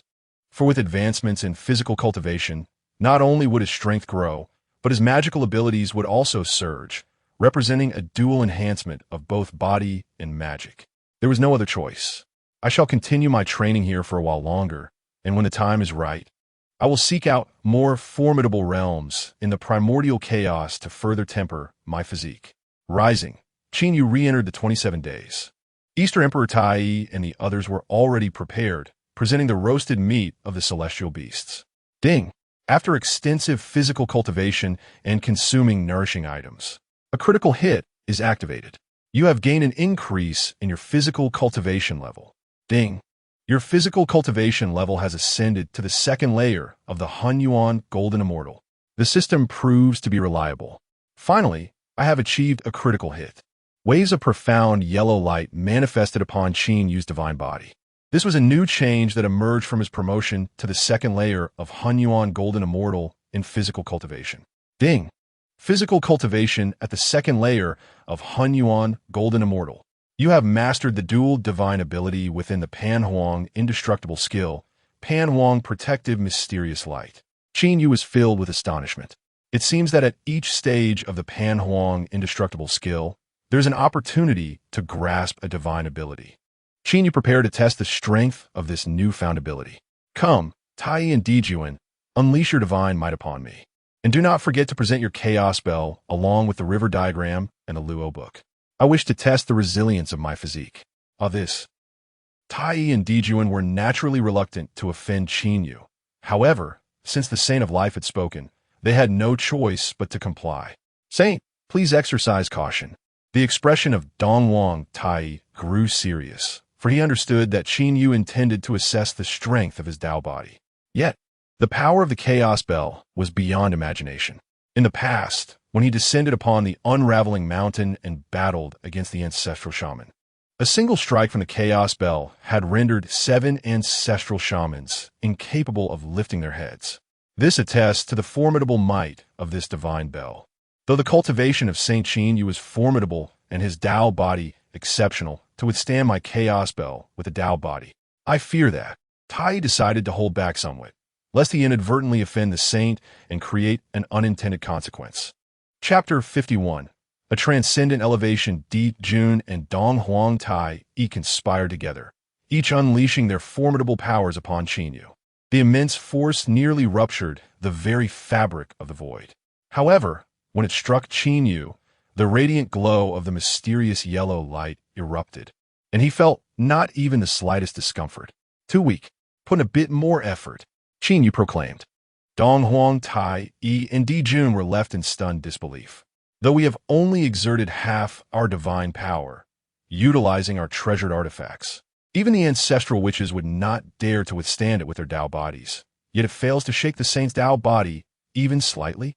For with advancements in physical cultivation, not only would his strength grow, but his magical abilities would also surge, representing a dual enhancement of both body and magic. There was no other choice. I shall continue my training here for a while longer, and when the time is right, I will seek out more formidable realms in the primordial chaos to further temper my physique. Rising, Qinyu re-entered the 27 days. Easter Emperor Tai and the others were already prepared, presenting the roasted meat of the celestial beasts. Ding! After extensive physical cultivation and consuming nourishing items, a critical hit is activated. You have gained an increase in your physical cultivation level. Ding! Your physical cultivation level has ascended to the second layer of the Honghuang Golden Immortal. The system proves to be reliable. Finally, I have achieved a critical hit. Waves of profound yellow light manifested upon Qin Yu's divine body. This was a new change that emerged from his promotion to the second layer of Honghuang Golden Immortal in physical cultivation. Ding! Physical cultivation at the second layer of Honghuang Golden Immortal. You have mastered the dual divine ability within the Panhuang Indestructible skill, Panhuang Protective Mysterious Light. Qin Yu was filled with astonishment. It seems that at each stage of the Panhuang Indestructible skill, there's an opportunity to grasp a divine ability. Qin Yu prepared to test the strength of this newfound ability. Come, Tai and Dijuan, unleash your divine might upon me. And do not forget to present your chaos spell along with the river diagram and the Luo book. I wish to test the resilience of my physique. This. Tai and Dijuan were naturally reluctant to offend Qin Yu. However, since the Saint of Life had spoken, they had no choice but to comply. Saint, please exercise caution. The expression of Donghuang Tai grew serious, for he understood that Qin Yu intended to assess the strength of his Tao body. Yet, the power of the Chaos Bell was beyond imagination. In the past, when he descended upon the unraveling mountain and battled against the ancestral shaman, a single strike from the Chaos Bell had rendered 7 ancestral shamans incapable of lifting their heads. This attests to the formidable might of this divine bell. Though the cultivation of Saint Qin Yu was formidable and his Tao body exceptional to withstand my Chaos Bell with a Tao body, I fear that Tai decided to hold back somewhat, lest he inadvertently offend the saint and create an unintended consequence. Chapter 51. A transcendent elevation. Di Jun and Donghuang Tai conspired together, each unleashing their formidable powers upon Qin Yu. The immense force nearly ruptured the very fabric of the void. However, when it struck Qin Yu, the radiant glow of the mysterious yellow light erupted, and he felt not even the slightest discomfort. Too weak. Put in a bit more effort, Qin Yu proclaimed. Donghuang Tai and Di Jun were left in stunned disbelief. Though we have only exerted half our divine power, utilizing our treasured artifacts, even the ancestral witches would not dare to withstand it with their Tao bodies. Yet it fails to shake the saint's Tao body even slightly.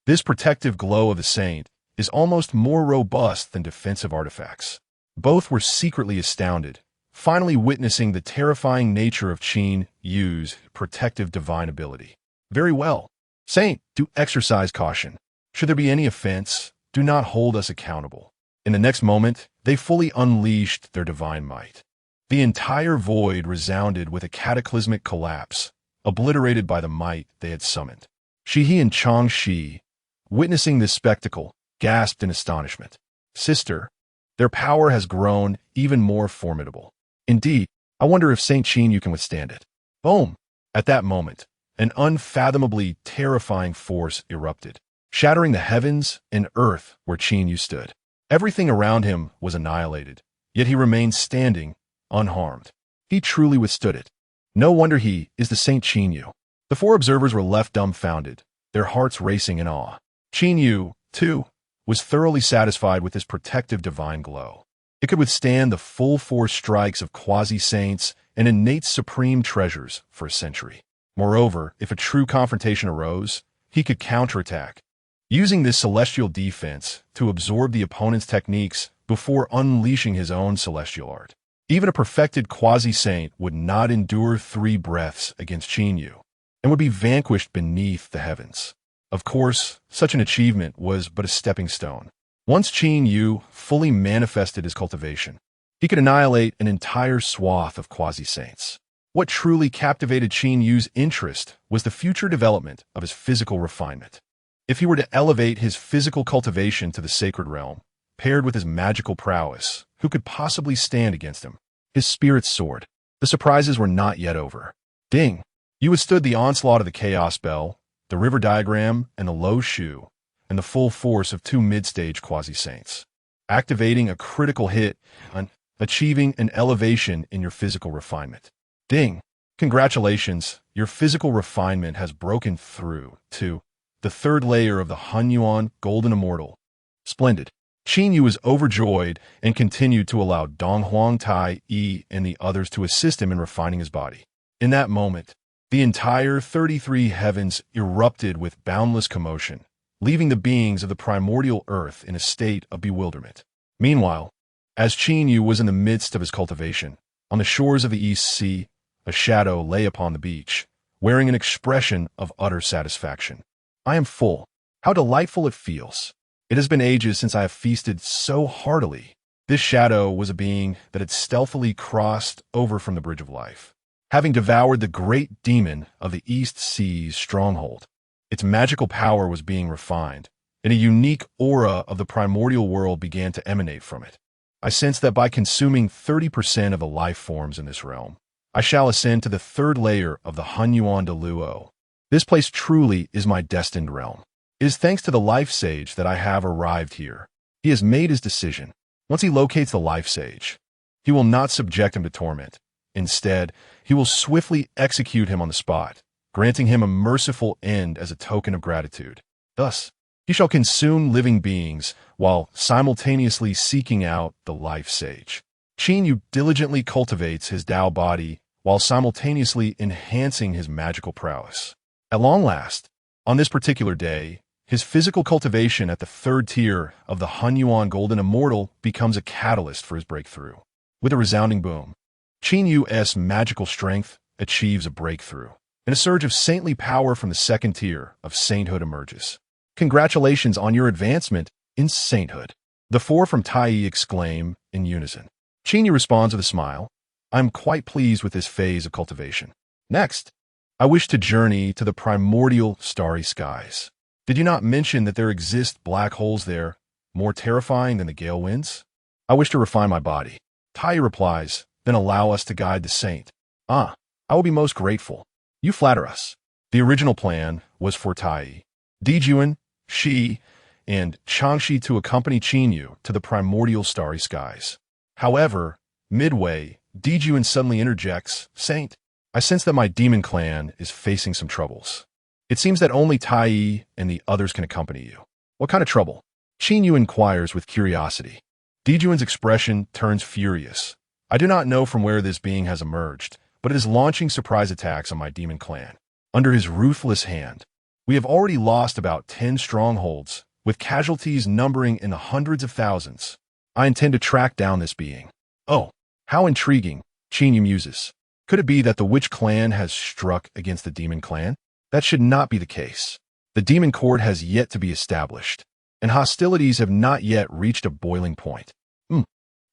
This protective glow of the saint is almost more robust than defensive artifacts. Both were secretly astounded, finally witnessing the terrifying nature of Qin Yu's protective divine ability. Very well. Saint, do exercise caution. Should there be any offense, do not hold us accountable. In the next moment, they fully unleashed their divine might. The entire void resounded with a cataclysmic collapse, obliterated by the might they had summoned. Shihi and Changshi, witnessing this spectacle, gasped in astonishment. Sister, their power has grown even more formidable. Indeed, I wonder if Saint Qin Yu can withstand it. Boom! At that moment, an unfathomably terrifying force erupted, shattering the heavens and earth where Qin Yu stood. Everything around him was annihilated, yet he remained standing, unharmed. He truly withstood it. No wonder he is the Saint Qin Yu. The 4 observers were left dumbfounded, their hearts racing in awe. Qin Yu, too, was thoroughly satisfied with this protective divine glow. It could withstand the full force strikes of quasi-saints and innate supreme treasures for a century. Moreover, if a true confrontation arose, he could counterattack, using this celestial defense to absorb the opponent's techniques before unleashing his own celestial art. Even a perfected quasi-saint would not endure 3 breaths against Qin Yu, and would be vanquished beneath the heavens. Of course, such an achievement was but a stepping stone. Once Qin Yu fully manifested his cultivation, he could annihilate an entire swath of quasi-saints. What truly captivated Qin Yu's interest was the future development of his physical refinement. If he were to elevate his physical cultivation to the sacred realm, paired with his magical prowess, who could possibly stand against him? His spirit's sword. The surprises were not yet over. Ding! You withstood the onslaught of the Chaos Bell, the river diagram, and the low shu, and the full force of 2 mid-stage quasi-saints, activating a critical hit and achieving an elevation in your physical refinement. Ding! Congratulations, your physical refinement has broken through to the 3rd layer of the Honghuang Golden Immortal. Splendid. Qin Yu was overjoyed and continued to allow Donghuang Tai and the others to assist him in refining his body. In that moment, the entire 33 heavens erupted with boundless commotion, leaving the beings of the primordial earth in a state of bewilderment. Meanwhile, as Qin Yu was in the midst of his cultivation, on the shores of the East Sea, a shadow lay upon the beach, wearing an expression of utter satisfaction. I am full. How delightful it feels. It has been ages since I have feasted so heartily. This shadow was a being that had stealthily crossed over from the Bridge of Life, having devoured the great demon of the East Sea's stronghold. Its magical power was being refined, and a unique aura of the primordial world began to emanate from it. I sense that by consuming 30% of the life forms in this realm, I shall ascend to the third layer of the Honghuang de Luo. This place truly is my destined realm. It is thanks to the Life Sage that I have arrived here. He has made his decision. Once he locates the Life Sage, he will not subject him to torment. Instead, he will swiftly execute him on the spot, granting him a merciful end as a token of gratitude. Thus, he shall consume living beings while simultaneously seeking out the Life Sage. Qin Yu diligently cultivates his Tao body while simultaneously enhancing his magical prowess. At long last, on this particular day, his physical cultivation at the third tier of the Honghuang Golden Immortal becomes a catalyst for his breakthrough. With a resounding boom, Qin Yu's magical strength achieves a breakthrough, and a surge of saintly power from the second tier of sainthood emerges. Congratulations on your advancement in sainthood. The four from Tai exclaim in unison. Qin Yu responds with a smile. I'm quite pleased with this phase of cultivation. Next, I wish to journey to the primordial starry skies. Did you not mention that there exist black holes there, more terrifying than the gale winds? I wish to refine my body. Tai replies, then allow us to guide the saint. I will be most grateful. You flatter us. The original plan was for Tai, Dijuan, Shi, and Changshi to accompany Qin Yu to the primordial starry skies. However, midway, Dijuan suddenly interjects, Saint, I sense that my demon clan is facing some troubles. It seems that only Tai and the others can accompany you. What kind of trouble? Qin Yu inquires with curiosity. Dijuan's expression turns furious. I do not know from where this being has emerged, but it is launching surprise attacks on my demon clan. Under his ruthless hand, we have already lost about 10 strongholds, with casualties numbering in the hundreds of thousands. I intend to track down this being. Oh, how intriguing, Qin Yu muses. Could it be that the witch clan has struck against the demon clan? That should not be the case. The demon court has yet to be established, and hostilities have not yet reached a boiling point.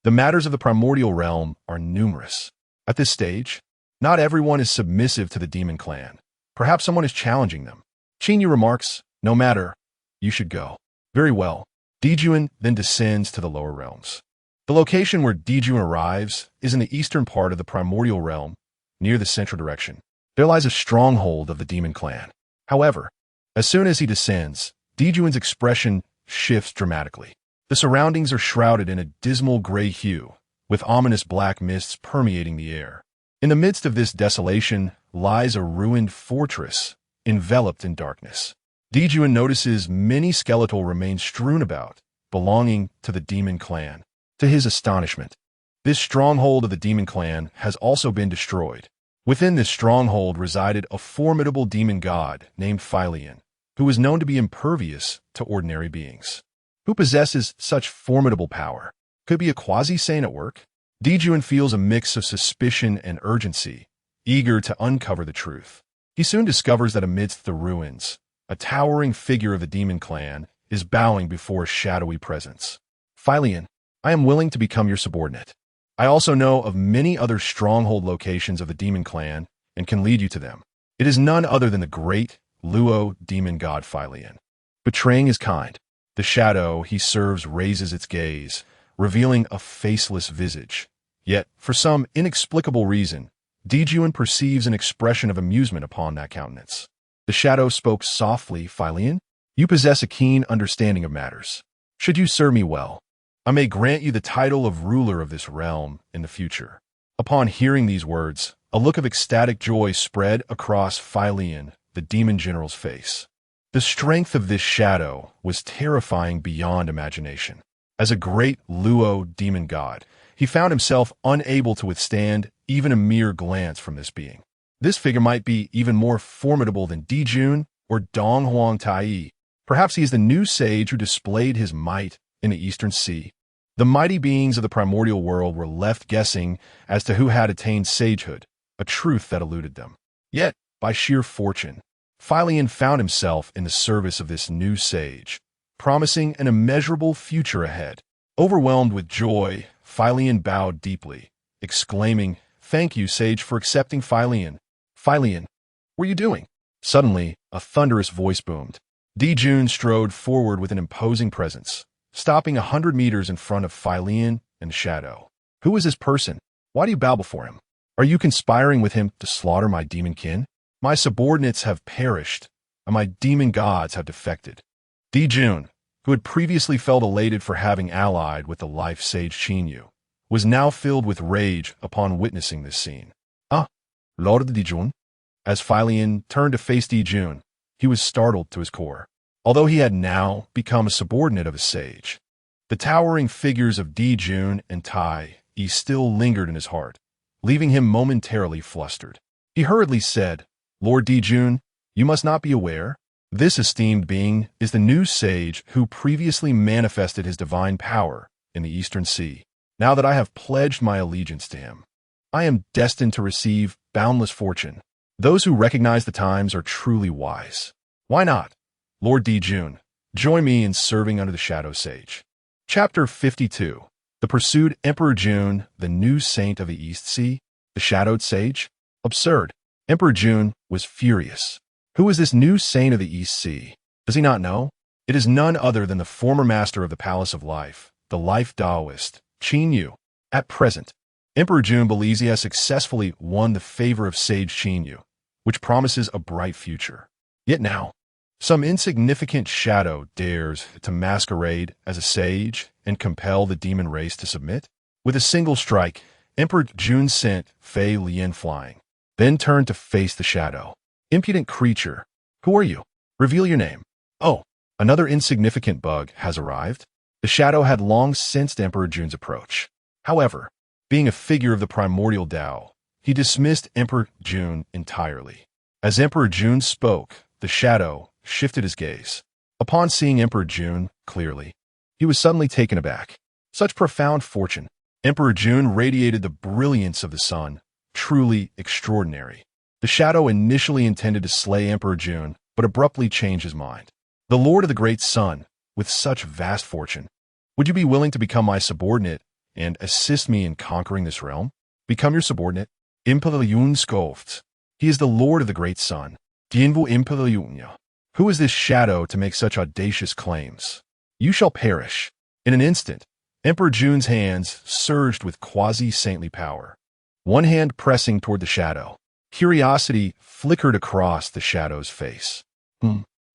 The matters of the primordial realm are numerous. At this stage, not everyone is submissive to the demon clan. Perhaps someone is challenging them. Qin Yu remarks, no matter, you should go. Very well. Dijuan then descends to the lower realms. The location where Dijuan arrives is in the eastern part of the primordial realm, near the central direction. There lies a stronghold of the demon clan. However, as soon as he descends, Dijuan's expression shifts dramatically. The surroundings are shrouded in a dismal gray hue, with ominous black mists permeating the air. In the midst of this desolation lies a ruined fortress, enveloped in darkness. Dijuan notices many skeletal remains strewn about, belonging to the demon clan. To his astonishment, this stronghold of the demon clan has also been destroyed. Within this stronghold resided a formidable demon god named Philian, who was known to be impervious to ordinary beings. Who possesses such formidable power? Could be a quasi-saint at work? Dijuan feels a mix of suspicion and urgency, eager to uncover the truth. He soon discovers that amidst the ruins, a towering figure of the demon clan is bowing before a shadowy presence. Philian, I am willing to become your subordinate. I also know of many other stronghold locations of the demon clan and can lead you to them. It is none other than the great Luo demon god Philian. Betraying his kind, the shadow he serves raises its gaze, revealing a faceless visage. Yet, for some inexplicable reason, Dijuan perceives an expression of amusement upon that countenance. The shadow spoke softly, Philian. You possess a keen understanding of matters. Should you serve me well, I may grant you the title of ruler of this realm in the future. Upon hearing these words, a look of ecstatic joy spread across Philian, the demon general's face. The strength of this shadow was terrifying beyond imagination. As a great Luo demon god, he found himself unable to withstand even a mere glance from this being. This figure might be even more formidable than Dijuan or Donghuang Tai. Perhaps he is the new sage who displayed his might in the Eastern Sea. The mighty beings of the primordial world were left guessing as to who had attained sagehood, a truth that eluded them. Yet, by sheer fortune, Philion found himself in the service of this new sage, promising an immeasurable future ahead. Overwhelmed with joy, Philion bowed deeply, exclaiming, "Thank you, sage, for accepting Philion." "Philion, what are you doing?" Suddenly, a thunderous voice boomed. Dijun strode forward with an imposing presence, stopping 100 meters in front of Philion and Shadow. "Who is this person? Why do you bow before him? Are you conspiring with him to slaughter my demon kin? My subordinates have perished, and my demon gods have defected." Dijun, who had previously felt elated for having allied with the life sage Qinyu, was now filled with rage upon witnessing this scene. "Ah, Lord Dijun?" As Philion turned to face Dijun, he was startled to his core. Although he had now become a subordinate of a sage, the towering figures of Dijun and Tai Yi still lingered in his heart, leaving him momentarily flustered. He hurriedly said, "Lord Dijun, you must not be aware. This esteemed being is the new sage who previously manifested his divine power in the Eastern Sea. Now that I have pledged my allegiance to him, I am destined to receive boundless fortune. Those who recognize the times are truly wise. Why not, Lord Dijun, join me in serving under the Shadow Sage?" Chapter 52. The Pursued Emperor Jun, the new saint of the East Sea, the Shadowed Sage? Absurd. Emperor Jun was furious. Who is this new saint of the East Sea? Does he not know? It is none other than the former master of the Palace of Life, the Life Taoist, Qinyu. At present, Emperor Jun believes he has successfully won the favor of Sage Qinyu, which promises a bright future. Yet now, some insignificant shadow dares to masquerade as a sage and compel the demon race to submit? With a single strike, Emperor Jun sent Fei Lian flying, then turned to face the shadow. "Impudent creature, who are you? Reveal your name." "Oh, another insignificant bug has arrived." The shadow had long sensed Emperor Jun's approach. However, being a figure of the primordial Tao, he dismissed Emperor Jun entirely. As Emperor Jun spoke, the shadow shifted his gaze. Upon seeing Emperor Jun clearly, he was suddenly taken aback. Such profound fortune. Emperor Jun radiated the brilliance of the sun, truly extraordinary. The shadow initially intended to slay Emperor Jun, but abruptly changed his mind. "The Lord of the Great Sun, with such vast fortune, would you be willing to become my subordinate and assist me in conquering this realm?" "Become your subordinate?" "Impel Yun Scoft. He is the Lord of the Great Sun. Dienvu Impel Yunya. Who is this shadow to make such audacious claims? You shall perish." In an instant, Emperor Jun's hands surged with quasi-saintly power, one hand pressing toward the shadow. Curiosity flickered across the shadow's face.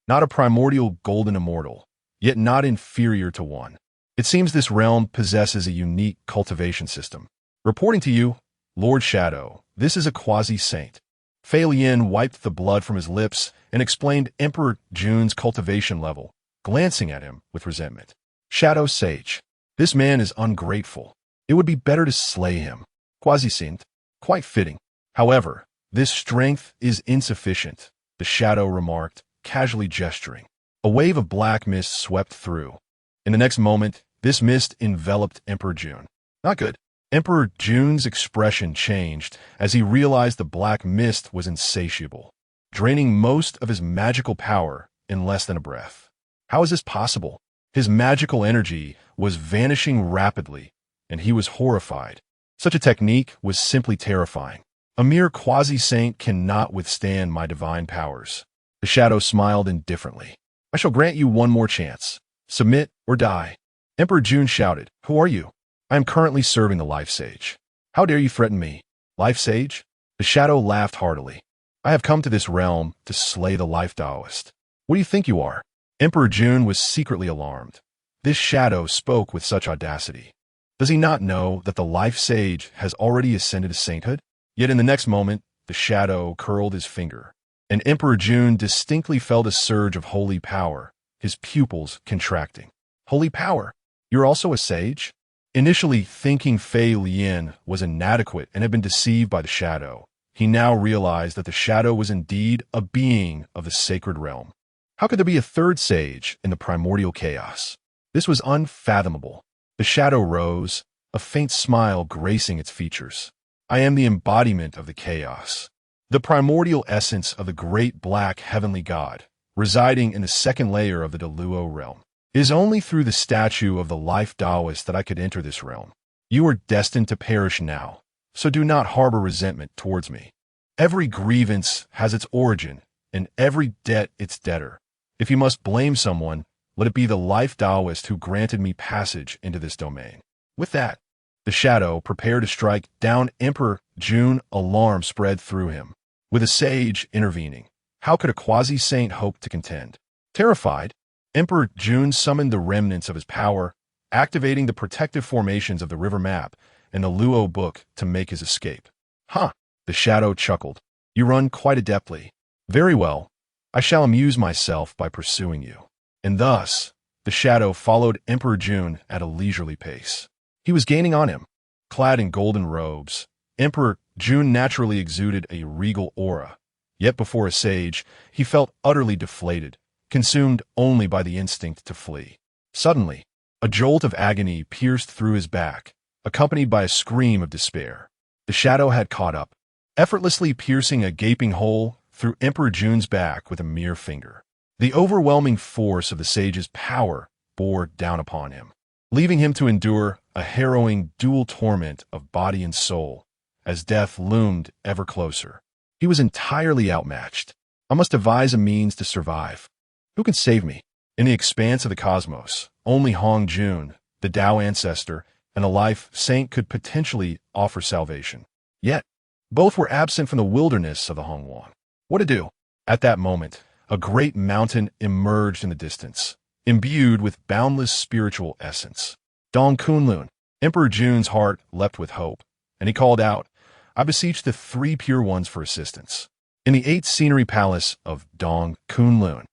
Not a primordial golden immortal, yet not inferior to one. It seems this realm possesses a unique cultivation system. "Reporting to you, Lord Shadow, this is a quasi-saint." Fei Lian wiped the blood from his lips and explained Emperor Jun's cultivation level, glancing at him with resentment. "Shadow Sage, this man is ungrateful. It would be better to slay him." "Quasi-saint, quite fitting. However, this strength is insufficient," the shadow remarked, casually gesturing. A wave of black mist swept through. In the next moment, this mist enveloped Emperor Jun. "Not good." Emperor Jun's expression changed as he realized the black mist was insatiable, draining most of his magical power in less than a breath. How is this possible? His magical energy was vanishing rapidly, and he was horrified. Such a technique was simply terrifying. "A mere quasi-saint cannot withstand my divine powers." The shadow smiled indifferently. "I shall grant you one more chance. Submit or die." Emperor Jun shouted, "Who are you?" "I am currently serving the Life Sage." "How dare you threaten me? Life Sage?" The shadow laughed heartily. "I have come to this realm to slay the Life Taoist. What do you think you are?" Emperor Jun was secretly alarmed. This shadow spoke with such audacity. Does he not know that the Life Sage has already ascended to sainthood? Yet in the next moment, the shadow curled his finger, and Emperor Jun distinctly felt a surge of holy power, his pupils contracting. "Holy power? You're also a sage?" Initially thinking Fei Lian was inadequate and had been deceived by the shadow, he now realized that the shadow was indeed a being of the sacred realm. How could there be a third sage in the primordial chaos? This was unfathomable. The shadow rose, a faint smile gracing its features. I am the embodiment of the chaos, the primordial essence of the great black heavenly god, residing in the second layer of the Deluo realm. It is only through the statue of the life Taoist that I could enter this realm. You are destined to perish now, so do not harbor resentment towards me. Every grievance has its origin, and every debt its debtor. If you must blame someone, let it be the life Taoist who granted me passage into this domain. With that, the shadow prepared to strike down Emperor June. Alarm spread through him. With a sage intervening, how could a quasi-saint hope to contend? Terrified, Emperor June summoned the remnants of his power, activating the protective formations of the river map and the Luo book to make his escape. Huh, the shadow chuckled. You run quite adeptly. Very well, I shall amuse myself by pursuing you. And thus, the shadow followed Emperor June at a leisurely pace. He was gaining on him. Clad in golden robes, Emperor June naturally exuded a regal aura. Yet before a sage, he felt utterly deflated, consumed only by the instinct to flee. Suddenly, a jolt of agony pierced through his back, accompanied by a scream of despair. The shadow had caught up, effortlessly piercing a gaping hole through Emperor June's back with a mere finger. The overwhelming force of the sage's power bore down upon him, leaving him to endure a harrowing dual torment of body and soul as death loomed ever closer. He was entirely outmatched. I must devise a means to survive. Who can save me? In the expanse of the cosmos, only Honghuang, the Tao ancestor, and a life saint could potentially offer salvation. Yet, both were absent from the wilderness of the Honghuang. What to do? At that moment, a great mountain emerged in the distance, imbued with boundless spiritual essence. Dong Kunlun. Emperor June's heart leapt with hope, and he called out, I beseech the three pure ones for assistance. In the 8th scenery palace of Dong Kunlun,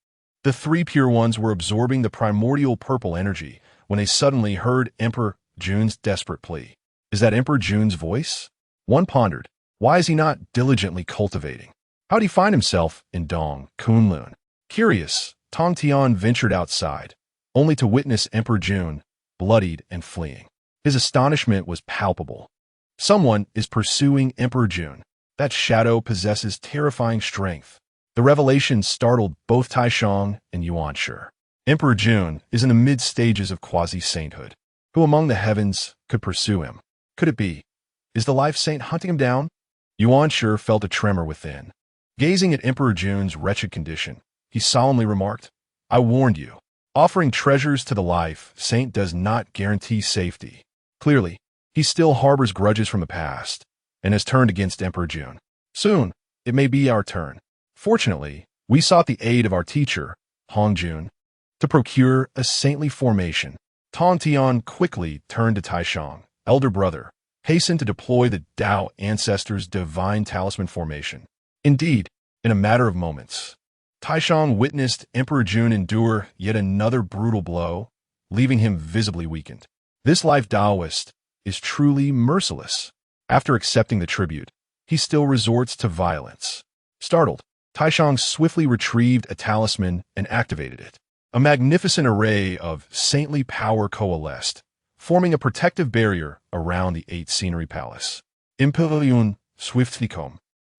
the three pure ones were absorbing the primordial purple energy when they suddenly heard Emperor June's desperate plea. Is that Emperor June's voice? One pondered, why is he not diligently cultivating? How'd he find himself in Dong Kunlun? Curious, Tong Tian ventured outside, only to witness Emperor June, bloodied and fleeing. His astonishment was palpable. Someone is pursuing Emperor June. That shadow possesses terrifying strength. The revelation startled both Taishang and Yuanshi. Emperor June is in the mid-stages of quasi-sainthood. Who among the heavens could pursue him? Could it be? Is the life saint hunting him down? Yuanshi felt a tremor within. Gazing at Emperor June's wretched condition, he solemnly remarked, I warned you. Offering treasures to the life saint does not guarantee safety. Clearly, he still harbors grudges from the past and has turned against Emperor June. Soon, it may be our turn. Fortunately, we sought the aid of our teacher, Honghuang, to procure a saintly formation. Tong Tian quickly turned to Taishang, elder brother, hastened to deploy the Tao ancestor's divine talisman formation. Indeed, in a matter of moments, Taishang witnessed Emperor June endure yet another brutal blow, leaving him visibly weakened. This life Taoist is truly merciless. After accepting the tribute, he still resorts to violence. Startled, Taishang swiftly retrieved a talisman and activated it. A magnificent array of saintly power coalesced, forming a protective barrier around the 8th scenery palace. Imperium Swifticum.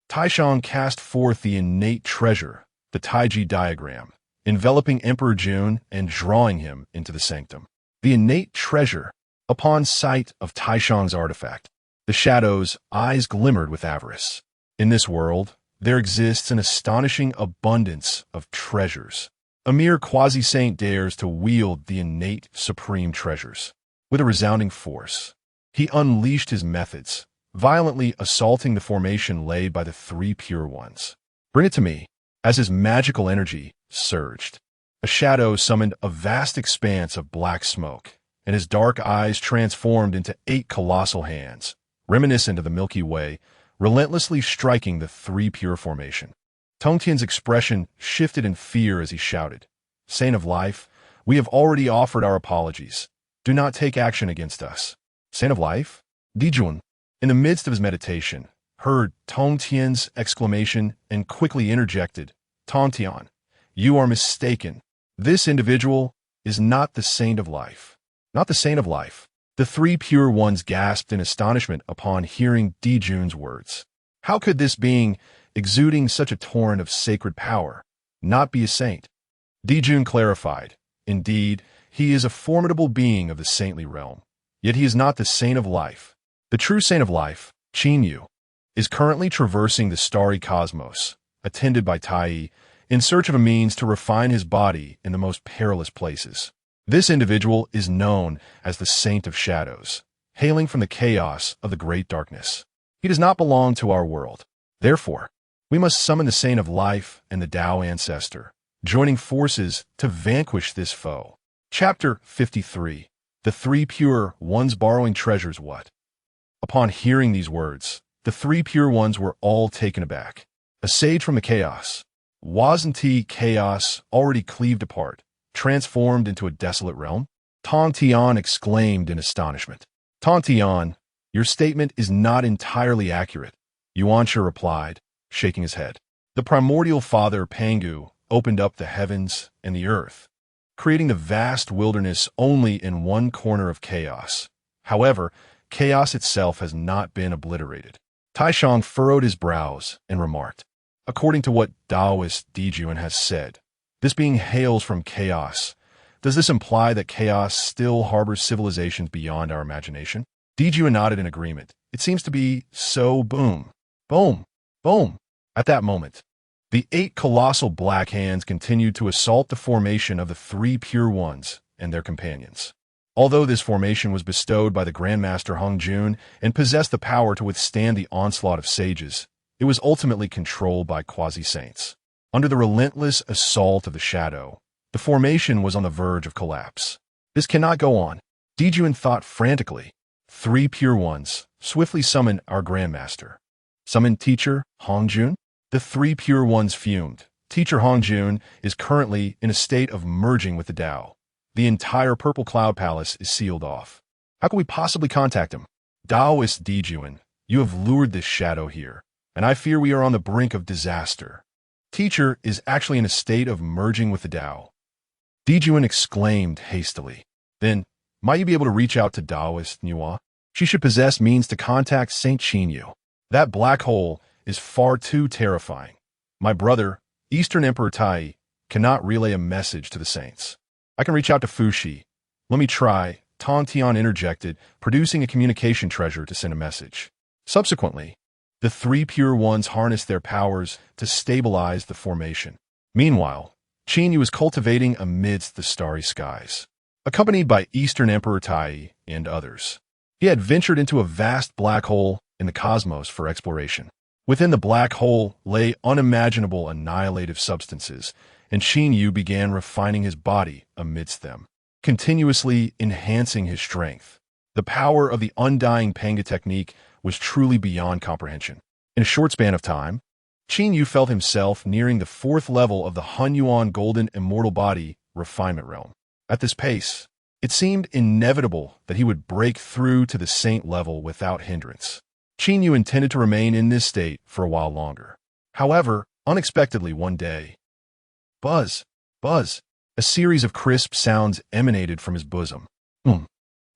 Taishang cast forth the innate treasure, the Taiji diagram, enveloping Emperor June and drawing him into the sanctum. The innate treasure. Upon sight of Taishang's artifact, the shadow's eyes glimmered with avarice. In this world, there exists an astonishing abundance of treasures. A mere quasi-saint dares to wield the innate supreme treasures. With a resounding force, he unleashed his methods, violently assaulting the formation laid by the three pure ones. Bring it to me. As his magical energy surged, a shadow summoned a vast expanse of black smoke, and his dark eyes transformed into 8 colossal hands, reminiscent of the Milky Way, relentlessly striking the three pure formation. Tongtian's expression shifted in fear as he shouted, Saint of Life, we have already offered our apologies. Do not take action against us. Saint of Life? Dijun, in the midst of his meditation, heard Tongtian's exclamation and quickly interjected, Tongtian, You are mistaken. This individual is not the saint of life. Not the saint of life. The three pure ones gasped in astonishment upon hearing Dijun's words. How could this being, exuding such a torrent of sacred power, not be a saint? Dijun clarified. Indeed, he is a formidable being of the saintly realm. Yet he is not the saint of life. The true saint of life, Qin Yu, is currently traversing the starry cosmos, attended by Tai, in search of a means to refine his body in the most perilous places. This individual is known as the Saint of Shadows, hailing from the chaos of the great darkness. He does not belong to our world. Therefore, we must summon the Saint of Life and the Tao Ancestor, joining forces to vanquish this foe. Chapter 53. The Three Pure Ones Borrowing Treasures. What? Upon hearing these words, the three pure ones were all taken aback. A sage from the chaos. Wasn't chaos already cleaved apart, transformed into a desolate realm? Tong Tian exclaimed in astonishment. Tong Tian, your statement is not entirely accurate, Yuansha replied, shaking his head. The primordial father Pangu opened up the heavens and the earth, creating the vast wilderness only in one corner of chaos. However, chaos itself has not been obliterated. Taishang furrowed his brows and remarked, according to what Taoist Dijun has said, this being hails from chaos. Does this imply that chaos still harbors civilizations beyond our imagination? Dijun nodded in agreement. It seems to be so. Boom. Boom. Boom. At that moment, the 8 colossal black hands continued to assault the formation of the three pure ones and their companions. Although this formation was bestowed by the Grandmaster Honghuang and possessed the power to withstand the onslaught of sages, it was ultimately controlled by quasi-saints. Under the relentless assault of the shadow, the formation was on the verge of collapse. This cannot go on. Dijun thought frantically. Three pure ones, swiftly summon our Grandmaster. Summon Teacher Honghuang? The three pure ones fumed. Teacher Honghuang is currently in a state of merging with the Tao. The entire Purple Cloud Palace is sealed off. How can we possibly contact him? Taoist Dijun, you have lured this shadow here, and I fear we are on the brink of disaster. Teacher is actually in a state of merging with the Tao. Dijun exclaimed hastily. Then, might you be able to reach out to Taoist Nua? She should possess means to contact Saint Qin Yu. That black hole is far too terrifying. My brother, Eastern Emperor Tai, cannot relay a message to the saints. I can reach out to Fuxi. Let me try, Tong Tian interjected, producing a communication treasure to send a message. Subsequently, the three pure ones harnessed their powers to stabilize the formation. Meanwhile, Qin Yu was cultivating amidst the starry skies, accompanied by Eastern Emperor Tai and others. He had ventured into a vast black hole in the cosmos for exploration. Within the black hole lay unimaginable annihilative substances, and Qin Yu began refining his body amidst them, continuously enhancing his strength. The power of the undying Panga technique was truly beyond comprehension. In a short span of time, Qin Yu felt himself nearing the 4th level of the Honghuang Golden Immortal Body refinement realm. At this pace, it seemed inevitable that he would break through to the saint level without hindrance. Qin Yu intended to remain in this state for a while longer. However, unexpectedly one day, buzz, buzz, a series of crisp sounds emanated from his bosom.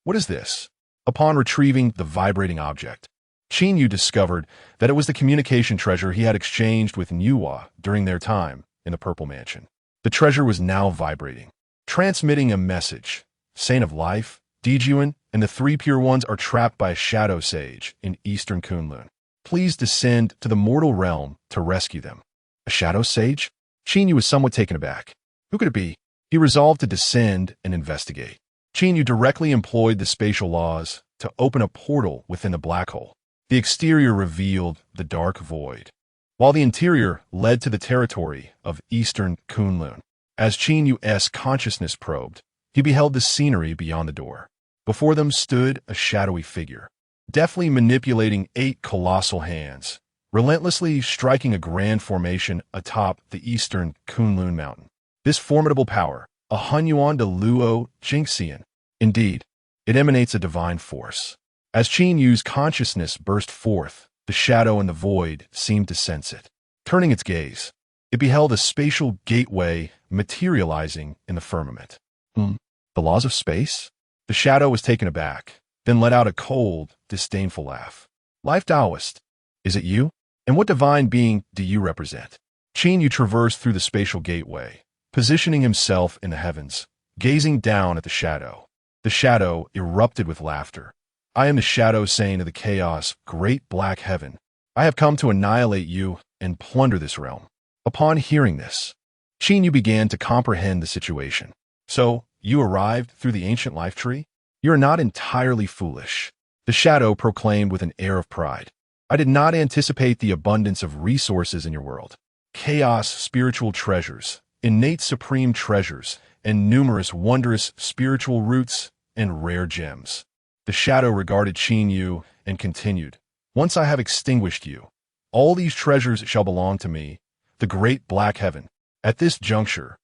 What is this? Upon retrieving the vibrating object, Qin Yu discovered that it was the communication treasure he had exchanged with Nua during their time in the Purple Mansion. The treasure was now vibrating, transmitting a message. Saint of Life, Dijun, and the three pure ones are trapped by a shadow sage in Eastern Kunlun. Please descend to the mortal realm to rescue them. A shadow sage? Qin Yu was somewhat taken aback. Who could it be? He resolved to descend and investigate. Qin Yu directly employed the spatial laws to open a portal within the black hole. The exterior revealed the dark void, while the interior led to the territory of Eastern Kunlun. As Qin Yu's consciousness probed, he beheld the scenery beyond the door. Before them stood a shadowy figure, deftly manipulating 8 colossal hands, relentlessly striking a grand formation atop the Eastern Kunlun mountain. This formidable power, a Honghuang de Luo Jingxian. Indeed, it emanates a divine force. As Qin Yu's consciousness burst forth, the shadow and the void seemed to sense it. Turning its gaze, it beheld a spatial gateway materializing in the firmament. The laws of space? The shadow was taken aback, then let out a cold, disdainful laugh. Life Taoist, is it you? And what divine being do you represent? Qin Yu traversed through the spatial gateway, positioning himself in the heavens, gazing down at the shadow. The shadow erupted with laughter. I am the shadow saying to the chaos, great black heaven, I have come to annihilate you and plunder this realm. Upon hearing this, Qin Yu began to comprehend the situation. So, you arrived through the ancient life tree? You are not entirely foolish. The shadow proclaimed with an air of pride. I did not anticipate the abundance of resources in your world. Chaos spiritual treasures, innate supreme treasures, and numerous wondrous spiritual roots and rare gems. The shadow regarded Qin Yu and continued, once I have extinguished you, all these treasures shall belong to me, the great black heaven. At this juncture,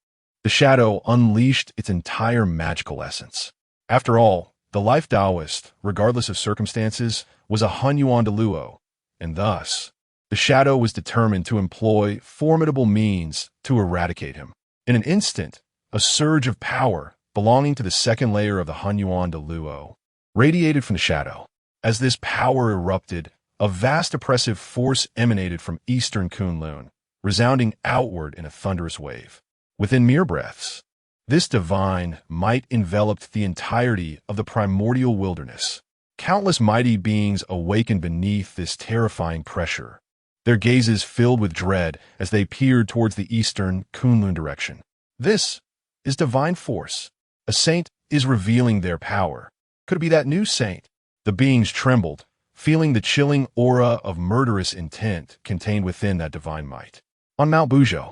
the shadow unleashed its entire magical essence. After all, the life Taoist, regardless of circumstances, was a Honghuang de Luo, and thus, the shadow was determined to employ formidable means to eradicate him. In an instant, a surge of power, belonging to the second layer of the Honghuang de Luo, radiated from the shadow. As this power erupted, a vast oppressive force emanated from eastern Kunlun, resounding outward in a thunderous wave. Within mere breaths, this divine might enveloped the entirety of the primordial wilderness. Countless mighty beings awakened beneath this terrifying pressure, their gazes filled with dread as they peered towards the eastern Kunlun direction. This is divine force. A saint is revealing their power. Could it be that new saint? The beings trembled, feeling the chilling aura of murderous intent contained within that divine might. On Mount Buzhou,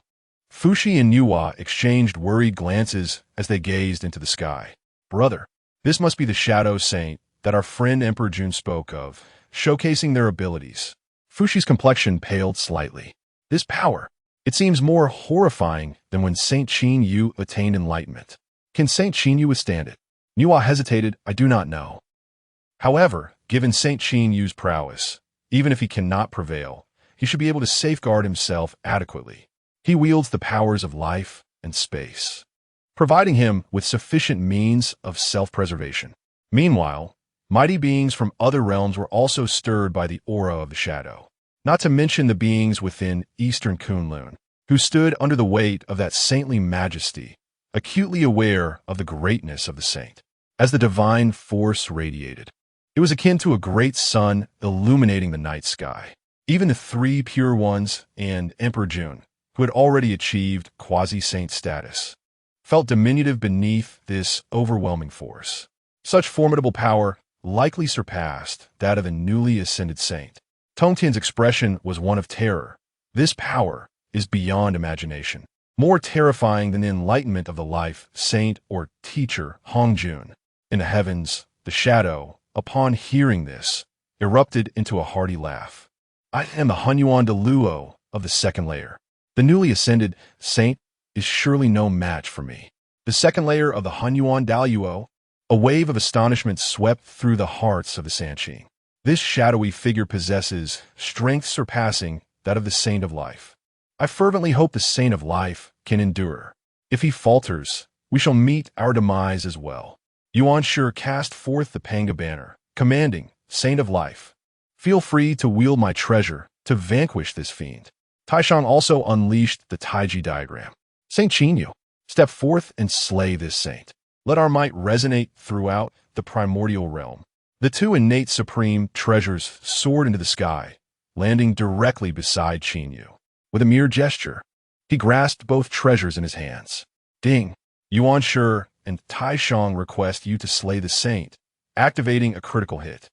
Fuxi and Nuwa exchanged worried glances as they gazed into the sky. Brother, this must be the shadow saint that our friend Emperor Jun spoke of, showcasing their abilities. Fuxi's complexion paled slightly. This power, it seems more horrifying than when Saint Qin Yu attained enlightenment. Can Saint Qin Yu withstand it? Nuwa hesitated, I do not know. However, given Saint Qin Yu's prowess, even if he cannot prevail, he should be able to safeguard himself adequately. He wields the powers of life and space, providing him with sufficient means of self-preservation. Meanwhile, mighty beings from other realms were also stirred by the aura of the shadow, not to mention the beings within Eastern Kunlun, who stood under the weight of that saintly majesty, acutely aware of the greatness of the saint. As the divine force radiated, it was akin to a great sun illuminating the night sky. Even the three pure ones and Emperor Jun, who had already achieved quasi-saint status, felt diminutive beneath this overwhelming force. Such formidable power likely surpassed that of the newly ascended saint. Tongtian's expression was one of terror. This power is beyond imagination, more terrifying than the enlightenment of the life saint or teacher Hongjun. In the heavens, the shadow, upon hearing this, erupted into a hearty laugh. I am the Honghuang de Luo of the second layer. The newly ascended saint is surely no match for me. The second layer of the Honghuang Daluo. A wave of astonishment swept through the hearts of the Sanqing. This shadowy figure possesses strength surpassing that of the Saint of Life. I fervently hope the Saint of Life can endure. If he falters, we shall meet our demise as well. Yuan Shi cast forth the Panga banner, commanding, Saint of Life, feel free to wield my treasure to vanquish this fiend. Taishan also unleashed the Taiji diagram. Saint Qin Yu, step forth and slay this saint. Let our might resonate throughout the primordial realm. The two innate supreme treasures soared into the sky, landing directly beside Qin Yu. With a mere gesture, he grasped both treasures in his hands. Ding! Yuan Shi and Taishan request you to slay the saint, activating a critical hit.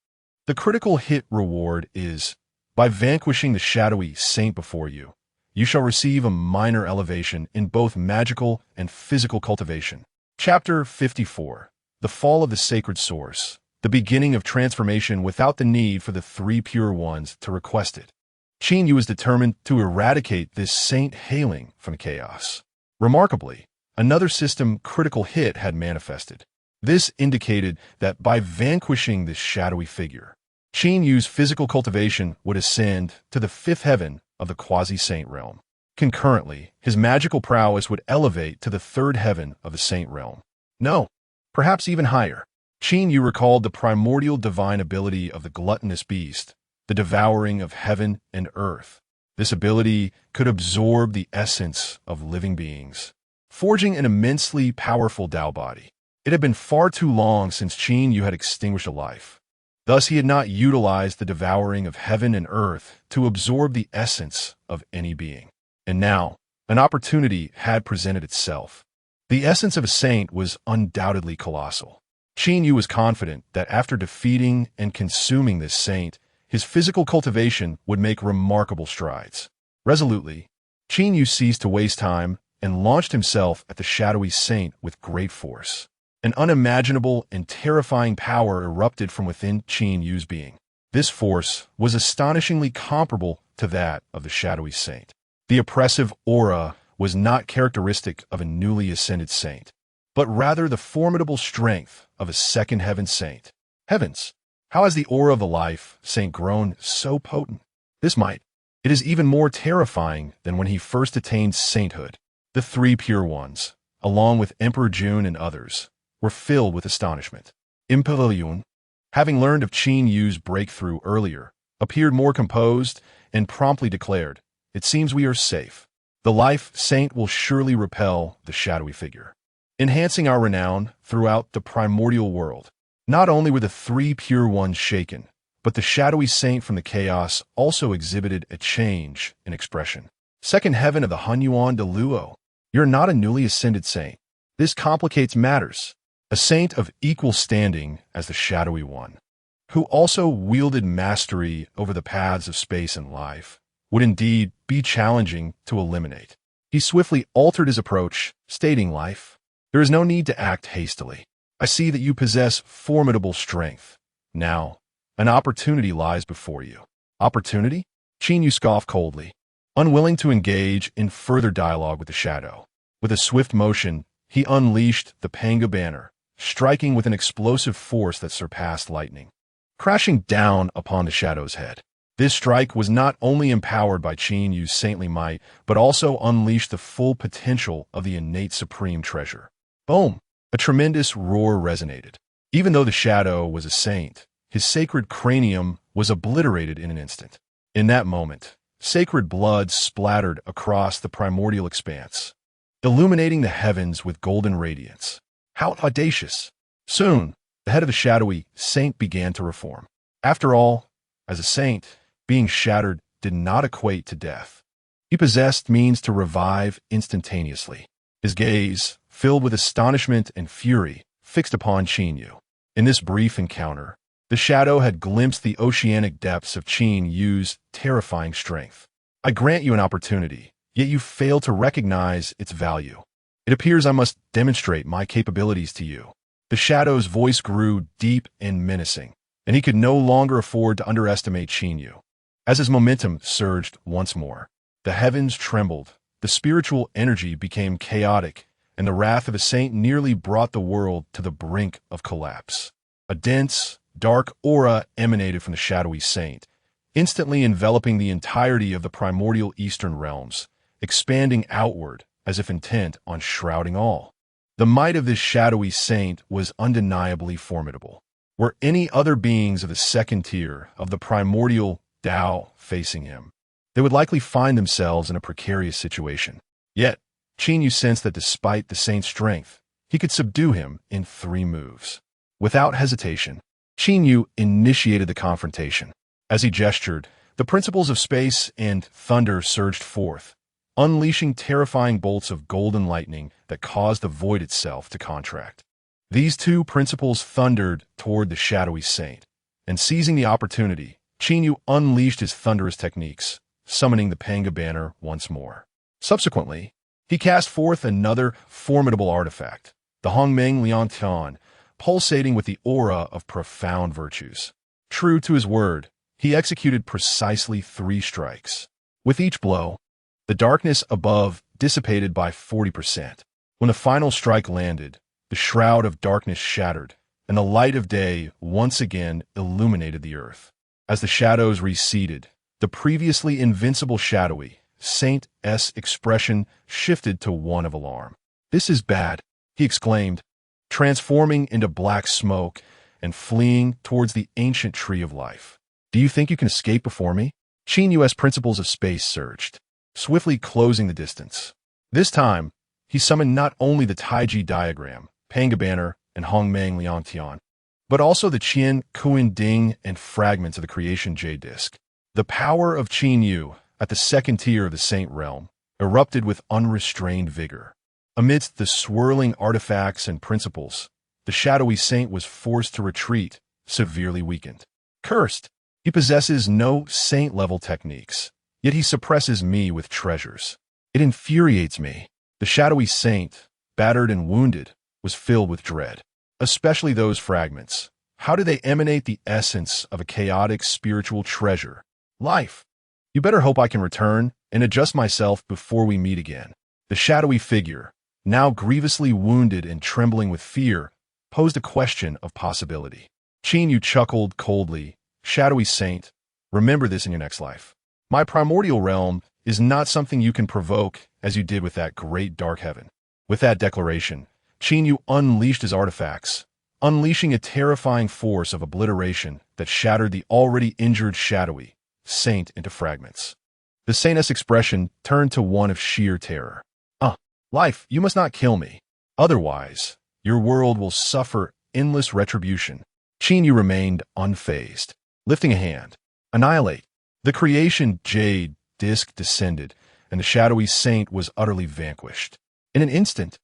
The critical hit reward is, by vanquishing the shadowy saint before you, you shall receive a minor elevation in both magical and physical cultivation. Chapter 54. The Fall of the Sacred Source. The beginning of transformation without the need for the three pure ones to request it. Qin Yu was determined to eradicate this saint hailing from chaos. Remarkably, another system critical hit had manifested. This indicated that by vanquishing this shadowy figure, Qin Yu's physical cultivation would ascend to the fifth heaven of the quasi-saint realm. Concurrently, his magical prowess would elevate to the third heaven of the saint realm. No, perhaps even higher. Qin Yu recalled the primordial divine ability of the gluttonous beast, the devouring of heaven and earth. This ability could absorb the essence of living beings, forging an immensely powerful Tao body. It had been far too long since Qin Yu had extinguished a life. Thus he had not utilized the devouring of heaven and earth to absorb the essence of any being. And now, an opportunity had presented itself. The essence of a saint was undoubtedly colossal. Qin Yu was confident that after defeating and consuming this saint, his physical cultivation would make remarkable strides. Resolutely, Qin Yu ceased to waste time and launched himself at the shadowy saint with great force. An unimaginable and terrifying power erupted from within Qin Yu's being. This force was astonishingly comparable to that of the shadowy saint. The oppressive aura was not characteristic of a newly ascended saint, but rather the formidable strength of a second heaven saint. Heavens! How has the aura of the life saint grown so potent? This might. It is even more terrifying than when he first attained sainthood. The three pure ones, along with Emperor Jun and others, were filled with astonishment. Emperor Yun, having learned of Qin Yu's breakthrough earlier, appeared more composed and promptly declared, "It seems we are safe. The life saint will surely repel the shadowy figure, enhancing our renown throughout the primordial world." Not only were the three pure ones shaken, but the shadowy saint from the chaos also exhibited a change in expression. Second heaven of the Honghuang de Luo, you're not a newly ascended saint. This complicates matters. A saint of equal standing as the shadowy one, who also wielded mastery over the paths of space and life, would indeed be challenging to eliminate. He swiftly altered his approach, stating, "Life, there is no need to act hastily. I see that you possess formidable strength. Now, an opportunity lies before you." Opportunity? Qin Yu scoffed coldly, unwilling to engage in further dialogue with the shadow. With a swift motion, he unleashed the Panga banner, striking with an explosive force that surpassed lightning, crashing down upon the shadow's head. This strike was not only empowered by Qin Yu's saintly might, but also unleashed the full potential of the innate supreme treasure. Boom! A tremendous roar resonated. Even though the shadow was a saint, his sacred cranium was obliterated in an instant. In that moment, sacred blood splattered across the primordial expanse, illuminating the heavens with golden radiance. How audacious! Soon, the head of the shadowy saint began to reform. After all, as a saint, being shattered did not equate to death. He possessed means to revive instantaneously. His gaze, filled with astonishment and fury, fixed upon Qin Yu. In this brief encounter, the shadow had glimpsed the oceanic depths of Qin Yu's terrifying strength. "I grant you an opportunity, yet you fail to recognize its value. It appears I must demonstrate my capabilities to you." The shadow's voice grew deep and menacing, and he could no longer afford to underestimate Qin Yu. As his momentum surged once more, the heavens trembled, the spiritual energy became chaotic, and the wrath of a saint nearly brought the world to the brink of collapse. A dense, dark aura emanated from the shadowy saint, instantly enveloping the entirety of the primordial eastern realms, expanding outward as if intent on shrouding all. The might of this shadowy saint was undeniably formidable. Were any other beings of the second tier of the primordial Tao facing him, they would likely find themselves in a precarious situation. Yet, Qin Yu sensed that despite the saint's strength, he could subdue him in 3 moves. Without hesitation, Qin Yu initiated the confrontation. As he gestured, the principles of space and thunder surged forth, unleashing terrifying bolts of golden lightning that caused the void itself to contract. These 2 principles thundered toward the shadowy saint, and seizing the opportunity, Qin Yu unleashed his thunderous techniques, summoning the Panga banner once more. Subsequently, he cast forth another formidable artifact, the Hongmeng Liantian, pulsating with the aura of profound virtues. True to his word, he executed precisely 3 strikes. With each blow, the darkness above dissipated by 40%. When the final strike landed, the shroud of darkness shattered, and the light of day once again illuminated the earth. As the shadows receded, the previously invincible shadowy Saint's expression shifted to one of alarm. "This is bad," he exclaimed, transforming into black smoke and fleeing towards the ancient tree of life. "Do you think you can escape before me?" Qin principles of space surged, swiftly closing the distance. This time, he summoned not only the Taiji diagram, Panga Banner, and Honghuang Liangtian, but also the Qian Kuan Ding and fragments of the Creation Jade Disk. The power of Qin Yu, at the second tier of the Saint realm, erupted with unrestrained vigor. Amidst the swirling artifacts and principles, the shadowy saint was forced to retreat, severely weakened. "Cursed! He possesses no saint-level techniques, yet he suppresses me with treasures. It infuriates me." The shadowy saint, battered and wounded, was filled with dread. Especially those fragments. How do they emanate the essence of a chaotic spiritual treasure? Life. "You better hope I can return and adjust myself before we meet again." The shadowy figure, now grievously wounded and trembling with fear, posed a question of possibility. Qin Yu chuckled coldly. "Shadowy saint, remember this in your next life. My primordial realm is not something you can provoke as you did with that great dark heaven." With that declaration, Qin Yu unleashed his artifacts, unleashing a terrifying force of obliteration that shattered the already injured shadowy saint into fragments. The saint's expression turned to one of sheer terror. Life, you must not kill me. Otherwise, your world will suffer endless retribution." Qin Yu remained unfazed, lifting a hand. "Annihilate." The Creation Jade Disk descended, and the shadowy saint was utterly vanquished. In an instant,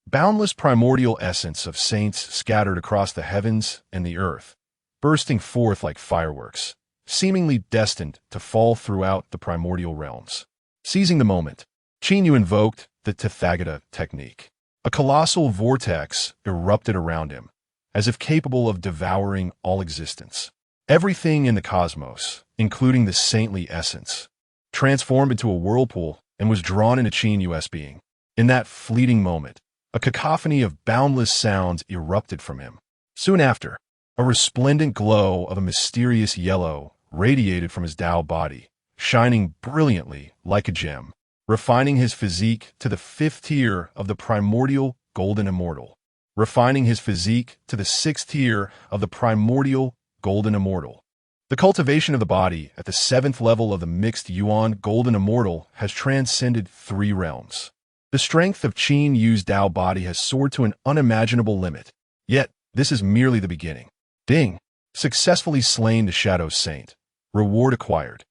boundless primordial essence of saints scattered across the heavens and the earth, bursting forth like fireworks, seemingly destined to fall throughout the primordial realms. Seizing the moment, Qin Yu invoked the Tathagata technique. A colossal vortex erupted around him, as if capable of devouring all existence. Everything in the cosmos, including the saintly essence, transformed into a whirlpool and was drawn into Qin Yu's being. In that fleeting moment, a cacophony of boundless sounds erupted from him. Soon after, a resplendent glow of a mysterious yellow radiated from his Tao body, shining brilliantly like a gem, refining his physique to the fifth tier of the primordial golden immortal, refining his physique to the sixth tier of the primordial golden immortal. The cultivation of the body at the seventh level of the mixed Yuan golden immortal has transcended 3 realms. The strength of Qin Yu's Tao body has soared to an unimaginable limit. Yet, this is merely the beginning. Ding. Successfully slain the Shadow Saint. Reward acquired.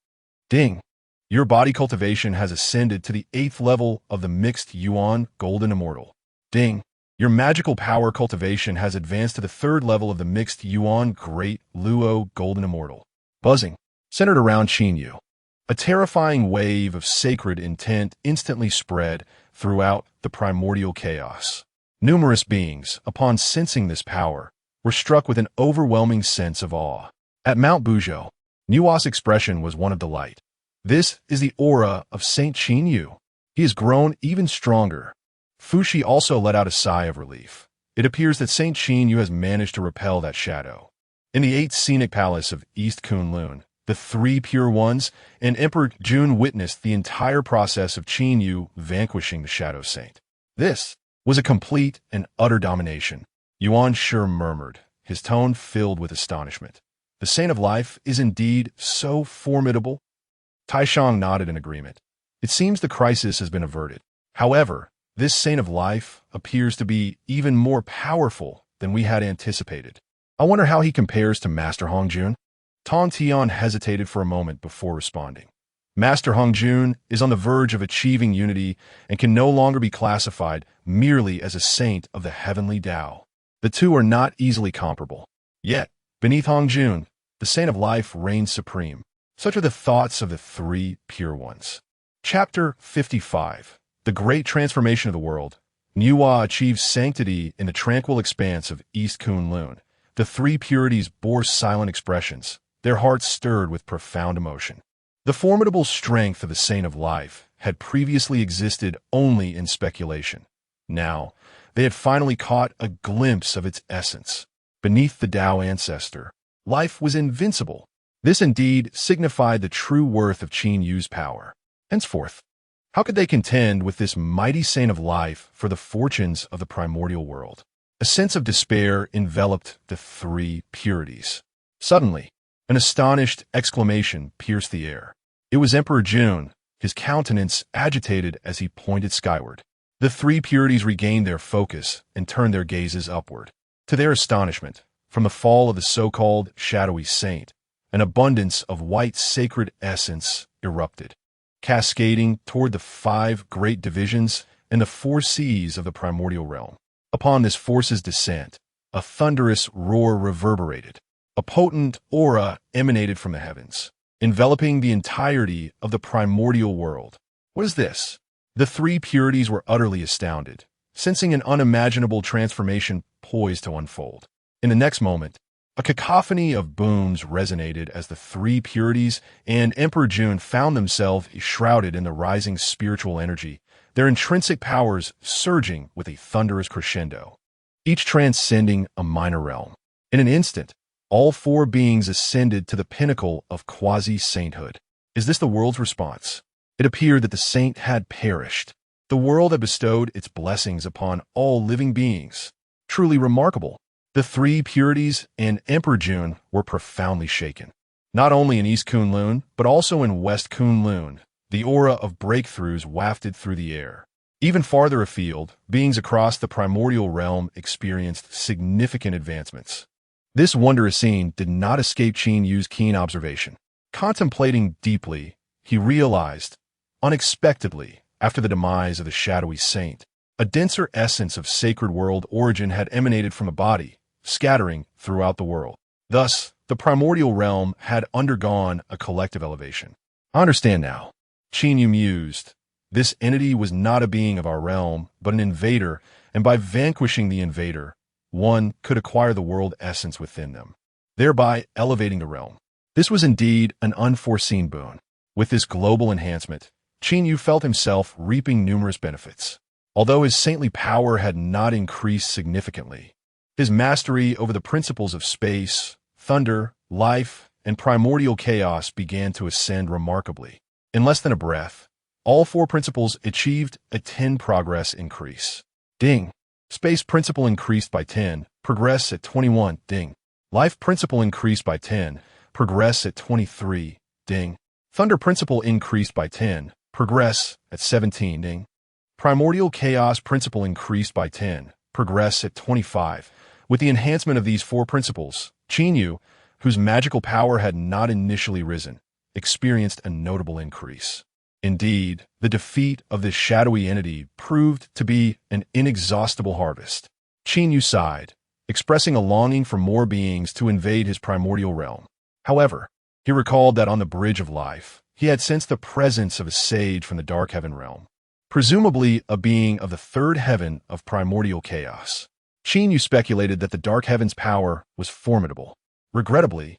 Ding. Your body cultivation has ascended to the 8th level of the mixed Yuan golden immortal. Ding. Your magical power cultivation has advanced to the 3rd level of the mixed Yuan great Luo golden immortal. Buzzing. Centered around Qin Yu. A terrifying wave of sacred intent instantly spread throughout the primordial chaos. Numerous beings, upon sensing this power, were struck with an overwhelming sense of awe. At Mount Buzhou, Nua's expression was one of delight. "This is the aura of Saint Qin Yu. He has grown even stronger." Fuxi also let out a sigh of relief. It appears that Saint Qin Yu has managed to repel that shadow. In the 8th scenic palace of East Kunlun, the 3 Pure Ones and Emperor Jun witnessed the entire process of Qin Yu vanquishing the Shadow Saint. This was a complete and utter domination. Yuan Shi murmured, his tone filled with astonishment. "The Saint of Life is indeed so formidable." Taishang nodded in agreement. "It seems the crisis has been averted. However, this Saint of Life appears to be even more powerful than we had anticipated. I wonder how he compares to Master Hongjun?" Tong Tian hesitated for a moment before responding. "Master Hongjun is on the verge of achieving unity and can no longer be classified merely as a saint of the heavenly Tao. The two are not easily comparable. Yet, beneath Hongjun, the Saint of Life reigns supreme. Such are the thoughts of the 3 Pure Ones." Chapter 55. The Great Transformation of the World. Nua achieves sanctity in the tranquil expanse of East Kunlun. The 3 purities bore silent expressions, their hearts stirred with profound emotion. The formidable strength of the Saint of Life had previously existed only in speculation. Now, they had finally caught a glimpse of its essence. Beneath the Tao ancestor, life was invincible. This indeed signified the true worth of Qin Yu's power. Henceforth, How could they contend with this mighty saint of life for the fortunes of the primordial world? A sense of despair enveloped the three purities. Suddenly, an astonished exclamation pierced the air. It was Emperor Jun, his countenance agitated as he pointed skyward. The three purities regained their focus and turned their gazes upward. To their astonishment, from the fall of the so-called shadowy saint, an abundance of white sacred essence erupted, cascading toward the five great divisions and the four seas of the primordial realm. Upon this force's descent, a thunderous roar reverberated. A potent aura emanated from the heavens, enveloping the entirety of the primordial world. What is this? The three purities were utterly astounded, sensing an unimaginable transformation poised to unfold. In the next moment, a cacophony of booms resonated as the three purities and Emperor Jun found themselves shrouded in the rising spiritual energy, their intrinsic powers surging with a thunderous crescendo, each transcending a minor realm. In an instant, all four beings ascended to the pinnacle of quasi-sainthood. Is this the world's response? It appeared that the saint had perished. The world had bestowed its blessings upon all living beings. Truly remarkable. The three purities and Emperor Jun were profoundly shaken. Not only in East Kunlun, but also in West Kunlun, the aura of breakthroughs wafted through the air. Even farther afield, beings across the primordial realm experienced significant advancements. This wondrous scene did not escape Qin Yu's keen observation. Contemplating deeply, he realized, unexpectedly, after the demise of the shadowy saint, a denser essence of sacred world origin had emanated from a body, scattering throughout the world. Thus, the primordial realm had undergone a collective elevation. I understand now, Qin Yu mused. This entity was not a being of our realm, but an invader, and by vanquishing the invader, one could acquire the world essence within them, thereby elevating the realm. This was indeed an unforeseen boon. With this global enhancement, Qin Yu felt himself reaping numerous benefits. Although his saintly power had not increased significantly, his mastery over the principles of space, thunder, life, and primordial chaos began to ascend remarkably. In less than a breath, all four principles achieved a 10 progress increase. Ding. Space principle increased by 10, progress at 21, ding. Life principle increased by 10, progress at 23, ding. Thunder principle increased by 10, progress at 17, ding. Primordial chaos principle increased by 10, progress at 25. With the enhancement of these four principles, Qin Yu, whose magical power had not initially risen, experienced a notable increase. Indeed, the defeat of this shadowy entity proved to be an inexhaustible harvest. Qin Yu sighed, expressing a longing for more beings to invade his primordial realm. However, he recalled that on the bridge of life, he had sensed the presence of a sage from the dark heaven realm, presumably a being of the third heaven of primordial chaos. Qin Yu speculated that the dark heaven's power was formidable. Regrettably,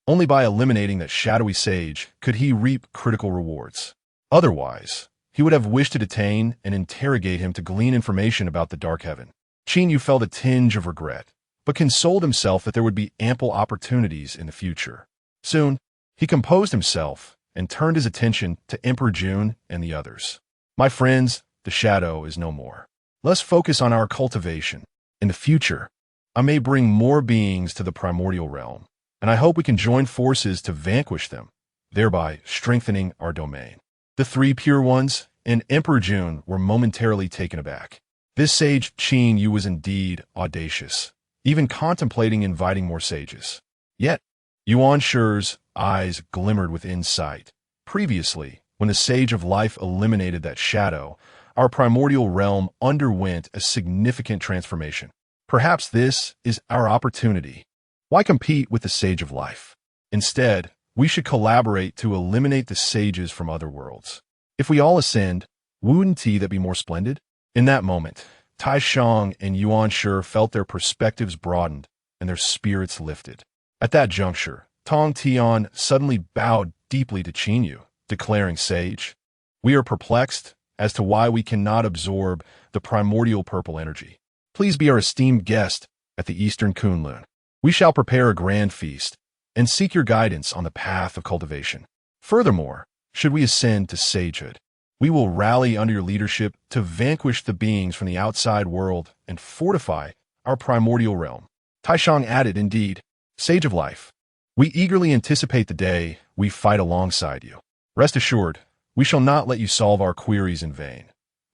only by eliminating that shadowy sage could he reap critical rewards. Otherwise, he would have wished to detain and interrogate him to glean information about the dark heaven. Qin Yu felt a tinge of regret, but consoled himself that there would be ample opportunities in the future. Soon, he composed himself and turned his attention to Emperor Jun and the others. My friends, the shadow is no more. Let's focus on our cultivation. In the future, I may bring more beings to the primordial realm, and I hope we can join forces to vanquish them, thereby strengthening our domain. The three pure ones and Emperor Jun were momentarily taken aback. This sage Qin Yu was indeed audacious, even contemplating inviting more sages. Yet, Yuan Shi's eyes glimmered with insight. Previously, when the Sage of Life eliminated that shadow, our primordial realm underwent a significant transformation. Perhaps this is our opportunity. Why compete with the Sage of Life? Instead, we should collaborate to eliminate the sages from other worlds. If we all ascend, wouldn't that be more splendid? In that moment, Tai Shang and Yuan Shi felt their perspectives broadened and their spirits lifted. At that juncture, Tong Tian suddenly bowed deeply to Qin Yu, declaring, Sage, we are perplexed as to why we cannot absorb the primordial purple energy. Please be our esteemed guest at the Eastern Kunlun. We shall prepare a grand feast and seek your guidance on the path of cultivation. Furthermore, should we ascend to sagehood, We will rally under your leadership to vanquish the beings from the outside world and fortify our primordial realm. Taishang added, indeed, Sage of Life, we eagerly anticipate the day we fight alongside you. Rest assured, we shall not let you solve our queries in vain.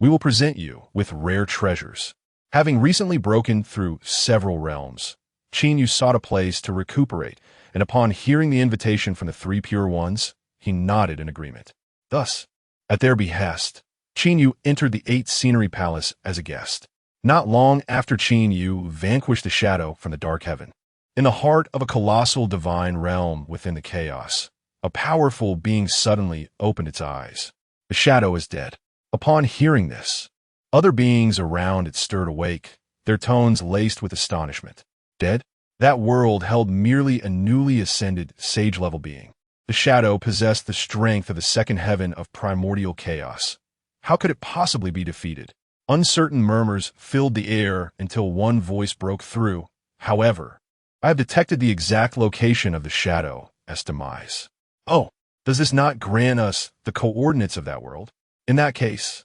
We will present you with rare treasures. Having recently broken through several realms, Qin Yu sought a place to recuperate, and upon hearing the invitation from the three pure ones, he nodded in agreement. Thus, at their behest, Qin Yu entered the 8th Scenery Palace as a guest. Not long after Qin Yu vanquished the shadow from the dark heaven. In the heart of a colossal divine realm within the chaos, a powerful being suddenly opened its eyes. The shadow is dead. Upon hearing this, other beings around it stirred awake, their tones laced with astonishment. Dead? That world held merely a newly ascended sage-level being. The shadow possessed the strength of the second heaven of primordial chaos. How could it possibly be defeated? Uncertain murmurs filled the air until one voice broke through. However, I have detected the exact location of the shadow as demise. Oh, does this not grant us the coordinates of that world? In that case,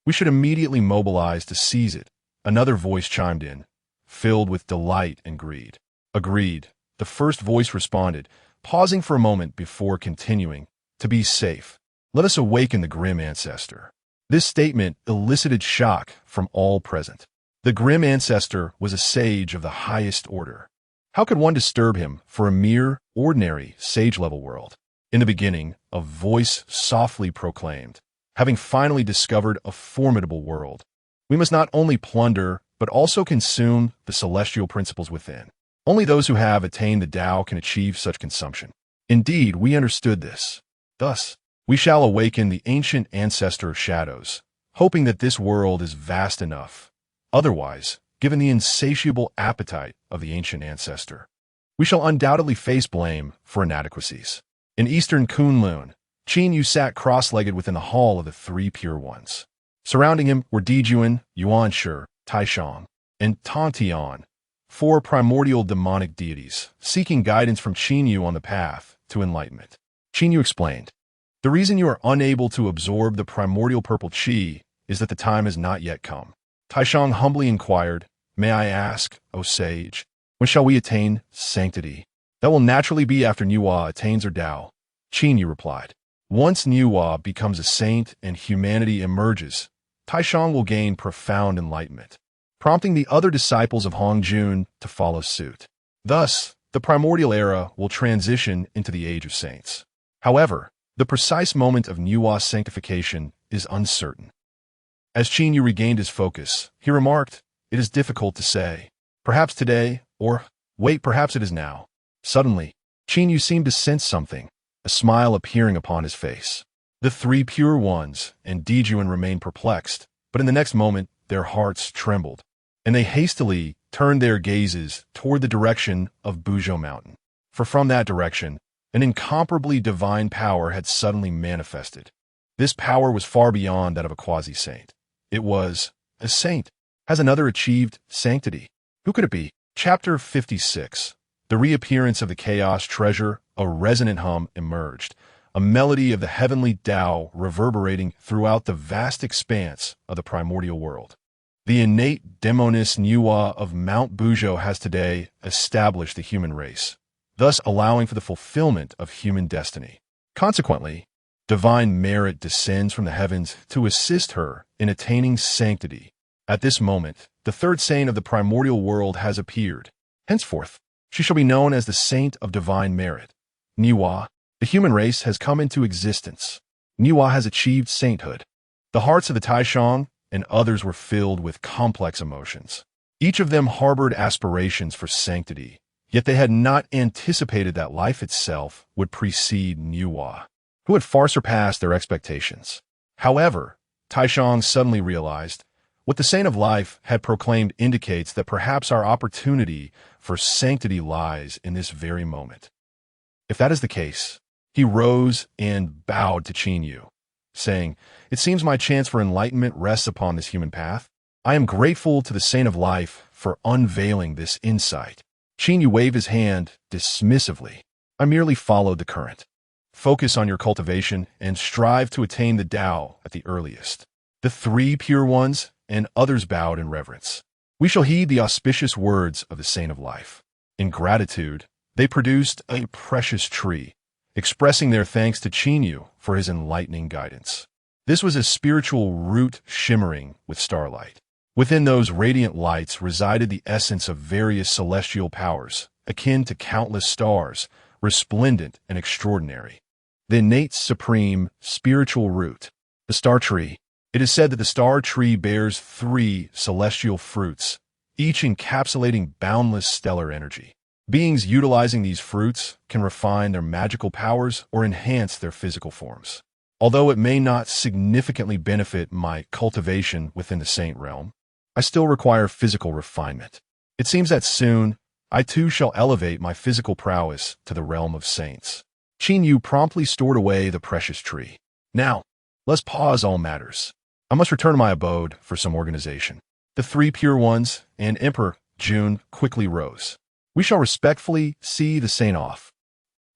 we should immediately mobilize to seize it. Another voice chimed in, filled with delight and greed. Agreed, the first voice responded, pausing for a moment before continuing. To be safe, let us awaken the grim ancestor. This statement elicited shock from all present. The grim ancestor was a sage of the highest order. How could one disturb him for a mere, ordinary, sage-level world? In the beginning, a voice softly proclaimed, having finally discovered a formidable world, we must not only plunder, but also consume the celestial principles within. Only those who have attained the Tao can achieve such consumption. Indeed, we understood this. Thus, we shall awaken the ancient ancestor of shadows, hoping that this world is vast enough. Otherwise, given the insatiable appetite of the ancient ancestor, we shall undoubtedly face blame for inadequacies. In eastern Kunlun, Qin Yu sat cross-legged within the hall of the three pure ones. Surrounding him were Dijuan, Yuanshi, Taishang, and Tantian, 4 primordial demonic deities, seeking guidance from Qin Yu on the path to enlightenment. Qin Yu explained, the reason you are unable to absorb the primordial purple qi is that the time has not yet come. Taishang humbly inquired, may I ask, O sage, when shall we attain sanctity? That will naturally be after Nuwa attains her Tao. Qin Yu replied, once Nuwa becomes a saint and humanity emerges, Taishang will gain profound enlightenment, prompting the other disciples of Honghuang to follow suit. Thus, the primordial era will transition into the age of saints. However, the precise moment of Nuwa's sanctification is uncertain. As Qin Yu regained his focus, he remarked, it is difficult to say. Perhaps today, or, wait, perhaps it is now. Suddenly, Qin Yu seemed to sense something, a smile appearing upon his face. The three pure ones and Dijuan remained perplexed, but in the next moment, their hearts trembled, and they hastily turned their gazes toward the direction of Buzhou Mountain. For from that direction, an incomparably divine power had suddenly manifested. This power was far beyond that of a quasi-saint. It was, a saint. Has another achieved sanctity? Who could it be? Chapter 56. The reappearance of the chaos treasure, a resonant hum emerged, a melody of the heavenly Tao reverberating throughout the vast expanse of the primordial world. The innate demoness Nuwa of Mount Buzhou has today established the human race, thus allowing for the fulfillment of human destiny. Consequently, divine merit descends from the heavens to assist her in attaining sanctity. At this moment, the third saint of the primordial world has appeared. Henceforth, she shall be known as the Saint of Divine Merit. Nuwa, the human race has come into existence. Nuwa has achieved sainthood. The hearts of the Taishang and others were filled with complex emotions. Each of them harbored aspirations for sanctity, yet they had not anticipated that life itself would precede Nuwa, who had far surpassed their expectations. However, Taishang suddenly realized what the Saint of Life had proclaimed indicates that perhaps our opportunity for sanctity lies in this very moment. If that is the case, he rose and bowed to Qin Yu, saying, it seems my chance for enlightenment rests upon this human path. I am grateful to the Saint of Life for unveiling this insight. Qin Yu waved his hand dismissively. I merely followed the current. focus on your cultivation, and strive to attain the Tao at the earliest. The three pure ones and others bowed in reverence. We shall heed the auspicious words of the Saint of Life. In gratitude, they produced a precious tree, expressing their thanks to Qinyu for his enlightening guidance. This was a spiritual root shimmering with starlight. Within those radiant lights resided the essence of various celestial powers, akin to countless stars, resplendent and extraordinary. The innate supreme spiritual root, the star tree. It is said that the star tree bears 3 celestial fruits, each encapsulating boundless stellar energy. Beings utilizing these fruits can refine their magical powers or enhance their physical forms. Although it may not significantly benefit my cultivation within the saint realm, I still require physical refinement. It seems that soon, I too shall elevate my physical prowess to the realm of saints. Qinyu promptly stored away the precious tree. Now, let's pause all matters. I must return to my abode for some organization. The 3 pure ones and Emperor Jun quickly rose. We shall respectfully see the saint off.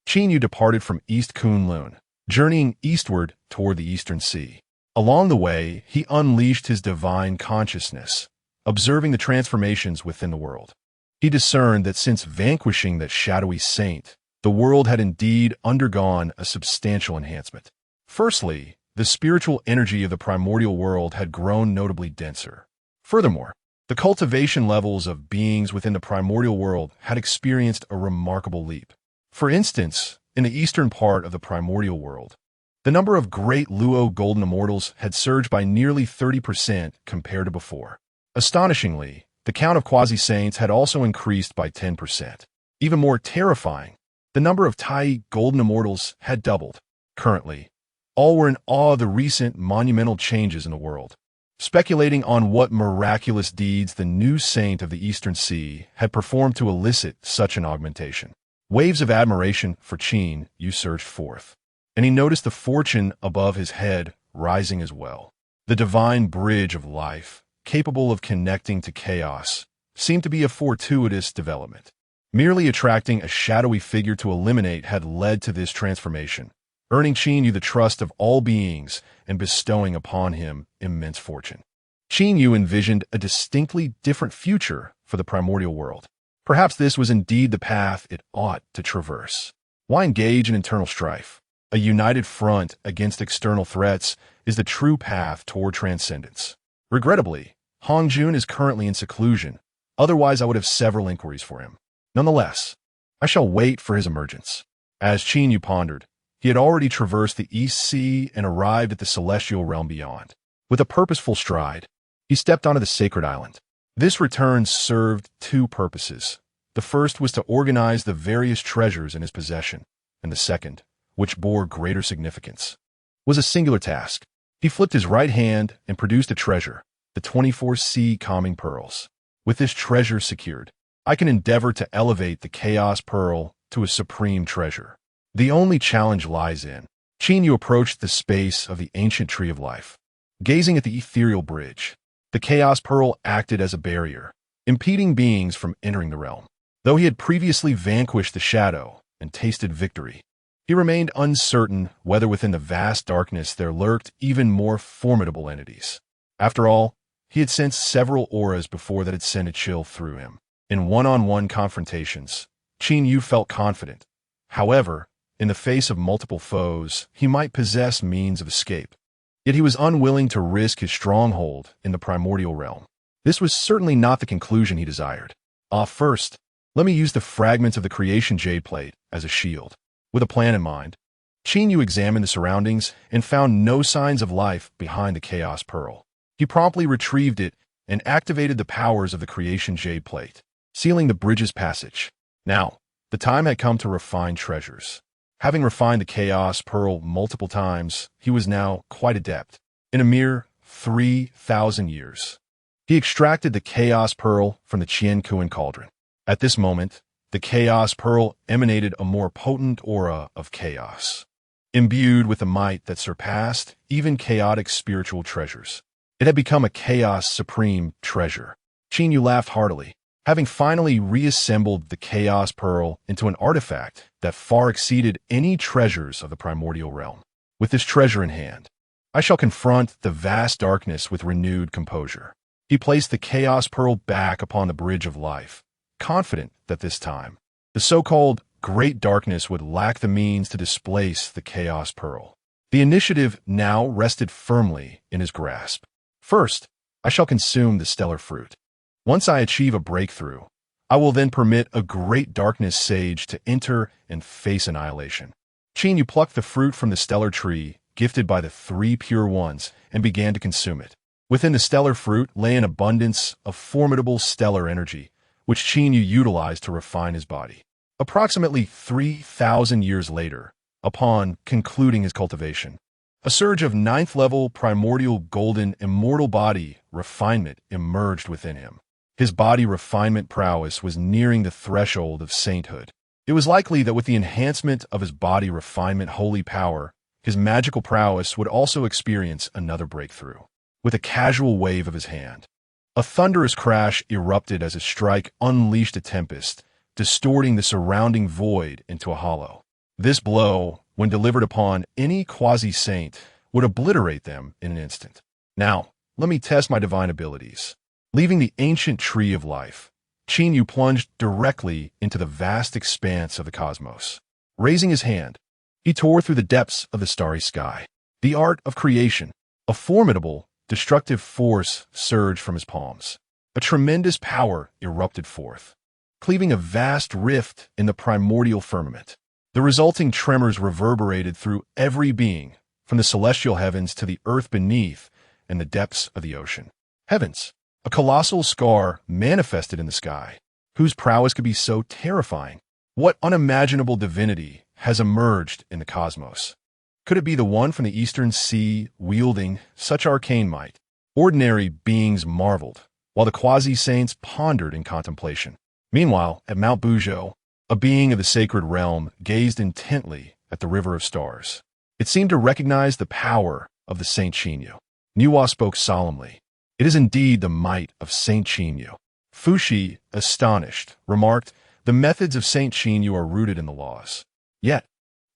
Qinyu departed from East Kunlun, journeying eastward toward the eastern sea. Along the way, he unleashed his divine consciousness, observing the transformations within the world. He discerned that since vanquishing that shadowy saint, the world had indeed undergone a substantial enhancement. Firstly, the spiritual energy of the primordial world had grown notably denser. Furthermore, the cultivation levels of beings within the primordial world had experienced a remarkable leap. For instance, in the eastern part of the primordial world, the number of great Luo golden immortals had surged by nearly 30% compared to before. Astonishingly, the count of quasi-saints had also increased by 10%. Even more terrifying, the number of Tai golden immortals had doubled. Currently, all were in awe of the recent monumental changes in the world, speculating on what miraculous deeds the new saint of the Eastern Sea had performed to elicit such an augmentation. Waves of admiration for Qin Yu surged forth, and he noticed the fortune above his head rising as well. The divine bridge of life, capable of connecting to chaos, seemed to be a fortuitous development. Merely attracting a shadowy figure to eliminate had led to this transformation, earning Qin Yu the trust of all beings and bestowing upon him immense fortune. Qin Yu envisioned a distinctly different future for the primordial world. Perhaps this was indeed the path it ought to traverse. Why engage in internal strife? A united front against external threats is the true path toward transcendence. Regrettably, Honghuang is currently in seclusion, otherwise I would have several inquiries for him. Nonetheless, I shall wait for his emergence. As Qin Yu pondered, he had already traversed the East Sea and arrived at the celestial realm beyond. With a purposeful stride, he stepped onto the sacred island. This return served 2 purposes. The first was to organize the various treasures in his possession, and the second, which bore greater significance, was a singular task. He flipped his right hand and produced a treasure, the 24 sea calming pearls. With this treasure secured, I can endeavor to elevate the chaos pearl to a supreme treasure. The only challenge lies in. Qin Yu approached the space of the ancient tree of life. Gazing at the ethereal bridge, the chaos pearl acted as a barrier, impeding beings from entering the realm. Though he had previously vanquished the shadow and tasted victory, he remained uncertain whether within the vast darkness there lurked even more formidable entities. After all, he had sensed several auras before that had sent a chill through him. In one-on-one confrontations, Qin Yu felt confident. However, in the face of multiple foes, he might possess means of escape. Yet he was unwilling to risk his stronghold in the primordial realm. This was certainly not the conclusion he desired. First, let me use the fragments of the creation jade plate as a shield. With a plan in mind, Qin Yu examined the surroundings and found no signs of life behind the chaos pearl. He promptly retrieved it and activated the powers of the creation jade plate, sealing the bridge's passage. Now, the time had come to refine treasures. Having refined the chaos pearl multiple times, he was now quite adept. In a mere 3,000 years, he extracted the chaos pearl from the Qiankuan cauldron. At this moment, the chaos pearl emanated a more potent aura of chaos, imbued with a might that surpassed even chaotic spiritual treasures. It had become a chaos supreme treasure. Qin Yu laughed heartily. Having finally reassembled the Chaos Pearl into an artifact that far exceeded any treasures of the primordial realm. With this treasure in hand, I shall confront the vast darkness with renewed composure. He placed the Chaos Pearl back upon the bridge of life, confident that this time, the so-called Great Darkness would lack the means to displace the Chaos Pearl. The initiative now rested firmly in his grasp. First, I shall consume the stellar fruit. Once I achieve a breakthrough, I will then permit a Great Darkness sage to enter and face annihilation. Qin Yu plucked the fruit from the stellar tree, gifted by the three pure ones, and began to consume it. Within the stellar fruit lay an abundance of formidable stellar energy, which Qin Yu utilized to refine his body. Approximately 3,000 years later, upon concluding his cultivation, a surge of ninth-level primordial golden immortal body refinement emerged within him. His body refinement prowess was nearing the threshold of sainthood. It was likely that with the enhancement of his body refinement holy power, his magical prowess would also experience another breakthrough. With a casual wave of his hand, a thunderous crash erupted as his strike unleashed a tempest, distorting the surrounding void into a hollow. This blow, when delivered upon any quasi-saint, would obliterate them in an instant. Now, let me test my divine abilities. Leaving the ancient tree of life, Qin Yu plunged directly into the vast expanse of the cosmos. Raising his hand, he tore through the depths of the starry sky. The art of creation, a formidable, destructive force surged from his palms. A tremendous power erupted forth, cleaving a vast rift in the primordial firmament. The resulting tremors reverberated through every being, from the celestial heavens to the earth beneath and the depths of the ocean. Heavens! A colossal scar manifested in the sky, whose prowess could be so terrifying. What unimaginable divinity has emerged in the cosmos? Could it be the one from the eastern sea wielding such arcane might? Ordinary beings marveled, while the quasi-saints pondered in contemplation. Meanwhile, at Mount Buzhou, a being of the sacred realm gazed intently at the river of stars. It seemed to recognize the power of the Saint Qin Yu. Nuwa spoke solemnly. It is indeed the might of Saint Qin Yu. Fuxi, astonished, remarked, the methods of Saint Qin Yu are rooted in the laws. Yet,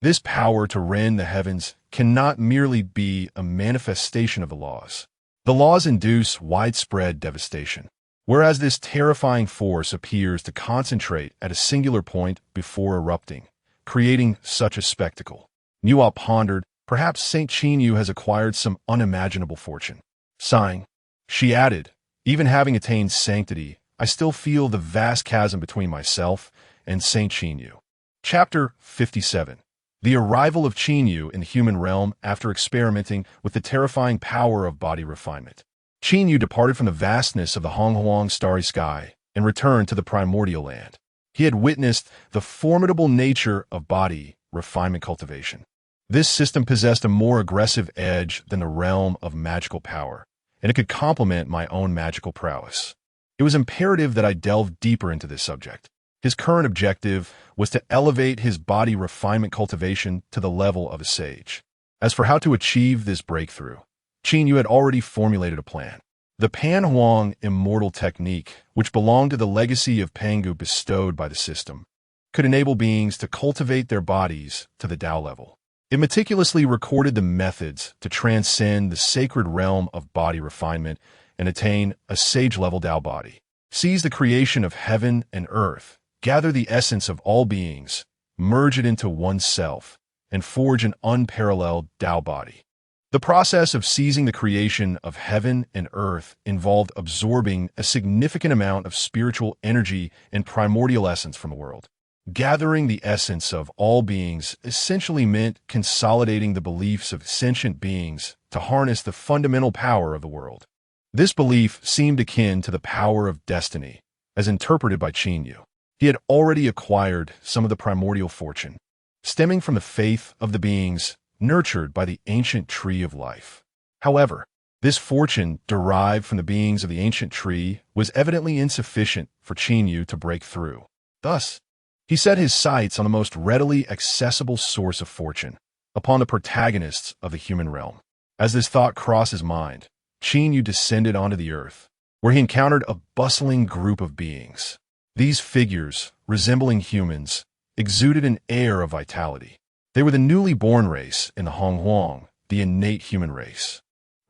this power to rend the heavens cannot merely be a manifestation of the laws. The laws induce widespread devastation, whereas this terrifying force appears to concentrate at a singular point before erupting, creating such a spectacle. Nuwa pondered, perhaps Saint Qin Yu has acquired some unimaginable fortune. Sighing, she added, even having attained sanctity, I still feel the vast chasm between myself and Saint Qin Yu. Chapter 57. The arrival of Qin Yu in the human realm after experimenting with the terrifying power of body refinement. Qin Yu departed from the vastness of the Honghuang starry sky and returned to the primordial land. He had witnessed the formidable nature of body refinement cultivation. This system possessed a more aggressive edge than the realm of magical power, and it could complement my own magical prowess. It was imperative that I delve deeper into this subject. His current objective was to elevate his body refinement cultivation to the level of a sage. As for how to achieve this breakthrough, Qin Yu had already formulated a plan. The Panhuang immortal technique, which belonged to the legacy of Pangu bestowed by the system, could enable beings to cultivate their bodies to the Tao level. It meticulously recorded the methods to transcend the sacred realm of body refinement and attain a sage-level Tao body. Seize the creation of heaven and earth, gather the essence of all beings, merge it into oneself, and forge an unparalleled Tao body. The process of seizing the creation of heaven and earth involved absorbing a significant amount of spiritual energy and primordial essence from the world. Gathering the essence of all beings essentially meant consolidating the beliefs of sentient beings to harness the fundamental power of the world. This belief seemed akin to the power of destiny, as interpreted by Qin Yu. He had already acquired some of the primordial fortune, stemming from the faith of the beings nurtured by the ancient tree of life. However, this fortune derived from the beings of the ancient tree was evidently insufficient for Qin Yu to break through. Thus, he set his sights on the most readily accessible source of fortune, upon the protagonists of the human realm. As this thought crossed his mind, Qin Yu descended onto the earth, where he encountered a bustling group of beings. These figures, resembling humans, exuded an air of vitality. They were the newly born race in the Honghuang, the innate human race.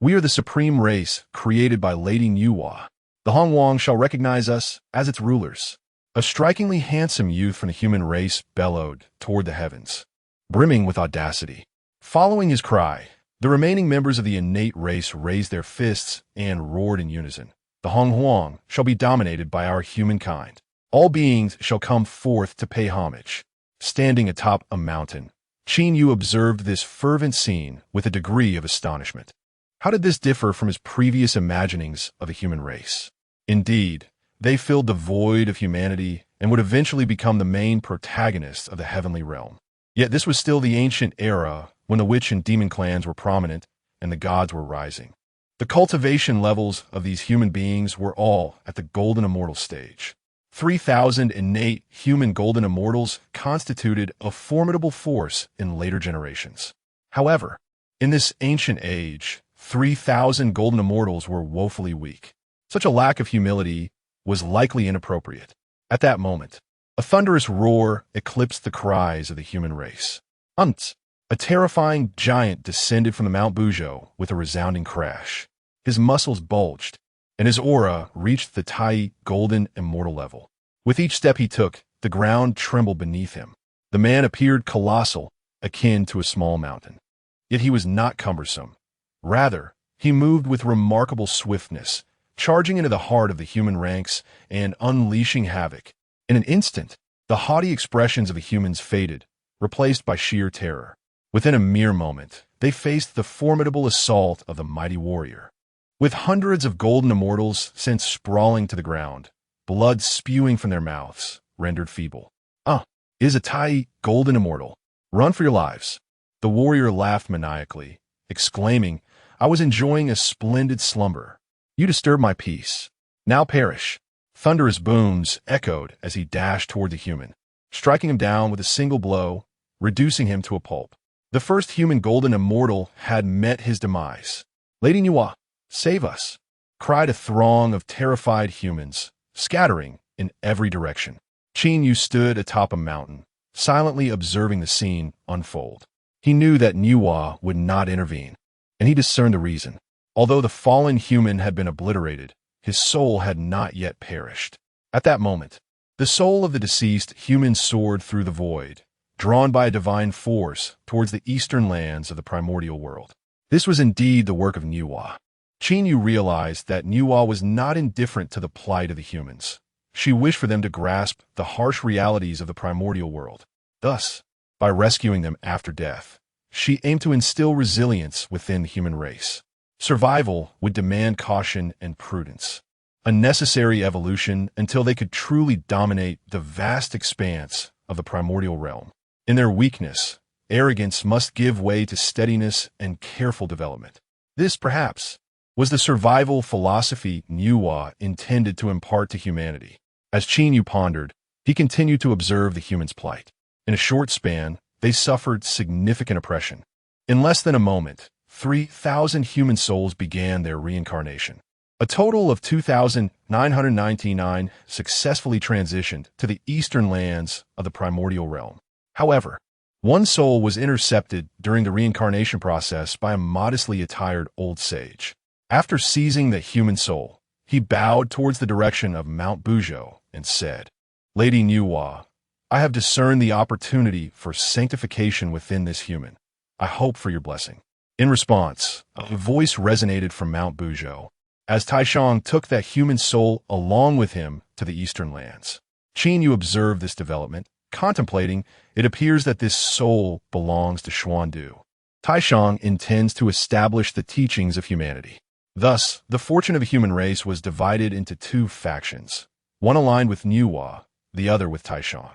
We are the supreme race created by Lady Nuwa. The Honghuang shall recognize us as its rulers. A strikingly handsome youth from the human race bellowed toward the heavens, brimming with audacity. Following his cry, the remaining members of the innate race raised their fists and roared in unison. The Honghuang shall be dominated by our humankind. All beings shall come forth to pay homage. Standing atop a mountain, Qin Yu observed this fervent scene with a degree of astonishment. How did this differ from his previous imaginings of the human race? Indeed, they filled the void of humanity and would eventually become the main protagonists of the heavenly realm. Yet this was still the ancient era when the witch and demon clans were prominent and the gods were rising. The cultivation levels of these human beings were all at the golden immortal stage. 3,000 innate human golden immortals constituted a formidable force in later generations. However, in this ancient age, 3,000 golden immortals were woefully weak. Such a lack of humility was likely inappropriate. At that moment, a thunderous roar eclipsed the cries of the human race. A terrifying giant descended from the Mount Buzhou with a resounding crash. His muscles bulged, and his aura reached the Tai golden immortal level. With each step he took, the ground trembled beneath him. The man appeared colossal, akin to a small mountain. Yet he was not cumbersome. Rather, he moved with remarkable swiftness, charging into the heart of the human ranks and unleashing havoc. In an instant, the haughty expressions of the humans faded, replaced by sheer terror. Within a mere moment, they faced the formidable assault of the mighty warrior. With hundreds of golden immortals sent sprawling to the ground, blood spewing from their mouths, rendered feeble. Is a Tai golden immortal. Run for your lives. The warrior laughed maniacally, exclaiming, I was enjoying a splendid slumber. You disturb my peace. Now perish. Thunderous booms echoed as he dashed toward the human, striking him down with a single blow, reducing him to a pulp. The first human golden immortal had met his demise. Lady Nuwa, save us, cried a throng of terrified humans, scattering in every direction. Qin Yu stood atop a mountain, silently observing the scene unfold. He knew that Nuwa would not intervene, and he discerned the reason. Although the fallen human had been obliterated, his soul had not yet perished. At that moment, the soul of the deceased human soared through the void, drawn by a divine force towards the eastern lands of the primordial world. This was indeed the work of Nuwa. Qin Yu realized that Nuwa was not indifferent to the plight of the humans. She wished for them to grasp the harsh realities of the primordial world. Thus, by rescuing them after death, she aimed to instill resilience within the human race. Survival would demand caution and prudence, a necessary evolution until they could truly dominate the vast expanse of the primordial realm. In their weakness, arrogance must give way to steadiness and careful development. This, perhaps, was the survival philosophy Nuwa intended to impart to humanity. As Qin Yu pondered, he continued to observe the humans' plight. In a short span, they suffered significant oppression. In less than a moment, 3,000 human souls began their reincarnation. A total of 2,999 successfully transitioned to the eastern lands of the primordial realm. However, one soul was intercepted during the reincarnation process by a modestly attired old sage. After seizing the human soul, he bowed towards the direction of Mount Buzhou and said, Lady Nuwa, I have discerned the opportunity for sanctification within this human. I hope for your blessing. In response, a voice resonated from Mount Buzhou, as Taishang took that human soul along with him to the eastern lands. Qin Yu observed this development, contemplating. It appears that this soul belongs to Xuandu. Taishang intends to establish the teachings of humanity. Thus, the fortune of the human race was divided into two factions, one aligned with Nuwa, the other with Taishang.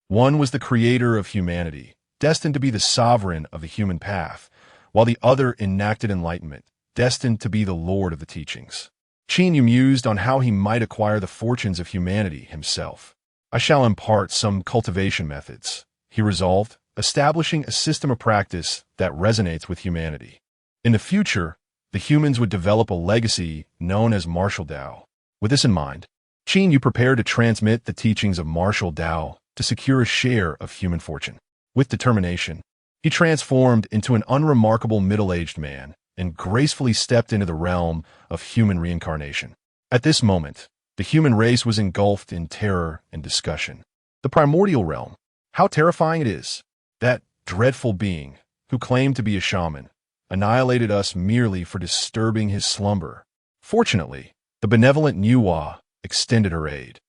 One was the creator of humanity, destined to be the sovereign of the human path, while the other enacted enlightenment, destined to be the lord of the teachings. Qin Yu mused on how he might acquire the fortunes of humanity himself. I shall impart some cultivation methods, he resolved, establishing a system of practice that resonates with humanity. In the future, the humans would develop a legacy known as martial Dao. With this in mind, Qin Yu prepared to transmit the teachings of martial Tao to secure a share of human fortune. With determination, he transformed into an unremarkable middle-aged man and gracefully stepped into the realm of human reincarnation. At this moment, the human race was engulfed in terror and discussion. The primordial realm, how terrifying it is! That dreadful being, who claimed to be a shaman, annihilated us merely for disturbing his slumber. Fortunately, the benevolent Nuwa extended her aid,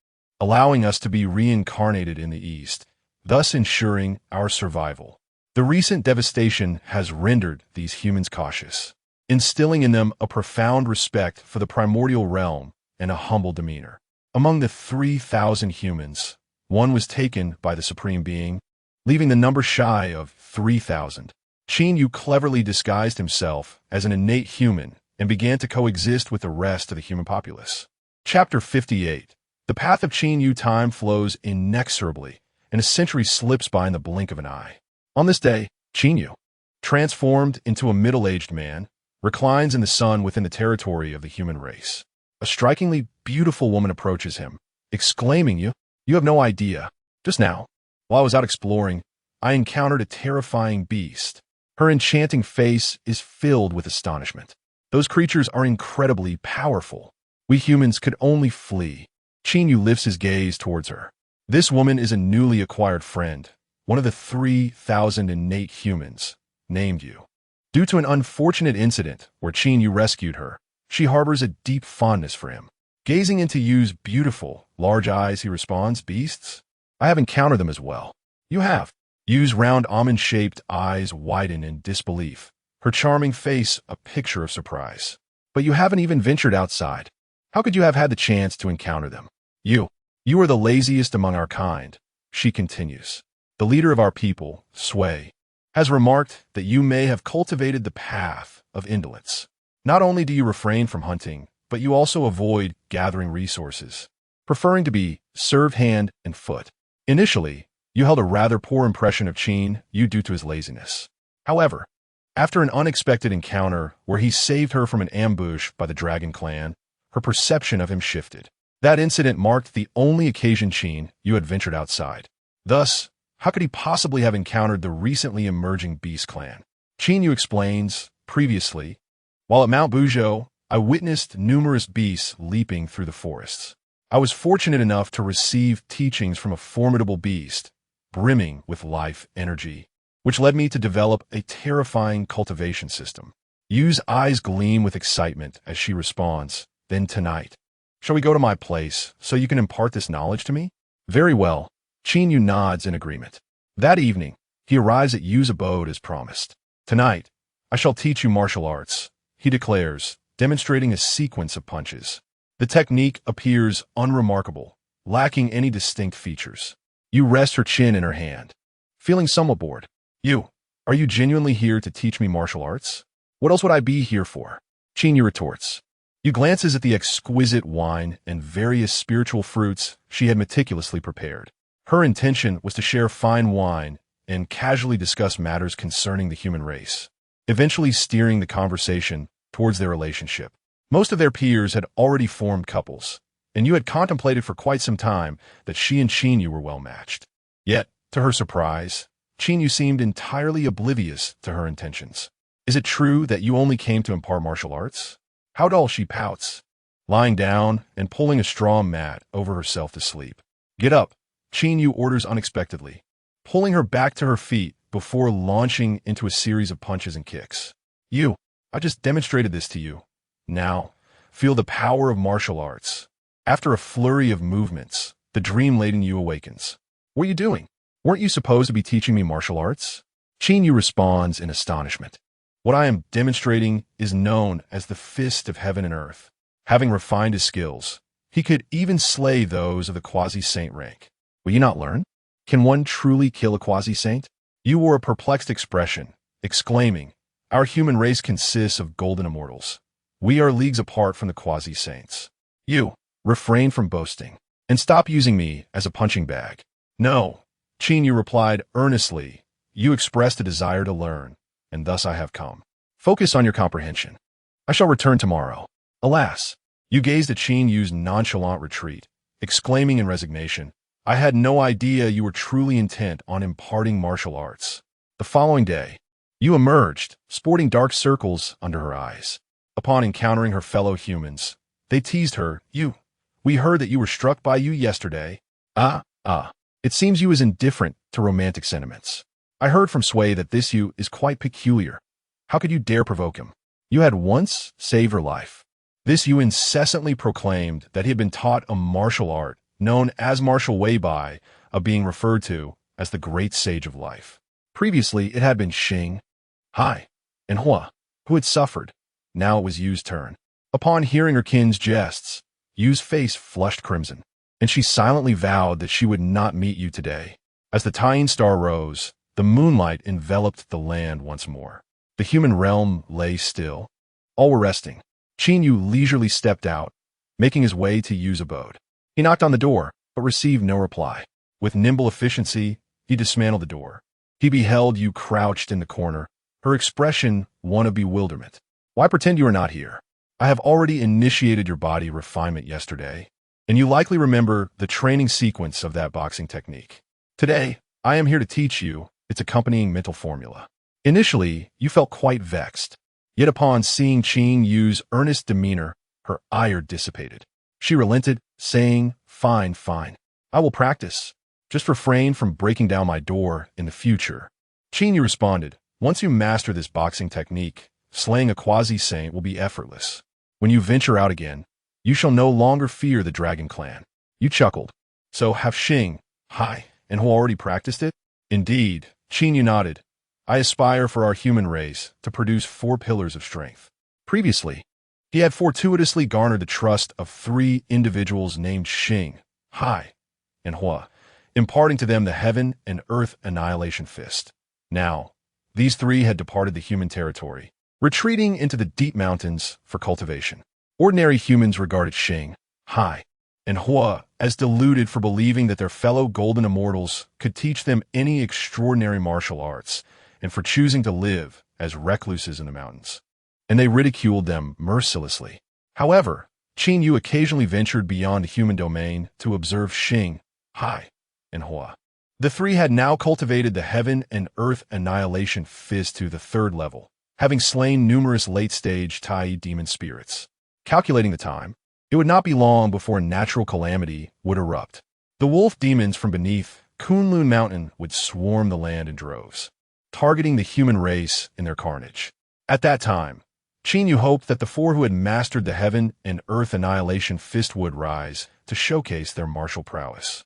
allowing us to be reincarnated in the East, thus ensuring our survival. The recent devastation has rendered these humans cautious, instilling in them a profound respect for the primordial realm and a humble demeanor. Among the 3,000 humans, one was taken by the Supreme Being, leaving the number shy of 3,000. Qin Yu cleverly disguised himself as an innate human and began to coexist with the rest of the human populace. Chapter 58. The path of Qin Yu. Time flows inexorably, and a century slips by in the blink of an eye. On this day, Qin Yu, transformed into a middle-aged man, reclines in the sun within the territory of the human race. A strikingly beautiful woman approaches him, exclaiming, You have no idea. Just now, while I was out exploring, I encountered a terrifying beast. Her enchanting face is filled with astonishment. Those creatures are incredibly powerful. We humans could only flee. Qin Yu lifts his gaze towards her. This woman is a newly acquired friend, one of the 3,000 innate humans, named Yu. Due to an unfortunate incident where Qin Yu rescued her, she harbors a deep fondness for him. Gazing into Yu's beautiful, large eyes, he responds, Beasts? I have encountered them as well. You have. Yu's round almond-shaped eyes widen in disbelief, her charming face a picture of surprise. But you haven't even ventured outside. How could you have had the chance to encounter them? You are the laziest among our kind, she continues. The leader of our people, Sui, has remarked that you may have cultivated the path of indolence. Not only do you refrain from hunting, but you also avoid gathering resources, preferring to be served hand and foot. Initially, you held a rather poor impression of Qin Yu due to his laziness. However, after an unexpected encounter where he saved her from an ambush by the Dragon Clan, her perception of him shifted. That incident marked the only occasion Qin Yu had ventured outside. Thus, how could he possibly have encountered the recently emerging Beast Clan? Qin Yu explains, previously, while at Mount Buzhou, I witnessed numerous beasts leaping through the forests. I was fortunate enough to receive teachings from a formidable beast, brimming with life energy, which led me to develop a terrifying cultivation system. Yu's eyes gleam with excitement as she responds, Then tonight, shall we go to my place so you can impart this knowledge to me? Very well. Qin Yu nods in agreement. That evening, he arrives at Yu's abode as promised. Tonight, I shall teach you martial arts, he declares, demonstrating a sequence of punches. The technique appears unremarkable, lacking any distinct features. Yu rests her chin in her hand, feeling somewhat bored. Are you genuinely here to teach me martial arts? What else would I be here for? Qin Yu retorts. Yu glances at the exquisite wine and various spiritual fruits she had meticulously prepared. Her intention was to share fine wine and casually discuss matters concerning the human race, eventually steering the conversation towards their relationship. Most of their peers had already formed couples, and Yu had contemplated for quite some time that she and Qin Yu were well matched. Yet, to her surprise, Qin Yu seemed entirely oblivious to her intentions. Is it true that you only came to impart martial arts? How dull, she pouts, lying down and pulling a straw mat over herself to sleep. Get up, Qin Yu orders unexpectedly, pulling her back to her feet before launching into a series of punches and kicks. I just demonstrated this to you. Now, feel the power of martial arts. After a flurry of movements, the dream-laden Yu awakens. What are you doing? Weren't you supposed to be teaching me martial arts? Qin Yu responds in astonishment. What I am demonstrating is known as the Fist of Heaven and Earth. Having refined his skills, he could even slay those of the quasi-saint rank. Will you not learn? Can one truly kill a quasi-saint? Yu wore a perplexed expression, exclaiming, Our human race consists of golden immortals. We are leagues apart from the quasi-saints. Yu, refrain from boasting, and stop using me as a punching bag. No, Qin Yu replied earnestly. You expressed a desire to learn, and thus I have come. Focus on your comprehension. I shall return tomorrow. Alas, Yu gazed at Qin Yu's nonchalant retreat, exclaiming in resignation, "I had no idea you were truly intent on imparting martial arts." The following day, you emerged, sporting dark circles under her eyes. Upon encountering her fellow humans, they teased her, "We heard that you were struck by you yesterday." It seems you is indifferent to romantic sentiments. I heard from Sway that this you is quite peculiar. How could you dare provoke him? You had once saved her life. This you incessantly proclaimed that he had been taught a martial art, known as martial way by, a being referred to as the great sage of life. Previously, it had been Xing, Hai, and Hua, who had suffered. Now it was Yu's turn. Upon hearing her kin's jests, Yu's face flushed crimson, and she silently vowed that she would not meet you today. As the tying star rose, the moonlight enveloped the land once more. The human realm lay still. All were resting. Qin Yu leisurely stepped out, making his way to Yu's abode. He knocked on the door, but received no reply. With nimble efficiency, he dismantled the door. He beheld Yu crouched in the corner, her expression one of bewilderment. "Why pretend you are not here? I have already initiated your body refinement yesterday, and you likely remember the training sequence of that boxing technique. Today, I am here to teach you its accompanying mental formula." Initially, you felt quite vexed. Yet upon seeing Qin Yu's earnest demeanor, her ire dissipated. She relented, saying, Fine. I will practice. Just refrain from breaking down my door in the future." Qin Yu responded, "Once you master this boxing technique, slaying a quasi-saint will be effortless. When you venture out again, you shall no longer fear the Dragon Clan." You chuckled. "So have Xing, Hai, and Hua already practiced it?" "Indeed," Qin Yu nodded. "I aspire for our human race to produce 4 pillars of strength." Previously, he had fortuitously garnered the trust of 3 individuals named Xing, Hai, and Hua, imparting to them the heaven and earth annihilation fist. Now, these 3 had departed the human territory, retreating into the deep mountains for cultivation. Ordinary humans regarded Xing, Hai, and Hua as deluded for believing that their fellow golden immortals could teach them any extraordinary martial arts, and for choosing to live as recluses in the mountains. And they ridiculed them mercilessly. However, Qin Yu occasionally ventured beyond the human domain to observe Xing, Hai, and Hua. The 3 had now cultivated the heaven and earth annihilation fist to the 3rd level, having slain numerous late-stage Tai demon spirits. Calculating the time, it would not be long before a natural calamity would erupt. The wolf demons from beneath Kunlun Mountain would swarm the land in droves, targeting the human race in their carnage. At that time, Qin Yu hoped that the 4 who had mastered the heaven and earth annihilation fist would rise to showcase their martial prowess,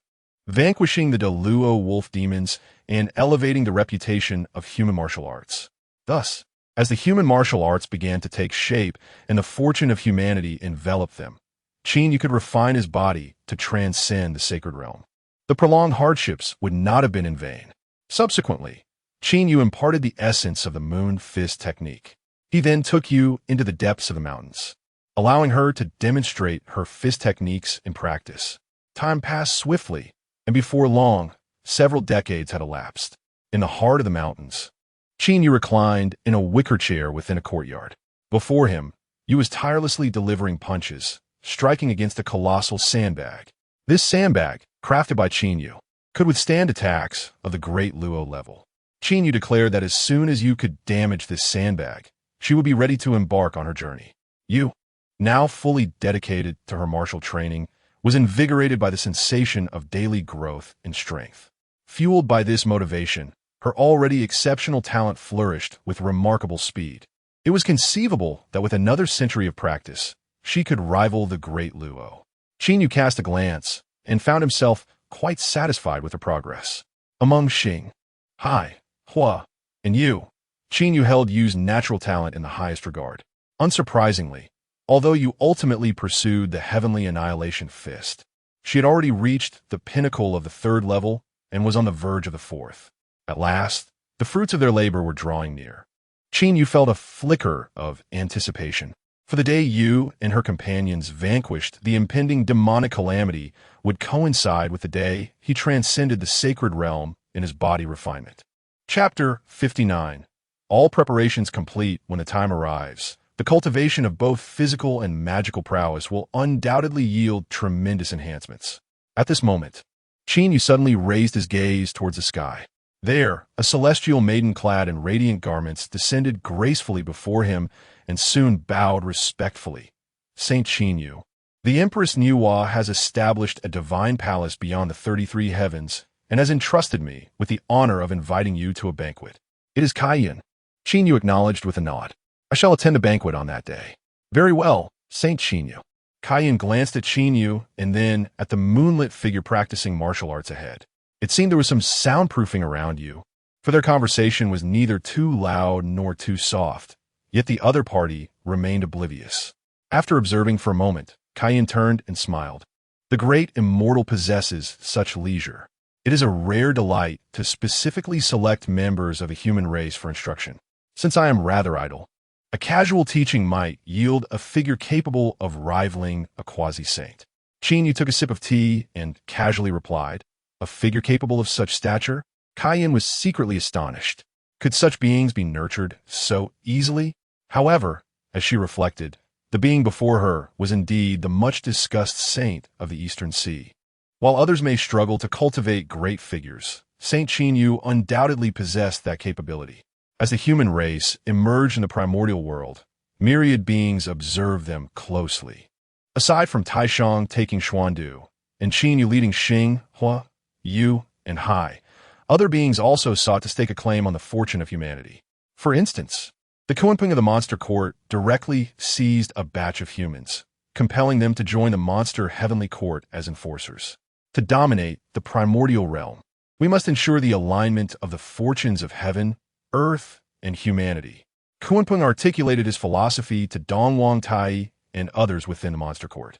vanquishing the Deluo wolf demons and elevating the reputation of human martial arts. Thus, as the human martial arts began to take shape and the fortune of humanity enveloped them, Qin Yu could refine his body to transcend the sacred realm. The prolonged hardships would not have been in vain. Subsequently, Qin Yu imparted the essence of the moon fist technique. He then took Yu into the depths of the mountains, allowing her to demonstrate her fist techniques in practice. Time passed swiftly, and before long, several decades had elapsed. In the heart of the mountains, Qin Yu reclined in a wicker chair within a courtyard. Before him, Yu was tirelessly delivering punches, striking against a colossal sandbag. This sandbag, crafted by Qin Yu, could withstand attacks of the great Luo level. Qin Yu declared that as soon as Yu could damage this sandbag, she would be ready to embark on her journey. Yu, now fully dedicated to her martial training, was invigorated by the sensation of daily growth in strength. Fueled by this motivation, her already exceptional talent flourished with remarkable speed. It was conceivable that with another century of practice, she could rival the great Luo. Qin Yu cast a glance and found himself quite satisfied with her progress. Among Xing, Hai, Hua, and Yu, Qin Yu held Yu's natural talent in the highest regard. Unsurprisingly, although Yu ultimately pursued the heavenly annihilation fist, she had already reached the pinnacle of the 3rd level and was on the verge of the 4th. At last, the fruits of their labor were drawing near. Qin Yu felt a flicker of anticipation. For the day Yu and her companions vanquished the impending demonic calamity would coincide with the day he transcended the sacred realm in his body refinement. Chapter 59. All preparations complete when the time arrives, the The cultivation of both physical and magical prowess will undoubtedly yield tremendous enhancements. At this moment, Qin Yu suddenly raised his gaze towards the sky. There, a celestial maiden clad in radiant garments descended gracefully before him and soon bowed respectfully. Saint Qin Yu, the Empress Niuhua has established a divine palace beyond the 33 heavens and has entrusted me with the honor of inviting you to a banquet. It is Kaiyan. Qin Yu acknowledged with a nod. I shall attend the banquet on that day. Very well, Saint Qin Yu. Kaiyan glanced at Qin Yu and then at the moonlit figure practicing martial arts ahead. It seemed there was some soundproofing around you, for their conversation was neither too loud nor too soft, yet the other party remained oblivious. After observing for a moment, Kaiyan turned and smiled. The great immortal possesses such leisure. It is a rare delight to specifically select members of a human race for instruction. Since I am rather idle, a casual teaching might yield a figure capable of rivaling a quasi-saint. Qin Yu took a sip of tea and casually replied, a figure capable of such stature? Kaiyan was secretly astonished. Could such beings be nurtured so easily? However, as she reflected, the being before her was indeed the much-discussed saint of the Eastern Sea. While others may struggle to cultivate great figures, Saint Qin Yu undoubtedly possessed that capability. As the human race emerged in the primordial world, myriad beings observed them closely. Aside from Taishang taking Xuandu, and Qin Yu leading Xing, Hua, Yu, and Hai, other beings also sought to stake a claim on the fortune of humanity. For instance, the Kunping of the monster court directly seized a batch of humans, compelling them to join the monster heavenly court as enforcers. To dominate the primordial realm, we must ensure the alignment of the fortunes of heaven, earth, and humanity. Kunpeng articulated his philosophy to Dongwang Tai and others within the monster court.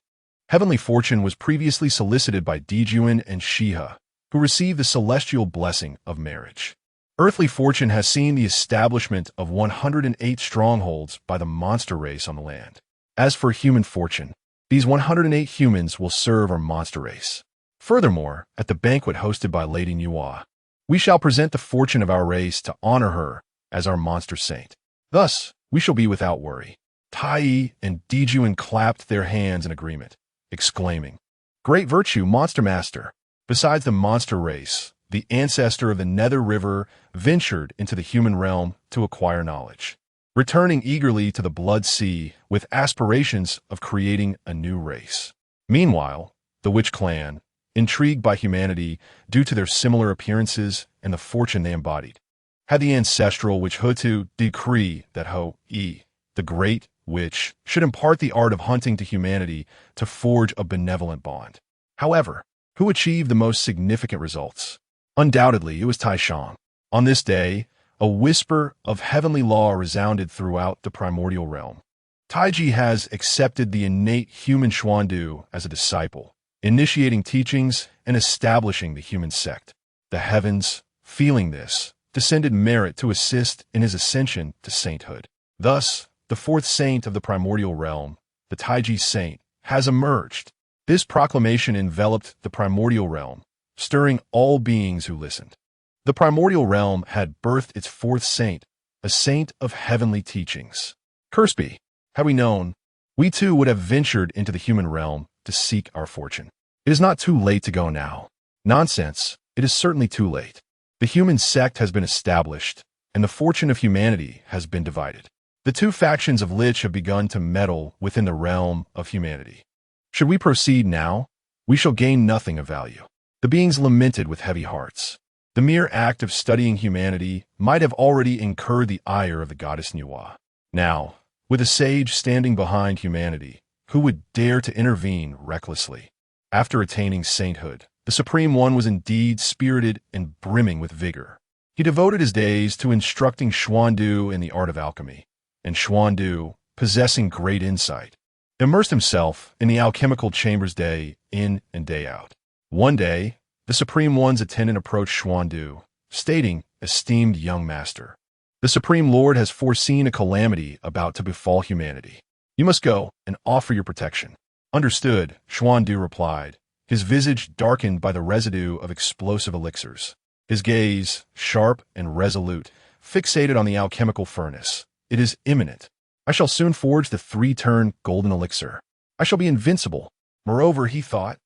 Heavenly fortune was previously solicited by Dijuan and Shiha, who received the celestial blessing of marriage. Earthly fortune has seen the establishment of 108 strongholds by the monster race on the land. As for human fortune, these 108 humans will serve our monster race. Furthermore, at the banquet hosted by Lady Niuhua, we shall present the fortune of our race to honor her as our monster saint. Thus, we shall be without worry. Tai and Dijuan clapped their hands in agreement, exclaiming, Great virtue, Monster Master! Besides the monster race, the ancestor of the Nether River ventured into the human realm to acquire knowledge, returning eagerly to the Blood Sea with aspirations of creating a new race. Meanwhile, the Witch Clan, intrigued by humanity due to their similar appearances and the fortune they embodied, had the ancestral Witch Hutu decree that Ho-E, the Great Witch, should impart the art of hunting to humanity to forge a benevolent bond. However, who achieved the most significant results? Undoubtedly, it was Taishang. On this day, a whisper of heavenly law resounded throughout the primordial realm. Taiji has accepted the innate human Xuandu as a disciple, initiating teachings and establishing the human sect. The heavens, feeling this, descended merit to assist in his ascension to sainthood. Thus, the fourth saint of the primordial realm, the Taiji saint, has emerged. This proclamation enveloped the primordial realm, stirring all beings who listened. The primordial realm had birthed its fourth saint, a saint of heavenly teachings. Cursby, had we known, we too would have ventured into the human realm to seek our fortune. It is not too late to go now. Nonsense, it is certainly too late. The human sect has been established, and the fortune of humanity has been divided. The two factions of Lich have begun to meddle within the realm of humanity. Should we proceed now, we shall gain nothing of value. The beings lamented with heavy hearts. The mere act of studying humanity might have already incurred the ire of the goddess Niuhua. Now, with a sage standing behind humanity, who would dare to intervene recklessly? After attaining sainthood, the Supreme One was indeed spirited and brimming with vigor. He devoted his days to instructing Xuandu in the art of alchemy, and Xuandu, possessing great insight, immersed himself in the alchemical chambers day in and day out. One day, the Supreme One's attendant approached Xuandu, stating, Esteemed young master, the Supreme Lord has foreseen a calamity about to befall humanity. You must go and offer your protection. Understood, Xuandu replied, his visage darkened by the residue of explosive elixirs. His gaze, sharp and resolute, fixated on the alchemical furnace. It is imminent. I shall soon forge the three-turn golden elixir. I shall be invincible. Moreover, he thought,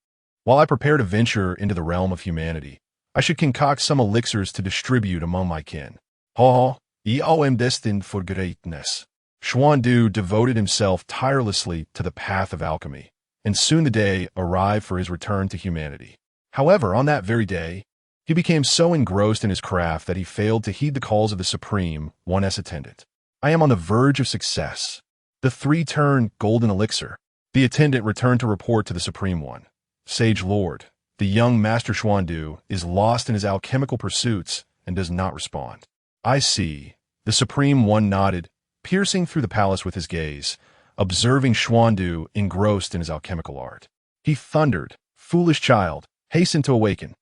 while I prepare to venture into the realm of humanity, I should concoct some elixirs to distribute among my kin. I am destined for greatness. Xuandu devoted himself tirelessly to the path of alchemy, and soon the day arrived for his return to humanity. However, on that very day, he became so engrossed in his craft that he failed to heed the calls of the Supreme One as attendant. I am on the verge of success. The three-turn golden elixir. The attendant returned to report to the Supreme One. Sage Lord, the young Master Xuandu is lost in his alchemical pursuits and does not respond. I see. The Supreme One nodded, piercing through the palace with his gaze, observing Xuandu engrossed in his alchemical art. He thundered, "Foolish child, hasten to awaken.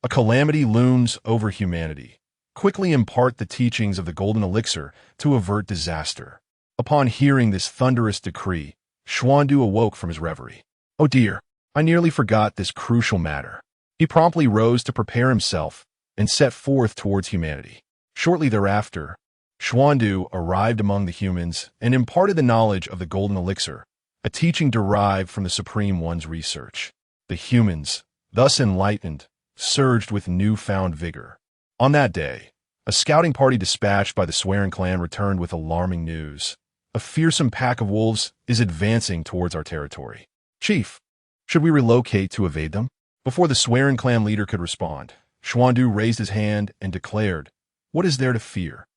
A calamity looms over humanity. Quickly impart the teachings of the golden elixir to avert disaster." Upon hearing this thunderous decree, Xuandu awoke from his reverie. "Oh dear, I nearly forgot this crucial matter." He promptly rose to prepare himself and set forth towards humanity. Shortly thereafter, Xuandu arrived among the humans and imparted the knowledge of the golden elixir, a teaching derived from the Supreme One's research. The humans, thus enlightened, surged with newfound vigor. On that day, a scouting party dispatched by the Swearing clan returned with alarming news. A fearsome pack of wolves is advancing towards our territory. Chief, should we relocate to evade them? Before the Swearing clan leader could respond, Xuandu raised his hand and declared, "What is there to fear?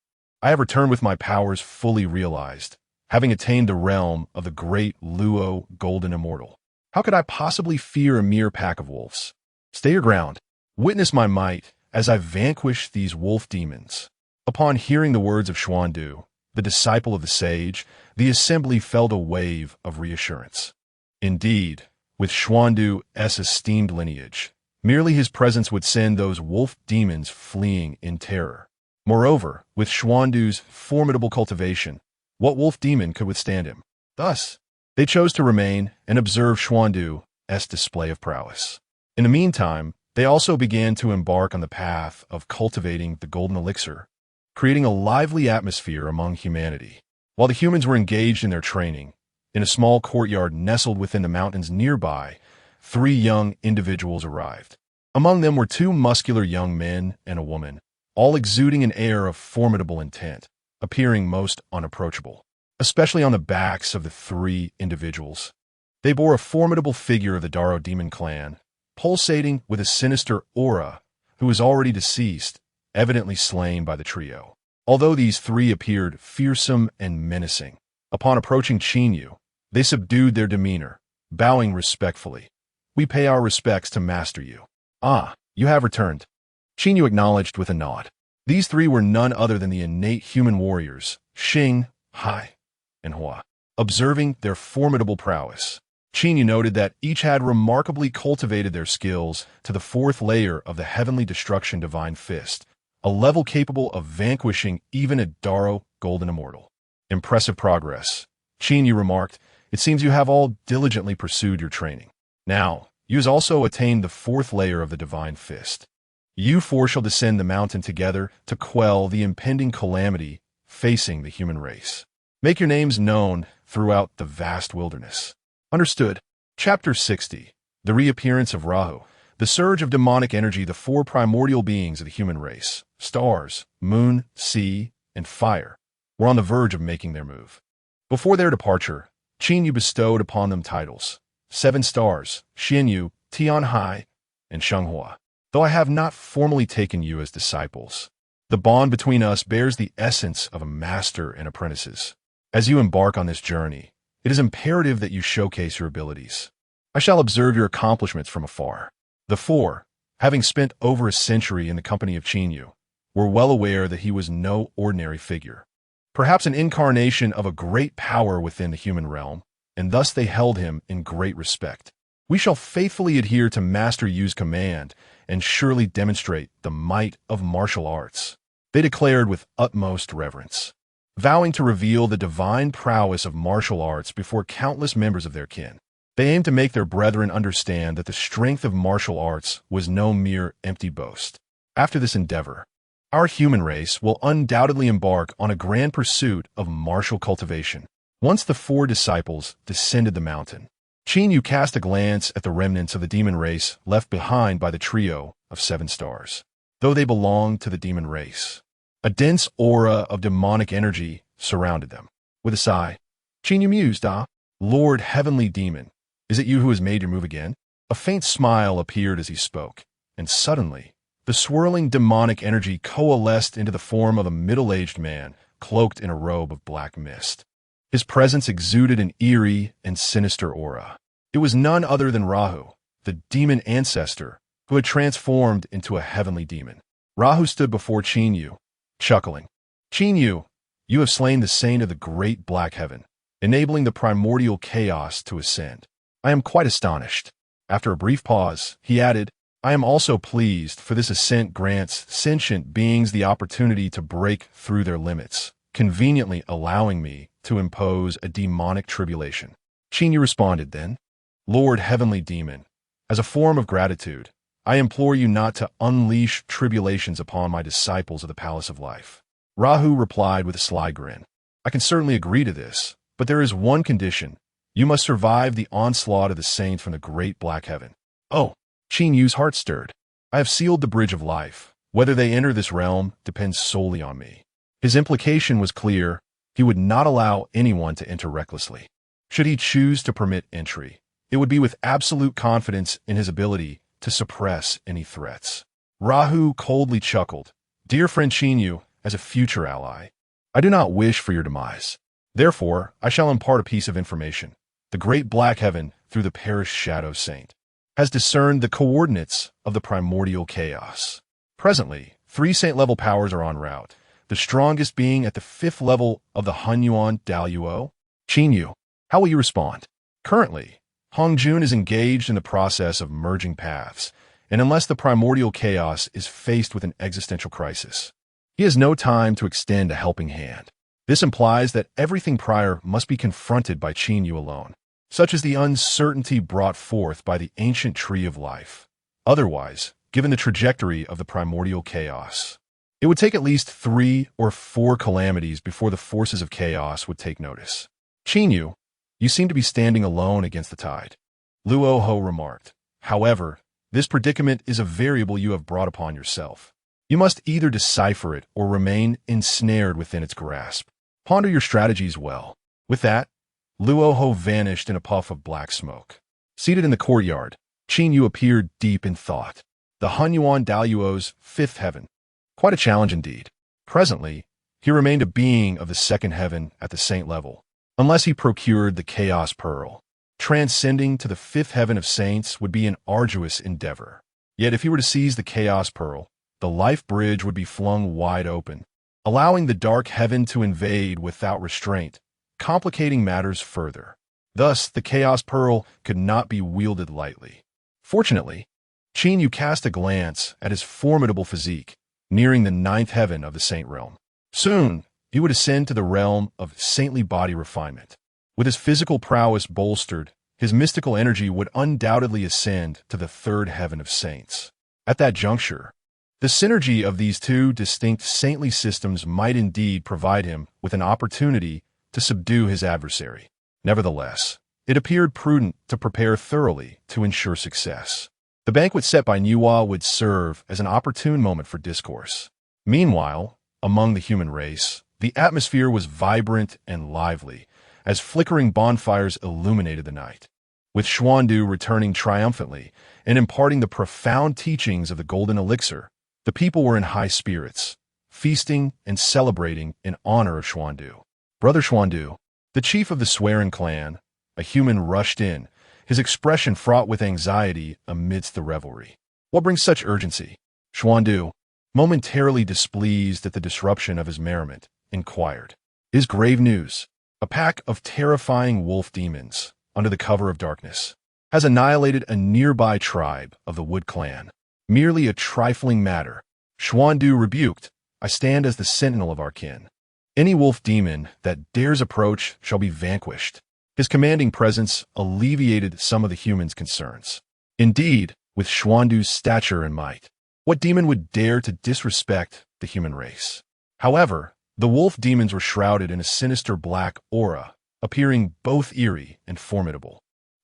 I have returned with my powers fully realized, having attained the realm of the great Luo Golden Immortal. How could I possibly fear a mere pack of wolves? Stay your ground. Witness my might as I vanquish these wolf demons." Upon hearing the words of Xuandu, the disciple of the sage, the assembly felt a wave of reassurance. Indeed, with Xuandu's esteemed lineage, merely his presence would send those wolf demons fleeing in terror. Moreover, with Xuandu's formidable cultivation, what wolf demon could withstand him? Thus, they chose to remain and observe Xuandu's display of prowess. In the meantime, they also began to embark on the path of cultivating the golden elixir, creating a lively atmosphere among humanity. While the humans were engaged in their training, in a small courtyard nestled within the mountains nearby, 3 young individuals arrived. Among them were 2 muscular young men and a woman, all exuding an air of formidable intent, appearing most unapproachable, especially on the backs of the 3 individuals. They bore a formidable figure of the Daro demon clan, pulsating with a sinister aura, who was already deceased, evidently slain by the trio. Although these 3 appeared fearsome and menacing, upon approaching Qinyu, they subdued their demeanor, bowing respectfully. "We pay our respects to Master Yu." "Ah, you have returned," Qinyu acknowledged with a nod. These 3 were none other than the innate human warriors, Xing, Hai, and Hua. Observing their formidable prowess, Qinyu noted that each had remarkably cultivated their skills to the 4th layer of the Heavenly Destruction Divine Fist, a level capable of vanquishing even a Daro Golden Immortal. "Impressive progress," Qinyu remarked. "It seems you have all diligently pursued your training. Now, you have also attained the 4th layer of the Divine Fist. You 4 shall descend the mountain together to quell the impending calamity facing the human race. Make your names known throughout the vast wilderness." Understood. Chapter 60. The Reappearance of Rahu. The surge of demonic energy, the 4 primordial beings of the human race, stars, moon, sea, and fire, were on the verge of making their move. Before their departure, Qinyu bestowed upon them titles: 7 stars, Xianyu, Tianhai, and Shenghua. Though I have not formally taken you as disciples, the bond between us bears the essence of a master and apprentices. As you embark on this journey, it is imperative that you showcase your abilities. I shall observe your accomplishments from afar. The 4, having spent over a century in the company of Qinyu, were well aware that he was no ordinary figure, perhaps an incarnation of a great power within the human realm, and thus they held him in great respect. "We shall faithfully adhere to Master Yu's command and surely demonstrate the might of martial arts," they declared with utmost reverence, vowing to reveal the divine prowess of martial arts before countless members of their kin. They aimed to make their brethren understand that the strength of martial arts was no mere empty boast. After this endeavor, our human race will undoubtedly embark on a grand pursuit of martial cultivation. Once the four disciples descended the mountain, Qin Yu cast a glance at the remnants of the demon race left behind by the trio of 7 stars. Though they belonged to the demon race, a dense aura of demonic energy surrounded them. With a sigh, Qin Yu mused, Lord Heavenly Demon, is it you who has made your move again? A faint smile appeared as he spoke, and suddenly, the swirling demonic energy coalesced into the form of a middle-aged man cloaked in a robe of black mist. His presence exuded an eerie and sinister aura. It was none other than Rahu, the demon ancestor who had transformed into a heavenly demon. Rahu stood before Qin Yu, chuckling. Qin Yu, you have slain the saint of the great black heaven, enabling the primordial chaos to ascend. I am quite astonished. After a brief pause, he added, I am also pleased, for this ascent grants sentient beings the opportunity to break through their limits, conveniently allowing me to impose a demonic tribulation. Qin Yu responded then, Lord Heavenly Demon, as a form of gratitude, I implore you not to unleash tribulations upon my disciples of the Palace of Life. Rahu replied with a sly grin. I can certainly agree to this, but there is one condition. You must survive the onslaught of the saints from the great black heaven. Oh, Qin Yu's heart stirred. I have sealed the bridge of life. Whether they enter this realm depends solely on me. His implication was clear. He would not allow anyone to enter recklessly. Should he choose to permit entry, it would be with absolute confidence in his ability to suppress any threats. Rahu coldly chuckled. Dear friend Qin Yu, as a future ally, I do not wish for your demise. Therefore, I shall impart a piece of information. The great black heaven, through the perished shadow saint, has discerned the coordinates of the primordial chaos. Presently, 3 saint-level powers are en route, the strongest being at the 5th level of the Honghuang Daluo. Qin Yu, how will you respond? Currently, Hongjuan is engaged in the process of merging paths, and unless the primordial chaos is faced with an existential crisis, he has no time to extend a helping hand. This implies that everything prior must be confronted by Qin Yu alone, such as the uncertainty brought forth by the ancient tree of life. Otherwise, given the trajectory of the primordial chaos, it would take at least 3 or 4 calamities before the forces of chaos would take notice. Qin Yu, you seem to be standing alone against the tide, Luo Ho remarked. However, this predicament is a variable you have brought upon yourself. You must either decipher it or remain ensnared within its grasp. Ponder your strategies well. With that, Luo Ho vanished in a puff of black smoke. Seated in the courtyard, Qin Yu appeared deep in thought. The Honghuang Daluo's 5th heaven. Quite a challenge indeed. Presently, he remained a being of the 2nd heaven at the saint level, unless he procured the Chaos Pearl. Transcending to the 5th heaven of saints would be an arduous endeavor. Yet if he were to seize the Chaos Pearl, the life bridge would be flung wide open, allowing the dark heaven to invade without restraint, complicating matters further. Thus, the Chaos Pearl could not be wielded lightly. Fortunately, Qin Yu cast a glance at his formidable physique, nearing the 9th heaven of the saint realm. Soon, he would ascend to the realm of saintly body refinement. With his physical prowess bolstered, his mystical energy would undoubtedly ascend to the 3rd heaven of saints. At that juncture, the synergy of these 2 distinct saintly systems might indeed provide him with an opportunity to subdue his adversary. Nevertheless, it appeared prudent to prepare thoroughly to ensure success. The banquet set by Niwa would serve as an opportune moment for discourse. Meanwhile, among the human race, the atmosphere was vibrant and lively, as flickering bonfires illuminated the night. With Xuandu returning triumphantly and imparting the profound teachings of the golden elixir, the people were in high spirits, feasting and celebrating in honor of Xuandu. Brother Xuandu, the chief of the Swearing clan, a human, rushed in, his expression fraught with anxiety amidst the revelry. What brings such urgency? Xuandu, momentarily displeased at the disruption of his merriment, inquired. Is grave news. A pack of terrifying wolf demons, under the cover of darkness, has annihilated a nearby tribe of the Wood clan. Merely a trifling matter. Xuandu rebuked. I stand as the sentinel of our kin. Any wolf demon that dares approach shall be vanquished. His commanding presence alleviated some of the humans' concerns. Indeed, with Xuandu's stature and might, what demon would dare to disrespect the human race? However, the wolf demons were shrouded in a sinister black aura, appearing both eerie and formidable.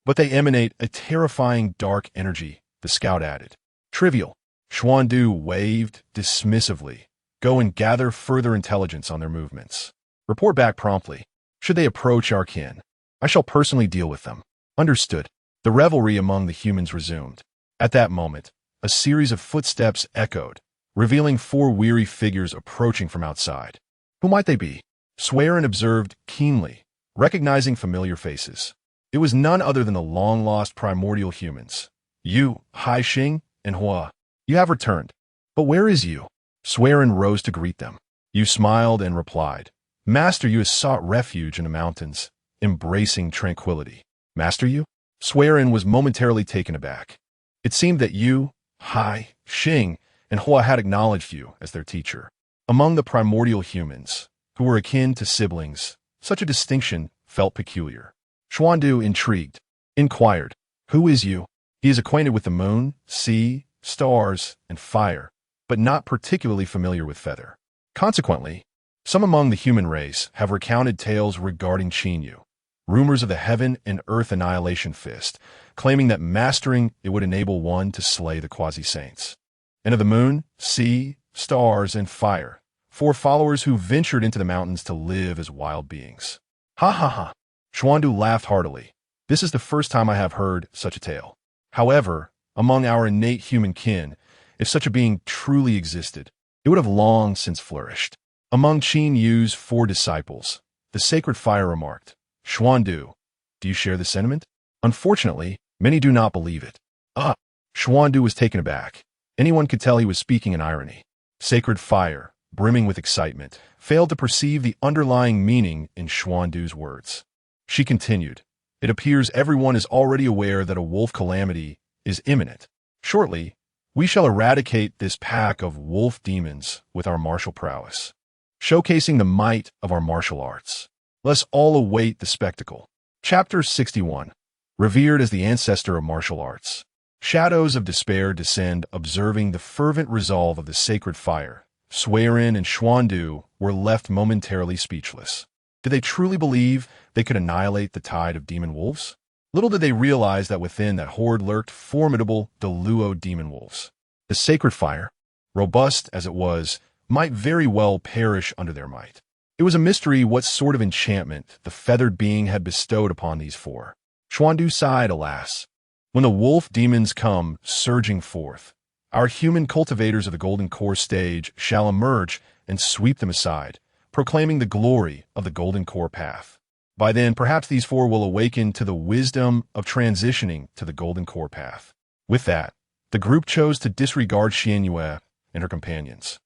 But they emanate a terrifying dark energy, the scout added. Trivial. Xuandu waved dismissively. Go and gather further intelligence on their movements. Report back promptly. Should they approach our kin, I shall personally deal with them. Understood. The revelry among the humans resumed. At that moment, a series of footsteps echoed, revealing 4 weary figures approaching from outside. Who might they be? Swearin observed keenly, recognizing familiar faces. It was none other than the long-lost primordial humans. You, Hai Xing, and Hua. You have returned. But where is you? Swearin rose to greet them. You smiled and replied. Master, you has sought refuge in the mountains, embracing tranquility. Master you? Swearin was momentarily taken aback. It seemed that you, Hai, Xing, and Hua had acknowledged you as their teacher. Among the primordial humans, who were akin to siblings, such a distinction felt peculiar. Xuandu, intrigued, inquired, Who is you? He is acquainted with the moon, sea, stars, and fire, but not particularly familiar with feather. Consequently, some among the human race have recounted tales regarding Qinyu, rumors of the heaven and earth annihilation fist, claiming that mastering it would enable one to slay the quasi-saints. And of the moon, sea, stars, and fire, 4 followers who ventured into the mountains to live as wild beings. Ha ha ha! Xuandu laughed heartily. This is the first time I have heard such a tale. However, among our innate human kin, if such a being truly existed, it would have long since flourished. Among Qin Yu's 4 disciples, the sacred fire remarked, Xuandu, do you share the sentiment? Unfortunately, many do not believe it. Ah! Xuandu was taken aback. Anyone could tell he was speaking in irony. Sacred fire, brimming with excitement, failed to perceive the underlying meaning in Xuandu's words. She continued, It appears everyone is already aware that a wolf calamity is imminent. Shortly, we shall eradicate this pack of wolf demons with our martial prowess, showcasing the might of our martial arts. Let's all await the spectacle. Chapter 61. Revered as the ancestor of martial arts. Shadows of despair descend, observing the fervent resolve of the sacred fire. Swearin and Xuandu were left momentarily speechless. Did they truly believe they could annihilate the tide of demon wolves? Little did they realize that within that horde lurked formidable Deluo demon wolves. The sacred fire, robust as it was, might very well perish under their might. It was a mystery what sort of enchantment the feathered being had bestowed upon these 4. Xuandu sighed, alas. When the wolf demons come surging forth, our human cultivators of the golden core stage shall emerge and sweep them aside, proclaiming the glory of the golden core path. By then, perhaps these 4 will awaken to the wisdom of transitioning to the golden core path. With that, the group chose to disregard Xianyue and her companions,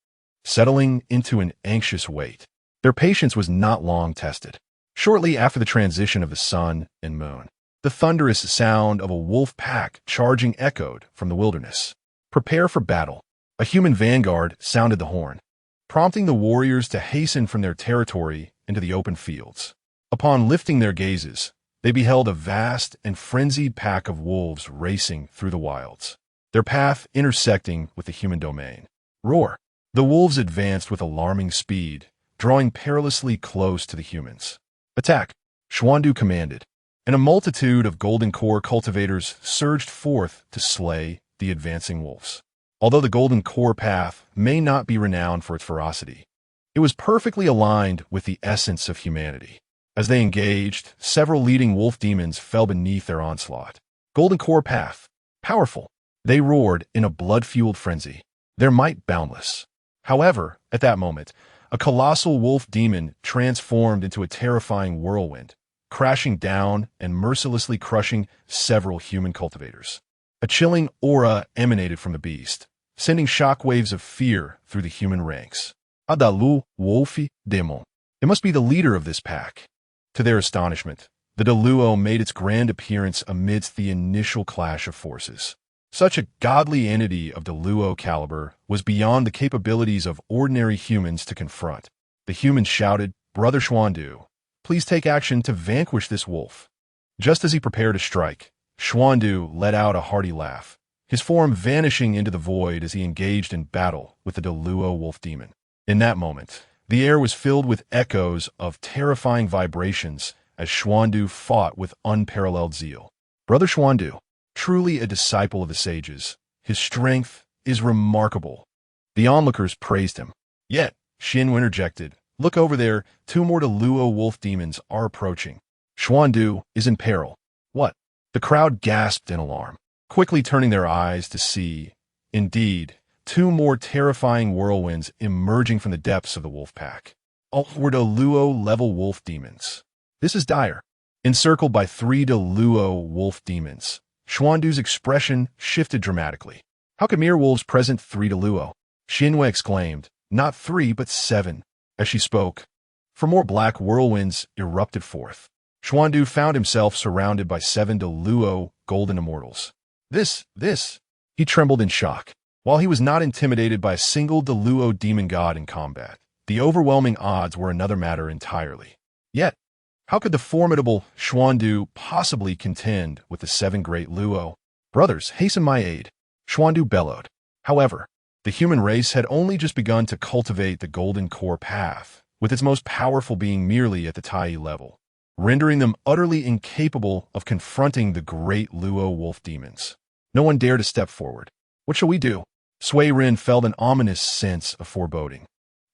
settling into an anxious wait. Their patience was not long tested. Shortly after the transition of the sun and moon, the thunderous sound of a wolf pack charging echoed from the wilderness. Prepare for battle. A human vanguard sounded the horn, prompting the warriors to hasten from their territory into the open fields. Upon lifting their gazes, they beheld a vast and frenzied pack of wolves racing through the wilds, their path intersecting with the human domain. Roar! The wolves advanced with alarming speed, drawing perilously close to the humans. Attack! Xuandu commanded, and a multitude of golden core cultivators surged forth to slay the advancing wolves. Although the golden core path may not be renowned for its ferocity, it was perfectly aligned with the essence of humanity. As they engaged, several leading wolf demons fell beneath their onslaught. Golden core path, powerful. They roared in a blood-fueled frenzy, their might boundless. However, at that moment, a colossal wolf demon transformed into a terrifying whirlwind, crashing down and mercilessly crushing several human cultivators. A chilling aura emanated from the beast, sending shockwaves of fear through the human ranks. Adalu Wolfi Demon. It must be the leader of this pack. To their astonishment, the Deluo made its grand appearance amidst the initial clash of forces. Such a godly entity of Deluo caliber was beyond the capabilities of ordinary humans to confront. The humans shouted, Brother Xuandu, please take action to vanquish this wolf. Just as he prepared to strike, Xuandu let out a hearty laugh, his form vanishing into the void as he engaged in battle with the Deluo wolf demon. In that moment, the air was filled with echoes of terrifying vibrations as Xuandu fought with unparalleled zeal. Brother Xuandu, truly a disciple of the sages, his strength is remarkable. The onlookers praised him. Yet, Xinyu interjected, look over there, 2 more Deluo wolf demons are approaching. Xuandu is in peril. What? The crowd gasped in alarm, quickly turning their eyes to see, indeed, 2 more terrifying whirlwinds emerging from the depths of the wolf pack. All were Deluo-level wolf demons. This is dire. Encircled by 3 Deluo wolf demons, Xuandu's expression shifted dramatically. How could mere wolves present 3 Deluo? Xinyu exclaimed, not 3 but 7. As she spoke, 4 more black whirlwinds erupted forth. Xuandu found himself surrounded by 7 Deluo golden immortals. This. He trembled in shock. While he was not intimidated by a single Deluo demon god in combat, the overwhelming odds were another matter entirely. Yet, how could the formidable Xuandu possibly contend with the 7 great Luo? Brothers, hasten my aid, Xuandu bellowed. However, the human race had only just begun to cultivate the golden core path, with its most powerful being merely at the Tai level, rendering them utterly incapable of confronting the great Luo wolf demons. No one dared to step forward. What shall we do? Sui Ren felt an ominous sense of foreboding.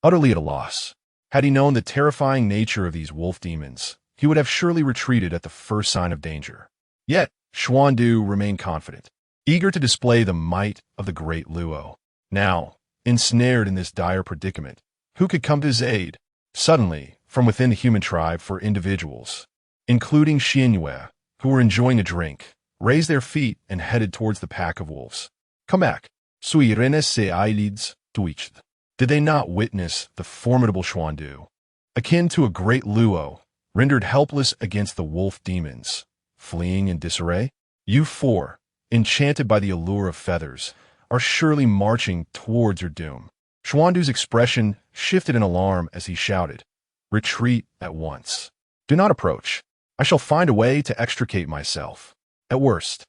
Utterly at a loss. Had he known the terrifying nature of these wolf demons, he would have surely retreated at the first sign of danger. Yet, Xuandu remained confident, eager to display the might of the great Luo. Now, ensnared in this dire predicament, who could come to his aid? Suddenly, from within the human tribe, 4 individuals, including Xinyu, who were enjoying a drink, raised their feet and headed towards the pack of wolves. Come back. Sui Ren se eyelids twitched. Did they not witness the formidable Xuandu, akin to a great Luo, rendered helpless against the wolf demons, fleeing in disarray? You 4, enchanted by the allure of feathers, are surely marching towards your doom. Xuandu's expression shifted in alarm as he shouted, retreat at once. Do not approach. I shall find a way to extricate myself. At worst,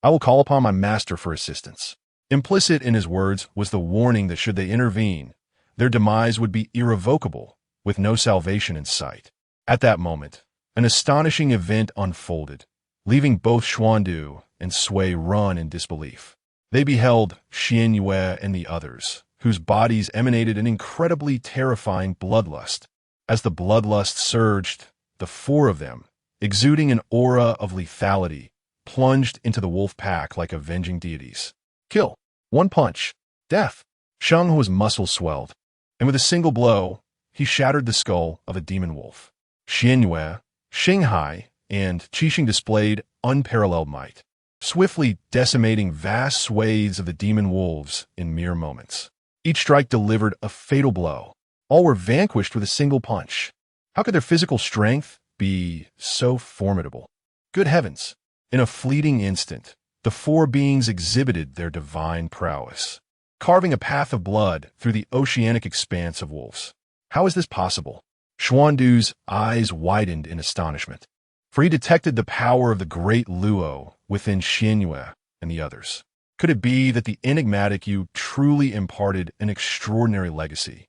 I will call upon my master for assistance. Implicit in his words was the warning that should they intervene, their demise would be irrevocable, with no salvation in sight. At that moment, an astonishing event unfolded, leaving both Xuandu and Sui Ren in disbelief. They beheld Xinyu and the others, whose bodies emanated an incredibly terrifying bloodlust. As the bloodlust surged, the 4 of them, exuding an aura of lethality, plunged into the wolf pack like avenging deities. Kill. 1 punch. Death. Shenghua's muscles swelled, and with a single blow, he shattered the skull of a demon wolf. Xinyu, Xinghai, and Qixing displayed unparalleled might, swiftly decimating vast swathes of the demon wolves in mere moments. Each strike delivered a fatal blow. All were vanquished with a single punch. How could their physical strength be so formidable? Good heavens! In a fleeting instant, the 4 beings exhibited their divine prowess, carving a path of blood through the oceanic expanse of wolves. How is this possible? Xuandu's eyes widened in astonishment, for he detected the power of the great Luo within Xinyu and the others. Could it be that the enigmatic Yu truly imparted an extraordinary legacy,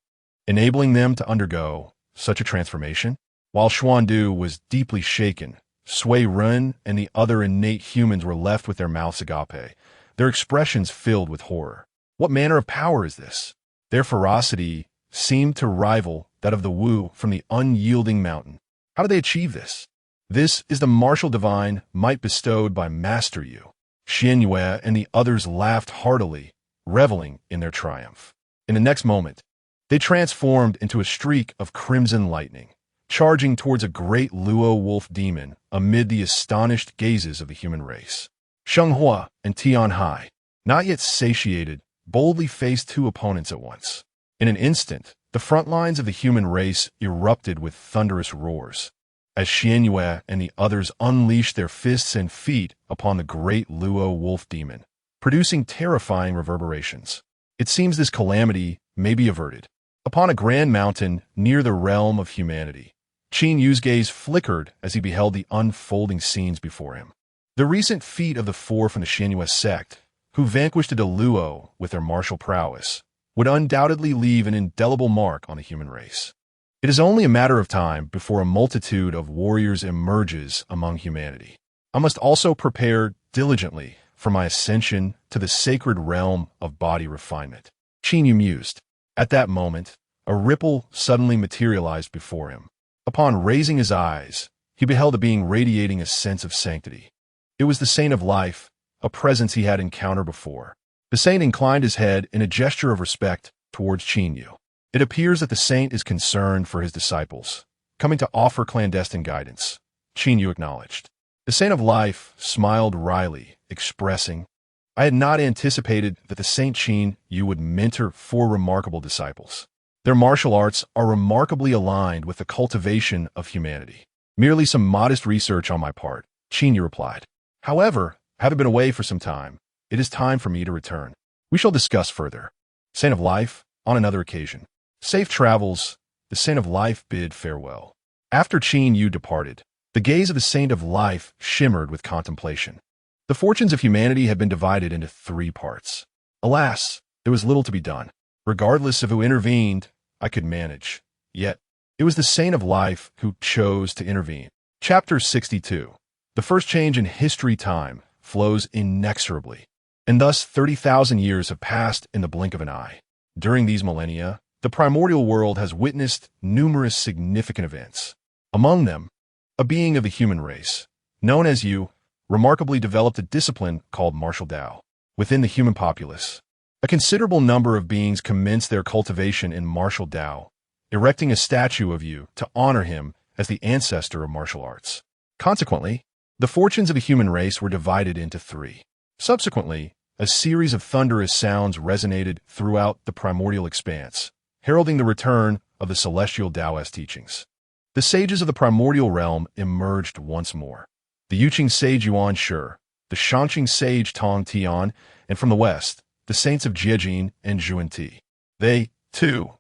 enabling them to undergo such a transformation? While Xuandu was deeply shaken, Sui Ren and the other innate humans were left with their mouths agape, their expressions filled with horror. What manner of power is this? Their ferocity seemed to rival that of the Wu from the unyielding mountain. How did they achieve this? This is the martial divine might bestowed by Master Yu. Xinyu and the others laughed heartily, reveling in their triumph. In the next moment, they transformed into a streak of crimson lightning, charging towards a great Luo wolf demon amid the astonished gazes of the human race. Shenghua and Tianhai, not yet satiated, boldly faced 2 opponents at once. In an instant, the front lines of the human race erupted with thunderous roars, as Xinyu and the others unleashed their fists and feet upon the great Luo wolf demon, producing terrifying reverberations. It seems this calamity may be averted. Upon a grand mountain near the realm of humanity, Qin Yu's gaze flickered as he beheld the unfolding scenes before him. The recent feat of the 4 from the Xinyu sect, who vanquished a Deluo with their martial prowess, would undoubtedly leave an indelible mark on the human race. It is only a matter of time before a multitude of warriors emerges among humanity. I must also prepare diligently for my ascension to the sacred realm of body refinement. Qin Yu mused. At that moment, a ripple suddenly materialized before him. Upon raising his eyes, he beheld a being radiating a sense of sanctity. It was the Saint of Life, a presence he had encountered before. The saint inclined his head in a gesture of respect towards Qin Yu. It appears that the saint is concerned for his disciples, coming to offer clandestine guidance. Qin Yu acknowledged. The Saint of Life smiled wryly, expressing, I had not anticipated that the Saint Qin Yu would mentor 4 remarkable disciples. Their martial arts are remarkably aligned with the cultivation of humanity. Merely some modest research on my part, Qin Yu replied. However, having been away for some time, it is time for me to return. We shall discuss further. Saint of Life, on another occasion. Safe travels, the Saint of Life bid farewell. After Qin Yu departed, the gaze of the Saint of Life shimmered with contemplation. The fortunes of humanity had been divided into 3 parts. Alas, there was little to be done. Regardless of who intervened, I could manage. Yet, it was the Saint of Life who chose to intervene. Chapter 62. The first change in history time flows inexorably, and thus 30,000 years have passed in the blink of an eye. During these millennia, the primordial world has witnessed numerous significant events. Among them, a being of the human race, known as Yu, remarkably developed a discipline called martial Tao. Within the human populace, a considerable number of beings commenced their cultivation in martial Tao, erecting a statue of Yu to honor him as the ancestor of martial arts. Consequently, the fortunes of the human race were divided into 3. Subsequently, a series of thunderous sounds resonated throughout the primordial expanse, heralding the return of the celestial Taoist teachings. The sages of the primordial realm emerged once more. The Yuqing sage Yuan Shi, the Shangqing sage Tong Tian, and from the west, the saints of Jiejin and Zhuanti. They, too,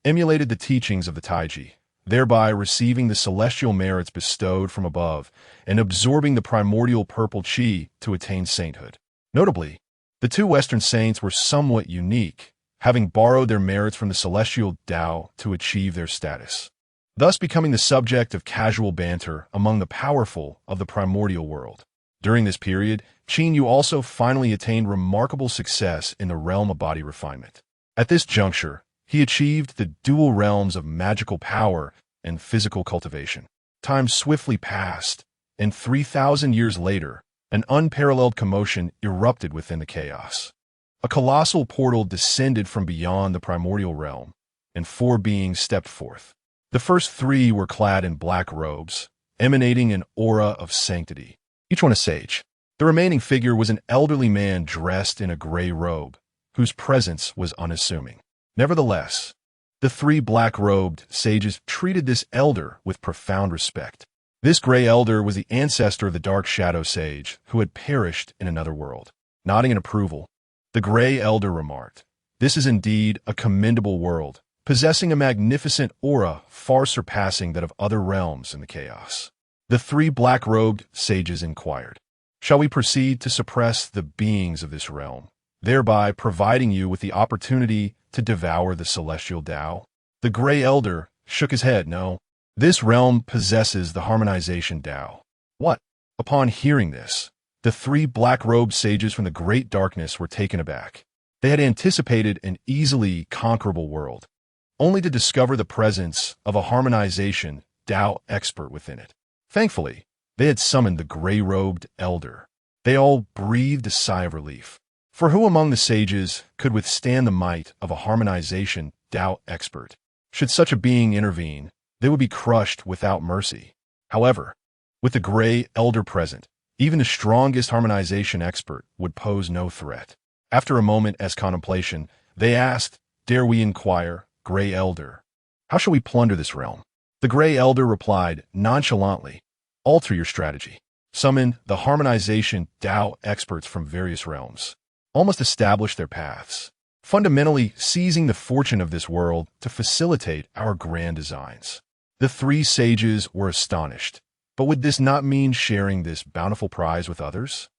emulated the teachings of the Taiji, thereby receiving the celestial merits bestowed from above and absorbing the primordial purple qi to attain sainthood. Notably, the 2 Western saints were somewhat unique, having borrowed their merits from the celestial Tao to achieve their status, thus becoming the subject of casual banter among the powerful of the primordial world. During this period, Qin Yu also finally attained remarkable success in the realm of body refinement. At this juncture, he achieved the dual realms of magical power and physical cultivation. Time swiftly passed, and 3,000 years later, an unparalleled commotion erupted within the chaos. A colossal portal descended from beyond the primordial realm, and 4 beings stepped forth. The first 3 were clad in black robes, emanating an aura of sanctity, each one a sage. The remaining figure was an elderly man dressed in a gray robe, whose presence was unassuming. Nevertheless, the 3 black-robed sages treated this elder with profound respect. This gray elder was the ancestor of the dark shadow sage who had perished in another world. Nodding in approval, the gray elder remarked, "This is indeed a commendable world, possessing a magnificent aura far surpassing that of other realms in the chaos." The 3 black-robed sages inquired, "Shall we proceed to suppress the beings of this realm, thereby providing you with the opportunity to devour the celestial Tao?" The gray elder shook his head. "No, this realm possesses the harmonization Tao." What? Upon hearing this, the 3 black-robed sages from the great darkness were taken aback. They had anticipated an easily conquerable world, only to discover the presence of a harmonization Tao expert within it. Thankfully, they had summoned the gray-robed elder. They all breathed a sigh of relief. For who among the sages could withstand the might of a harmonization Tao expert? Should such a being intervene, they would be crushed without mercy. However, with the gray elder present, even the strongest harmonization expert would pose no threat. After a moment as contemplation, they asked, "Dare we inquire, gray elder, how shall we plunder this realm?" The gray elder replied nonchalantly, "Alter your strategy. Summon the harmonization Tao experts from various realms. All must establish their paths, fundamentally seizing the fortune of this world to facilitate our grand designs." The 3 sages were astonished, but would this not mean sharing this bountiful prize with others?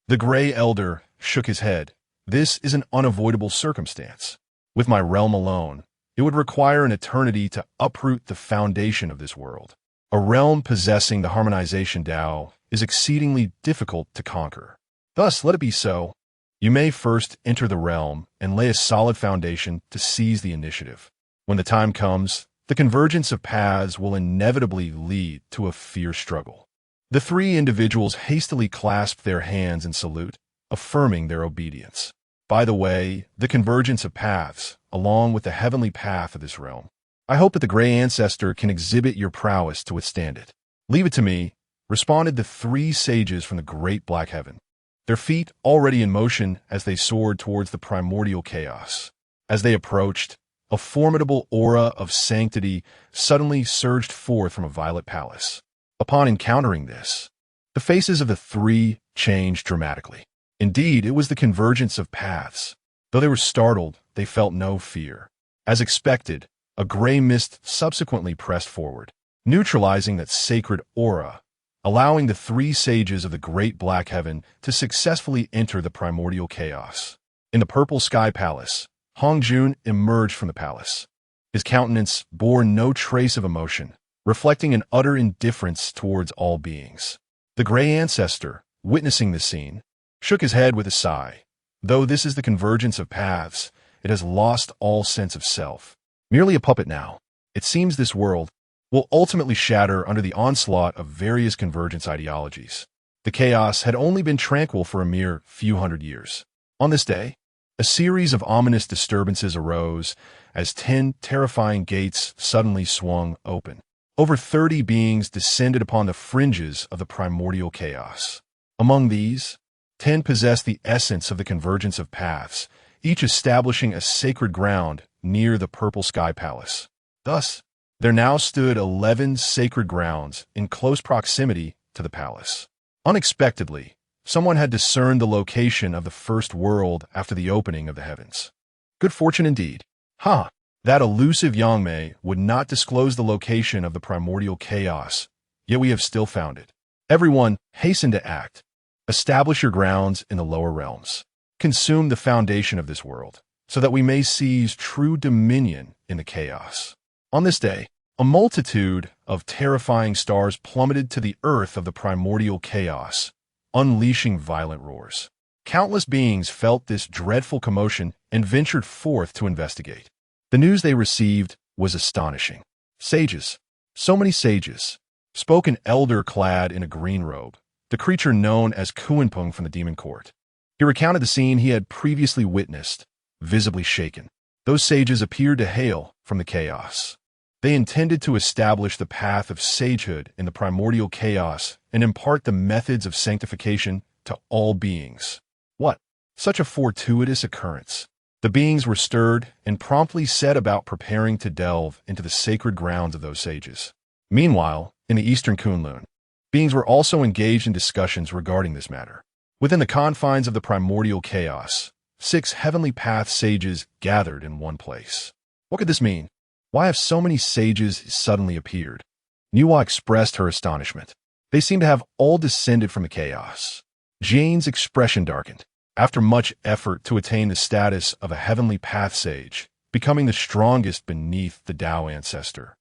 The gray elder shook his head. "This is an unavoidable circumstance. With my realm alone, It would require an eternity to uproot the foundation of this world. A realm possessing the harmonization Tao is exceedingly difficult to conquer. Thus, let it be so. You may first enter the realm and lay a solid foundation to seize the initiative. When the time comes, the convergence of paths will inevitably lead to a fierce struggle. The three individuals hastily clasped their hands in salute, affirming their obedience. By the way, the convergence of paths, along with the heavenly path of this realm. I hope that the Gray Ancestor can exhibit your prowess to withstand it. Leave it to me, responded the three sages from the great black heaven, their feet already in motion as they soared towards the primordial chaos. As they approached, a formidable aura of sanctity suddenly surged forth from a violet palace. Upon encountering this, the faces of the three changed dramatically. Indeed, it was the convergence of paths. Though they were startled, they felt no fear. As expected, a gray mist subsequently pressed forward, neutralizing that sacred aura, allowing the three sages of the great black heaven to successfully enter the primordial chaos. In the purple sky palace, Honghuang emerged from the palace. His countenance bore no trace of emotion, reflecting an utter indifference towards all beings. The Gray Ancestor, witnessing the scene, shook his head with a sigh. Though this is the convergence of paths, it has lost all sense of self. Merely a puppet now, it seems this world will ultimately shatter under the onslaught of various convergence ideologies. The chaos had only been tranquil for a mere few hundred years. On this day, a series of ominous disturbances arose as 10 terrifying gates suddenly swung open. Over 30 beings descended upon the fringes of the primordial chaos. Among these, 10 possessed the essence of the convergence of paths, each establishing a sacred ground near the purple sky palace. Thus, there now stood 11 sacred grounds in close proximity to the palace. Unexpectedly, someone had discerned the location of the first world after the opening of the heavens. Good fortune indeed. That elusive Yangmei would not disclose the location of the primordial chaos, yet we have still found it. Everyone, hasten to act. Establish your grounds in the lower realms. Consume the foundation of this world, so that we may seize true dominion in the chaos. On this day, a multitude of terrifying stars plummeted to the earth of the primordial chaos, unleashing violent roars. Countless beings felt this dreadful commotion and ventured forth to investigate. The news they received was astonishing. Sages, so many sages, spoke an elder clad in a green robe, the creature known as Kuanpeng from the demon court. He recounted the scene he had previously witnessed, visibly shaken. Those sages appeared to hail from the chaos. They intended to establish the path of sagehood in the primordial chaos and impart the methods of sanctification to all beings. What? Such a fortuitous occurrence. The beings were stirred and promptly set about preparing to delve into the sacred grounds of those sages. Meanwhile, in the eastern Kunlun, beings were also engaged in discussions regarding this matter. Within the confines of the primordial chaos, 6 heavenly path sages gathered in one place. What could this mean? Why have so many sages suddenly appeared? Nuwa expressed her astonishment. They seem to have all descended from the chaos. Jane's expression darkened. After much effort to attain the status of a heavenly path sage, becoming the strongest beneath the Tao ancestor.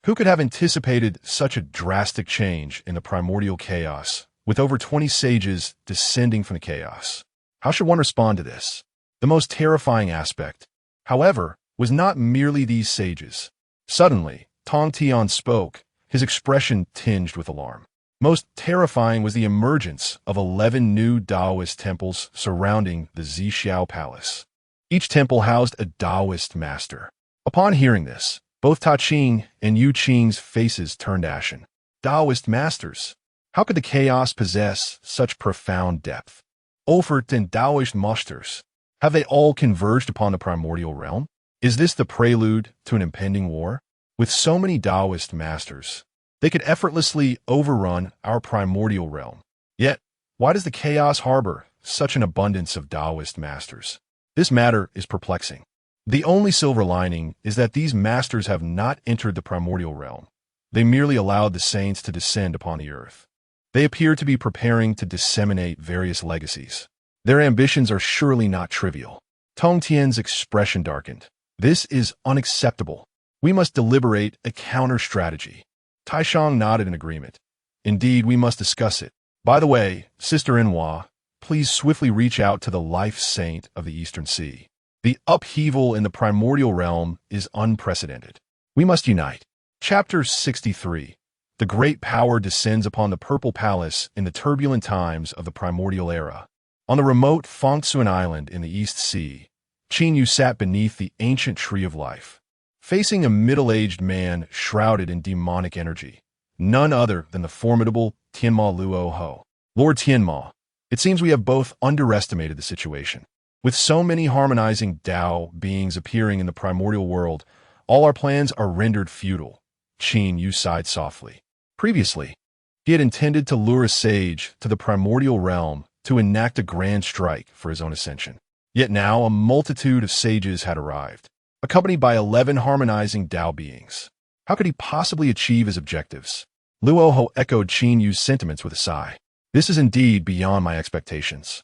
Who could have anticipated such a drastic change in the primordial chaos, with over 20 sages descending from the chaos? How should one respond to this? The most terrifying aspect, however, was not merely these sages. Suddenly, Tong Tian spoke, his expression tinged with alarm. Most terrifying was the emergence of 11 new Taoist temples surrounding the Zixiao Palace. Each temple housed a Taoist master. Upon hearing this, both Ta Qing and Yu Qing's faces turned ashen. Taoist masters? How could the chaos possess such profound depth? Ophert and Taoist masters, have they all converged upon the primordial realm? Is this the prelude to an impending war? With so many Taoist masters, they could effortlessly overrun our primordial realm. Yet, why does the chaos harbor such an abundance of Taoist masters? This matter is perplexing. The only silver lining is that these masters have not entered the primordial realm. They merely allowed the saints to descend upon the earth. They appear to be preparing to disseminate various legacies. Their ambitions are surely not trivial. Tong Tian's expression darkened. This is unacceptable. We must deliberate a counter-strategy. Taishang nodded in agreement. Indeed, we must discuss it. By the way, Sister Inhua, please swiftly reach out to the life saint of the Eastern Sea. The upheaval in the primordial realm is unprecedented. We must unite. Chapter 63. The great power descends upon the Purple Palace in the turbulent times of the primordial era. On the remote Fengsuan Island in the East Sea, Qin Yu sat beneath the ancient tree of life, facing a middle-aged man shrouded in demonic energy, none other than the formidable Tianma Luo Ho. Lord Tianma, it seems we have both underestimated the situation. With so many harmonizing Tao beings appearing in the primordial world, all our plans are rendered futile. Qin Yu sighed softly. Previously, he had intended to lure a sage to the primordial realm to enact a grand strike for his own ascension. Yet now a multitude of sages had arrived, accompanied by 11 harmonizing Tao beings. How could he possibly achieve his objectives? Luo Ho echoed Qin Yu's sentiments with a sigh. This is indeed beyond my expectations.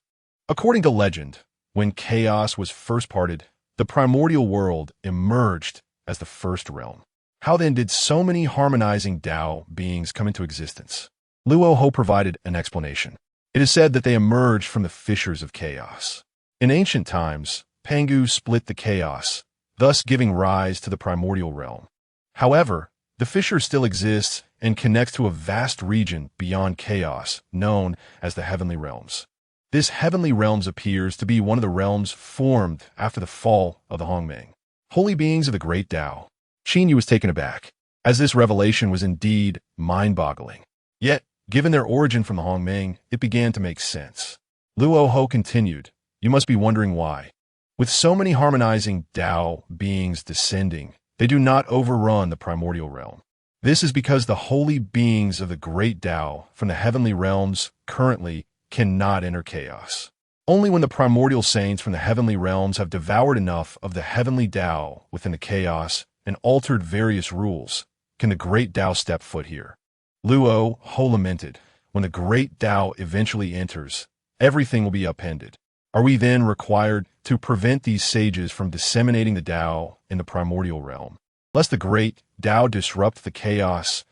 According to legend, when chaos was first parted, the primordial world emerged as the first realm. How then did so many harmonizing Tao beings come into existence? Luo Ho provided an explanation. It is said that they emerged from the fissures of chaos. In ancient times, Pangu split the chaos, thus giving rise to the primordial realm. However, the fissure still exists and connects to a vast region beyond chaos, known as the heavenly realms. This heavenly realms appears to be one of the realms formed after the fall of the Honghuang, holy beings of the great Tao. Qin Yu was taken aback, as this revelation was indeed mind-boggling. Yet, given their origin from the Honghuang, it began to make sense. Luo Ho continued, you must be wondering why. With so many harmonizing Tao beings descending, they do not overrun the primordial realm. This is because the holy beings of the great Tao from the heavenly realms currently cannot enter chaos. Only when the primordial saints from the heavenly realms have devoured enough of the heavenly Tao within the chaos and altered various rules can the great Tao step foot here. Luo Ho lamented, when the great Tao eventually enters, everything will be upended. Are we then required to prevent these sages from disseminating the Tao in the primordial realm, lest the great Tao disrupt the chaos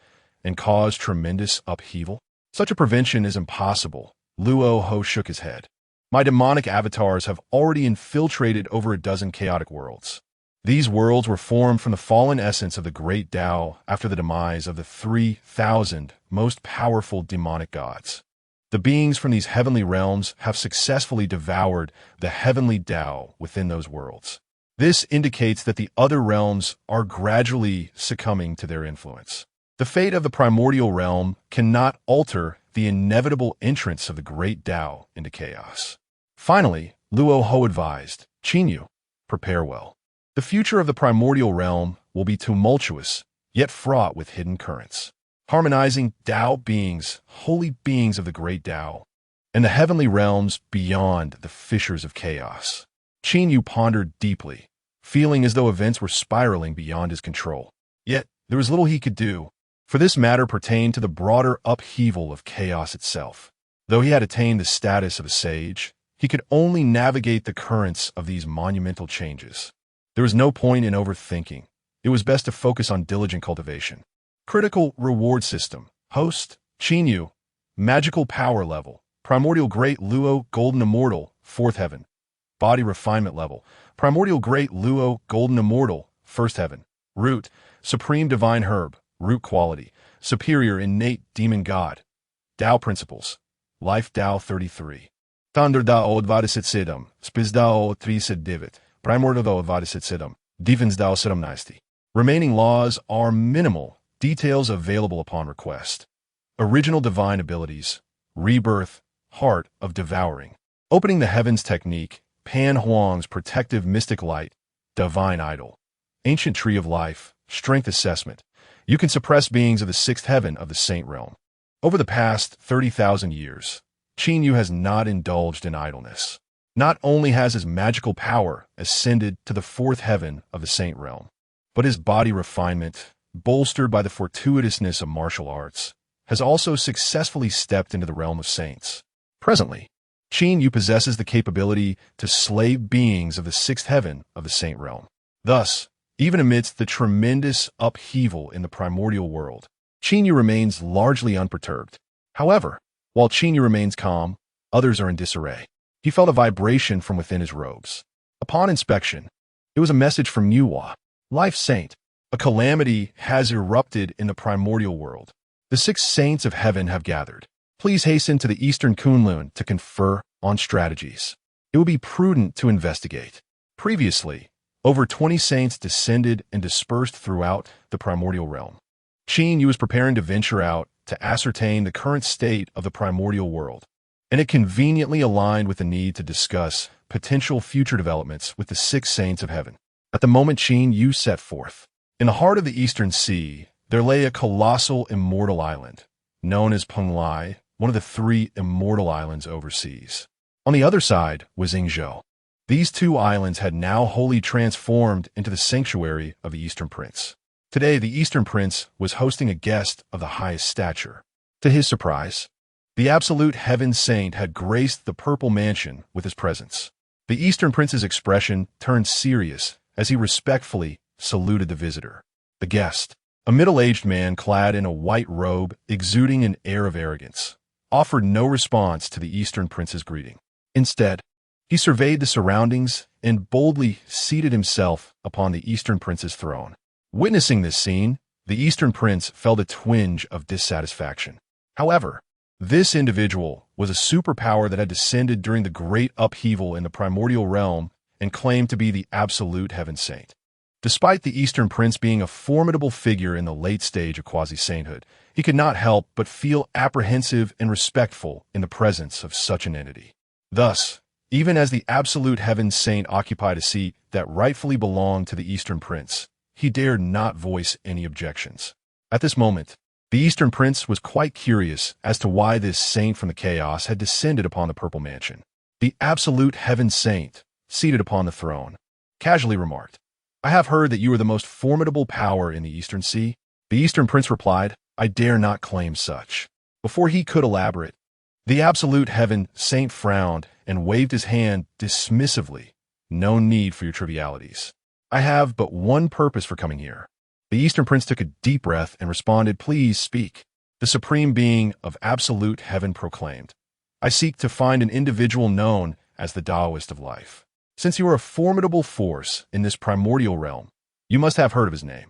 and cause tremendous upheaval? Such a prevention is impossible. Luo Ho shook his head. My demonic avatars have already infiltrated over a dozen chaotic worlds. These worlds were formed from the fallen essence of the great Tao after the demise of the 3,000 most powerful demonic gods. The beings from these heavenly realms have successfully devoured the heavenly Tao within those worlds. This indicates that the other realms are gradually succumbing to their influence. The fate of the primordial realm cannot alter the inevitable entrance of the great Tao into chaos. Finally, Luo Ho advised, Qin Yu, prepare well. The future of the primordial realm will be tumultuous, yet fraught with hidden currents. Harmonizing Tao beings, holy beings of the great Tao, and the heavenly realms beyond the fissures of chaos. Qin Yu pondered deeply, feeling as though events were spiraling beyond his control. Yet, there was little he could do, for this matter pertained to the broader upheaval of chaos itself. Though he had attained the status of a sage, he could only navigate the currents of these monumental changes. There was no point in overthinking. It was best to focus on diligent cultivation. Critical reward system. Host, Qin Yu. Magical power level. Primordial Great Luo Golden Immortal, 4th Heaven. Body refinement level. Primordial Great Luo Golden Immortal, 1st Heaven. Root, Supreme Divine Herb. Root quality. Superior Innate Demon God. Tao Principles. Life Tao 33. Thunder Dao 27. Spis Dao 39. Primordial Dao 27. Defense Dao 17. Remaining laws are minimal. Details available upon request. Original divine abilities. Rebirth. Heart of Devouring. Opening the Heavens technique. Pan Huang's Protective Mystic Light. Divine Idol. Ancient Tree of Life. Strength Assessment. You can suppress beings of the 6th Heaven of the Saint Realm. Over the past 30,000 years, Qin Yu has not indulged in idleness. Not only has his magical power ascended to the 4th Heaven of the Saint Realm, but his body refinement, bolstered by the fortuitousness of martial arts, has also successfully stepped into the realm of saints. Presently, Qin Yu possesses the capability to slay beings of the 6th Heaven of the Saint Realm. Thus, even amidst the tremendous upheaval in the primordial world, Qin remains largely unperturbed. However, while Qin remains calm, others are in disarray. He felt a vibration from within his robes. Upon inspection, it was a message from Yuhua, Life Saint. A calamity has erupted in the primordial world. The 6 saints of heaven have gathered. Please hasten to the Eastern Kunlun to confer on strategies. It will be prudent to investigate. Previously, over 20 saints descended and dispersed throughout the primordial realm. Qin was preparing to venture out to ascertain the current state of the primordial world, and it conveniently aligned with the need to discuss potential future developments with the 6 saints of heaven. At the moment Qin set forth, in the heart of the Eastern Sea, there lay a colossal immortal island, known as Penglai, one of the 3 immortal islands overseas. On the other side was Yingzhou. These 2 islands had now wholly transformed into the sanctuary of the Eastern Prince. Today, the Eastern Prince was hosting a guest of the highest stature. To his surprise, the absolute heaven saint had graced the purple mansion with his presence. The Eastern Prince's expression turned serious as he respectfully saluted the visitor. The guest, a middle-aged man clad in a white robe exuding an air of arrogance, offered no response to the Eastern Prince's greeting. Instead, he surveyed the surroundings and boldly seated himself upon the Eastern Prince's throne. Witnessing this scene, the Eastern Prince felt a twinge of dissatisfaction. However, this individual was a superpower that had descended during the great upheaval in the primordial realm and claimed to be the absolute heaven saint. Despite the Eastern Prince being a formidable figure in the late stage of quasi-sainthood, he could not help but feel apprehensive and respectful in the presence of such an entity. Thus, even as the absolute heaven saint occupied a seat that rightfully belonged to the Eastern Prince, he dared not voice any objections. At this moment, the Eastern Prince was quite curious as to why this saint from the chaos had descended upon the Purple Mansion. The absolute heaven saint, seated upon the throne, casually remarked, "I have heard that you are the most formidable power in the Eastern Sea." The Eastern Prince replied, "I dare not claim such." Before he could elaborate, the absolute heaven saint frowned and waved his hand dismissively. "No need for your trivialities. I have but one purpose for coming here." The Eastern Prince took a deep breath and responded, "Please speak." The Supreme Being of absolute heaven proclaimed, "I seek to find an individual known as the Taoist of life. Since you are a formidable force in this primordial realm, you must have heard of his name.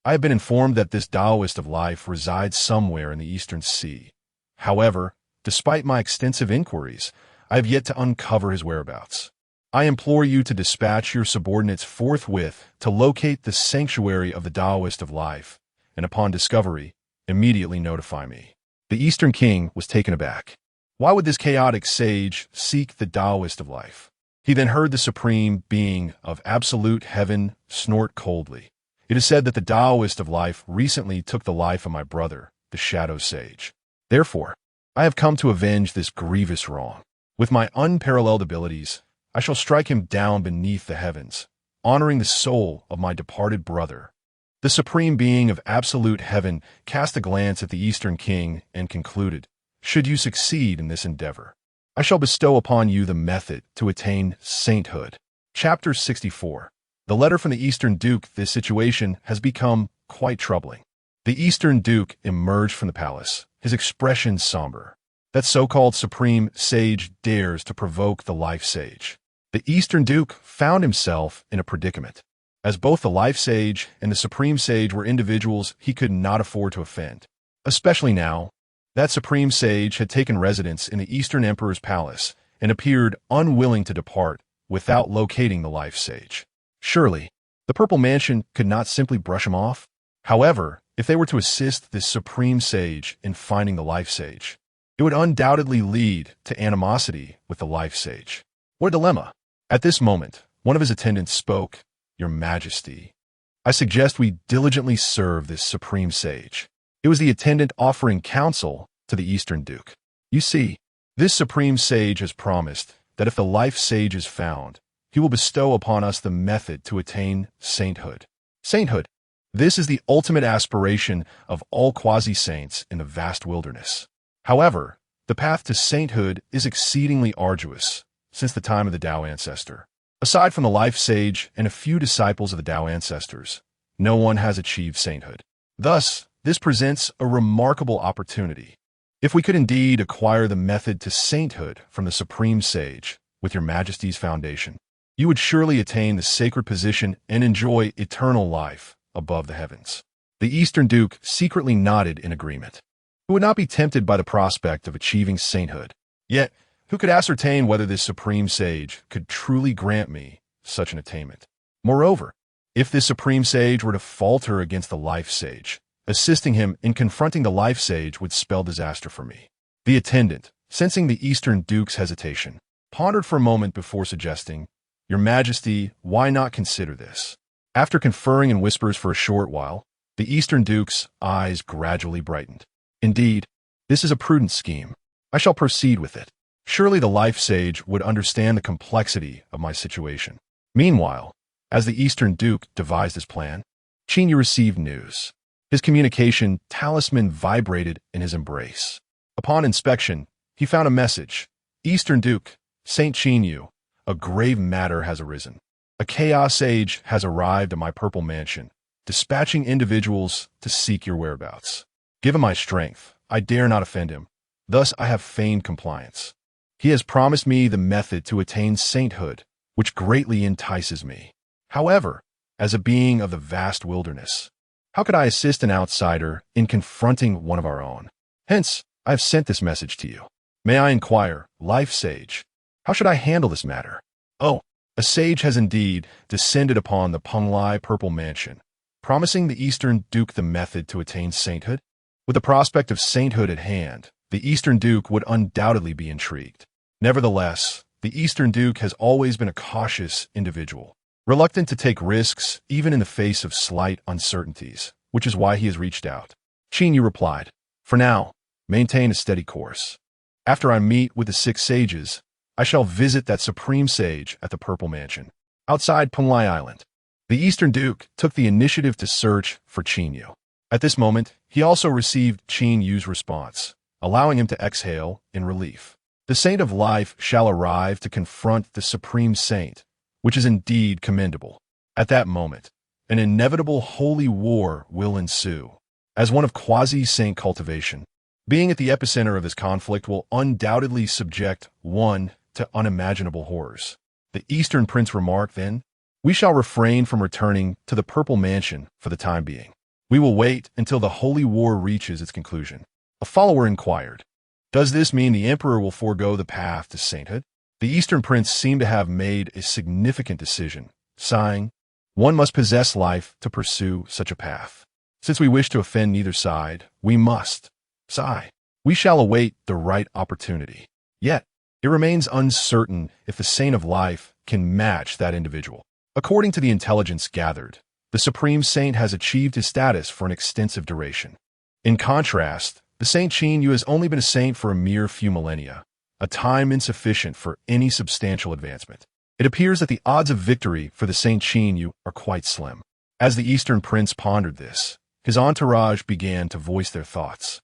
I have been informed that this Taoist of life resides somewhere in the Eastern Sea. However, despite my extensive inquiries, I have yet to uncover his whereabouts. I implore you to dispatch your subordinates forthwith to locate the sanctuary of the Taoist of life, and upon discovery, immediately notify me." The Eastern King was taken aback. Why would this chaotic sage seek the Taoist of life? He then heard the Supreme Being of absolute heaven snort coldly. "It is said that the Taoist of life recently took the life of my brother, the Shadow Sage. Therefore, I have come to avenge this grievous wrong. With my unparalleled abilities, I shall strike him down beneath the heavens, honoring the soul of my departed brother." The Supreme Being of absolute heaven cast a glance at the Eastern King and concluded, "Should you succeed in this endeavor, I shall bestow upon you the method to attain sainthood." Chapter 64. The letter from the Eastern Duke. This situation has become quite troubling. The Eastern Duke emerged from the palace, his expression somber. That so-called Supreme Sage dares to provoke the Life Sage. The Eastern Duke found himself in a predicament, as both the Life Sage and the Supreme Sage were individuals he could not afford to offend, especially now that Supreme Sage had taken residence in the Eastern Emperor's palace and appeared unwilling to depart without locating the Life Sage. Surely, the Purple Mansion could not simply brush him off. However, if they were to assist this Supreme Sage in finding the Life Sage, it would undoubtedly lead to animosity with the Life Sage. What a dilemma! At this moment, one of his attendants spoke, "Your Majesty, I suggest we diligently serve this Supreme Sage." It was the attendant offering counsel to the Eastern Duke. "You see, this Supreme Sage has promised that if the Life Sage is found, he will bestow upon us the method to attain sainthood." Sainthood. This is the ultimate aspiration of all quasi-saints in the vast wilderness. However, the path to sainthood is exceedingly arduous since the time of the Tao ancestor. Aside from the life sage and a few disciples of the Tao ancestors, no one has achieved sainthood. Thus, this presents a remarkable opportunity. If we could indeed acquire the method to sainthood from the Supreme Sage with your Majesty's foundation, you would surely attain the sacred position and enjoy eternal life above the heavens. The Eastern Duke secretly nodded in agreement. Who would not be tempted by the prospect of achieving sainthood? Yet, who could ascertain whether this Supreme Sage could truly grant me such an attainment? Moreover, if this Supreme Sage were to falter against the Life Sage, assisting him in confronting the Life Sage would spell disaster for me. The attendant, sensing the Eastern Duke's hesitation, pondered for a moment before suggesting, "Your Majesty, why not consider this?" After conferring in whispers for a short while, the Eastern Duke's eyes gradually brightened. "Indeed, this is a prudent scheme. I shall proceed with it. Surely the Life Sage would understand the complexity of my situation." Meanwhile, as the Eastern Duke devised his plan, Qin received news. His communication talisman vibrated in his embrace. Upon inspection, he found a message. "Eastern Duke, Saint Qin, a grave matter has arisen. A chaos sage has arrived at my purple mansion, dispatching individuals to seek your whereabouts. Given my strength, I dare not offend him. Thus I have feigned compliance. He has promised me the method to attain sainthood, which greatly entices me. However, as a being of the vast wilderness, how could I assist an outsider in confronting one of our own? Hence, I have sent this message to you. May I inquire, Life Sage, how should I handle this matter?" "Oh, a sage has indeed descended upon the Penglai Purple Mansion, promising the Eastern Duke the method to attain sainthood. With the prospect of sainthood at hand, the Eastern Duke would undoubtedly be intrigued. Nevertheless, the Eastern Duke has always been a cautious individual, reluctant to take risks even in the face of slight uncertainties, which is why he has reached out." Qin replied, "For now, maintain a steady course. After I meet with the 6 sages, I shall visit that Supreme Sage at the Purple Mansion, outside Penglai Island." The Eastern Duke took the initiative to search for Qin. At this moment, he also received Qin response, allowing him to exhale in relief. The Saint of Life shall arrive to confront the Supreme Saint, which is indeed commendable. At that moment, an inevitable holy war will ensue. As one of quasi-saint cultivation, being at the epicenter of this conflict will undoubtedly subject one to unimaginable horrors. The Eastern Prince remarked then, "We shall refrain from returning to the Purple Mansion for the time being. We will wait until the holy war reaches its conclusion." A follower inquired, "Does this mean the Emperor will forego the path to sainthood?" The Eastern Prince seemed to have made a significant decision, sighing, "One must possess life to pursue such a path. Since we wish to offend neither side, we must. Sigh. We shall await the right opportunity. Yet, it remains uncertain if the Saint of Life can match that individual. According to the intelligence gathered, the Supreme Saint has achieved his status for an extensive duration. In contrast, the Saint Qin has only been a saint for a mere few millennia, a time insufficient for any substantial advancement. It appears that the odds of victory for the Saint Qin are quite slim." As the Eastern Prince pondered this, his entourage began to voice their thoughts.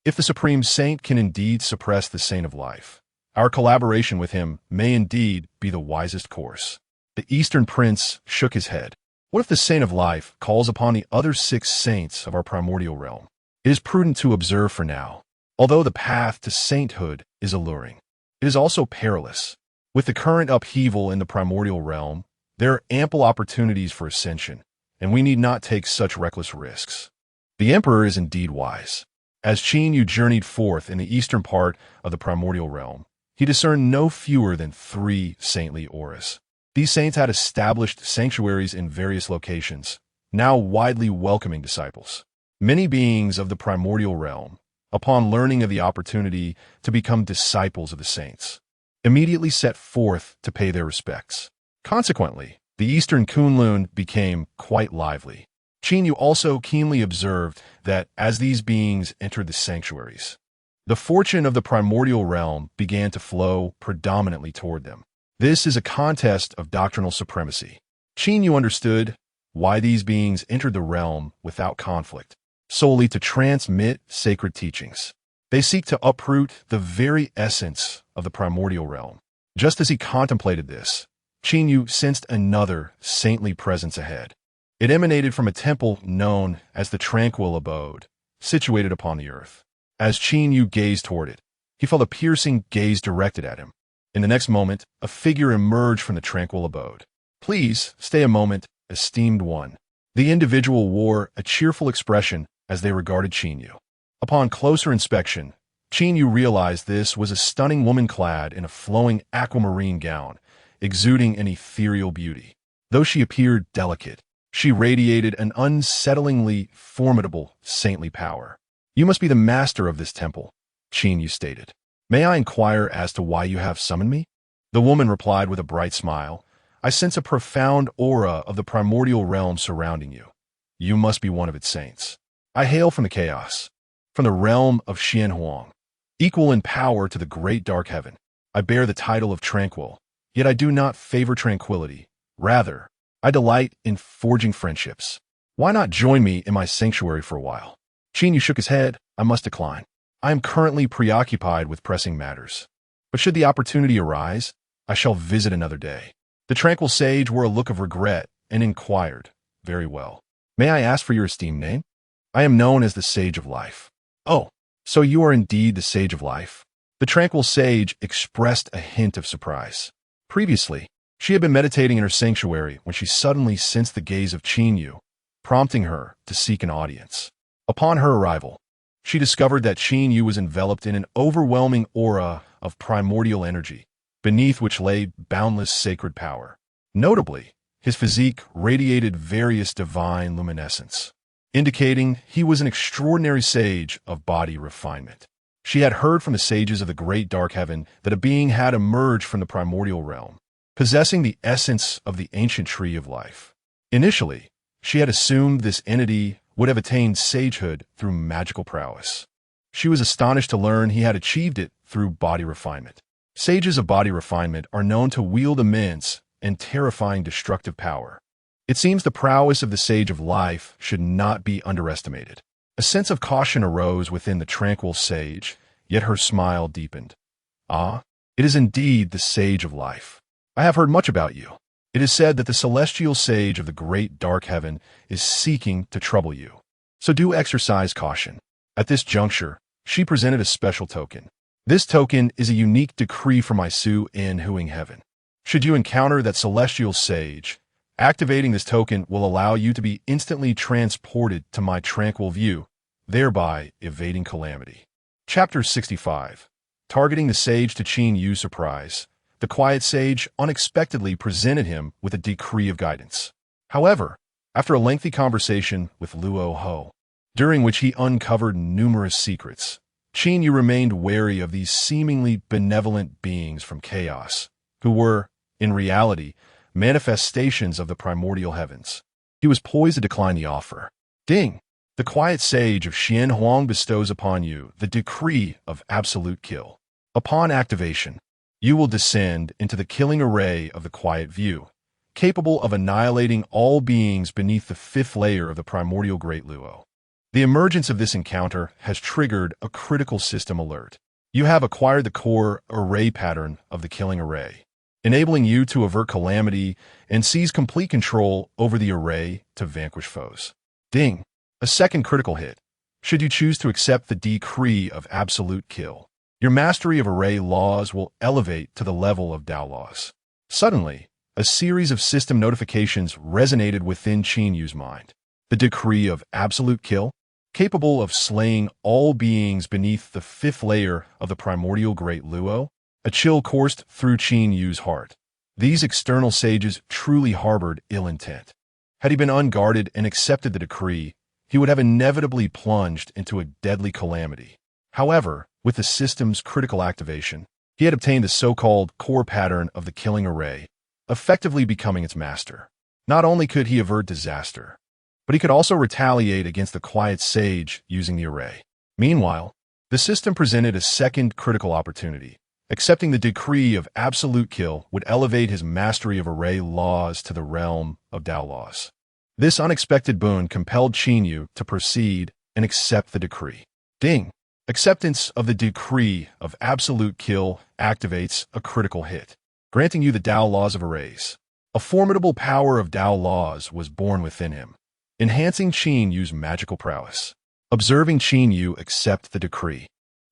"If the Supreme Saint can indeed suppress the Saint of Life, our collaboration with him may indeed be the wisest course." The Eastern Prince shook his head. "What if the Saint of Life calls upon the other 6 saints of our primordial realm? It is prudent to observe for now. Although the path to sainthood is alluring, it is also perilous. With the current upheaval in the primordial realm, there are ample opportunities for ascension, and we need not take such reckless risks. The Emperor is indeed wise." As Qin journeyed forth in the eastern part of the primordial realm, he discerned no fewer than 3 saintly auras. These saints had established sanctuaries in various locations, now widely welcoming disciples. Many beings of the primordial realm, upon learning of the opportunity to become disciples of the saints, immediately set forth to pay their respects. Consequently, the Eastern Kunlun became quite lively. Qin also keenly observed that as these beings entered the sanctuaries, the fortune of the primordial realm began to flow predominantly toward them. This is a contest of doctrinal supremacy. Qin understood why these beings entered the realm without conflict, solely to transmit sacred teachings. They seek to uproot the very essence of the primordial realm. Just as he contemplated this, Qin Yu sensed another saintly presence ahead. It emanated from a temple known as the Tranquil Abode, situated upon the earth. As Qin Yu gazed toward it, he felt a piercing gaze directed at him. In the next moment, a figure emerged from the Tranquil Abode. "Please, stay a moment, esteemed one." The individual wore a cheerful expression as they regarded Qin Yu. Upon closer inspection, Qin Yu realized this was a stunning woman clad in a flowing aquamarine gown, exuding an ethereal beauty. Though she appeared delicate, she radiated an unsettlingly formidable saintly power. "You must be the master of this temple," Qin Yu stated. "May I inquire as to why you have summoned me?" The woman replied with a bright smile. "I sense a profound aura of the primordial realm surrounding you. You must be one of its saints. I hail from the chaos, from the realm of Honghuang, equal in power to the great dark heaven. I bear the title of Tranquil, yet I do not favor tranquility. Rather, I delight in forging friendships. Why not join me in my sanctuary for a while?" Qin Yu shook his head. "I must decline. I am currently preoccupied with pressing matters. But should the opportunity arise, I shall visit another day." The tranquil sage wore a look of regret and inquired, "Very well. May I ask for your esteemed name?" "I am known as the Sage of Life." "Oh, so you are indeed the Sage of Life?" The tranquil sage expressed a hint of surprise. Previously, she had been meditating in her sanctuary when she suddenly sensed the gaze of Qin Yu, prompting her to seek an audience. Upon her arrival, she discovered that Qin Yu was enveloped in an overwhelming aura of primordial energy, beneath which lay boundless sacred power. Notably, his physique radiated various divine luminescence, indicating he was an extraordinary sage of body refinement. She had heard from the sages of the great dark heaven that a being had emerged from the primordial realm, possessing the essence of the ancient tree of life. Initially, she had assumed this entity would have attained sagehood through magical prowess. She was astonished to learn he had achieved it through body refinement. Sages of body refinement are known to wield immense and terrifying destructive power. It seems the prowess of the Sage of Life should not be underestimated. A sense of caution arose within the tranquil sage, yet her smile deepened. "Ah, it is indeed the Sage of Life. I have heard much about you. It is said that the celestial sage of the great dark heaven is seeking to trouble you. So do exercise caution." At this juncture, she presented a special token. "This token is a unique decree from my Su in Huing Heaven. Should you encounter that celestial sage, activating this token will allow you to be instantly transported to my tranquil view, thereby evading calamity." Chapter 65. Targeting the sage to Qin Yu's surprise, the quiet sage unexpectedly presented him with a decree of guidance. However, after a lengthy conversation with Luo Ho, during which he uncovered numerous secrets, Qin Yu remained wary of these seemingly benevolent beings from chaos, who were, in reality, manifestations of the primordial heavens. He was poised to decline the offer. "Ding! The quiet sage of Honghuang bestows upon you the decree of absolute kill. Upon activation, you will descend into the killing array of the quiet view, capable of annihilating all beings beneath the fifth layer of the primordial Great Luo. The emergence of this encounter has triggered a critical system alert. You have acquired the core array pattern of the killing array, enabling you to avert calamity and seize complete control over the array to vanquish foes." Ding! A second critical hit. Should you choose to accept the decree of absolute kill, your mastery of array laws will elevate to the level of Dao laws. Suddenly, a series of system notifications resonated within Qin Yu's mind. The decree of absolute kill, capable of slaying all beings beneath the fifth layer of the primordial Great Luo. A chill coursed through Qin Yu's heart. These external sages truly harbored ill intent. Had he been unguarded and accepted the decree, he would have inevitably plunged into a deadly calamity. However, with the system's critical activation, he had obtained the so-called core pattern of the killing array, effectively becoming its master. Not only could he avert disaster, but he could also retaliate against the quiet sage using the array. Meanwhile, the system presented a second critical opportunity. Accepting the decree of absolute kill would elevate his mastery of array laws to the realm of Dao laws. This unexpected boon compelled Qin Yu to proceed and accept the decree. Ding! Acceptance of the decree of absolute kill activates a critical hit. granting you the Tao laws of arrays. A formidable power of Tao laws was born within him, enhancing Qin Yu's magical prowess. Observing Qin Yu accept the decree,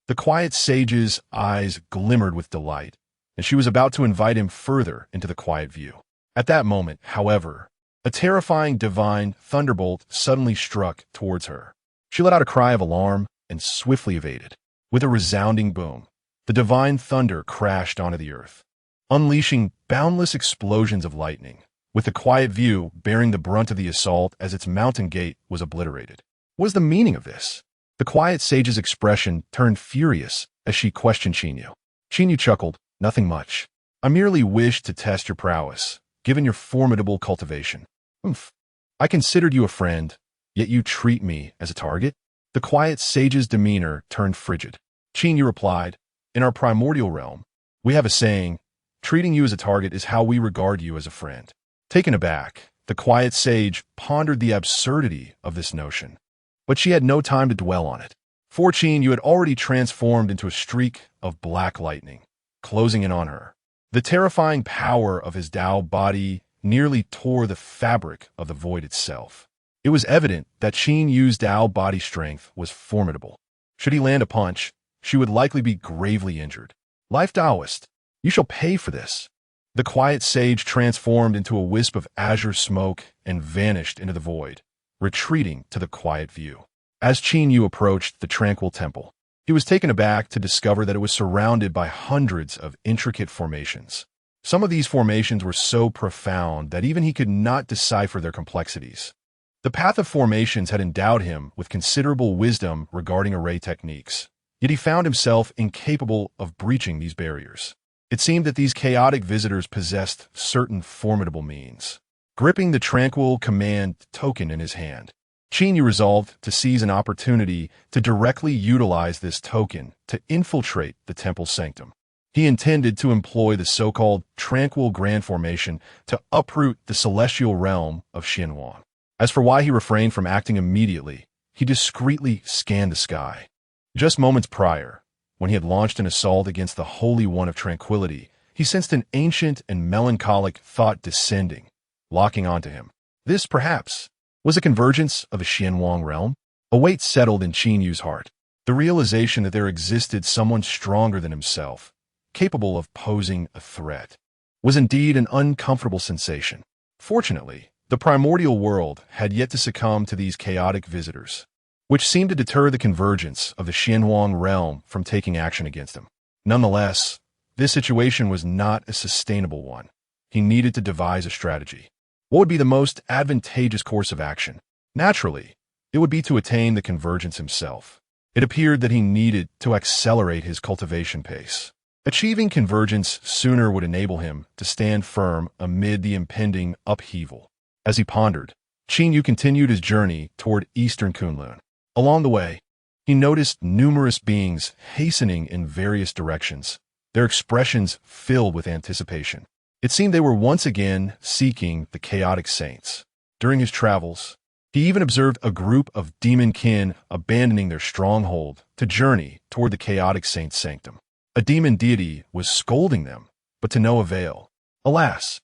the quiet sage's eyes glimmered with delight, and she was about to invite him further into the quiet view. At that moment, however, a terrifying divine thunderbolt suddenly struck towards her. She let out a cry of alarm and swiftly evaded. With a resounding boom, the divine thunder crashed onto the earth, unleashing boundless explosions of lightning, with the quiet view bearing the brunt of the assault as its mountain gate was obliterated. What was the meaning of this? The quiet sage's expression turned furious as she questioned Qin Yu. Qin Yu chuckled, "Nothing much. I merely wished to test your prowess, given your formidable cultivation. Oomph. I considered you a friend, yet you treat me as a target?" The quiet sage's demeanor turned frigid. Qin Yu replied, "In our primordial realm, we have a saying, treating you as a target is how we regard you as a friend." Taken aback, the quiet sage pondered the absurdity of this notion. But she had no time to dwell on it. For Qin Yu had already transformed into a streak of black lightning, closing in on her. The terrifying power of his Tao body nearly tore the fabric of the void itself. It was evident that Qin Yu's Tao body strength was formidable. Should he land a punch, she would likely be gravely injured. "Life Taoist, you shall pay for this." The quiet sage transformed into a wisp of azure smoke and vanished into the void, retreating to the quiet view. As Qin Yu approached the tranquil temple, he was taken aback to discover that it was surrounded by hundreds of intricate formations. Some of these formations were so profound that even he could not decipher their complexities. The path of formations had endowed him with considerable wisdom regarding array techniques, yet he found himself incapable of breaching these barriers. It seemed that these chaotic visitors possessed certain formidable means. Gripping the tranquil command token in his hand, Qin Yu resolved to seize an opportunity to directly utilize this token to infiltrate the temple sanctum. He intended to employ the so-called tranquil grand formation to uproot the celestial realm of Honghuang. As for why he refrained from acting immediately, he discreetly scanned the sky. Just moments prior, when he had launched an assault against the Holy One of Tranquility, he sensed an ancient and melancholic thought descending, locking onto him. This, perhaps, was a convergence of the Honghuang realm. A weight settled in Qin Yu's heart. The realization that there existed someone stronger than himself, capable of posing a threat, was indeed an uncomfortable sensation. Fortunately, the primordial world had yet to succumb to these chaotic visitors, which seemed to deter the convergence of the Honghuang realm from taking action against him. Nonetheless, this situation was not a sustainable one. He needed to devise a strategy. What would be the most advantageous course of action? Naturally, it would be to attain the convergence himself. It appeared that he needed to accelerate his cultivation pace. Achieving convergence sooner would enable him to stand firm amid the impending upheaval. As he pondered, Qin Yu continued his journey toward eastern Kunlun. Along the way, he noticed numerous beings hastening in various directions, their expressions filled with anticipation. It seemed they were once again seeking the chaotic saints. During his travels, he even observed a group of demon kin abandoning their stronghold to journey toward the chaotic saint's sanctum. A demon deity was scolding them, but to no avail. Alas,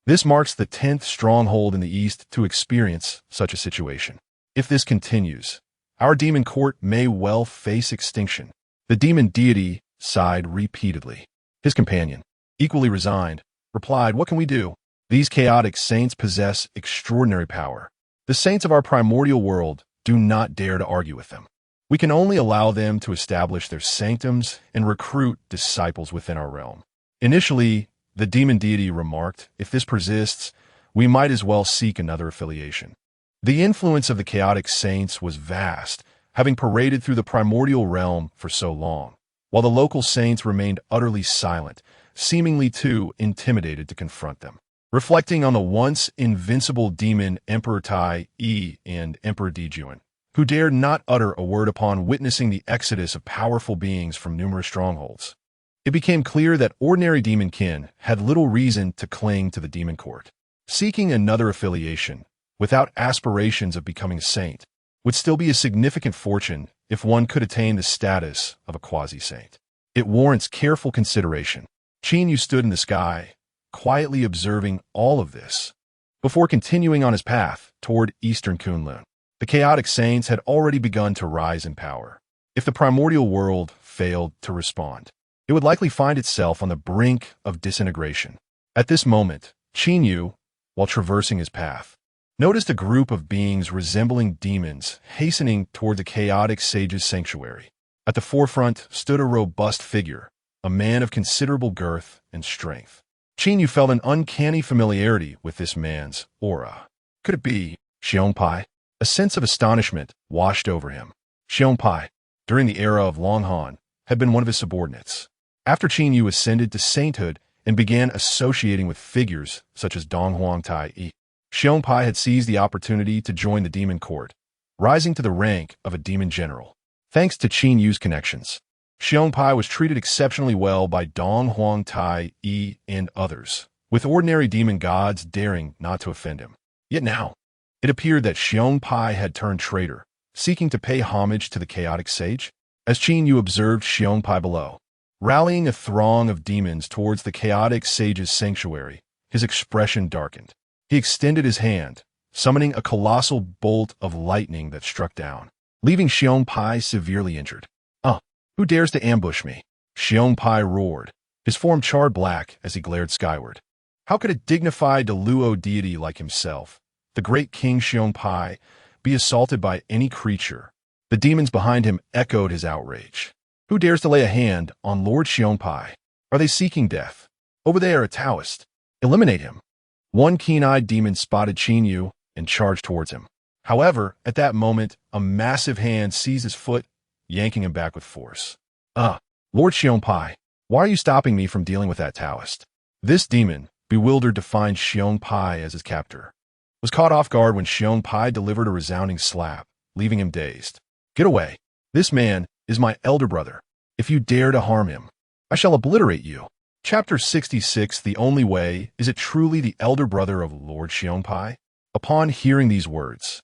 this marks the 10th stronghold in the East to experience such a situation. If this continues, our demon court may well face extinction. The demon deity sighed repeatedly. His companion, equally resigned, replied, "What can we do? These chaotic saints possess extraordinary power. The saints of our primordial world do not dare to argue with them. We can only allow them to establish their sanctums and recruit disciples within our realm." Initially, the demon deity remarked, "If this persists, we might as well seek another affiliation." The influence of the chaotic saints was vast, having paraded through the primordial realm for so long, while the local saints remained utterly silent, seemingly too intimidated to confront them. Reflecting on the once invincible demon Emperor Tai Yi and Emperor Dijuan, who dared not utter a word upon witnessing the exodus of powerful beings from numerous strongholds, it became clear that ordinary demon kin had little reason to cling to the demon court. Seeking another affiliation, without aspirations of becoming a saint, would still be a significant fortune if one could attain the status of a quasi-saint. It warrants careful consideration. Qin Yu stood in the sky, quietly observing all of this. Before continuing on his path toward Eastern Kunlun, the chaotic saints had already begun to rise in power. If the primordial world failed to respond, it would likely find itself on the brink of disintegration. At this moment, Qin Yu, while traversing his path, noticed a group of beings resembling demons hastening toward the chaotic sage's sanctuary. At the forefront stood a robust figure, a man of considerable girth and strength. Qin Yu felt an uncanny familiarity with this man's aura. Could it be Xiongpai? A sense of astonishment washed over him. Xiongpai, during the era of Honghuang, had been one of his subordinates. After Qin Yu ascended to sainthood and began associating with figures such as Donghuang Tai, Xiongpai had seized the opportunity to join the demon court, rising to the rank of a demon general. Thanks to Qin Yu's connections, Xiongpai was treated exceptionally well by Donghuang Tai and others, with ordinary demon gods daring not to offend him. Yet now, it appeared that Xiongpai had turned traitor, seeking to pay homage to the chaotic sage. As Qin Yu observed Xiongpai below, rallying a throng of demons towards the chaotic sage's sanctuary, his expression darkened. He extended his hand, summoning a colossal bolt of lightning that struck down, leaving Xiongpai severely injured. Who dares to ambush me? Xiongpai roared, his form charred black as he glared skyward. How could a dignified Deluo deity like himself, the great King Xiongpai, be assaulted by any creature? The demons behind him echoed his outrage. Who dares to lay a hand on Lord Xiongpai? Are they seeking death? Over there, a Taoist. Eliminate him. One keen-eyed demon spotted Qin Yu and charged towards him. However, at that moment, a massive hand seized his foot, yanking him back with force. Lord Xiongpai, why are you stopping me from dealing with that Taoist? This demon, bewildered to find Xiongpai as his captor, was caught off guard when Xiongpai delivered a resounding slap, leaving him dazed. Get away. This man is my elder brother. If you dare to harm him, I shall obliterate you. Chapter 66. The only way. Is it truly the elder brother of Lord Xiongpai? Upon hearing these words,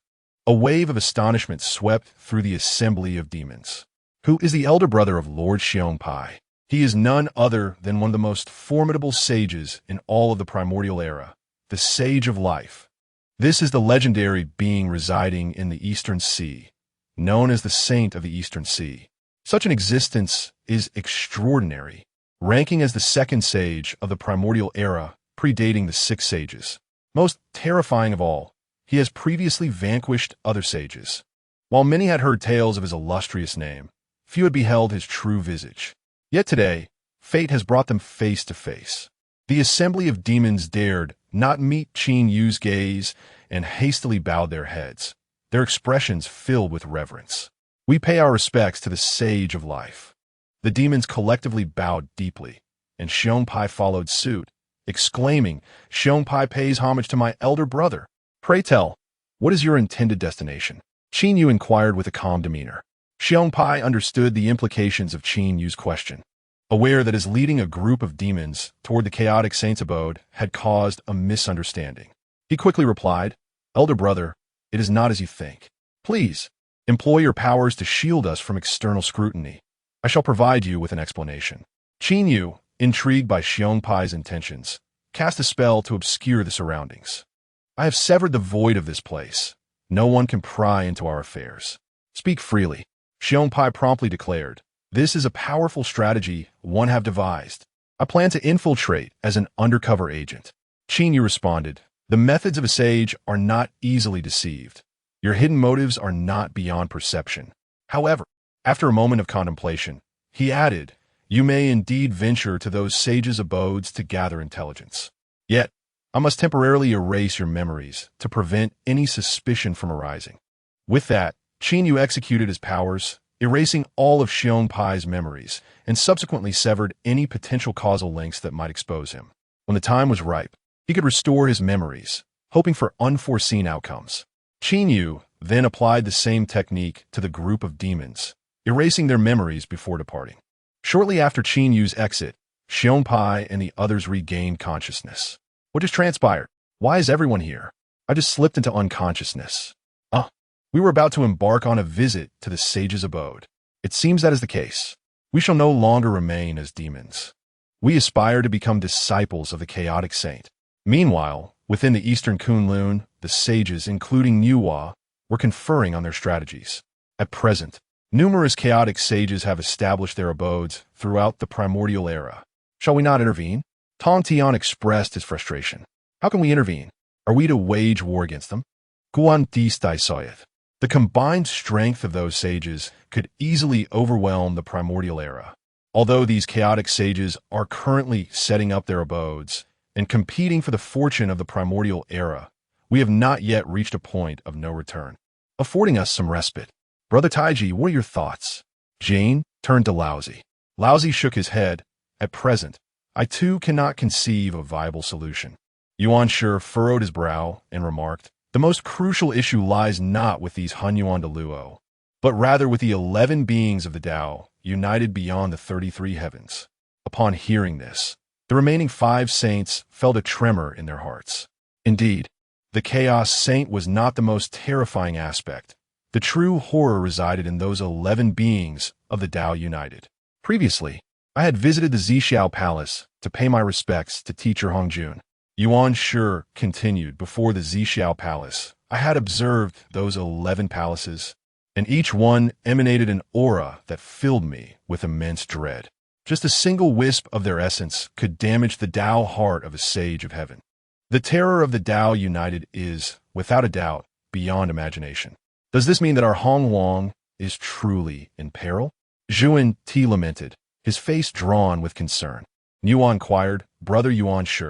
a wave of astonishment swept through the assembly of demons. Who is the elder brother of Lord Xiongpai? He is none other than one of the most formidable sages in all of the primordial era, the Sage of Life. This is the legendary being residing in the Eastern Sea, known as the Saint of the Eastern Sea. Such an existence is extraordinary, ranking as the second sage of the primordial era, predating the 6 sages. Most terrifying of all, he has previously vanquished other sages. While many had heard tales of his illustrious name, few had beheld his true visage. Yet today, fate has brought them face to face. The assembly of demons dared not meet Qin Yu's gaze and hastily bowed their heads, their expressions filled with reverence. We pay our respects to the Sage of Life. The demons collectively bowed deeply, and Xiongpai followed suit, exclaiming, Xiongpai pays homage to my elder brother. Pray tell, what is your intended destination? Qin Yu inquired with a calm demeanor. Xiongpai understood the implications of Qin Yu's question. Aware that his leading a group of demons toward the chaotic saint's abode had caused a misunderstanding, he quickly replied, Elder brother, it is not as you think. Please, employ your powers to shield us from external scrutiny. I shall provide you with an explanation. Qin Yu, intrigued by Xiongpai's intentions, cast a spell to obscure the surroundings. I have severed the void of this place. No one can pry into our affairs. Speak freely. Xiongpai promptly declared, This is a powerful strategy one have devised. I plan to infiltrate as an undercover agent. Qin Yu responded, The methods of a sage are not easily deceived. Your hidden motives are not beyond perception. However, after a moment of contemplation, he added, You may indeed venture to those sages' abodes to gather intelligence. Yet, I must temporarily erase your memories to prevent any suspicion from arising. With that, Qin Yu executed his powers, erasing all of Xiongpai's memories, and subsequently severed any potential causal links that might expose him. When the time was ripe, he could restore his memories, hoping for unforeseen outcomes. Qin Yu then applied the same technique to the group of demons, erasing their memories before departing. Shortly after Qin Yu's exit, Xiongpai and the others regained consciousness. What just transpired? Why is everyone here? I just slipped into unconsciousness. We were about to embark on a visit to the sage's abode. It seems that is the case. We shall no longer remain as demons. We aspire to become disciples of the chaotic saint. Meanwhile, within the Eastern Kunlun, the sages, including Nuwa, were conferring on their strategies. At present, numerous chaotic sages have established their abodes throughout the primordial era. Shall we not intervene? Tong Tian expressed his frustration. How can we intervene? Are we to wage war against them? Guan Distai Soyeth. The combined strength of those sages could easily overwhelm the primordial era. Although these chaotic sages are currently setting up their abodes and competing for the fortune of the primordial era, we have not yet reached a point of no return, affording us some respite. Brother Taiji, what are your thoughts? Jane turned to Laozi. Laozi shook his head. At present, I too cannot conceive a viable solution. Yuan Shi furrowed his brow and remarked, the most crucial issue lies not with these Honghuang de Luo, but rather with the 11 beings of the Tao, united beyond the 33 heavens. Upon hearing this, the remaining 5 saints felt a tremor in their hearts. Indeed, the Chaos Saint was not the most terrifying aspect. The true horror resided in those 11 beings of the Tao united. Previously, I had visited the Zixiao Palace to pay my respects to teacher Hongjun. Yuan Shi continued, before the Zixiao Palace, I had observed those 11 palaces, and each one emanated an aura that filled me with immense dread. Just a single wisp of their essence could damage the Tao heart of a sage of heaven. The terror of the Tao united is, without a doubt, beyond imagination. Does this mean that our Honghuang is truly in peril? Zhuan Ti lamented, his face drawn with concern. Nuwa inquired, Brother Yuan Shi,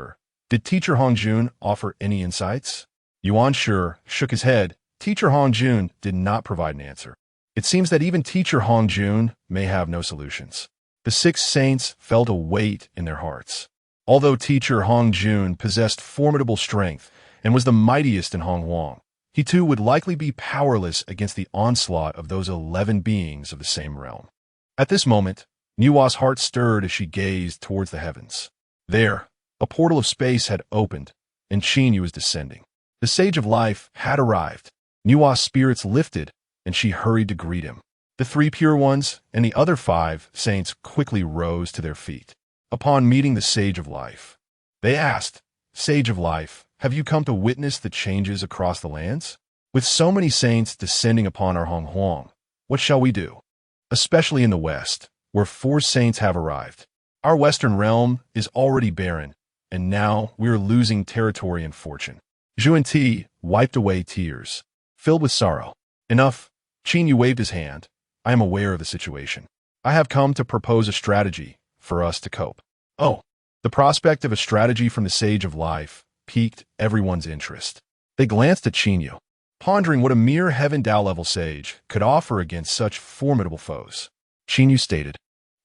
did Teacher Hongjun offer any insights? Yuan Shi shook his head. Teacher Hongjun did not provide an answer. It seems that even Teacher Hongjun may have no solutions. The 6 saints felt a weight in their hearts. Although Teacher Hongjun possessed formidable strength and was the mightiest in Honghuang, he too would likely be powerless against the onslaught of those 11 beings of the same realm. At this moment, Nuwa's heart stirred as she gazed towards the heavens. There, a portal of space had opened, and Qinyu was descending. The Sage of Life had arrived. Nuwa's spirits lifted, and she hurried to greet him. The 3 pure ones and the other 5 saints quickly rose to their feet. Upon meeting the Sage of Life, they asked, Sage of Life, have you come to witness the changes across the lands? With so many saints descending upon our Honghuang, what shall we do? Especially in the west, where 4 saints have arrived. Our western realm is already barren, and now we are losing territory and fortune. Zhuan Ti wiped away tears, filled with sorrow. Enough. Qinyu waved his hand. I am aware of the situation. I have come to propose a strategy for us to cope. Oh, the prospect of a strategy from the Sage of Life piqued everyone's interest. They glanced at Qinyu, pondering what a mere Heaven Tao level sage could offer against such formidable foes. Qinyu stated,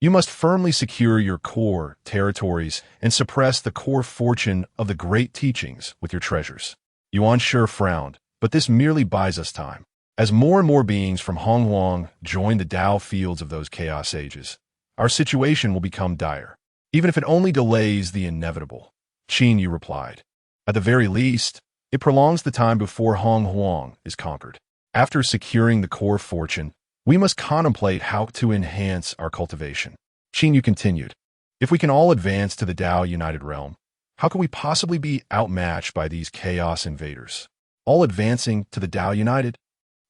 you must firmly secure your core territories and suppress the core fortune of the great teachings with your treasures. Yuan Shi frowned, but this merely buys us time. As more and more beings from Honghuang join the Tao fields of those chaos sages, our situation will become dire, even if it only delays the inevitable. Qinyu replied, at the very least, it prolongs the time before Honghuang is conquered. After securing the core fortune, we must contemplate how to enhance our cultivation. Qinyu continued, if we can all advance to the Tao United Realm, how can we possibly be outmatched by these chaos invaders? All advancing to the Tao United?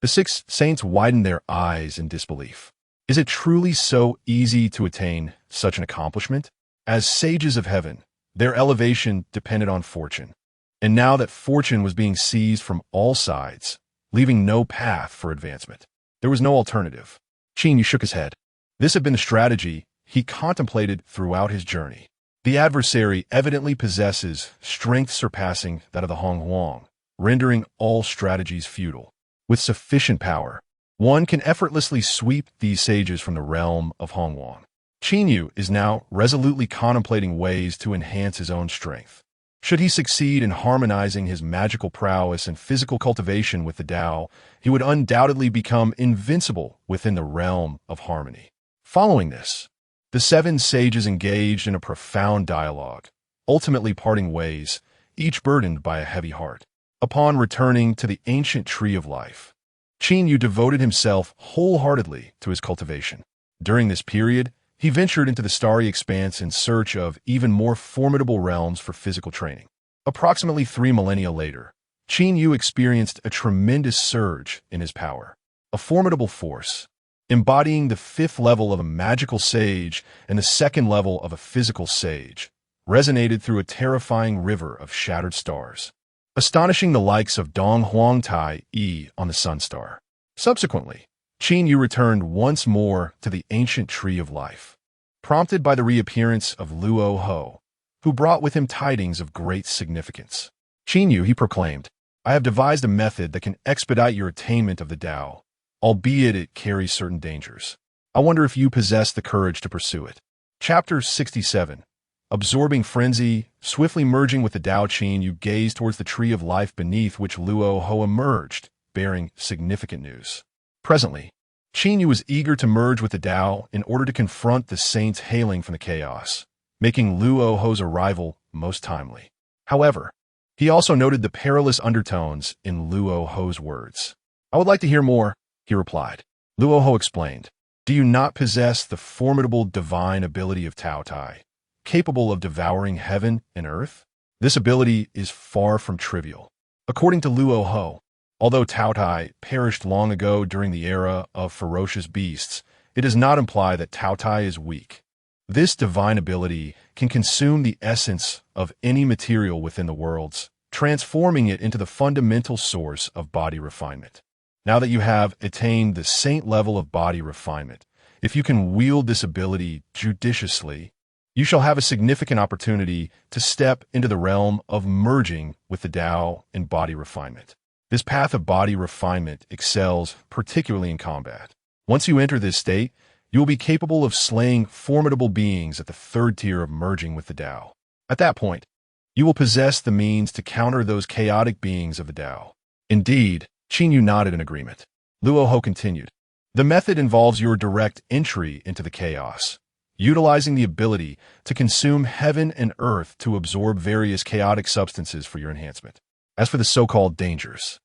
The 6 saints widened their eyes in disbelief. Is it truly so easy to attain such an accomplishment? As sages of heaven, their elevation depended on fortune. And now that fortune was being seized from all sides, leaving no path for advancement, there was no alternative. Qinyu shook his head. This had been the strategy he contemplated throughout his journey. The adversary evidently possesses strength surpassing that of the Honghuang, rendering all strategies futile. With sufficient power, one can effortlessly sweep these sages from the realm of Honghuang. Qinyu is now resolutely contemplating ways to enhance his own strength. Should he succeed in harmonizing his magical prowess and physical cultivation with the Tao, he would undoubtedly become invincible within the realm of harmony. Following this, the 7 sages engaged in a profound dialogue, ultimately parting ways, each burdened by a heavy heart. Upon returning to the ancient tree of life, Qinyu devoted himself wholeheartedly to his cultivation. During this period, he ventured into the starry expanse in search of even more formidable realms for physical training. Approximately 3 millennia later, Qin Yu experienced a tremendous surge in his power. A formidable force, embodying the 5th level of a magical sage and the 2nd level of a physical sage, resonated through a terrifying river of shattered stars, astonishing the likes of Donghuang Tai Yi on the Sun Star. Subsequently, Qin Yu returned once more to the ancient Tree of Life, prompted by the reappearance of Luo Ho, who brought with him tidings of great significance. Qin Yu, he proclaimed, I have devised a method that can expedite your attainment of the Tao, albeit it carries certain dangers. I wonder if you possess the courage to pursue it. Chapter 67. Absorbing frenzy, swiftly merging with the Tao. Qin Yu gazed towards the Tree of Life beneath which Luo Ho emerged, bearing significant news. Presently, Qin Yu was eager to merge with the Tao in order to confront the saints hailing from the chaos, making Luo Ho's arrival most timely. However, he also noted the perilous undertones in Luo Ho's words. I would like to hear more, he replied. Luo Ho explained, do you not possess the formidable divine ability of Tao Tai, capable of devouring heaven and earth? This ability is far from trivial. According to Luo Ho, although Tao Tai perished long ago during the era of ferocious beasts, it does not imply that Tao Tai is weak. This divine ability can consume the essence of any material within the worlds, transforming it into the fundamental source of body refinement. Now that you have attained the saint level of body refinement, if you can wield this ability judiciously, you shall have a significant opportunity to step into the realm of merging with the Tao in body refinement. This path of body refinement excels particularly in combat. Once you enter this state, you will be capable of slaying formidable beings at the 3rd tier of merging with the Tao. At that point, you will possess the means to counter those chaotic beings of the Tao. Indeed, Qin Yu nodded in agreement. Luo Ho continued, the method involves your direct entry into the chaos, utilizing the ability to consume heaven and earth to absorb various chaotic substances for your enhancement. As for the so-called dangers,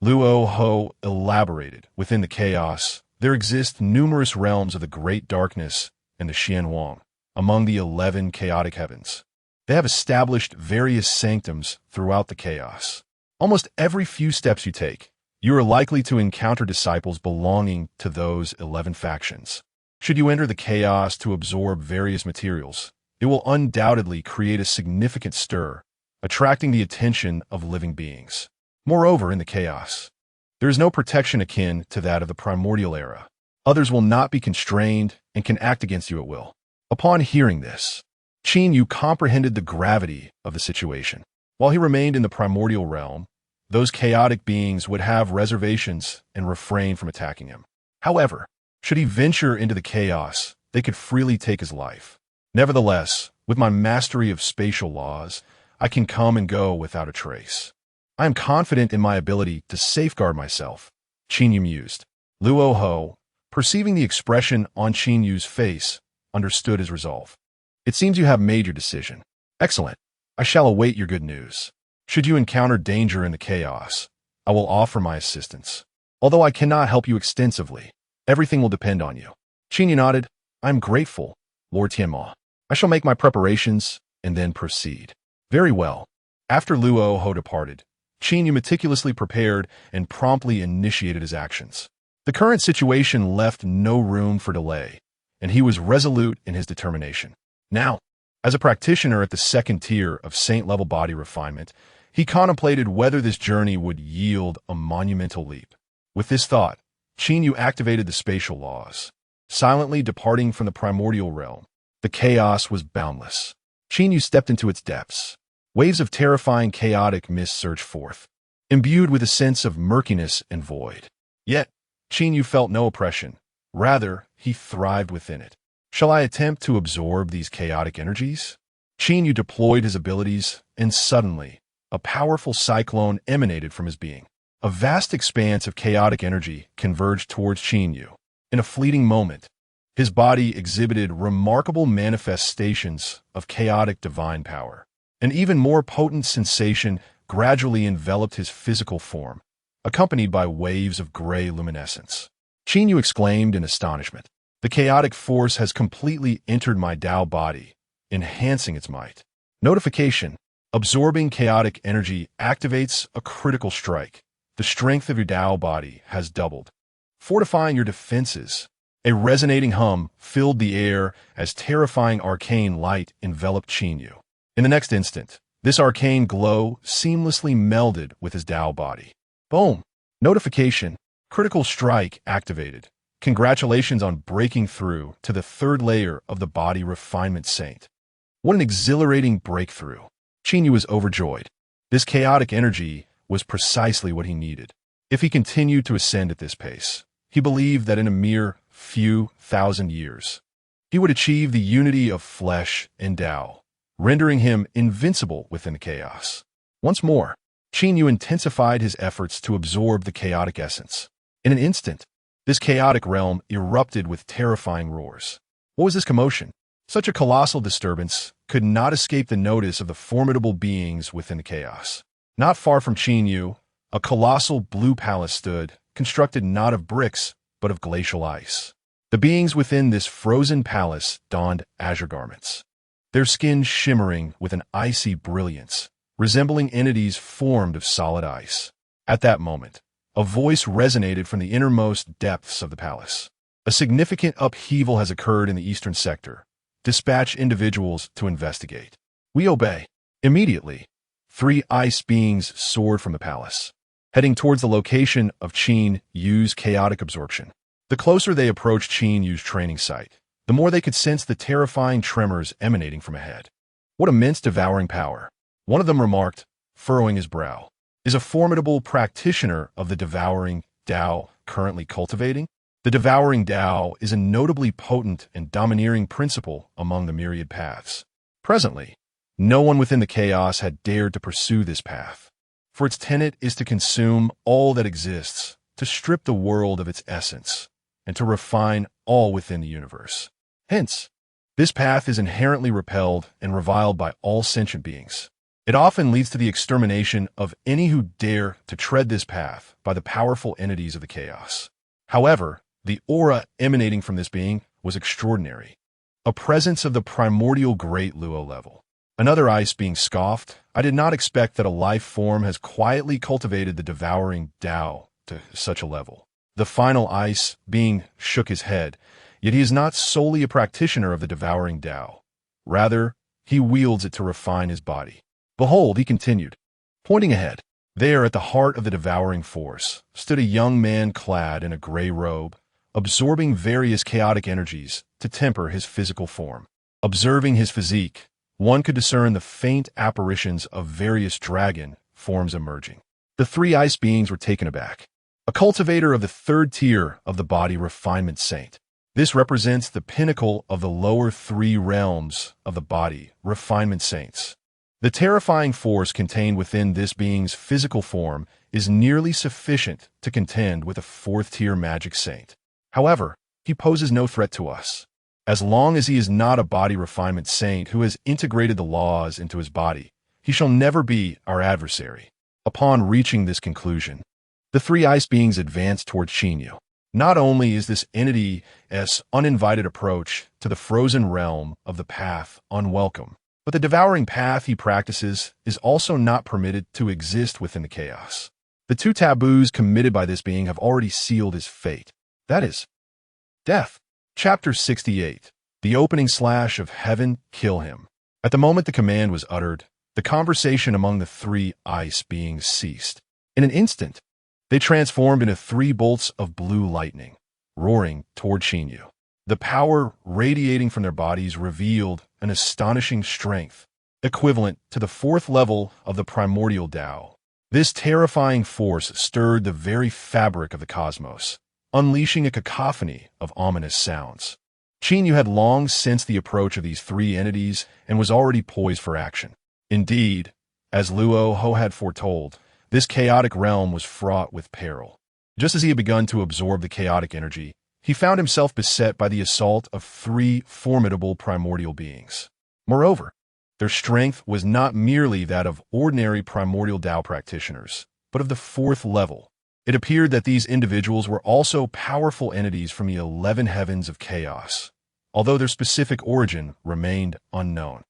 Luo Ho elaborated, within the chaos, there exist numerous realms of the Great Darkness and the Honghuang, among the 11 chaotic heavens. They have established various sanctums throughout the chaos. Almost every few steps you take, you are likely to encounter disciples belonging to those 11 factions. Should you enter the chaos to absorb various materials, it will undoubtedly create a significant stir, attracting the attention of living beings. Moreover, in the chaos, there is no protection akin to that of the primordial era. Others will not be constrained and can act against you at will. Upon hearing this, Qin Yu comprehended the gravity of the situation. While he remained in the primordial realm, those chaotic beings would have reservations and refrain from attacking him. However, should he venture into the chaos, they could freely take his life. Nevertheless, with my mastery of spatial laws, I can come and go without a trace. I am confident in my ability to safeguard myself, Qin Yu mused. Luo Ho, perceiving the expression on Qin Yu's face, understood his resolve. It seems you have made your decision. Excellent. I shall await your good news. Should you encounter danger in the chaos, I will offer my assistance. Although I cannot help you extensively, everything will depend on you. Qin Yu nodded. I am grateful, Lord Tianma. I shall make my preparations and then proceed. Very well. After Luo Ho departed, Qin Yu meticulously prepared and promptly initiated his actions. The current situation left no room for delay, and he was resolute in his determination. Now, as a practitioner at the 2nd tier of saint-level body refinement, he contemplated whether this journey would yield a monumental leap. With this thought, Qin Yu activated the spatial laws. Silently departing from the primordial realm, the chaos was boundless. Qin Yu stepped into its depths. Waves of terrifying chaotic mist surged forth, imbued with a sense of murkiness and void. Yet, Qin Yu felt no oppression. Rather, he thrived within it. Shall I attempt to absorb these chaotic energies? Qin Yu deployed his abilities, and suddenly, a powerful cyclone emanated from his being. A vast expanse of chaotic energy converged towards Qin Yu. In a fleeting moment, his body exhibited remarkable manifestations of chaotic divine power. An even more potent sensation gradually enveloped his physical form, accompanied by waves of gray luminescence. Qin Yu exclaimed in astonishment. The chaotic force has completely entered my Tao body, enhancing its might. Notification. Absorbing chaotic energy activates a critical strike. The strength of your Tao body has doubled. Fortifying your defenses. A resonating hum filled the air as terrifying arcane light enveloped Qinyu. In the next instant, this arcane glow seamlessly melded with his Tao body. Boom! Notification. Critical strike activated. Congratulations on breaking through to the third layer of the body refinement saint. What an exhilarating breakthrough. Qinyu was overjoyed. This chaotic energy was precisely what he needed. If he continued to ascend at this pace, he believed that in a mere few thousand years, he would achieve the unity of flesh and Tao, rendering him invincible within the chaos. Once more, Qinyu intensified his efforts to absorb the chaotic essence. In an instant, this chaotic realm erupted with terrifying roars. What was this commotion? Such a colossal disturbance could not escape the notice of the formidable beings within the chaos. Not far from Qinyu, a colossal blue palace stood, constructed not of bricks, but of glacial ice. The beings within this frozen palace donned azure garments, their skin shimmering with an icy brilliance, resembling entities formed of solid ice. At that moment, a voice resonated from the innermost depths of the palace. A significant upheaval has occurred in the eastern sector. Dispatch individuals to investigate. We obey. Immediately, 3 ice beings soared from the palace, heading towards the location of Qin Yu's chaotic absorption. The closer they approached Qin Yu's training site, the more they could sense the terrifying tremors emanating from ahead. What immense devouring power! One of them remarked, furrowing his brow. Is a formidable practitioner of the devouring Tao currently cultivating? The devouring Tao is a notably potent and domineering principle among the myriad paths. Presently, no one within the chaos had dared to pursue this path, for its tenet is to consume all that exists, to strip the world of its essence, and to refine all within the universe. Hence, this path is inherently repelled and reviled by all sentient beings. It often leads to the extermination of any who dare to tread this path by the powerful entities of the chaos. However, the aura emanating from this being was extraordinary. A presence of the primordial great Luo level. Another ice being scoffed, I did not expect that a life form has quietly cultivated the devouring Tao to such a level. The final ice being shook his head, yet he is not solely a practitioner of the devouring Tao. Rather, he wields it to refine his body. Behold, he continued, pointing ahead. There, at the heart of the devouring force, stood a young man clad in a gray robe, absorbing various chaotic energies to temper his physical form. Observing his physique, one could discern the faint apparitions of various dragon forms emerging. The 3 ice beings were taken aback. A cultivator of the 3rd tier of the body refinement saint. This represents the pinnacle of the lower 3 realms of the body refinement saints. The terrifying force contained within this being's physical form is nearly sufficient to contend with a 4th-tier magic saint. However, he poses no threat to us. As long as he is not a body refinement saint who has integrated the laws into his body, he shall never be our adversary. Upon reaching this conclusion, the 3 ice beings advance towards Qinyu. Not only is this entity's uninvited approach to the frozen realm of the path unwelcome, but the devouring path he practices is also not permitted to exist within the chaos. The 2 taboos committed by this being have already sealed his fate. That is, death. Chapter 68. The opening slash of heaven, kill him. At the moment the command was uttered, the conversation among the 3 ice beings ceased. In an instant, they transformed into 3 bolts of blue lightning, roaring toward Qinyu. The power radiating from their bodies revealed an astonishing strength, equivalent to the 4th level of the primordial Tao. This terrifying force stirred the very fabric of the cosmos, unleashing a cacophony of ominous sounds. Qinyu had long sensed the approach of these 3 entities and was already poised for action. Indeed, as Luo Ho had foretold, this chaotic realm was fraught with peril. Just as he had begun to absorb the chaotic energy, he found himself beset by the assault of 3 formidable primordial beings. Moreover, their strength was not merely that of ordinary primordial Tao practitioners, but of the 4th level. It appeared that these individuals were also powerful entities from the 11 heavens of chaos, although their specific origin remained unknown.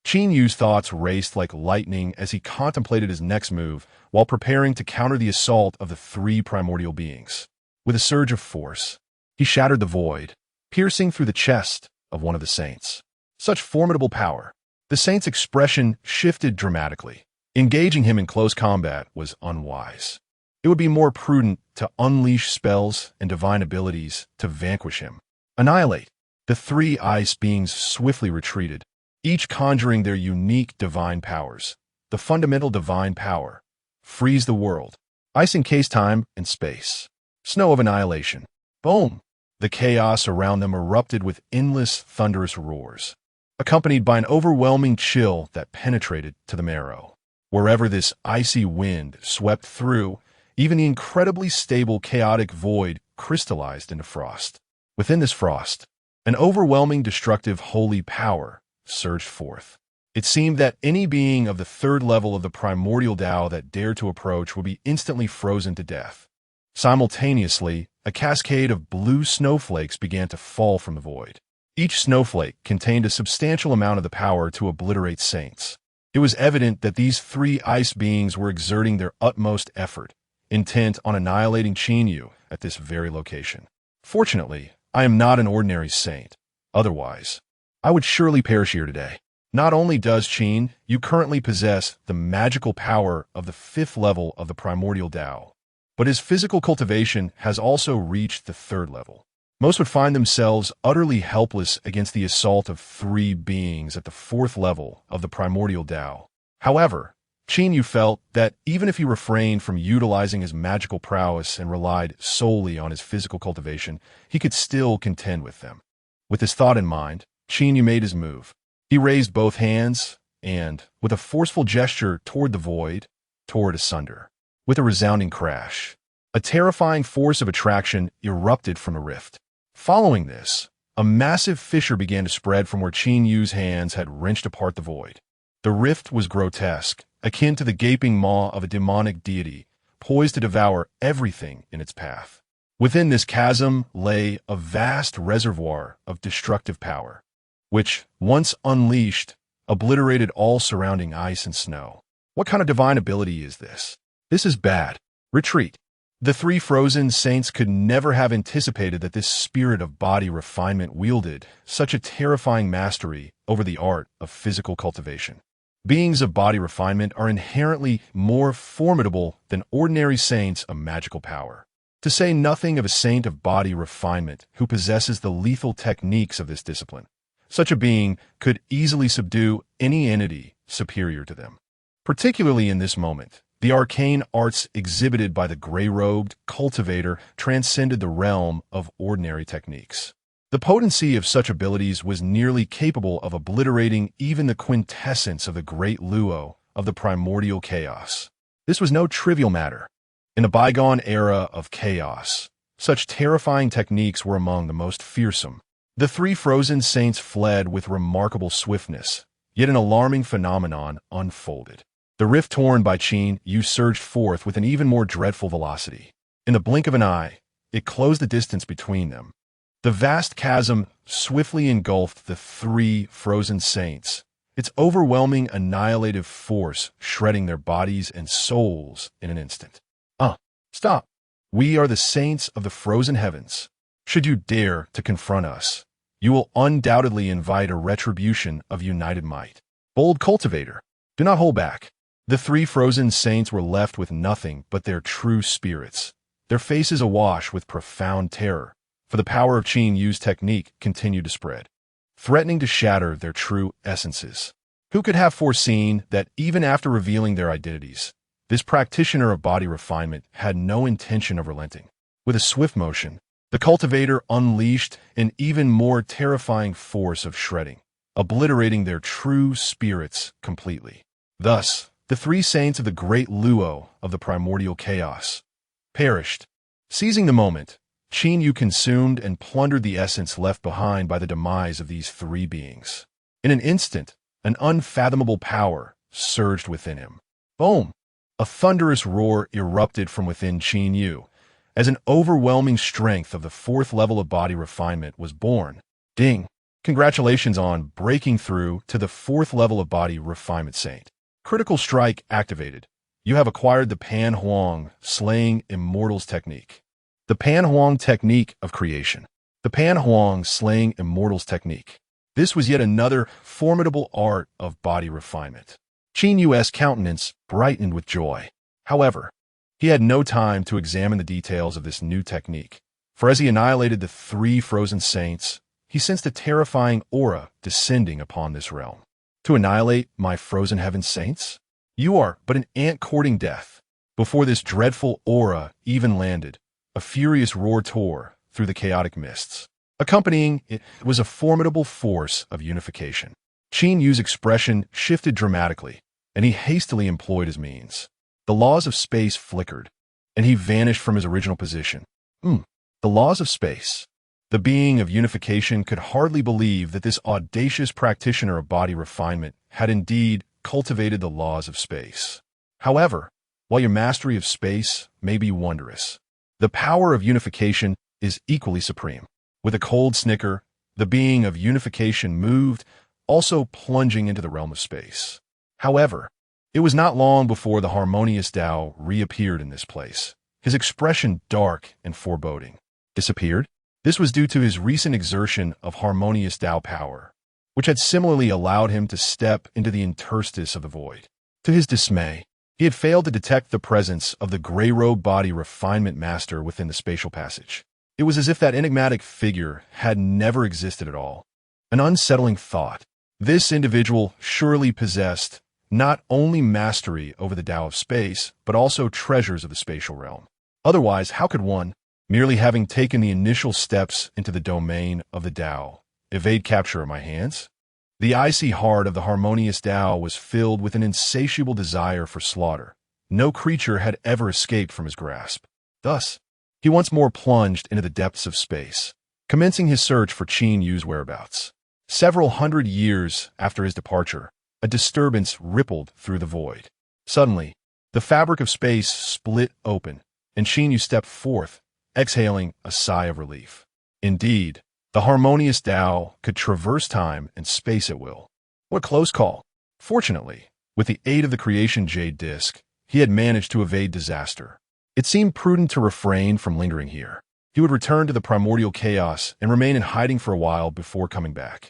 Qin Yu's thoughts raced like lightning as he contemplated his next move while preparing to counter the assault of the three primordial beings. With a surge of force, he shattered the void, piercing through the chest of one of the saints. Such formidable power. The saint's expression shifted dramatically. Engaging him in close combat was unwise. It would be more prudent to unleash spells and divine abilities to vanquish him. Annihilate. The three ice beings swiftly retreated, each conjuring their unique divine powers. The fundamental divine power. Freeze the world. Ice encased time and space. Snow of annihilation. Boom! The chaos around them erupted with endless, thunderous roars, accompanied by an overwhelming chill that penetrated to the marrow. Wherever this icy wind swept through, even the incredibly stable, chaotic void crystallized into frost. Within this frost, an overwhelming, destructive, holy power surged forth. It seemed that any being of the third level of the primordial Tao that dared to approach would be instantly frozen to death. Simultaneously, a cascade of blue snowflakes began to fall from the void. Each snowflake contained a substantial amount of the power to obliterate saints. It was evident that these three ice beings were exerting their utmost effort, intent on annihilating Qin Yu at this very location. Fortunately, I am not an ordinary saint. Otherwise, I would surely perish here today. Not only does Qin Yu currently possess the magical power of the fifth level of the primordial Tao, but his physical cultivation has also reached the third level. Most would find themselves utterly helpless against the assault of three beings at the fourth level of the primordial Tao. However, Qin Yu felt that even if he refrained from utilizing his magical prowess and relied solely on his physical cultivation, he could still contend with them. With this thought in mind, Qin Yu made his move. He raised both hands and, with a forceful gesture toward the void, tore it asunder. With a resounding crash, a terrifying force of attraction erupted from a rift. Following this, a massive fissure began to spread from where Qin Yu's hands had wrenched apart the void. The rift was grotesque, akin to the gaping maw of a demonic deity, poised to devour everything in its path. Within this chasm lay a vast reservoir of destructive power, which, once unleashed, obliterated all surrounding ice and snow. What kind of divine ability is this? This is bad. Retreat. The three frozen saints could never have anticipated that this spirit of body refinement wielded such a terrifying mastery over the art of physical cultivation. Beings of body refinement are inherently more formidable than ordinary saints of magical power. To say nothing of a saint of body refinement who possesses the lethal techniques of this discipline, such a being could easily subdue any entity superior to them. Particularly in this moment, the arcane arts exhibited by the gray-robed cultivator transcended the realm of ordinary techniques. The potency of such abilities was nearly capable of obliterating even the quintessence of the great luo of the primordial chaos. This was no trivial matter. In a bygone era of chaos, such terrifying techniques were among the most fearsome. The three frozen saints fled with remarkable swiftness, yet an alarming phenomenon unfolded. The rift torn by Qin Yu surged forth with an even more dreadful velocity. In the blink of an eye, it closed the distance between them. The vast chasm swiftly engulfed the three frozen saints, its overwhelming annihilative force shredding their bodies and souls in an instant. Stop! We are the saints of the frozen heavens. Should you dare to confront us, you will undoubtedly invite a retribution of united might. Bold cultivator, do not hold back. The three frozen saints were left with nothing but their true spirits, their faces awash with profound terror, for the power of Qin Yu's technique continued to spread, threatening to shatter their true essences. Who could have foreseen that even after revealing their identities, this practitioner of body refinement had no intention of relenting? With a swift motion, the cultivator unleashed an even more terrifying force of shredding, obliterating their true spirits completely. Thus, the three saints of the great luo of the primordial chaos perished. Seizing the moment, Qin Yu consumed and plundered the essence left behind by the demise of these three beings. In an instant, an unfathomable power surged within him. Boom! A thunderous roar erupted from within Qin Yu, as an overwhelming strength of the fourth level of body refinement was born. Ding! Congratulations on breaking through to the fourth level of body refinement, Saint. Critical strike activated. You have acquired the Honghuang slaying immortals technique. The Honghuang technique of creation. The Honghuang slaying immortals technique. This was yet another formidable art of body refinement. Qin Yu's countenance brightened with joy. However, he had no time to examine the details of this new technique, for as he annihilated the three frozen saints, he sensed a terrifying aura descending upon this realm. To annihilate my frozen heaven saints? You are but an ant courting death. Before this dreadful aura even landed, a furious roar tore through the chaotic mists. Accompanying it was a formidable force of unification. Qin Yu's expression shifted dramatically, and he hastily employed his means. The laws of space flickered, and he vanished from his original position. The laws of space. The being of unification could hardly believe that this audacious practitioner of body refinement had indeed cultivated the laws of space. However, while your mastery of space may be wondrous, the power of unification is equally supreme. With a cold snicker, the being of unification moved, also plunging into the realm of space. However, it was not long before the harmonious Tao reappeared in this place, his expression dark and foreboding. Disappeared? This was due to his recent exertion of harmonious Tao power, which had similarly allowed him to step into the interstice of the void. To his dismay, he had failed to detect the presence of the gray-robed body refinement master within the spatial passage. It was as if that enigmatic figure had never existed at all. An unsettling thought. This individual surely possessed not only mastery over the Tao of space, but also treasures of the spatial realm. Otherwise, how could one, merely having taken the initial steps into the domain of the Tao, evade capture of my hands? The icy heart of the harmonious Tao was filled with an insatiable desire for slaughter. No creature had ever escaped from his grasp. Thus, he once more plunged into the depths of space, commencing his search for Qin Yu's whereabouts. Several hundred years after his departure, a disturbance rippled through the void. Suddenly, the fabric of space split open, and Qin Yu stepped forth, exhaling a sigh of relief. Indeed, the harmonious Tao could traverse time and space at will. What a close call! Fortunately, with the aid of the creation jade disc, he had managed to evade disaster. It seemed prudent to refrain from lingering here. He would return to the primordial chaos and remain in hiding for a while before coming back.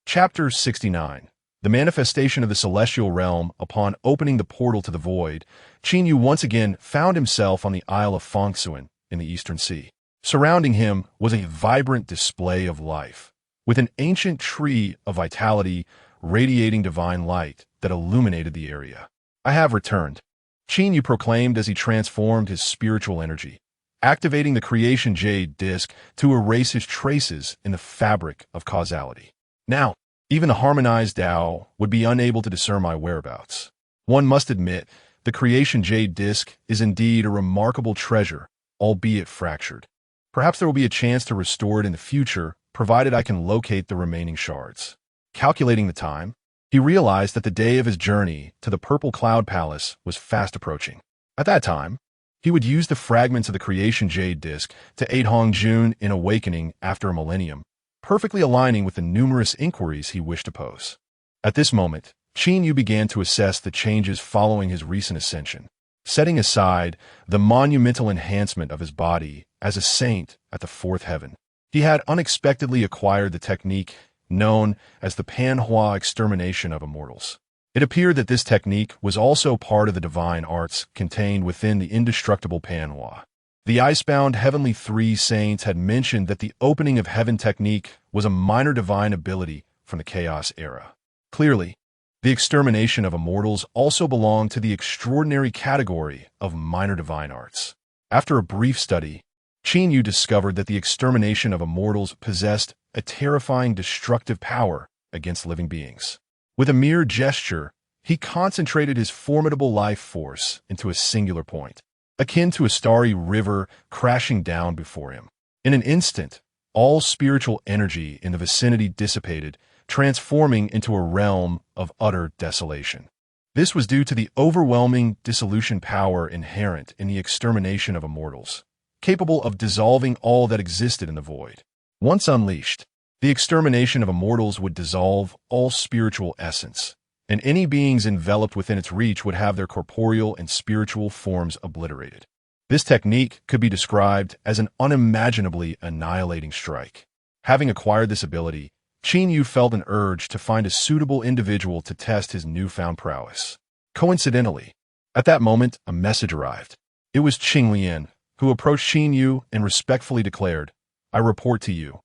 Chapter 69. The manifestation of the celestial realm upon opening the portal to the void, Qin Yu once again found himself on the Isle of Fangsuan in the Eastern Sea. Surrounding him was a vibrant display of life, with an ancient tree of vitality radiating divine light that illuminated the area. I have returned, Qin Yu proclaimed as he transformed his spiritual energy, activating the creation jade disc to erase his traces in the fabric of causality. Now, even the harmonized Tao would be unable to discern my whereabouts. One must admit, the creation jade disc is indeed a remarkable treasure, albeit fractured. Perhaps there will be a chance to restore it in the future, provided I can locate the remaining shards. Calculating the time, he realized that the day of his journey to the Purple Cloud Palace was fast approaching. At that time, he would use the fragments of the creation jade disc to aid Hongjuan in awakening after a millennium, perfectly aligning with the numerous inquiries he wished to pose. At this moment, Qin Yu began to assess the changes following his recent ascension, setting aside the monumental enhancement of his body as a saint at the fourth heaven. He had unexpectedly acquired the technique known as the Panhua extermination of immortals. It appeared that this technique was also part of the divine arts contained within the indestructible Panhua. The icebound heavenly three saints had mentioned that the opening of heaven technique was a minor divine ability from the chaos era. Clearly, the extermination of immortals also belonged to the extraordinary category of minor divine arts. After a brief study, Qin Yu discovered that the extermination of immortals possessed a terrifying destructive power against living beings. With a mere gesture, he concentrated his formidable life force into a singular point, akin to a starry river crashing down before him. In an instant, all spiritual energy in the vicinity dissipated, transforming into a realm of utter desolation. This was due to the overwhelming dissolution power inherent in the extermination of immortals. capable of dissolving all that existed in the void. Once unleashed, the extermination of immortals would dissolve all spiritual essence, and any beings enveloped within its reach would have their corporeal and spiritual forms obliterated. This technique could be described as an unimaginably annihilating strike. Having acquired this ability, Qin Yu felt an urge to find a suitable individual to test his newfound prowess. Coincidentally, at that moment, a message arrived. It was Qing Lian, who approached Qin Yu and respectfully declared, "I report to you,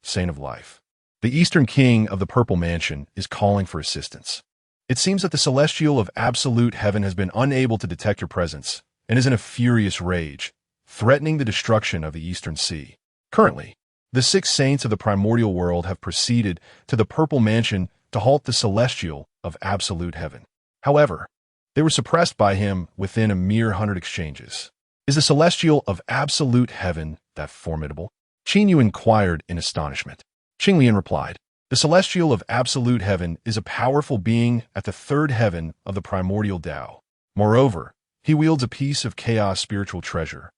Saint of Life. The Eastern King of the Purple Mansion is calling for assistance. It seems that the Celestial of Absolute Heaven has been unable to detect your presence and is in a furious rage, threatening the destruction of the Eastern Sea. Currently, the 6 saints of the primordial world have proceeded to the Purple Mansion to halt the Celestial of Absolute Heaven. However, they were suppressed by him within a mere 100 exchanges. Is the Celestial of Absolute Heaven that formidable?" Qin Yu inquired in astonishment. Qing Lian replied, "The Celestial of Absolute Heaven is a powerful being at the 3rd heaven of the primordial Tao. Moreover, he wields a piece of chaos spiritual treasure,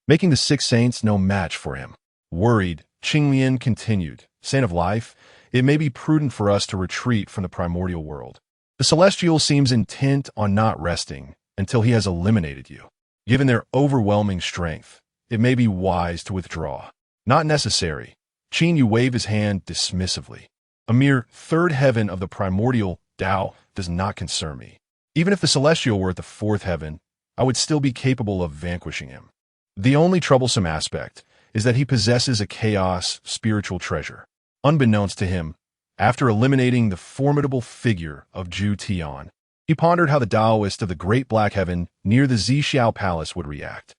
making the 6 saints no match for him." Worried, Qing Lian continued, "Saint of Life, it may be prudent for us to retreat from the primordial world. The Celestial seems intent on not resting until he has eliminated you. Given their overwhelming strength, it may be wise to withdraw." "Not necessary." Qin Yu waved his hand dismissively. "A mere 3rd heaven of the primordial Tao does not concern me. Even if the Celestial were at the 4th heaven, I would still be capable of vanquishing him. The only troublesome aspect is that he possesses a chaos spiritual treasure." Unbeknownst to him, after eliminating the formidable figure of Zhu Tian, he pondered how the Taoist of the Great Black Heaven near the Zixiao Palace would react.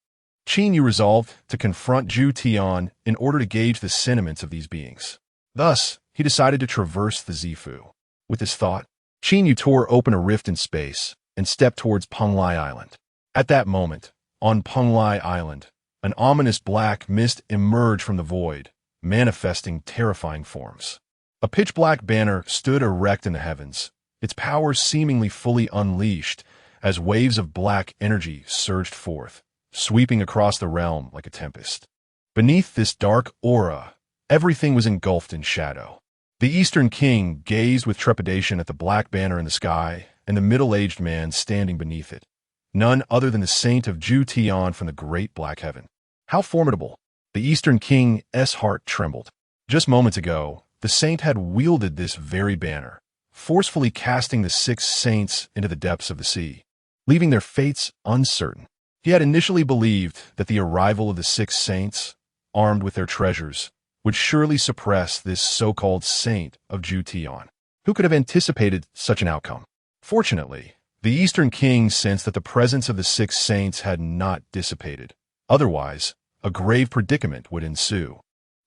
Qin Yu resolved to confront Zhu Tian in order to gauge the sentiments of these beings. Thus, he decided to traverse the Zifu. With this thought, Qin Yu tore open a rift in space and stepped towards Penglai Island. At that moment, on Penglai Island, an ominous black mist emerged from the void, manifesting terrifying forms. A pitch-black banner stood erect in the heavens, its power seemingly fully unleashed as waves of black energy surged forth, sweeping across the realm like a tempest. Beneath this dark aura, everything was engulfed in shadow. The Eastern King gazed with trepidation at the black banner in the sky and the middle-aged man standing beneath it, none other than the saint of Zhu Tian from the Great Black Heaven. How formidable! The Eastern King's heart trembled. Just moments ago, the saint had wielded this very banner, forcefully casting the 6 saints into the depths of the sea, leaving their fates uncertain. He had initially believed that the arrival of the 6 saints, armed with their treasures, would surely suppress this so-called saint of Zhu Tian. Who could have anticipated such an outcome? Fortunately, the Eastern King sensed that the presence of the 6 saints had not dissipated. Otherwise, a grave predicament would ensue.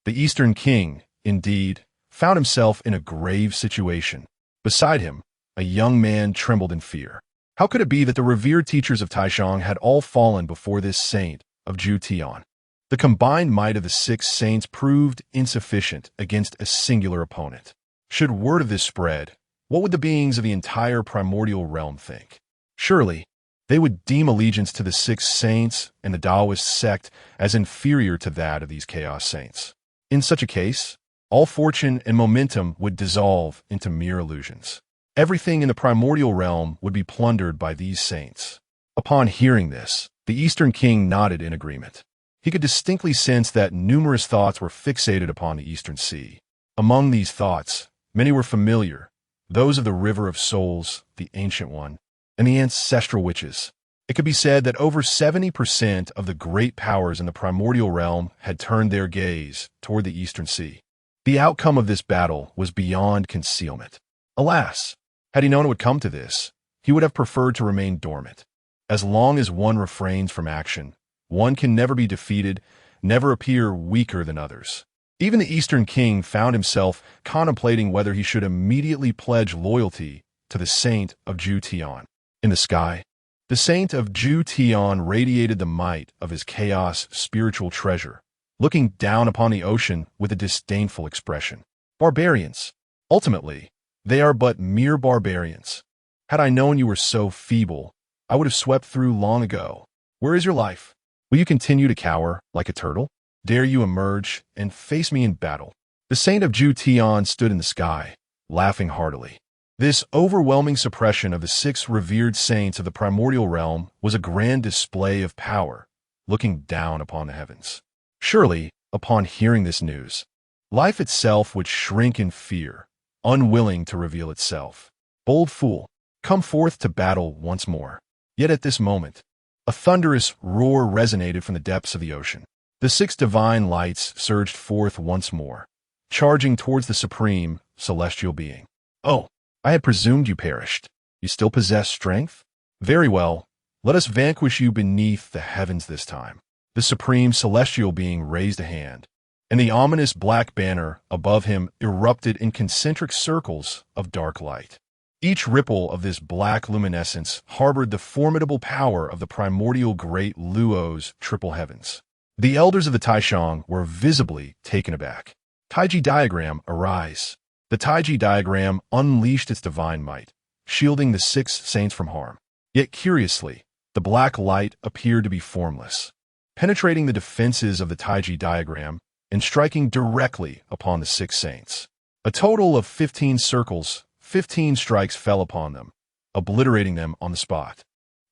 The Eastern King, indeed, found himself in a grave situation. Beside him, a young man trembled in fear. How could it be that the revered teachers of Taishang had all fallen before this saint of Zhu Tian? The combined might of the 6 saints proved insufficient against a singular opponent. Should word of this spread, what would the beings of the entire primordial realm think? Surely, they would deem allegiance to the 6 saints and the Taoist sect as inferior to that of these chaos saints. In such a case, all fortune and momentum would dissolve into mere illusions. Everything in the primordial realm would be plundered by these saints. Upon hearing this, the Eastern King nodded in agreement. He could distinctly sense that numerous thoughts were fixated upon the Eastern Sea. Among these thoughts, many were familiar, those of the River of Souls, the Ancient One, and the ancestral witches. It could be said that over 70% of the great powers in the primordial realm had turned their gaze toward the Eastern Sea. The outcome of this battle was beyond concealment. Alas, had he known it would come to this, he would have preferred to remain dormant. As long as one refrains from action, one can never be defeated, never appear weaker than others. Even the Eastern King found himself contemplating whether he should immediately pledge loyalty to the saint of Zhu Tian. In the sky, the saint of Zhu Tian radiated the might of his chaos spiritual treasure, looking down upon the ocean with a disdainful expression. Barbarians. Ultimately, they are but mere barbarians. Had I known you were so feeble, I would have swept through long ago. Where is your life? Will you continue to cower like a turtle? Dare you emerge and face me in battle? The saint of Ju Tian stood in the sky, laughing heartily. This overwhelming suppression of the 6 revered saints of the primordial realm was a grand display of power, looking down upon the heavens. Surely, upon hearing this news, life itself would shrink in fear, unwilling to reveal itself. Bold fool, come forth to battle once more. Yet at this moment, a thunderous roar resonated from the depths of the ocean. The 6 divine lights surged forth once more, charging towards the supreme celestial being. Oh, I had presumed you perished. You still possess strength? Very well, let us vanquish you beneath the heavens this time. The supreme celestial being raised a hand, and the ominous black banner above him erupted in concentric circles of dark light. Each ripple of this black luminescence harbored the formidable power of the primordial great Luo's triple heavens. The elders of the Taishang were visibly taken aback. Taiji diagram, arise. The Taiji diagram unleashed its divine might, shielding the 6 saints from harm. Yet curiously, the black light appeared to be formless, penetrating the defenses of the Taiji diagram and striking directly upon the 6 saints. A total of 15 circles, 15 strikes fell upon them, obliterating them on the spot.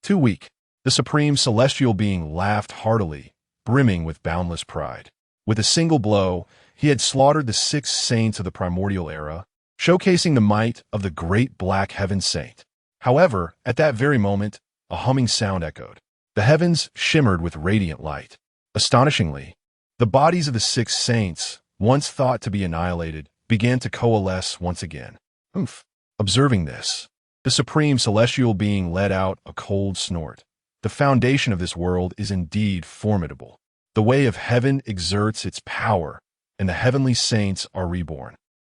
Too weak, the supreme celestial being laughed heartily, brimming with boundless pride. With a single blow, he had slaughtered the 6 saints of the primordial era, showcasing the might of the great black heaven saint. However, at that very moment, a humming sound echoed. The heavens shimmered with radiant light. Astonishingly, the bodies of the 6 saints, once thought to be annihilated, began to coalesce once again. Oof. Observing this, the supreme celestial being let out a cold snort. The foundation of this world is indeed formidable. The way of heaven exerts its power, and the heavenly saints are reborn.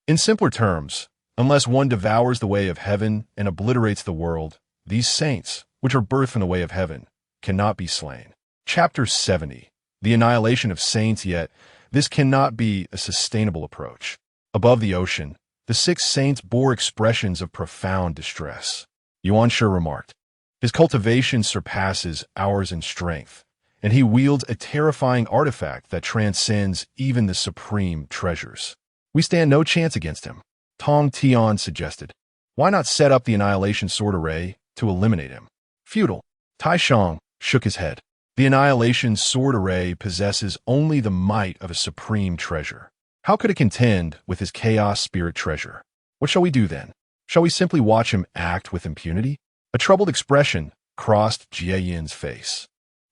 In simpler terms, unless one devours the way of heaven and obliterates the world, these saints, which are birthed from the way of heaven, cannot be slain. Chapter 70. The annihilation of saints. Yet this cannot be a sustainable approach. Above the ocean, the 6 saints bore expressions of profound distress. Yuan Shi remarked, his cultivation surpasses ours in strength, and he wields a terrifying artifact that transcends even the supreme treasures. We stand no chance against him. Tong Tian suggested. Why not set up the annihilation sword array to eliminate him? Futile. Taishang shook his head. The annihilation sword array possesses only the might of a supreme treasure. How could it contend with his chaos spirit treasure? What shall we do then? Shall we simply watch him act with impunity? A troubled expression crossed Jie Yin's face.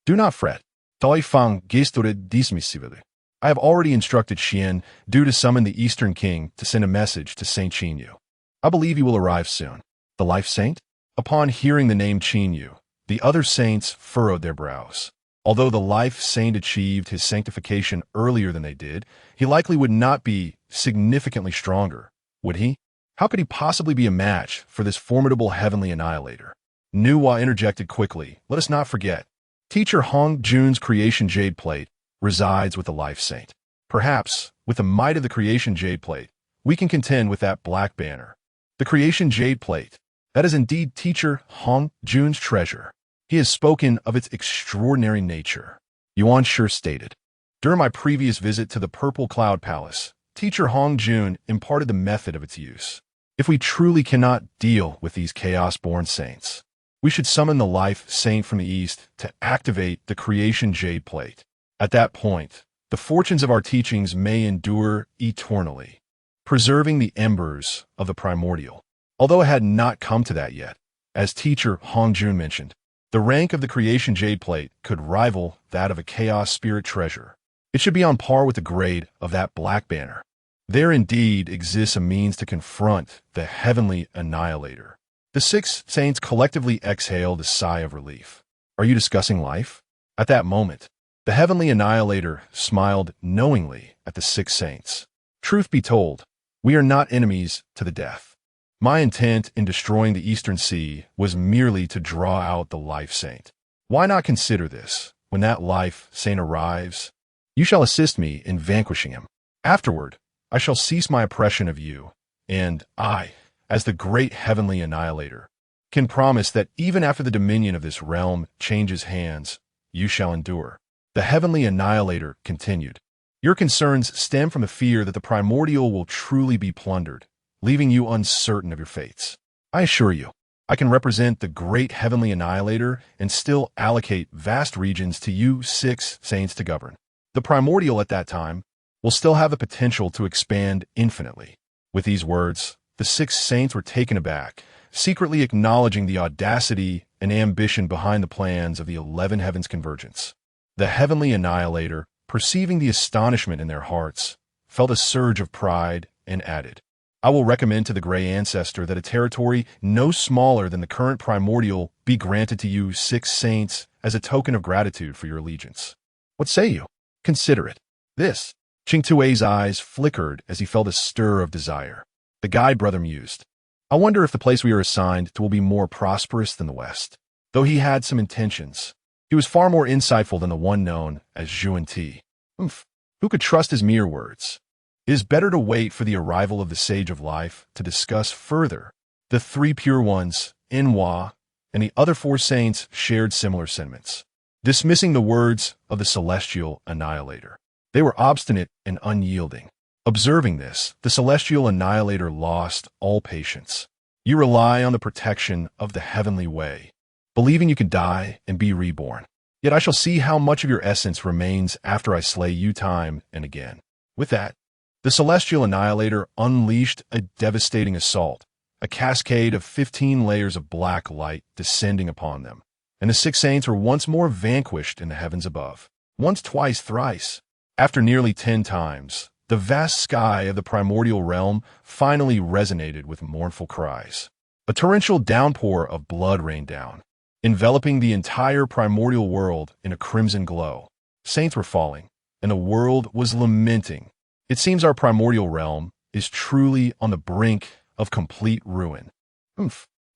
Do not fret. Dai Fang gestored dismissively. I have already instructed Xian due to summon the Eastern King to send a message to Saint Qinyu. I believe he will arrive soon. The Life Saint? Upon hearing the name Qinyu, the other saints furrowed their brows. Although the Life Saint achieved his sanctification earlier than they did, he likely would not be significantly stronger, would he? How could he possibly be a match for this formidable heavenly annihilator? Nuwa interjected quickly. Let us not forget, Teacher Hongjun's creation jade plate resides with the Life Saint. Perhaps, with the might of the creation jade plate, we can contend with that black banner. The creation jade plate, that is indeed Teacher Hongjun's treasure. He has spoken of its extraordinary nature. Yuan Shi stated, during my previous visit to the Purple Cloud Palace, Teacher Hongjun imparted the method of its use. If we truly cannot deal with these chaos-born saints, we should summon the Life Saint from the East to activate the creation jade plate. At that point, the fortunes of our teachings may endure eternally, preserving the embers of the primordial. Although it had not come to that yet, as Teacher Hongjun mentioned, the rank of the creation jade plate could rival that of a chaos spirit treasure. It should be on par with the grade of that black banner. There indeed exists a means to confront the heavenly annihilator. The 6 saints collectively exhaled a sigh of relief. Are you discussing life? At that moment, the heavenly annihilator smiled knowingly at the 6 saints. Truth be told, we are not enemies to the death. My intent in destroying the Eastern Sea was merely to draw out the Life Saint. Why not consider this? When that Life Saint arrives, you shall assist me in vanquishing him. Afterward, I shall cease my oppression of you, and I, as the great heavenly annihilator, can promise that even after the dominion of this realm changes hands, you shall endure. The Heavenly Annihilator continued. Your concerns stem from the fear that the primordial will truly be plundered, leaving you uncertain of your fates. I assure you, I can represent the great Heavenly Annihilator and still allocate vast regions to you 6 saints to govern. The primordial at that time will still have the potential to expand infinitely. With these words, the 6 saints were taken aback, secretly acknowledging the audacity and ambition behind the plans of the 11 heavens convergence. The Heavenly Annihilator, perceiving the astonishment in their hearts, felt a surge of pride and added, I will recommend to the Gray Ancestor that a territory no smaller than the current primordial be granted to you 6 saints as a token of gratitude for your allegiance. What say you? Consider it. This. Qing Tui's eyes flickered as he felt a stir of desire. The guide brother mused, I wonder if the place we are assigned to will be more prosperous than the West. Though he had some intentions, he was far more insightful than the one known as Zhuan-Ti. Who could trust his mere words? It is better to wait for the arrival of the Sage of Life to discuss further. The 3 pure ones, Inhua, and the other 4 saints shared similar sentiments, dismissing the words of the Celestial Annihilator. They were obstinate and unyielding. Observing this, the Celestial Annihilator lost all patience. You rely on the protection of the heavenly way, believing you can die and be reborn. Yet I shall see how much of your essence remains after I slay you time and again. With that, the Celestial Annihilator unleashed a devastating assault, a cascade of 15 layers of black light descending upon them, and the 6 saints were once more vanquished in the heavens above. Once, twice, thrice. After nearly 10 times, the vast sky of the primordial realm finally resonated with mournful cries. A torrential downpour of blood rained down, enveloping the entire primordial world in a crimson glow. Saints were falling, and the world was lamenting. It seems our primordial realm is truly on the brink of complete ruin.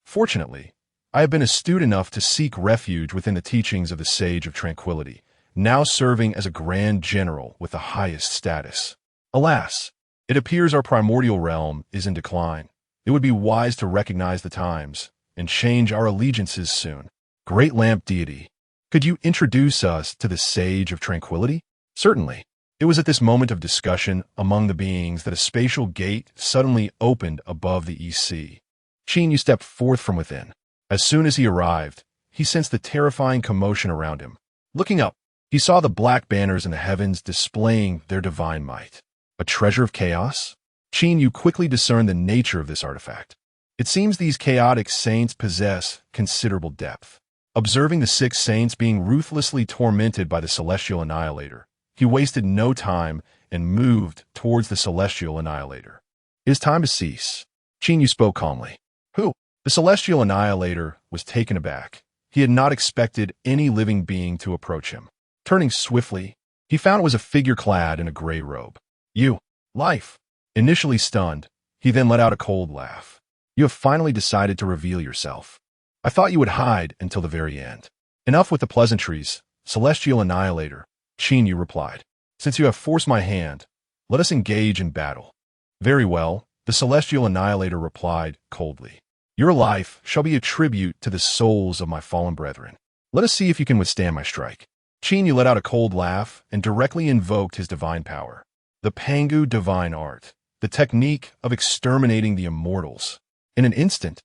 Fortunately, I have been astute enough to seek refuge within the teachings of the Sage of Tranquility, now serving as a Grand General with the highest status. Alas, it appears our primordial realm is in decline. It would be wise to recognize the times and change our allegiances soon. Great Lamp Deity, could you introduce us to the Sage of Tranquility? Certainly. It was at this moment of discussion among the beings that a spatial gate suddenly opened above the East Sea. Qin Yu stepped forth from within. As soon as he arrived, he sensed the terrifying commotion around him. Looking up, he saw the black banners in the heavens displaying their divine might. A treasure of chaos? Qin Yu quickly discerned the nature of this artifact. It seems these chaotic saints possess considerable depth. Observing the 6 saints being ruthlessly tormented by the Celestial Annihilator, he wasted no time and moved towards the Celestial Annihilator. It is time to cease. Qin Yu spoke calmly. Who? The Celestial Annihilator was taken aback. He had not expected any living being to approach him. Turning swiftly, he found it was a figure clad in a gray robe. You, Life. Initially stunned, he then let out a cold laugh. You have finally decided to reveal yourself. I thought you would hide until the very end. Enough with the pleasantries, Celestial Annihilator, Qin Yu replied. Since you have forced my hand, let us engage in battle. Very well, the Celestial Annihilator replied coldly. Your life shall be a tribute to the souls of my fallen brethren. Let us see if you can withstand my strike. Qin Yu let out a cold laugh and directly invoked his divine power. The Pangu divine art, the technique of exterminating the immortals. In an instant,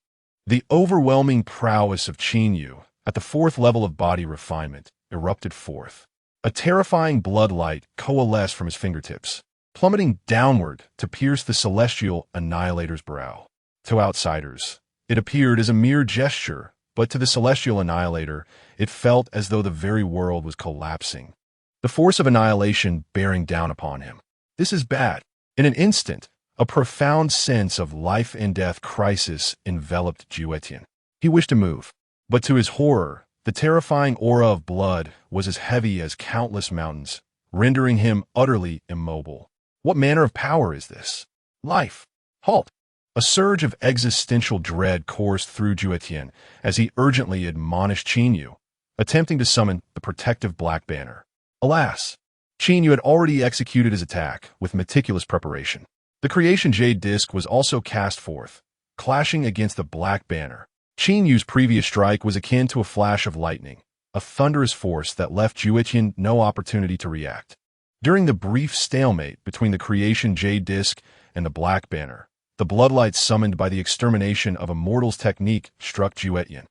the overwhelming prowess of Qin Yu at the 4th level of body refinement erupted forth. A terrifying bloodlight coalesced from his fingertips, plummeting downward to pierce the Celestial Annihilator's brow. To outsiders, it appeared as a mere gesture, but to the Celestial Annihilator, it felt as though the very world was collapsing, the force of annihilation bearing down upon him. This is bad. In an instant, a profound sense of life and death crisis enveloped Juetian. He wished to move, but to his horror, the terrifying aura of blood was as heavy as countless mountains, rendering him utterly immobile. What manner of power is this? Life! Halt! A surge of existential dread coursed through Juetian as he urgently admonished Qin Yu, attempting to summon the protective black banner. Alas! Qin Yu had already executed his attack with meticulous preparation. The creation jade disc was also cast forth, clashing against the black banner. Qin Yu's previous strike was akin to a flash of lightning, a thunderous force that left Juetian no opportunity to react. During the brief stalemate between the creation Jade Disc and the Black Banner, the bloodlight summoned by the extermination of a mortal's technique struck Juetian.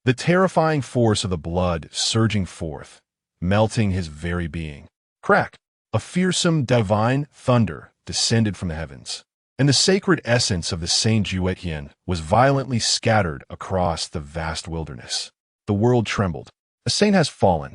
The terrifying force of the blood surging forth, melting his very being. Crack! A fearsome divine thunder descended from the heavens, and the sacred essence of the Saint Juetian was violently scattered across the vast wilderness. The world trembled. A saint has fallen.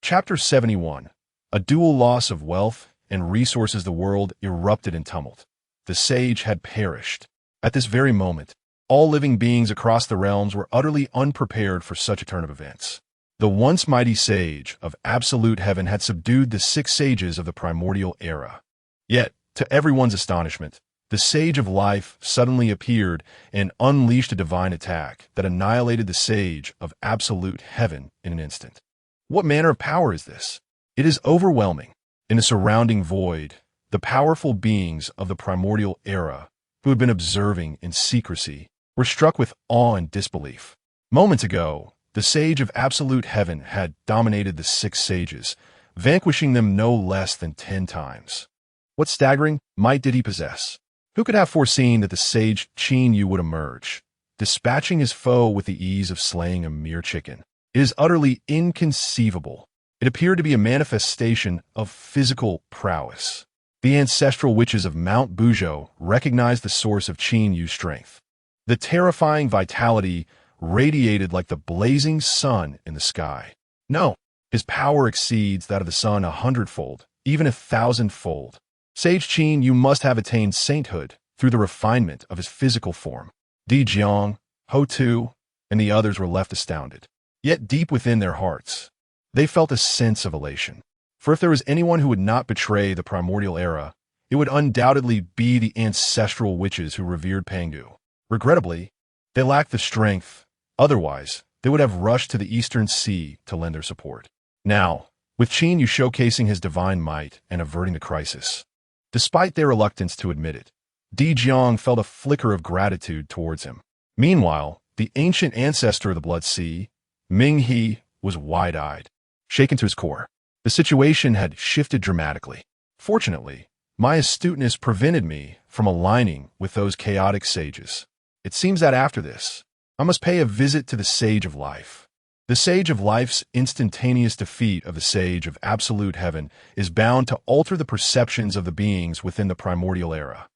Chapter 71. A dual loss of wealth and resources. The world erupted in tumult. The sage had perished. At this very moment, all living beings across the realms were utterly unprepared for such a turn of events. The once mighty sage of absolute heaven had subdued the 6 sages of the primordial era. Yet, to everyone's astonishment, the sage of life suddenly appeared and unleashed a divine attack that annihilated the sage of absolute heaven in an instant. What manner of power is this? It is overwhelming. In the surrounding void, the powerful beings of the primordial era, who had been observing in secrecy, were struck with awe and disbelief. Moments ago, the sage of absolute heaven had dominated the 6 sages, vanquishing them no less than 10 times. What staggering might did he possess? Who could have foreseen that the sage Qin Yu would emerge, dispatching his foe with the ease of slaying a mere chicken? It is utterly inconceivable. It appeared to be a manifestation of physical prowess. The ancestral witches of Mount Buzhou recognized the source of Qin Yu's strength. The terrifying vitality radiated like the blazing sun in the sky. No, his power exceeds that of the sun 100-fold, even 1,000-fold. Sage Qin Yu must have attained sainthood through the refinement of his physical form. Di Jiang, Ho Tu, and the others were left astounded. Yet deep within their hearts, they felt a sense of elation. For if there was anyone who would not betray the primordial era, it would undoubtedly be the ancestral witches who revered Pangu. Regrettably, they lacked the strength. Otherwise, they would have rushed to the Eastern Sea to lend their support. Now, with Qin Yu showcasing his divine might and averting the crisis, despite their reluctance to admit it, Di Jiang felt a flicker of gratitude towards him. Meanwhile, the ancient ancestor of the Blood Sea, Ming He, was wide-eyed, shaken to his core. The situation had shifted dramatically. Fortunately, my astuteness prevented me from aligning with those chaotic sages. It seems that after this, I must pay a visit to the Sage of Life. The Sage of Life's instantaneous defeat of the Sage of Absolute Heaven is bound to alter the perceptions of the beings within the primordial era.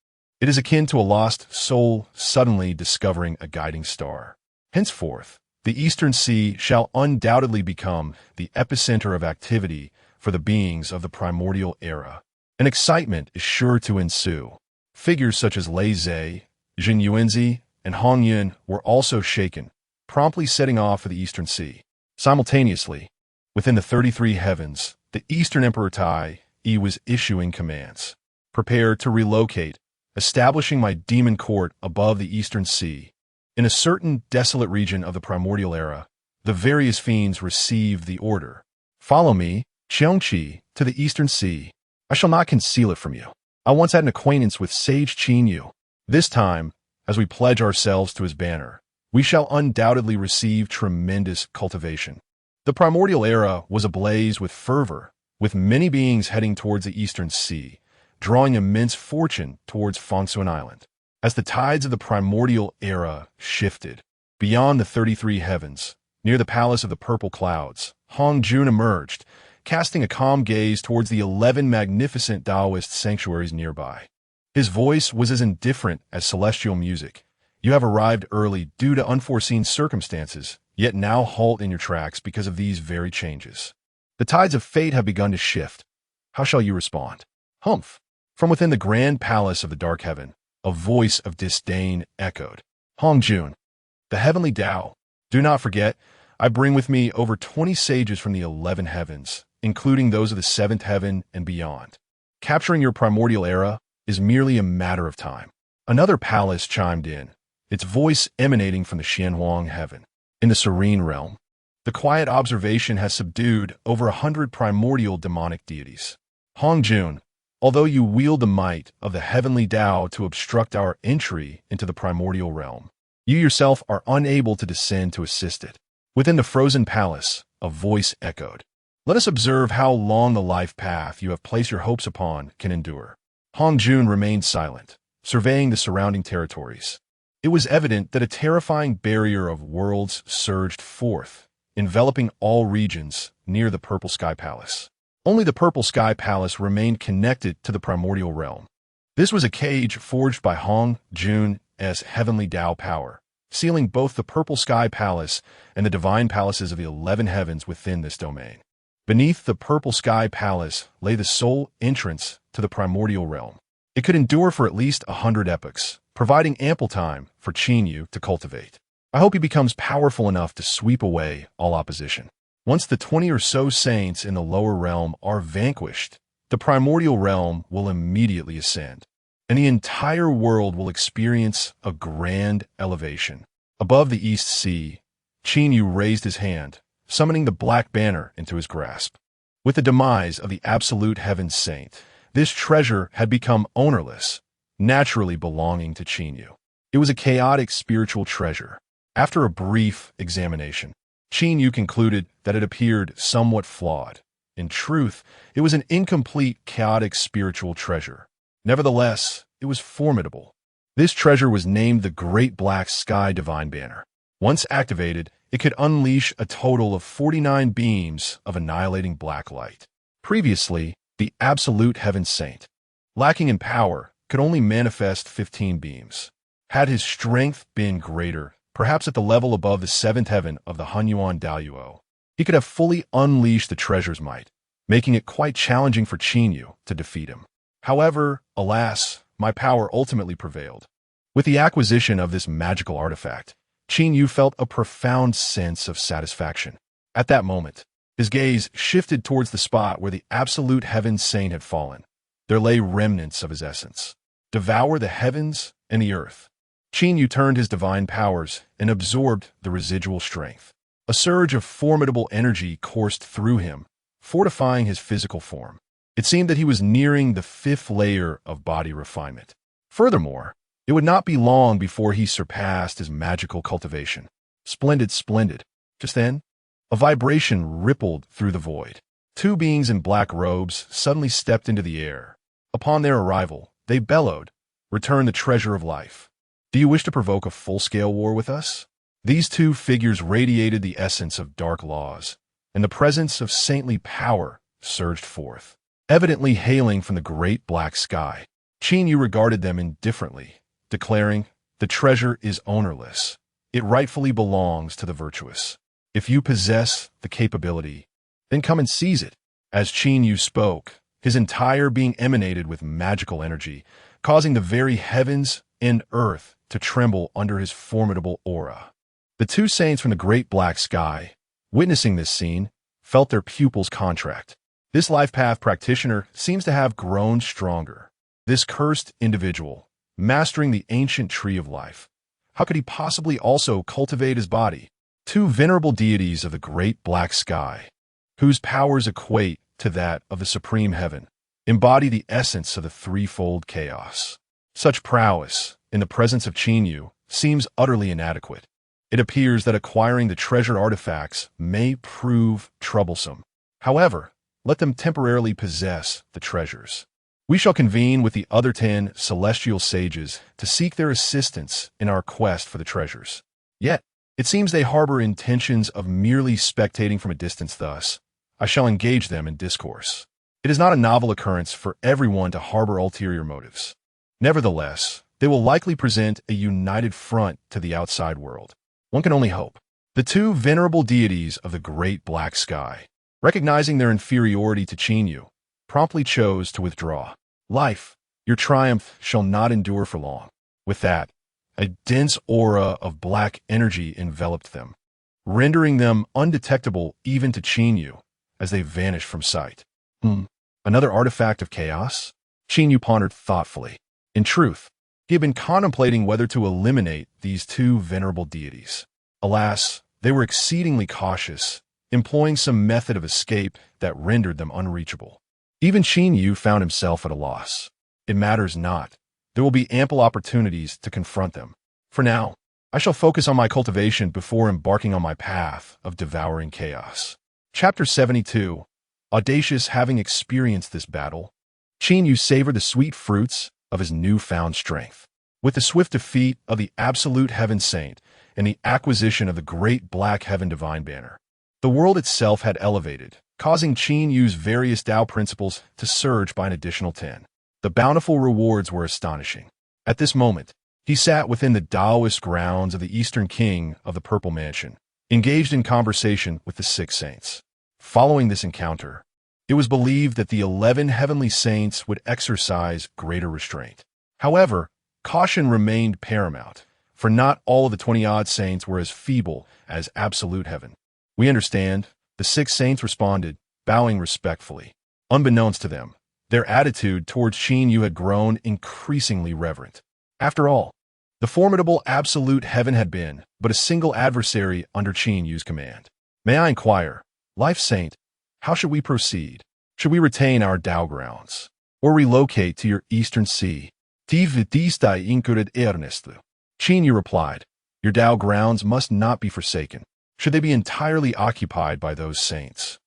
It is akin to a lost soul suddenly discovering a guiding star. Henceforth, the Eastern Sea shall undoubtedly become the epicenter of activity for the beings of the primordial era. An excitement is sure to ensue. Figures such as Lei Zhe, Jin Yuanzi, and Hong Yun were also shaken, promptly setting off for the Eastern Sea. Simultaneously, within the 33 heavens, the Eastern Emperor Tai Yi was issuing commands. Prepare to relocate, establishing my demon court above the Eastern Sea. In a certain desolate region of the primordial era, the various fiends received the order. Follow me, Qiongqi, to the Eastern Sea. I shall not conceal it from you. I once had an acquaintance with Sage Qin Yu. This time, as we pledge ourselves to his banner, we shall undoubtedly receive tremendous cultivation. The primordial era was ablaze with fervor, with many beings heading towards the Eastern Sea, drawing immense fortune towards Fengsuan Island. As the tides of the primordial era shifted, beyond the 33 heavens, near the Palace of the Purple Clouds, Hong Jun emerged, casting a calm gaze towards the 11 magnificent Taoist sanctuaries nearby. His voice was as indifferent as celestial music. You have arrived early due to unforeseen circumstances, yet now halt in your tracks because of these very changes. The tides of fate have begun to shift. How shall you respond? Humph! From within the grand palace of the dark heaven, a voice of disdain echoed. Hong Jun, the heavenly Tao. Do not forget, I bring with me over 20 sages from the 11 heavens, including those of the 7th heaven and beyond. Capturing your primordial era is merely a matter of time. Another palace chimed in, its voice emanating from the Honghuang heaven. In the serene realm, the quiet observation has subdued over 100 primordial demonic deities. Hong Jun, although you wield the might of the heavenly Tao to obstruct our entry into the primordial realm, you yourself are unable to descend to assist it. Within the frozen palace, a voice echoed. Let us observe how long the life path you have placed your hopes upon can endure. Honghuang remained silent, surveying the surrounding territories. It was evident that a terrifying barrier of worlds surged forth, enveloping all regions near the Purple Sky Palace. Only the Purple Sky Palace remained connected to the primordial realm. This was a cage forged by Honghuang's heavenly Tao power, sealing both the Purple Sky Palace and the divine palaces of the 11 heavens within this domain. Beneath the Purple Sky Palace lay the sole entrance to the primordial realm. It could endure for at least 100 epochs, providing ample time for Qin to cultivate. I hope he becomes powerful enough to sweep away all opposition. Once the 20 or so saints in the lower realm are vanquished, the primordial realm will immediately ascend, and the entire world will experience a grand elevation. Above the East Sea, Qin raised his hand, summoning the black banner into his grasp. With the demise of the absolute heaven saint, this treasure had become ownerless, naturally belonging to Qin. It was a chaotic spiritual treasure. After a brief examination, Qin concluded that it appeared somewhat flawed. In truth, it was an incomplete, chaotic spiritual treasure. Nevertheless, it was formidable. This treasure was named the Great Black Sky Divine Banner. Once activated, it could unleash a total of 49 beams of annihilating black light. Previously, the Absolute Heaven Saint, lacking in power, could only manifest 15 beams. Had his strength been greater, perhaps at the level above the 7th heaven of the Honghuang Daoyuo, he could have fully unleashed the treasure's might, making it quite challenging for Qin to defeat him. However, alas, my power ultimately prevailed. With the acquisition of this magical artifact, Qin felt a profound sense of satisfaction. At that moment, his gaze shifted towards the spot where the absolute heaven saint had fallen. There lay remnants of his essence. Devour the heavens and the earth. Qin turned his divine powers and absorbed the residual strength. A surge of formidable energy coursed through him, fortifying his physical form. It seemed that he was nearing the 5th layer of body refinement. Furthermore, it would not be long before he surpassed his magical cultivation. Splendid, splendid. Just then, a vibration rippled through the void. 2 beings in black robes suddenly stepped into the air. Upon their arrival, they bellowed, "Return the treasure of life. Do you wish to provoke a full-scale war with us?" These 2 figures radiated the essence of dark laws, and the presence of saintly power surged forth. Evidently hailing from the great black sky, Qin regarded them indifferently, declaring, "The treasure is ownerless. It rightfully belongs to the virtuous. If you possess the capability, then come and seize it." As Qin spoke, his entire being emanated with magical energy, causing the very heavens and earth to tremble under his formidable aura. The 2 saints from the great black sky, witnessing this scene, felt their pupils contract. This life path practitioner seems to have grown stronger. This cursed individual, mastering the ancient tree of life. How could he possibly also cultivate his body? 2 venerable deities of the great black sky, whose powers equate to that of the supreme heaven, embody the essence of the threefold chaos. Such prowess, in the presence of Qin seems utterly inadequate. It appears that acquiring the treasured artifacts may prove troublesome. However, let them temporarily possess the treasures. We shall convene with the other 10 celestial sages to seek their assistance in our quest for the treasures. Yet, it seems they harbor intentions of merely spectating from a distance. Thus, I shall engage them in discourse. It is not a novel occurrence for everyone to harbor ulterior motives. Nevertheless, they will likely present a united front to the outside world. One can only hope. The 2 venerable deities of the great black sky, recognizing their inferiority to Qin, promptly chose to withdraw. "Life, your triumph shall not endure for long." With that, a dense aura of black energy enveloped them, rendering them undetectable even to Qin as they vanished from sight. Another artifact of chaos? Qin pondered thoughtfully. In truth, he had been contemplating whether to eliminate these 2 venerable deities. Alas, they were exceedingly cautious, employing some method of escape that rendered them unreachable. Even Qin found himself at a loss. It matters not. There will be ample opportunities to confront them. For now, I shall focus on my cultivation before embarking on my path of devouring chaos. Chapter 72. Audacious. Having experienced this battle, Qin Yu savored the sweet fruits of his newfound strength. With the swift defeat of the absolute heaven saint and the acquisition of the great black heaven divine banner, the world itself had elevated, causing Qin Yu's various Tao principles to surge by an additional 10. The bountiful rewards were astonishing. At this moment, he sat within the Taoist grounds of the Eastern King of the Purple Mansion, engaged in conversation with the 6 saints. Following this encounter, it was believed that the 11 heavenly saints would exercise greater restraint. However, caution remained paramount, for not all of the 20-odd saints were as feeble as absolute heaven. "We understand," the 6 saints responded, bowing respectfully. Unbeknownst to them, their attitude towards Qin Yu had grown increasingly reverent. After all, the formidable absolute heaven had been but a single adversary under Qin Yu's command. "May I inquire, Life Saint, how should we proceed? Should we retain our Tao grounds, or relocate to your eastern sea?" Qin Yu replied, "Your Tao grounds must not be forsaken. Should they be entirely occupied by those saints,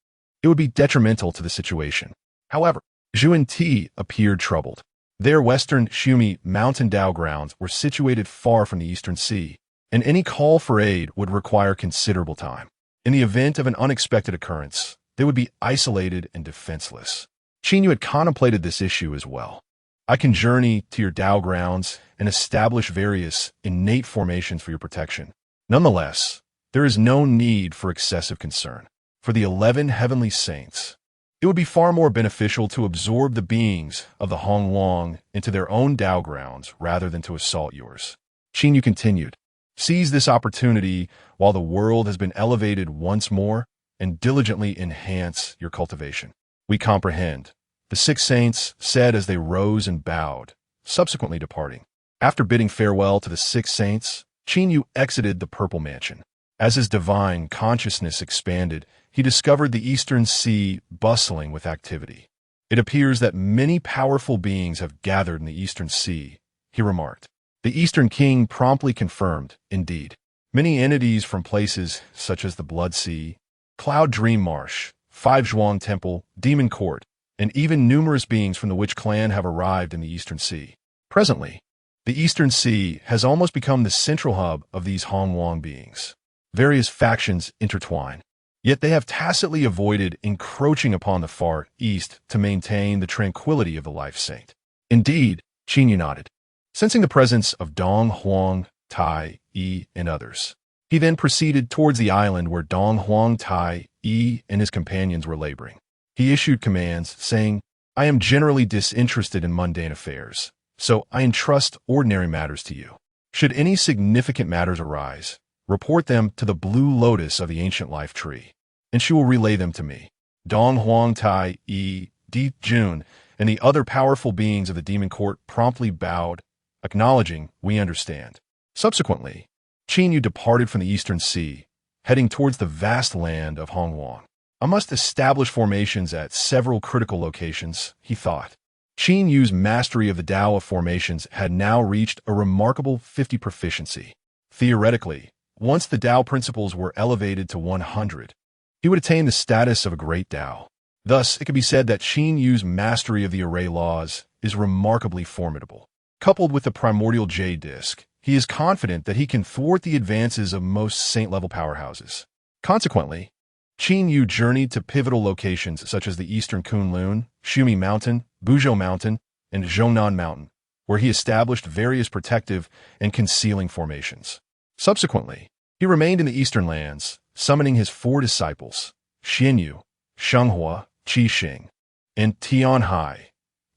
it would be detrimental to the situation." However, Zhuan Ti appeared troubled. Their western Shumi mountain Tao grounds were situated far from the eastern sea, and any call for aid would require considerable time. In the event of an unexpected occurrence, they would be isolated and defenseless. Qin Yu had contemplated this issue as well. "I can journey to your Tao grounds and establish various innate formations for your protection. Nonetheless, there is no need for excessive concern. For the 11 heavenly saints, it would be far more beneficial to absorb the beings of the Honghuang into their own Tao grounds rather than to assault yours." Qin Yu continued, "Seize this opportunity while the world has been elevated once more and diligently enhance your cultivation." "We comprehend," the 6 saints said as they rose and bowed, subsequently departing. After bidding farewell to the 6 saints, Qin Yu exited the Purple Mansion. As his divine consciousness expanded, he discovered the Eastern Sea bustling with activity. "It appears that many powerful beings have gathered in the Eastern Sea," he remarked. The Eastern King promptly confirmed, "Indeed. Many entities from places such as the Blood Sea, Cloud Dream Marsh, 5 Zhuang Temple, Demon Court, and even numerous beings from the Witch Clan have arrived in the Eastern Sea. Presently, the Eastern Sea has almost become the central hub of these Honghuang beings. Various factions intertwine, yet they have tacitly avoided encroaching upon the far east to maintain the tranquility of the Life Saint." "Indeed," Qin Yu nodded, sensing the presence of Dong, Huang, Tai, Yi, and others. He then proceeded towards the island where Dong, Huang, Tai, Yi, and his companions were laboring. He issued commands, saying, "I am generally disinterested in mundane affairs, so I entrust ordinary matters to you. Should any significant matters arise, report them to the Blue Lotus of the Ancient Life Tree, and she will relay them to me." Dong, Huang, Tai, Yi, Di Jun, and the other powerful beings of the Demon Court promptly bowed, acknowledging, "We understand." Subsequently, Qin Yu departed from the Eastern Sea, heading towards the vast land of Honghuang. "I must establish formations at several critical locations," he thought. Qin Yu's mastery of the Tao of formations had now reached a remarkable 50 proficiency. Theoretically, once the Tao principles were elevated to 100, he would attain the status of a great Tao. Thus, it could be said that Qin Yu's mastery of the array laws is remarkably formidable. Coupled with the primordial jade disc, he is confident that he can thwart the advances of most saint-level powerhouses. Consequently, Qin Yu journeyed to pivotal locations such as the Eastern Kunlun, Shumi Mountain, Buzhou Mountain, and Zhongnan Mountain, where he established various protective and concealing formations. Subsequently, he remained in the Eastern lands, summoning his 4 disciples, Xianyu, Shenghua, Qixing, and Tianhai,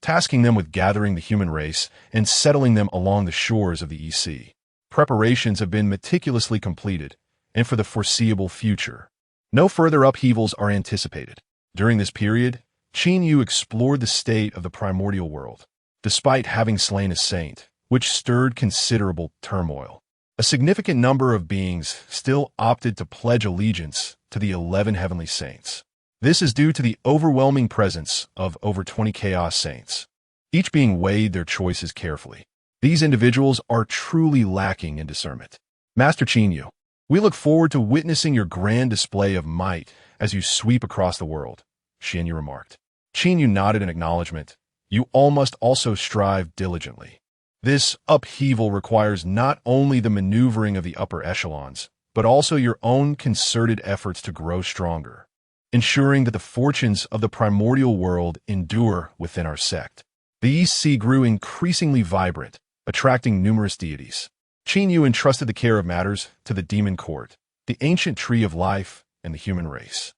tasking them with gathering the human race and settling them along the shores of the EC. Preparations have been meticulously completed, and for the foreseeable future, no further upheavals are anticipated. During this period, Qin Yu explored the state of the primordial world, despite having slain a saint, which stirred considerable turmoil. A significant number of beings still opted to pledge allegiance to the 11 heavenly saints. This is due to the overwhelming presence of over 20 chaos saints, each being weighed their choices carefully. These individuals are truly lacking in discernment. Master Qin Yu, we look forward to witnessing your grand display of might as you sweep across the world, Xianyu remarked. Qianyu nodded in acknowledgement. You all must also strive diligently. This upheaval requires not only the maneuvering of the upper echelons, but also your own concerted efforts to grow stronger, ensuring that the fortunes of the primordial world endure within our sect. The East Sea grew increasingly vibrant, attracting numerous deities. Qianyu entrusted the care of matters to the demon court, the ancient tree of life, and the human race.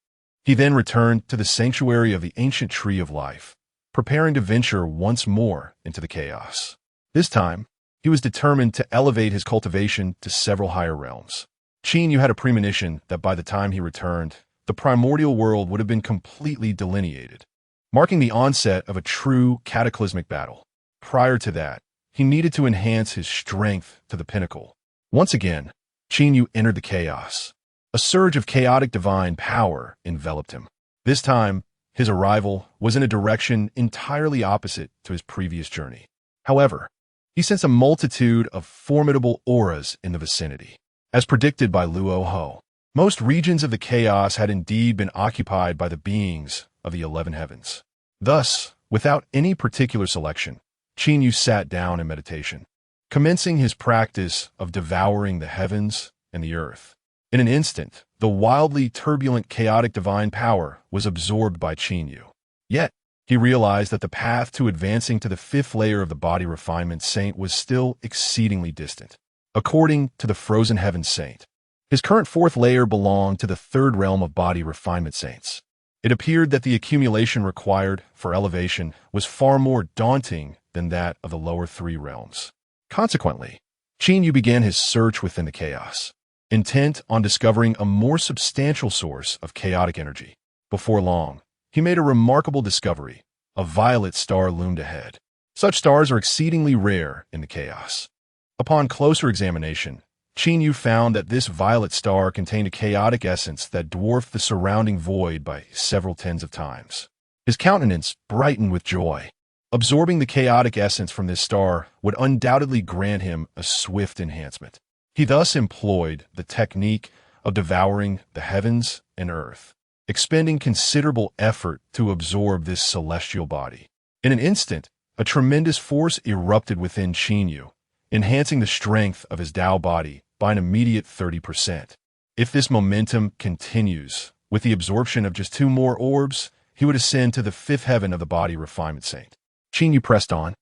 He then returned to the sanctuary of the ancient tree of life, preparing to venture once more into the chaos. This time, he was determined to elevate his cultivation to several higher realms. Qianyu had a premonition that by the time he returned, the primordial world would have been completely delineated, marking the onset of a true cataclysmic battle. Prior to that, he needed to enhance his strength to the pinnacle. Once again, Qianyu entered the chaos. A surge of chaotic divine power enveloped him. This time, his arrival was in a direction entirely opposite to his previous journey. However, he sensed a multitude of formidable auras in the vicinity. As predicted by Luo Ho, most regions of the chaos had indeed been occupied by the beings of the 11 heavens. Thus, without any particular selection, Qianyu sat down in meditation, commencing his practice of devouring the heavens and the earth. In an instant, the wildly turbulent chaotic divine power was absorbed by Qianyu. Yet, he realized that the path to advancing to the 5th layer of the body refinement saint was still exceedingly distant. According to the frozen heaven saint, his current 4th layer belonged to the 3rd realm of body refinement saints. It appeared that the accumulation required for elevation was far more daunting than that of the lower 3 realms. Consequently, Qianyu began his search within the chaos, intent on discovering a more substantial source of chaotic energy. Before long, he made a remarkable discovery. A violet star loomed ahead. Such stars are exceedingly rare in the chaos. Upon closer examination, Qianyu found that this violet star contained a chaotic essence that dwarfed the surrounding void by several tens of times. His countenance brightened with joy. Absorbing the chaotic essence from this star would undoubtedly grant him a swift enhancement. He thus employed the technique of devouring the heavens and earth, expending considerable effort to absorb this celestial body. In an instant, a tremendous force erupted within Qianyu, enhancing the strength of his Tao body by an immediate 30%. If this momentum continues, with the absorption of just 2 more orbs, he would ascend to the 5th heaven of the body refinement saint. Qianyu pressed on,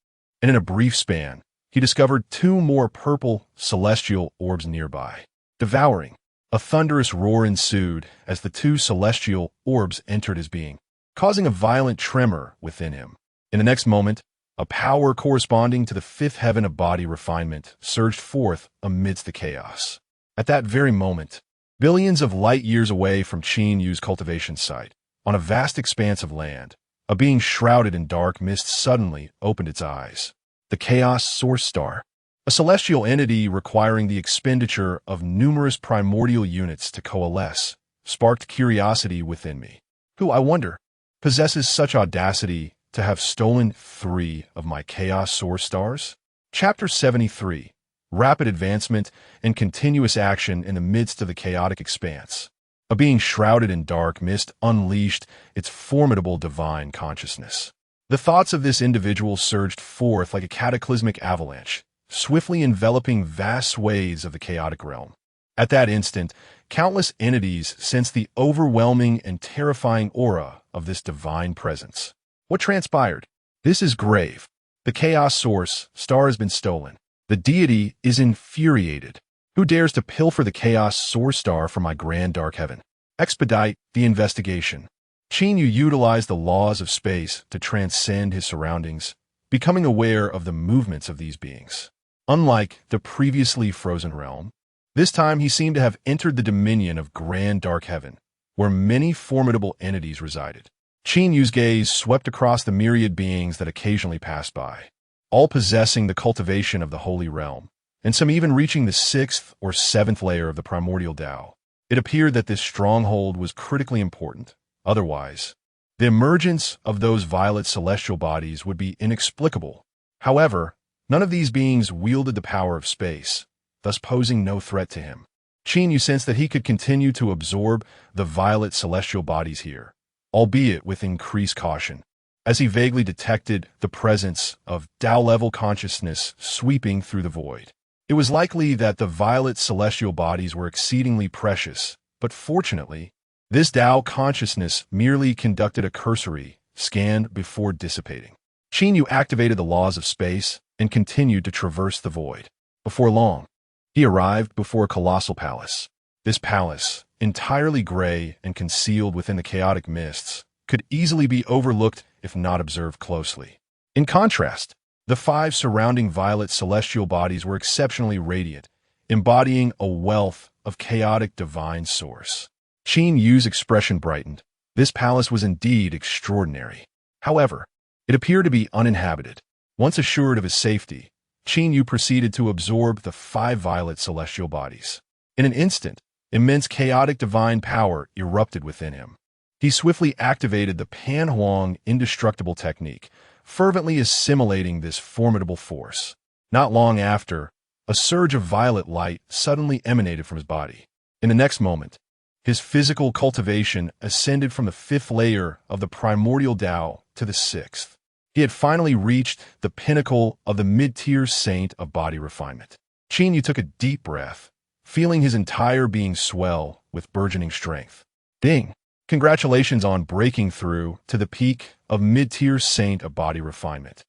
and in a brief span, he discovered 2 more purple celestial orbs nearby. Devouring, a thunderous roar ensued as the 2 celestial orbs entered his being, causing a violent tremor within him. In the next moment, a power corresponding to the 5th heaven of body refinement surged forth amidst the chaos. At that very moment, billions of light years away from Qianyu's cultivation site, on a vast expanse of land, a being shrouded in dark mist suddenly opened its eyes. The Chaos Source Star, a celestial entity requiring the expenditure of numerous primordial units to coalesce, sparked curiosity within me. Who, I wonder, possesses such audacity to have stolen 3 of my Chaos Source Stars? Chapter 73. Rapid Advancement and Continuous Action in the Midst of the Chaotic Expanse. A being shrouded in dark mist unleashed its formidable divine consciousness. The thoughts of this individual surged forth like a cataclysmic avalanche, swiftly enveloping vast swathes of the chaotic realm. At that instant, countless entities sensed the overwhelming and terrifying aura of this divine presence. What transpired? This is grave. The Chaos Source Star has been stolen. The deity is infuriated. Who dares to pilfer the Chaos Source Star from my grand dark heaven? Expedite the investigation. Qianyu utilized the laws of space to transcend his surroundings, becoming aware of the movements of these beings. Unlike the previously frozen realm, this time he seemed to have entered the dominion of grand dark heaven, where many formidable entities resided. Qianyu's gaze swept across the myriad beings that occasionally passed by, all possessing the cultivation of the holy realm, and some even reaching the 6th or 7th layer of the primordial Tao. It appeared that this stronghold was critically important. Otherwise, the emergence of those violet celestial bodies would be inexplicable. However, none of these beings wielded the power of space, thus posing no threat to him. Qin Yu sensed that he could continue to absorb the violet celestial bodies here, albeit with increased caution, as he vaguely detected the presence of Tao-level consciousness sweeping through the void. It was likely that the violet celestial bodies were exceedingly precious, but fortunately, this Tao consciousness merely conducted a cursory scan before dissipating. Qin Yu activated the laws of space and continued to traverse the void. Before long, he arrived before a colossal palace. This palace, entirely gray and concealed within the chaotic mists, could easily be overlooked if not observed closely. In contrast, the 5 surrounding violet celestial bodies were exceptionally radiant, embodying a wealth of chaotic divine source. Qin Yu's expression brightened. This palace was indeed extraordinary. However, it appeared to be uninhabited. Once assured of his safety, Qin Yu proceeded to absorb the 5 violet celestial bodies. In an instant, immense chaotic divine power erupted within him. He swiftly activated the Honghuang indestructible technique, fervently assimilating this formidable force. Not long after, a surge of violet light suddenly emanated from his body. In the next moment, his physical cultivation ascended from the 5th layer of the primordial Tao to the 6th. He had finally reached the pinnacle of the mid-tier saint of body refinement. Qin Yu took a deep breath, feeling his entire being swell with burgeoning strength. Ding! Congratulations on breaking through to the peak of mid-tier saint of body refinement.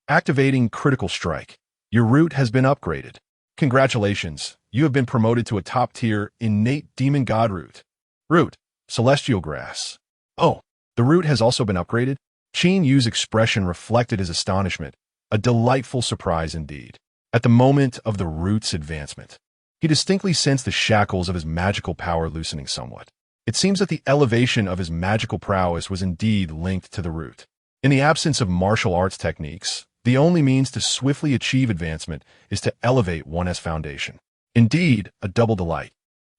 Activating critical strike. Your root has been upgraded. Congratulations, you have been promoted to a top-tier innate demon god root. Root, celestial grass. Oh, the root has also been upgraded? Qin Yu's expression reflected his astonishment, a delightful surprise indeed. At the moment of the root's advancement, he distinctly sensed the shackles of his magical power loosening somewhat. It seems that the elevation of his magical prowess was indeed linked to the root. In the absence of martial arts techniques, the only means to swiftly achieve advancement is to elevate one's foundation. Indeed, a double delight.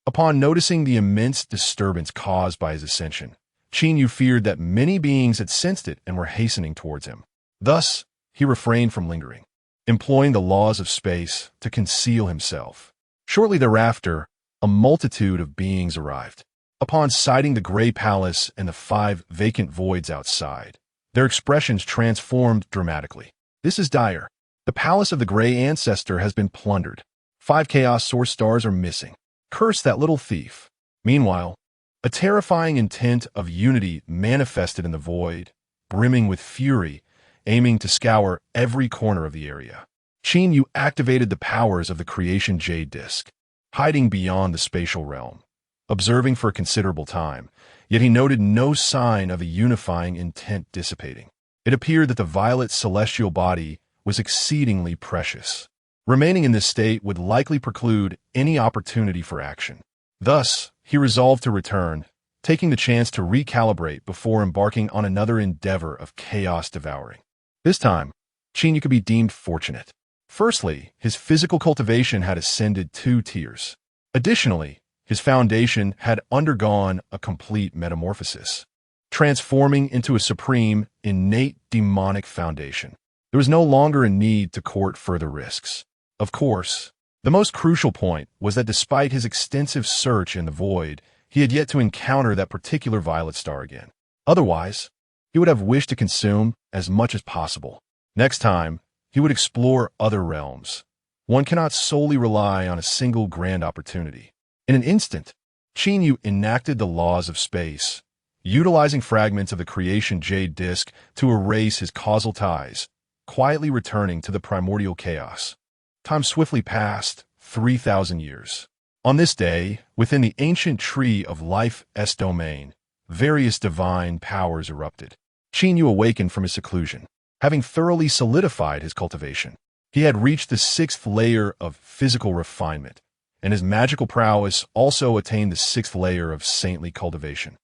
Upon noticing the immense disturbance caused by his ascension, Qin Yu feared that many beings had sensed it and were hastening towards him. Thus, he refrained from lingering, employing the laws of space to conceal himself. Shortly thereafter, a multitude of beings arrived. Upon sighting the gray palace and the 5 vacant voids outside, their expressions transformed dramatically. This is dire. The palace of the gray ancestor has been plundered. 5 chaos source stars are missing. Curse that little thief. Meanwhile, a terrifying intent of unity manifested in the void, brimming with fury, aiming to scour every corner of the area. Qin Yu activated the powers of the creation jade disk, hiding beyond the spatial realm, observing for a considerable time, yet he noted no sign of a unifying intent dissipating. It appeared that the violet celestial body was exceedingly precious. Remaining in this state would likely preclude any opportunity for action. Thus, he resolved to return, taking the chance to recalibrate before embarking on another endeavor of chaos devouring. This time, Qin Yu could be deemed fortunate. Firstly, his physical cultivation had ascended 2 tiers. Additionally, his foundation had undergone a complete metamorphosis, transforming into a supreme, innate demonic foundation. There was no longer a need to court further risks. Of course, the most crucial point was that despite his extensive search in the void, he had yet to encounter that particular violet star again. Otherwise, he would have wished to consume as much as possible. Next time, he would explore other realms. One cannot solely rely on a single grand opportunity. In an instant, Qin Yu enacted the laws of space, utilizing fragments of the creation jade disk to erase his causal ties, quietly returning to the primordial chaos. Time swiftly passed, 3,000 years. On this day, within the ancient tree of life's domain, various divine powers erupted. Qin Yu awakened from his seclusion, having thoroughly solidified his cultivation. He had reached the 6th layer of physical refinement, and his magical prowess also attained the 6th layer of saintly cultivation.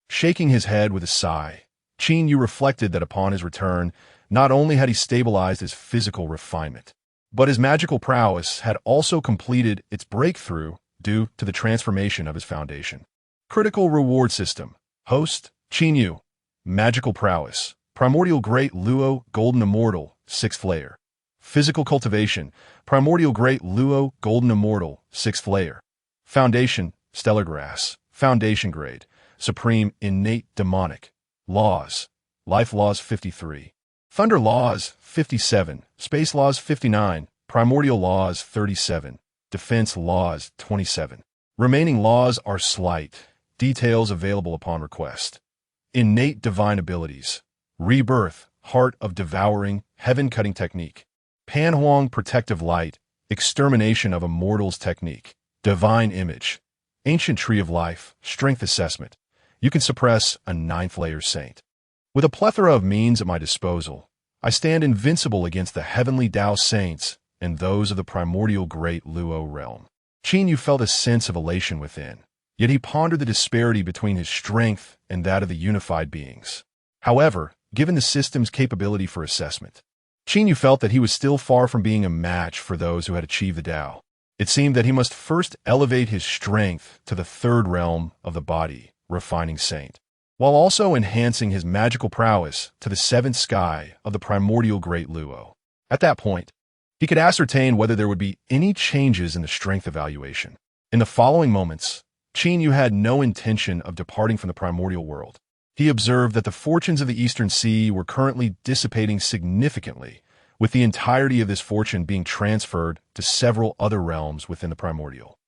Shaking his head with a sigh, Qin Yu reflected that upon his return, not only had he stabilized his physical refinement, but his magical prowess had also completed its breakthrough due to the transformation of his foundation. Critical reward system. Host, Qin Yu. Magical prowess. Primordial Great Luo Golden Immortal, 6th layer. Physical cultivation. Primordial Great Luo Golden Immortal, 6th layer. Foundation, stellar grass, foundation grade, supreme innate demonic, laws, life laws 53, thunder laws 57, space laws 59, primordial laws 37, defense laws 27. Remaining laws are slight, details available upon request. Innate divine abilities, rebirth, heart of devouring, heaven-cutting technique, Honghuang protective light, extermination of immortals technique, divine image, ancient tree of life, strength assessment. You can suppress a 9th layer saint. With a plethora of means at my disposal, I stand invincible against the heavenly Tao saints and those of the primordial great Luo realm. Qin Yu felt a sense of elation within, yet he pondered the disparity between his strength and that of the unified beings. However, given the system's capability for assessment, Qin Yu felt that he was still far from being a match for those who had achieved the Tao. It seemed that he must first elevate his strength to the 3rd realm of the body, refining saint, while also enhancing his magical prowess to the 7th sky of the primordial great Luo. At that point, he could ascertain whether there would be any changes in the strength evaluation. In the following moments, Qin Yu had no intention of departing from the primordial world. He observed that the fortunes of the Eastern Sea were currently dissipating significantly, with the entirety of this fortune being transferred to several other realms within the primordial.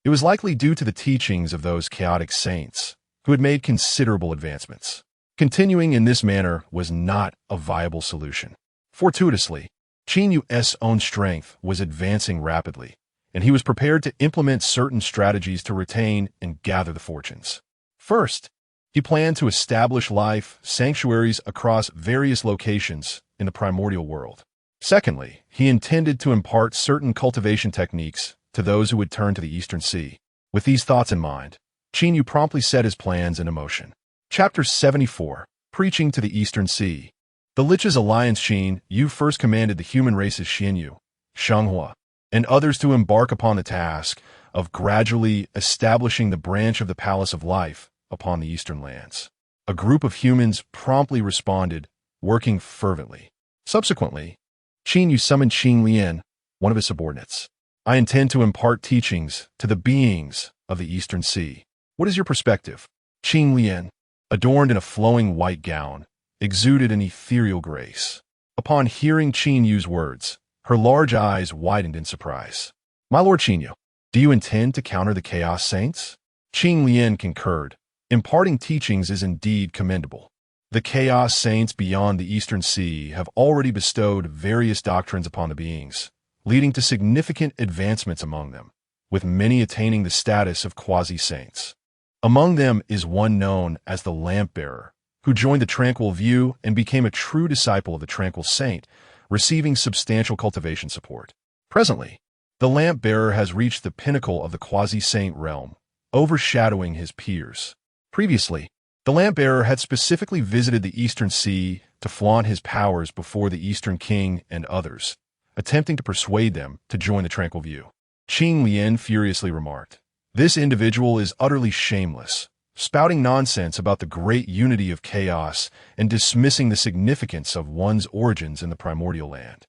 It was likely due to the teachings of those chaotic saints, who had made considerable advancements. Continuing in this manner was not a viable solution. Fortuitously, Qin Yu's own strength was advancing rapidly, and he was prepared to implement certain strategies to retain and gather the fortunes. First, he planned to establish life sanctuaries across various locations in the primordial world. Secondly, he intended to impart certain cultivation techniques to those who would turn to the Eastern Sea. With these thoughts in mind, Qin Yu promptly set his plans into motion. Chapter 74, Preaching to the Eastern Sea. The Lich's alliance Qin Yu first commanded the human races Xinyu, Shenghua, and others to embark upon the task of gradually establishing the branch of the Palace of Life upon the eastern lands. A group of humans promptly responded, working fervently. Subsequently, Qin Yu summoned Qing Lian, one of his subordinates. I intend to impart teachings to the beings of the Eastern Sea. What is your perspective? Qing Lian, adorned in a flowing white gown, exuded an ethereal grace. Upon hearing Qin Yu's words, her large eyes widened in surprise. My lord Qin Yu, do you intend to counter the Chaos Saints? Qing Lian concurred. Imparting teachings is indeed commendable. The Chaos Saints beyond the Eastern Sea have already bestowed various doctrines upon the beings, leading to significant advancements among them, with many attaining the status of quasi-saints. Among them is one known as the Lamp-bearer, who joined the Tranquil View and became a true disciple of the Tranquil Saint, receiving substantial cultivation support. Presently, the Lamp-bearer has reached the pinnacle of the quasi-saint realm, overshadowing his peers. Previously, the Lamp-bearer had specifically visited the Eastern Sea to flaunt his powers before the Eastern King and others, attempting to persuade them to join the Tranquil View. Qing Lian furiously remarked, "This individual is utterly shameless, spouting nonsense about the great unity of chaos and dismissing the significance of one's origins in the primordial land."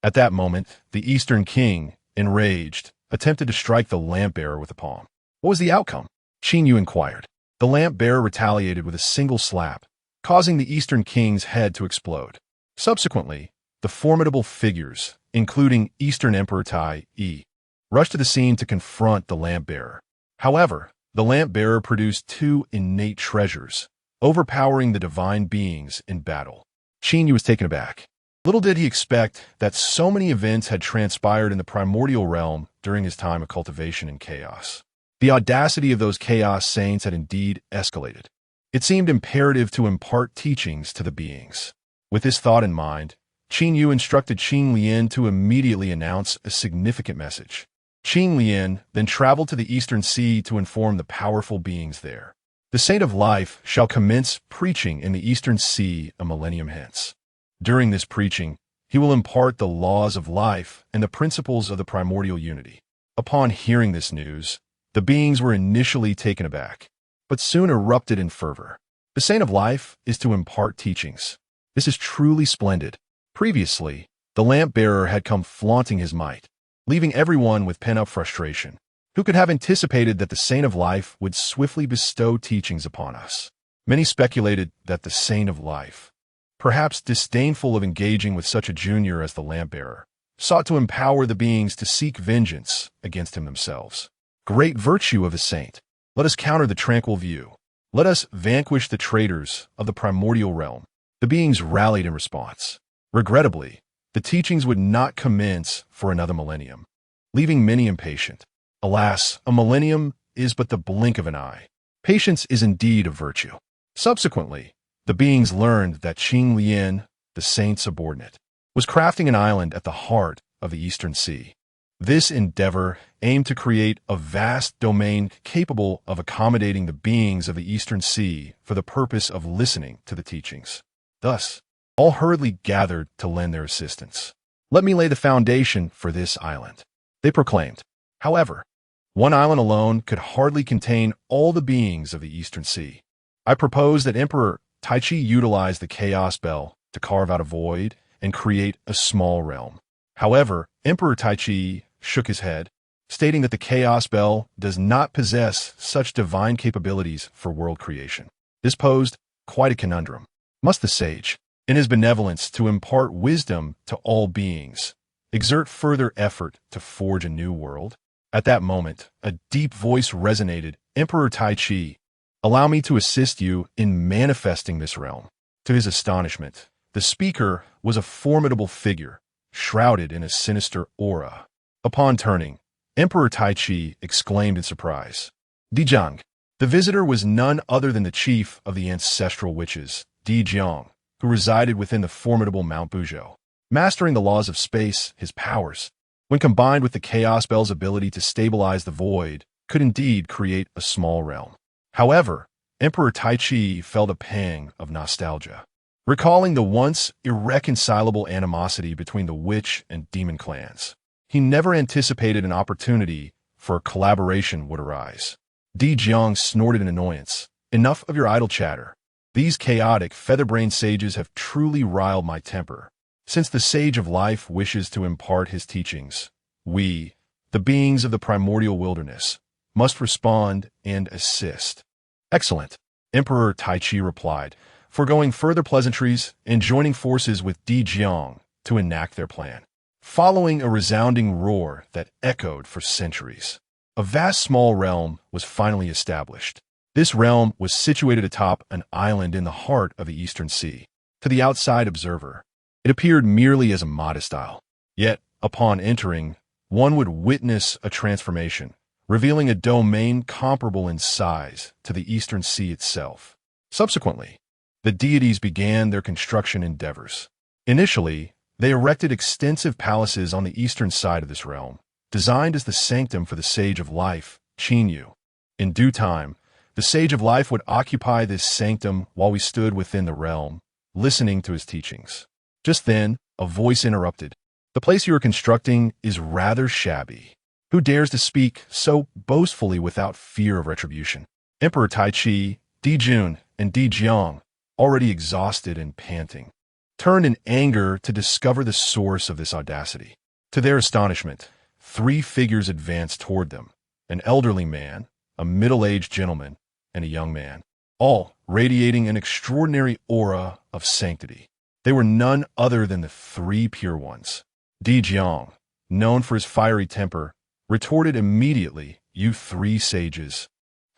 At that moment, the Eastern King, enraged, attempted to strike the Lamp-bearer with a palm. What was the outcome? Qin Yu inquired. The Lamp-bearer retaliated with a single slap, causing the Eastern King's head to explode. Subsequently, the formidable figures, including Eastern Emperor Tai Yi, rushed to the scene to confront the Lamp-bearer. However, the Lamp-bearer produced 2 innate treasures, overpowering the divine beings in battle. Qin Yu was taken aback. Little did he expect that so many events had transpired in the primordial realm during his time of cultivation and chaos. The audacity of those Chaos Saints had indeed escalated. It seemed imperative to impart teachings to the beings. With this thought in mind, Qin Yu instructed Qing Lian to immediately announce a significant message. Qing Lian then traveled to the Eastern Sea to inform the powerful beings there. The Saint of Life shall commence preaching in the Eastern Sea a millennium hence. During this preaching, he will impart the laws of life and the principles of the primordial unity. Upon hearing this news, the beings were initially taken aback, but soon erupted in fervor. The Saint of Life is to impart teachings. This is truly splendid. Previously, the Lamp-bearer had come flaunting his might, leaving everyone with pent-up frustration. Who could have anticipated that the Saint of Life would swiftly bestow teachings upon us? Many speculated that the Saint of Life, perhaps disdainful of engaging with such a junior as the lamp-bearer, sought to empower the beings to seek vengeance against him themselves. Great virtue of a saint! Let us counter the tranquil view. Let us vanquish the traitors of the primordial realm. The beings rallied in response. Regrettably, the teachings would not commence for another millennium, leaving many impatient. Alas, a millennium is but the blink of an eye. Patience is indeed a virtue. Subsequently, the beings learned that Qing Lian, the saint's subordinate, was crafting an island at the heart of the Eastern Sea. This endeavor aimed to create a vast domain capable of accommodating the beings of the Eastern Sea for the purpose of listening to the teachings. Thus, all hurriedly gathered to lend their assistance. Let me lay the foundation for this island, they proclaimed. However, one island alone could hardly contain all the beings of the Eastern Sea. I propose that Emperor Taichi utilize the Chaos Bell to carve out a void and create a small realm. However, Emperor Taichi shook his head, stating that the Chaos Bell does not possess such divine capabilities for world creation. This posed quite a conundrum. Must the sage, in his benevolence to impart wisdom to all beings, exert further effort to forge a new world? At that moment, a deep voice resonated. Emperor Taichi, allow me to assist you in manifesting this realm. To his astonishment, the speaker was a formidable figure, shrouded in a sinister aura. Upon turning, Emperor Taichi exclaimed in surprise, Dijiang. The visitor was none other than the chief of the ancestral witches, Dijiang, who resided within the formidable Mount Buzhou. Mastering the laws of space, his powers, when combined with the Chaos Bell's ability to stabilize the void, could indeed create a small realm. However, Emperor Taichi felt a pang of nostalgia, recalling the once irreconcilable animosity between the witch and demon clans. He never anticipated an opportunity for collaboration would arise. Dijiang snorted in annoyance. Enough of your idle chatter. These chaotic, feather-brained sages have truly riled my temper. Since the Sage of Life wishes to impart his teachings, we, the beings of the primordial wilderness, must respond and assist. Excellent, Emperor Taichi replied, foregoing further pleasantries and joining forces with Dijiang to enact their plan. Following a resounding roar that echoed for centuries, a vast small realm was finally established. This realm was situated atop an island in the heart of the Eastern Sea. To the outside observer, it appeared merely as a modest isle. Yet, upon entering, one would witness a transformation, revealing a domain comparable in size to the Eastern Sea itself. Subsequently, the deities began their construction endeavors. Initially, they erected extensive palaces on the eastern side of this realm, designed as the sanctum for the Sage of Life, Qinyu. In due time, the Sage of Life would occupy this sanctum while we stood within the realm, listening to his teachings. Just then, a voice interrupted. The place you are constructing is rather shabby. Who dares to speak so boastfully without fear of retribution? Emperor Taichi, Dijun, and Dijiang, already exhausted and panting, turned in anger to discover the source of this audacity. To their astonishment, 3 figures advanced toward them, an elderly man, a middle-aged gentleman, and a young man, all radiating an extraordinary aura of sanctity. They were none other than the 3 pure ones. Dijiang, known for his fiery temper, retorted immediately, "You 3 sages.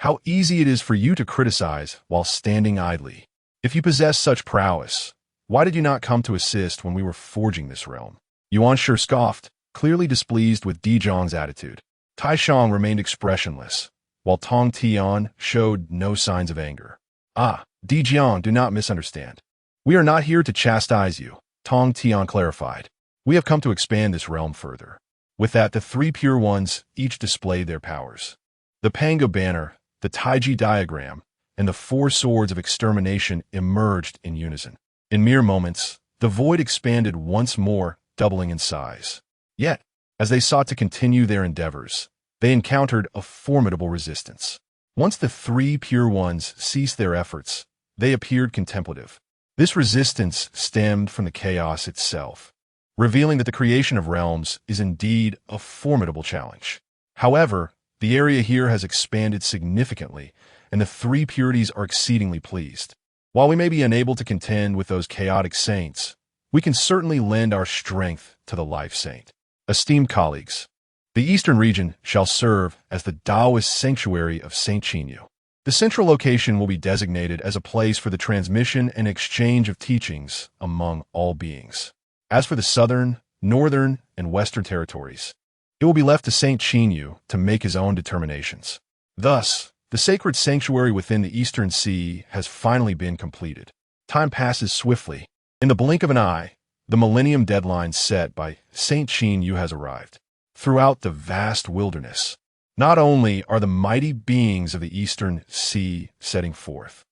How easy it is for you to criticize while standing idly. If you possess such prowess, why did you not come to assist when we were forging this realm?" Yuan Shi scoffed, clearly displeased with Dijiang's attitude. Taishang remained expressionless, while Tong Tian showed no signs of anger. Dijiang, do not misunderstand. We are not here to chastise you, Tong Tian clarified. We have come to expand this realm further. With that, the 3 pure ones each displayed their powers. The Pango banner, the Taiji diagram, and the 4 swords of extermination emerged in unison. In mere moments, the void expanded once more, doubling in size. Yet, as they sought to continue their endeavors, they encountered a formidable resistance. Once the 3 pure ones ceased their efforts, they appeared contemplative. This resistance stemmed from the chaos itself, revealing that the creation of realms is indeed a formidable challenge. However, The area here has expanded significantly, and the three purities are exceedingly pleased. While we may be unable to contend with those chaotic saints, we can certainly lend our strength to the life saint. Esteemed colleagues, the eastern region shall serve as the Taoist sanctuary of Saint Qinyu. The central location will be designated as a place for the transmission and exchange of teachings among all beings. As for the southern, northern, and western territories, it will be left to Saint Qinyu to make his own determinations. Thus, the sacred sanctuary within the Eastern Sea has finally been completed. Time passes swiftly. In the blink of an eye, the millennium deadline set by Saint Qinyu has arrived. Throughout the vast wilderness, not only are the mighty beings of the Eastern Sea setting forth,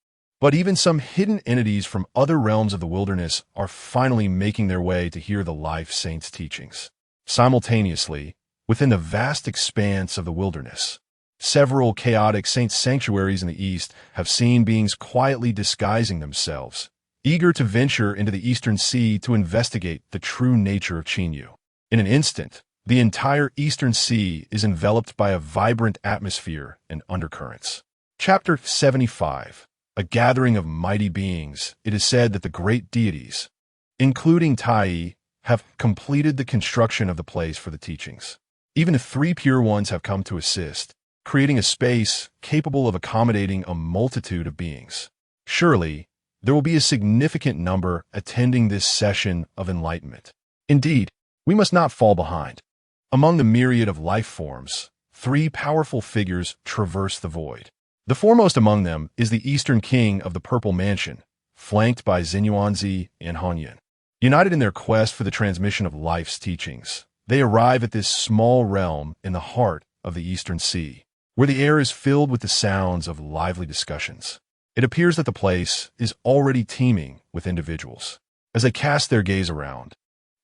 but even some hidden entities from other realms of the wilderness are finally making their way to hear the life saint's teachings. Simultaneously, within the vast expanse of the wilderness, several chaotic saint sanctuaries in the east have seen beings quietly disguising themselves, eager to venture into the Eastern Sea to investigate the true nature of Qinyu. In an instant, the entire Eastern Sea is enveloped by a vibrant atmosphere and undercurrents. Chapter 75. A gathering of mighty beings. It is said that the great deities, including Tai, have completed the construction of the place for the teachings. Even 3 pure ones have come to assist, creating a space capable of accommodating a multitude of beings. Surely, there will be a significant number attending this session of enlightenment. Indeed, we must not fall behind. Among the myriad of life forms, 3 powerful figures traverse the void. The foremost among them is the Eastern King of the Purple Mansion, flanked by Xinyuanzi and Honghuang. United in their quest for the transmission of life's teachings, they arrive at this small realm in the heart of the Eastern Sea, where the air is filled with the sounds of lively discussions. It appears that the place is already teeming with individuals. As they cast their gaze around,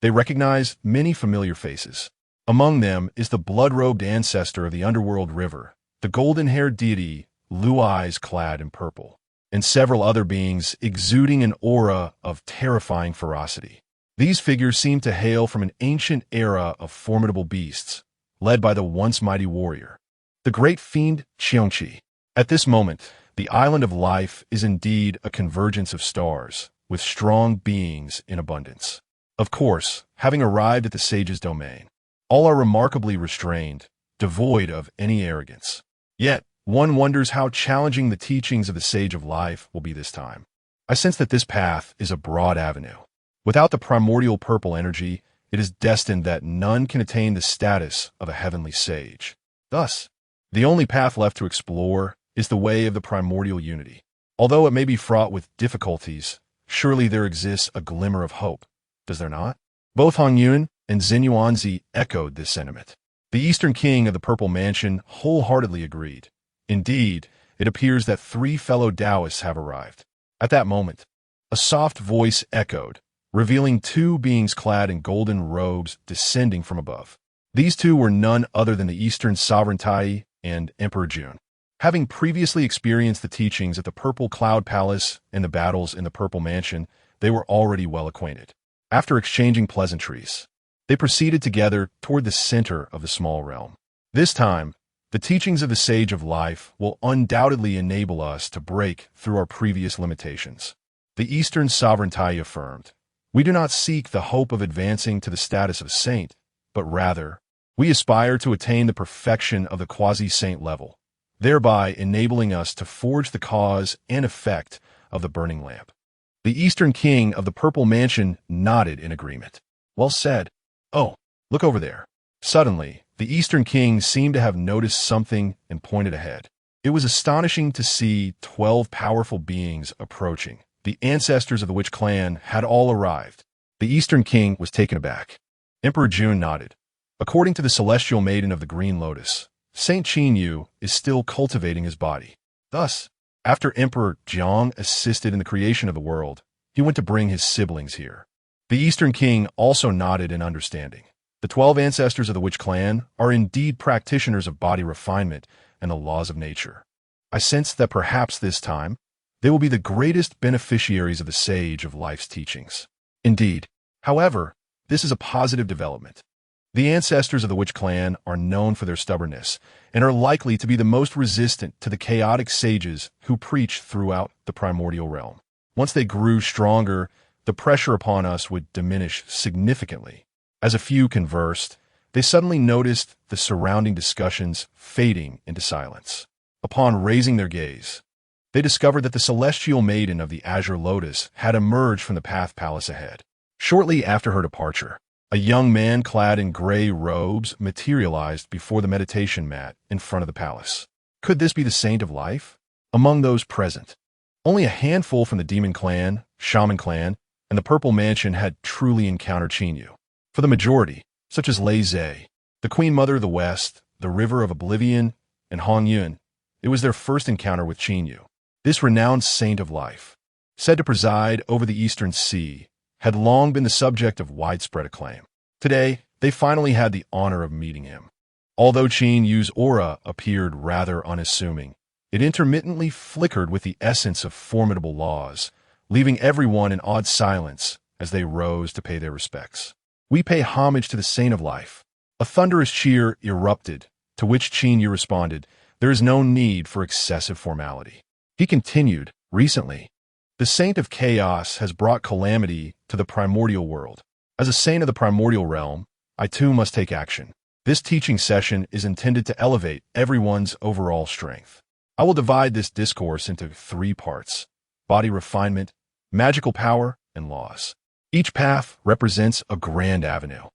they recognize many familiar faces. Among them is the blood-robed ancestor of the underworld river, the golden-haired deity, blue eyes clad in purple, and several other beings exuding an aura of terrifying ferocity. These figures seem to hail from an ancient era of formidable beasts, led by the once mighty warrior, the great fiend Qiongqi. At this moment, the island of life is indeed a convergence of stars, with strong beings in abundance. Of course, having arrived at the sage's domain, all are remarkably restrained, devoid of any arrogance. Yet, one wonders how challenging the teachings of the Sage of Life will be this time. I sense that this path is a broad avenue. Without the primordial purple energy, it is destined that none can attain the status of a heavenly sage. Thus, the only path left to explore is the way of the primordial unity. Although it may be fraught with difficulties, surely there exists a glimmer of hope, does there not? Both Honghuang and Xinyuanzi echoed this sentiment. The Eastern King of the Purple Mansion wholeheartedly agreed. Indeed, it appears that 3 fellow Taoists have arrived. At that moment, a soft voice echoed, revealing 2 beings clad in golden robes descending from above. These 2 were none other than the Eastern Sovereign Tai and Emperor Jun. Having previously experienced the teachings at the Purple Cloud Palace and the battles in the Purple Mansion, they were already well acquainted. After exchanging pleasantries, they proceeded together toward the center of the small realm. This time, the teachings of the Sage of Life will undoubtedly enable us to break through our previous limitations. The Eastern Sovereign Tai affirmed, "We do not seek the hope of advancing to the status of saint, but rather, we aspire to attain the perfection of the quasi-saint level, thereby enabling us to forge the cause and effect of the burning lamp." The Eastern King of the Purple Mansion nodded in agreement. "Well said. Oh, look over there." Suddenly, the Eastern King seemed to have noticed something and pointed ahead. It was astonishing to see 12 powerful beings approaching. The ancestors of the witch clan had all arrived. The Eastern King was taken aback. Emperor Jun nodded. According to the celestial maiden of the Green Lotus, Saint Qinyu is still cultivating his body. Thus, after Emperor Jiang assisted in the creation of the world, he went to bring his siblings here. The Eastern King also nodded in understanding. The 12 ancestors of the witch clan are indeed practitioners of body refinement and the laws of nature. I sense that perhaps this time, they will be the greatest beneficiaries of the Sage of Life's teachings. Indeed, however, this is a positive development. The ancestors of the witch clan are known for their stubbornness and are likely to be the most resistant to the chaotic sages who preach throughout the primordial realm. Once they grew stronger, the pressure upon us would diminish significantly. As a few conversed, they suddenly noticed the surrounding discussions fading into silence. Upon raising their gaze, they discovered that the celestial maiden of the azure lotus had emerged from the path palace ahead. Shortly after her departure, a young man clad in gray robes materialized before the meditation mat in front of the palace. Could this be the Saint of Life? Among those present, only a handful from the Demon Clan, Shaman Clan, and the Purple Mansion had truly encountered Qinyu. For the majority, such as Lei Zhe, the Queen Mother of the West, the River of Oblivion, and Honghuang, it was their first encounter with Qinyu. This renowned Saint of Life, said to preside over the Eastern Sea, had long been the subject of widespread acclaim. Today, they finally had the honor of meeting him. Although Qinyu's aura appeared rather unassuming, it intermittently flickered with the essence of formidable laws, leaving everyone in awed silence as they rose to pay their respects. "We pay homage to the Saint of Life." A thunderous cheer erupted, to which Qinyu responded, "There is no need for excessive formality." He continued, "Recently, the Saint of Chaos has brought calamity to the primordial world. As a saint of the primordial realm, I too must take action. This teaching session is intended to elevate everyone's overall strength. I will divide this discourse into 3 parts: body refinement, magical power, and laws. Each path represents a grand avenue,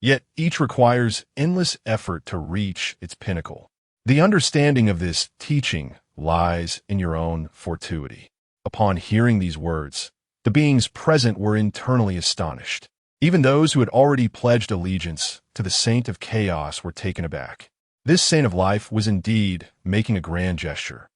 yet each requires endless effort to reach its pinnacle. The understanding of this teaching lies in your own fortuity." Upon hearing these words, the beings present were internally astonished. Even those who had already pledged allegiance to the Saint of Chaos were taken aback. This Saint of Life was indeed making a grand gesture.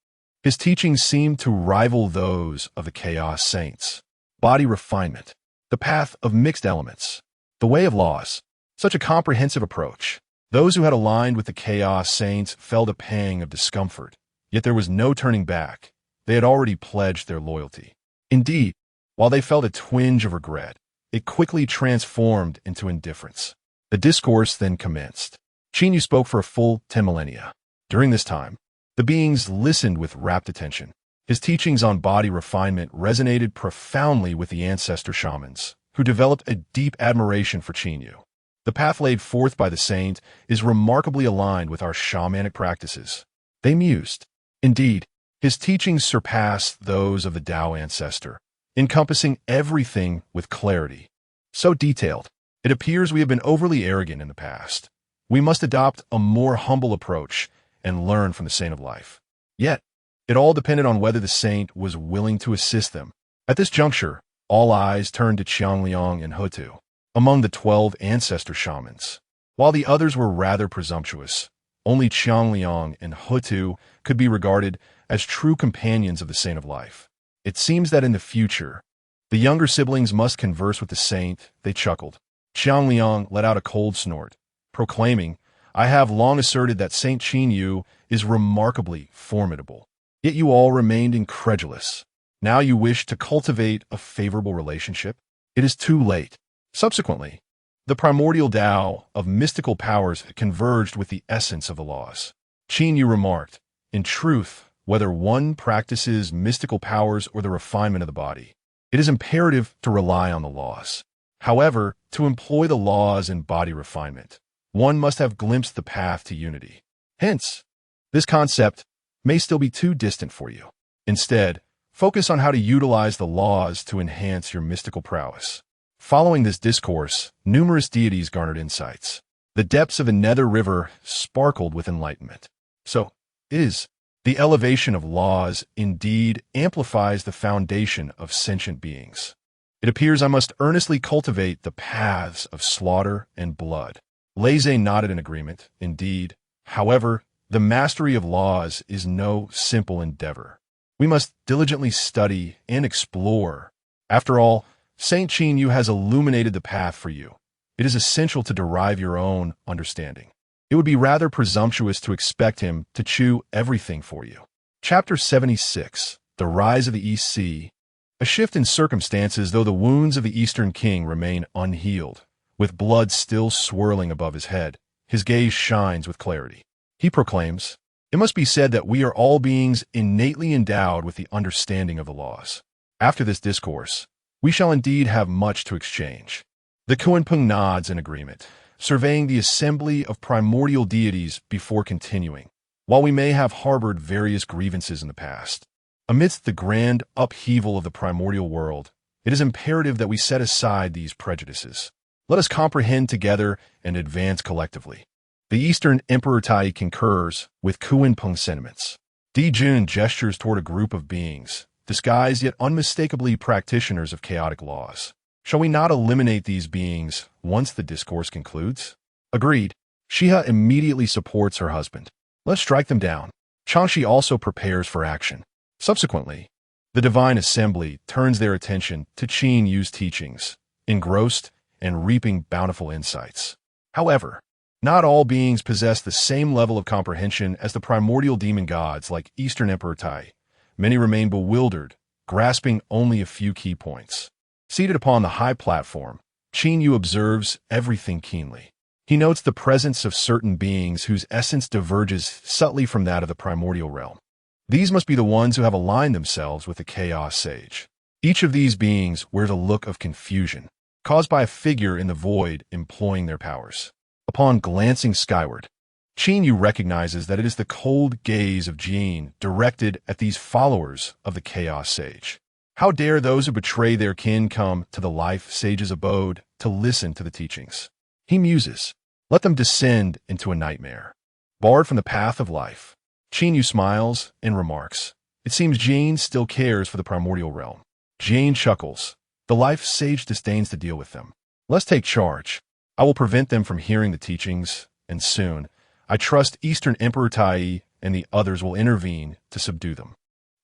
His teachings seemed to rival those of the Chaos Saints. Body refinement, the path of mixed elements, the way of laws, such a comprehensive approach. Those who had aligned with the Chaos Saints felt a pang of discomfort, yet there was no turning back. They had already pledged their loyalty. Indeed, while they felt a twinge of regret, it quickly transformed into indifference. The discourse then commenced. Qinyu spoke for a full 10 millennia. During this time, the beings listened with rapt attention. His teachings on body refinement resonated profoundly with the ancestor shamans, who developed a deep admiration for Qinyu. The path laid forth by the saint is remarkably aligned with our shamanic practices. They mused. Indeed, his teachings surpass those of the Tao ancestor, encompassing everything with clarity. So detailed, it appears we have been overly arrogant in the past. We must adopt a more humble approach and learn from the Saint of Life. Yet, it all depended on whether the saint was willing to assist them. At this juncture, all eyes turned to Qiangliang and Hutu, among the 12 ancestor shamans. While the others were rather presumptuous, only Qiangliang and Hutu could be regarded as true companions of the Saint of Life. It seems that in the future, the younger siblings must converse with the saint. They chuckled. Qiangliang let out a cold snort, proclaiming, "I have long asserted that Saint Qinyu is remarkably formidable. Yet you all remained incredulous. Now you wish to cultivate a favorable relationship? It is too late." Subsequently, the primordial Tao of mystical powers converged with the essence of the laws. Qinyu remarked, "In truth, whether one practices mystical powers or the refinement of the body, it is imperative to rely on the laws. However, to employ the laws in body refinement, one must have glimpsed the path to unity. Hence, this concept may still be too distant for you. Instead, focus on how to utilize the laws to enhance your mystical prowess." Following this discourse, numerous deities garnered insights. The depths of the Nether River sparkled with enlightenment. So, the elevation of laws indeed amplifies the foundation of sentient beings. It appears I must earnestly cultivate the paths of slaughter and blood. Lei Zhe nodded in agreement. Indeed, however, the mastery of laws is no simple endeavor. We must diligently study and explore. After all, Saint Qinyu has illuminated the path for you. It is essential to derive your own understanding. It would be rather presumptuous to expect him to chew everything for you. Chapter 76, The Rise of the East Sea. A shift in circumstances. Though the wounds of the Eastern King remain unhealed, With blood still swirling above his head, his gaze shines with clarity. He proclaims, "It must be said that we are all beings innately endowed with the understanding of the laws. After this discourse, we shall indeed have much to exchange." The Kuanping nods in agreement, surveying the assembly of primordial deities before continuing. While we may have harbored various grievances in the past, amidst the grand upheaval of the primordial world, it is imperative that we set aside these prejudices. Let us comprehend together and advance collectively. The Eastern Emperor Tai concurs with Kuanping's sentiments. Di Jun gestures toward a group of beings, disguised yet unmistakably practitioners of chaotic laws. Shall we not eliminate these beings once the discourse concludes? Agreed. Shiha immediately supports her husband. Let's strike them down. Changxi also prepares for action. Subsequently, the Divine Assembly turns their attention to Qin Yu's teachings, engrossed and reaping bountiful insights. However, not all beings possess the same level of comprehension as the primordial demon gods like Eastern Emperor Tai. Many remain bewildered, grasping only a few key points. Seated upon the high platform, Qin Yu observes everything keenly. He notes the presence of certain beings whose essence diverges subtly from that of the primordial realm. These must be the ones who have aligned themselves with the Chaos Sage. Each of these beings wears a look of confusion, caused by a figure in the void employing their powers. Upon glancing skyward, Qin Yu recognizes that it is the cold gaze of Jin directed at these followers of the Chaos Sage. How dare those who betray their kin come to the Life Sage's abode to listen to the teachings? He muses, let them descend into a nightmare. Barred from the path of life, Qin Yu smiles and remarks, it seems Jin still cares for the primordial realm. Jin chuckles, the Life Sage disdains to deal with them. Let's take charge. I will prevent them from hearing the teachings, and soon, I trust Eastern Emperor Tai and the others will intervene to subdue them.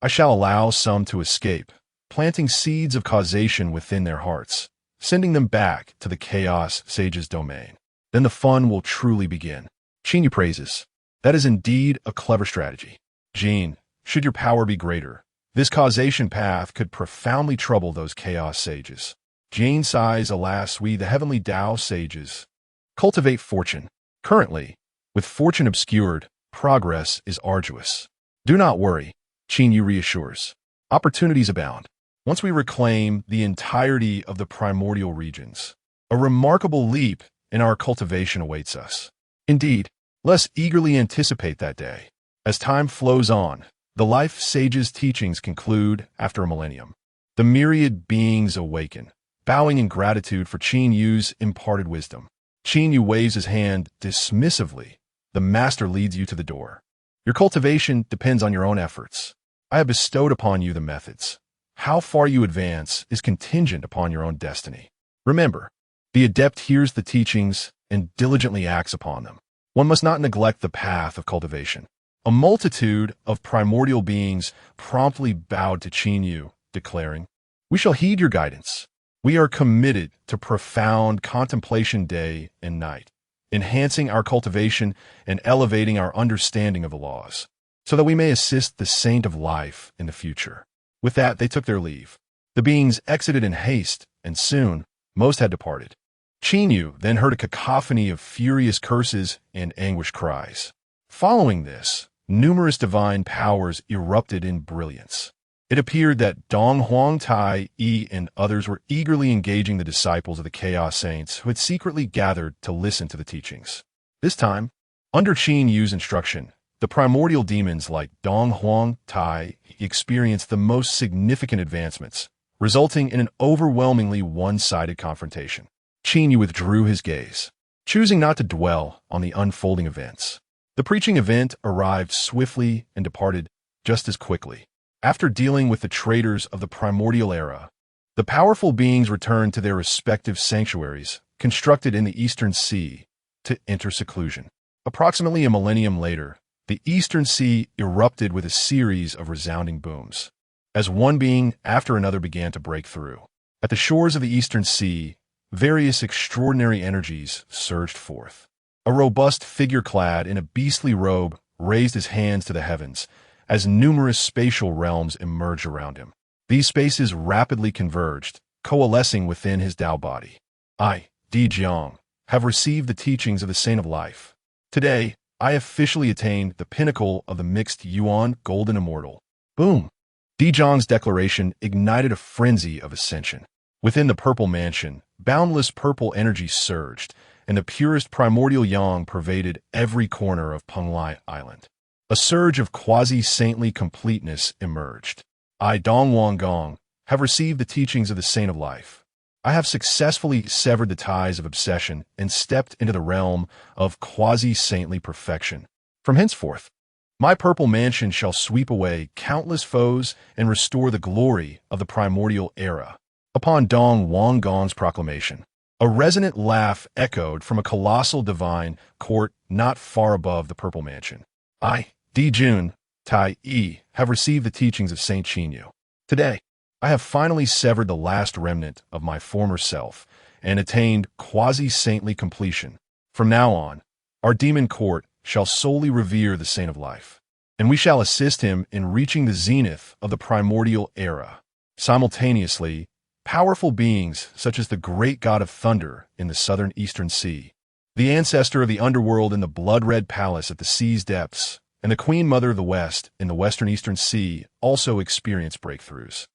I shall allow some to escape, planting seeds of causation within their hearts, sending them back to the Chaos Sage's domain. Then the fun will truly begin. Qin Yu praises. That is indeed a clever strategy. Jin, should your power be greater, this causation path could profoundly trouble those Chaos Sages. Jin sighs, alas, we, the heavenly Tao Sages, cultivate fortune. Currently, with fortune obscured, progress is arduous. Do not worry, Qin Yu reassures. Opportunities abound. Once we reclaim the entirety of the primordial regions, a remarkable leap in our cultivation awaits us. Indeed, let's eagerly anticipate that day. As time flows on, the Life Sage's teachings conclude after a millennium. The myriad beings awaken, bowing in gratitude for Qin Yu's imparted wisdom. Qin Yu waves his hand dismissively. The master leads you to the door. Your cultivation depends on your own efforts. I have bestowed upon you the methods. How far you advance is contingent upon your own destiny. Remember, the adept hears the teachings and diligently acts upon them. One must not neglect the path of cultivation. A multitude of primordial beings promptly bowed to Qin Yu, declaring, we shall heed your guidance. We are committed to profound contemplation day and night, enhancing our cultivation and elevating our understanding of the laws, so that we may assist the saint of life in the future. With that, they took their leave. The beings exited in haste, and soon, most had departed. Qin Yu then heard a cacophony of furious curses and anguished cries. Following this, numerous divine powers erupted in brilliance. It appeared that Honghuang, Tai, Yi, and others were eagerly engaging the disciples of the Chaos Saints who had secretly gathered to listen to the teachings. This time, under Qin Yu's instruction, the primordial demons like Honghuang, Tai experienced the most significant advancements, resulting in an overwhelmingly one-sided confrontation. Qin Yu withdrew his gaze, choosing not to dwell on the unfolding events. The preaching event arrived swiftly and departed just as quickly. After dealing with the traitors of the primordial era, the powerful beings returned to their respective sanctuaries, constructed in the Eastern Sea, to enter seclusion. Approximately a millennium later, the Eastern Sea erupted with a series of resounding booms, as one being after another began to break through. At the shores of the Eastern Sea, various extraordinary energies surged forth. A robust figure clad in a beastly robe raised his hands to the heavens as numerous spatial realms emerged around him. These spaces rapidly converged, coalescing within his Tao body. I, Jiang, have received the teachings of the Saint of Life. Today, I officially attained the pinnacle of the mixed Yuan Golden Immortal. Boom! Jiang's declaration ignited a frenzy of ascension. Within the Purple Mansion, boundless purple energy surged, and the purest primordial yang pervaded every corner of Penglai Island. A surge of quasi-saintly completeness emerged. I, Dongwang Gong, have received the teachings of the Saint of Life. I have successfully severed the ties of obsession and stepped into the realm of quasi-saintly perfection. From henceforth, my Purple Mansion shall sweep away countless foes and restore the glory of the primordial era. Upon Dong Wang Gong's proclamation, a resonant laugh echoed from a colossal divine court not far above the Purple Mansion. I, Jun, Tai Yi, have received the teachings of Saint Qinyu. Today, I have finally severed the last remnant of my former self and attained quasi-saintly completion. From now on, our demon court shall solely revere the Saint of Life, and we shall assist him in reaching the zenith of the primordial era. Simultaneously, powerful beings such as the great god of thunder in the southern eastern sea, the ancestor of the underworld in the blood-red palace at the sea's depths, and the queen mother of the west in the western eastern sea also experienced breakthroughs.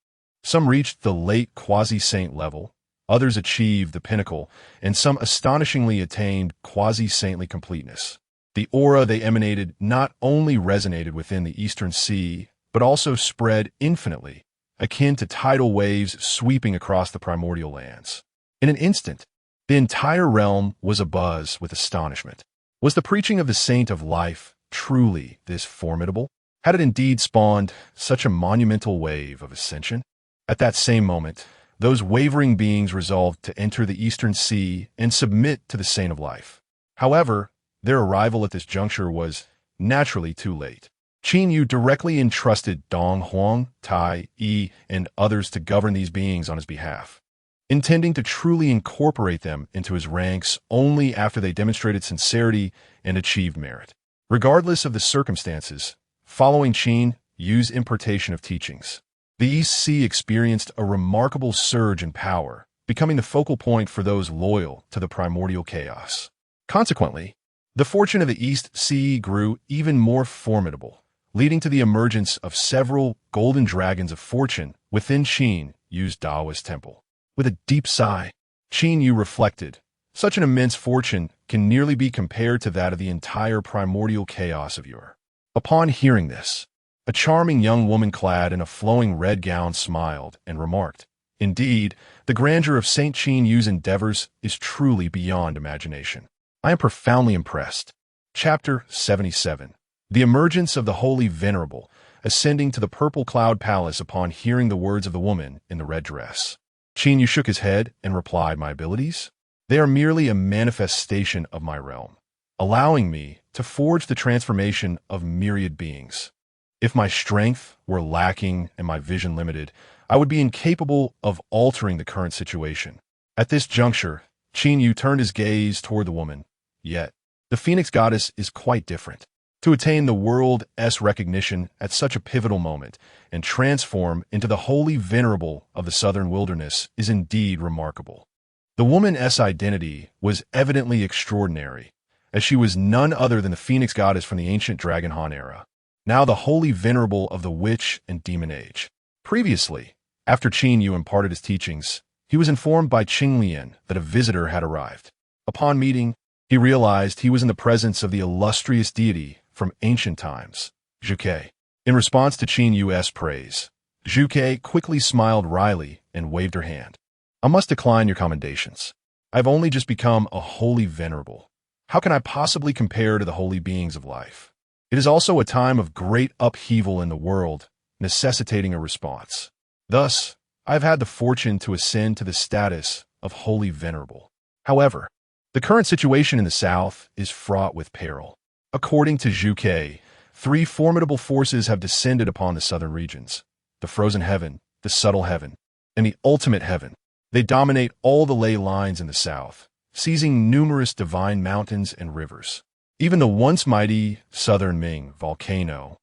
Some reached the late quasi-saint level, others achieved the pinnacle, and some astonishingly attained quasi-saintly completeness. The aura they emanated not only resonated within the eastern sea, but also spread infinitely, akin to tidal waves sweeping across the primordial lands. In an instant, the entire realm was abuzz with astonishment. Was the preaching of the Saint of Life truly this formidable? Had it indeed spawned such a monumental wave of ascension? At that same moment, those wavering beings resolved to enter the eastern sea and submit to the Saint of Life. However, their arrival at this juncture was naturally too late. Qinyu directly entrusted Donghuang, Tai Yi, and others to govern these beings on his behalf, intending to truly incorporate them into his ranks only after they demonstrated sincerity and achieved merit. Regardless of the circumstances, following Qinyu's impartation of teachings, the East Sea experienced a remarkable surge in power, becoming the focal point for those loyal to the primordial chaos. Consequently, the fortune of the East Sea grew even more formidable, leading to the emergence of several golden dragons of fortune within Qinyu's Taoist temple. With a deep sigh, Qinyu reflected, such an immense fortune can nearly be compared to that of the entire primordial chaos of yore. Upon hearing this, a charming young woman clad in a flowing red gown smiled and remarked, "Indeed, the grandeur of Saint Qinyu's endeavors is truly beyond imagination. I am profoundly impressed." Chapter 77. The emergence of the Holy Venerable, ascending to the purple cloud palace upon hearing the words of the woman in the red dress. Qinyu shook his head and replied, "My abilities? They are merely a manifestation of my realm, allowing me to forge the transformation of myriad beings. If my strength were lacking and my vision limited, I would be incapable of altering the current situation." At this juncture, Qinyu turned his gaze toward the woman. Yet, the Phoenix Goddess is quite different. To attain the world's recognition at such a pivotal moment and transform into the Holy Venerable of the southern wilderness is indeed remarkable. The woman's identity was evidently extraordinary, as she was none other than the Phoenix Goddess from the ancient Dragon Han era, now the Holy Venerable of the Witch and Demon Age. Previously, after Qinyu imparted his teachings, he was informed by Qinglian that a visitor had arrived. Upon meeting, he realized he was in the presence of the illustrious deity from ancient times, Zhuke. In response to Qinyu's praise, Zhuke quickly smiled wryly and waved her hand. "I must decline your commendations. I've only just become a holy venerable. How can I possibly compare to the holy beings of life? It is also a time of great upheaval in the world, necessitating a response. Thus, I've had the fortune to ascend to the status of holy venerable. However, the current situation in the south is fraught with peril. According to Zhuke, 3 formidable forces have descended upon the southern regions: the frozen heaven, the subtle heaven, and the ultimate heaven. They dominate all the ley lines in the south, seizing numerous divine mountains and rivers. Even the once mighty southern Ming volcano,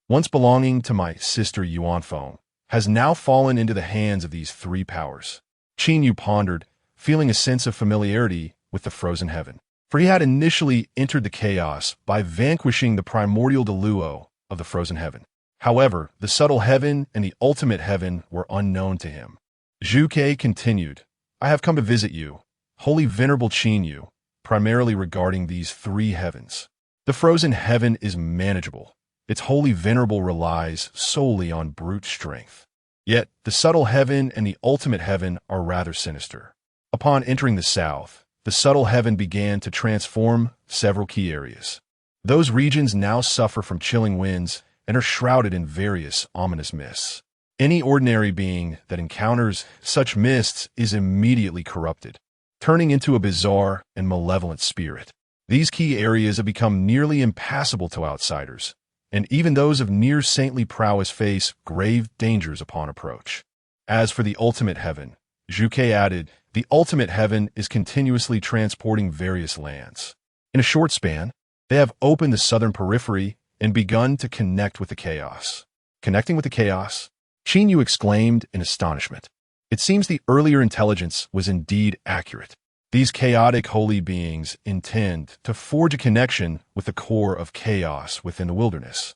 once belonging to my sister Yuanfeng, has now fallen into the hands of these 3 powers." Qinyu pondered, feeling a sense of familiarity with the frozen heaven. For he had initially entered the chaos by vanquishing the primordial deluo of the frozen heaven. However, the subtle heaven and the ultimate heaven were unknown to him. Zhu Ke continued, I have come to visit you, holy venerable Qin Yu, primarily regarding these three heavens. The frozen heaven is manageable. Its holy venerable relies solely on brute strength. Yet, the subtle heaven and the ultimate heaven are rather sinister. Upon entering the south, the subtle heaven began to transform several key areas. Those regions now suffer from chilling winds and are shrouded in various ominous mists. Any ordinary being that encounters such mists is immediately corrupted, turning into a bizarre and malevolent spirit. These key areas have become nearly impassable to outsiders, and even those of near saintly prowess face grave dangers upon approach. As for the ultimate heaven, Zhu Ke added, the ultimate heaven is continuously transporting various lands. In a short span, they have opened the southern periphery and begun to connect with the chaos. Connecting with the chaos? Qin Yu exclaimed in astonishment. It seems the earlier intelligence was indeed accurate. These chaotic holy beings intend to forge a connection with the core of chaos within the wilderness.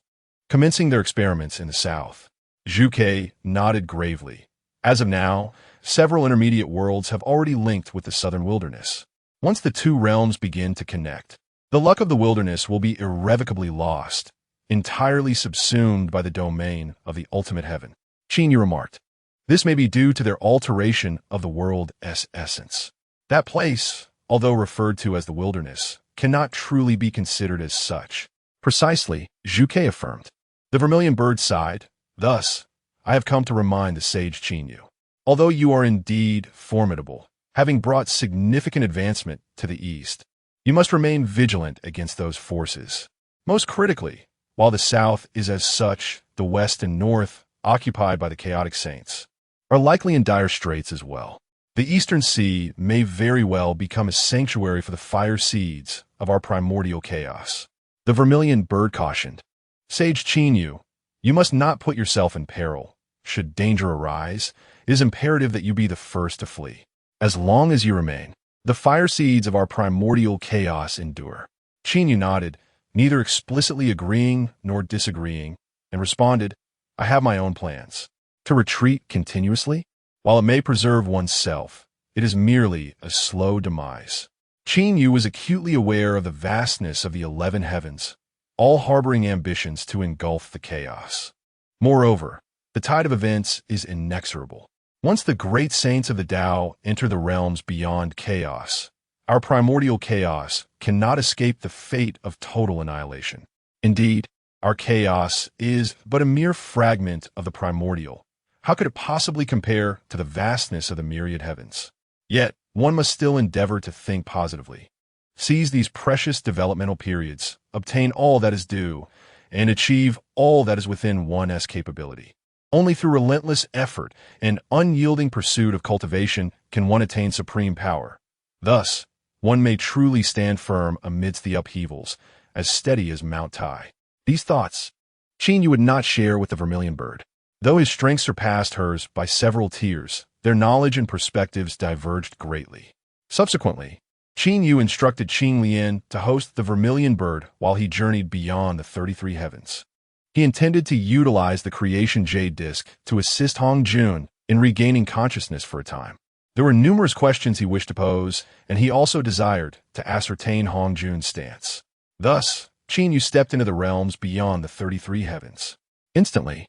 Commencing their experiments in the south, Zhu Ke nodded gravely. As of now, several intermediate worlds have already linked with the southern wilderness. Once the two realms begin to connect, the luck of the wilderness will be irrevocably lost, entirely subsumed by the domain of the ultimate heaven. Qin Yu remarked, this may be due to their alteration of the world's essence. That place, although referred to as the wilderness, cannot truly be considered as such. Precisely, Zhu Ke affirmed. The vermilion bird sighed, thus, I have come to remind the sage Qin Yu. Although you are indeed formidable, having brought significant advancement to the east, you must remain vigilant against those forces. Most critically, while the south is as such, the west and north, occupied by the chaotic saints, are likely in dire straits as well. The eastern sea may very well become a sanctuary for the fire seeds of our primordial chaos. The vermilion bird cautioned, Sage Qin Yu, you must not put yourself in peril. Should danger arise, it is imperative that you be the first to flee. As long as you remain, the fire seeds of our primordial chaos endure. Qin Yu nodded, neither explicitly agreeing nor disagreeing, and responded, I have my own plans. To retreat continuously? While it may preserve oneself, it is merely a slow demise. Qin Yu was acutely aware of the vastness of the 11 heavens, all harboring ambitions to engulf the chaos. Moreover, the tide of events is inexorable. Once the great saints of the Tao enter the realms beyond chaos, our primordial chaos cannot escape the fate of total annihilation. Indeed, our chaos is but a mere fragment of the primordial. How could it possibly compare to the vastness of the myriad heavens? Yet, one must still endeavor to think positively. Seize these precious developmental periods, obtain all that is due, and achieve all that is within one's capability. Only through relentless effort and unyielding pursuit of cultivation can one attain supreme power. Thus, one may truly stand firm amidst the upheavals, as steady as Mount Tai. These thoughts, Qin Yu would not share with the vermilion bird. Though his strength surpassed hers by several tiers, their knowledge and perspectives diverged greatly. Subsequently, Qin Yu instructed Qing Lian to host the vermilion bird while he journeyed beyond the 33 heavens. He intended to utilize the creation jade disc to assist Hongjun in regaining consciousness for a time. There were numerous questions he wished to pose, and he also desired to ascertain Hongjun's stance. Thus, Qin Yu stepped into the realms beyond the 33 heavens. Instantly,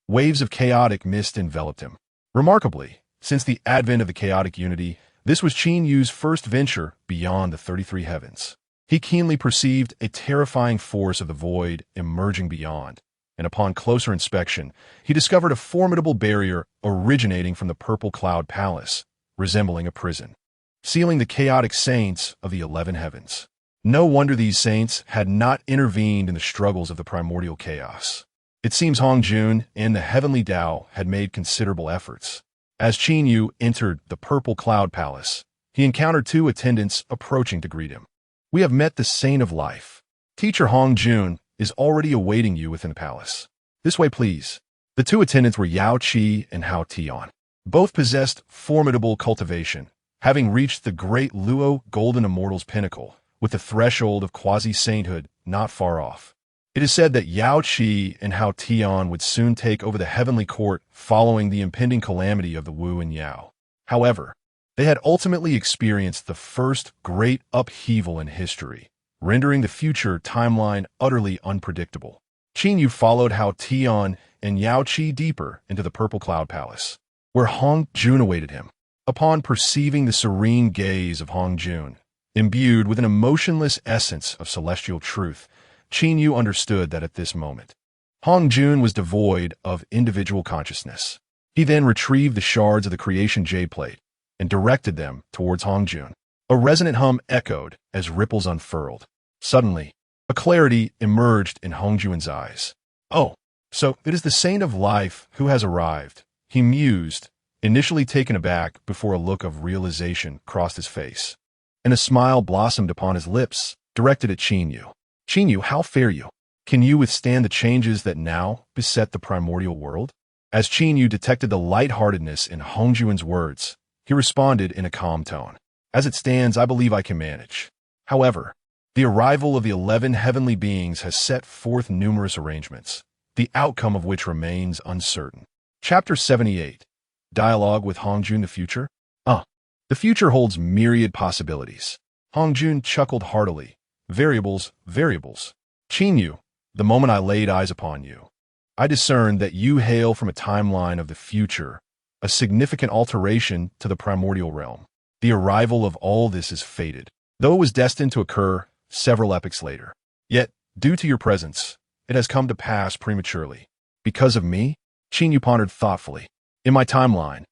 waves of chaotic mist enveloped him. Remarkably, since the advent of the chaotic unity, this was Qin Yu's first venture beyond the 33 heavens. He keenly perceived a terrifying force of the void emerging beyond, and upon closer inspection, he discovered a formidable barrier originating from the Purple Cloud Palace, resembling a prison, sealing the chaotic saints of the 11 heavens. No wonder these saints had not intervened in the struggles of the primordial chaos. It seems Hongjun and the heavenly Tao had made considerable efforts. As Qin Yu entered the Purple Cloud Palace, he encountered two attendants approaching to greet him. We have met the Saint of Life. Teacher Hongjun is already awaiting you within the palace. This way, please. The two attendants were Yao Qi and Hao Tian. Both possessed formidable cultivation, having reached the great Luo Golden Immortal's pinnacle, with the threshold of quasi-sainthood not far off. It is said that Yao Qi and Hao Tian would soon take over the heavenly court following the impending calamity of the Wu and Yao. However, they had ultimately experienced the first great upheaval in history, rendering the future timeline utterly unpredictable. Qin Yu followed Hao Tian and Yao Qi deeper into the Purple Cloud Palace, where Hong Jun awaited him. Upon perceiving the serene gaze of Hong Jun, imbued with an emotionless essence of celestial truth, Qin Yu understood that at this moment, Hong Jun was devoid of individual consciousness. He then retrieved the shards of the creation jade plate and directed them towards Hong Jun. A resonant hum echoed as ripples unfurled. Suddenly, a clarity emerged in Hong Jun's eyes. "Oh, so it is the Saint of Life who has arrived," he mused, initially taken aback before a look of realization crossed his face, and a smile blossomed upon his lips, directed at Qin Yu. "Qin Yu, how fare you? Can you withstand the changes that now beset the primordial world?" As Qin Yu detected the lightheartedness in Hong Jun's words, he responded in a calm tone. "As it stands, I believe I can manage. However, the arrival of the 11 heavenly beings has set forth numerous arrangements, the outcome of which remains uncertain." Chapter 78. Dialogue with Hong Jun. The future? The future holds myriad possibilities. Hong Jun chuckled heartily. Variables. Qin Yu, the moment I laid eyes upon you, I discerned that you hail from a timeline of the future, a significant alteration to the primordial realm. The arrival of all this is fated, though it was destined to occur several epochs later. Yet, due to your presence, it has come to pass prematurely. Because of me? Qin Yu pondered thoughtfully. In my timeline,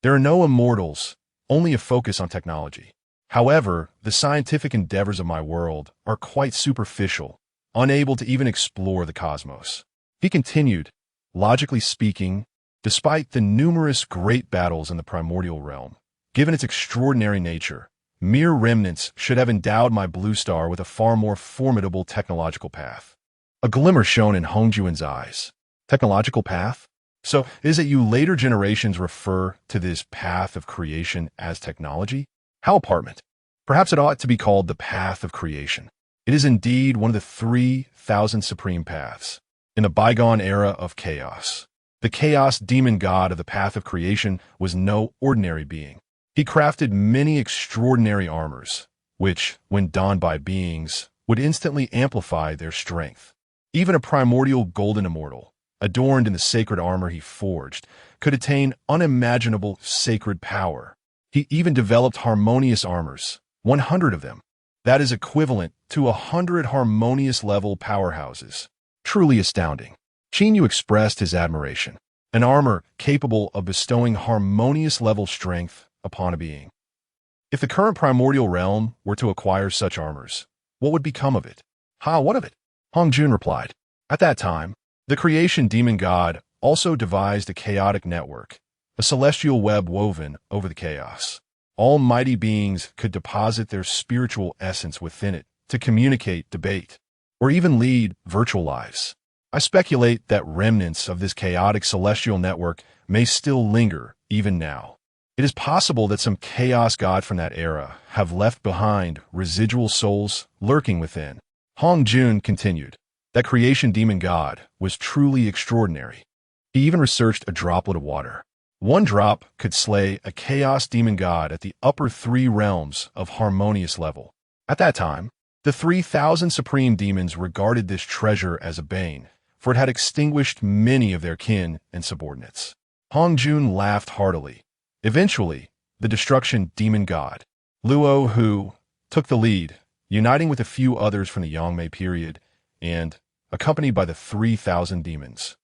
there are no immortals, only a focus on technology. However, the scientific endeavors of my world are quite superficial, unable to even explore the cosmos. He continued, logically speaking, despite the numerous great battles in the primordial realm, given its extraordinary nature, mere remnants should have endowed my blue star with a far more formidable technological path. A glimmer shone in Hong Jun's eyes. Technological path? So, is it you later generations refer to this path of creation as technology? How apartment? Perhaps it ought to be called the path of creation. It is indeed one of the 3,000 supreme paths. In the bygone era of chaos, the chaos demon god of the path of creation was no ordinary being. He crafted many extraordinary armors, which, when donned by beings, would instantly amplify their strength. Even a primordial golden immortal, adorned in the sacred armor he forged, could attain unimaginable sacred power. He even developed harmonious armors, 100 of them. That is equivalent to 100 harmonious level powerhouses. Truly astounding. Qin Yu expressed his admiration. An armor capable of bestowing harmonious level strength upon a being. If the current primordial realm were to acquire such armors, what would become of it? What of it? Hong Jun replied. At that time, the creation demon god also devised a chaotic network, a celestial web woven over the chaos. All mighty beings could deposit their spiritual essence within it to communicate, debate, or even lead virtual lives. I speculate that remnants of this chaotic celestial network may still linger even now. It is possible that some chaos god from that era have left behind residual souls lurking within. Hong Jun continued. That creation demon god was truly extraordinary. He even researched a droplet of water. One drop could slay a chaos demon god at the upper 3 realms of harmonious level. At that time, the 3,000 supreme demons regarded this treasure as a bane, for it had extinguished many of their kin and subordinates. Hong Jun laughed heartily. Eventually, the destruction demon god, Luo Hu, took the lead, uniting with a few others from the Yangmei period, and, accompanied by the 3,000 demons,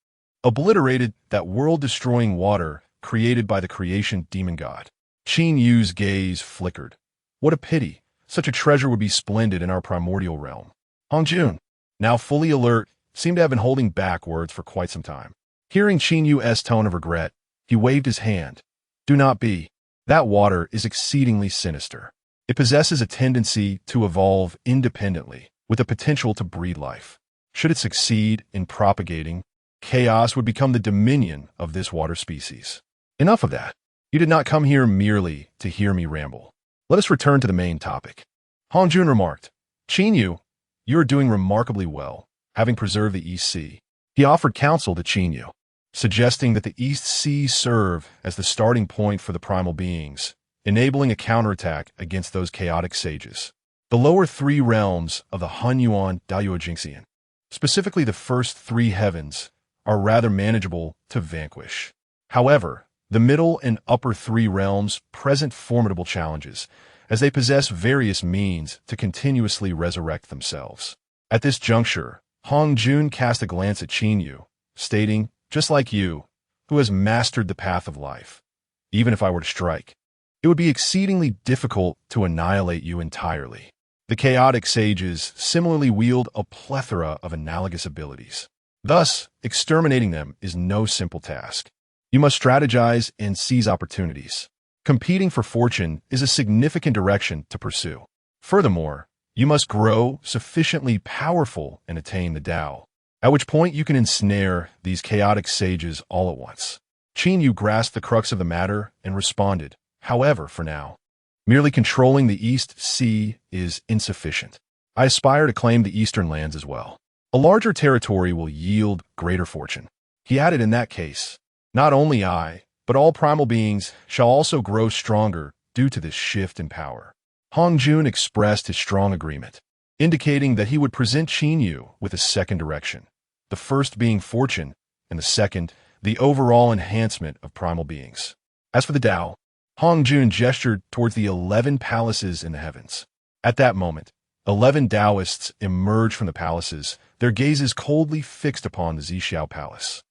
obliterated that world-destroying water created by the creation demon god. Qin Yu's gaze flickered. What a pity. Such a treasure would be splendid in our primordial realm. Hong Jun, now fully alert, seemed to have been holding back words for quite some time. Hearing Qin Yu's tone of regret, he waved his hand. Do not be. That water is exceedingly sinister. It possesses a tendency to evolve independently, with the potential to breed life. Should it succeed in propagating, chaos would become the dominion of this water species. Enough of that. You did not come here merely to hear me ramble. Let us return to the main topic. Hongjun remarked, Qin Yu, you are doing remarkably well, having preserved the East Sea. He offered counsel to Qin Yu, suggesting that the East Sea serve as the starting point for the primal beings, enabling a counterattack against those chaotic sages. The lower three realms of the Honghuang Daoyuejingxian, specifically the first three heavens, are rather manageable to vanquish. However, the middle and upper three realms present formidable challenges, as they possess various means to continuously resurrect themselves. At this juncture, Hongjun cast a glance at Qin Yu, stating, just like you, who has mastered the path of life. Even if I were to strike, it would be exceedingly difficult to annihilate you entirely. The chaotic sages similarly wield a plethora of analogous abilities. Thus, exterminating them is no simple task. You must strategize and seize opportunities. Competing for fortune is a significant direction to pursue. Furthermore, you must grow sufficiently powerful and attain the Tao, at which point you can ensnare these chaotic sages all at once. Qin Yu grasped the crux of the matter and responded, however, for now, merely controlling the East Sea is insufficient. I aspire to claim the eastern lands as well. A larger territory will yield greater fortune. He added, in that case, not only I, but all primal beings shall also grow stronger due to this shift in power. Hongjun expressed his strong agreement, indicating that he would present Qin Yu with a second direction, the first being fortune, and the second, the overall enhancement of primal beings. As for the Tao, Hongjun gestured towards the 11 palaces in the heavens. At that moment, 11 Taoists emerged from the palaces, their gazes coldly fixed upon the Zixiao Palace.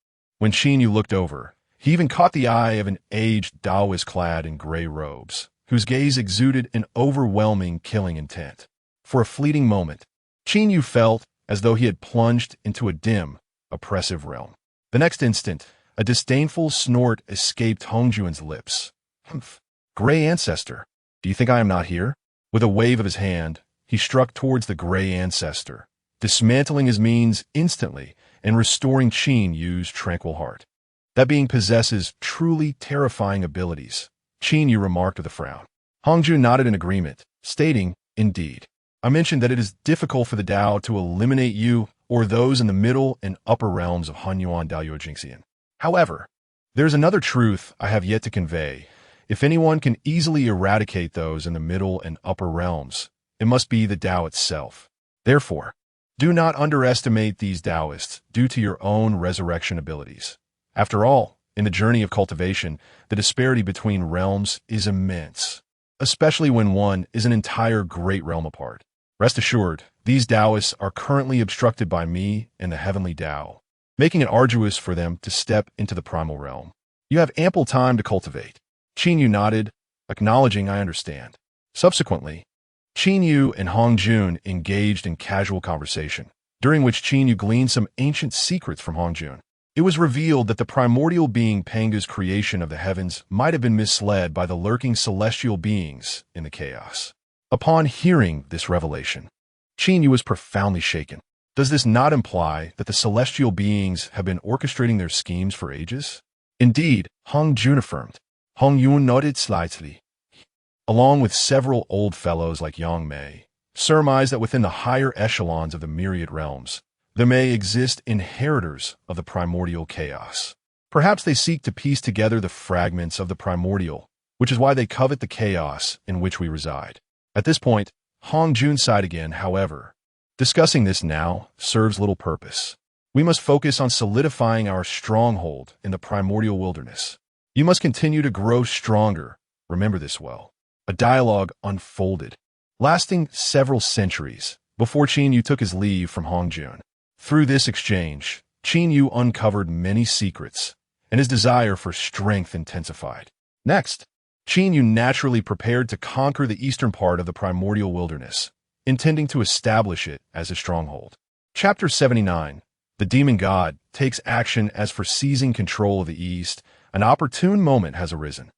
When Qin Yu looked over, he even caught the eye of an aged Taoist clad in gray robes, whose gaze exuded an overwhelming killing intent. For a fleeting moment, Qin Yu felt as though he had plunged into a dim, oppressive realm. The next instant, a disdainful snort escaped Hongjun's lips. Humph. Gray ancestor, do you think I am not here? With a wave of his hand, he struck towards the gray ancestor, dismantling his means instantly and restoring Qin Yu's tranquil heart. That being possesses truly terrifying abilities, Qin Yu remarked with a frown. Hongjun nodded in agreement, stating, indeed. I mentioned that it is difficult for the Tao to eliminate you or those in the middle and upper realms of Honghuang Daoyuejingxian. However, there is another truth I have yet to convey. If anyone can easily eradicate those in the middle and upper realms, it must be the Tao itself. Therefore, do not underestimate these Taoists due to your own resurrection abilities. After all, in the journey of cultivation, the disparity between realms is immense, especially when one is an entire great realm apart. Rest assured, these Taoists are currently obstructed by me and the heavenly Tao, making it arduous for them to step into the primal realm. You have ample time to cultivate. Qin Yu nodded, acknowledging I understand. Subsequently, Qin Yu and Hongjun engaged in casual conversation, during which Qin Yu gleaned some ancient secrets from Hongjun. It was revealed that the primordial being Panga's creation of the heavens might have been misled by the lurking celestial beings in the chaos. Upon hearing this revelation, Qin Yu was profoundly shaken. Does this not imply that the celestial beings have been orchestrating their schemes for ages? Indeed, Hongjun affirmed. Hongyun nodded slightly, along with several old fellows like Yang Mei, surmised that within the higher echelons of the myriad realms, there may exist inheritors of the primordial chaos. Perhaps they seek to piece together the fragments of the primordial, which is why they covet the chaos in which we reside. At this point, Hongjun sighed again, however. Discussing this now serves little purpose. We must focus on solidifying our stronghold in the primordial wilderness. You must continue to grow stronger. Remember this well. A dialogue unfolded, lasting several centuries, before Qin Yu took his leave from Hongjun. Through this exchange, Qin Yu uncovered many secrets, and his desire for strength intensified. Next, Qin Yu naturally prepared to conquer the eastern part of the primordial wilderness, intending to establish it as a stronghold. Chapter 79. The demon god takes action. As for seizing control of the east, an opportune moment has arisen.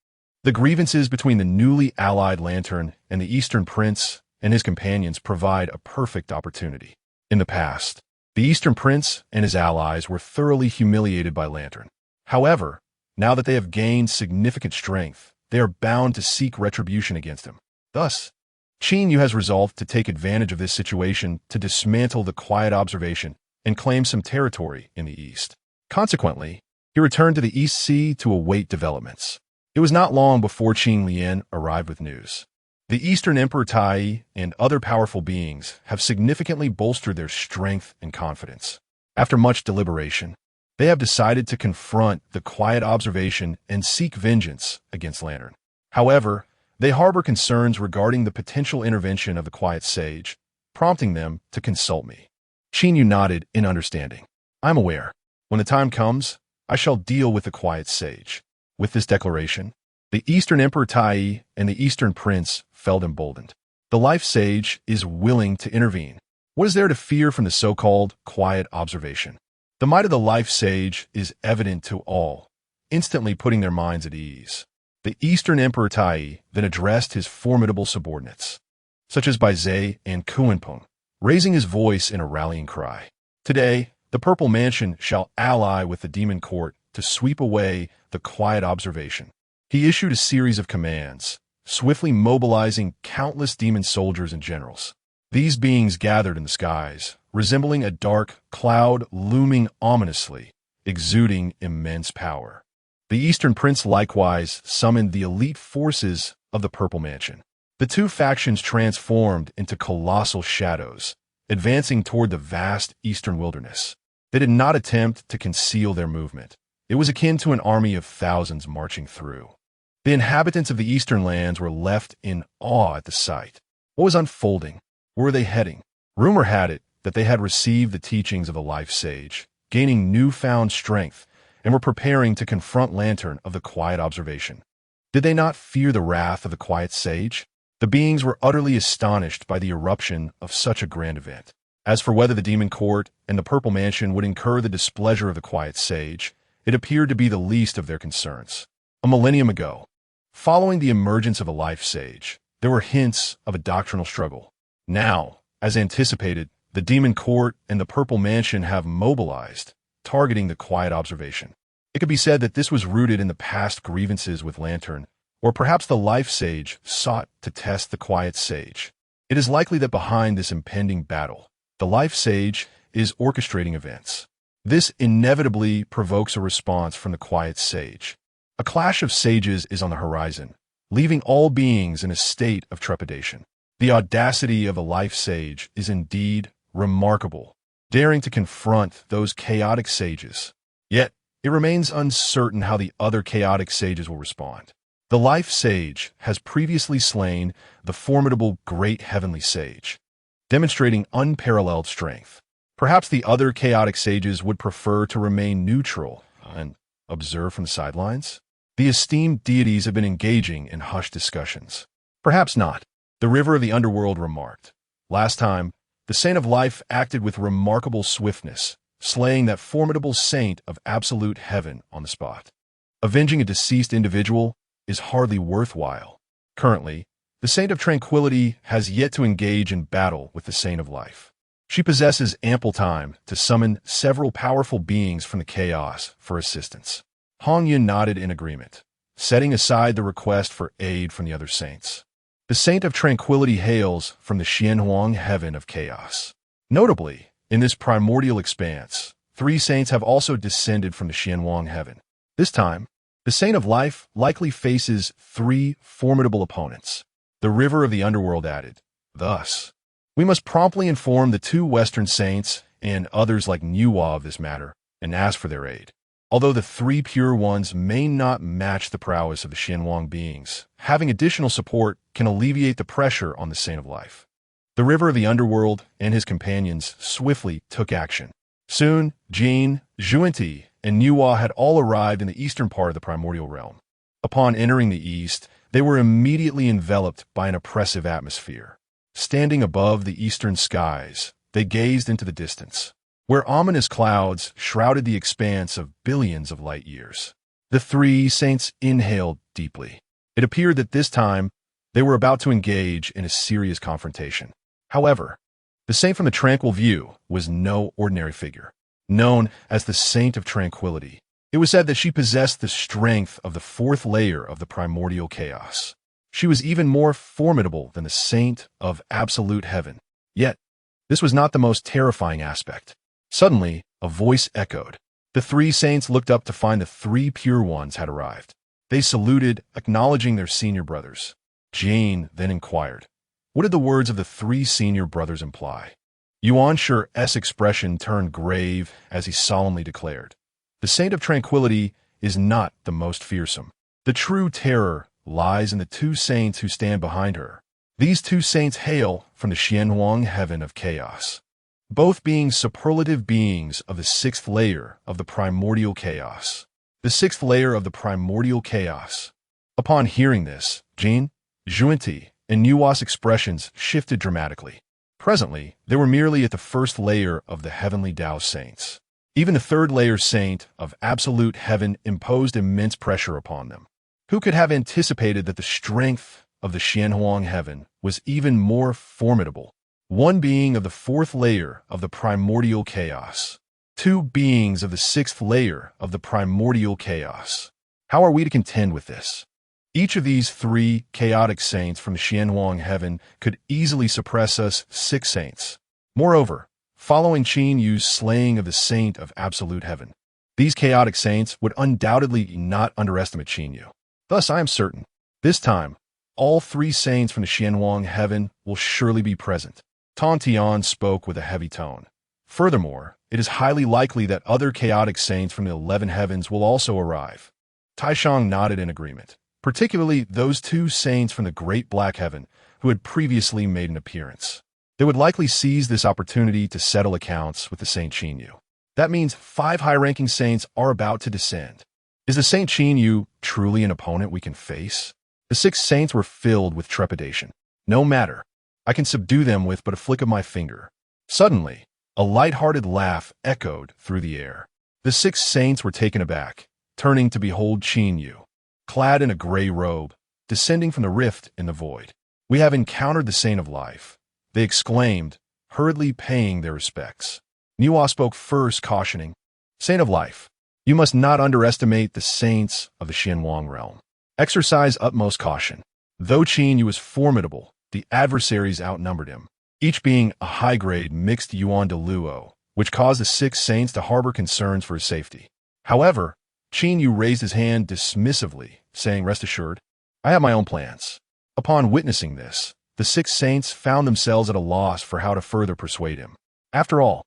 The grievances between the newly allied Lantern and the Eastern Prince and his companions provide a perfect opportunity. In the past, the Eastern Prince and his allies were thoroughly humiliated by Lantern. However, now that they have gained significant strength, they are bound to seek retribution against him. Thus, Qin Yu has resolved to take advantage of this situation to dismantle the quiet observation and claim some territory in the east. Consequently, he returned to the East Sea to await developments. It was not long before Qin Lian arrived with news. The Eastern Emperor Tai and other powerful beings have significantly bolstered their strength and confidence. After much deliberation, they have decided to confront the quiet observation and seek vengeance against Lantern. However, they harbor concerns regarding the potential intervention of the quiet sage, prompting them to consult me. Qin Yu nodded in understanding. I'm aware. When the time comes, I shall deal with the quiet sage. With this declaration, the Eastern Emperor Tai and the Eastern Prince felt emboldened. The life sage is willing to intervene. What is there to fear from the so-called quiet observation? The might of the life sage is evident to all, instantly putting their minds at ease. The Eastern Emperor Tai then addressed his formidable subordinates, such as Bai Zhe and Kuanpeng, raising his voice in a rallying cry. Today, the Purple Mansion shall ally with the Demon Court to sweep away the quiet observation. He issued a series of commands, swiftly mobilizing countless demon soldiers and generals. These beings gathered in the skies, resembling a dark cloud looming ominously, exuding immense power. The Eastern Prince likewise summoned the elite forces of the Purple Mansion. The two factions transformed into colossal shadows, advancing toward the vast eastern wilderness. They did not attempt to conceal their movement. It was akin to an army of thousands marching through. The inhabitants of the eastern lands were left in awe at the sight. What was unfolding? Where were they heading? Rumor had it that they had received the teachings of the life sage, gaining newfound strength, and were preparing to confront Lantern of the quiet observation. Did they not fear the wrath of the quiet sage? The beings were utterly astonished by the eruption of such a grand event. As for whether the Demon Court and the Purple Mansion would incur the displeasure of the quiet sage, it appeared to be the least of their concerns. A millennium ago, following the emergence of a life sage, there were hints of a doctrinal struggle. Now, as anticipated, the Demon Court and the Purple Mansion have mobilized, targeting the quiet observation. It could be said that this was rooted in the past grievances with Lantern, or perhaps the life sage sought to test the quiet sage. It is likely that behind this impending battle, the life sage is orchestrating events. This inevitably provokes a response from the quiet sage. A clash of sages is on the horizon, leaving all beings in a state of trepidation. The audacity of the life sage is indeed remarkable, daring to confront those chaotic sages. Yet, it remains uncertain how the other chaotic sages will respond. The life sage has previously slain the formidable great heavenly sage, demonstrating unparalleled strength. Perhaps the other chaotic sages would prefer to remain neutral and observe from the sidelines? The esteemed deities have been engaging in hushed discussions. Perhaps not. The river of the underworld remarked. Last time, the Saint of Life acted with remarkable swiftness, slaying that formidable saint of absolute heaven on the spot. Avenging a deceased individual is hardly worthwhile. Currently, the Saint of Tranquility has yet to engage in battle with the Saint of Life. She possesses ample time to summon several powerful beings from the chaos for assistance. Honghuang nodded in agreement, setting aside the request for aid from the other saints. The Saint of Tranquility hails from the Honghuang heaven of chaos. Notably, in this primordial expanse, 3 saints have also descended from the Honghuang heaven. This time, the Saint of Life likely faces 3 formidable opponents. The river of the underworld added. Thus, we must promptly inform the 2 Western saints and others like Nuwa of this matter and ask for their aid. Although the 3 pure ones may not match the prowess of the Honghuang beings, having additional support can alleviate the pressure on the Saint of Life. The river of the underworld and his companions swiftly took action. Soon, Jin, Zhuanti, and Nuwa had all arrived in the eastern part of the primordial realm. Upon entering the east, they were immediately enveloped by an oppressive atmosphere. Standing above the eastern skies, they gazed into the distance, where ominous clouds shrouded the expanse of billions of light years. The 3 saints inhaled deeply. It appeared that this time, they were about to engage in a serious confrontation. However, the saint from the tranquil view was no ordinary figure. Known as the Saint of Tranquility, it was said that she possessed the strength of the 4th layer of the primordial chaos. She was even more formidable than the saint of absolute heaven. Yet, this was not the most terrifying aspect. Suddenly, a voice echoed. The three saints looked up to find the three pure ones had arrived. They saluted, acknowledging their senior brothers. Jane then inquired, what did the words of the three senior brothers imply? Yuan Shi's expression turned grave as he solemnly declared, the Saint of Tranquility is not the most fearsome. The true terror lies in the two saints who stand behind her. These two saints hail from the Honghuang heaven of chaos, both being superlative beings of the sixth layer of the primordial chaos. The sixth layer of the primordial chaos. Upon hearing this, Jin, Zhuanti, and Nuwa's expressions shifted dramatically. Presently, they were merely at the first layer of the heavenly Tao saints. Even the third layer saint of absolute heaven imposed immense pressure upon them. Who could have anticipated that the strength of the Honghuang heaven was even more formidable? One being of the fourth layer of the primordial chaos. Two beings of the sixth layer of the primordial chaos. How are we to contend with this? Each of these three chaotic saints from the Honghuang heaven could easily suppress us six saints. Moreover, following Qin Yu's slaying of the saint of absolute heaven, these chaotic saints would undoubtedly not underestimate Qin Yu. Thus, I am certain, this time, all three saints from the Honghuang heaven will surely be present. Tan Tian spoke with a heavy tone. Furthermore, it is highly likely that other chaotic saints from the 11 heavens will also arrive. Taishang nodded in agreement, particularly those two saints from the Great Black Heaven who had previously made an appearance. They would likely seize this opportunity to settle accounts with the Saint Qin Yu. That means 5 high-ranking saints are about to descend. Is the Saint Qin Yu truly an opponent we can face? The 6 saints were filled with trepidation. No matter. I can subdue them with but a flick of my finger. Suddenly, a light-hearted laugh echoed through the air. The 6 saints were taken aback, turning to behold Qin Yu, clad in a gray robe, descending from the rift in the void. We have encountered the Saint of Life, they exclaimed, hurriedly paying their respects. Nua spoke first, cautioning, Saint of Life, you must not underestimate the saints of the Honghuang realm. Exercise utmost caution. Though Qin Yu was formidable, the adversaries outnumbered him, each being a high-grade mixed Yuan de Luo, which caused the 6 saints to harbor concerns for his safety. However, Qin Yu raised his hand dismissively, saying, rest assured, I have my own plans. Upon witnessing this, the 6 saints found themselves at a loss for how to further persuade him. After all,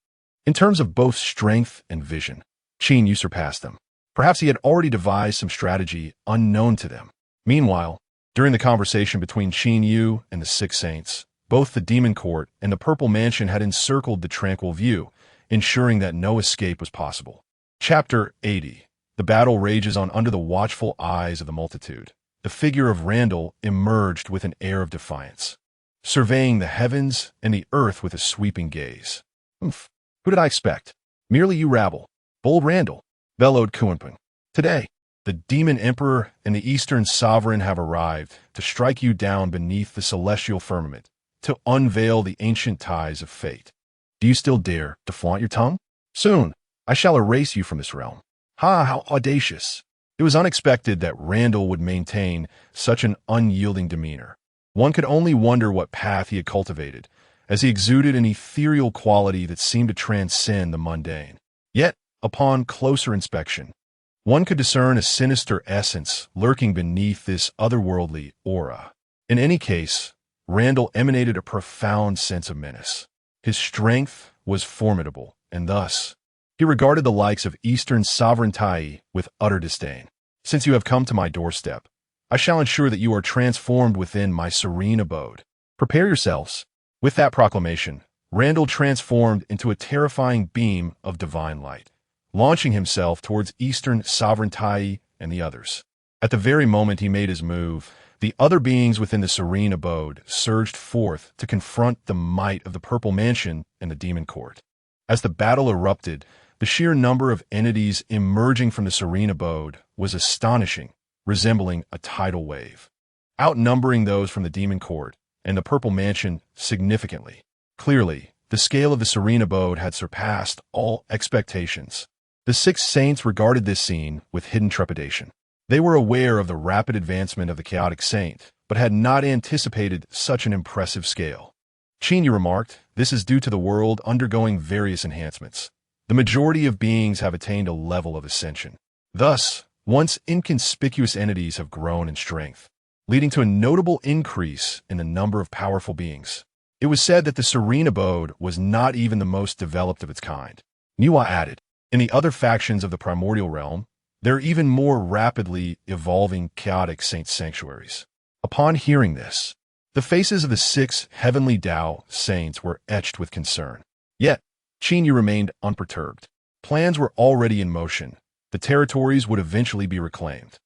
in terms of both strength and vision, Qin Yu surpassed them. Perhaps he had already devised some strategy unknown to them. Meanwhile, during the conversation between Qin Yu and the 6 saints, both the Demon Court and the Purple Mansion had encircled the tranquil view, ensuring that no escape was possible. Chapter 80. The battle rages on under the watchful eyes of the multitude. The figure of Randall emerged with an air of defiance, surveying the heavens and the earth with a sweeping gaze. Who did I expect? Merely you rabble. Bold Randall, bellowed Kuanping. Today, the Demon Emperor and the Eastern Sovereign have arrived to strike you down beneath the celestial firmament, to unveil the ancient ties of fate. Do you still dare to flaunt your tongue? Soon, I shall erase you from this realm. Ha, how audacious! It was unexpected that Randall would maintain such an unyielding demeanor. One could only wonder what path he had cultivated, as he exuded an ethereal quality that seemed to transcend the mundane. Yet, upon closer inspection, one could discern a sinister essence lurking beneath this otherworldly aura. In any case, Randall emanated a profound sense of menace. His strength was formidable, and thus, he regarded the likes of Eastern sovereignty with utter disdain. Since you have come to my doorstep, I shall ensure that you are transformed within my serene abode. Prepare yourselves. With that proclamation, Randall transformed into a terrifying beam of divine light, launching himself towards Eastern sovereignty and the others. At the very moment he made his move, the other beings within the serene abode surged forth to confront the might of the Purple Mansion and the Demon Court. As the battle erupted, the sheer number of entities emerging from the serene abode was astonishing, resembling a tidal wave, outnumbering those from the Demon Court and the Purple Mansion significantly. Clearly, the scale of the serene abode had surpassed all expectations. The 6 saints regarded this scene with hidden trepidation. They were aware of the rapid advancement of the chaotic saint, but had not anticipated such an impressive scale. Qinyu remarked, "This is due to the world undergoing various enhancements. The majority of beings have attained a level of ascension. Thus, once inconspicuous entities have grown in strength, leading to a notable increase in the number of powerful beings. It was said that the serene abode was not even the most developed of its kind." Niwa added, "In the other factions of the primordial realm, there are even more rapidly evolving chaotic saint sanctuaries." Upon hearing this, the faces of the 6 heavenly Tao saints were etched with concern. Yet, Qinyu remained unperturbed. Plans were already in motion. The territories would eventually be reclaimed.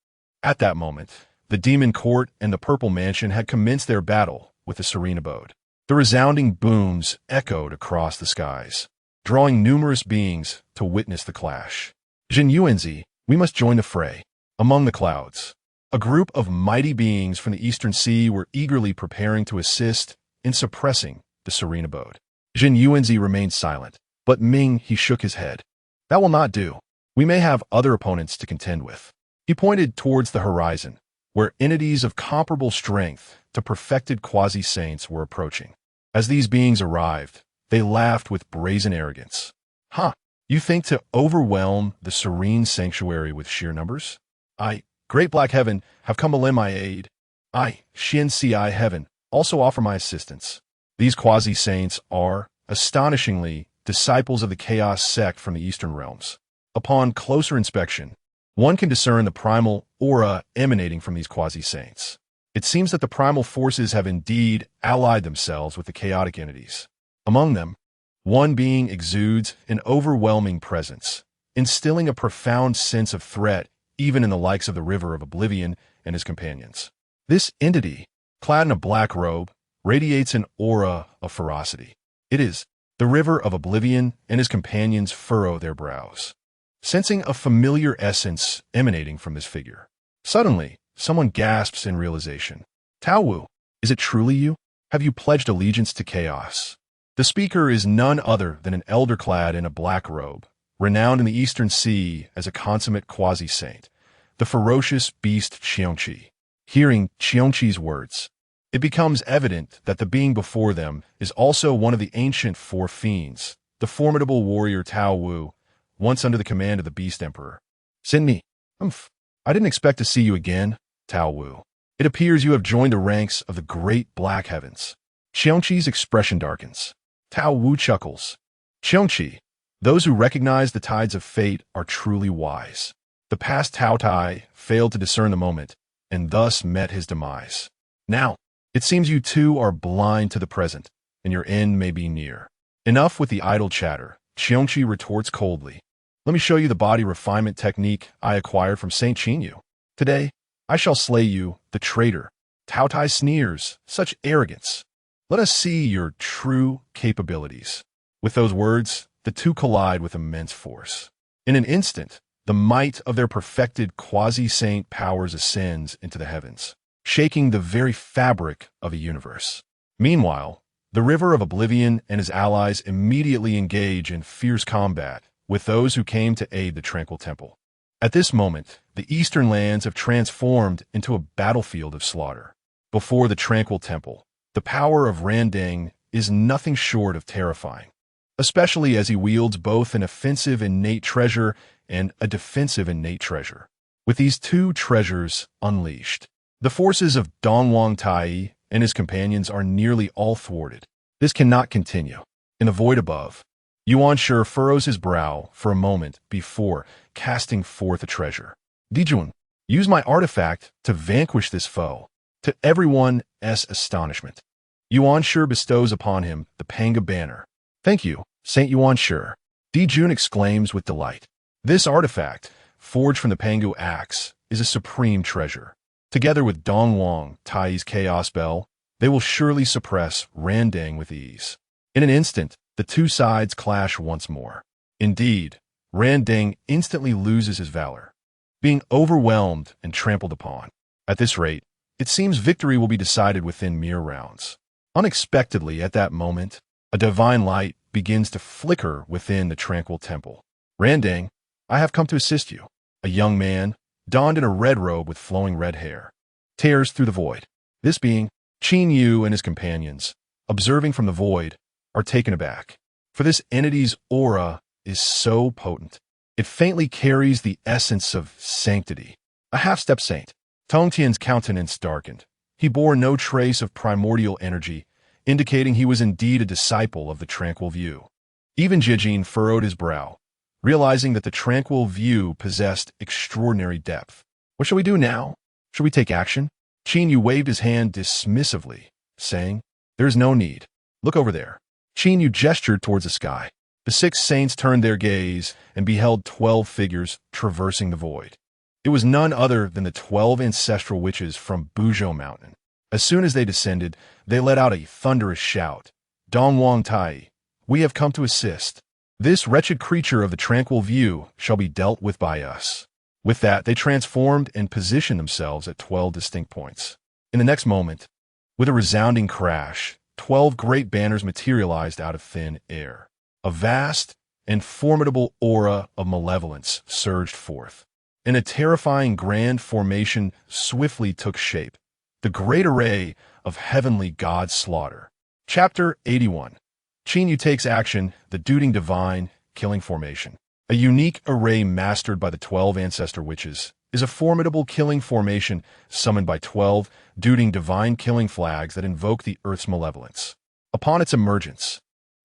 At that moment, the Demon Court and the Purple Mansion had commenced their battle with the Serene Abode. The resounding booms echoed across the skies, drawing numerous beings to witness the clash. "Jin Yuanzi, we must join the fray." Among the clouds, a group of mighty beings from the Eastern Sea were eagerly preparing to assist in suppressing the Serene Abode. Jin Yuanzi remained silent, but he shook his head. "That will not do. We may have other opponents to contend with." He pointed towards the horizon, where entities of comparable strength to perfected quasi-saints were approaching. As these beings arrived, they laughed with brazen arrogance. "Huh, you think to overwhelm the serene sanctuary with sheer numbers? I, Great Black Heaven, have come to lend my aid. I, Shin Ci Heaven, also offer my assistance." These quasi-saints are, astonishingly, disciples of the Chaos sect from the Eastern realms. Upon closer inspection, one can discern the primal aura emanating from these quasi-saints. It seems that the primal forces have indeed allied themselves with the chaotic entities. Among them, one being exudes an overwhelming presence, instilling a profound sense of threat even in the likes of the River of Oblivion and his companions. This entity, clad in a black robe, radiates an aura of ferocity. It is the River of Oblivion, and his companions furrow their brows, sensing a familiar essence emanating from this figure. Suddenly, someone gasps in realization. "Tao Wu, is it truly you? Have you pledged allegiance to chaos?" The speaker is none other than an elder clad in a black robe, renowned in the Eastern Sea as a consummate quasi-saint, the ferocious beast Qiongqi. Hearing Qiongqi's words, it becomes evident that the being before them is also one of the ancient 4 fiends, the formidable warrior Tao Wu, once under the command of the Beast Emperor. "Sinmi, I didn't expect to see you again, Tao Wu. It appears you have joined the ranks of the great Black Heavens." Qiongqi's expression darkens. Tao Wu chuckles. "Qiongqi, those who recognize the tides of fate are truly wise. The past Tao Tai failed to discern the moment, and thus met his demise. Now, it seems you too are blind to the present, and your end may be near." Enough with the idle chatter, Qiongqi retorts coldly. "Let me show you the body refinement technique I acquired from Saint Qinyu. Today, I shall slay you, the traitor." Tao Tai sneers, "Such arrogance. Let us see your true capabilities." With those words, the two collide with immense force. In an instant, the might of their perfected quasi-saint powers ascends into the heavens, shaking the very fabric of a universe. Meanwhile, the River of Oblivion and his allies immediately engage in fierce combat with those who came to aid the Tranquil Temple. At this moment, the eastern lands have transformed into a battlefield of slaughter. Before the Tranquil Temple, the power of Randang is nothing short of terrifying, especially as he wields both an offensive innate treasure and a defensive innate treasure. With these 2 treasures unleashed, the forces of Donghuang Tai and his companions are nearly all thwarted. This cannot continue. In the void above, Yuan Shi furrows his brow for a moment before casting forth a treasure. "Dijun, use my artifact to vanquish this foe." To everyone's astonishment, Yuan Shi bestows upon him the Panga banner. "Thank you, Saint Yuan Shi," Dijun exclaims with delight. This artifact, forged from the Pangu axe, is a supreme treasure. Together with Donghuang Tai's Chaos Bell, they will surely suppress Randang with ease. In an instant, the 2 sides clash once more. Indeed, Randang instantly loses his valor, being overwhelmed and trampled upon. At this rate, it seems victory will be decided within mere rounds. Unexpectedly, at that moment, a divine light begins to flicker within the Tranquil Temple. "Randang, I have come to assist you." A young man, donned in a red robe with flowing red hair, tears through the void. This being, Qin Yu and his companions, observing from the void, are taken aback. For this entity's aura is so potent. It faintly carries the essence of sanctity. A half-step saint. Tongtian's countenance darkened. He bore no trace of primordial energy, indicating he was indeed a disciple of the tranquil view. Even Jijin furrowed his brow, realizing that the tranquil view possessed extraordinary depth. What shall we do now? Shall we take action? Qin Yu waved his hand dismissively, saying, "There is no need. Look over there." Qin Yu gestured towards the sky. The 6 saints turned their gaze and beheld 12 figures traversing the void. It was none other than the 12 ancestral witches from Buzhou Mountain. As soon as they descended, they let out a thunderous shout. "Donghuang Tai, we have come to assist. This wretched creature of the tranquil view shall be dealt with by us." With that, they transformed and positioned themselves at 12 distinct points. In the next moment, with a resounding crash, 12 great banners materialized out of thin air. A vast and formidable aura of malevolence surged forth, and a terrifying grand formation swiftly took shape. The great array of heavenly god slaughter. Chapter 81. Qin Yu takes action, the Dooding Divine Killing Formation. A unique array mastered by the 12 ancestor witches is a formidable killing formation summoned by 12 Dooding Divine Killing flags that invoke the Earth's malevolence. Upon its emergence,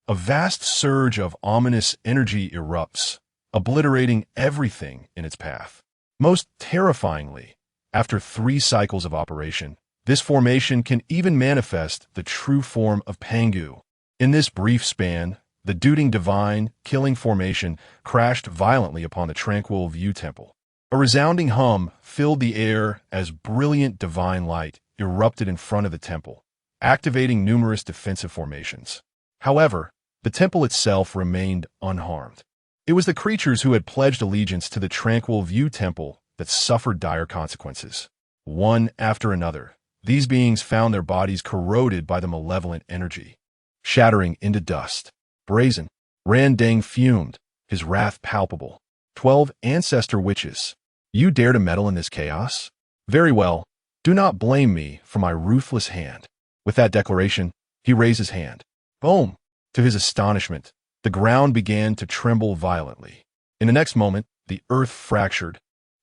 a vast surge of ominous energy erupts, obliterating everything in its path. Most terrifyingly, after 3 cycles of operation, this formation can even manifest the true form of Pangu. In this brief span, the Dooding Divine Killing Formation crashed violently upon the Tranquil View Temple. A resounding hum filled the air as brilliant divine light erupted in front of the temple, activating numerous defensive formations. However, the temple itself remained unharmed. It was the creatures who had pledged allegiance to the Tranquil View Temple that suffered dire consequences. One after another, these beings found their bodies corroded by the malevolent energy, shattering into dust. Brazen, Randang fumed, his wrath palpable. 12 ancestor witches, you dare to meddle in this chaos? Very well, do not blame me for my ruthless hand. With that declaration, he raised his hand. Boom! To his astonishment, the ground began to tremble violently. In the next moment, the earth fractured,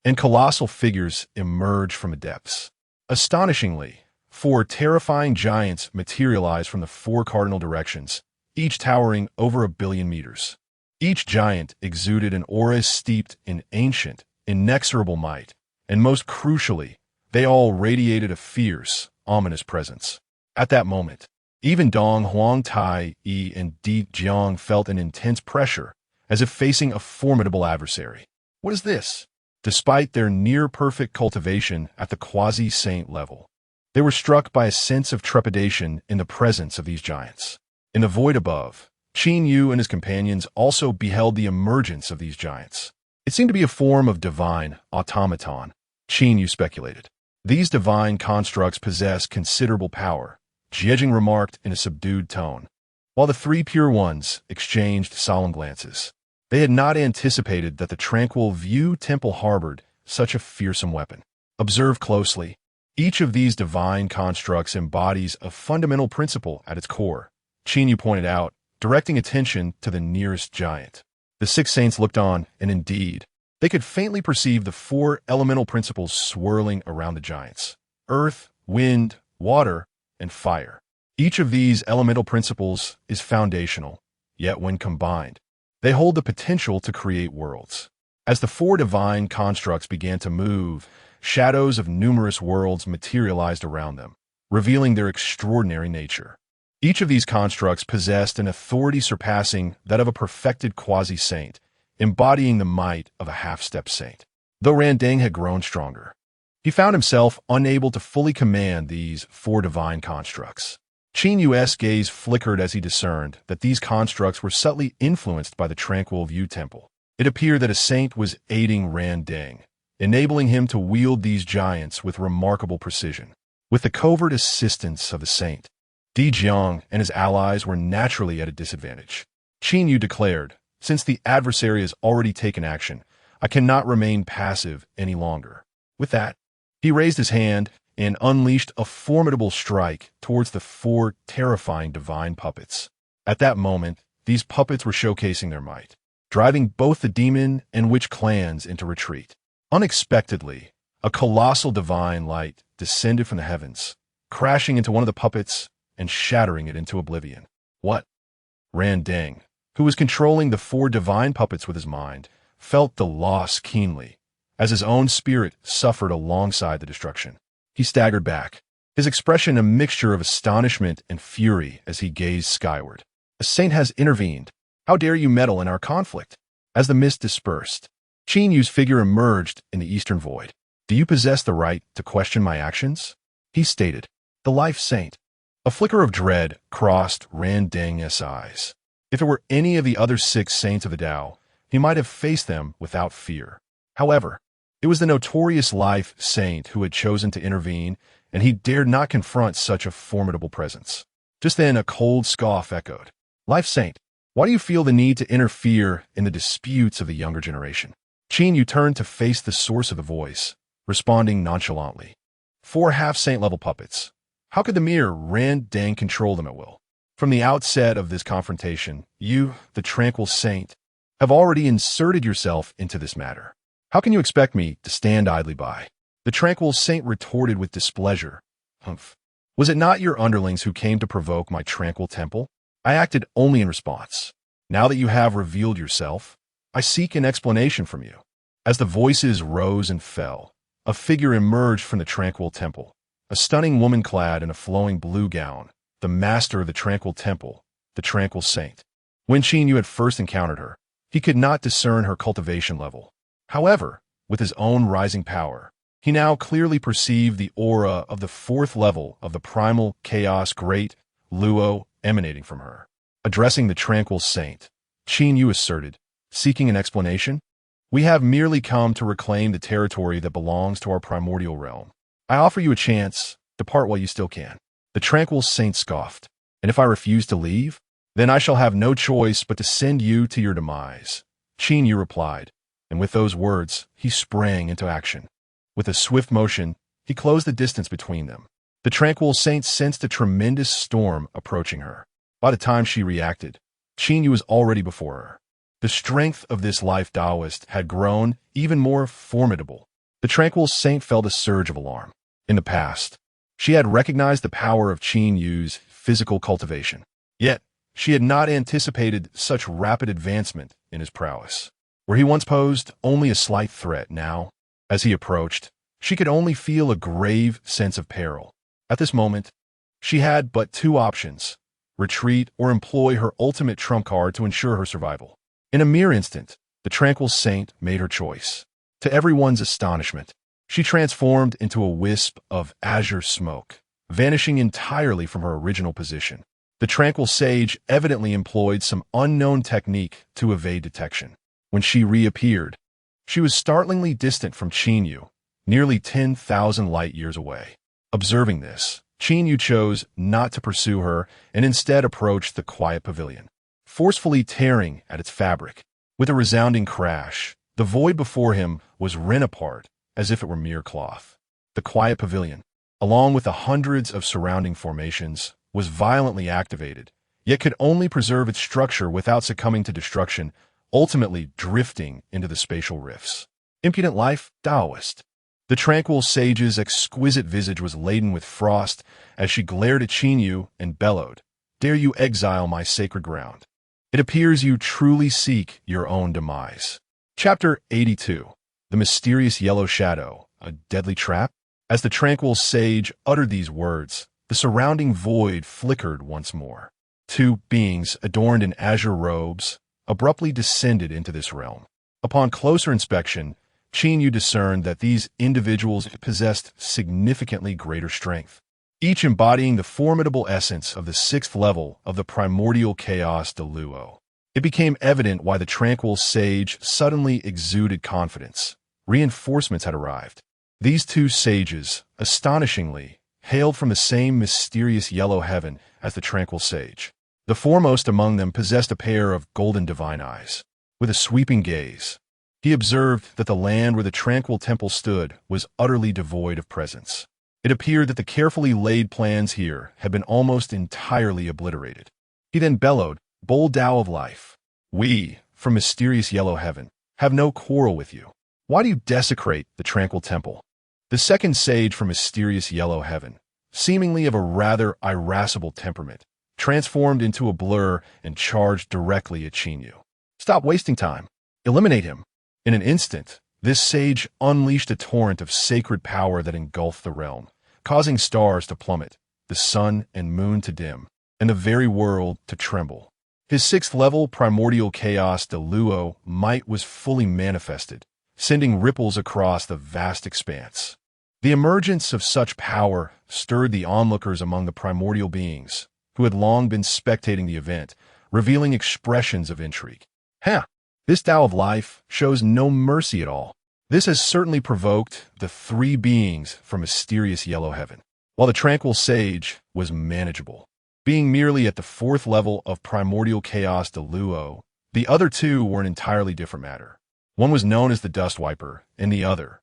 and colossal figures emerged from the depths. Astonishingly, 4 terrifying giants materialized from the 4 cardinal directions, each towering over 1 billion meters. Each giant exuded an aura steeped in ancient, inexorable might, and most crucially, they all radiated a fierce, ominous presence. At that moment, even Donghuang Tai Yi and Di Jiang felt an intense pressure, as if facing a formidable adversary. What is this? Despite their near-perfect cultivation at the quasi-saint level, they were struck by a sense of trepidation in the presence of these giants. In the void above, Qin Yu and his companions also beheld the emergence of these giants. It seemed to be a form of divine automaton, Qin Yu speculated. These divine constructs possess considerable power, Jiejing remarked in a subdued tone, while the 3 pure ones exchanged solemn glances. They had not anticipated that the Tranquil View Temple harbored such a fearsome weapon. Observe closely. Each of these divine constructs embodies a fundamental principle at its core, Qin Yu pointed out, directing attention to the nearest giant. The 6 saints looked on, and indeed, they could faintly perceive the 4 elemental principles swirling around the giants: earth, wind, water, and fire. Each of these elemental principles is foundational, yet when combined, they hold the potential to create worlds. As the 4 divine constructs began to move, shadows of numerous worlds materialized around them, revealing their extraordinary nature. Each of these constructs possessed an authority surpassing that of a perfected quasi-saint, embodying the might of a half-step saint. Though Randang had grown stronger, he found himself unable to fully command these 4 divine constructs. Qin Yu's gaze flickered as he discerned that these constructs were subtly influenced by the Tranquil View Temple. It appeared that a saint was aiding Randang, enabling him to wield these giants with remarkable precision. With the covert assistance of the saint, Di Jiang and his allies were naturally at a disadvantage. Qin Yu declared, "Since the adversary has already taken action, I cannot remain passive any longer." With that, he raised his hand and unleashed a formidable strike towards the four terrifying divine puppets. At that moment, these puppets were showcasing their might, driving both the demon and witch clans into retreat. Unexpectedly, a colossal divine light descended from the heavens, crashing into one of the puppets and shattering it into oblivion. What? Ran Deng, who was controlling the four divine puppets with his mind, felt the loss keenly, as his own spirit suffered alongside the destruction. He staggered back, his expression a mixture of astonishment and fury as he gazed skyward. A saint has intervened. How dare you meddle in our conflict? As the mist dispersed, Qin Yu's figure emerged in the eastern void. Do you possess the right to question my actions? He stated. The life saint. A flicker of dread crossed Ran Deng's eyes. If it were any of the other 6 saints of the Tao, he might have faced them without fear. However, it was the notorious life saint who had chosen to intervene, and he dared not confront such a formidable presence. Just then, a cold scoff echoed. Life saint, why do you feel the need to interfere in the disputes of the younger generation? Qin Yu turned to face the source of the voice, responding nonchalantly. 4 half-saint level puppets. How could the mere Ran Deng control them at will? From the outset of this confrontation, you, the tranquil saint, have already inserted yourself into this matter. How can you expect me to stand idly by? The tranquil saint retorted with displeasure. Humph. Was it not your underlings who came to provoke my tranquil temple? I acted only in response. Now that you have revealed yourself, I seek an explanation from you. As the voices rose and fell, a figure emerged from the tranquil temple, a stunning woman clad in a flowing blue gown, the master of the tranquil temple, the tranquil saint. When Qin Yu had first encountered her, he could not discern her cultivation level. However, with his own rising power, he now clearly perceived the aura of the 4th level of the primal chaos great Luo emanating from her. Addressing the tranquil saint, Qin Yu asserted, seeking an explanation, we have merely come to reclaim the territory that belongs to our primordial realm. I offer you a chance, depart while you still can. The tranquil saint scoffed, and if I refuse to leave, then I shall have no choice but to send you to your demise. Qin Yu replied, and with those words, he sprang into action. With a swift motion, he closed the distance between them. The tranquil saint sensed a tremendous storm approaching her. By the time she reacted, Qin Yu was already before her. The strength of this life Taoist had grown even more formidable. The tranquil saint felt a surge of alarm. In the past, she had recognized the power of Qin Yu's physical cultivation. Yet, she had not anticipated such rapid advancement in his prowess. Where he once posed only a slight threat, now, as he approached, she could only feel a grave sense of peril. At this moment, she had but 2 options, retreat or employ her ultimate trump card to ensure her survival. In a mere instant, the tranquil saint made her choice. To everyone's astonishment, she transformed into a wisp of azure smoke, vanishing entirely from her original position. The tranquil sage evidently employed some unknown technique to evade detection. When she reappeared, she was startlingly distant from Qin Yu, nearly 10,000 light-years away. Observing this, Qin Yu chose not to pursue her and instead approached the quiet pavilion, forcefully tearing at its fabric. With a resounding crash, the void before him was rent apart as if it were mere cloth. The quiet pavilion, along with the hundreds of surrounding formations, was violently activated, yet could only preserve its structure without succumbing to destruction, ultimately drifting into the spatial rifts. Impudent life, Taoist. The tranquil sage's exquisite visage was laden with frost as she glared at Qin Yu and bellowed, "Dare you exile my sacred ground? It appears you truly seek your own demise." Chapter 82. The Mysterious Yellow Shadow, a Deadly Trap? As the tranquil sage uttered these words, the surrounding void flickered once more. 2 beings adorned in azure robes abruptly descended into this realm. Upon closer inspection, Qin Yu discerned that these individuals possessed significantly greater strength, each embodying the formidable essence of the 6th level of the primordial chaos de Luo. It became evident why the tranquil sage suddenly exuded confidence. Reinforcements had arrived. These 2 sages, astonishingly, hailed from the same mysterious yellow heaven as the tranquil sage. The foremost among them possessed a pair of golden divine eyes. With a sweeping gaze, he observed that the land where the tranquil temple stood was utterly devoid of presence. It appeared that the carefully laid plans here had been almost entirely obliterated. He then bellowed, "Bold Tao of life, we, from mysterious yellow heaven, have no quarrel with you. Why do you desecrate the tranquil temple?" The second sage from mysterious yellow heaven, seemingly of a rather irascible temperament, transformed into a blur and charged directly at Qin. "Stop wasting time. Eliminate him." In an instant, this sage unleashed a torrent of sacred power that engulfed the realm, causing stars to plummet, the sun and moon to dim, and the very world to tremble. His sixth-level primordial chaos de Luo might was fully manifested, sending ripples across the vast expanse. The emergence of such power stirred the onlookers among the primordial beings, who had long been spectating the event, revealing expressions of intrigue. This Tao of life shows no mercy at all. This has certainly provoked the three beings from mysterious yellow heaven. While the tranquil sage was manageable, being merely at the fourth level of primordial chaos de Luo, the other two were an entirely different matter. One was known as the Dust Wiper, and the other,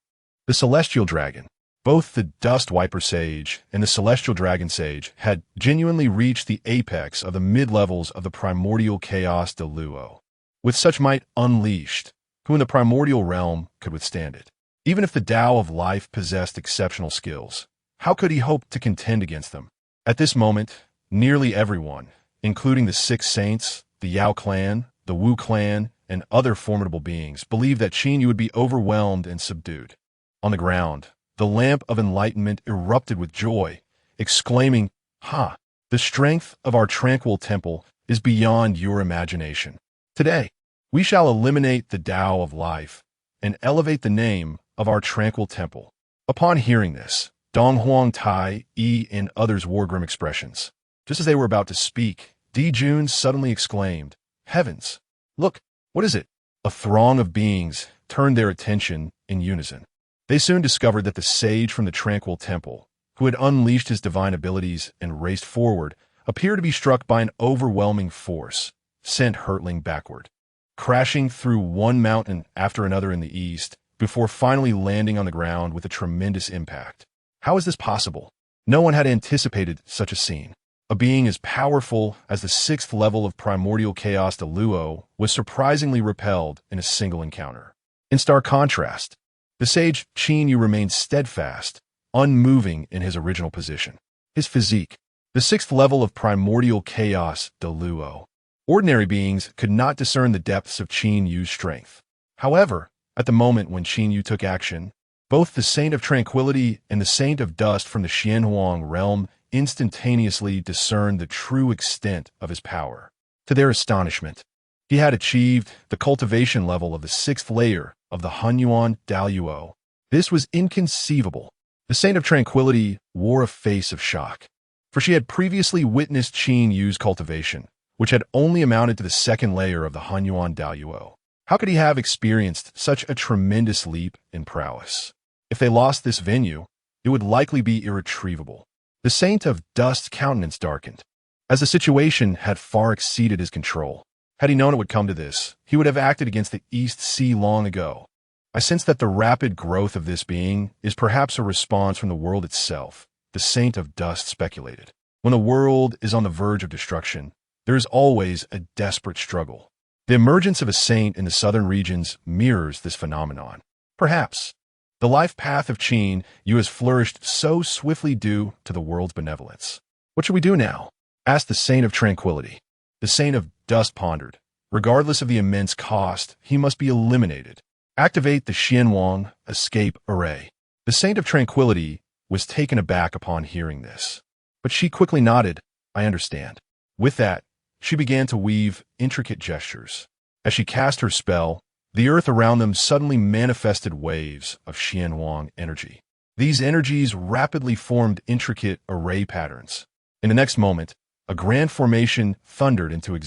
the Celestial Dragon. Both the Dust Wiper Sage and the Celestial Dragon Sage had genuinely reached the apex of the mid-levels of the primordial chaos de Luo. With such might unleashed, who in the primordial realm could withstand it? Even if the Tao of life possessed exceptional skills, how could he hope to contend against them? At this moment, nearly everyone, including the Six Saints, the Yao clan, the Wu clan, and other formidable beings, believed that Qin would be overwhelmed and subdued. On the ground, the lamp of enlightenment erupted with joy, exclaiming, the strength of our tranquil temple is beyond your imagination. Today, we shall eliminate the Tao of life and elevate the name of our tranquil temple." Upon hearing this, Honghuang, Tai, Yi, and others wore grim expressions. Just as they were about to speak, Di Jun suddenly exclaimed, "Heavens! Look, what is it?" A throng of beings turned their attention in unison. They soon discovered that the sage from the tranquil temple, who had unleashed his divine abilities and raced forward, appeared to be struck by an overwhelming force, sent hurtling backward, crashing through one mountain after another in the east, before finally landing on the ground with a tremendous impact. How is this possible? No one had anticipated such a scene. A being as powerful as the sixth level of primordial chaos de Luo was surprisingly repelled in a single encounter. In stark contrast, the sage Qin remained steadfast, unmoving in his original position. His physique, the sixth level of primordial chaos de Luo. Ordinary beings could not discern the depths of Qin Yu's strength. However, at the moment when Qin Yu took action, both the Saint of Tranquility and the Saint of Dust from the Honghuang realm instantaneously discerned the true extent of his power. To their astonishment, he had achieved the cultivation level of the sixth layer of the Honghuang Daluo. This was inconceivable. The Saint of Tranquility wore a face of shock, for she had previously witnessed Qin Yu's cultivation, which had only amounted to the second layer of the Honghuang Daluo. How could he have experienced such a tremendous leap in prowess? If they lost this venue, it would likely be irretrievable. The Saint of Dust's countenance darkened, as the situation had far exceeded his control. Had he known it would come to this, he would have acted against the East Sea long ago. I sense that the rapid growth of this being is perhaps a response from the world itself, the Saint of Dust speculated. When the world is on the verge of destruction, there is always a desperate struggle. The emergence of a saint in the southern regions mirrors this phenomenon. Perhaps the life path of Qin Yu has flourished so swiftly due to the world's benevolence. "What should we do now?" asked the Saint of Tranquility. The Saint of Dust pondered. Regardless of the immense cost, he must be eliminated. Activate the Honghuang escape array. The Saint of Tranquility was taken aback upon hearing this, but she quickly nodded, "I understand." With that, she began to weave intricate gestures. As she cast her spell, the earth around them suddenly manifested waves of Honghuang energy. These energies rapidly formed intricate array patterns. In the next moment, a grand formation thundered into existence.